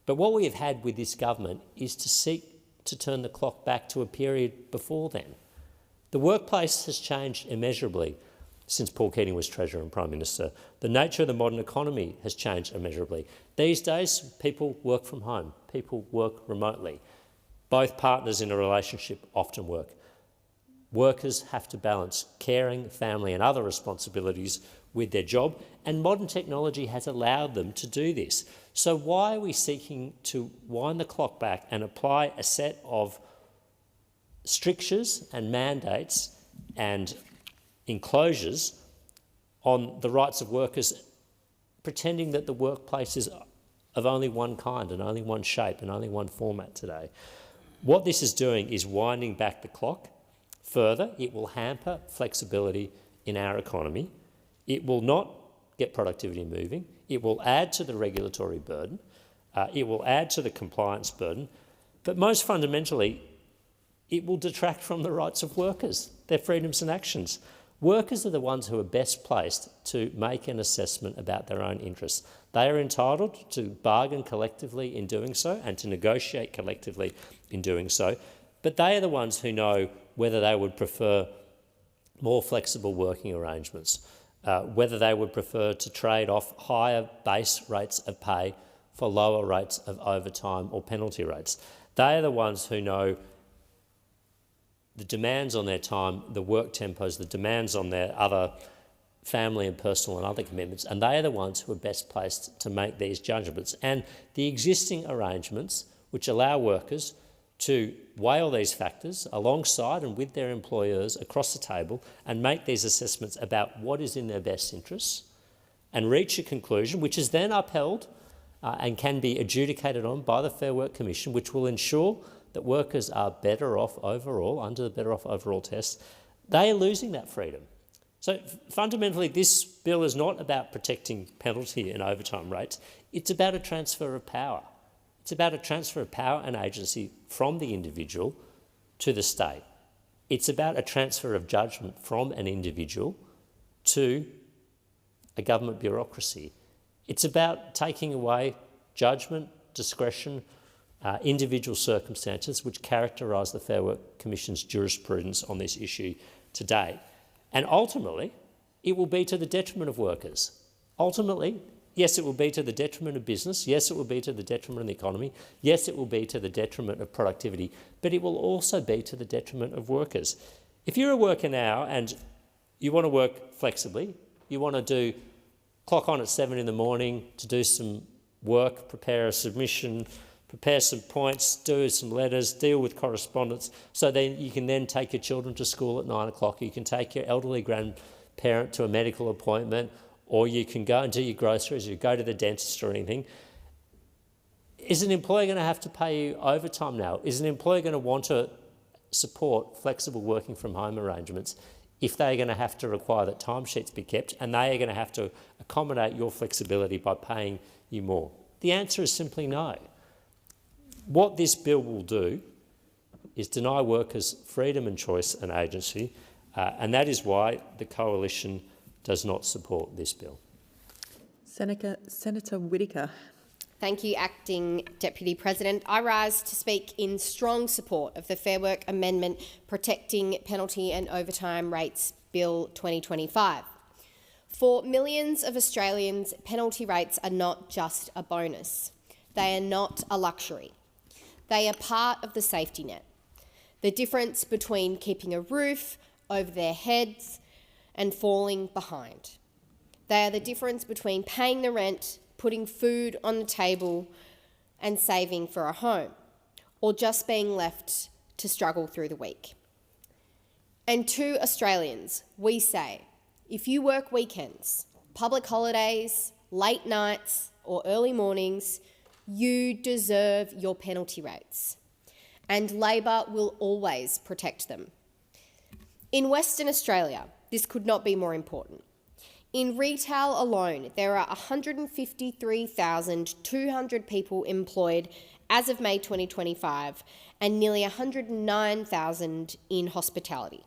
But what we have had with this government is to seek to turn the clock back to a period before then. The workplace has changed immeasurably since Paul Keating was Treasurer and Prime Minister. The nature of the modern economy has changed immeasurably. These days, people work from home. People work remotely. Both partners in a relationship often work. Workers have to balance caring, family and other responsibilities with their job, and modern technology has allowed them to do this. So why are we seeking to wind the clock back and apply a set of strictures and mandates and enclosures on the rights of workers, pretending that the workplace is of only one kind and only one shape and only one format today? What this is doing is winding back the clock. Further, it will hamper flexibility in our economy. It will not get productivity moving. It will add to the regulatory burden. It will add to the compliance burden. But most fundamentally, it will detract from the rights of workers, their freedoms and actions. Workers are the ones who are best placed to make an assessment about their own interests. They are entitled to bargain collectively in doing so and to negotiate collectively in doing so, but they are the ones who know whether they would prefer more flexible working arrangements, whether they would prefer to trade off higher base rates of pay for lower rates of overtime or penalty rates. They are the ones who know the demands on their time, the work tempos, the demands on their other family and personal and other commitments, and they are the ones who are best placed to make these judgments. And the existing arrangements, which allow workers to weigh all these factors alongside and with their employers across the table and make these assessments about what is in their best interests and reach a conclusion which is then upheld and can be adjudicated on by the Fair Work Commission, which will ensure that workers are better off overall, under the better off overall test. They are losing that freedom. So fundamentally, this bill is not about protecting penalty and overtime rates. It's about a transfer of power. It's about a transfer of power and agency from the individual to the state. It's about a transfer of judgment from an individual to a government bureaucracy. It's about taking away judgment, discretion, individual circumstances which characterise the Fair Work Commission's jurisprudence on this issue today. And ultimately, it will be to the detriment of workers. Ultimately, yes, it will be to the detriment of business. Yes, it will be to the detriment of the economy. Yes, it will be to the detriment of productivity, but it will also be to the detriment of workers. If you're a worker now and you want to work flexibly, you want to do clock on at 7 in the morning to do some work, prepare a submission, prepare some points, do some letters, deal with correspondence, so then you can then take your children to school at 9 o'clock, you can take your elderly grandparent to a medical appointment, or you can go and do your groceries, you go to the dentist or anything. Is an employer going to have to pay you overtime now? Is an employer going to want to support flexible working from home arrangements if they're going to have to require that timesheets be kept and they are going to have to accommodate your flexibility by paying you more? The answer is simply no. What this bill will do is deny workers freedom and choice and agency, and that is why the Coalition does not support this bill. Senator Whittaker. Thank you, Acting Deputy President. I rise to speak in strong support of the Fair Work Amendment Protecting Penalty and Overtime Rates Bill 2025. For millions of Australians, penalty rates are not just a bonus. They are not a luxury. They are part of the safety net. The difference between keeping a roof over their heads and falling behind. They are the difference between paying the rent, putting food on the table and saving for a home, or just being left to struggle through the week. And to Australians, we say, if you work weekends, public holidays, late nights or early mornings, you deserve your penalty rates, and Labor will always protect them. In Western Australia, this could not be more important. In retail alone, there are 153,200 people employed as of May 2025 and nearly 109,000 in hospitality.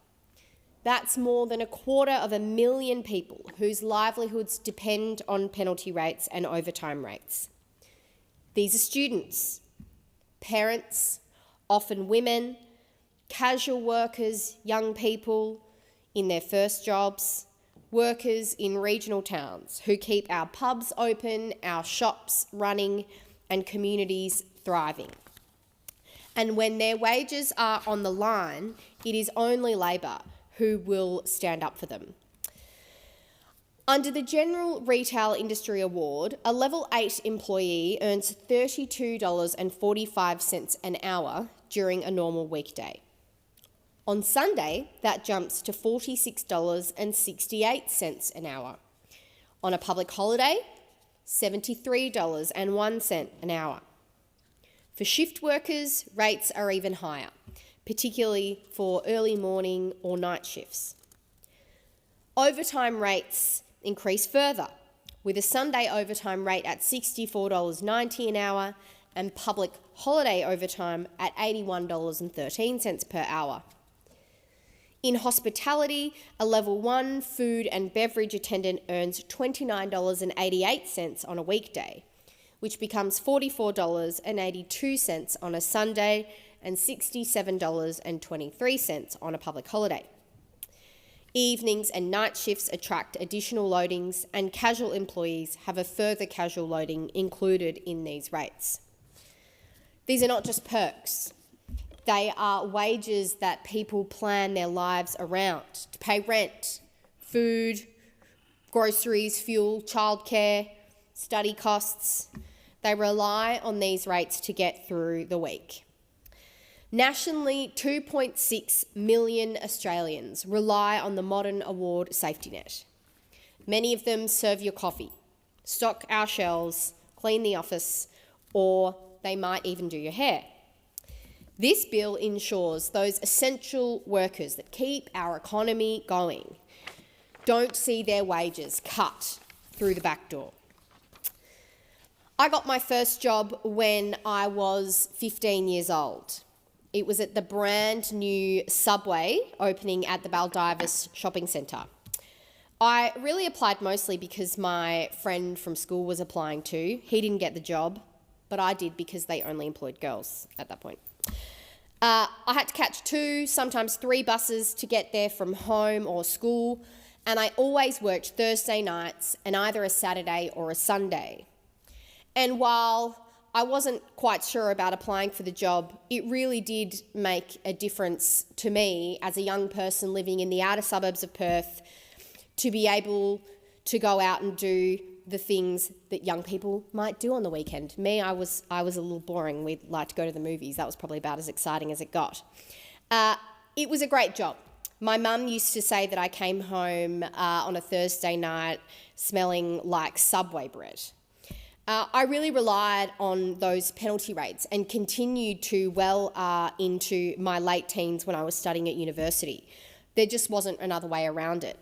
That's more than 250,000 people whose livelihoods depend on penalty rates and overtime rates. These are students, parents, often women, casual workers, young people in their first jobs, workers in regional towns who keep our pubs open, our shops running and communities thriving. And when their wages are on the line, it is only Labor who will stand up for them. Under the General Retail Industry Award, a Level 8 employee earns $32.45 an hour during a normal weekday. On Sunday, that jumps to $46.68 an hour. On a public holiday, $73.01 an hour. For shift workers, rates are even higher, particularly for early morning or night shifts. Overtime rates increase further, with a Sunday overtime rate at $64.90 an hour and public holiday overtime at $81.13 per hour. In hospitality, a Level 1 food and beverage attendant earns $29.88 on a weekday, which becomes $44.82 on a Sunday and $67.23 on a public holiday. Evenings and night shifts attract additional loadings, and casual employees have a further casual loading included in these rates. These are not just perks. They are wages that people plan their lives around to pay rent, food, groceries, fuel, childcare, study costs. They rely on these rates to get through the week. Nationally, 2.6 million Australians rely on the modern award safety net. Many of them serve your coffee, stock our shelves, clean the office, or they might even do your hair. This bill ensures those essential workers that keep our economy going don't see their wages cut through the back door. I got my first job when I was 15 years old. It was at the brand new Subway opening at the Baldivis shopping centre. I really applied mostly because my friend from school was applying too. He didn't get the job, but I did because they only employed girls at that point. I had to catch 2, sometimes 3 buses to get there from home or school, and I always worked Thursday nights and either a Saturday or a Sunday. And while I wasn't quite sure about applying for the job, it really did make a difference to me as a young person living in the outer suburbs of Perth to be able to go out and do the things that young people might do on the weekend. Me, I was a little boring. We'd like to go to the movies. That was probably about as exciting as it got. It was a great job. My mum used to say that I came home on a Thursday night smelling like Subway bread. I really relied on those penalty rates and continued to well into my late teens when I was studying at university. There just wasn't another way around it.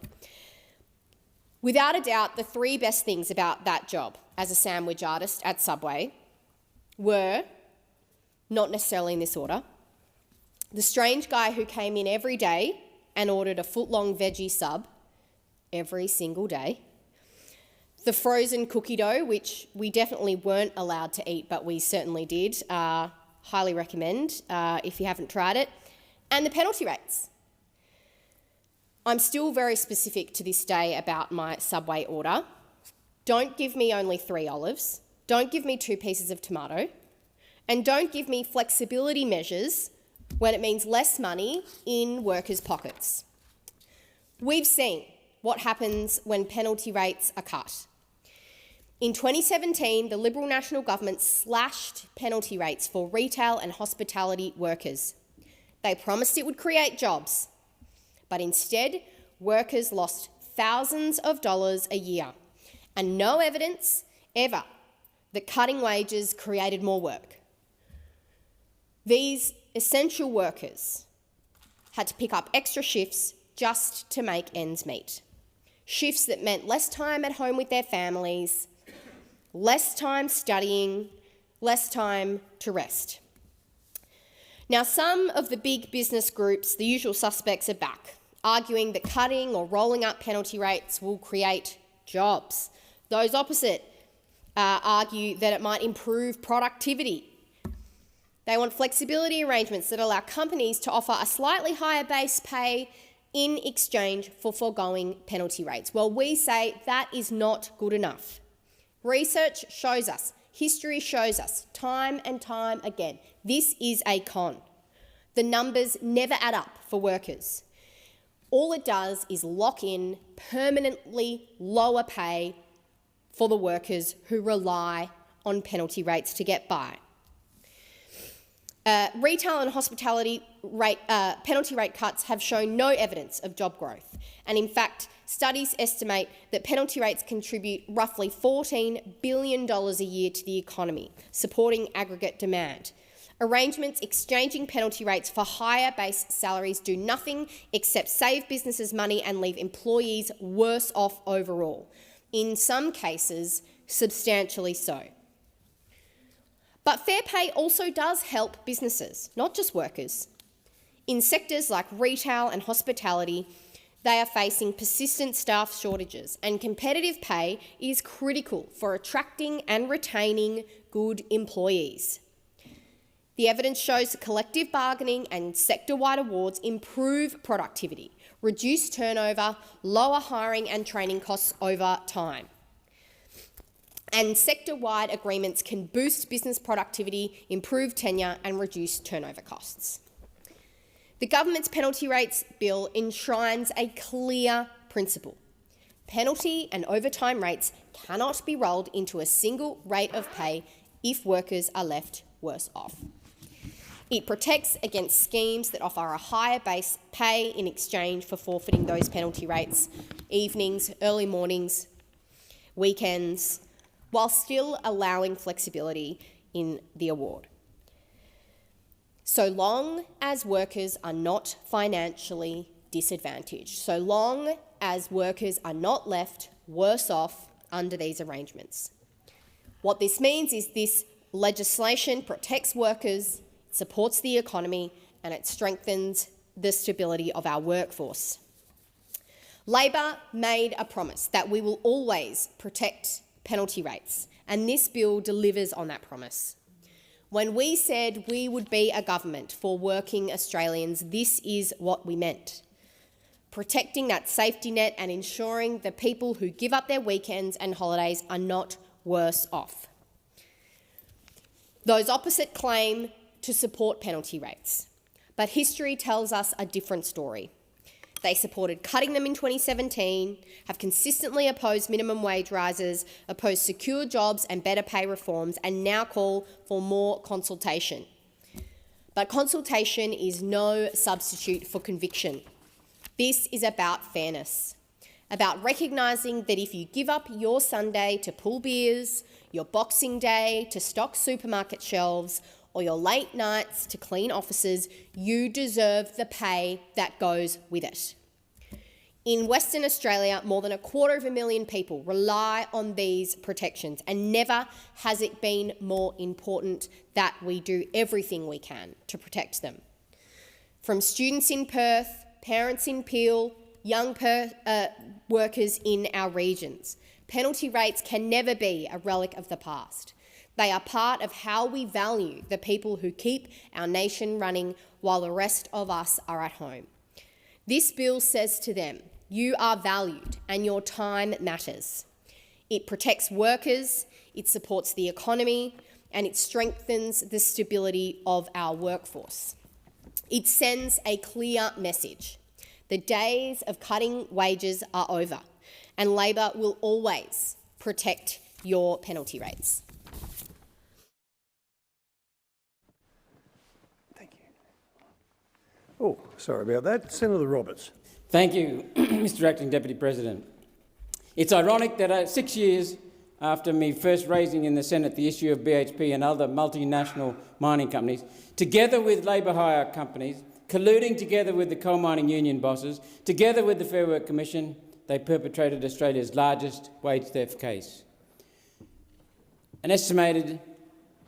Without a doubt, the 3 best things about that job as a sandwich artist at Subway were, not necessarily in this order, the strange guy who came in every day and ordered a foot-long veggie sub every single day, The frozen cookie dough, which we definitely weren't allowed to eat, but we certainly did. Highly recommend if you haven't tried it. And the penalty rates. I'm still very specific to this day about my Subway order. Don't give me only 3 olives. Don't give me 2 pieces of tomato. And don't give me flexibility measures when it means less money in workers' pockets. We've seen what happens when penalty rates are cut. In 2017, the Liberal National Government slashed penalty rates for retail and hospitality workers. They promised it would create jobs, but instead, workers lost thousands of dollars a year, and no evidence ever that cutting wages created more work. These essential workers had to pick up extra shifts just to make ends meet. Shifts that meant less time at home with their families, less time studying, less time to rest. Now, some of the big business groups, the usual suspects, are back, arguing that cutting or rolling up penalty rates will create jobs. Those opposite argue that it might improve productivity. They want flexibility arrangements that allow companies to offer a slightly higher base pay in exchange for foregoing penalty rates. Well, we say that is not good enough. Research shows us, history shows us, time and time again, this is a con. The numbers never add up for workers. All it does is lock in permanently lower pay for the workers who rely on penalty rates to get by. Retail and hospitality penalty rate cuts have shown no evidence of job growth, and in fact, studies estimate that penalty rates contribute roughly $14 billion a year to the economy, supporting aggregate demand. Arrangements exchanging penalty rates for higher base salaries do nothing except save businesses money and leave employees worse off overall, in some cases substantially so. But fair pay also does help businesses, not just workers. In sectors like retail and hospitality, they are facing persistent staff shortages, and competitive pay is critical for attracting and retaining good employees. The evidence shows that collective bargaining and sector-wide awards improve productivity, reduce turnover, lower hiring and training costs over time. And sector-wide agreements can boost business productivity, improve tenure and reduce turnover costs. The government's penalty rates bill enshrines a clear principle. Penalty and overtime rates cannot be rolled into a single rate of pay if workers are left worse off. It protects against schemes that offer a higher base pay in exchange for forfeiting those penalty rates, evenings, early mornings, weekends, while still allowing flexibility in the award. So long as workers are not financially disadvantaged, so long as workers are not left worse off under these arrangements. What this means is this legislation protects workers, supports the economy, and it strengthens the stability of our workforce. Labor made a promise that we will always protect penalty rates, and this bill delivers on that promise. When we said we would be a government for working Australians, this is what we meant. Protecting that safety net and ensuring the people who give up their weekends and holidays are not worse off. Those opposite claim to support penalty rates, but history tells us a different story. They supported cutting them in 2017, have consistently opposed minimum wage rises, opposed secure jobs and better pay reforms, and now call for more consultation. But consultation is no substitute for conviction. This is about fairness, about recognising that if you give up your Sunday to pull beers, your Boxing Day to stock supermarket shelves, or your late nights to clean offices, you deserve the pay that goes with it. In Western Australia, more than 250,000 people rely on these protections, and never has it been more important that we do everything we can to protect them. From students in Perth, parents in Peel, young workers in our regions, penalty rates can never be a relic of the past. They are part of how we value the people who keep our nation running while the rest of us are at home. This bill says to them, you are valued and your time matters. It protects workers, it supports the economy, and it strengthens the stability of our workforce. It sends a clear message. The days of cutting wages are over, and Labor will always protect your penalty rates. Oh, sorry about that. Senator Roberts. Thank you, Mr Acting Deputy President. It's ironic that 6 years after me first raising in the Senate the issue of BHP and other multinational mining companies, together with labour hire companies, colluding together with the coal mining union bosses, together with the Fair Work Commission, they perpetrated Australia's largest wage theft case. An estimated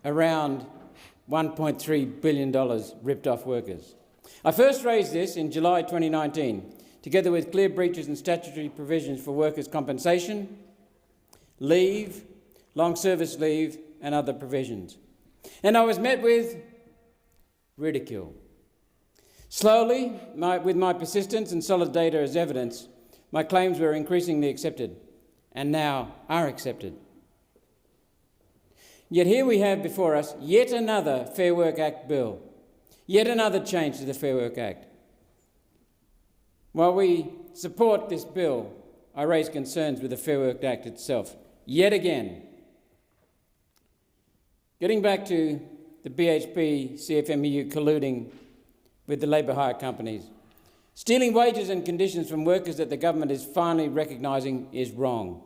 around $1.3 billion ripped off workers. I first raised this in July 2019, together with clear breaches in statutory provisions for workers' compensation, leave, long service leave and other provisions. And I was met with ridicule. Slowly, with my persistence and solid data as evidence, my claims were increasingly accepted and now are accepted. Yet here we have before us yet another Fair Work Act bill, yet another change to the Fair Work Act. While we support this bill, I raise concerns with the Fair Work Act itself, yet again. Getting back to the BHP CFMEU colluding with the labour hire companies, stealing wages and conditions from workers that the government is finally recognising is wrong.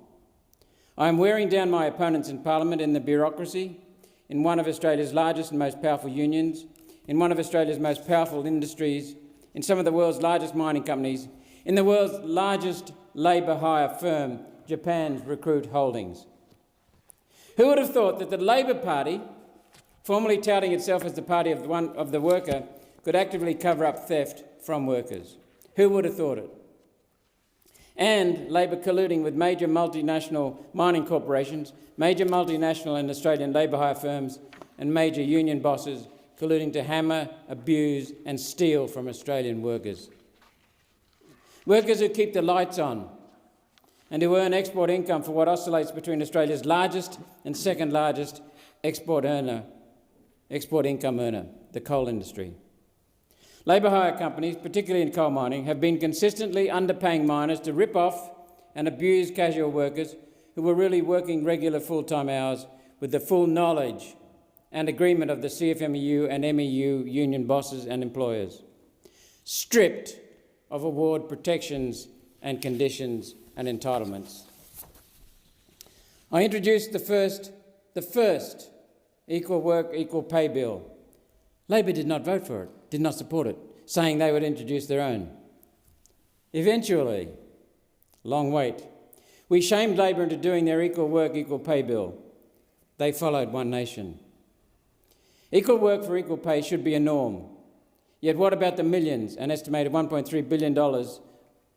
I am wearing down my opponents in Parliament in the bureaucracy, in one of Australia's largest and most powerful unions, in one of Australia's most powerful industries, in some of the world's largest mining companies, in the world's largest labour hire firm, Japan's Recruit Holdings. Who would have thought that the Labor Party, formerly touting itself as the party of the worker, could actively cover up theft from workers? Who would have thought it? And Labor colluding with major multinational mining corporations, major multinational and Australian labour hire firms and major union bosses colluding to hammer, abuse and steal from Australian workers. Workers who keep the lights on and who earn export income for what oscillates between Australia's largest and second largest export income earner, the coal industry. Labour hire companies, particularly in coal mining, have been consistently underpaying miners to rip off and abuse casual workers who were really working regular full-time hours with the full knowledge and agreement of the CFMEU and MEU union bosses and employers, stripped of award protections and conditions and entitlements. I introduced the first Equal Work, Equal Pay bill. Labor did not vote for it, did not support it, saying they would introduce their own. Eventually, long wait, we shamed Labor into doing their Equal Work, Equal Pay bill. They followed One Nation. Equal work for equal pay should be a norm. Yet what about the millions, an estimated $1.3 billion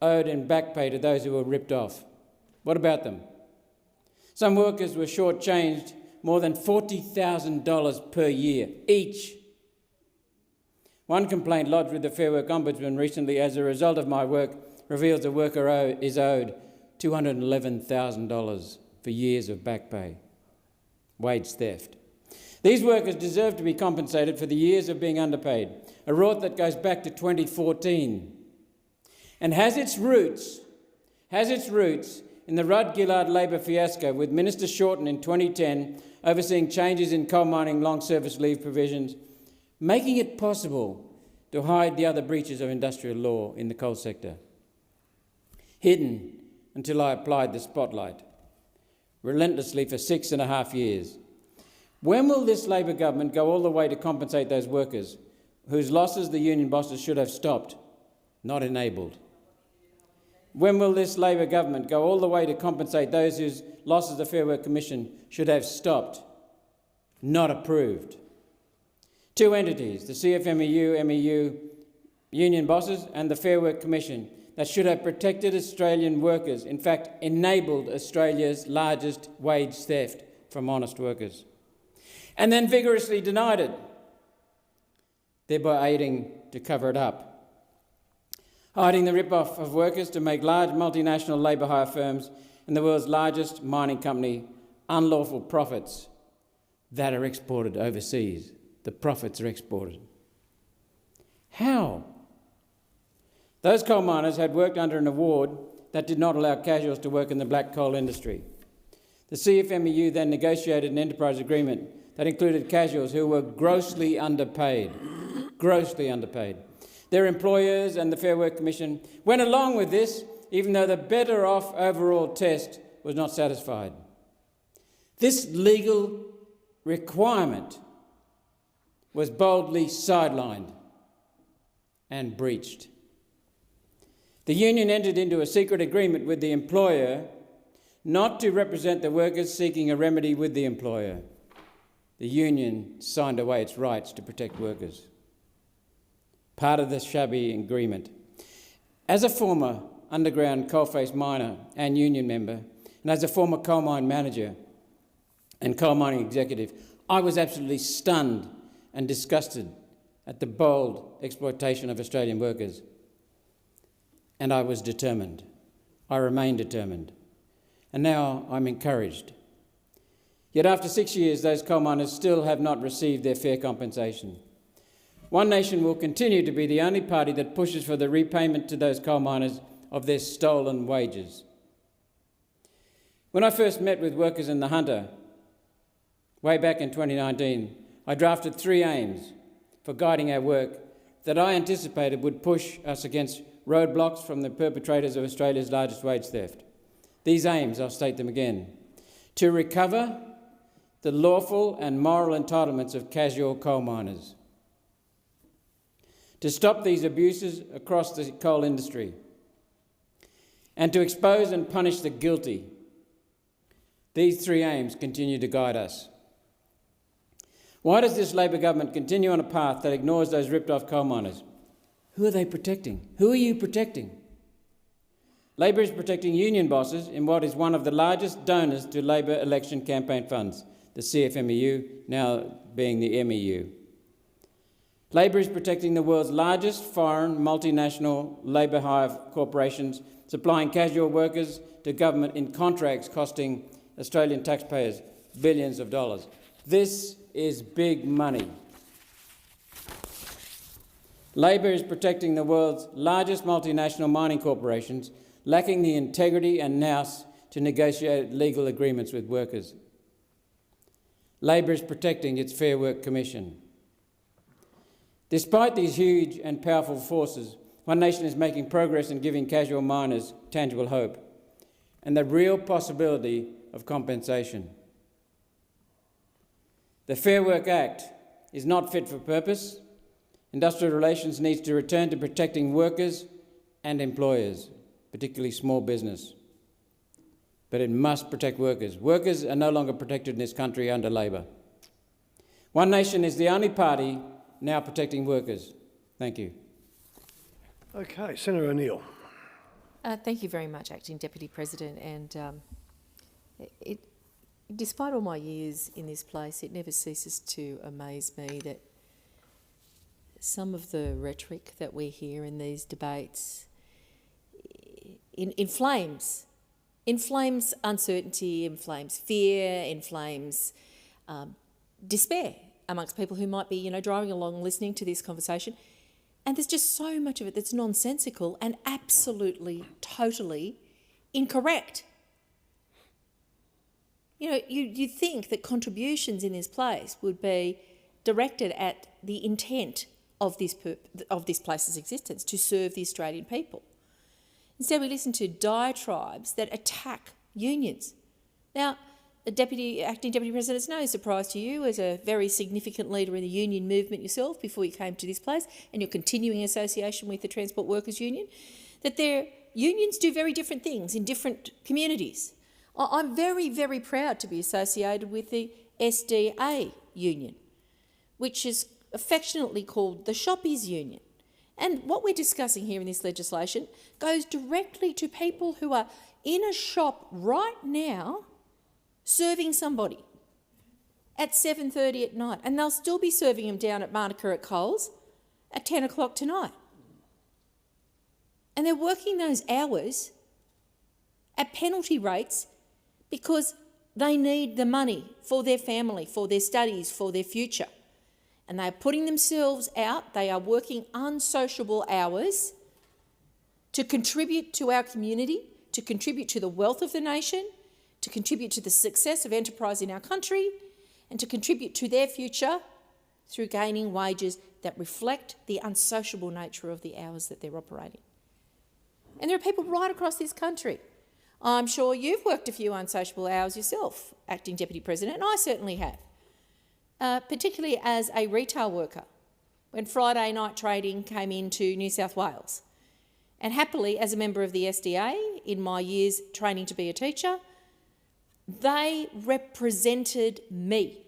owed in back pay to those who were ripped off? What about them? Some workers were shortchanged more than $40,000 per year each. One complaint lodged with the Fair Work Ombudsman recently as a result of my work reveals a worker is owed $211,000 for years of back pay. Wage theft. These workers deserve to be compensated for the years of being underpaid, a rort that goes back to 2014 and has its roots in the Rudd-Gillard Labor fiasco with Minister Shorten in 2010 overseeing changes in coal mining long service leave provisions, making it possible to hide the other breaches of industrial law in the coal sector. Hidden until I applied the spotlight, relentlessly for 6.5 years. When will this Labor government go all the way to compensate those workers whose losses the union bosses should have stopped, not enabled? When will this Labor government go all the way to compensate those whose losses the Fair Work Commission should have stopped, not approved? Two entities, the CFMEU, MEU, union bosses and the Fair Work Commission, that should have protected Australian workers, in fact enabled Australia's largest wage theft from honest workers, and then vigorously denied it, thereby aiding to cover it up, hiding the rip-off of workers to make large multinational labour hire firms and the world's largest mining company unlawful profits that are exported overseas. The profits are exported. How? Those coal miners had worked under an award that did not allow casuals to work in the black coal industry. The CFMEU then negotiated an enterprise agreement that included casuals who were grossly underpaid. Their employers and the Fair Work Commission went along with this, even though the better off overall test was not satisfied. This legal requirement was boldly sidelined and breached. The union entered into a secret agreement with the employer not to represent the workers seeking a remedy with the employer. The union signed away its rights to protect workers. Part of the shabby agreement. As a former underground coalface miner and union member, and as a former coal mine manager and coal mining executive, I was absolutely stunned and disgusted at the bold exploitation of Australian workers. And I was determined. I remain determined. And now I'm encouraged. Yet after 6 years, those coal miners still have not received their fair compensation. One Nation will continue to be the only party that pushes for the repayment to those coal miners of their stolen wages. When I first met with workers in the Hunter, way back in 2019, I drafted 3 aims for guiding our work that I anticipated would push us against roadblocks from the perpetrators of Australia's largest wage theft. These aims, I'll state them again: to recover the lawful and moral entitlements of casual coal miners, to stop these abuses across the coal industry, and to expose and punish the guilty. These 3 aims continue to guide us. Why does this Labor government continue on a path that ignores those ripped-off coal miners? Who are they protecting? Who are you protecting? Labor is protecting union bosses in what is one of the largest donors to Labor election campaign funds, the CFMEU, now being the MEU. Labor is protecting the world's largest foreign multinational labour hire corporations, supplying casual workers to government in contracts costing Australian taxpayers billions of dollars. This is big money. Labor is protecting the world's largest multinational mining corporations, lacking the integrity and nous to negotiate legal agreements with workers. Labor is protecting its Fair Work Commission. Despite these huge and powerful forces, One Nation is making progress in giving casual miners tangible hope and the real possibility of compensation. The Fair Work Act is not fit for purpose. Industrial relations needs to return to protecting workers and employers, particularly small business. But it must protect workers. Workers are no longer protected in this country under Labor. One Nation is the only party now protecting workers. Thank you. Okay, Senator O'Neill. Thank you very much, Acting Deputy President. And despite all my years in this place, it never ceases to amaze me that some of the rhetoric that we hear in these debates inflames uncertainty, inflames fear, inflames despair amongst people who might be, driving along listening to this conversation. And there's just so much of it that's nonsensical and absolutely, totally incorrect. You'd think that contributions in this place would be directed at the intent of this place's existence, to serve the Australian people. Instead, we listen to diatribes that attack unions. Now, Acting Deputy President, it's no surprise to you, as a very significant leader in the union movement yourself before you came to this place, and your continuing association with the Transport Workers Union, that their unions do very different things in different communities. I'm very, very proud to be associated with the SDA union, which is affectionately called the Shoppies Union. And what we're discussing here in this legislation goes directly to people who are in a shop right now serving somebody at 7:30 at night, and they'll still be serving them down at Monica at Coles at 10 o'clock tonight. And they're working those hours at penalty rates because they need the money for their family, for their studies, for their future. And they're putting themselves out, they are working unsociable hours to contribute to our community, to contribute to the wealth of the nation, to contribute to the success of enterprise in our country, and to contribute to their future through gaining wages that reflect the unsociable nature of the hours that they're operating. And there are people right across this country. I'm sure you've worked a few unsociable hours yourself, Acting Deputy President, and I certainly have, particularly as a retail worker, when Friday night trading came into New South Wales. And happily, as a member of the SDA, in my years training to be a teacher, they represented me.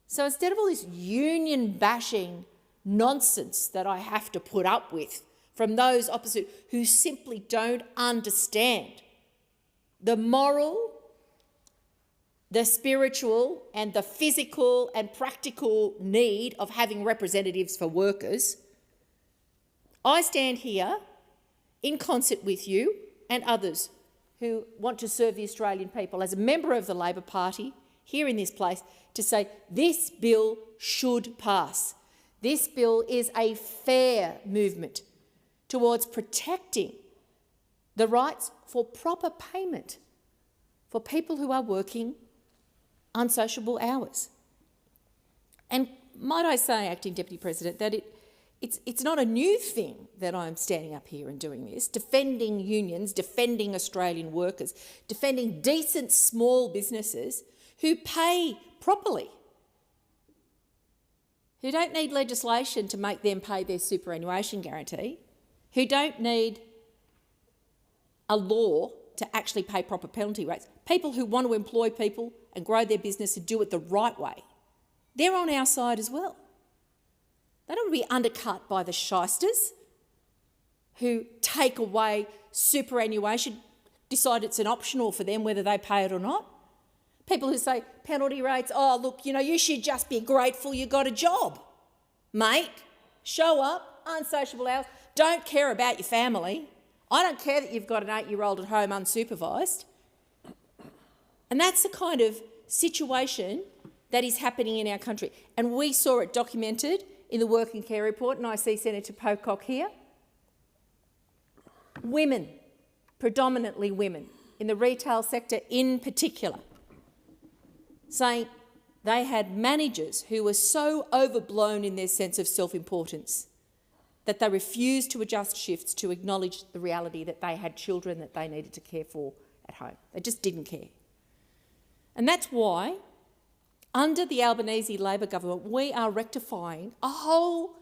So instead of all this union bashing nonsense that I have to put up with from those opposite who simply don't understand the moral, the spiritual and the physical and practical need of having representatives for workers, I stand here in concert with you and others who want to serve the Australian people as a member of the Labor Party here in this place to say this bill should pass. This bill is a fair movement towards protecting the rights for proper payment for people who are working unsociable hours. And might I say, Acting Deputy President, that it's not a new thing that I'm standing up here and doing this, defending unions, defending Australian workers, defending decent small businesses who pay properly, who don't need legislation to make them pay their superannuation guarantee, who don't need a law to actually pay proper penalty rates, people who want to employ people and grow their business and do it the right way. They're on our side as well. They don't want to be undercut by the shysters who take away superannuation, decide it's an optional for them whether they pay it or not. People who say penalty rates, oh, look, you should just be grateful you got a job. Mate, show up, unsociable hours, don't care about your family. I don't care that you've got an 8-year-old at home unsupervised. And that's the kind of situation that is happening in our country. And we saw it documented in the Working Care Report, and I see Senator Pocock here. Women, predominantly women, in the retail sector in particular, saying they had managers who were so overblown in their sense of self-importance that they refused to adjust shifts to acknowledge the reality that they had children that they needed to care for at home. They just didn't care. And that's why, under the Albanese Labor government, we are rectifying a whole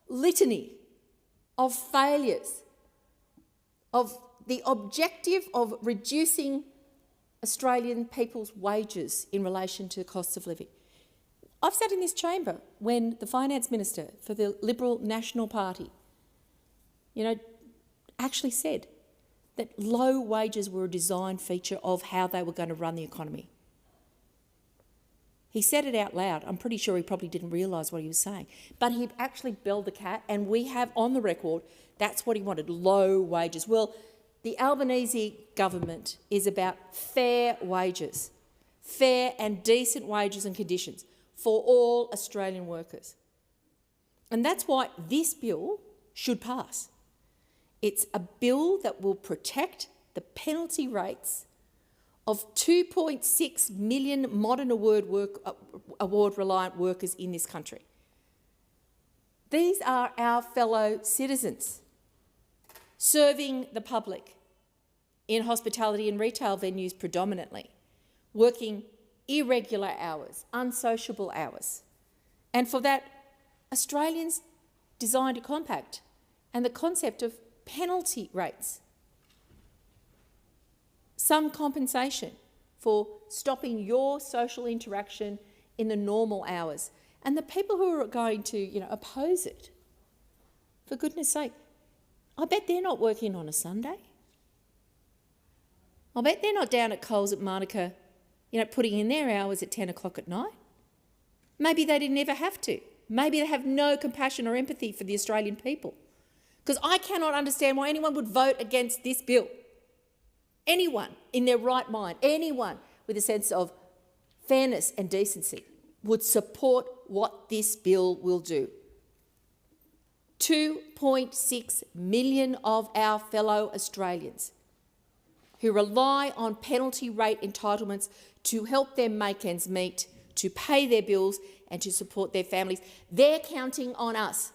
litany of failures of the objective of reducing Australian people's wages in relation to costs of living. I've sat in this chamber when the Finance Minister for the Liberal National Party, actually said that low wages were a design feature of how they were going to run the economy. He said it out loud. I'm pretty sure he probably didn't realise what he was saying. But he actually belled the cat, and we have on the record that's what he wanted, low wages. Well, the Albanese government is about fair wages, fair and decent wages and conditions for all Australian workers. And that's why this bill should pass. It's a bill that will protect the penalty rates of 2.6 million modern award-reliant workers in this country. These are our fellow citizens serving the public in hospitality and retail venues predominantly, working irregular hours, unsociable hours. And for that, Australians designed a compact and the concept of penalty rates, some compensation for stopping your social interaction in the normal hours. And the people who are going to oppose it, For goodness sake. I bet they're not working on a Sunday. I bet they're not down at Coles at Monica, putting in their hours at 10 o'clock at night. Maybe they didn't ever have to. Maybe they have no compassion or empathy for the Australian people. Because I cannot understand why anyone would vote against this bill. Anyone in their right mind, anyone with a sense of fairness and decency would support what this bill will do. 2.6 million of our fellow Australians who rely on penalty rate entitlements to help them make ends meet, to pay their bills and to support their families. They're counting on us.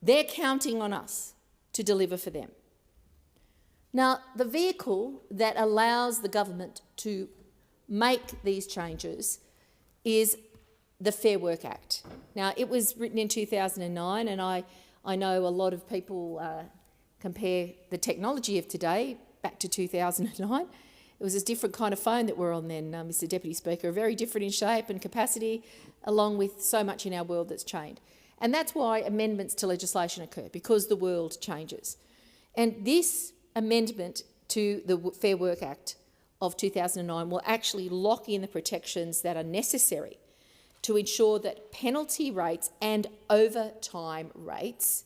They're counting on us to deliver for them. Now, the vehicle that allows the government to make these changes is the Fair Work Act. Now, it was written in 2009, and I know a lot of people compare the technology of today back to 2009. It was a different kind of phone that we're on then, Mr Deputy Speaker, very different in shape and capacity, along with so much in our world that's changed. And that's why amendments to legislation occur, because the world changes. And this amendment to the Fair Work Act of 2009 will actually lock in the protections that are necessary to ensure that penalty rates and overtime rates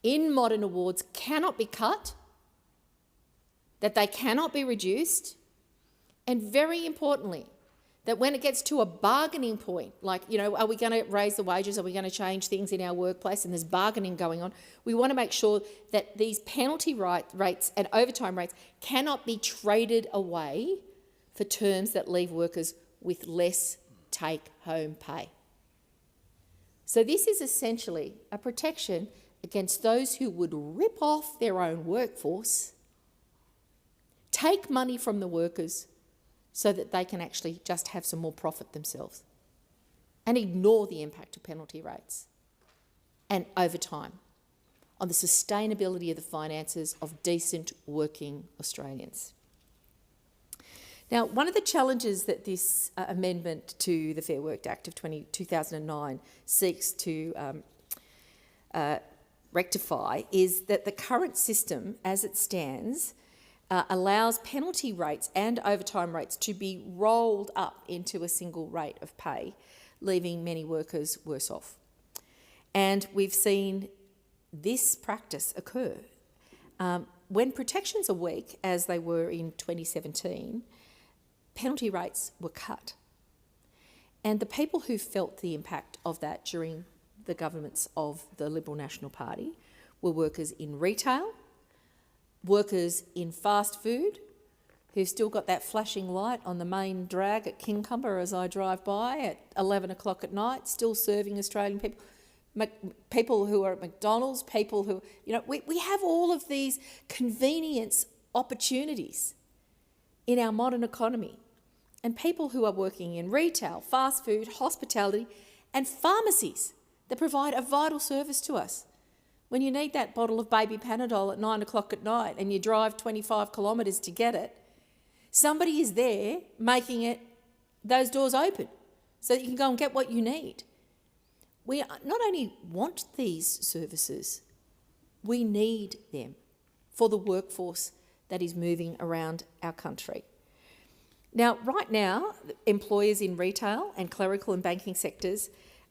in modern awards cannot be cut, that they cannot be reduced, and very importantly, that when it gets to a bargaining point, like, are we going to raise the wages, are we going to change things in our workplace, and there's bargaining going on, we want to make sure that these penalty rates and overtime rates cannot be traded away for terms that leave workers with less take-home pay. So this is essentially a protection against those who would rip off their own workforce, take money from the workers so that they can actually just have some more profit themselves, and ignore the impact of penalty rates and overtime on the sustainability of the finances of decent working Australians. Now, one of the challenges that this amendment to the Fair Work Act of 2009 seeks to rectify is that the current system, as it stands, allows penalty rates and overtime rates to be rolled up into a single rate of pay, leaving many workers worse off. And we've seen this practice occur. When protections are weak, as they were in 2017, penalty rates were cut. And the people who felt the impact of that during the governments of the Liberal National Party were workers in retail, workers in fast food, who've still got that flashing light on the main drag at Kincumber as I drive by at 11 o'clock at night, still serving Australian people. People who are at McDonald's, people who, we have all of these convenience opportunities in our modern economy. And people who are working in retail, fast food, hospitality, and pharmacies that provide a vital service to us. When you need that bottle of baby Panadol at 9 o'clock at night and you drive 25 kilometres to get it, somebody is there making those doors open so that you can go and get what you need. We not only want these services, we need them for the workforce that is moving around our country. Now, right now, employers in retail and clerical and banking sectors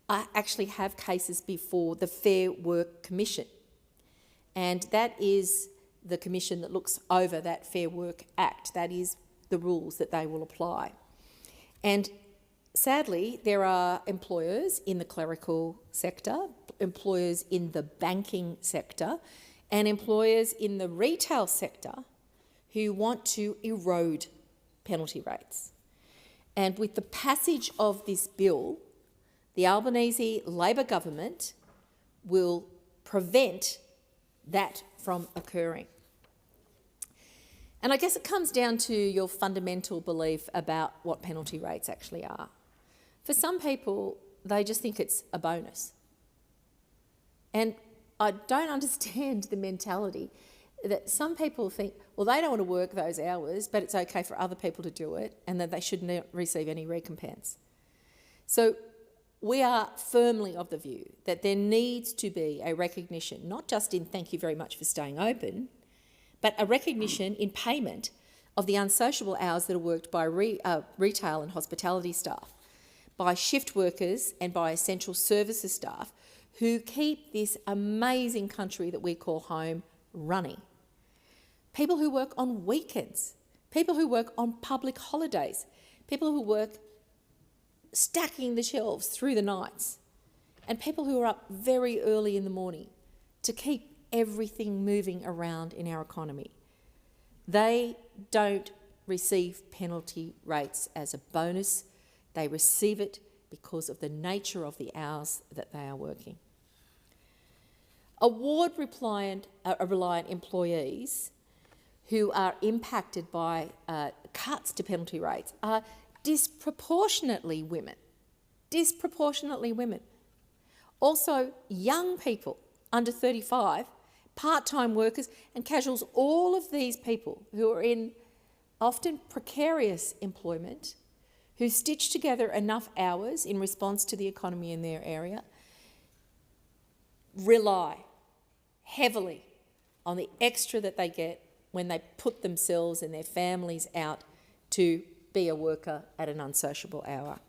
actually have cases before the Fair Work Commission, and that is the commission that looks over that Fair Work Act. That is the rules that they will apply. And sadly, there are employers in the clerical sector, employers in the banking sector, and employers in the retail sector who want to erode penalty rates. And with the passage of this bill, the Albanese Labor government will prevent that from occurring. And I guess it comes down to your fundamental belief about what penalty rates actually are. For some people, they just think it's a bonus. And I don't understand the mentality that some people think, well, they don't want to work those hours, but it's okay for other people to do it, and that they shouldn't receive any recompense. So we are firmly of the view that there needs to be a recognition, not just in thank you very much for staying open, but a recognition in payment of the unsociable hours that are worked by retail and hospitality staff, by shift workers and by essential services staff who keep this amazing country that we call home running. People who work on weekends, people who work on public holidays, people who work stacking the shelves through the nights, and people who are up very early in the morning to keep everything moving around in our economy. They don't receive penalty rates as a bonus. They receive it because of the nature of the hours that they are working. Award-reliant employees who are impacted by cuts to penalty rates are disproportionately women. Also, young people under 35, part-time workers and casuals, all of these people who are in often precarious employment, who stitch together enough hours in response to the economy in their area, rely heavily on the extra that they get when they put themselves and their families out to be a worker at an unsociable hour.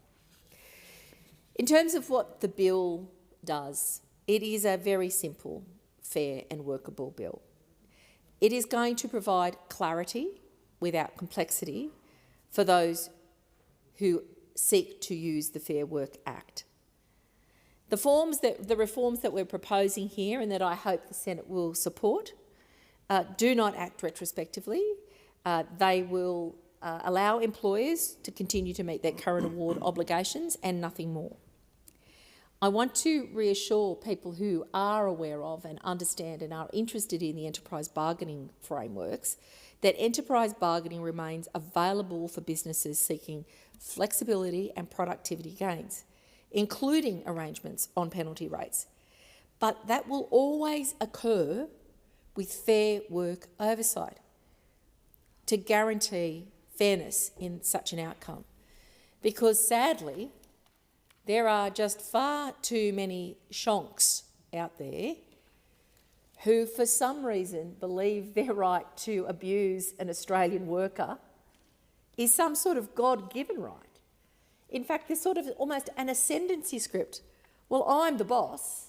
In terms of what the bill does, it is a very simple, fair and workable bill. It is going to provide clarity without complexity for those who seek to use the Fair Work Act. The reforms that we're proposing here and that I hope the Senate will support do not act retrospectively. They will allow employers to continue to meet their current award obligations and nothing more. I want to reassure people who are aware of and understand and are interested in the enterprise bargaining frameworks that enterprise bargaining remains available for businesses seeking flexibility and productivity gains, including arrangements on penalty rates. But that will always occur with fair work oversight to guarantee fairness in such an outcome. Because sadly, there are just far too many shonks out there who for some reason believe their right to abuse an Australian worker is some sort of God-given right. In fact, there's sort of almost an ascendancy script. Well, I'm the boss,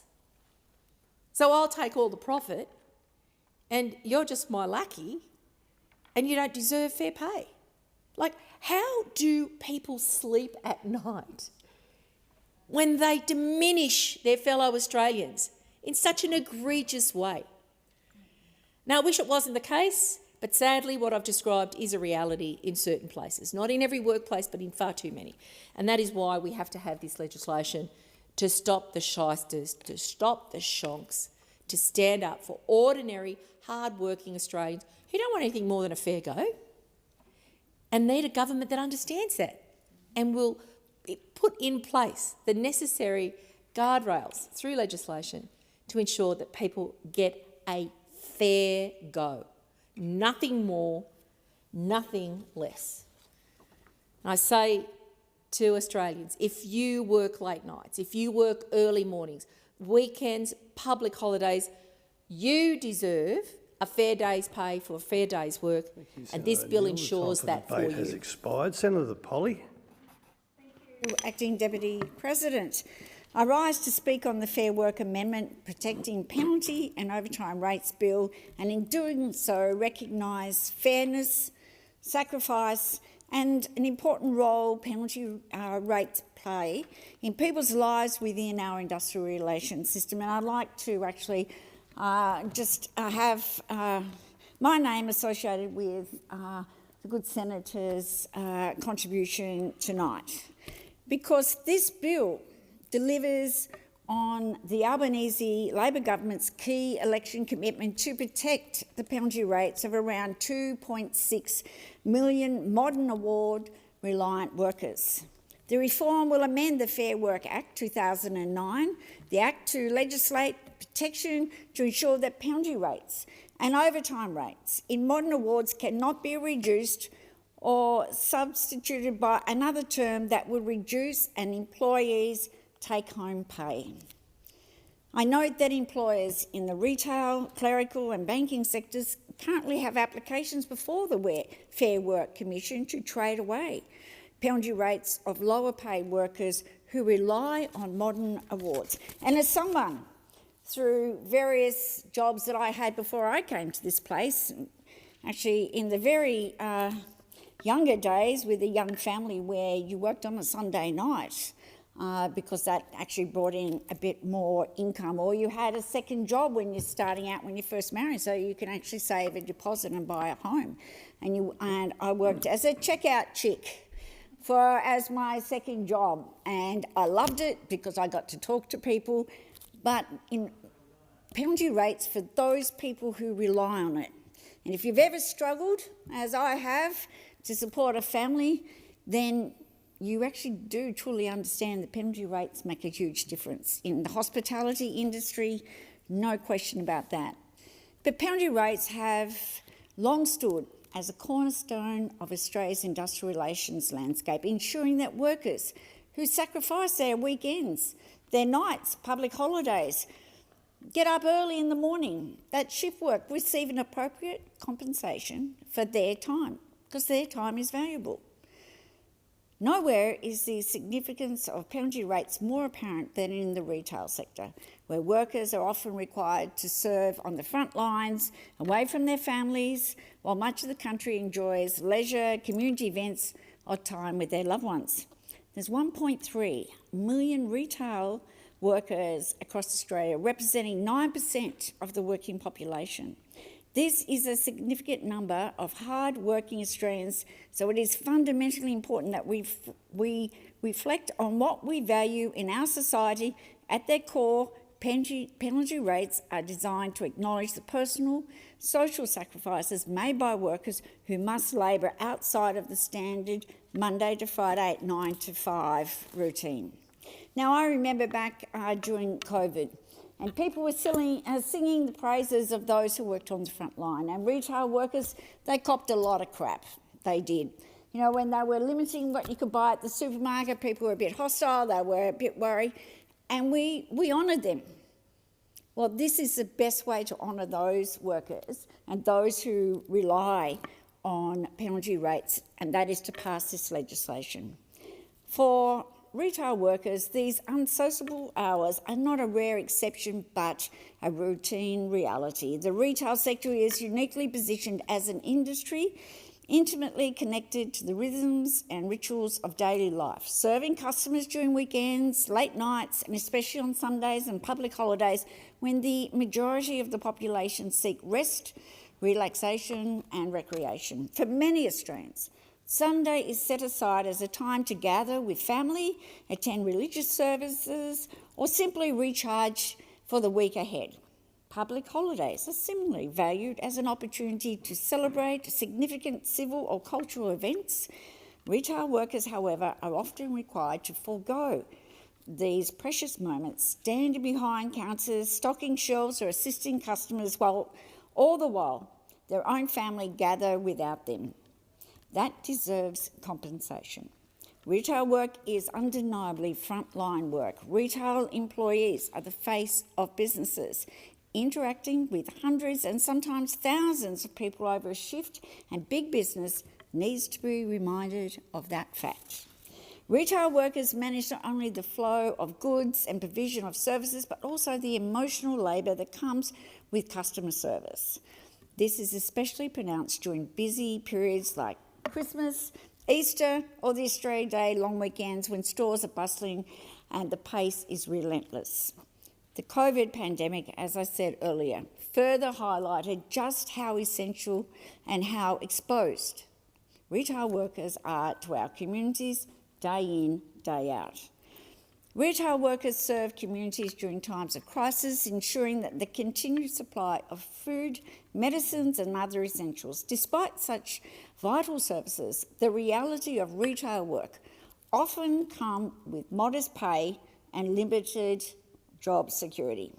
so I'll take all the profit, and you're just my lackey, and you don't deserve fair pay. Like, how do people sleep at night when they diminish their fellow Australians in such an egregious way? Now, I wish it wasn't the case, but sadly what I've described is a reality in certain places, not in every workplace, but in far too many. And that is why we have to have this legislation to stop the shysters, to stop the shonks, to stand up for ordinary, hard-working Australians who don't want anything more than a fair go and need a government that understands that and will put in place the necessary guardrails through legislation to ensure that people get a fair go. Nothing more, nothing less. And I say to Australians, if you work late nights, if you work early mornings, weekends, public holidays, you deserve a fair day's pay for a fair day's work, and this bill ensures that for you. The debate has expired. Senator Polly. Thank you, Acting Deputy President. I rise to speak on the Fair Work Amendment Protecting Penalty and Overtime Rates Bill, and in doing so recognise fairness, sacrifice and an important role penalty rates play in people's lives within our industrial relations system. And I'd like to actually have my name associated with the good Senator's contribution tonight, because this bill delivers on the Albanese Labor government's key election commitment to protect the penalty rates of around 2.6 million modern award-reliant workers. The reform will amend the Fair Work Act 2009, the Act to legislate protection to ensure that penalty rates and overtime rates in modern awards cannot be reduced or substituted by another term that would reduce an employee's take-home pay. I note that employers in the retail, clerical and banking sectors currently have applications before the Fair Work Commission to trade away penalty rates of lower paid workers who rely on modern awards. And as someone, through various jobs that I had before I came to this place, actually in the very younger days with a young family where you worked on a Sunday night, because that actually brought in a bit more income, or you had a second job when you're starting out when you first married, so you can actually save a deposit and buy a home. And I worked as a checkout chick as my second job, and I loved it because I got to talk to people, but in penalty rates for those people who rely on it. And if you've ever struggled, as I have, to support a family, then you actually do truly understand that penalty rates make a huge difference. In the hospitality industry, no question about that. But penalty rates have long stood as a cornerstone of Australia's industrial relations landscape, ensuring that workers who sacrifice their weekends, their nights, public holidays, get up early in the morning, that shift work, receive an appropriate compensation for their time, because their time is valuable. Nowhere is the significance of penalty rates more apparent than in the retail sector, where workers are often required to serve on the front lines, away from their families, while much of the country enjoys leisure, community events, or time with their loved ones. There's 1.3 million retail workers across Australia, representing 9% of the working population. This is a significant number of hard-working Australians, so it is fundamentally important that we reflect on what we value in our society. At their core, penalty rates are designed to acknowledge the personal, social sacrifices made by workers who must labour outside of the standard Monday to Friday 9 to 5 routine. Now, I remember back during COVID, and people were singing the praises of those who worked on the front line. And retail workers, they copped a lot of crap. They did. You know, when they were limiting what you could buy at the supermarket, people were a bit hostile, they were a bit worried, and we honoured them. Well, this is the best way to honour those workers and those who rely on penalty rates, and that is to pass this legislation. For retail workers, these unsociable hours are not a rare exception but a routine reality. The retail sector is uniquely positioned as an industry intimately connected to the rhythms and rituals of daily life, serving customers during weekends, late nights, and especially on Sundays and public holidays when the majority of the population seek rest, relaxation and recreation. For many Australians, Sunday is set aside as a time to gather with family, attend religious services, or simply recharge for the week ahead. Public holidays are similarly valued as an opportunity to celebrate significant civil or cultural events. Retail workers, however, are often required to forego these precious moments, standing behind counters, stocking shelves or assisting customers all the while their own family gather without them. That deserves compensation. Retail work is undeniably frontline work. Retail employees are the face of businesses, interacting with hundreds and sometimes thousands of people over a shift, and big business needs to be reminded of that fact. Retail workers manage not only the flow of goods and provision of services, but also the emotional labour that comes with customer service. This is especially pronounced during busy periods like Christmas, Easter, or the Australia Day long weekends when stores are bustling and the pace is relentless. The COVID pandemic, as I said earlier, further highlighted just how essential and how exposed retail workers are to our communities day in, day out. Retail workers serve communities during times of crisis, ensuring that the continued supply of food, medicines and other essentials. Despite such vital services, the reality of retail work often come with modest pay and limited job security.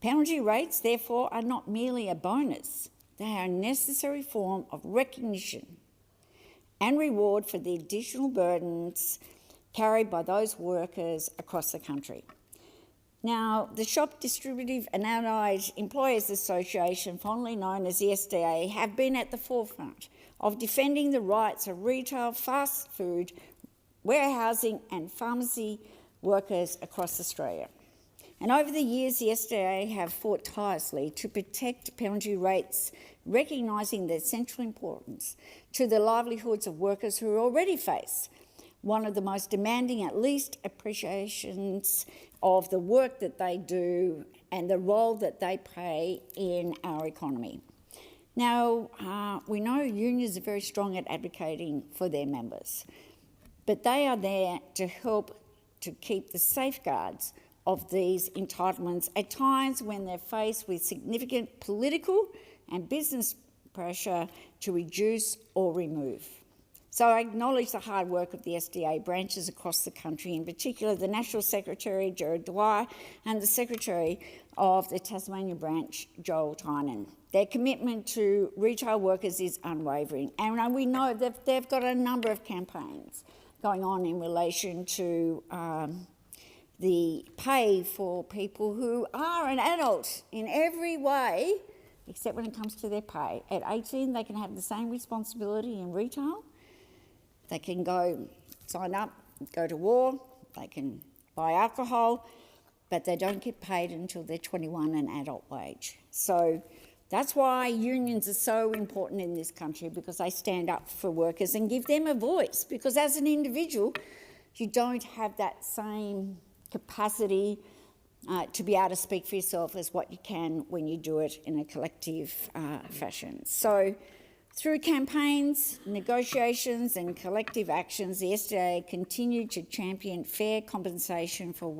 Penalty rates, therefore, are not merely a bonus. They are a necessary form of recognition and reward for the additional burdens carried by those workers across the country. Now, the Shop Distributive and Allied Employers Association, fondly known as the SDA, have been at the forefront of defending the rights of retail, fast food, warehousing and pharmacy workers across Australia. And over the years, the SDA have fought tirelessly to protect penalty rates, recognising their central importance to the livelihoods of workers who already face one of the most demanding, at least, appreciations of the work that they do and the role that they play in our economy. Now, we know unions are very strong at advocating for their members, but they are there to help to keep the safeguards of these entitlements at times when they're faced with significant political and business pressure to reduce or remove. So I acknowledge the hard work of the SDA branches across the country, in particular the National Secretary, Gerard Dwyer, and the Secretary of the Tasmania branch, Joel Tynan. Their commitment to retail workers is unwavering, and we know that they've got a number of campaigns going on in relation to the pay for people who are an adult in every way, except when it comes to their pay. At 18, they can have the same responsibility in retail. They can go sign up, go to war, they can buy alcohol, but they don't get paid until they're 21 an adult wage. So that's why unions are so important in this country, because they stand up for workers and give them a voice, because as an individual, you don't have that same capacity to be able to speak for yourself as what you can when you do it in a collective fashion. So through campaigns, negotiations and collective actions, the SDA continued to champion fair compensation for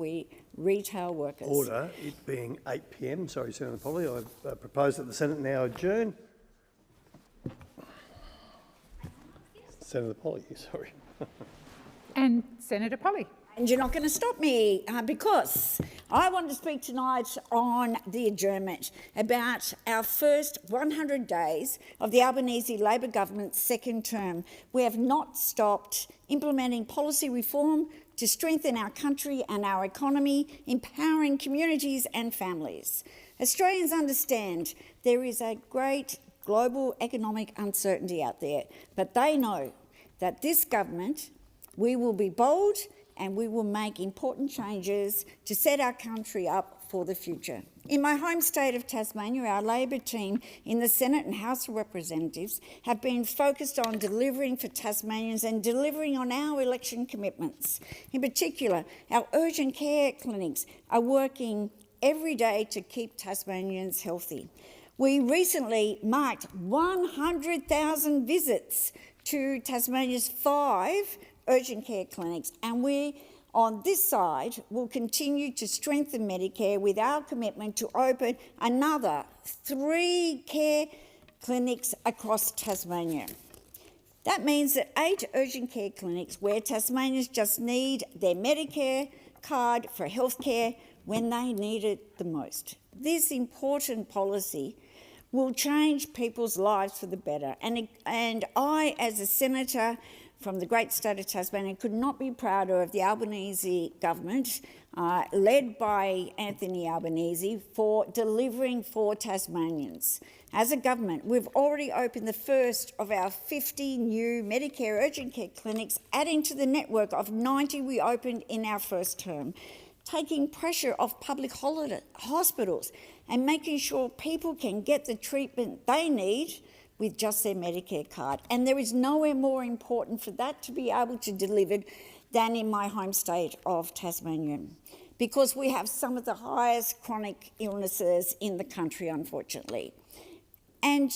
retail workers. Order. It being 8 p.m. Sorry, Senator Polly. I propose that the Senate now adjourn. Senator Polly, sorry. And Senator Polly. And you're not going to stop me because I want to speak tonight on the adjournment about our first 100 days of the Albanese Labor government's second term. We have not stopped implementing policy reform to strengthen our country and our economy, empowering communities and families. Australians understand there is a great global economic uncertainty out there, but they know that this government, we will be bold and we will make important changes to set our country up for the future. In my home state of Tasmania, our Labor team in the Senate and House of Representatives have been focused on delivering for Tasmanians and delivering on our election commitments. In particular, our urgent care clinics are working every day to keep Tasmanians healthy. We recently marked 100,000 visits to Tasmania's 5 urgent care clinics, and we on this side will continue to strengthen Medicare with our commitment to open another 3 care clinics across Tasmania. That means that 8 urgent care clinics where Tasmanians just need their Medicare card for healthcare when they need it the most. This important policy will change people's lives for the better, and I, as a senator from the great state of Tasmania, could not be prouder of the Albanese government, led by Anthony Albanese, for delivering for Tasmanians. As a government, we've already opened the first of our 50 new Medicare urgent care clinics, adding to the network of 90 we opened in our first term, taking pressure off public hospitals and making sure people can get the treatment they need with just their Medicare card. And there is nowhere more important for that to be able to deliver than in my home state of Tasmania, because we have some of the highest chronic illnesses in the country, unfortunately. And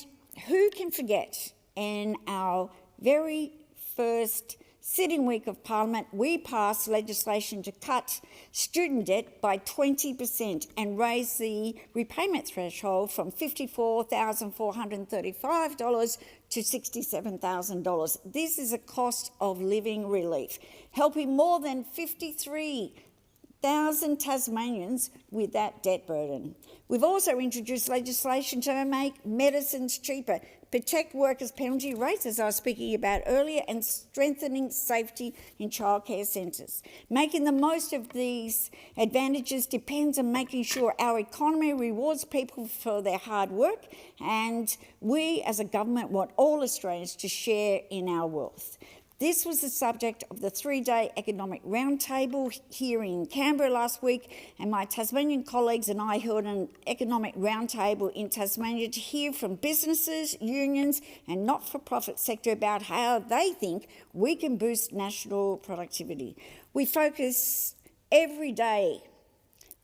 who can forget, in our very first sitting week of Parliament, we passed legislation to cut student debt by 20% and raise the repayment threshold from $54,435 to $67,000. This is a cost of living relief, helping more than 53 1,000 Tasmanians with that debt burden. We've also introduced legislation to make medicines cheaper, protect workers' penalty rates, as I was speaking about earlier, and strengthening safety in childcare centres. Making the most of these advantages depends on making sure our economy rewards people for their hard work, and we as a government want all Australians to share in our wealth. This was the subject of the 3-day economic roundtable here in Canberra last week, and my Tasmanian colleagues and I held an economic roundtable in Tasmania to hear from businesses, unions and not-for-profit sector about how they think we can boost national productivity. We focus every day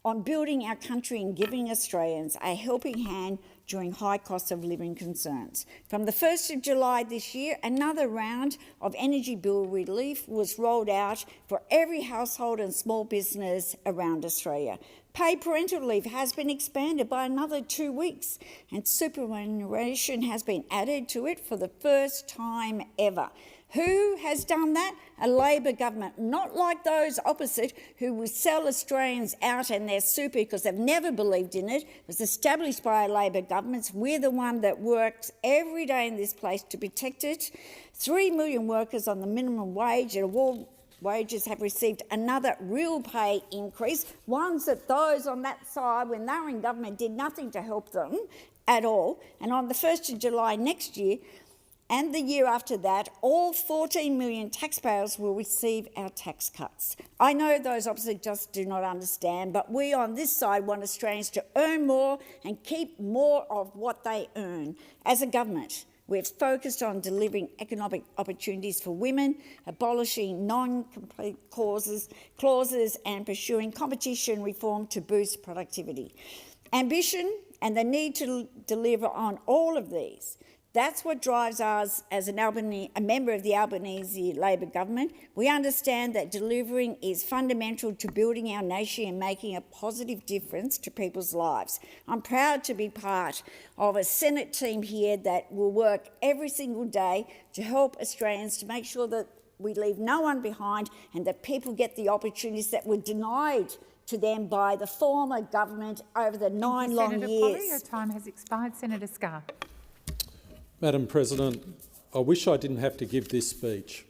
on building our country and giving Australians a helping hand during high cost of living concerns. From the 1st of July this year, another round of energy bill relief was rolled out for every household and small business around Australia. Paid parental leave has been expanded by another 2 weeks, and superannuation has been added to it for the first time ever. Who has done that? A Labor government, not like those opposite who will sell Australians out and their super because they've never believed in it. It was established by Labor governments. We're the one that works every day in this place to protect it. 3 million workers on the minimum wage and award wages have received another real pay increase, ones that those on that side, when they were in government, did nothing to help them at all. And on the 1st of July next year, and the year after that, all 14 million taxpayers will receive our tax cuts. I know those opposite just do not understand, but we on this side want Australians to earn more and keep more of what they earn. As a government, we've focused on delivering economic opportunities for women, abolishing non-complete clauses and pursuing competition reform to boost productivity. Ambition and the need to deliver on all of these. That's what drives us as a member of the Albanese Labor government. We understand that delivering is fundamental to building our nation and making a positive difference to people's lives. I'm proud to be part of a Senate team here that will work every single day to help Australians, to make sure that we leave no one behind and that people get the opportunities that were denied to them by the former government over the 9 long years. Senator Polley, your time has expired. Senator Scarr. Madam President, I wish I didn't have to give this speech.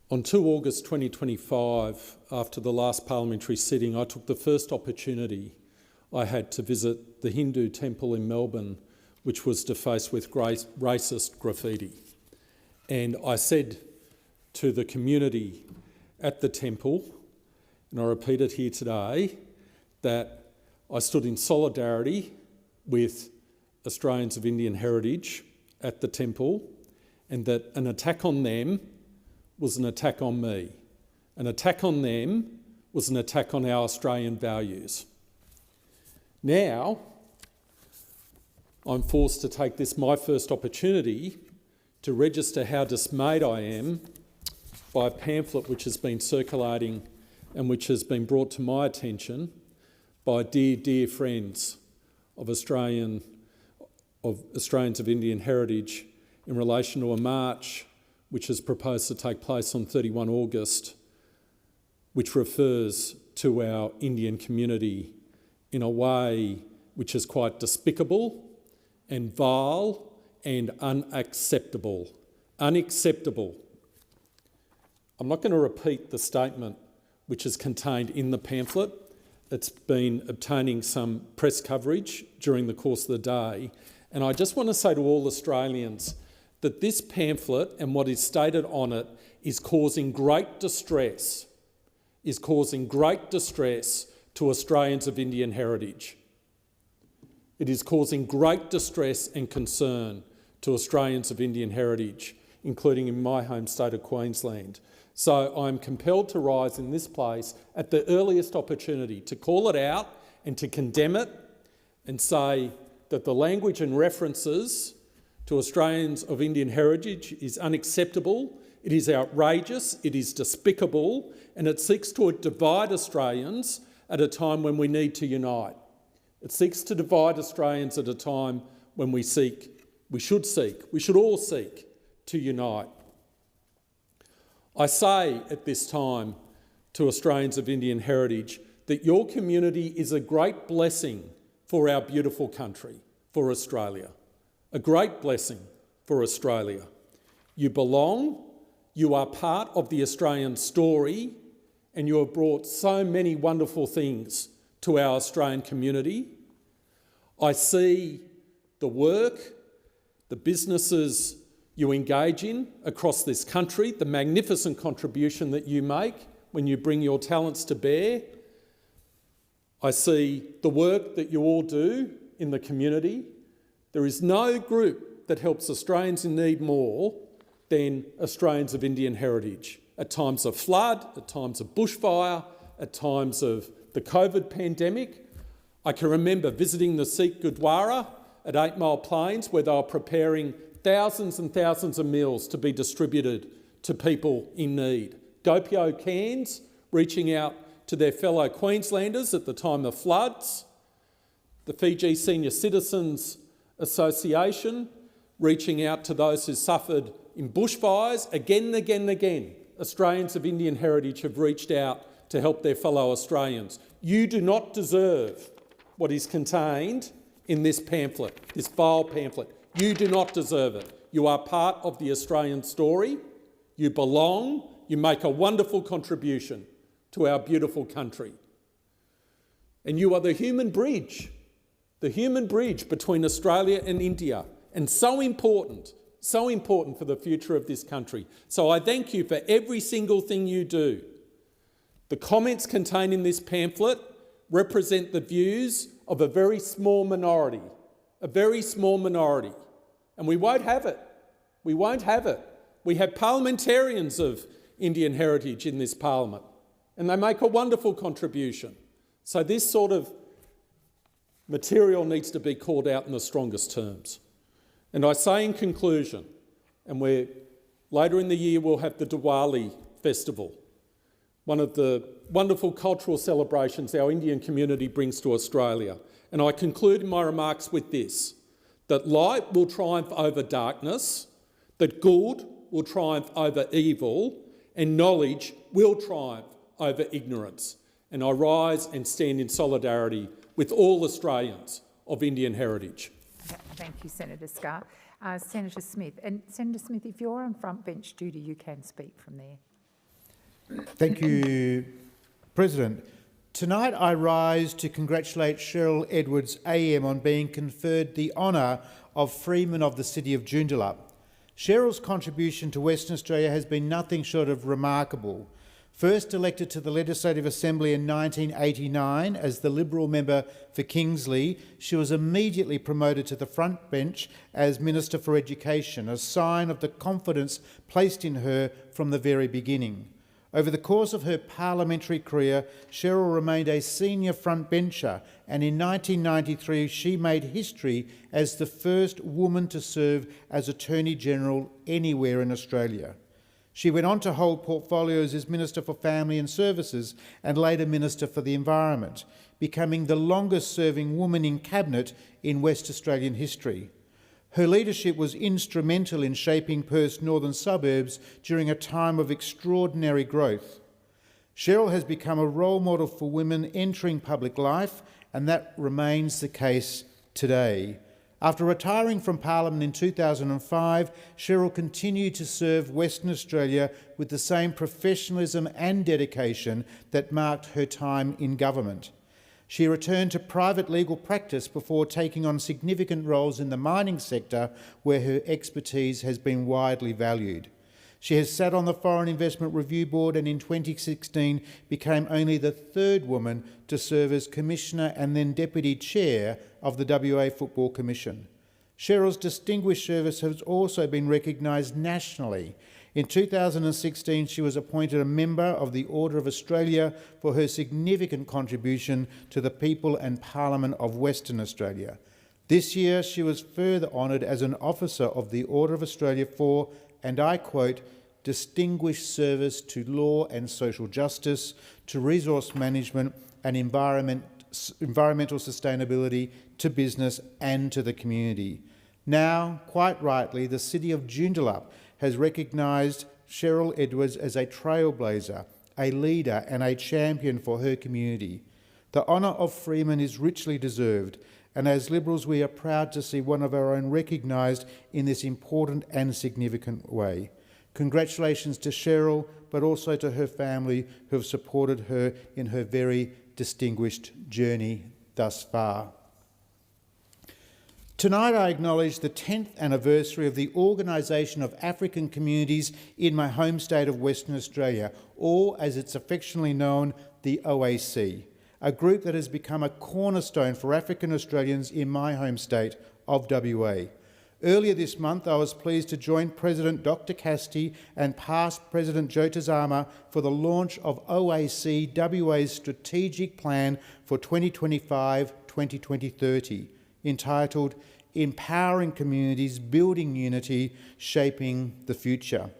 On 2 August 2025, after the last parliamentary sitting, I took the first opportunity I had to visit the Hindu temple in Melbourne, which was defaced with racist graffiti. And I said to the community at the temple, and I repeat it here today, that I stood in solidarity with Australians of Indian heritage at the temple, and that an attack on them was an attack on me. An attack on them was an attack on our Australian values. Now, I'm forced to take this, my first opportunity, to register how dismayed I am by a pamphlet which has been circulating and which has been brought to my attention by dear friends of Australians of Indian heritage in relation to a march which is proposed to take place on 31 August, which refers to our Indian community in a way which is quite despicable and vile and unacceptable. Unacceptable. I'm not going to repeat the statement which is contained in the pamphlet. It's been obtaining some press coverage during the course of the day. And I just want to say to all Australians that this pamphlet and what is stated on it is causing great distress, to Australians of Indian heritage. It is causing great distress and concern to Australians of Indian heritage, including in my home state of Queensland. So I'm compelled to rise in this place at the earliest opportunity to call it out and to condemn it and say that the language and references to Australians of Indian heritage is unacceptable, it is outrageous, it is despicable, and it seeks to divide Australians at a time when we need to unite. It seeks to divide Australians at a time when we should all seek to unite. I say at this time to Australians of Indian heritage that your community is a great blessing for our beautiful country, for Australia. A great blessing for Australia. You belong, you are part of the Australian story, and you have brought so many wonderful things to our Australian community. I see the work, the businesses you engage in across this country, the magnificent contribution that you make when you bring your talents to bear. I see the work that you all do in the community. There is no group that helps Australians in need more than Australians of Indian heritage. At times of flood, at times of bushfire, at times of the COVID pandemic. I can remember visiting the Sikh Gurdwara at 8 Mile Plains where they were preparing thousands and thousands of meals to be distributed to people in need. Gopio Cans reaching out to their fellow Queenslanders at the time of floods. The Fiji Senior Citizens Association reaching out to those who suffered in bushfires. Again and again and again, Australians of Indian heritage have reached out to help their fellow Australians. You do not deserve what is contained in this pamphlet, this vile pamphlet. You do not deserve it. You are part of the Australian story. You belong. You make a wonderful contribution to our beautiful country. And you are the human bridge between Australia and India, and so important for the future of this country. So I thank you for every single thing you do. The comments contained in this pamphlet represent the views of a very small minority, and we won't have it. We have parliamentarians of Indian heritage in this parliament, and they make a wonderful contribution. So this sort of material needs to be called out in the strongest terms. And I say in conclusion, and later in the year we'll have the Diwali festival, one of the wonderful cultural celebrations our Indian community brings to Australia. And I conclude my remarks with this, that light will triumph over darkness, that good will triumph over evil, and knowledge will triumph over ignorance. And I rise and stand in solidarity with all Australians of Indian heritage. Thank you, Senator Scarr. Senator Smith. And Senator Smith, if you're on front bench duty, you can speak from there. Thank you, President. Tonight I rise to congratulate Cheryl Edwards AM on being conferred the honour of Freeman of the City of Joondalup. Cheryl's contribution to Western Australia has been nothing short of remarkable. First elected to the Legislative Assembly in 1989 as the Liberal member for Kingsley, she was immediately promoted to the front bench as Minister for Education, a sign of the confidence placed in her from the very beginning. Over the course of her parliamentary career, Cheryl remained a senior frontbencher, and in 1993 she made history as the first woman to serve as Attorney-General anywhere in Australia. She went on to hold portfolios as Minister for Family and Services and later Minister for the Environment, becoming the longest-serving woman in Cabinet in West Australian history. Her leadership was instrumental in shaping Perth's northern suburbs during a time of extraordinary growth. Cheryl has become a role model for women entering public life, and that remains the case today. After retiring from Parliament in 2005, Cheryl continued to serve Western Australia with the same professionalism and dedication that marked her time in government. She returned to private legal practice before taking on significant roles in the mining sector, where her expertise has been widely valued. She has sat on the Foreign Investment Review Board and in 2016 became only the third woman to serve as Commissioner and then Deputy Chair of the WA Football Commission. Cheryl's distinguished service has also been recognised nationally. In 2016, she was appointed a member of the Order of Australia for her significant contribution to the people and Parliament of Western Australia. This year, she was further honoured as an officer of the Order of Australia for, and I quote, distinguished service to law and social justice, to resource management and environmental sustainability, to business and to the community. Now, quite rightly, the City of Joondalup has recognised Cheryl Edwards as a trailblazer, a leader and a champion for her community. The honour of Freeman is richly deserved, and as Liberals we are proud to see one of our own recognised in this important and significant way. Congratulations to Cheryl, but also to her family who have supported her in her very distinguished journey thus far. Tonight I acknowledge the 10th anniversary of the Organisation of African Communities in my home state of Western Australia, or as it's affectionately known, the OAC, a group that has become a cornerstone for African Australians in my home state of WA. Earlier this month, I was pleased to join President Dr. Cassidy and past President Joe Tazama for the launch of OAC WA's strategic plan for 2025-2030, entitled Empowering Communities, Building Unity, Shaping the Future.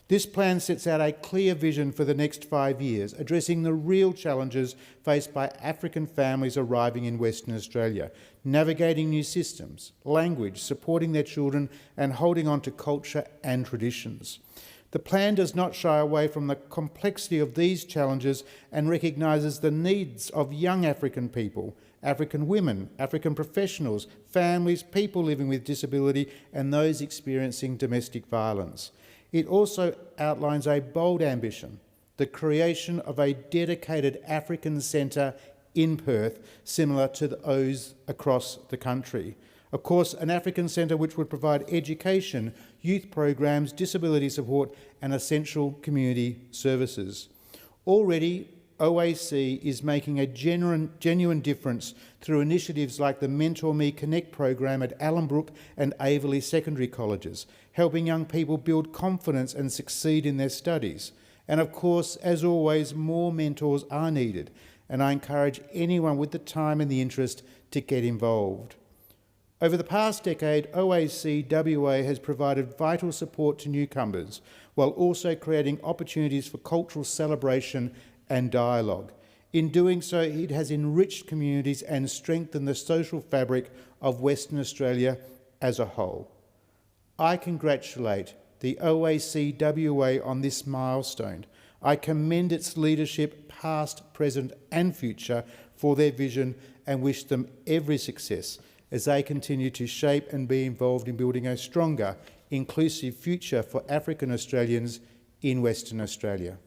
This plan sets out a clear vision for the next 5 years, addressing the real challenges faced by African families arriving in Western Australia, navigating new systems, language, supporting their children and holding on to culture and traditions. The plan does not shy away from the complexity of these challenges and recognises the needs of young African people, African women, African professionals, families, people living with disability and those experiencing domestic violence. It also outlines a bold ambition, the creation of a dedicated African centre in Perth, similar to those across the country. Of course, an African centre which would provide education, youth programs, disability support and essential community services. Already, OAC is making a genuine difference through initiatives like the Mentor Me Connect program at Allenbrook and Averley secondary colleges, helping young people build confidence and succeed in their studies. And of course, as always, more mentors are needed, and I encourage anyone with the time and the interest to get involved. Over the past decade, OAC WA has provided vital support to newcomers, while also creating opportunities for cultural celebration and dialogue. In doing so, it has enriched communities and strengthened the social fabric of Western Australia as a whole. I congratulate the OAC WA on this milestone. I commend its leadership, past, present and future, for their vision and wish them every success as they continue to shape and be involved in building a stronger, inclusive future for African Australians in Western Australia.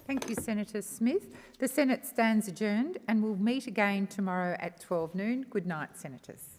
Thank you, Senator Smith. The Senate stands adjourned and will meet again tomorrow at 12 noon. Good night, Senators.